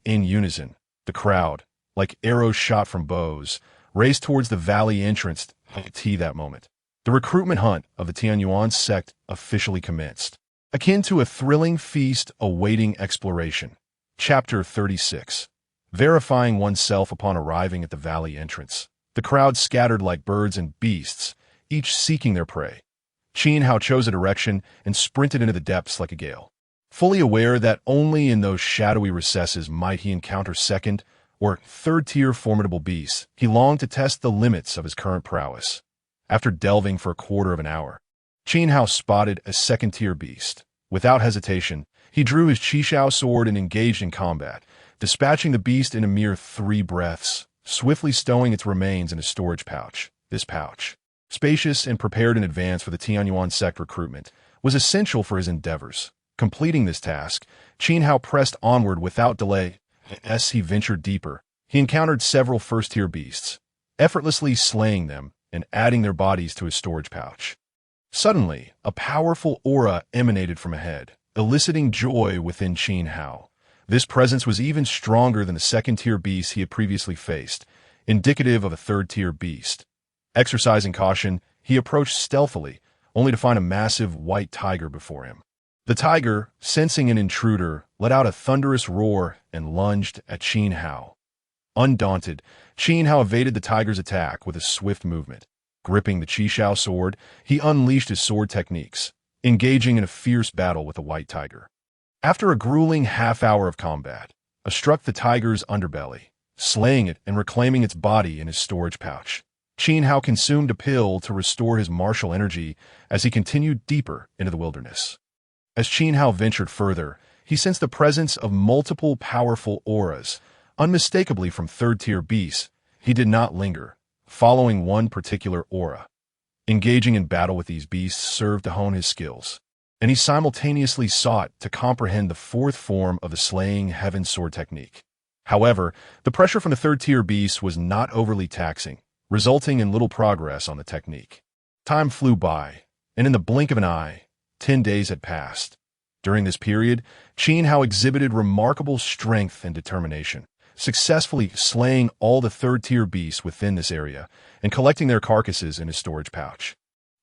in unison, the crowd, like arrows shot from bows, raced towards the valley entrance. That moment, the recruitment hunt of the Tianyuan sect officially commenced, akin to a thrilling feast awaiting exploration. Chapter 36. Verifying oneself upon arriving at the valley entrance. The crowd scattered like birds and beasts, each seeking their prey. Qin Hao chose a direction and sprinted into the depths like a gale. Fully aware that only in those shadowy recesses might he encounter second or third-tier formidable beasts, he longed to test the limits of his current prowess. After delving for a quarter of an hour, Qin Hao spotted a second-tier beast. Without hesitation, he drew his Qishao sword and engaged in combat, dispatching the beast in a mere 3 breaths, swiftly stowing its remains in a storage pouch. This pouch, spacious and prepared in advance for the Tianyuan sect recruitment, was essential for his endeavors. Completing this task, Qin Hao pressed onward without delay. As he ventured deeper, he encountered several first-tier beasts, effortlessly slaying them and adding their bodies to his storage pouch. Suddenly, a powerful aura emanated from ahead, eliciting joy within Qin Hao. This presence was even stronger than the second-tier beasts he had previously faced, indicative of a third-tier beast. Exercising caution, he approached stealthily, only to find a massive white tiger before him. The tiger, sensing an intruder, let out a thunderous roar and lunged at Qin Hao. Undaunted, Qin Hao evaded the tiger's attack with a swift movement. Gripping the Qishao sword, he unleashed his sword techniques, engaging in a fierce battle with the white tiger. After a grueling half-hour of combat, struck the tiger's underbelly, slaying it and reclaiming its body in his storage pouch. Qin Hao consumed a pill to restore his martial energy as he continued deeper into the wilderness. As Qin Hao ventured further, he sensed the presence of multiple powerful auras, unmistakably from third-tier beasts. He did not linger, following one particular aura. Engaging in battle with these beasts served to hone his skills, and he simultaneously sought to comprehend the 4th form of the Slaying Heaven Sword technique. However, the pressure from the third-tier beasts was not overly taxing, resulting in little progress on the technique. Time flew by, and in the blink of an eye, 10 days had passed. During this period, Qin Hao exhibited remarkable strength and determination, successfully slaying all the third-tier beasts within this area and collecting their carcasses in his storage pouch.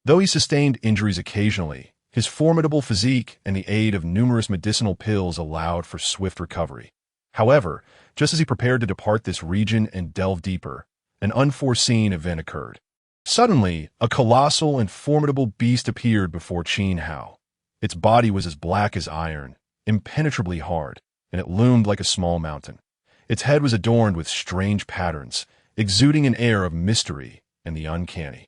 Though he sustained injuries occasionally, his formidable physique and the aid of numerous medicinal pills allowed for swift recovery. However, just as he prepared to depart this region and delve deeper, an unforeseen event occurred. Suddenly, a colossal and formidable beast appeared before Qin Hao. Its body was as black as iron, impenetrably hard, and it loomed like a small mountain. Its head was adorned with strange patterns, exuding an air of mystery and the uncanny.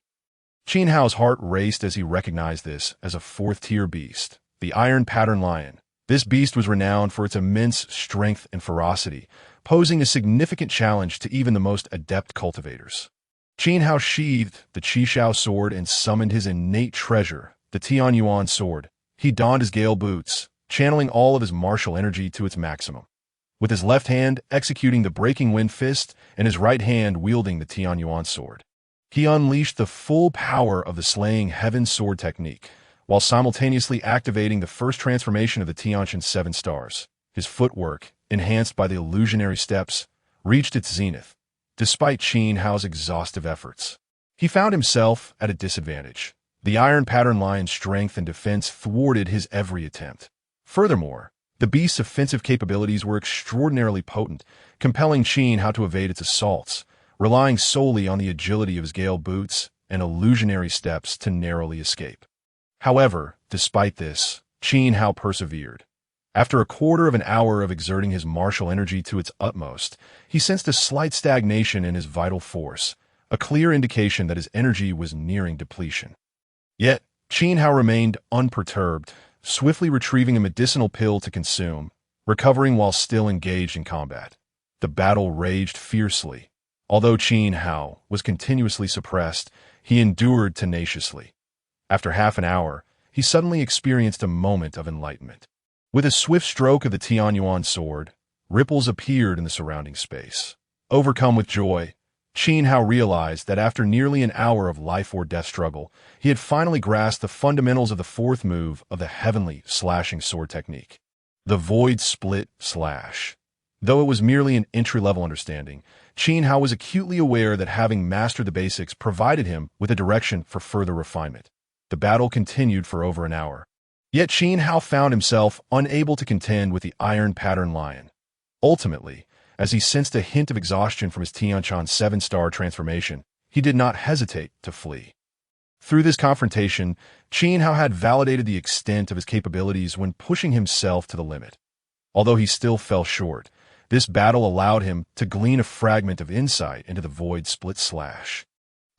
Qin Hao's heart raced as he recognized this as a fourth-tier beast, the Iron Pattern Lion. This beast was renowned for its immense strength and ferocity, posing a significant challenge to even the most adept cultivators. Qin Hao sheathed the Qishao sword and summoned his innate treasure, the Tianyuan sword. He donned his gale boots, channeling all of his martial energy to its maximum. With his left hand executing the Breaking Wind Fist and his right hand wielding the Tianyuan sword, he unleashed the full power of the Slaying Heaven sword technique, while simultaneously activating the first transformation of the Tianshan 7 stars. His footwork, enhanced by the illusionary steps, reached its zenith. Despite Qin Hao's exhaustive efforts, he found himself at a disadvantage. The Iron Pattern Lion's strength and defense thwarted his every attempt. Furthermore, the beast's offensive capabilities were extraordinarily potent, compelling Qin Hao to evade its assaults, relying solely on the agility of his gale boots and illusionary steps to narrowly escape. However, despite this, Qin Hao persevered. After a quarter of an hour of exerting his martial energy to its utmost, he sensed a slight stagnation in his vital force, a clear indication that his energy was nearing depletion. Yet, Qin Hao remained unperturbed, swiftly retrieving a medicinal pill to consume, recovering while still engaged in combat. The battle raged fiercely. Although Qin Hao was continuously suppressed, he endured tenaciously. After half an hour, he suddenly experienced a moment of enlightenment. With a swift stroke of the Tianyuan sword, ripples appeared in the surrounding space. Overcome with joy, Qin Hao realized that after nearly an hour of life-or-death struggle, he had finally grasped the fundamentals of the fourth move of the heavenly slashing sword technique, the Void Split Slash. Though it was merely an entry-level understanding, Qin Hao was acutely aware that having mastered the basics provided him with a direction for further refinement. The battle continued for over an hour. Yet Qin Hao found himself unable to contend with the Iron Pattern Lion. Ultimately, as he sensed a hint of exhaustion from his Tianshan 7-star transformation, he did not hesitate to flee. Through this confrontation, Qin Hao had validated the extent of his capabilities when pushing himself to the limit. Although he still fell short, this battle allowed him to glean a fragment of insight into the Void Split Slash.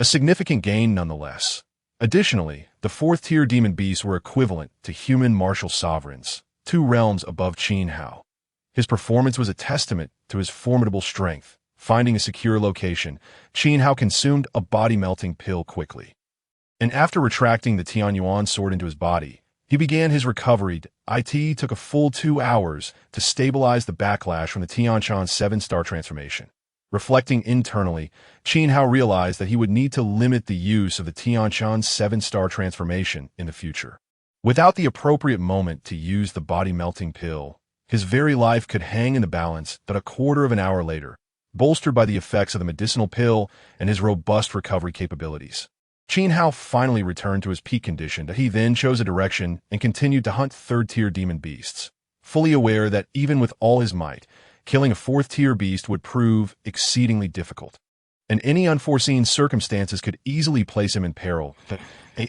A significant gain nonetheless. Additionally, the fourth-tier demon beasts were equivalent to human martial sovereigns, 2 realms above Qin Hao. His performance was a testament to his formidable strength. Finding a secure location, Qin Hao consumed a body-melting pill quickly. And after retracting the Tianyuan sword into his body, he began his recovery. It took a full 2 hours to stabilize the backlash from the Tianshan 7-star transformation. Reflecting internally, Qin Hao realized that he would need to limit the use of the Tianshan 7-star transformation in the future. Without the appropriate moment to use the body-melting pill, his very life could hang in the balance. But a quarter of an hour later, bolstered by the effects of the medicinal pill and his robust recovery capabilities, Qin Hao finally returned to his peak condition. He then chose a direction and continued to hunt third-tier demon beasts, fully aware that even with all his might, killing a fourth-tier beast would prove exceedingly difficult, and any unforeseen circumstances could easily place him in peril.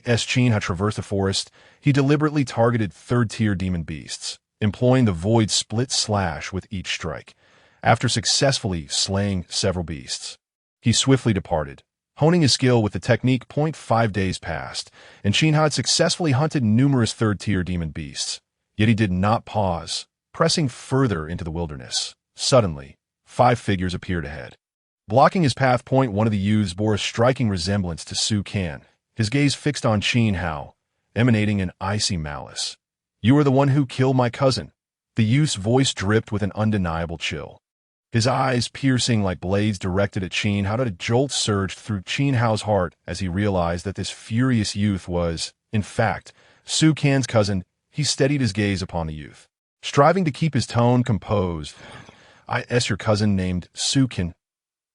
As Qin Hao traversed the forest, he deliberately targeted third-tier demon beasts, employing the Void Split Slash with each strike. After successfully slaying several beasts, he swiftly departed. Honing his skill with the technique, 5 days passed, and Qin Hao had successfully hunted numerous third-tier demon beasts. Yet he did not pause, pressing further into the wilderness. Suddenly, 5 figures appeared ahead. Blocking his path, one of the youths bore a striking resemblance to Su Kan, his gaze fixed on Qin Hao, emanating an icy malice. "You are the one who killed my cousin." The youth's voice dripped with an undeniable chill. His eyes, piercing like blades directed at Qin Hao, a jolt surged through Qin Hao's heart as he realized that this furious youth was, in fact, Su Kan's cousin. He steadied his gaze upon the youth, striving to keep his tone composed. "Is your cousin named Su Kan?"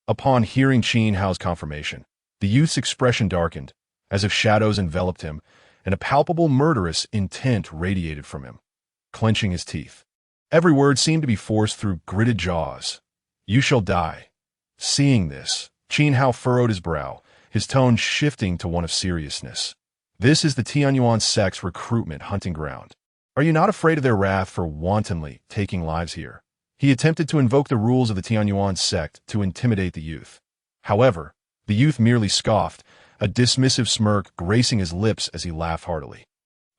Upon hearing Qin Hao's confirmation, the youth's expression darkened, as if shadows enveloped him, and a palpable murderous intent radiated from him. Clenching his teeth, every word seemed to be forced through gritted jaws. "You shall die." Seeing this, Qin Hao furrowed his brow, his tone shifting to one of seriousness. "This is the Tianyuan sect's recruitment hunting ground. Are you not afraid of their wrath for wantonly taking lives here? He attempted to invoke the rules of the Tianyuan sect to intimidate the youth. However, the youth merely scoffed, a dismissive smirk gracing his lips as he laughed heartily.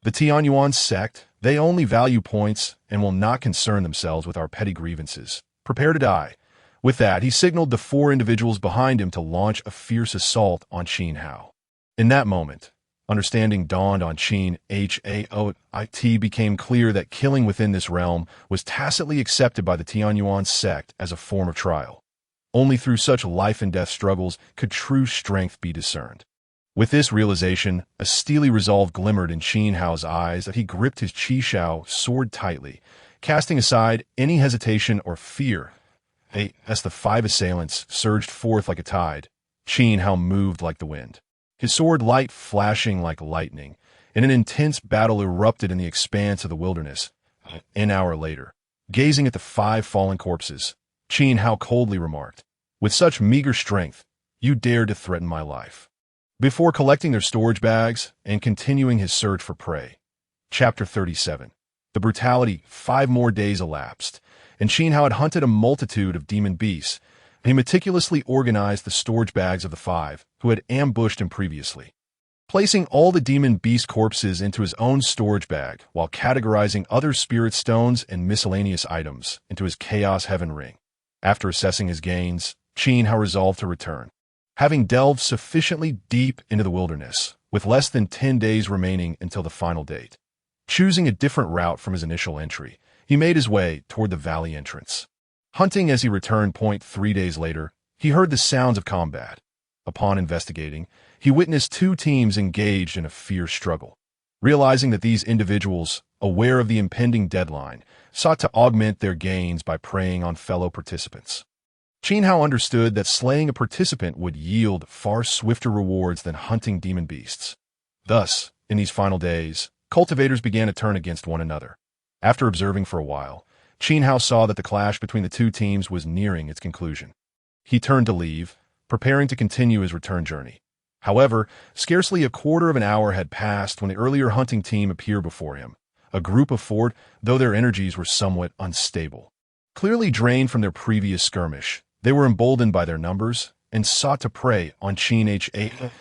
The Tianyuan sect, they only value points and will not concern themselves with our petty grievances. Prepare to die. With that, he signaled the 4 individuals behind him to launch a fierce assault on Qin Hao. In that moment, understanding dawned on Qin Hao. It became clear that killing within this realm was tacitly accepted by the Tianyuan sect as a form of trial. Only through such life-and-death struggles could true strength be discerned. With this realization, a steely resolve glimmered in Qin Hao's eyes as he gripped his Qi Shao sword tightly, casting aside any hesitation or fear. As the 5 assailants surged forth like a tide, Qin Hao moved like the wind. His sword light flashing like lightning, and an intense battle erupted in the expanse of the wilderness. An hour later, gazing at the 5 fallen corpses, Qin Hao coldly remarked, "With such meager strength, you dared to threaten my life." Before collecting their storage bags and continuing his search for prey. Chapter 37. The brutality. 5 more days elapsed, and Qin Hao had hunted a multitude of demon beasts. He meticulously organized the storage bags of the 5 who had ambushed him previously, placing all the demon beast corpses into his own storage bag while categorizing other spirit stones and miscellaneous items into his Chaos Heaven ring. After assessing his gains, Qin Hao resolved to return. Having delved sufficiently deep into the wilderness, with less than 10 days remaining until the final date. Choosing a different route from his initial entry, he made his way toward the valley entrance. Hunting as he returned. 3 days later, he heard the sounds of combat. Upon investigating, he witnessed 2 teams engaged in a fierce struggle. Realizing that these individuals, aware of the impending deadline, sought to augment their gains by preying on fellow participants. Qin Hao understood that slaying a participant would yield far swifter rewards than hunting demon beasts. Thus, in these final days, cultivators began to turn against one another. After observing for a while, Qin Hao saw that the clash between the 2 teams was nearing its conclusion. He turned to leave, preparing to continue his return journey. However, scarcely a quarter of an hour had passed when the earlier hunting team appeared before him, a group of 4, though their energies were somewhat unstable. Clearly drained from their previous skirmish, they were emboldened by their numbers and sought to prey on Qin Hao.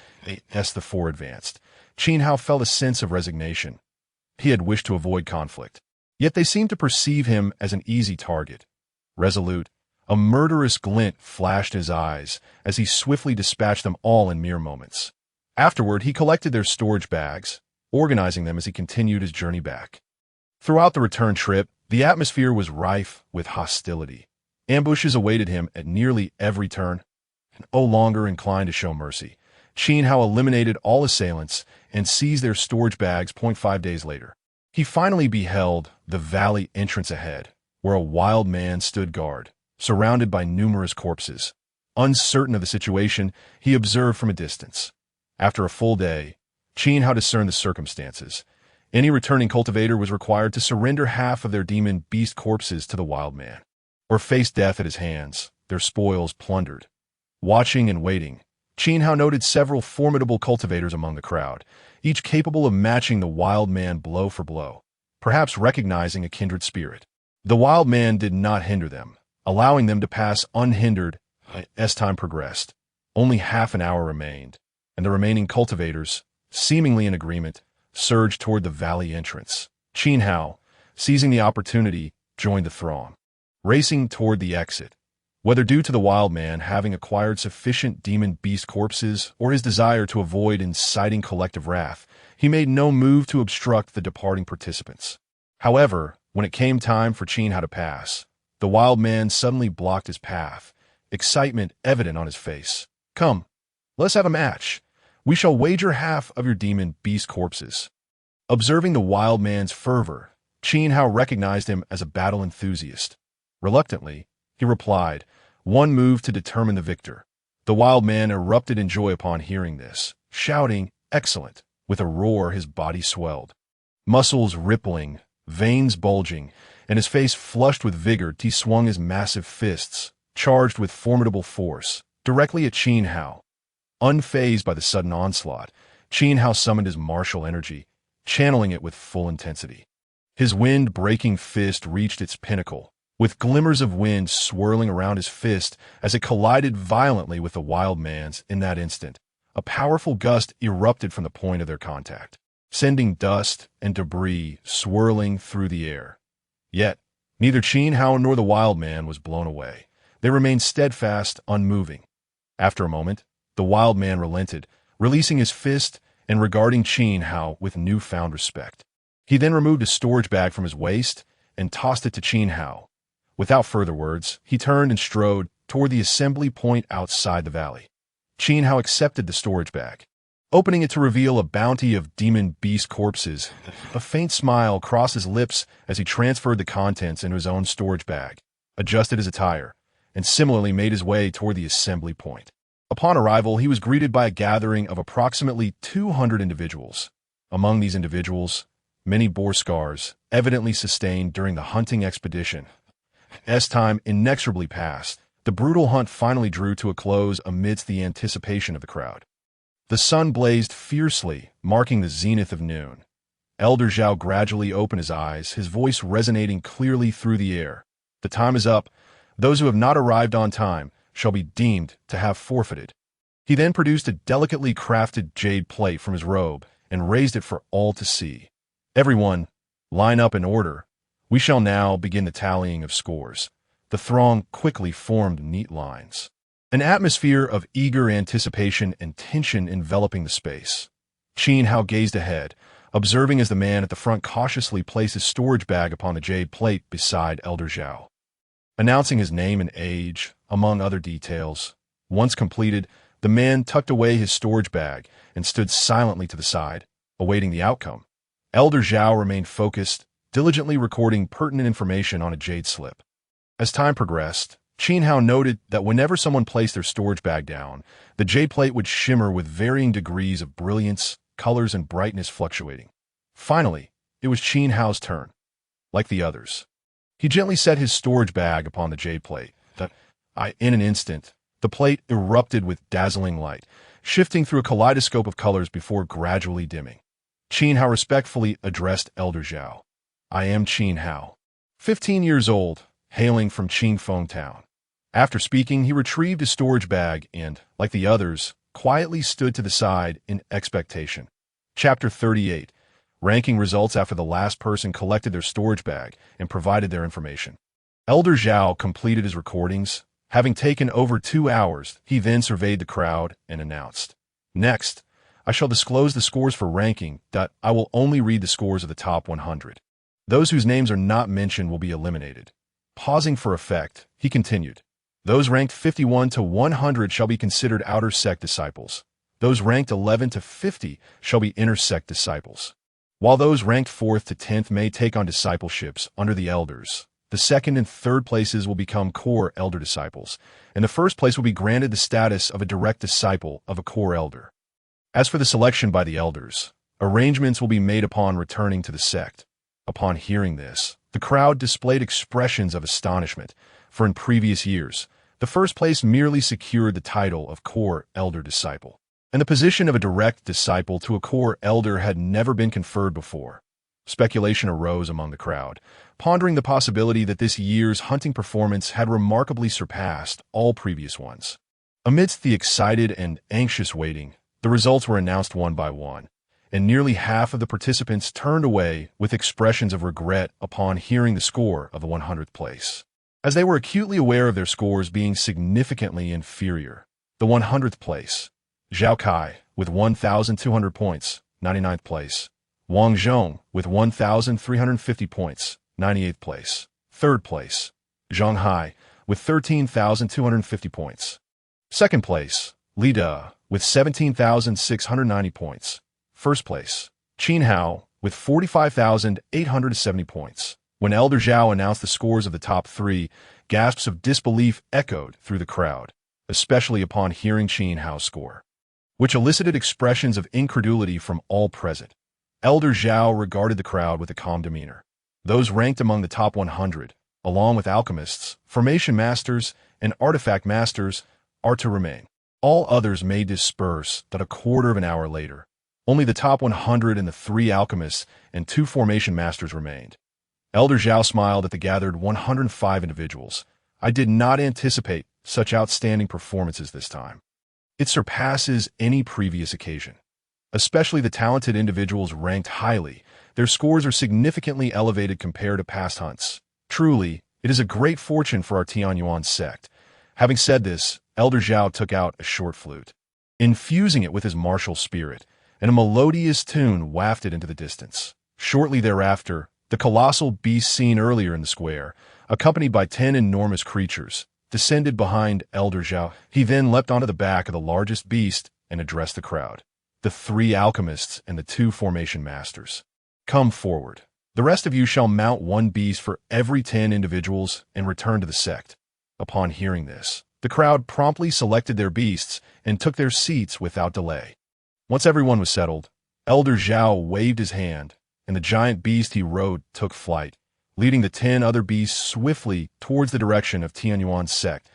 As the 4 advanced, Qin Hao felt a sense of resignation. He had wished to avoid conflict, yet they seemed to perceive him as an easy target. Resolute, a murderous glint flashed his eyes as he swiftly dispatched them all in mere moments. Afterward, he collected their storage bags, organizing them as he continued his journey back. Throughout the return trip, the atmosphere was rife with hostility. Ambushes awaited him at nearly every turn. No longer inclined to show mercy, Qin Hao eliminated all assailants and seized their storage bags. 5 days later, he finally beheld the valley entrance ahead, where a wild man stood guard, surrounded by numerous corpses. Uncertain of the situation, he observed from a distance. After a full day, Qin Hao discerned the circumstances. Any returning cultivator was required to surrender half of their demon beast corpses to the wild man, or face death at his hands, their spoils plundered. Watching and waiting, Qin Hao noted several formidable cultivators among the crowd, each capable of matching the wild man blow for blow, perhaps recognizing a kindred spirit. The wild man did not hinder them, allowing them to pass unhindered. As time progressed, only half an hour remained, and the remaining cultivators, seemingly in agreement, surged toward the valley entrance. Qin Hao, seizing the opportunity, joined the throng. Racing toward the exit, whether due to the wild man having acquired sufficient demon beast corpses or his desire to avoid inciting collective wrath, he made no move to obstruct the departing participants. However, when it came time for Qin Hao to pass, the wild man suddenly blocked his path, excitement evident on his face. "Come, let's have a match. We shall wager half of your demon beast corpses." Observing the wild man's fervor, Qin Hao recognized him as a battle enthusiast. Reluctantly, he replied, "One move to determine the victor." The wild man erupted in joy upon hearing this, shouting, "Excellent!" With a roar, his body swelled. Muscles rippling, veins bulging, and his face flushed with vigor, he swung his massive fists, charged with formidable force, directly at Qin Hao. Unfazed by the sudden onslaught, Qin Hao summoned his martial energy, channeling it with full intensity. His wind-breaking fist reached its pinnacle, with glimmers of wind swirling around his fist as it collided violently with the wild man's in that instant. A powerful gust erupted from the point of their contact, sending dust and debris swirling through the air. Yet, neither Qin Hao nor the wild man was blown away. They remained steadfast, unmoving. After a moment, the wild man relented, releasing his fist and regarding Qin Hao with newfound respect. He then removed a storage bag from his waist and tossed it to Qin Hao. Without further words, he turned and strode toward the assembly point outside the valley. Qin Hao accepted the storage bag, opening it to reveal a bounty of demon beast corpses. A faint smile crossed his lips as he transferred the contents into his own storage bag, adjusted his attire, and similarly made his way toward the assembly point. Upon arrival, he was greeted by a gathering of approximately 200 individuals. Among these individuals, many bore scars, evidently sustained during the hunting expedition. As time inexorably passed, the brutal hunt finally drew to a close amidst the anticipation of the crowd. The sun blazed fiercely, marking the zenith of noon. Elder Zhao gradually opened his eyes, his voice resonating clearly through the air. The time is up. Those who have not arrived on time shall be deemed to have forfeited. He then produced a delicately crafted jade plate from his robe and raised it for all to see. Everyone, line up in order. We shall now begin the tallying of scores. The throng quickly formed neat lines, an atmosphere of eager anticipation and tension enveloping the space. Qin Hao gazed ahead, observing as the man at the front cautiously placed his storage bag upon the jade plate beside Elder Zhao. Announcing his name and age, among other details. Once completed, the man tucked away his storage bag and stood silently to the side, awaiting the outcome. Elder Zhao remained focused, diligently recording pertinent information on a jade slip. As time progressed, Qin Hao noted that whenever someone placed their storage bag down, the jade plate would shimmer with varying degrees of brilliance, colors, and brightness fluctuating. Finally, it was Qin Hao's turn. Like the others, he gently set his storage bag upon the jade plate. In an instant, the plate erupted with dazzling light, shifting through a kaleidoscope of colors before gradually dimming. Qin Hao respectfully addressed Elder Zhao. I am Qin Hao, 15 years old, hailing from Qingfeng Town. After speaking, he retrieved his storage bag and, like the others, quietly stood to the side in expectation. Chapter 38. Ranking results after the last person collected their storage bag and provided their information. Elder Zhao completed his recordings. Having taken over 2 hours, he then surveyed the crowd and announced, Next, I shall disclose the scores for ranking. I will only read the scores of the top 100. Those whose names are not mentioned will be eliminated. Pausing for effect, he continued, Those ranked 51 to 100 shall be considered outer sect disciples. Those ranked 11 to 50 shall be inner sect disciples. While those ranked 4th to 10th may take on discipleships under the elders, the 2nd and 3rd places will become core elder disciples, and the 1st place will be granted the status of a direct disciple of a core elder. As for the selection by the elders, arrangements will be made upon returning to the sect. Upon hearing this, the crowd displayed expressions of astonishment, for in previous years, the 1st place merely secured the title of core elder disciple, and the position of a direct disciple to a core elder had never been conferred before. Speculation arose among the crowd, pondering the possibility that this year's hunting performance had remarkably surpassed all previous ones. Amidst the excited and anxious waiting, the results were announced one by one, and nearly half of the participants turned away with expressions of regret upon hearing the score of the 100th place, as they were acutely aware of their scores being significantly inferior. The 100th place, Zhao Kai with 1,200 points, 99th place. Wang Zhong with 1,350 points, 98th place. 3rd place, Zhang Hai with 13,250 points. 2nd place, Li De with 17,690 points. 1st place, Qin Hao with 45,870 points. When Elder Zhao announced the scores of the top 3, gasps of disbelief echoed through the crowd, especially upon hearing Qin Hao's score, which elicited expressions of incredulity from all present. Elder Zhao regarded the crowd with a calm demeanor. Those ranked among the top 100, along with alchemists, formation masters, and artifact masters, are to remain. All others may disperse a quarter of an hour later. Only the top 100 and the 3 alchemists and 2 formation masters remained. Elder Zhao smiled at the gathered 105 individuals. I did not anticipate such outstanding performances this time. It surpasses any previous occasion. Especially the talented individuals ranked highly. Their scores are significantly elevated compared to past hunts. Truly, it is a great fortune for our Tianyuan sect. Having said this, Elder Zhao took out a short flute, infusing it with his martial spirit, and a melodious tune wafted into the distance. Shortly thereafter, the colossal beast seen earlier in the square, accompanied by 10 enormous creatures, descended behind Elder Zhao. He then leapt onto the back of the largest beast and addressed the crowd. The 3 alchemists and the 2 formation masters. Come forward. The rest of you shall mount 1 beast for every 10 individuals and return to the sect. Upon hearing this, the crowd promptly selected their beasts and took their seats without delay. Once everyone was settled, Elder Zhao waved his hand, and the giant beast he rode took flight, leading the 10 other beasts swiftly towards the direction of Tianyuan's sect.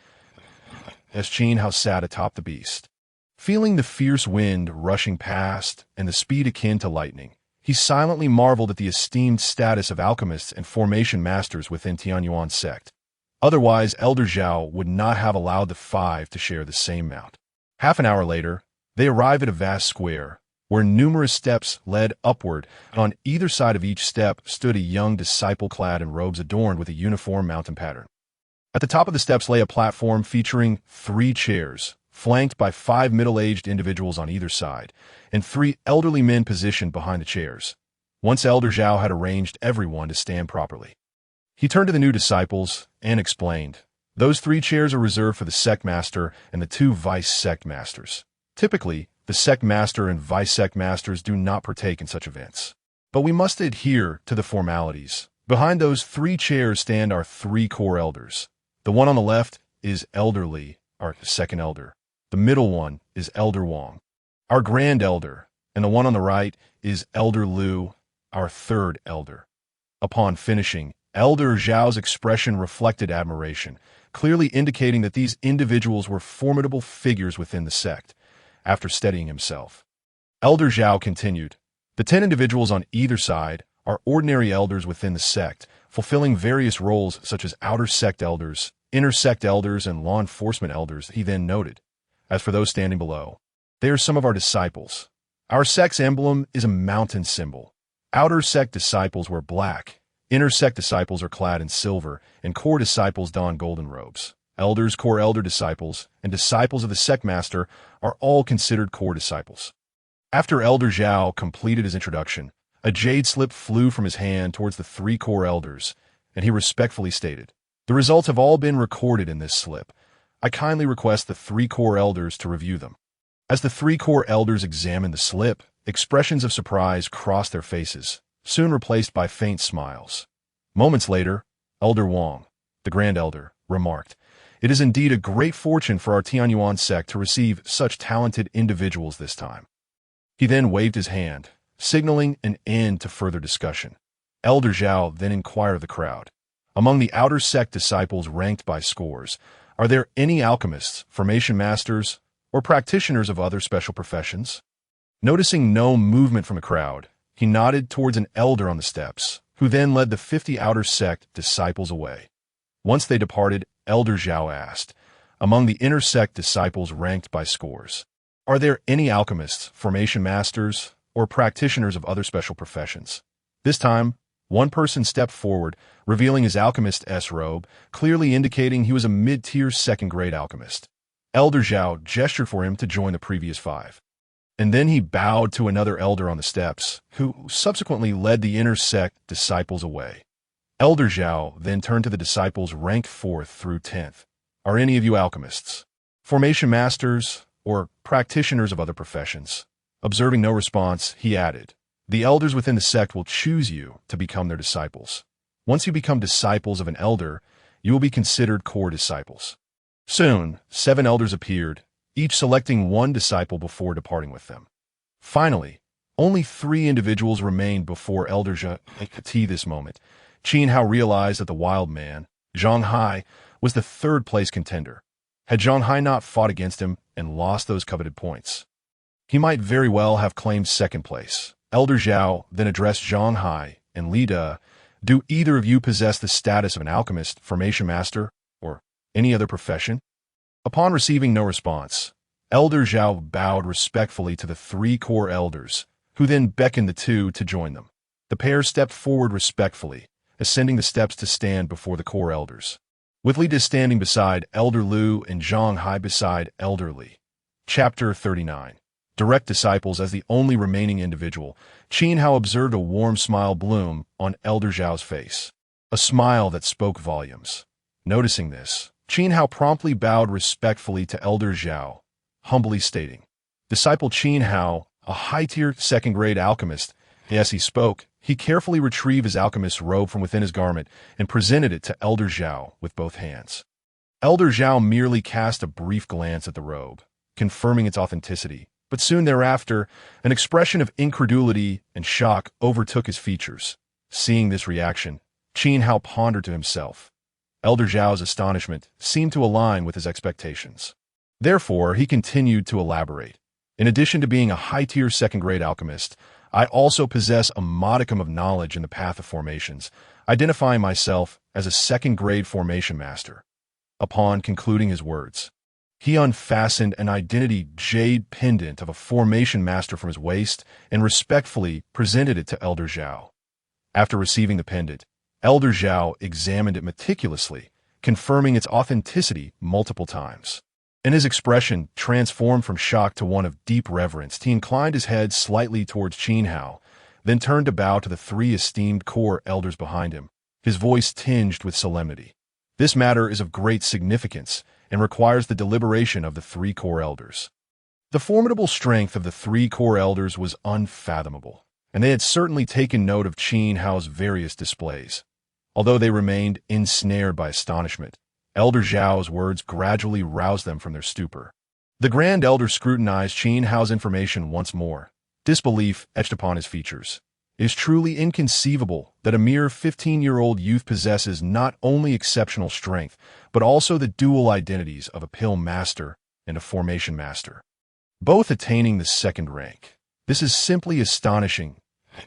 As Qin Hao sat atop the beast, feeling the fierce wind rushing past and the speed akin to lightning, he silently marveled at the esteemed status of alchemists and formation masters within Tianyuan's sect. Otherwise, Elder Zhao would not have allowed the 5 to share the same mount. Half an hour later, they arrived at a vast square, where numerous steps led upward, and on either side of each step stood a young disciple clad in robes adorned with a uniform mountain pattern. At the top of the steps lay a platform featuring 3 chairs, flanked by 5 middle-aged individuals on either side, and 3 elderly men positioned behind the chairs. Once Elder Zhao had arranged everyone to stand properly, he turned to the new disciples and explained, "Those 3 chairs are reserved for the sect master and the 2 vice-sect masters. Typically, the sect master and vice-sect masters do not partake in such events. But we must adhere to the formalities. Behind those 3 chairs stand our 3 core elders. The one on the left is Elder Li, our second elder. The middle one is Elder Wang, our grand elder, and the one on the right is Elder Lu, our third elder." Upon finishing, Elder Zhao's expression reflected admiration, clearly indicating that these individuals were formidable figures within the sect. After steadying himself, Elder Zhao continued, "The 10 individuals on either side are ordinary elders within the sect, fulfilling various roles such as outer sect elders, inner sect elders, and law enforcement elders." He then noted, "As for those standing below, they are some of our disciples. Our sect's emblem is a mountain symbol. Outer sect disciples wear black, inner sect disciples are clad in silver, and core disciples don golden robes. Elders, core elder disciples, and disciples of the sect master are all considered core disciples." After Elder Zhao completed his introduction, a jade slip flew from his hand towards the 3 core elders, and he respectfully stated, "The results have all been recorded in this slip. I kindly request the 3 core elders to review them." As the 3 core elders examined the slip, expressions of surprise crossed their faces, soon replaced by faint smiles. Moments later, Elder Wang, the grand elder, remarked, "It is indeed a great fortune for our Tianyuan sect to receive such talented individuals this time." He then waved his hand, signaling an end to further discussion. Elder Zhao then inquired of the crowd, "Among the outer sect disciples ranked by scores, are there any alchemists, formation masters, or practitioners of other special professions?" Noticing no movement from the crowd, he nodded towards an elder on the steps, who then led the 50 outer sect disciples away. Once they departed, Elder Zhao asked, "Among the inner sect disciples ranked by scores, are there any alchemists, formation masters, or practitioners of other special professions?" This time, one person stepped forward, revealing his alchemist S-robe, clearly indicating he was a mid-tier second-grade alchemist. Elder Zhao gestured for him to join the previous 5. And then he bowed to another elder on the steps, who subsequently led the inner sect disciples away. Elder Zhao then turned to the disciples ranked 4th through 10th. "Are any of you alchemists, formation masters, or practitioners of other professions?" Observing no response, he added, "The elders within the sect will choose you to become their disciples. Once you become disciples of an elder, you will be considered core disciples." Soon, 7 elders appeared, each selecting 1 disciple before departing with them. Finally, only 3 individuals remained before Elder Zhao. At this moment, Qin Hao realized that the wild man, Zhang Hai, was the 3rd-place contender. Had Zhang Hai not fought against him and lost those coveted points, he might very well have claimed 2nd place. Elder Zhao then addressed Zhang Hai and Li De Do either of you possess the status of an alchemist, formation master, or any other profession? Upon receiving no response, Elder Zhao bowed respectfully to the three core elders, who then beckoned the two to join them. The pair stepped forward respectfully, ascending the steps to stand before the core elders, with Li De standing beside Elder Lu and Zhang Hai beside Elder Li. Chapter 39. Direct disciples. As the only remaining individual, Qin Hao observed a warm smile bloom on Elder Zhao's face, a smile that spoke volumes. Noticing this, Qin Hao promptly bowed respectfully to Elder Zhao, humbly stating, "Disciple Qin Hao, a high-tier second-grade alchemist." As he spoke, he carefully retrieved his alchemist's robe from within his garment and presented it to Elder Zhao with both hands. Elder Zhao merely cast a brief glance at the robe, confirming its authenticity, but soon thereafter, an expression of incredulity and shock overtook his features. Seeing this reaction, Qin Hao pondered to himself. Elder Zhao's astonishment seemed to align with his expectations. Therefore, he continued to elaborate. In addition to being a high-tier second-grade alchemist, I also possess a modicum of knowledge in the path of formations, identifying myself as a second-grade formation master. Upon concluding his words, he unfastened an identity jade pendant of a formation master from his waist and respectfully presented it to Elder Zhao. After receiving the pendant, Elder Zhao examined it meticulously, confirming its authenticity multiple times. In his expression transformed from shock to one of deep reverence, he inclined his head slightly towards Qin Hao, then turned to bow to the three esteemed core elders behind him, his voice tinged with solemnity. This matter is of great significance and requires the deliberation of the three core elders. The formidable strength of the three core elders was unfathomable, and they had certainly taken note of Qin Hao's various displays. Although they remained ensnared by astonishment, Elder Zhao's words gradually roused them from their stupor. The Grand Elder scrutinized Qin Hao's information once more, disbelief etched upon his features. It is truly inconceivable that a mere 15-year-old youth possesses not only exceptional strength, but also the dual identities of a pill master and a formation master, both attaining the second rank. This is simply astonishing.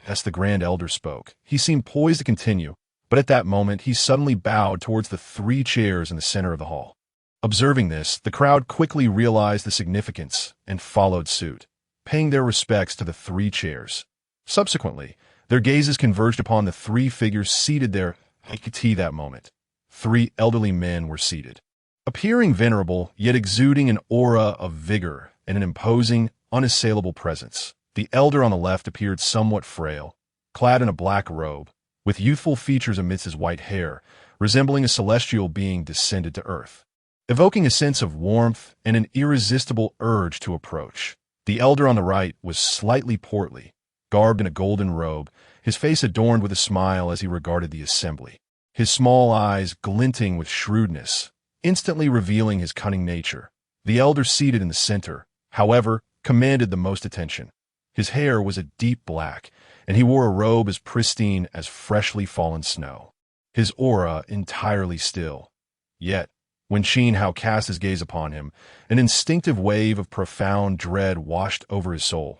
As the Grand Elder spoke, he seemed poised to continue, but at that moment he suddenly bowed towards the three chairs in the center of the hall. Observing this, the crowd quickly realized the significance and followed suit, paying their respects to the three chairs. Subsequently, their gazes converged upon the three figures seated there. At that moment, three elderly men were seated, appearing venerable, yet exuding an aura of vigor and an imposing, unassailable presence. The elder on the left appeared somewhat frail, clad in a black robe, with youthful features amidst his white hair, resembling a celestial being descended to earth, evoking a sense of warmth and an irresistible urge to approach. The elder on the right was slightly portly, garbed in a golden robe, his face adorned with a smile as he regarded the assembly, his small eyes glinting with shrewdness, instantly revealing his cunning nature. The elder seated in the center, however, commanded the most attention. His hair was a deep black, and he wore a robe as pristine as freshly fallen snow, his aura entirely still. Yet, when Qin Hao cast his gaze upon him, an instinctive wave of profound dread washed over his soul.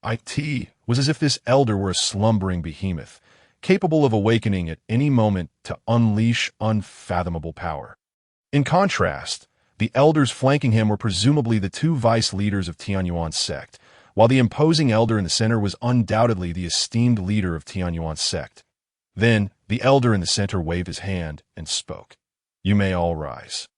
It was as if this elder were a slumbering behemoth, capable of awakening at any moment to unleash unfathomable power. In contrast, the elders flanking him were presumably the two vice leaders of Tianyuan's sect, while the imposing elder in the center was undoubtedly the esteemed leader of Tianyuan's sect. Then, the elder in the center waved his hand and spoke. "You may all rise."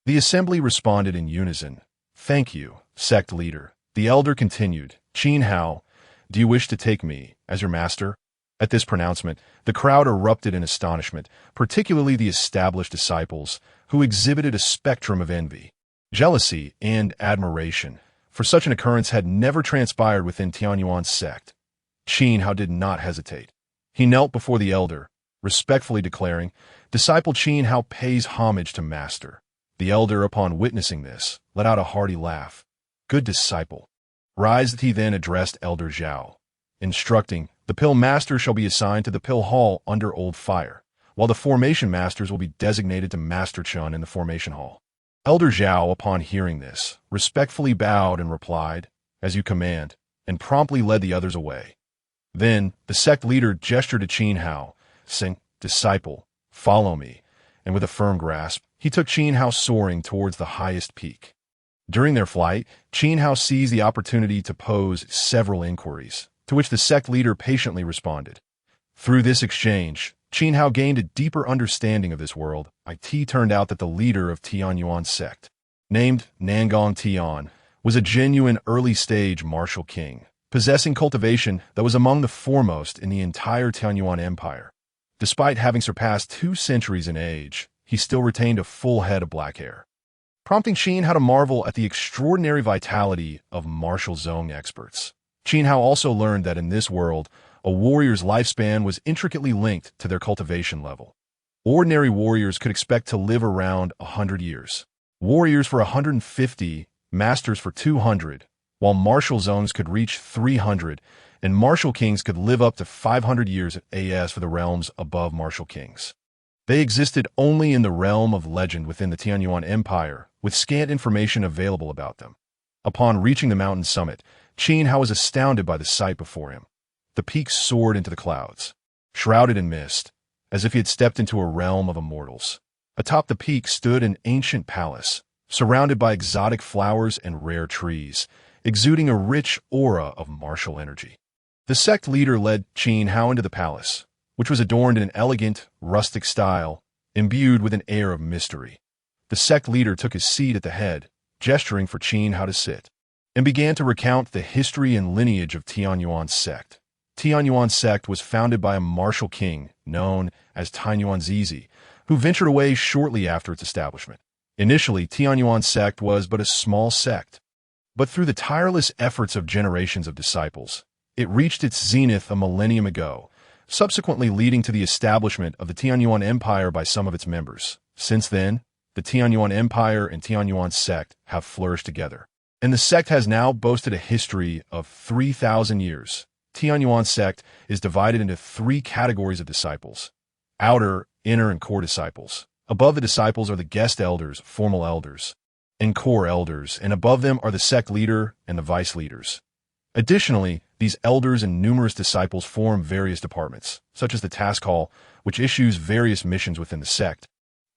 The assembly responded in unison. "Thank you, sect leader." The elder continued, "Qin Hao, do you wish to take me as your master?" At this pronouncement, the crowd erupted in astonishment, particularly the established disciples, who exhibited a spectrum of envy, jealousy, and admiration, for such an occurrence had never transpired within Tianyuan's sect. Qin Hao did not hesitate. He knelt before the elder, respectfully declaring, "Disciple Qin Hao pays homage to master." The elder, upon witnessing this, let out a hearty laugh. "Good disciple." Rise, he then addressed Elder Zhao, instructing, "The pill master shall be assigned to the pill hall under Old Fire, while the formation masters will be designated to Master Chun in the formation hall." Elder Zhao, upon hearing this, respectfully bowed and replied, "As you command," and promptly led the others away. Then, the sect leader gestured to Qin Hao, saying, "Disciple, follow me," and with a firm grasp, he took Qin Hao soaring towards the highest peak. During their flight, Qin Hao seized the opportunity to pose several inquiries, to which the sect leader patiently responded. Through this exchange, Qin Hao gained a deeper understanding of this world. It turned out that the leader of Tianyuan sect, named Nangong Tian, was a genuine early-stage martial king, possessing cultivation that was among the foremost in the entire Tianyuan Empire. Despite having surpassed 2 centuries in age, he still retained a full head of black hair, prompting Qin Hao to marvel at the extraordinary vitality of martial zone experts. Qin Hao also learned that in this world, a warrior's lifespan was intricately linked to their cultivation level. Ordinary warriors could expect to live around 100 years, warriors for 150, masters for 200, while martial zones could reach 300, and martial kings could live up to 500 years as for the realms above martial kings. They existed only in the realm of legend within the Tianyuan Empire, with scant information available about them. Upon reaching the mountain summit, Qin Hao was astounded by the sight before him. The peak soared into the clouds, shrouded in mist, as if he had stepped into a realm of immortals. Atop the peak stood an ancient palace, surrounded by exotic flowers and rare trees, exuding a rich aura of martial energy. The sect leader led Qin Hao into the palace, which was adorned in an elegant, rustic style, imbued with an air of mystery. The sect leader took his seat at the head, gesturing for Qin Hao to sit, and began to recount the history and lineage of Tianyuan sect. Tianyuan sect was founded by a martial king known as Tianyuan Zizi, who ventured away shortly after its establishment. Initially, Tianyuan sect was but a small sect, but through the tireless efforts of generations of disciples, it reached its zenith a millennium ago, subsequently leading to the establishment of the Tianyuan Empire by some of its members. Since then, the Tianyuan Empire and Tianyuan sect have flourished together, and the sect has now boasted a history of 3,000 years. Tianyuan sect is divided into 3 categories of disciples: outer, inner, and core disciples. Above the disciples are the guest elders, formal elders, and core elders, and above them are the sect leader and the vice leaders. Additionally, these elders and numerous disciples form various departments, such as the Task Hall, which issues various missions within the sect,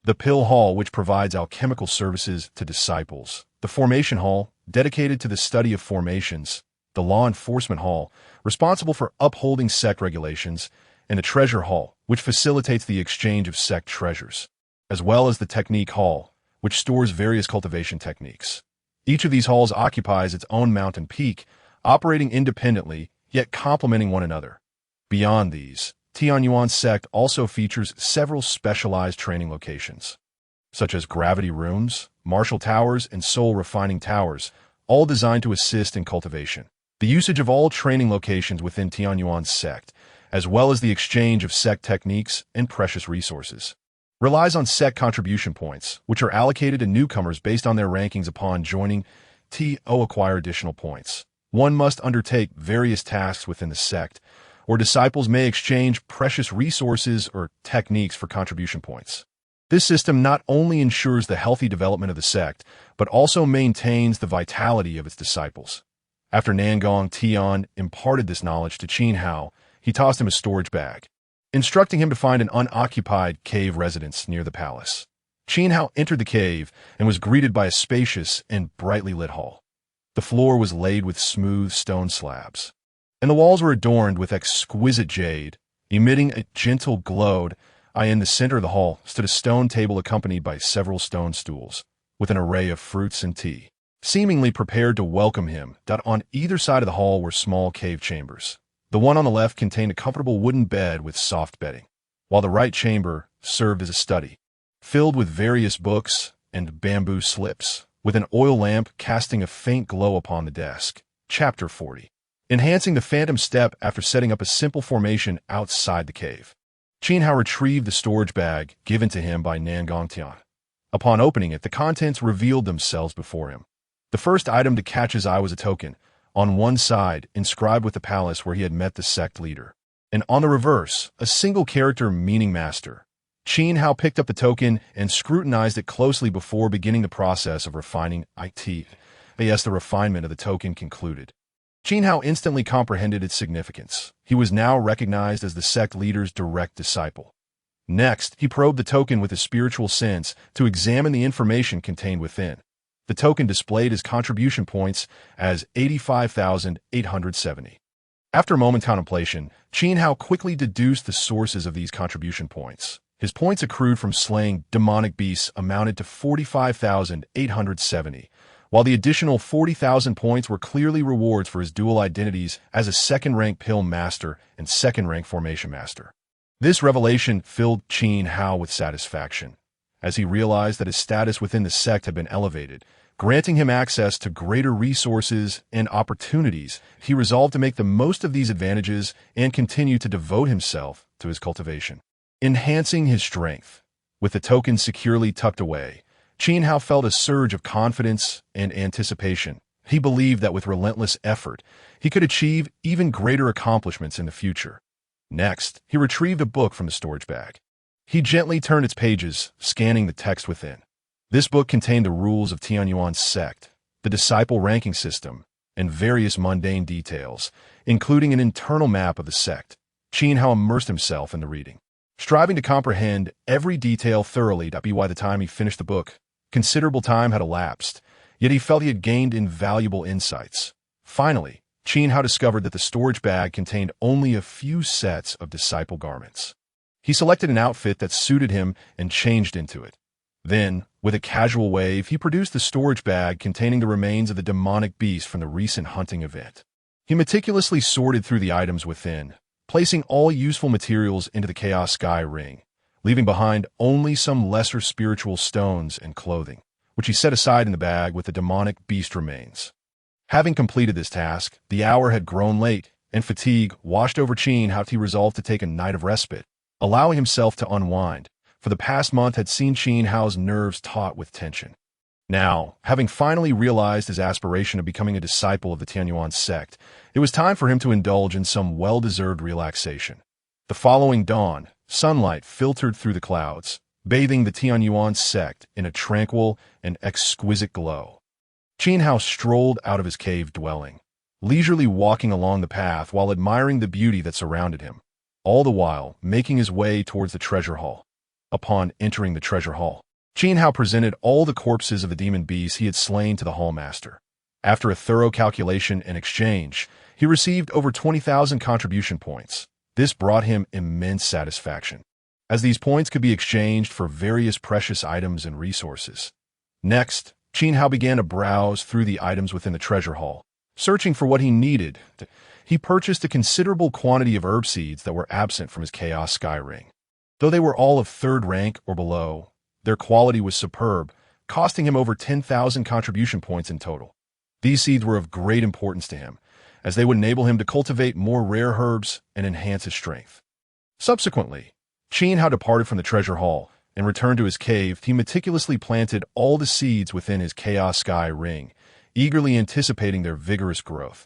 the Pill Hall, which provides alchemical services to disciples, the Formation Hall, dedicated to the study of formations, the Law Enforcement Hall, responsible for upholding sect regulations, and the Treasure Hall, which facilitates the exchange of sect treasures, as well as the Technique Hall, which stores various cultivation techniques. Each of these halls occupies its own mountain peak, operating independently, yet complementing one another. Beyond these, Tianyuan sect also features several specialized training locations, such as gravity rooms, martial towers, and soul refining towers, all designed to assist in cultivation. The usage of all training locations within Tianyuan sect, as well as the exchange of sect techniques and precious resources, relies on sect contribution points, which are allocated to newcomers based on their rankings upon joining to acquire additional points. One must undertake various tasks within the sect, or disciples may exchange precious resources or techniques for contribution points. This system not only ensures the healthy development of the sect, but also maintains the vitality of its disciples. After Nangong Tian imparted this knowledge to Qin Hao, he tossed him a storage bag, instructing him to find an unoccupied cave residence near the palace. Qin Hao entered the cave and was greeted by a spacious and brightly lit hall. The floor was laid with smooth stone slabs, and the walls were adorned with exquisite jade, emitting a gentle glow. In the center of the hall stood a stone table accompanied by several stone stools, with an array of fruits and tea, seemingly prepared to welcome him. On either side of the hall were small cave chambers. The one on the left contained a comfortable wooden bed with soft bedding, while the right chamber served as a study, filled with various books and bamboo slips, with an oil lamp casting a faint glow upon the desk. Chapter 40. Enhancing the phantom step after setting up a simple formation outside the cave. Qin Hao retrieved the storage bag given to him by Nangong Tian. Upon opening it, the contents revealed themselves before him. The first item to catch his eye was a token, on one side inscribed with the palace where he had met the sect leader, and on the reverse, a single character meaning master. Qin Hao picked up the token and scrutinized it closely before beginning the process of refining it. As the refinement of the token concluded, Qin Hao instantly comprehended its significance. He was now recognized as the sect leader's direct disciple. Next, he probed the token with his spiritual sense to examine the information contained within. The token displayed his contribution points as 85,870. After a moment's contemplation, Qin Hao quickly deduced the sources of these contribution points. His points accrued from slaying demonic beasts amounted to 45,870, while the additional 40,000 points were clearly rewards for his dual identities as a second-rank pill master and second-rank formation master. This revelation filled Qin Hao with satisfaction, as he realized that his status within the sect had been elevated, granting him access to greater resources and opportunities. He resolved to make the most of these advantages and continue to devote himself to his cultivation. Enhancing his strength. With the token securely tucked away, Qin Hao felt a surge of confidence and anticipation. He believed that with relentless effort, he could achieve even greater accomplishments in the future. Next, he retrieved a book from the storage bag. He gently turned its pages, scanning the text within. This book contained the rules of Tianyuan's sect, the disciple ranking system, and various mundane details, including an internal map of the sect. Qin Hao immersed himself in the reading, striving to comprehend every detail thoroughly. By the time he finished the book, considerable time had elapsed, yet he felt he had gained invaluable insights. Finally, Qin Hao discovered that the storage bag contained only a few sets of disciple garments. He selected an outfit that suited him and changed into it. Then, with a casual wave, he produced the storage bag containing the remains of the demonic beast from the recent hunting event. He meticulously sorted through the items within, placing all useful materials into the Chaos Sky Ring, leaving behind only some lesser spiritual stones and clothing, which he set aside in the bag with the demonic beast remains. Having completed this task, the hour had grown late, and fatigue washed over Qin Hao. He resolved to take a night of respite, allowing himself to unwind, for the past month had seen Qin Hao's nerves taut with tension. Now, having finally realized his aspiration of becoming a disciple of the Tianyuan sect, it was time for him to indulge in some well-deserved relaxation. The following dawn, sunlight filtered through the clouds, bathing the Tianyuan sect in a tranquil and exquisite glow. Qin Hao strolled out of his cave dwelling, leisurely walking along the path while admiring the beauty that surrounded him, all the while making his way towards the treasure hall. Upon entering the treasure hall, Qin Hao presented all the corpses of the demon beasts he had slain to the hallmaster. After a thorough calculation and exchange, he received over 20,000 contribution points. This brought him immense satisfaction, as these points could be exchanged for various precious items and resources. Next, Qin Hao began to browse through the items within the treasure hall, searching for what he needed. He purchased a considerable quantity of herb seeds that were absent from his Chaos Sky Ring. Though they were all of 3rd rank or below, their quality was superb, costing him over 10,000 contribution points in total. These seeds were of great importance to him, as they would enable him to cultivate more rare herbs and enhance his strength. Subsequently, Qin Hao departed from the treasure hall and returned to his cave. He meticulously planted all the seeds within his Chaos Sky Ring, eagerly anticipating their vigorous growth.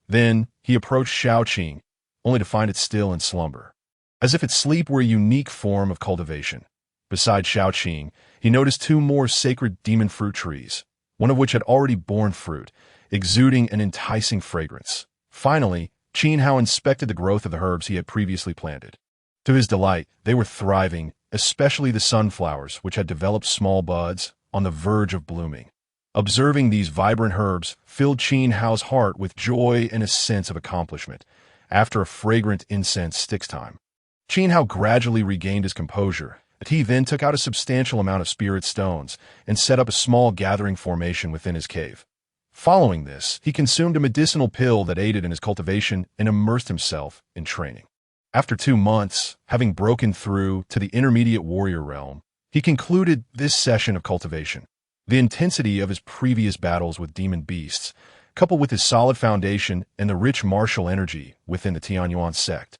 Then, he approached Shaoqing, only to find it still in slumber, as if its sleep were a unique form of cultivation. Beside Shaoqing, he noticed 2 more sacred demon fruit trees, one of which had already borne fruit, exuding an enticing fragrance. Finally, Qin Hao inspected the growth of the herbs he had previously planted. To his delight, they were thriving, especially the sunflowers, which had developed small buds on the verge of blooming. Observing these vibrant herbs filled Qin Hao's heart with joy and a sense of accomplishment. After a fragrant incense sticks time, Qin Hao gradually regained his composure. He then took out a substantial amount of spirit stones and set up a small gathering formation within his cave. Following this, he consumed a medicinal pill that aided in his cultivation and immersed himself in training. After 2 months, having broken through to the intermediate warrior realm, he concluded this session of cultivation. The intensity of his previous battles with demon beasts, coupled with his solid foundation and the rich martial energy within the Tianyuan sect,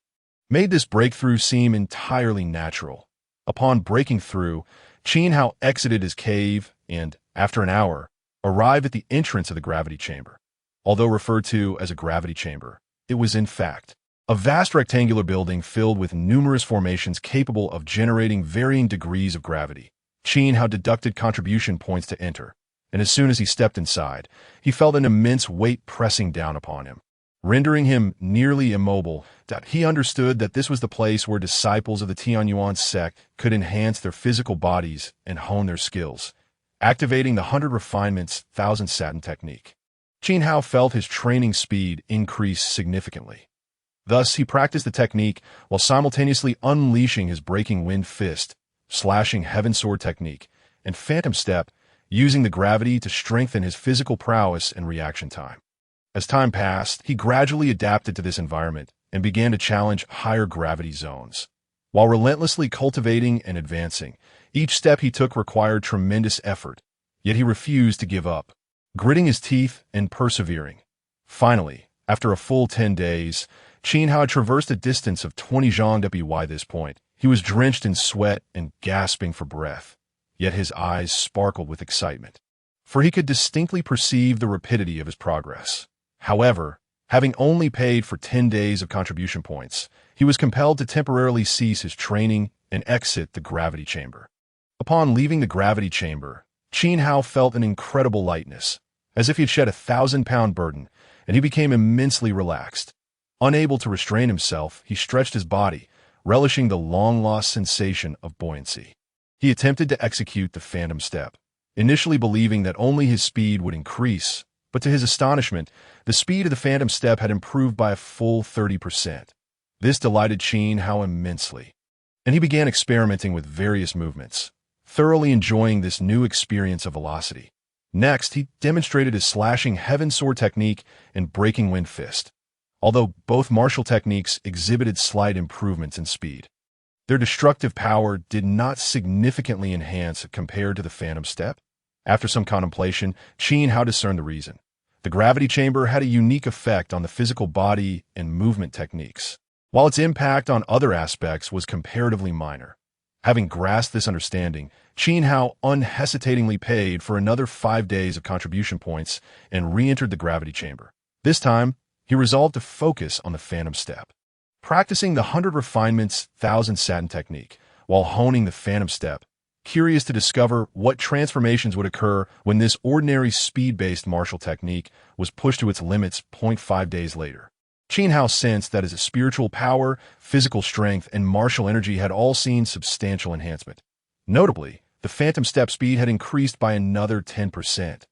made this breakthrough seem entirely natural. Upon breaking through, Qin Hao exited his cave and, after an hour, arrived at the entrance of the gravity chamber. Although referred to as a gravity chamber, it was in fact a vast rectangular building filled with numerous formations capable of generating varying degrees of gravity. Qin Hao deducted contribution points to enter, and as soon as he stepped inside, he felt an immense weight pressing down upon him. rendering him nearly immobile. He understood that this was the place where disciples of the Tianyuan sect could enhance their physical bodies and hone their skills, activating the 100 Refinements, 1,000 Satin technique. Qin Hao felt his training speed increase significantly. Thus, he practiced the technique while simultaneously unleashing his Breaking Wind Fist, Slashing Heaven Sword technique, and Phantom Step, using the gravity to strengthen his physical prowess and reaction time. As time passed, he gradually adapted to this environment and began to challenge higher gravity zones. While relentlessly cultivating and advancing, each step he took required tremendous effort, yet he refused to give up, gritting his teeth and persevering. Finally, after a full 10 days, Qin Hao had traversed a distance of 20 zhang by this point. He was drenched in sweat and gasping for breath, yet his eyes sparkled with excitement, for he could distinctly perceive the rapidity of his progress. However, having only paid for 10 days of contribution points, he was compelled to temporarily cease his training and exit the gravity chamber. Upon leaving the gravity chamber, Qin Hao felt an incredible lightness, as if he had shed a 1,000-pound burden, and he became immensely relaxed. Unable to restrain himself, he stretched his body, relishing the long-lost sensation of buoyancy. He attempted to execute the Phantom Step, initially believing that only his speed would increase, but to his astonishment, the speed of the Phantom Step had improved by a full 30%. This delighted Qin Hao immensely, and he began experimenting with various movements, thoroughly enjoying this new experience of velocity. Next, he demonstrated his Slashing Heaven Sword technique and Breaking Wind Fist. Although both martial techniques exhibited slight improvements in speed, their destructive power did not significantly enhance compared to the Phantom Step. After some contemplation, Qin Hao discerned the reason. The gravity chamber had a unique effect on the physical body and movement techniques, while its impact on other aspects was comparatively minor. Having grasped this understanding, Qin Hao unhesitatingly paid for another 5 days of contribution points and re-entered the gravity chamber. This time, he resolved to focus on the Phantom Step, practicing the 100 Refinements, 1,000 Satin technique, while honing the Phantom Step, curious to discover what transformations would occur when this ordinary speed-based martial technique was pushed to its limits 0.5 days later. Qin Hao sensed that his spiritual power, physical strength, and martial energy had all seen substantial enhancement. Notably, the Phantom Step speed had increased by another 10%.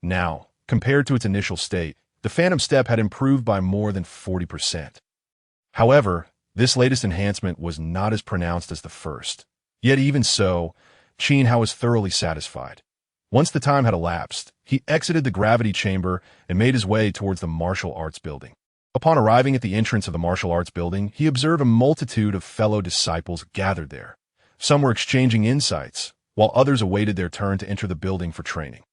Now, compared to its initial state, the Phantom Step had improved by more than 40%. However, this latest enhancement was not as pronounced as the first. Yet even so, Qin Hao was thoroughly satisfied. Once the time had elapsed, he exited the gravity chamber and made his way towards the martial arts building. Upon arriving at the entrance of the martial arts building, he observed a multitude of fellow disciples gathered there. Some were exchanging insights, while others awaited their turn to enter the building for training.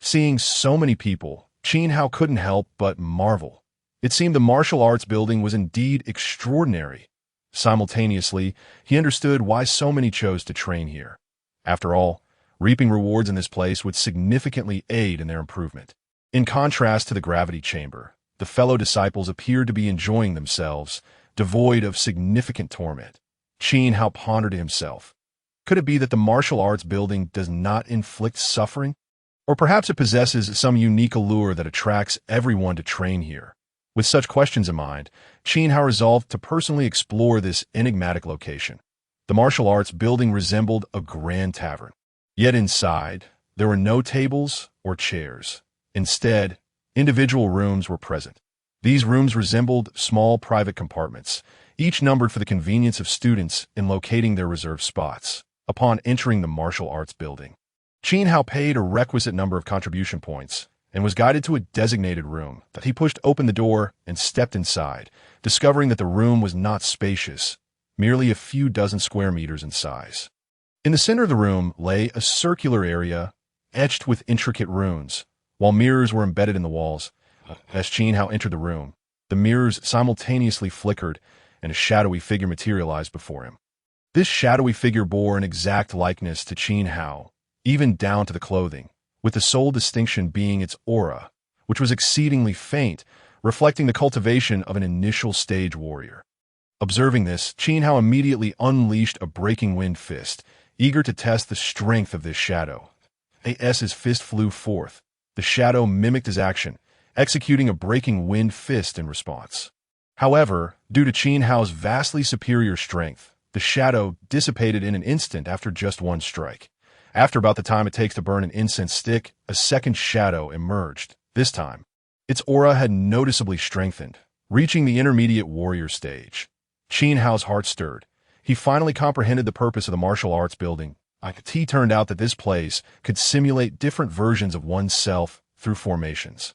Seeing so many people, Qin Hao couldn't help but marvel. It seemed the martial arts building was indeed extraordinary. Simultaneously, he understood why so many chose to train here. After all, reaping rewards in this place would significantly aid in their improvement. In contrast to the gravity chamber, the fellow disciples appeared to be enjoying themselves, devoid of significant torment. Qin Hao pondered to himself, could it be that the martial arts building does not inflict suffering? Or perhaps it possesses some unique allure that attracts everyone to train here. With such questions in mind, Qin Hao resolved to personally explore this enigmatic location. The martial arts building resembled a grand tavern. Yet inside, there were no tables or chairs. Instead, individual rooms were present. These rooms resembled small private compartments, each numbered for the convenience of students in locating their reserved spots. Upon entering the martial arts building, Qin Hao paid a requisite number of contribution points and was guided to a designated room. That he pushed open the door and stepped inside, discovering that the room was not spacious, merely a few dozen square meters in size. In the center of the room lay a circular area etched with intricate runes, while mirrors were embedded in the walls. As Qin Hao entered the room, the mirrors simultaneously flickered and a shadowy figure materialized before him. This shadowy figure bore an exact likeness to Qin Hao, even down to the clothing, with the sole distinction being its aura, which was exceedingly faint, reflecting the cultivation of an initial stage warrior. Observing this, Qin Hao immediately unleashed a Breaking Wind Fist, eager to test the strength of this shadow. As his fist flew forth, the shadow mimicked his action, executing a breaking wind fist in response. However, due to Qin Hao's vastly superior strength, the shadow dissipated in an instant after just one strike. After about the time it takes to burn an incense stick, a second shadow emerged. This time, its aura had noticeably strengthened, reaching the intermediate warrior stage. Qin Hao's heart stirred. He finally comprehended the purpose of the martial arts building. It turned out that this place could simulate different versions of oneself through formations,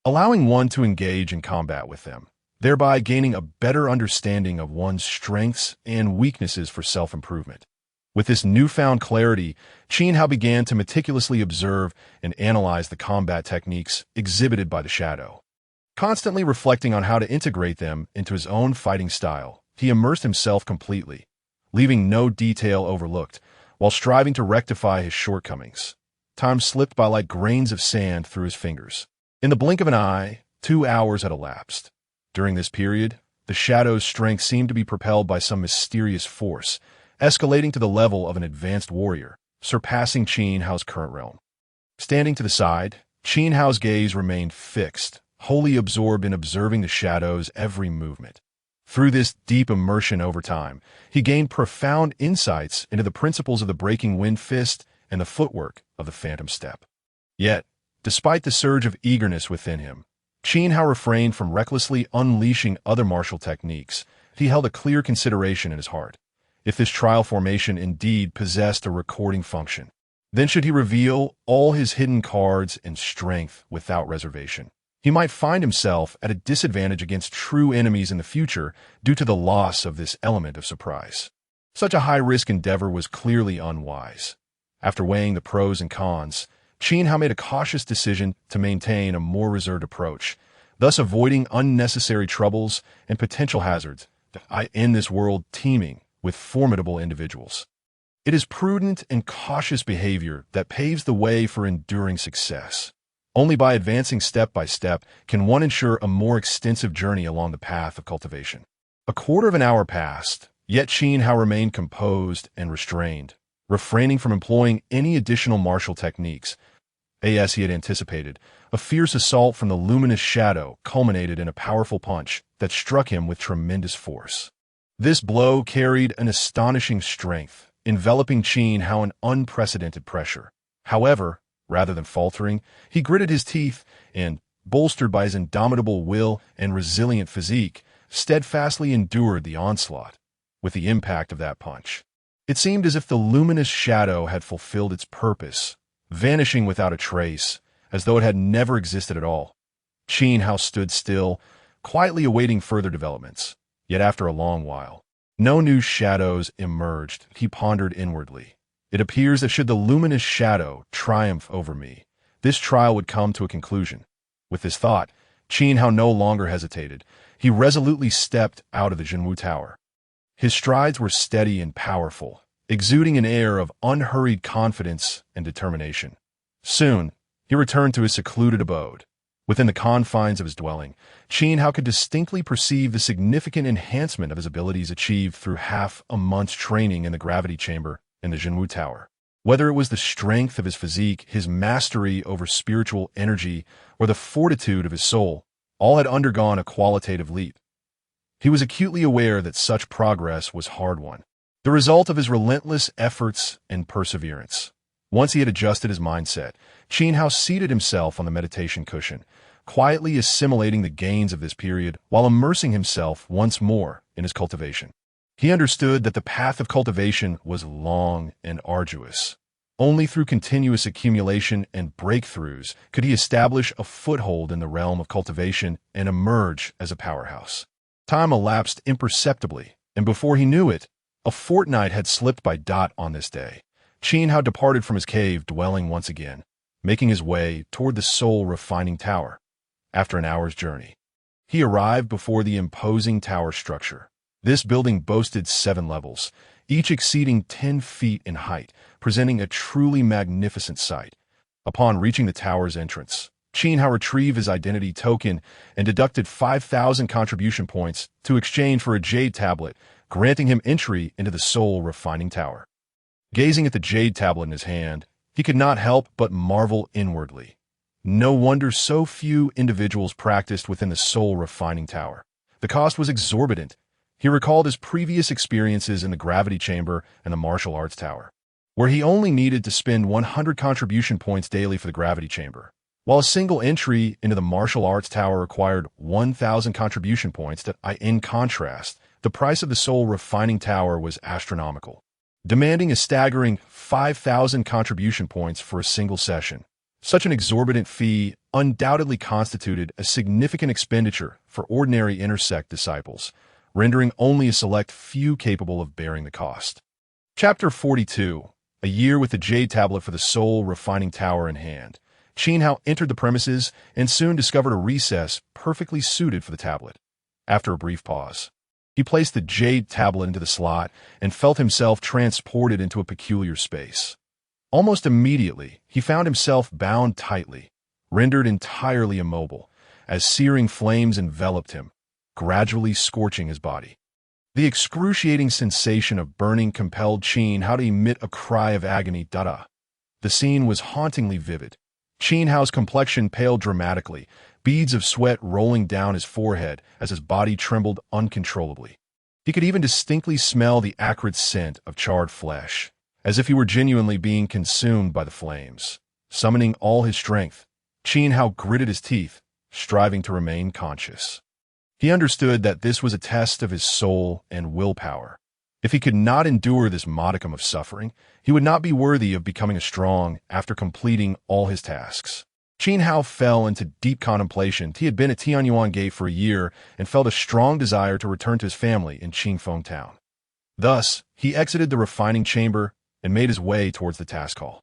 allowing one to engage in combat with them, thereby gaining a better understanding of one's strengths and weaknesses for self-improvement. With this newfound clarity, Qin Hao began to meticulously observe and analyze the combat techniques exhibited by the shadow. Constantly reflecting on how to integrate them into his own fighting style, he immersed himself completely, leaving no detail overlooked, while striving to rectify his shortcomings. Time slipped by like grains of sand through his fingers. In the blink of an eye, 2 hours had elapsed. During this period, the shadow's strength seemed to be propelled by some mysterious force, escalating to the level of an advanced warrior, surpassing Qin Hao's current realm. Standing to the side, Qin Hao's gaze remained fixed, wholly absorbed in observing the shadow's every movement. Through this deep immersion over time, he gained profound insights into the principles of the breaking wind fist and the footwork of the phantom step. Yet, despite the surge of eagerness within him, Qin Hao refrained from recklessly unleashing other martial techniques. He held a clear consideration in his heart. If this trial formation indeed possessed a recording function, then should he reveal all his hidden cards and strength without reservation, he might find himself at a disadvantage against true enemies in the future due to the loss of this element of surprise. Such a high-risk endeavor was clearly unwise. After weighing the pros and cons, Qin Hao made a cautious decision to maintain a more reserved approach, thus avoiding unnecessary troubles and potential hazards in this world teeming with formidable individuals. It is prudent and cautious behavior that paves the way for enduring success. Only by advancing step by step can one ensure a more extensive journey along the path of cultivation. A quarter of an hour passed, yet Qin Hao remained composed and restrained, refraining from employing any additional martial techniques. As he had anticipated, a fierce assault from the luminous shadow culminated in a powerful punch that struck him with tremendous force. This blow carried an astonishing strength, enveloping Qin Hao in unprecedented pressure. However, rather than faltering, he gritted his teeth and, bolstered by his indomitable will and resilient physique, steadfastly endured the onslaught. With the impact of that punch, it seemed as if the luminous shadow had fulfilled its purpose, vanishing without a trace, as though it had never existed at all. Qin Hao stood still, quietly awaiting further developments. Yet after a long while, no new shadows emerged. He pondered inwardly. It appears that should the luminous shadow triumph over me, this trial would come to a conclusion. With this thought, Qin Hao no longer hesitated. He resolutely stepped out of the Jinwu Tower. His strides were steady and powerful, exuding an air of unhurried confidence and determination. Soon, he returned to his secluded abode. Within the confines of his dwelling, Qin Hao could distinctly perceive the significant enhancement of his abilities achieved through half a month's training in the gravity chamber in the Jinwu Tower. Whether it was the strength of his physique, his mastery over spiritual energy, or the fortitude of his soul, all had undergone a qualitative leap. He was acutely aware that such progress was hard-won, the result of his relentless efforts and perseverance. Once he had adjusted his mindset, Qin Hao seated himself on the meditation cushion, quietly assimilating the gains of this period while immersing himself once more in his cultivation. He understood that the path of cultivation was long and arduous. Only through continuous accumulation and breakthroughs could he establish a foothold in the realm of cultivation and emerge as a powerhouse. Time elapsed imperceptibly, and before he knew it, a fortnight had slipped by on this day. Qin Hao departed from his cave dwelling once again, making his way toward the soul-refining tower. After an hour's journey, he arrived before the imposing tower structure. This building boasted 7 levels, each exceeding 10 feet in height, presenting a truly magnificent sight. Upon reaching the tower's entrance, Qin Hao retrieved his identity token and deducted 5,000 contribution points to exchange for a jade tablet, granting him entry into the soul-refining tower. Gazing at the jade tablet in his hand, he could not help but marvel inwardly. No wonder so few individuals practiced within the Soul Refining Tower. The cost was exorbitant. He recalled his previous experiences in the Gravity Chamber and the Martial Arts Tower, where he only needed to spend 100 contribution points daily for the Gravity Chamber, while a single entry into the Martial Arts Tower required 1,000 contribution points. In contrast, the price of the Soul Refining Tower was astronomical, demanding a staggering 5,000 contribution points for a single session. Such an exorbitant fee undoubtedly constituted a significant expenditure for ordinary intersect disciples, rendering only a select few capable of bearing the cost. Chapter 42. A year with the Jade Tablet for the Soul Refining Tower in hand. Qin Hao entered the premises and soon discovered a recess perfectly suited for the tablet. After a brief pause, he placed the Jade Tablet into the slot and felt himself transported into a peculiar space. Almost immediately, he found himself bound tightly, rendered entirely immobile, as searing flames enveloped him, gradually scorching his body. The excruciating sensation of burning compelled Qin Hao to emit a cry of agony. The scene was hauntingly vivid. Qin Hao's complexion paled dramatically, beads of sweat rolling down his forehead as his body trembled uncontrollably. He could even distinctly smell the acrid scent of charred flesh, as if he were genuinely being consumed by the flames. Summoning all his strength, Qin Hao gritted his teeth, striving to remain conscious. He understood that this was a test of his soul and willpower. If he could not endure this modicum of suffering, he would not be worthy of becoming strong after completing all his tasks. Qin Hao fell into deep contemplation. He had been at Tianyuan Gate for a year and felt a strong desire to return to his family in Qingfeng Town. Thus, he exited the refining chamber and made his way towards the task hall.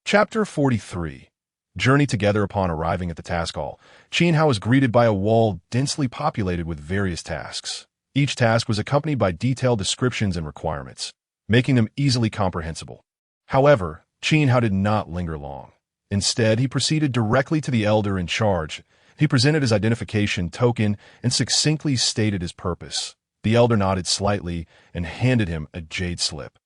Chapter 43. Journey together. Upon arriving at the task hall, Qin Hao was greeted by a wall densely populated with various tasks. Each task was accompanied by detailed descriptions and requirements, making them easily comprehensible. However, Qin Hao did not linger long. Instead, he proceeded directly to the elder in charge. He presented his identification token and succinctly stated his purpose. The elder nodded slightly and handed him a jade slip.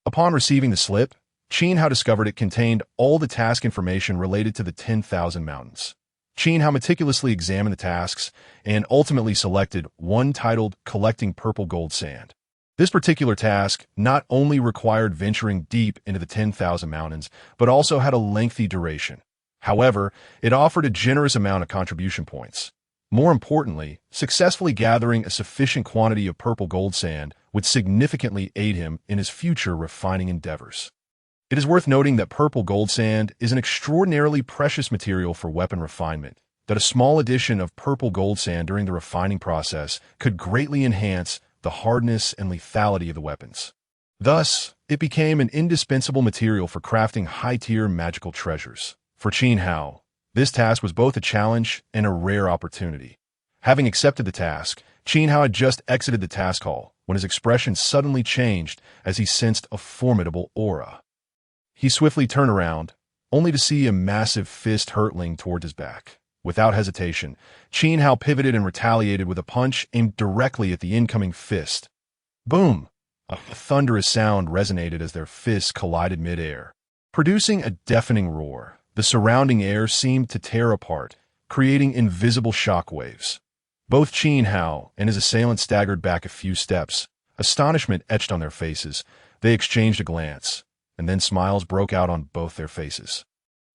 Upon receiving the slip, Qin Hao discovered it contained all the task information related to the 10,000 mountains. Qin Hao meticulously examined the tasks and ultimately selected one titled Collecting Purple Gold Sand. This particular task not only required venturing deep into the 10,000 mountains, but also had a lengthy duration. However, it offered a generous amount of contribution points. More importantly, successfully gathering a sufficient quantity of purple gold sand would significantly aid him in his future refining endeavors. It is worth noting that purple gold sand is an extraordinarily precious material for weapon refinement, that a small addition of purple gold sand during the refining process could greatly enhance the hardness and lethality of the weapons. Thus, it became an indispensable material for crafting high-tier magical treasures. For Qin Hao, this task was both a challenge and a rare opportunity. Having accepted the task, Qin Hao had just exited the task hall when his expression suddenly changed as he sensed a formidable aura. He swiftly turned around, only to see a massive fist hurtling toward his back. Without hesitation, Qin Hao pivoted and retaliated with a punch aimed directly at the incoming fist. Boom! A thunderous sound resonated as their fists collided mid-air, producing a deafening roar. The surrounding air seemed to tear apart, creating invisible shockwaves. Both Qin Hao and his assailant staggered back a few steps, astonishment etched on their faces. They exchanged a glance, and then smiles broke out on both their faces.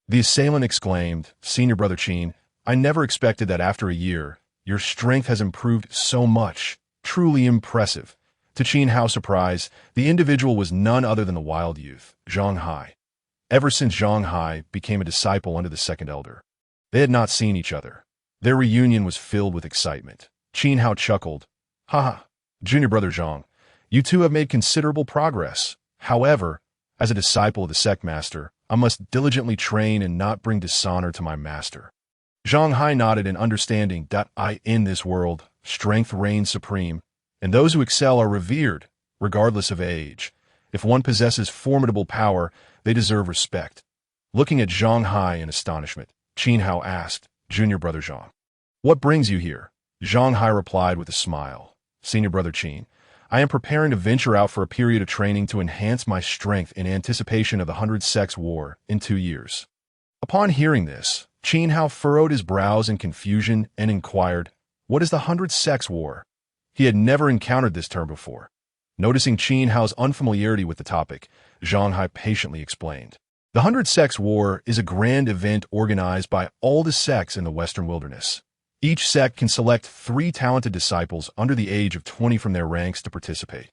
The assailant exclaimed, "Senior Brother Qin, I never expected that after a year, your strength has improved so much. Truly impressive." To Qin Hao's surprise, the individual was none other than the wild youth, Zhang Hai. Ever since Zhang Hai became a disciple under the second elder, they had not seen each other. Their reunion was filled with excitement. Qin Hao chuckled. "Haha, Junior Brother Zhang, you two have made considerable progress. However, as a disciple of the sect master, I must diligently train and not bring dishonor to my master." Zhang Hai nodded in understanding. In this world, strength reigns supreme, and those who excel are revered, regardless of age. If one possesses formidable power, they deserve respect. Looking at Zhang Hai in astonishment, Qin Hao asked, "Junior Brother Zhang, what brings you here?" Zhang Hai replied with a smile, "Senior Brother Qin, I am preparing to venture out for a period of training to enhance my strength in anticipation of the 100 Sects War in 2 years." Upon hearing this, Qin Hao furrowed his brows in confusion and inquired, "What is the 100 Sects War?" He had never encountered this term before. Noticing Qin Hao's unfamiliarity with the topic, Zhang Hai patiently explained. The 100 Sects War is a grand event organized by all the sects in the Western Wilderness. Each sect can select 3 talented disciples under the age of 20 from their ranks to participate.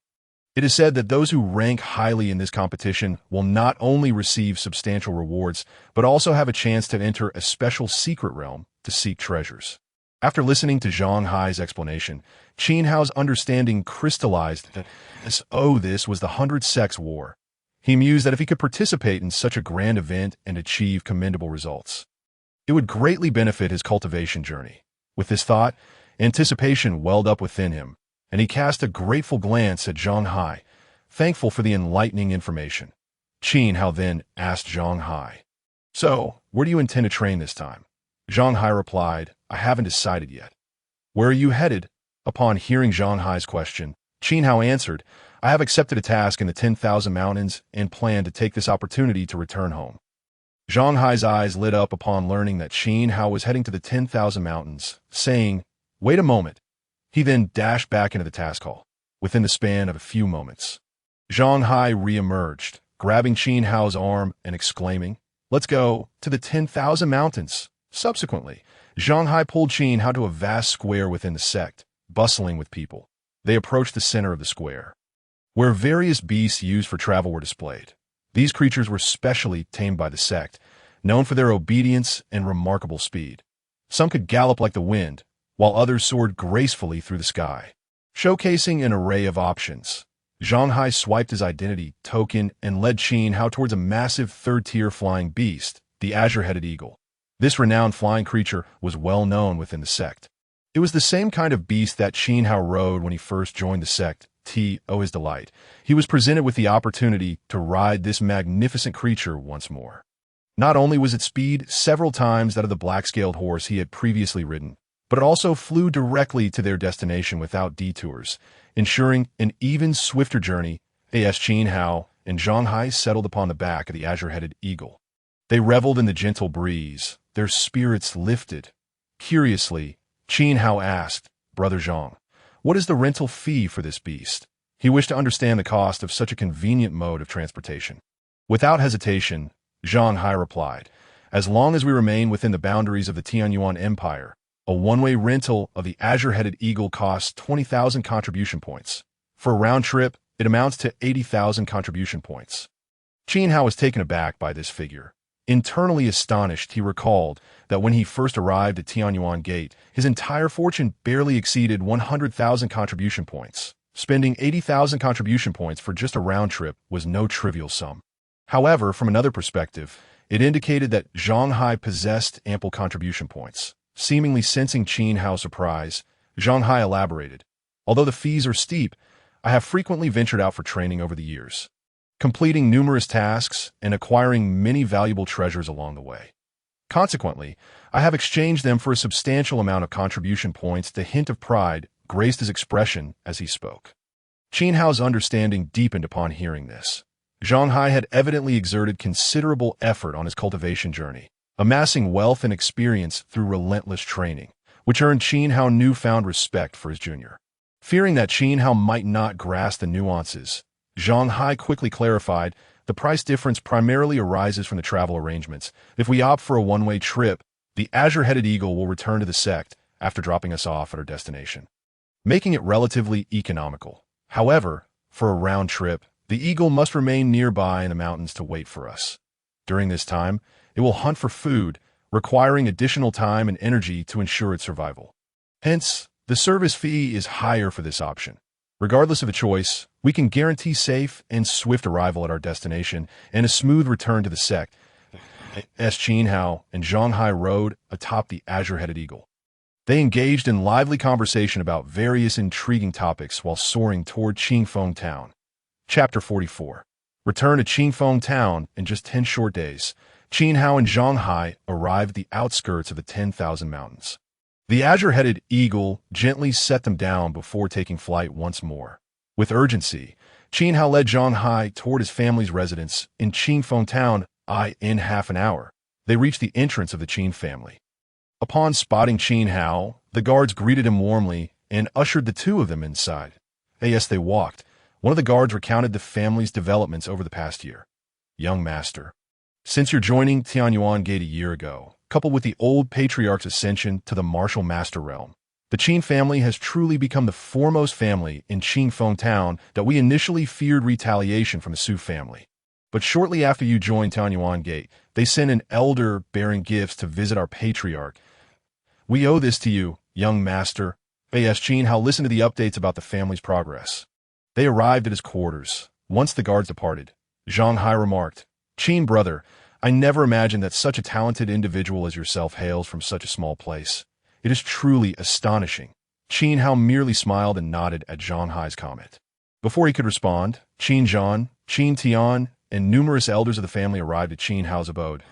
It is said that those who rank highly in this competition will not only receive substantial rewards, but also have a chance to enter a special secret realm to seek treasures. After listening to Zhang Hai's explanation, Qin Hao's understanding crystallized that this was the 100 Sects War. He mused that if he could participate in such a grand event and achieve commendable results, it would greatly benefit his cultivation journey. With this thought, anticipation welled up within him, and he cast a grateful glance at Zhang Hai, thankful for the enlightening information. Qin Hao then asked Zhang Hai, "So, where do you intend to train this time?" Zhang Hai replied, "I haven't decided yet." "Where are you headed?" Upon hearing Zhang Hai's question, Qin Hao answered, "I have accepted a task in the 10,000 Mountains and plan to take this opportunity to return home." Zhang Hai's eyes lit up upon learning that Qin Hao was heading to the 10,000 Mountains, saying, "Wait a moment." He then dashed back into the task hall. Within the span of a few moments, Zhang Hai re-emerged, grabbing Qin Hao's arm and exclaiming, "Let's go to the 10,000 Mountains." Subsequently, Zhang Hai pulled Qin Hao to a vast square within the sect, bustling with people. They approached the center of the square, where various beasts used for travel were displayed. These creatures were specially tamed by the sect, known for their obedience and remarkable speed. Some could gallop like the wind, while others soared gracefully through the sky. Showcasing an array of options, Zhang Hai swiped his identity token and led Qin Hao towards a massive third-tier flying beast, the azure-headed eagle. This renowned flying creature was well known within the sect. It was the same kind of beast that Qin Hao rode when he first joined the sect. To his delight, he was presented with the opportunity to ride this magnificent creature once more. Not only was its speed several times that of the black-scaled horse he had previously ridden, but it also flew directly to their destination without detours, ensuring an even swifter journey. As Qin Hao and Zhang Hai settled upon the back of the azure-headed eagle, they reveled in the gentle breeze, their spirits lifted. Curiously, Qin Hao asked, "Brother Zhang, what is the rental fee for this beast?" He wished to understand the cost of such a convenient mode of transportation. Without hesitation, Zhang Hai replied, "As long as we remain within the boundaries of the Tianyuan Empire, a one-way rental of the azure-headed eagle costs 20,000 contribution points. For a round trip, it amounts to 80,000 contribution points." Qin Hao was taken aback by this figure. Internally astonished, he recalled that when he first arrived at Tianyuan Gate, his entire fortune barely exceeded 100,000 contribution points. Spending 80,000 contribution points for just a round trip was no trivial sum. However, from another perspective, it indicated that Zhang Hai possessed ample contribution points. Seemingly sensing Qin Hao's surprise, Zhang Hai elaborated, "Although the fees are steep, I have frequently ventured out for training over the years, completing numerous tasks and acquiring many valuable treasures along the way. Consequently, I have exchanged them for a substantial amount of contribution points." The hint of pride graced his expression as he spoke. Qin Hao's understanding deepened upon hearing this. Zhang Hai had evidently exerted considerable effort on his cultivation journey, amassing wealth and experience through relentless training, which earned Qin Hao newfound respect for his junior. Fearing that Qin Hao might not grasp the nuances, Zhang Hai quickly clarified, "The price difference primarily arises from the travel arrangements. If we opt for a one-way trip, the azure-headed eagle will return to the sect after dropping us off at our destination, making it relatively economical. However, for a round trip, the eagle must remain nearby in the mountains to wait for us. During this time, it will hunt for food, requiring additional time and energy to ensure its survival. Hence, the service fee is higher for this option. Regardless of the choice, we can guarantee safe and swift arrival at our destination and a smooth return to the sect." As Qin Hao and Zhang Hai rode atop the azure-headed eagle, they engaged in lively conversation about various intriguing topics while soaring toward Qingfeng Town. Chapter 44. Return to Qingfeng Town in just 10 short days. Qin Hao and Zhang Hai arrived at the outskirts of the 10,000 Mountains. The azure-headed eagle gently set them down before taking flight once more. With urgency, Qin Hao led Zhang Hai toward his family's residence in Qingfeng Town in half an hour. they reached the entrance of the Qin family. Upon spotting Qin Hao, the guards greeted him warmly and ushered the two of them inside. As they walked, one of the guards recounted the family's developments over the past year. Young master, since your joining Tianyuan Gate a year ago, coupled with the old patriarch's ascension to the martial master realm, the Qin family has truly become the foremost family in Qingfeng town that we initially feared retaliation from the Su family. But shortly after you joined Tianyuan Gate, they sent an elder bearing gifts to visit our patriarch. We owe this to you, young master. Qin Hao listened to the updates about the family's progress. They arrived at his quarters. Once the guards departed, Zhang Hai remarked, Qin brother, I never imagined that such a talented individual as yourself hails from such a small place. It is truly astonishing. Qin Hao merely smiled and nodded at Zhang Hai's comment. Before he could respond, Qin Zhan, Qin Tian, and numerous elders of the family arrived at Qin Hao's abode.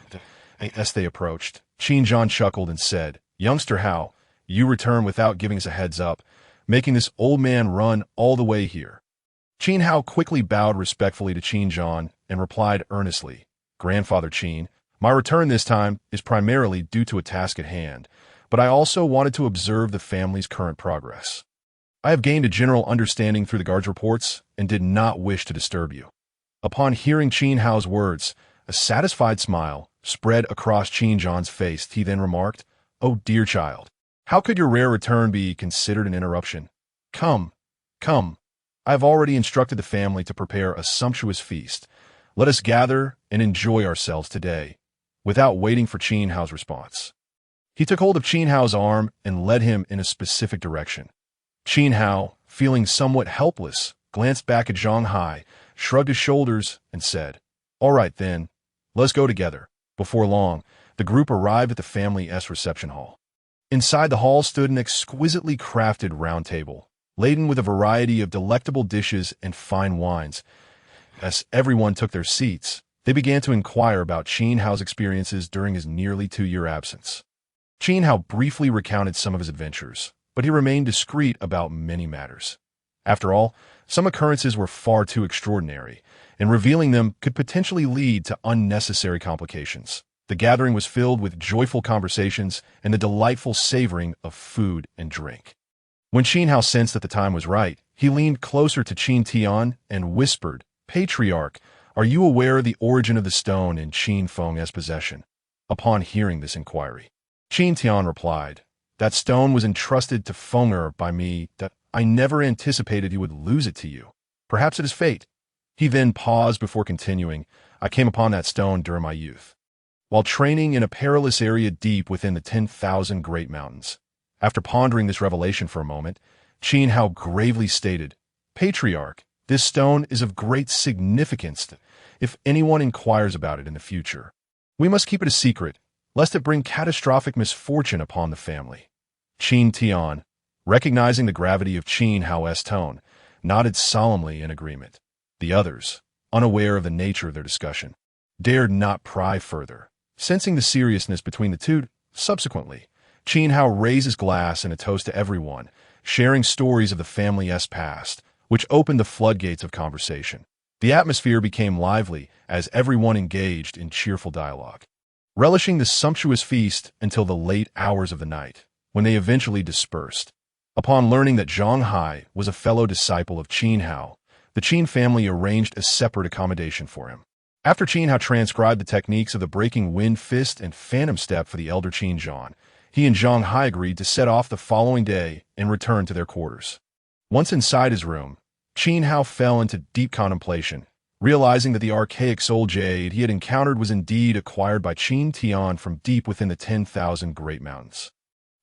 As they approached, Qin Zhan chuckled and said, Youngster Hao, you return without giving us a heads up, making this old man run all the way here. Qin Hao quickly bowed respectfully to Qin Zhan and replied earnestly, Grandfather Qin, my return this time is primarily due to a task at hand, but I also wanted to observe the family's current progress. I have gained a general understanding through the guards' reports and did not wish to disturb you. Upon hearing Qin Hao's words, a satisfied smile spread across Qin Zhan's face. He then remarked, Oh dear child, how could your rare return be considered an interruption? Come, come. I have already instructed the family to prepare a sumptuous feast. Let us gather and enjoy ourselves today, without waiting for Qin Hao's response. He took hold of Qin Hao's arm and led him in a specific direction. Qin Hao, feeling somewhat helpless, glanced back at Zhang Hai, shrugged his shoulders, and said, All right then, let's go together. Before long, the group arrived at the family's reception hall. Inside the hall stood an exquisitely crafted round table, laden with a variety of delectable dishes and fine wines. As everyone took their seats, they began to inquire about Qin Hao's experiences during his nearly 2-year absence. Qin Hao briefly recounted some of his adventures, but he remained discreet about many matters. After all, some occurrences were far too extraordinary, and revealing them could potentially lead to unnecessary complications. The gathering was filled with joyful conversations and the delightful savoring of food and drink. When Qin Hao sensed that the time was right, he leaned closer to Qin Tian and whispered, Patriarch, are you aware of the origin of the stone in Qin Feng's possession? Upon hearing this inquiry, Qin Tian replied, That stone was entrusted to Fenger by me, that I never anticipated he would lose it to you. Perhaps it is fate. He then paused before continuing, I came upon that stone during my youth, while training in a perilous area deep within the 10,000 Great Mountains. After pondering this revelation for a moment, Qin Hao gravely stated, Patriarch, this stone is of great significance if anyone inquires about it in the future. We must keep it a secret, lest it bring catastrophic misfortune upon the family. Qin Tian, recognizing the gravity of Qin Hao's tone, nodded solemnly in agreement. The others, unaware of the nature of their discussion, dared not pry further. Sensing the seriousness between the two, subsequently, Qin Hao raised his glass in a toast to everyone, sharing stories of the family's past, which opened the floodgates of conversation. The atmosphere became lively as everyone engaged in cheerful dialogue, relishing the sumptuous feast until the late hours of the night, when they eventually dispersed. Upon learning that Zhang Hai was a fellow disciple of Qin Hao, the Qin family arranged a separate accommodation for him. After Qin Hao transcribed the techniques of the breaking wind fist and phantom step for the elder Qin Zhan, he and Zhang Hai agreed to set off the following day and return to their quarters. Once inside his room, Qin Hao fell into deep contemplation, realizing that the archaic soul jade he had encountered was indeed acquired by Qin Tian from deep within the 10,000 Great Mountains.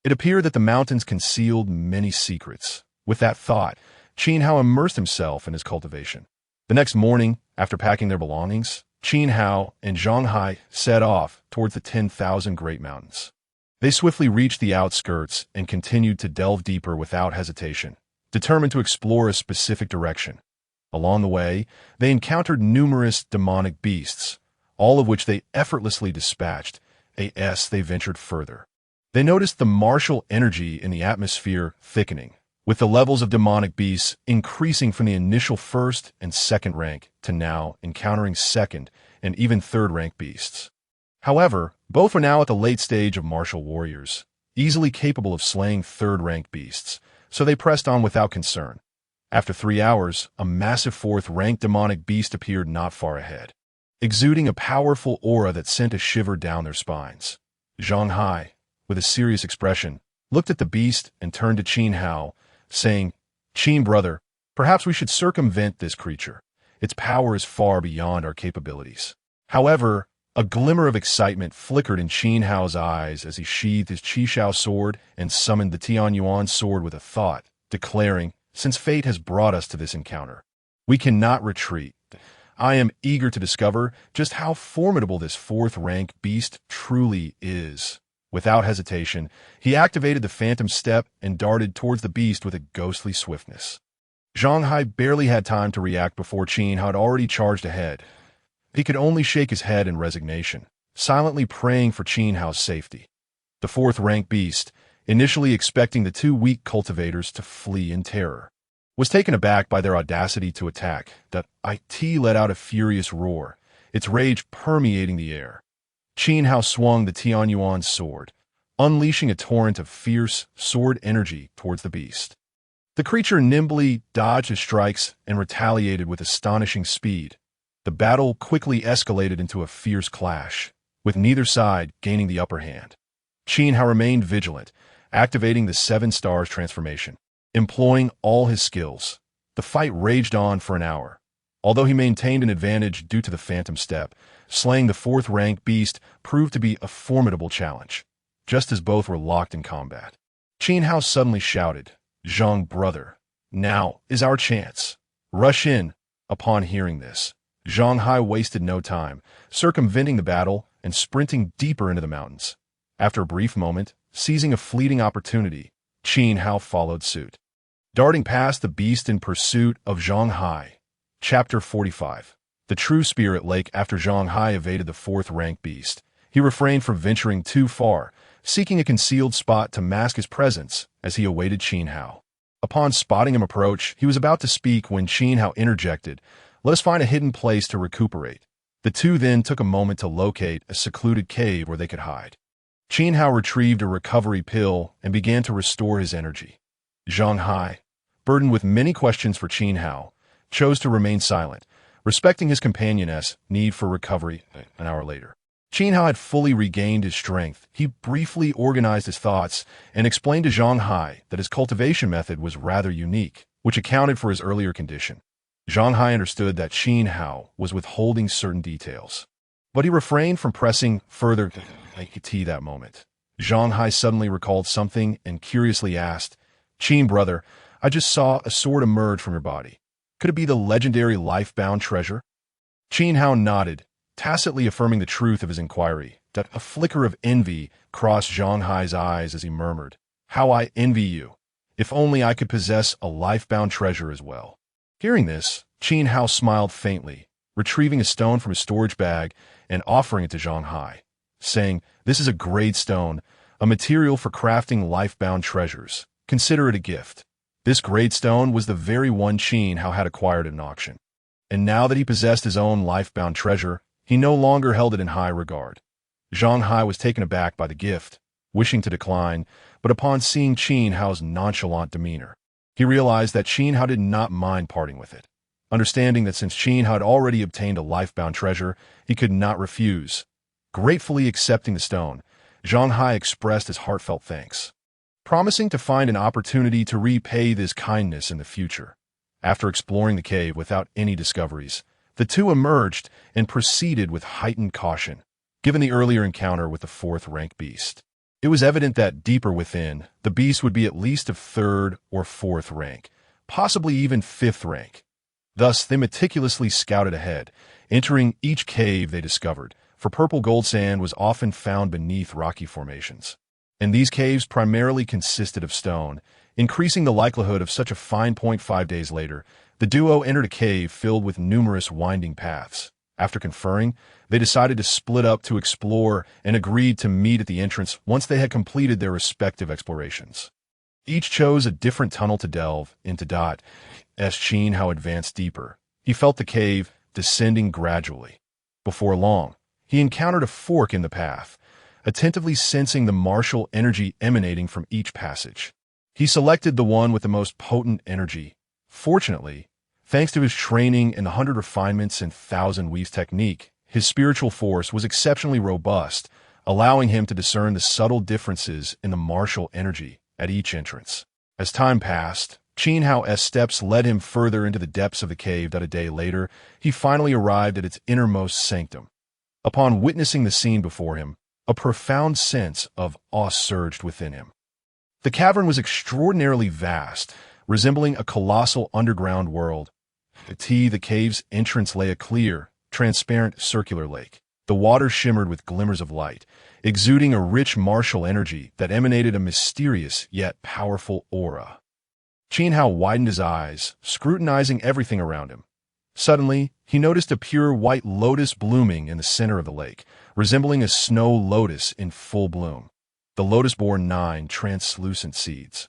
It appeared that the mountains concealed many secrets. With that thought, Qin Hao immersed himself in his cultivation. The next morning, after packing their belongings, Qin Hao and Zhang Hai set off towards the 10,000 Great Mountains. They swiftly reached the outskirts and continued to delve deeper without hesitation, determined to explore a specific direction. Along the way, they encountered numerous demonic beasts, all of which they effortlessly dispatched. As they ventured further, they noticed the martial energy in the atmosphere thickening, with the levels of demonic beasts increasing from the initial first and second rank to now encountering second and even third rank beasts. However, both were now at the late stage of martial warriors, easily capable of slaying third-ranked beasts, so they pressed on without concern. After 3 hours, a massive fourth-ranked demonic beast appeared not far ahead, exuding a powerful aura that sent a shiver down their spines. Zhang Hai, with a serious expression, looked at the beast and turned to Qin Hao, saying, "Qin brother, perhaps we should circumvent this creature. Its power is far beyond our capabilities." However, a glimmer of excitement flickered in Qin Hao's eyes as he sheathed his Qishao sword and summoned the Tianyuan sword with a thought, declaring, "Since fate has brought us to this encounter, we cannot retreat. I am eager to discover just how formidable this fourth-rank beast truly is." Without hesitation, he activated the Phantom Step and darted towards the beast with a ghostly swiftness. Zhang Hai barely had time to react before Qin Hao had already charged ahead. He could only shake his head in resignation, silently praying for Qin Hao's safety. The fourth-rank beast, initially expecting the two weak cultivators to flee in terror, was taken aback by their audacity to attack. The IT let out a furious roar, its rage permeating the air. Qin Hao swung the Tianyuan's sword, unleashing a torrent of fierce sword energy towards the beast. The creature nimbly dodged his strikes and retaliated with astonishing speed. The battle quickly escalated into a fierce clash, with neither side gaining the upper hand. Qin Hao remained vigilant, activating the 7 Stars transformation. Employing all his skills, the fight raged on for an hour. Although he maintained an advantage due to the Phantom Step, slaying the fourth-rank beast proved to be a formidable challenge, just as both were locked in combat. Qin Hao suddenly shouted, "Zhang brother, now is our chance. Rush in." Upon hearing this, Zhang Hai wasted no time, circumventing the battle and sprinting deeper into the mountains. After a brief moment, seizing a fleeting opportunity, Qin Hao followed suit, darting past the beast in pursuit of Zhang Hai. Chapter 45. The True Spirit Lake. After Zhang Hai evaded the fourth-rank beast, he refrained from venturing too far, seeking a concealed spot to mask his presence as he awaited Qin Hao. Upon spotting him approach, he was about to speak when Qin Hao interjected, "Let us find a hidden place to recuperate." The two then took a moment to locate a secluded cave where they could hide. Qin Hao retrieved a recovery pill and began to restore his energy. Zhang Hai, burdened with many questions for Qin Hao, chose to remain silent, respecting his companion's need for recovery. An hour later, Qin Hao had fully regained his strength. He briefly organized his thoughts and explained to Zhang Hai that his cultivation method was rather unique, which accounted for his earlier condition. Zhang Hai understood that Qin Hao was withholding certain details, but he refrained from pressing further that moment. Zhang Hai suddenly recalled something and curiously asked, "Qin brother, I just saw a sword emerge from your body. Could it be the legendary life-bound treasure?" Qin Hao nodded, tacitly affirming the truth of his inquiry. That a flicker of envy crossed Zhang Hai's eyes as he murmured, "How I envy you. If only I could possess a life-bound treasure as well." Hearing this, Qin Hao smiled faintly, retrieving a stone from his storage bag and offering it to Zhang Hai, saying, "This is a great stone, a material for crafting life-bound treasures. Consider it a gift." This great stone was the very one Qin Hao had acquired at an auction. And now that he possessed his own life-bound treasure, he no longer held it in high regard. Zhang Hai was taken aback by the gift, wishing to decline, but upon seeing Qin Hao's nonchalant demeanor, he realized that Qin Hao did not mind parting with it. Understanding that since Qin Hao had already obtained a life-bound treasure, he could not refuse. Gratefully accepting the stone, Zhang Hai expressed his heartfelt thanks, promising to find an opportunity to repay this kindness in the future. After exploring the cave without any discoveries, the two emerged and proceeded with heightened caution, given the earlier encounter with the fourth-rank beast. It was evident that deeper within, the beast would be at least of third or fourth rank, possibly even fifth rank. Thus, they meticulously scouted ahead, entering each cave they discovered, for purple gold sand was often found beneath rocky formations. And these caves primarily consisted of stone, increasing the likelihood of such a fine point. 5 days later, the duo entered a cave filled with numerous winding paths. After conferring, they decided to split up to explore and agreed to meet at the entrance once they had completed their respective explorations. Each chose a different tunnel to delve into. As Qin Hao advanced deeper, he felt the cave descending gradually. Before long, he encountered a fork in the path, attentively sensing the martial energy emanating from each passage. He selected the one with the most potent energy. Fortunately, thanks to his training in the 100 refinements and 1,000 weaves technique, his spiritual force was exceptionally robust, allowing him to discern the subtle differences in the martial energy at each entrance. As time passed, Qin Hao's steps led him further into the depths of the cave that a day later, he finally arrived at its innermost sanctum. Upon witnessing the scene before him, a profound sense of awe surged within him. The cavern was extraordinarily vast, resembling a colossal underground world. At the cave's entrance lay a clear, transparent circular lake. The water shimmered with glimmers of light, exuding a rich martial energy that emanated a mysterious yet powerful aura. Qin Hao widened his eyes, scrutinizing everything around him. Suddenly, he noticed a pure white lotus blooming in the center of the lake, resembling a snow lotus in full bloom. The lotus bore 9 translucent seeds,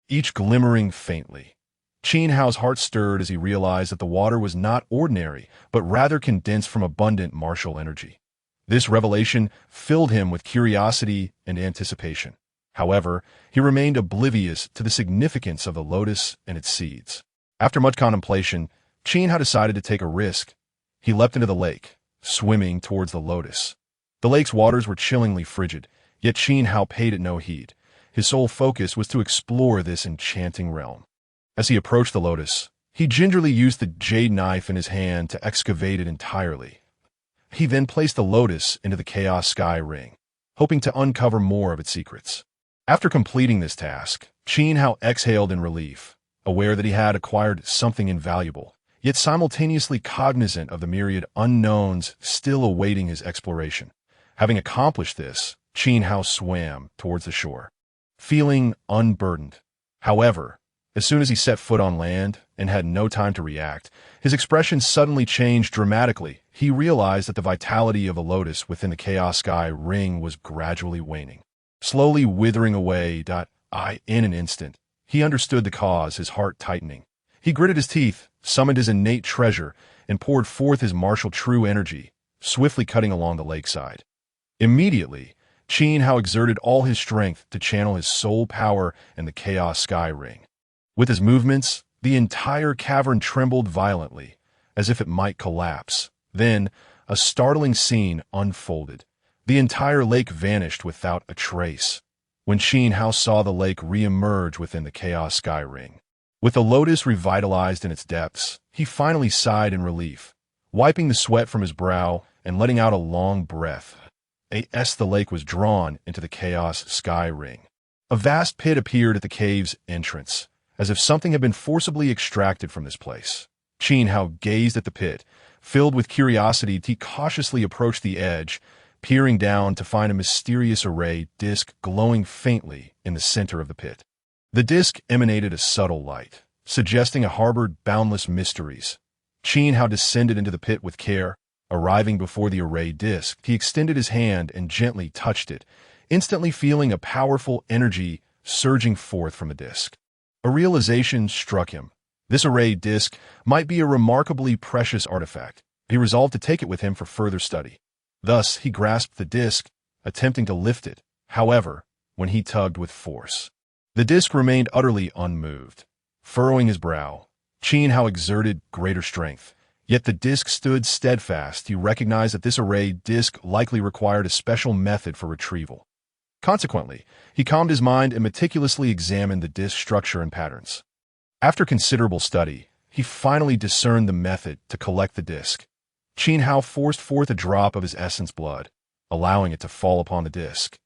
each glimmering faintly. Qin Hao's heart stirred as he realized that the water was not ordinary, but rather condensed from abundant martial energy. This revelation filled him with curiosity and anticipation. However, he remained oblivious to the significance of the lotus and its seeds. After much contemplation, Qin Hao decided to take a risk. He leapt into the lake, swimming towards the lotus. The lake's waters were chillingly frigid, yet Qin Hao paid it no heed. His sole focus was to explore this enchanting realm. As he approached the lotus, he gingerly used the jade knife in his hand to excavate it entirely. He then placed the lotus into the Chaos Sky Ring, hoping to uncover more of its secrets. After completing this task, Qin Hao exhaled in relief, aware that he had acquired something invaluable, yet simultaneously cognizant of the myriad unknowns still awaiting his exploration. Having accomplished this, Qin Hao swam towards the shore, feeling unburdened. However, as soon as he set foot on land and had no time to react, his expression suddenly changed dramatically. He realized that the vitality of the lotus within the Chaos Sky Ring was gradually waning, slowly withering away. In an instant, he understood the cause, his heart tightening. He gritted his teeth, summoned his innate treasure, and poured forth his martial true energy, swiftly cutting along the lakeside. Immediately, Qin Hao exerted all his strength to channel his soul power and the Chaos Sky Ring. With his movements, the entire cavern trembled violently, as if it might collapse. Then, a startling scene unfolded. The entire lake vanished without a trace. When Qin Hao saw the lake re-emerge within the Chaos Sky Ring, with the lotus revitalized in its depths, he finally sighed in relief, wiping the sweat from his brow and letting out a long breath. The lake was drawn into the Chaos Sky Ring. A vast pit appeared at the cave's entrance, as if something had been forcibly extracted from this place. Qin Hao gazed at the pit, filled with curiosity. He cautiously approached the edge, peering down to find a mysterious array disc glowing faintly in the center of the pit. The disc emanated a subtle light, suggesting it harbored boundless mysteries. Qin Hao descended into the pit with care. Arriving before the array disc, he extended his hand and gently touched it, instantly feeling a powerful energy surging forth from the disc. A realization struck him. This array disc might be a remarkably precious artifact. He resolved to take it with him for further study. Thus, he grasped the disc, attempting to lift it. However, when he tugged with force, the disc remained utterly unmoved. Furrowing his brow, Qin Hao exerted greater strength. Yet the disc stood steadfast. He recognized that this array disc likely required a special method for retrieval. Consequently, he calmed his mind and meticulously examined the disc structure and patterns. After considerable study, he finally discerned the method to collect the disc. Qin Hao forced forth a drop of his essence blood, allowing it to fall upon the disc.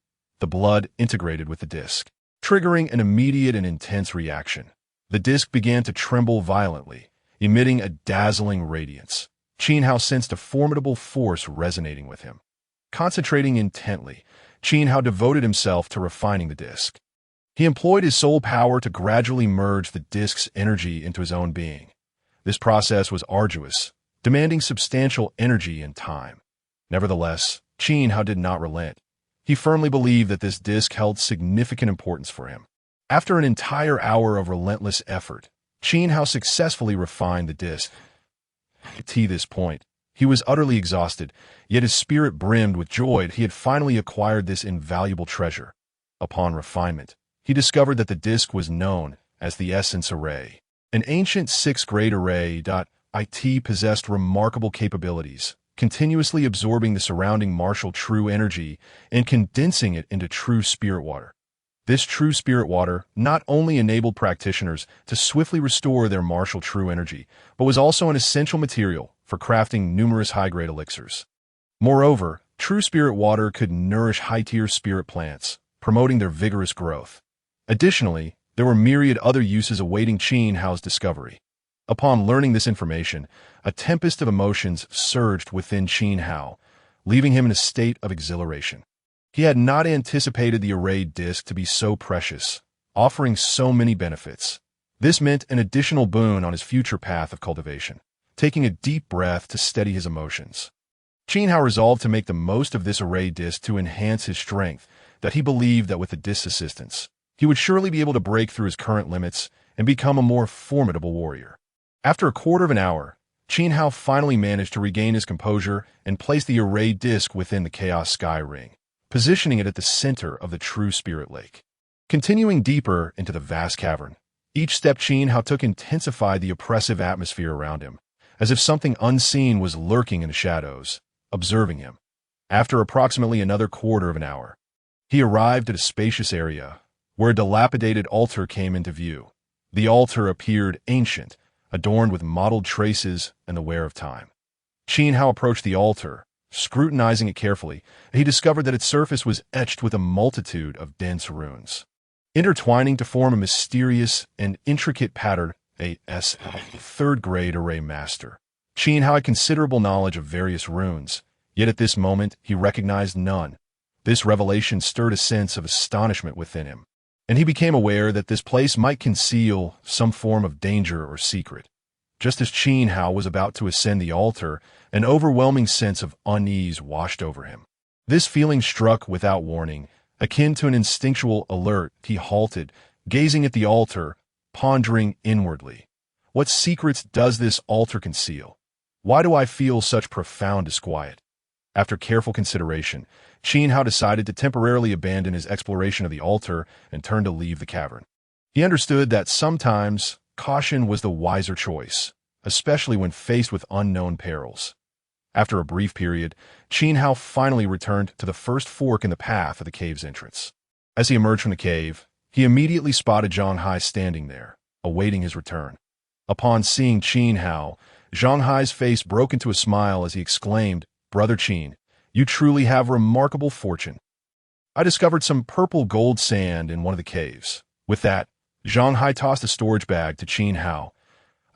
The blood integrated with the disc, triggering an immediate and intense reaction. The disc began to tremble violently, emitting a dazzling radiance. Qin Hao sensed a formidable force resonating with him. Concentrating intently, Qin Hao devoted himself to refining the disc. He employed his soul power to gradually merge the disc's energy into his own being. This process was arduous, demanding substantial energy and time. Nevertheless, Qin Hao did not relent. He firmly believed that this disc held significant importance for him. After an entire hour of relentless effort, Qin Hao successfully refined the disc. To this point, He was utterly exhausted, yet his spirit brimmed with joy that he had finally acquired this invaluable treasure. Upon refinement, he discovered that the disk was known as the Essence Array. An ancient sixth-grade array. It possessed remarkable capabilities, continuously absorbing the surrounding martial true energy and condensing it into true spirit water. This true spirit water not only enabled practitioners to swiftly restore their martial true energy, but was also an essential material for crafting numerous high-grade elixirs. Moreover, true spirit water could nourish high-tier spirit plants, promoting their vigorous growth. Additionally, there were myriad other uses awaiting Qin Hao's discovery. Upon learning this information, a tempest of emotions surged within Qin Hao, leaving him in a state of exhilaration. He had not anticipated the arrayed disk to be so precious, offering so many benefits. This meant an additional boon on his future path of cultivation. Taking a deep breath to steady his emotions, Qin Hao resolved to make the most of this arrayed disk to enhance his strength, that he believed that with the disk's assistance, he would surely be able to break through his current limits and become a more formidable warrior. After a quarter of an hour, Qin Hao finally managed to regain his composure and place the arrayed disk within the Chaos Sky Ring, positioning it at the center of the true Spirit Lake. Continuing deeper into the vast cavern, each step Qin Hao took intensified the oppressive atmosphere around him, as if something unseen was lurking in the shadows, observing him. After approximately another quarter of an hour, he arrived at a spacious area, where a dilapidated altar came into view. The altar appeared ancient, adorned with mottled traces and the wear of time. Qin Hao approached the altar, scrutinizing it carefully, and he discovered that its surface was etched with a multitude of dense runes, intertwining to form a mysterious and intricate pattern. A third-grade array master, Qin Hao had considerable knowledge of various runes, yet at this moment he recognized none. This revelation stirred a sense of astonishment within him, and he became aware that this place might conceal some form of danger or secret. Just as Qin Hao was about to ascend the altar, an overwhelming sense of unease washed over him. This feeling struck without warning, akin to an instinctual alert. He halted, gazing at the altar, pondering inwardly. What secrets does this altar conceal? Why do I feel such profound disquiet? After careful consideration, Qin Hao decided to temporarily abandon his exploration of the altar and turn to leave the cavern. He understood that sometimes caution was the wiser choice, especially when faced with unknown perils. After a brief period, Qin Hao finally returned to the first fork in the path of the cave's entrance. As he emerged from the cave, he immediately spotted Zhang Hai standing there, awaiting his return. Upon seeing Qin Hao, Zhang Hai's face broke into a smile as he exclaimed, "Brother Qin, you truly have remarkable fortune. I discovered some purple gold sand in one of the caves." With that, Zhang Hai tossed a storage bag to Qin Hao.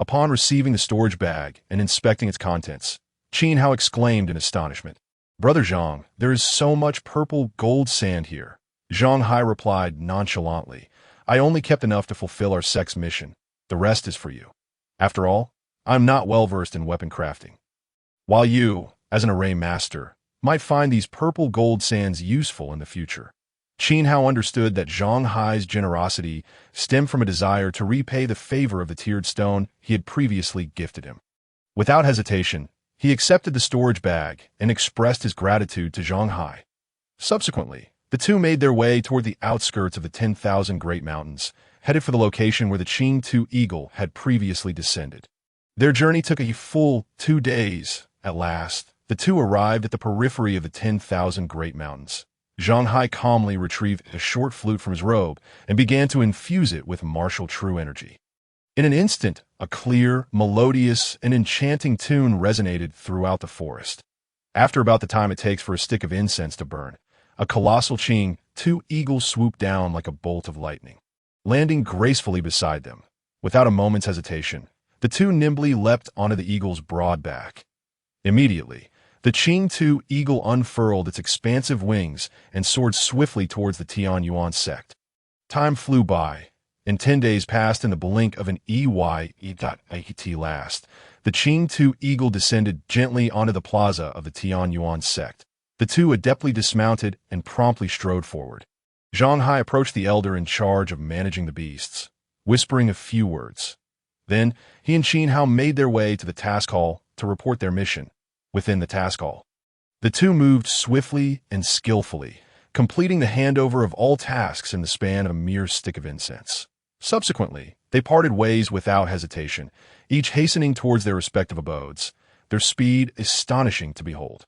Upon receiving the storage bag and inspecting its contents, Qin Hao exclaimed in astonishment, "Brother Zhang, there is so much purple gold sand here." Zhang Hai replied nonchalantly, "I only kept enough to fulfill our sex mission. The rest is for you. After all, I'm not well versed in weapon crafting. While you, as an array master, might find these purple gold sands useful in the future." Qin Hao understood that Zhang Hai's generosity stemmed from a desire to repay the favor of the tiered stone he had previously gifted him. Without hesitation, he accepted the storage bag and expressed his gratitude to Zhang Hai. Subsequently, the two made their way toward the outskirts of the 10,000 Great Mountains, headed for the location where the Qing-Tu Eagle had previously descended. Their journey took a full 2 days. At last, the two arrived at the periphery of the 10,000 Great Mountains. Zhang Hai calmly retrieved a short flute from his robe and began to infuse it with martial true energy. In an instant, a clear, melodious, and enchanting tune resonated throughout the forest. After about the time it takes for a stick of incense to burn, a colossal Qing-Tu Eagle swooped down like a bolt of lightning, landing gracefully beside them. Without a moment's hesitation, the two nimbly leapt onto the eagle's broad back. Immediately, the Qing-Tu Eagle unfurled its expansive wings and soared swiftly towards the Tianyuan sect. Time flew by, and 10 days passed in the blink of an EYE.AT last. The Qing-Tu Eagle descended gently onto the plaza of the Tianyuan sect. The two adeptly dismounted and promptly strode forward. Zhang Hai approached the elder in charge of managing the beasts, whispering a few words. Then, he and Qin Hao made their way to the task hall to report their mission. within the task hall. The two moved swiftly and skillfully, completing the handover of all tasks in the span of a mere stick of incense. Subsequently, they parted ways without hesitation, each hastening towards their respective abodes, their speed astonishing to behold.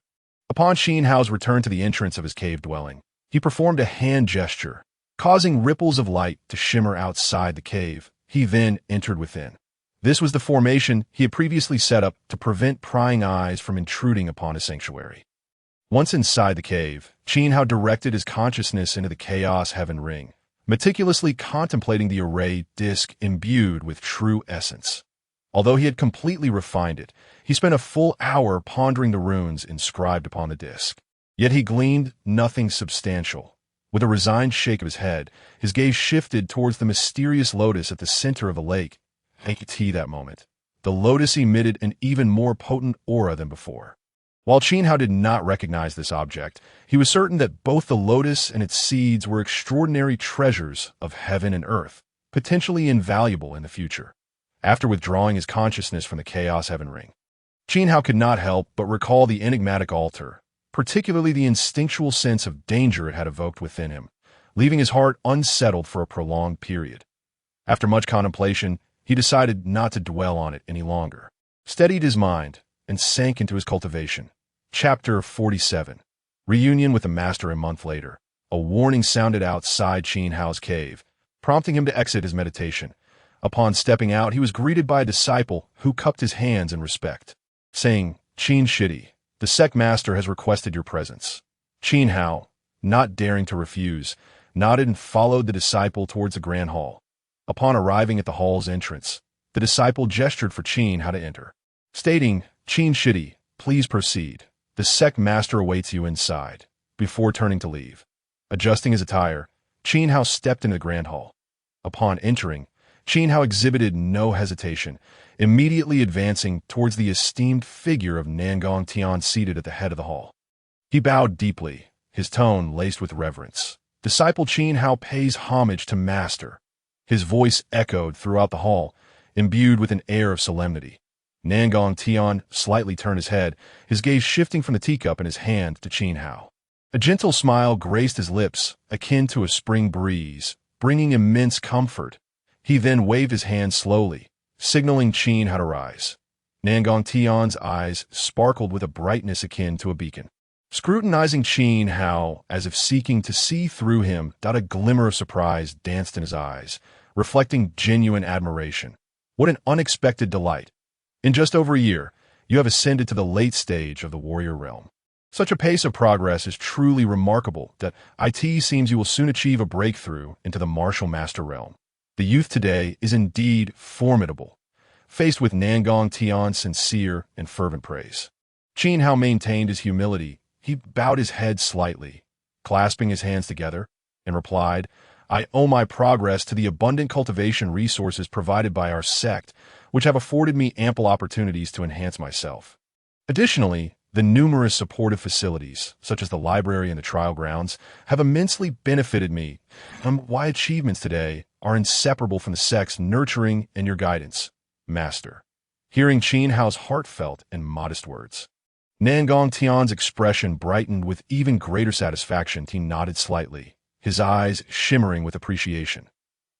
Upon Xin Hao's return to the entrance of his cave dwelling, he performed a hand gesture, causing ripples of light to shimmer outside the cave. He then entered within. This was the formation he had previously set up to prevent prying eyes from intruding upon his sanctuary. Once inside the cave, Xin Hao directed his consciousness into the Chaos Heaven Ring, meticulously contemplating the array disk imbued with true essence. Although he had completely refined it, he spent a full hour pondering the runes inscribed upon the disk. Yet he gleaned nothing substantial. With a resigned shake of his head, his gaze shifted towards the mysterious lotus at the center of the lake. At that moment, the lotus emitted an even more potent aura than before. While Xin Hao did not recognize this object, he was certain that both the lotus and its seeds were extraordinary treasures of heaven and earth, potentially invaluable in the future. After withdrawing his consciousness from the Chaos Heaven Ring, Xin Hao could not help but recall the enigmatic altar, particularly the instinctual sense of danger it had evoked within him, leaving his heart unsettled for a prolonged period. After much contemplation, he decided not to dwell on it any longer, steadied his mind, and sank into his cultivation. Chapter 47. Reunion with the Master a month later. A warning sounded outside Xin Hao's cave, prompting him to exit his meditation. Upon stepping out, he was greeted by a disciple who cupped his hands in respect, saying, "Qin Shidi, the sect master has requested your presence." Xin Hao, not daring to refuse, nodded and followed the disciple towards the grand hall. Upon arriving at the hall's entrance, the disciple gestured for Qin Hao to enter, stating, "Qin Shidi, please proceed. The sect master awaits you inside," before turning to leave. Adjusting his attire, Qin Hao stepped into the grand hall. Upon entering, Qin Hao exhibited no hesitation, immediately advancing towards the esteemed figure of Nangong Tian seated at the head of the hall. He bowed deeply, his tone laced with reverence. Disciple Qin Hao pays homage to Master. His voice echoed throughout the hall, imbued with an air of solemnity. Nangong Tian slightly turned his head, his gaze shifting from the teacup in his hand to Qin Hao. A gentle smile graced his lips, akin to a spring breeze, bringing immense comfort. He then waved his hand slowly, signaling Qin Hao to rise. Nangong Tian's eyes sparkled with a brightness akin to a beacon. Scrutinizing Qin Hao as if seeking to see through him, a glimmer of surprise danced in his eyes, reflecting genuine admiration. What an unexpected delight! In just over a year, you have ascended to the late stage of the warrior realm. Such a pace of progress is truly remarkable that it seems you will soon achieve a breakthrough into the martial master realm. The youth today is indeed formidable. Faced with Nangong Tian's sincere and fervent praise, Qin Hao maintained his humility. He bowed his head slightly, clasping his hands together, and replied, "I owe my progress to the abundant cultivation resources provided by our sect, which have afforded me ample opportunities to enhance myself. Additionally, the numerous supportive facilities, such as the library and the trial grounds, have immensely benefited me. My achievements today are inseparable from the sect's nurturing and your guidance, Master." Hearing Qin Hao's heartfelt and modest words, Nangong Tian's expression brightened with even greater satisfaction. He nodded slightly, his eyes shimmering with appreciation.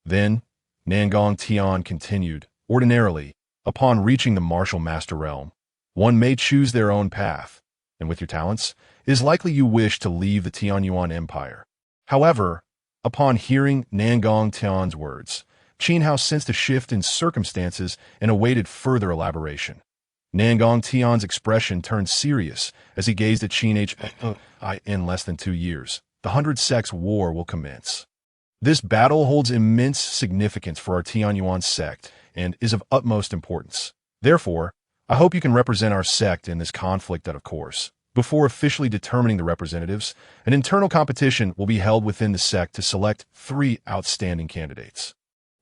Then, Nangong Tian continued, "Ordinarily, upon reaching the martial master realm, one may choose their own path, and with your talents, it is likely you wish to leave the Tianyuan Empire. However, upon hearing Nangong Tian's words, Qin Hao sensed a shift in circumstances and awaited further elaboration. Nangong Tian's expression turned serious as he gazed at Qin Hao. In less than 2 years, the 100 Sects War will commence. This battle holds immense significance for our Tianyuan sect and is of utmost importance. Therefore, I hope you can represent our sect in this conflict. Of course, before officially determining the representatives, an internal competition will be held within the sect to select 3 outstanding candidates.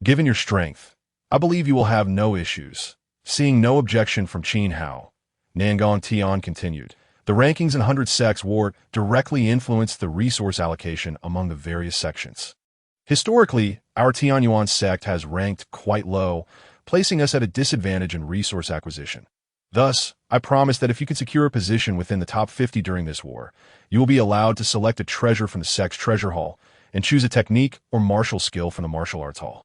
Given your strength, I believe you will have no issues." Seeing no objection from Qin Hao, Nangong Tian continued, "The rankings in 100 Sects War directly influence the resource allocation among the various sections. Historically, our Tianyuan sect has ranked quite low, placing us at a disadvantage in resource acquisition. Thus, I promise that if you can secure a position within the top 50 during this war, you will be allowed to select a treasure from the sect's treasure hall and choose a technique or martial skill from the martial arts hall.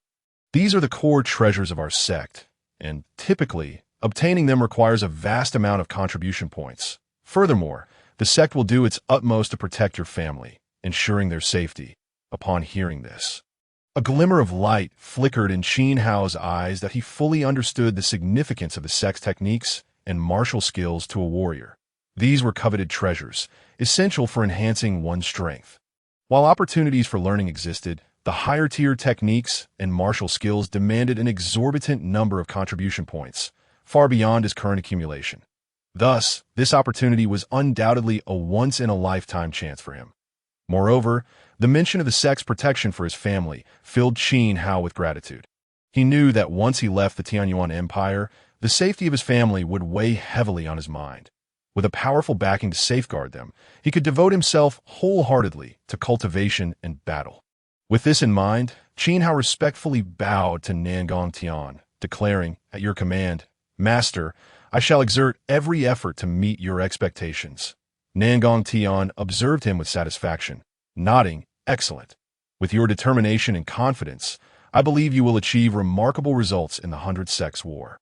These are the core treasures of our sect, and typically, obtaining them requires a vast amount of contribution points. Furthermore, the sect will do its utmost to protect your family, ensuring their safety. Upon hearing this, a glimmer of light flickered in Qin Hao's eyes that he fully understood the significance of the sect's techniques and martial skills to a warrior. These were coveted treasures, essential for enhancing one's strength. While opportunities for learning existed, the higher-tier techniques and martial skills demanded an exorbitant number of contribution points, far beyond his current accumulation. Thus, this opportunity was undoubtedly a once-in-a-lifetime chance for him. Moreover, the mention of the sect's protection for his family filled Qin Hao with gratitude. He knew that once he left the Tianyuan Empire, the safety of his family would weigh heavily on his mind. With a powerful backing to safeguard them, he could devote himself wholeheartedly to cultivation and battle. With this in mind, Qin Hao respectfully bowed to Nangong Tian, declaring, "At your command, Master, I shall exert every effort to meet your expectations." Nangong Tian observed him with satisfaction, nodding, "Excellent. With your determination and confidence, I believe you will achieve remarkable results in the 100 Sects War.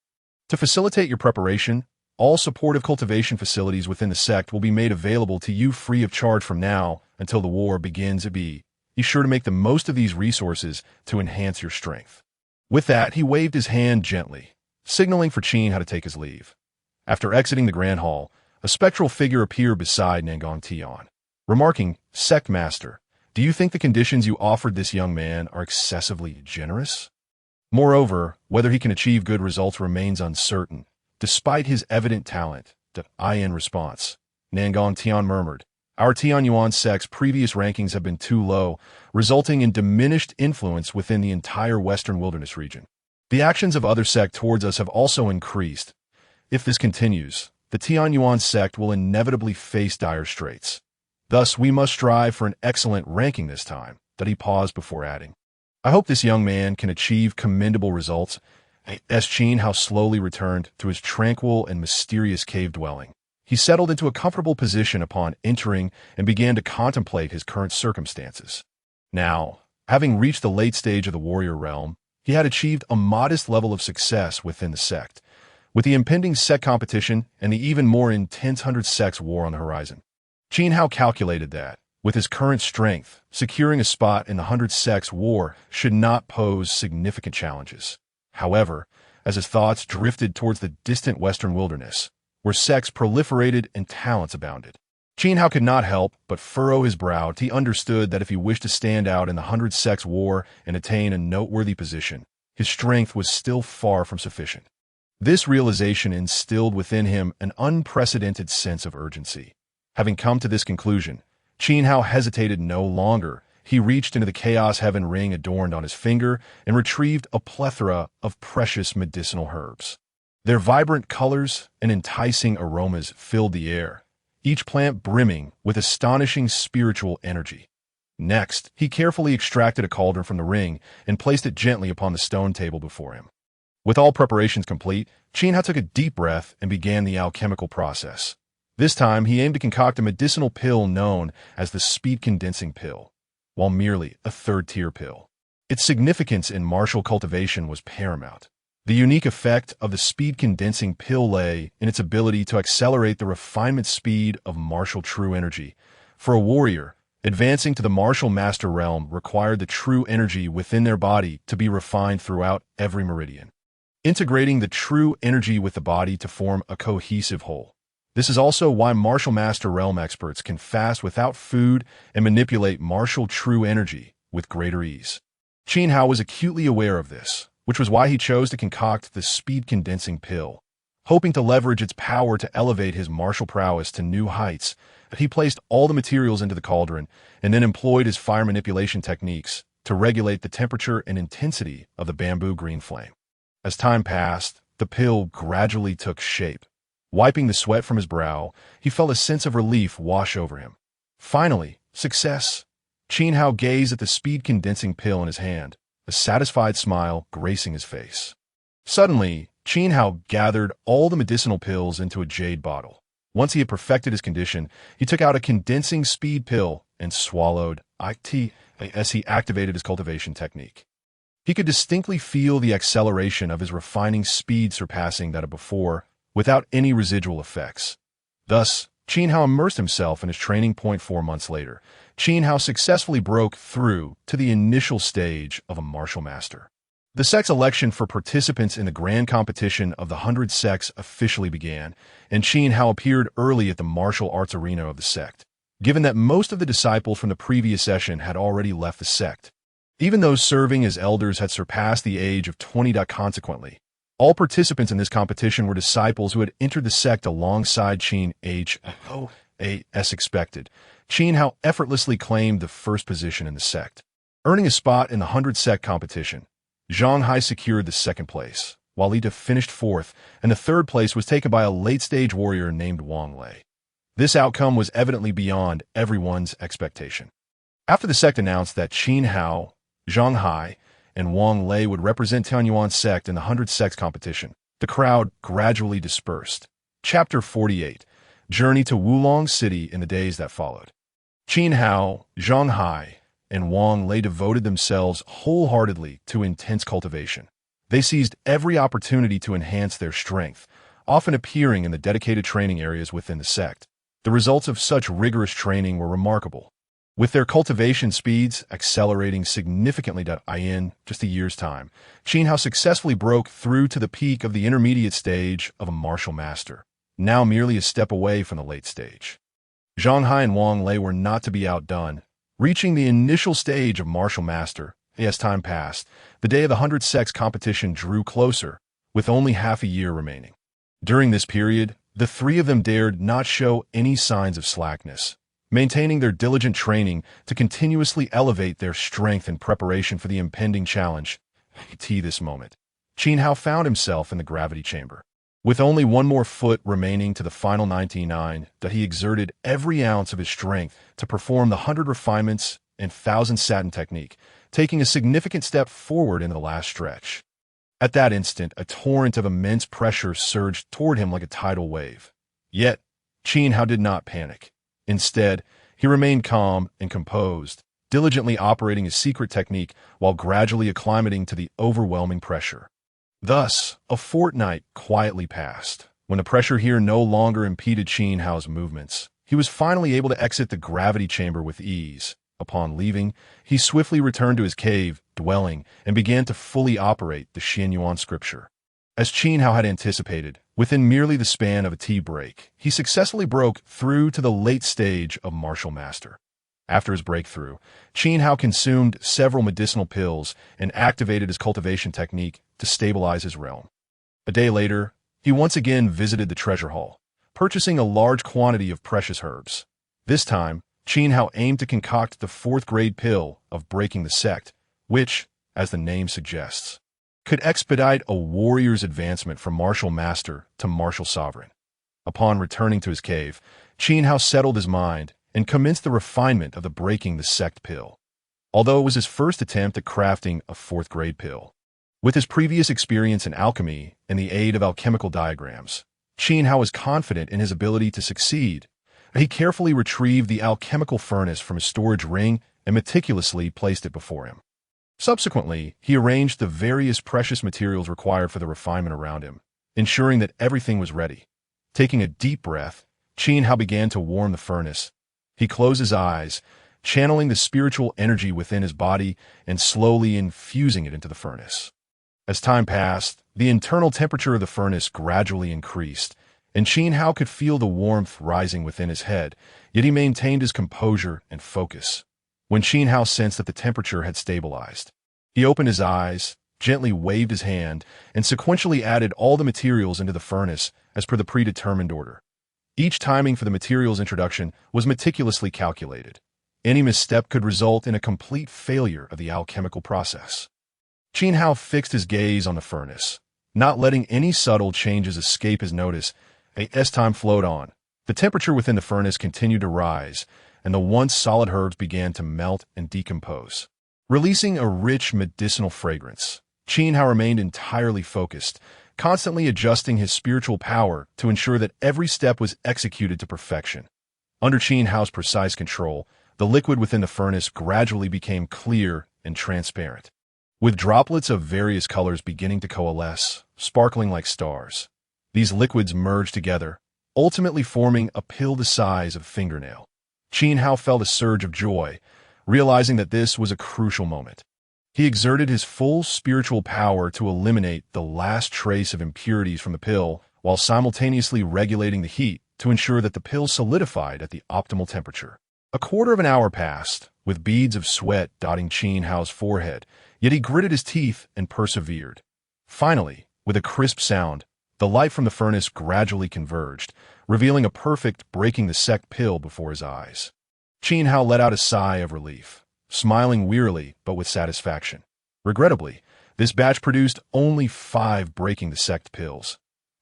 To facilitate your preparation, all supportive cultivation facilities within the sect will be made available to you free of charge from now until the war begins. Be sure to make the most of these resources to enhance your strength." With that, he waved his hand gently, signaling for Qin Hao to take his leave. After exiting the Grand Hall, a spectral figure appeared beside Nangong Tian, remarking, "Sect Master, do you think the conditions you offered this young man are excessively generous?" Moreover, whether he can achieve good results remains uncertain, despite his evident talent. In response, Nangong Tian murmured, "Our Tianyuan sect's previous rankings have been too low, resulting in diminished influence within the entire Western Wilderness region. The actions of other sects towards us have also increased. If this continues, the Tianyuan sect will inevitably face dire straits. Thus, we must strive for an excellent ranking this time." He paused before adding, "I hope this young man can achieve commendable results." As Qin Hao slowly returned to his tranquil and mysterious cave dwelling, he settled into a comfortable position upon entering and began to contemplate his current circumstances. Now, having reached the late stage of the warrior realm, he had achieved a modest level of success within the sect, with the impending sect competition and the even more intense 100 Sects War on the horizon. Qin Hao calculated that, with his current strength, securing a spot in the 100 Sects War should not pose significant challenges. However, as his thoughts drifted towards the distant Western Wilderness, where sects proliferated and talents abounded, Qin Hao could not help but furrow his brow. He understood that if he wished to stand out in the 100 Sects War and attain a noteworthy position, his strength was still far from sufficient. This realization instilled within him an unprecedented sense of urgency. Having come to this conclusion, Qin Hao hesitated no longer. He reached into the Chaos Heaven ring adorned on his finger and retrieved a plethora of precious medicinal herbs. Their vibrant colors and enticing aromas filled the air, each plant brimming with astonishing spiritual energy. Next, he carefully extracted a cauldron from the ring and placed it gently upon the stone table before him. With all preparations complete, Qin Hao took a deep breath and began the alchemical process. This time, he aimed to concoct a medicinal pill known as the speed-condensing pill, while merely a third-tier pill. Its significance in martial cultivation was paramount. The unique effect of the speed-condensing pill lay in its ability to accelerate the refinement speed of martial true energy. For a warrior, advancing to the martial master realm required the true energy within their body to be refined throughout every meridian, integrating the true energy with the body to form a cohesive whole. This is also why martial master realm experts can fast without food and manipulate martial true energy with greater ease. Qin Hao was acutely aware of this, which was why he chose to concoct the speed-condensing pill. Hoping to leverage its power to elevate his martial prowess to new heights, he placed all the materials into the cauldron and then employed his fire manipulation techniques to regulate the temperature and intensity of the bamboo green flame. As time passed, the pill gradually took shape. Wiping the sweat from his brow, he felt a sense of relief wash over him. Finally, success! Qin Hao gazed at the speed-condensing pill in his hand, a satisfied smile gracing his face. Suddenly, Qin Hao gathered all the medicinal pills into a jade bottle. Once he had perfected his condition, he took out a condensing speed pill and swallowed it as he activated his cultivation technique. He could distinctly feel the acceleration of his refining speed surpassing that of before, without any residual effects. Thus, Qin Hao immersed himself in his training. 4 months later, Qin Hao successfully broke through to the initial stage of a martial master. The sect election for participants in the grand competition of the 100 sects officially began, and Qin Hao appeared early at the martial arts arena of the sect, given that most of the disciples from the previous session had already left the sect. Even those serving as elders had surpassed the age of 20. Consequently, all participants in this competition were disciples who had entered the sect alongside Qin Hao. As expected, Qin Hao effortlessly claimed the first position in the sect, earning a spot in the 100 sect competition. Zhang Hai secured the second place, while Li De finished fourth, and the third place was taken by a late-stage warrior named Wang Lei. This outcome was evidently beyond everyone's expectation. After the sect announced that Qin Hao, Zhang Hai, and Wang Lei would represent Tianyuan sect in the 100 sects competition, the crowd gradually dispersed. Chapter 48. Journey to Wulong City in the days that followed. Qin Hao, Zhang Hai, and Wang Lei devoted themselves wholeheartedly to intense cultivation. They seized every opportunity to enhance their strength, often appearing in the dedicated training areas within the sect. The results of such rigorous training were remarkable, with their cultivation speeds accelerating significantly. In just a year's time, Qin Hao successfully broke through to the peak of the intermediate stage of a martial master, now merely a step away from the late stage. Zhang Hai and Wang Lei were not to be outdone, reaching the initial stage of martial master. As time passed, the day of the 100 sects competition drew closer, with only half a year remaining. During this period, the three of them dared not show any signs of slackness, maintaining their diligent training to continuously elevate their strength in preparation for the impending challenge. This moment, Qin Hao found himself in the gravity chamber. With only one more foot remaining to the final 99, he exerted every ounce of his strength to perform the 100 refinements and 1,000 satin technique, taking a significant step forward in the last stretch. At that instant, a torrent of immense pressure surged toward him like a tidal wave. Yet, Qin Hao did not panic. Instead, he remained calm and composed, diligently operating his secret technique while gradually acclimating to the overwhelming pressure. Thus, a fortnight quietly passed. When the pressure here no longer impeded Qin Hao's movements, he was finally able to exit the gravity chamber with ease. Upon leaving, he swiftly returned to his cave, dwelling, and began to fully operate the Xianyuan scripture. As Qin Hao had anticipated, within merely the span of a tea break, he successfully broke through to the late stage of martial master. After his breakthrough, Qin Hao consumed several medicinal pills and activated his cultivation technique to stabilize his realm. A day later, he once again visited the treasure hall, purchasing a large quantity of precious herbs. This time, Qin Hao aimed to concoct the 4th-grade pill of breaking the sect, which, as the name suggests, could expedite a warrior's advancement from martial master to martial sovereign. Upon returning to his cave, Qin Hao settled his mind and commenced the refinement of the breaking the sect pill. Although it was his first attempt at crafting a 4th-grade pill, with his previous experience in alchemy and the aid of alchemical diagrams, Qin Hao was confident in his ability to succeed. He carefully retrieved the alchemical furnace from his storage ring and meticulously placed it before him. Subsequently, he arranged the various precious materials required for the refinement around him, ensuring that everything was ready. Taking a deep breath, Qin Hao began to warm the furnace. He closed his eyes, channeling the spiritual energy within his body and slowly infusing it into the furnace. As time passed, the internal temperature of the furnace gradually increased, and Qin Hao could feel the warmth rising within his head, yet he maintained his composure and focus. When Qin Hao sensed that the temperature had stabilized, he opened his eyes, gently waved his hand, and sequentially added all the materials into the furnace as per the predetermined order. Each timing for the materials introduction was meticulously calculated. Any misstep could result in a complete failure of the alchemical process. Qin Hao fixed his gaze on the furnace, not letting any subtle changes escape his notice. As time flowed on, the temperature within the furnace continued to rise, and the once solid herbs began to melt and decompose, releasing a rich medicinal fragrance. Qin Hao remained entirely focused, constantly adjusting his spiritual power to ensure that every step was executed to perfection. Under Qin Hao's precise control, the liquid within the furnace gradually became clear and transparent, with droplets of various colors beginning to coalesce, sparkling like stars. These liquids merged together, ultimately forming a pill the size of a fingernail. Qin Hao felt a surge of joy, realizing that this was a crucial moment. He exerted his full spiritual power to eliminate the last trace of impurities from the pill, while simultaneously regulating the heat to ensure that the pill solidified at the optimal temperature. A quarter of an hour passed, with beads of sweat dotting Qin Hao's forehead, yet he gritted his teeth and persevered. Finally, with a crisp sound, the light from the furnace gradually converged, revealing a perfect breaking the sect pill before his eyes. Qin Hao let out a sigh of relief, smiling wearily but with satisfaction. Regrettably, this batch produced only 5 breaking the sect pills.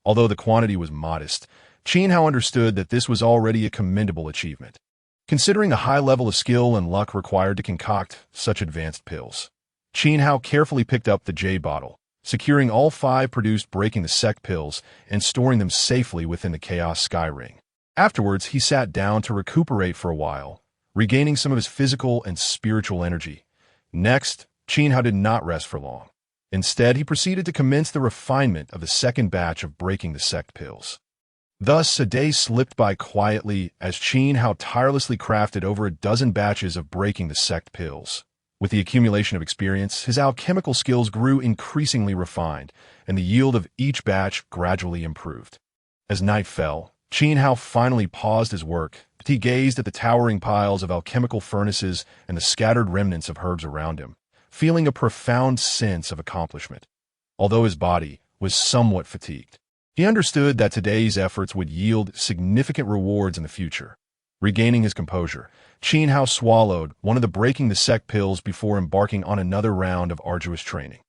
Although the quantity was modest, Qin Hao understood that this was already a commendable achievement, considering the high level of skill and luck required to concoct such advanced pills. Qin Hao carefully picked up the jade bottle, securing all 5 produced breaking the sect pills and storing them safely within the Chaos Sky Ring. Afterwards, he sat down to recuperate for a while, regaining some of his physical and spiritual energy. Next, Qin Hao did not rest for long. Instead, he proceeded to commence the refinement of the second batch of breaking the sect pills. Thus, a day slipped by quietly as Qin Hao tirelessly crafted over a dozen batches of breaking the sect pills. With the accumulation of experience, his alchemical skills grew increasingly refined, and the yield of each batch gradually improved. As night fell, Qin Hao finally paused his work. He gazed at the towering piles of alchemical furnaces and the scattered remnants of herbs around him, feeling a profound sense of accomplishment. Although his body was somewhat fatigued, he understood that today's efforts would yield significant rewards in the future. Regaining his composure, Qin Hao swallowed one of the breaking the sect pills before embarking on another round of arduous training.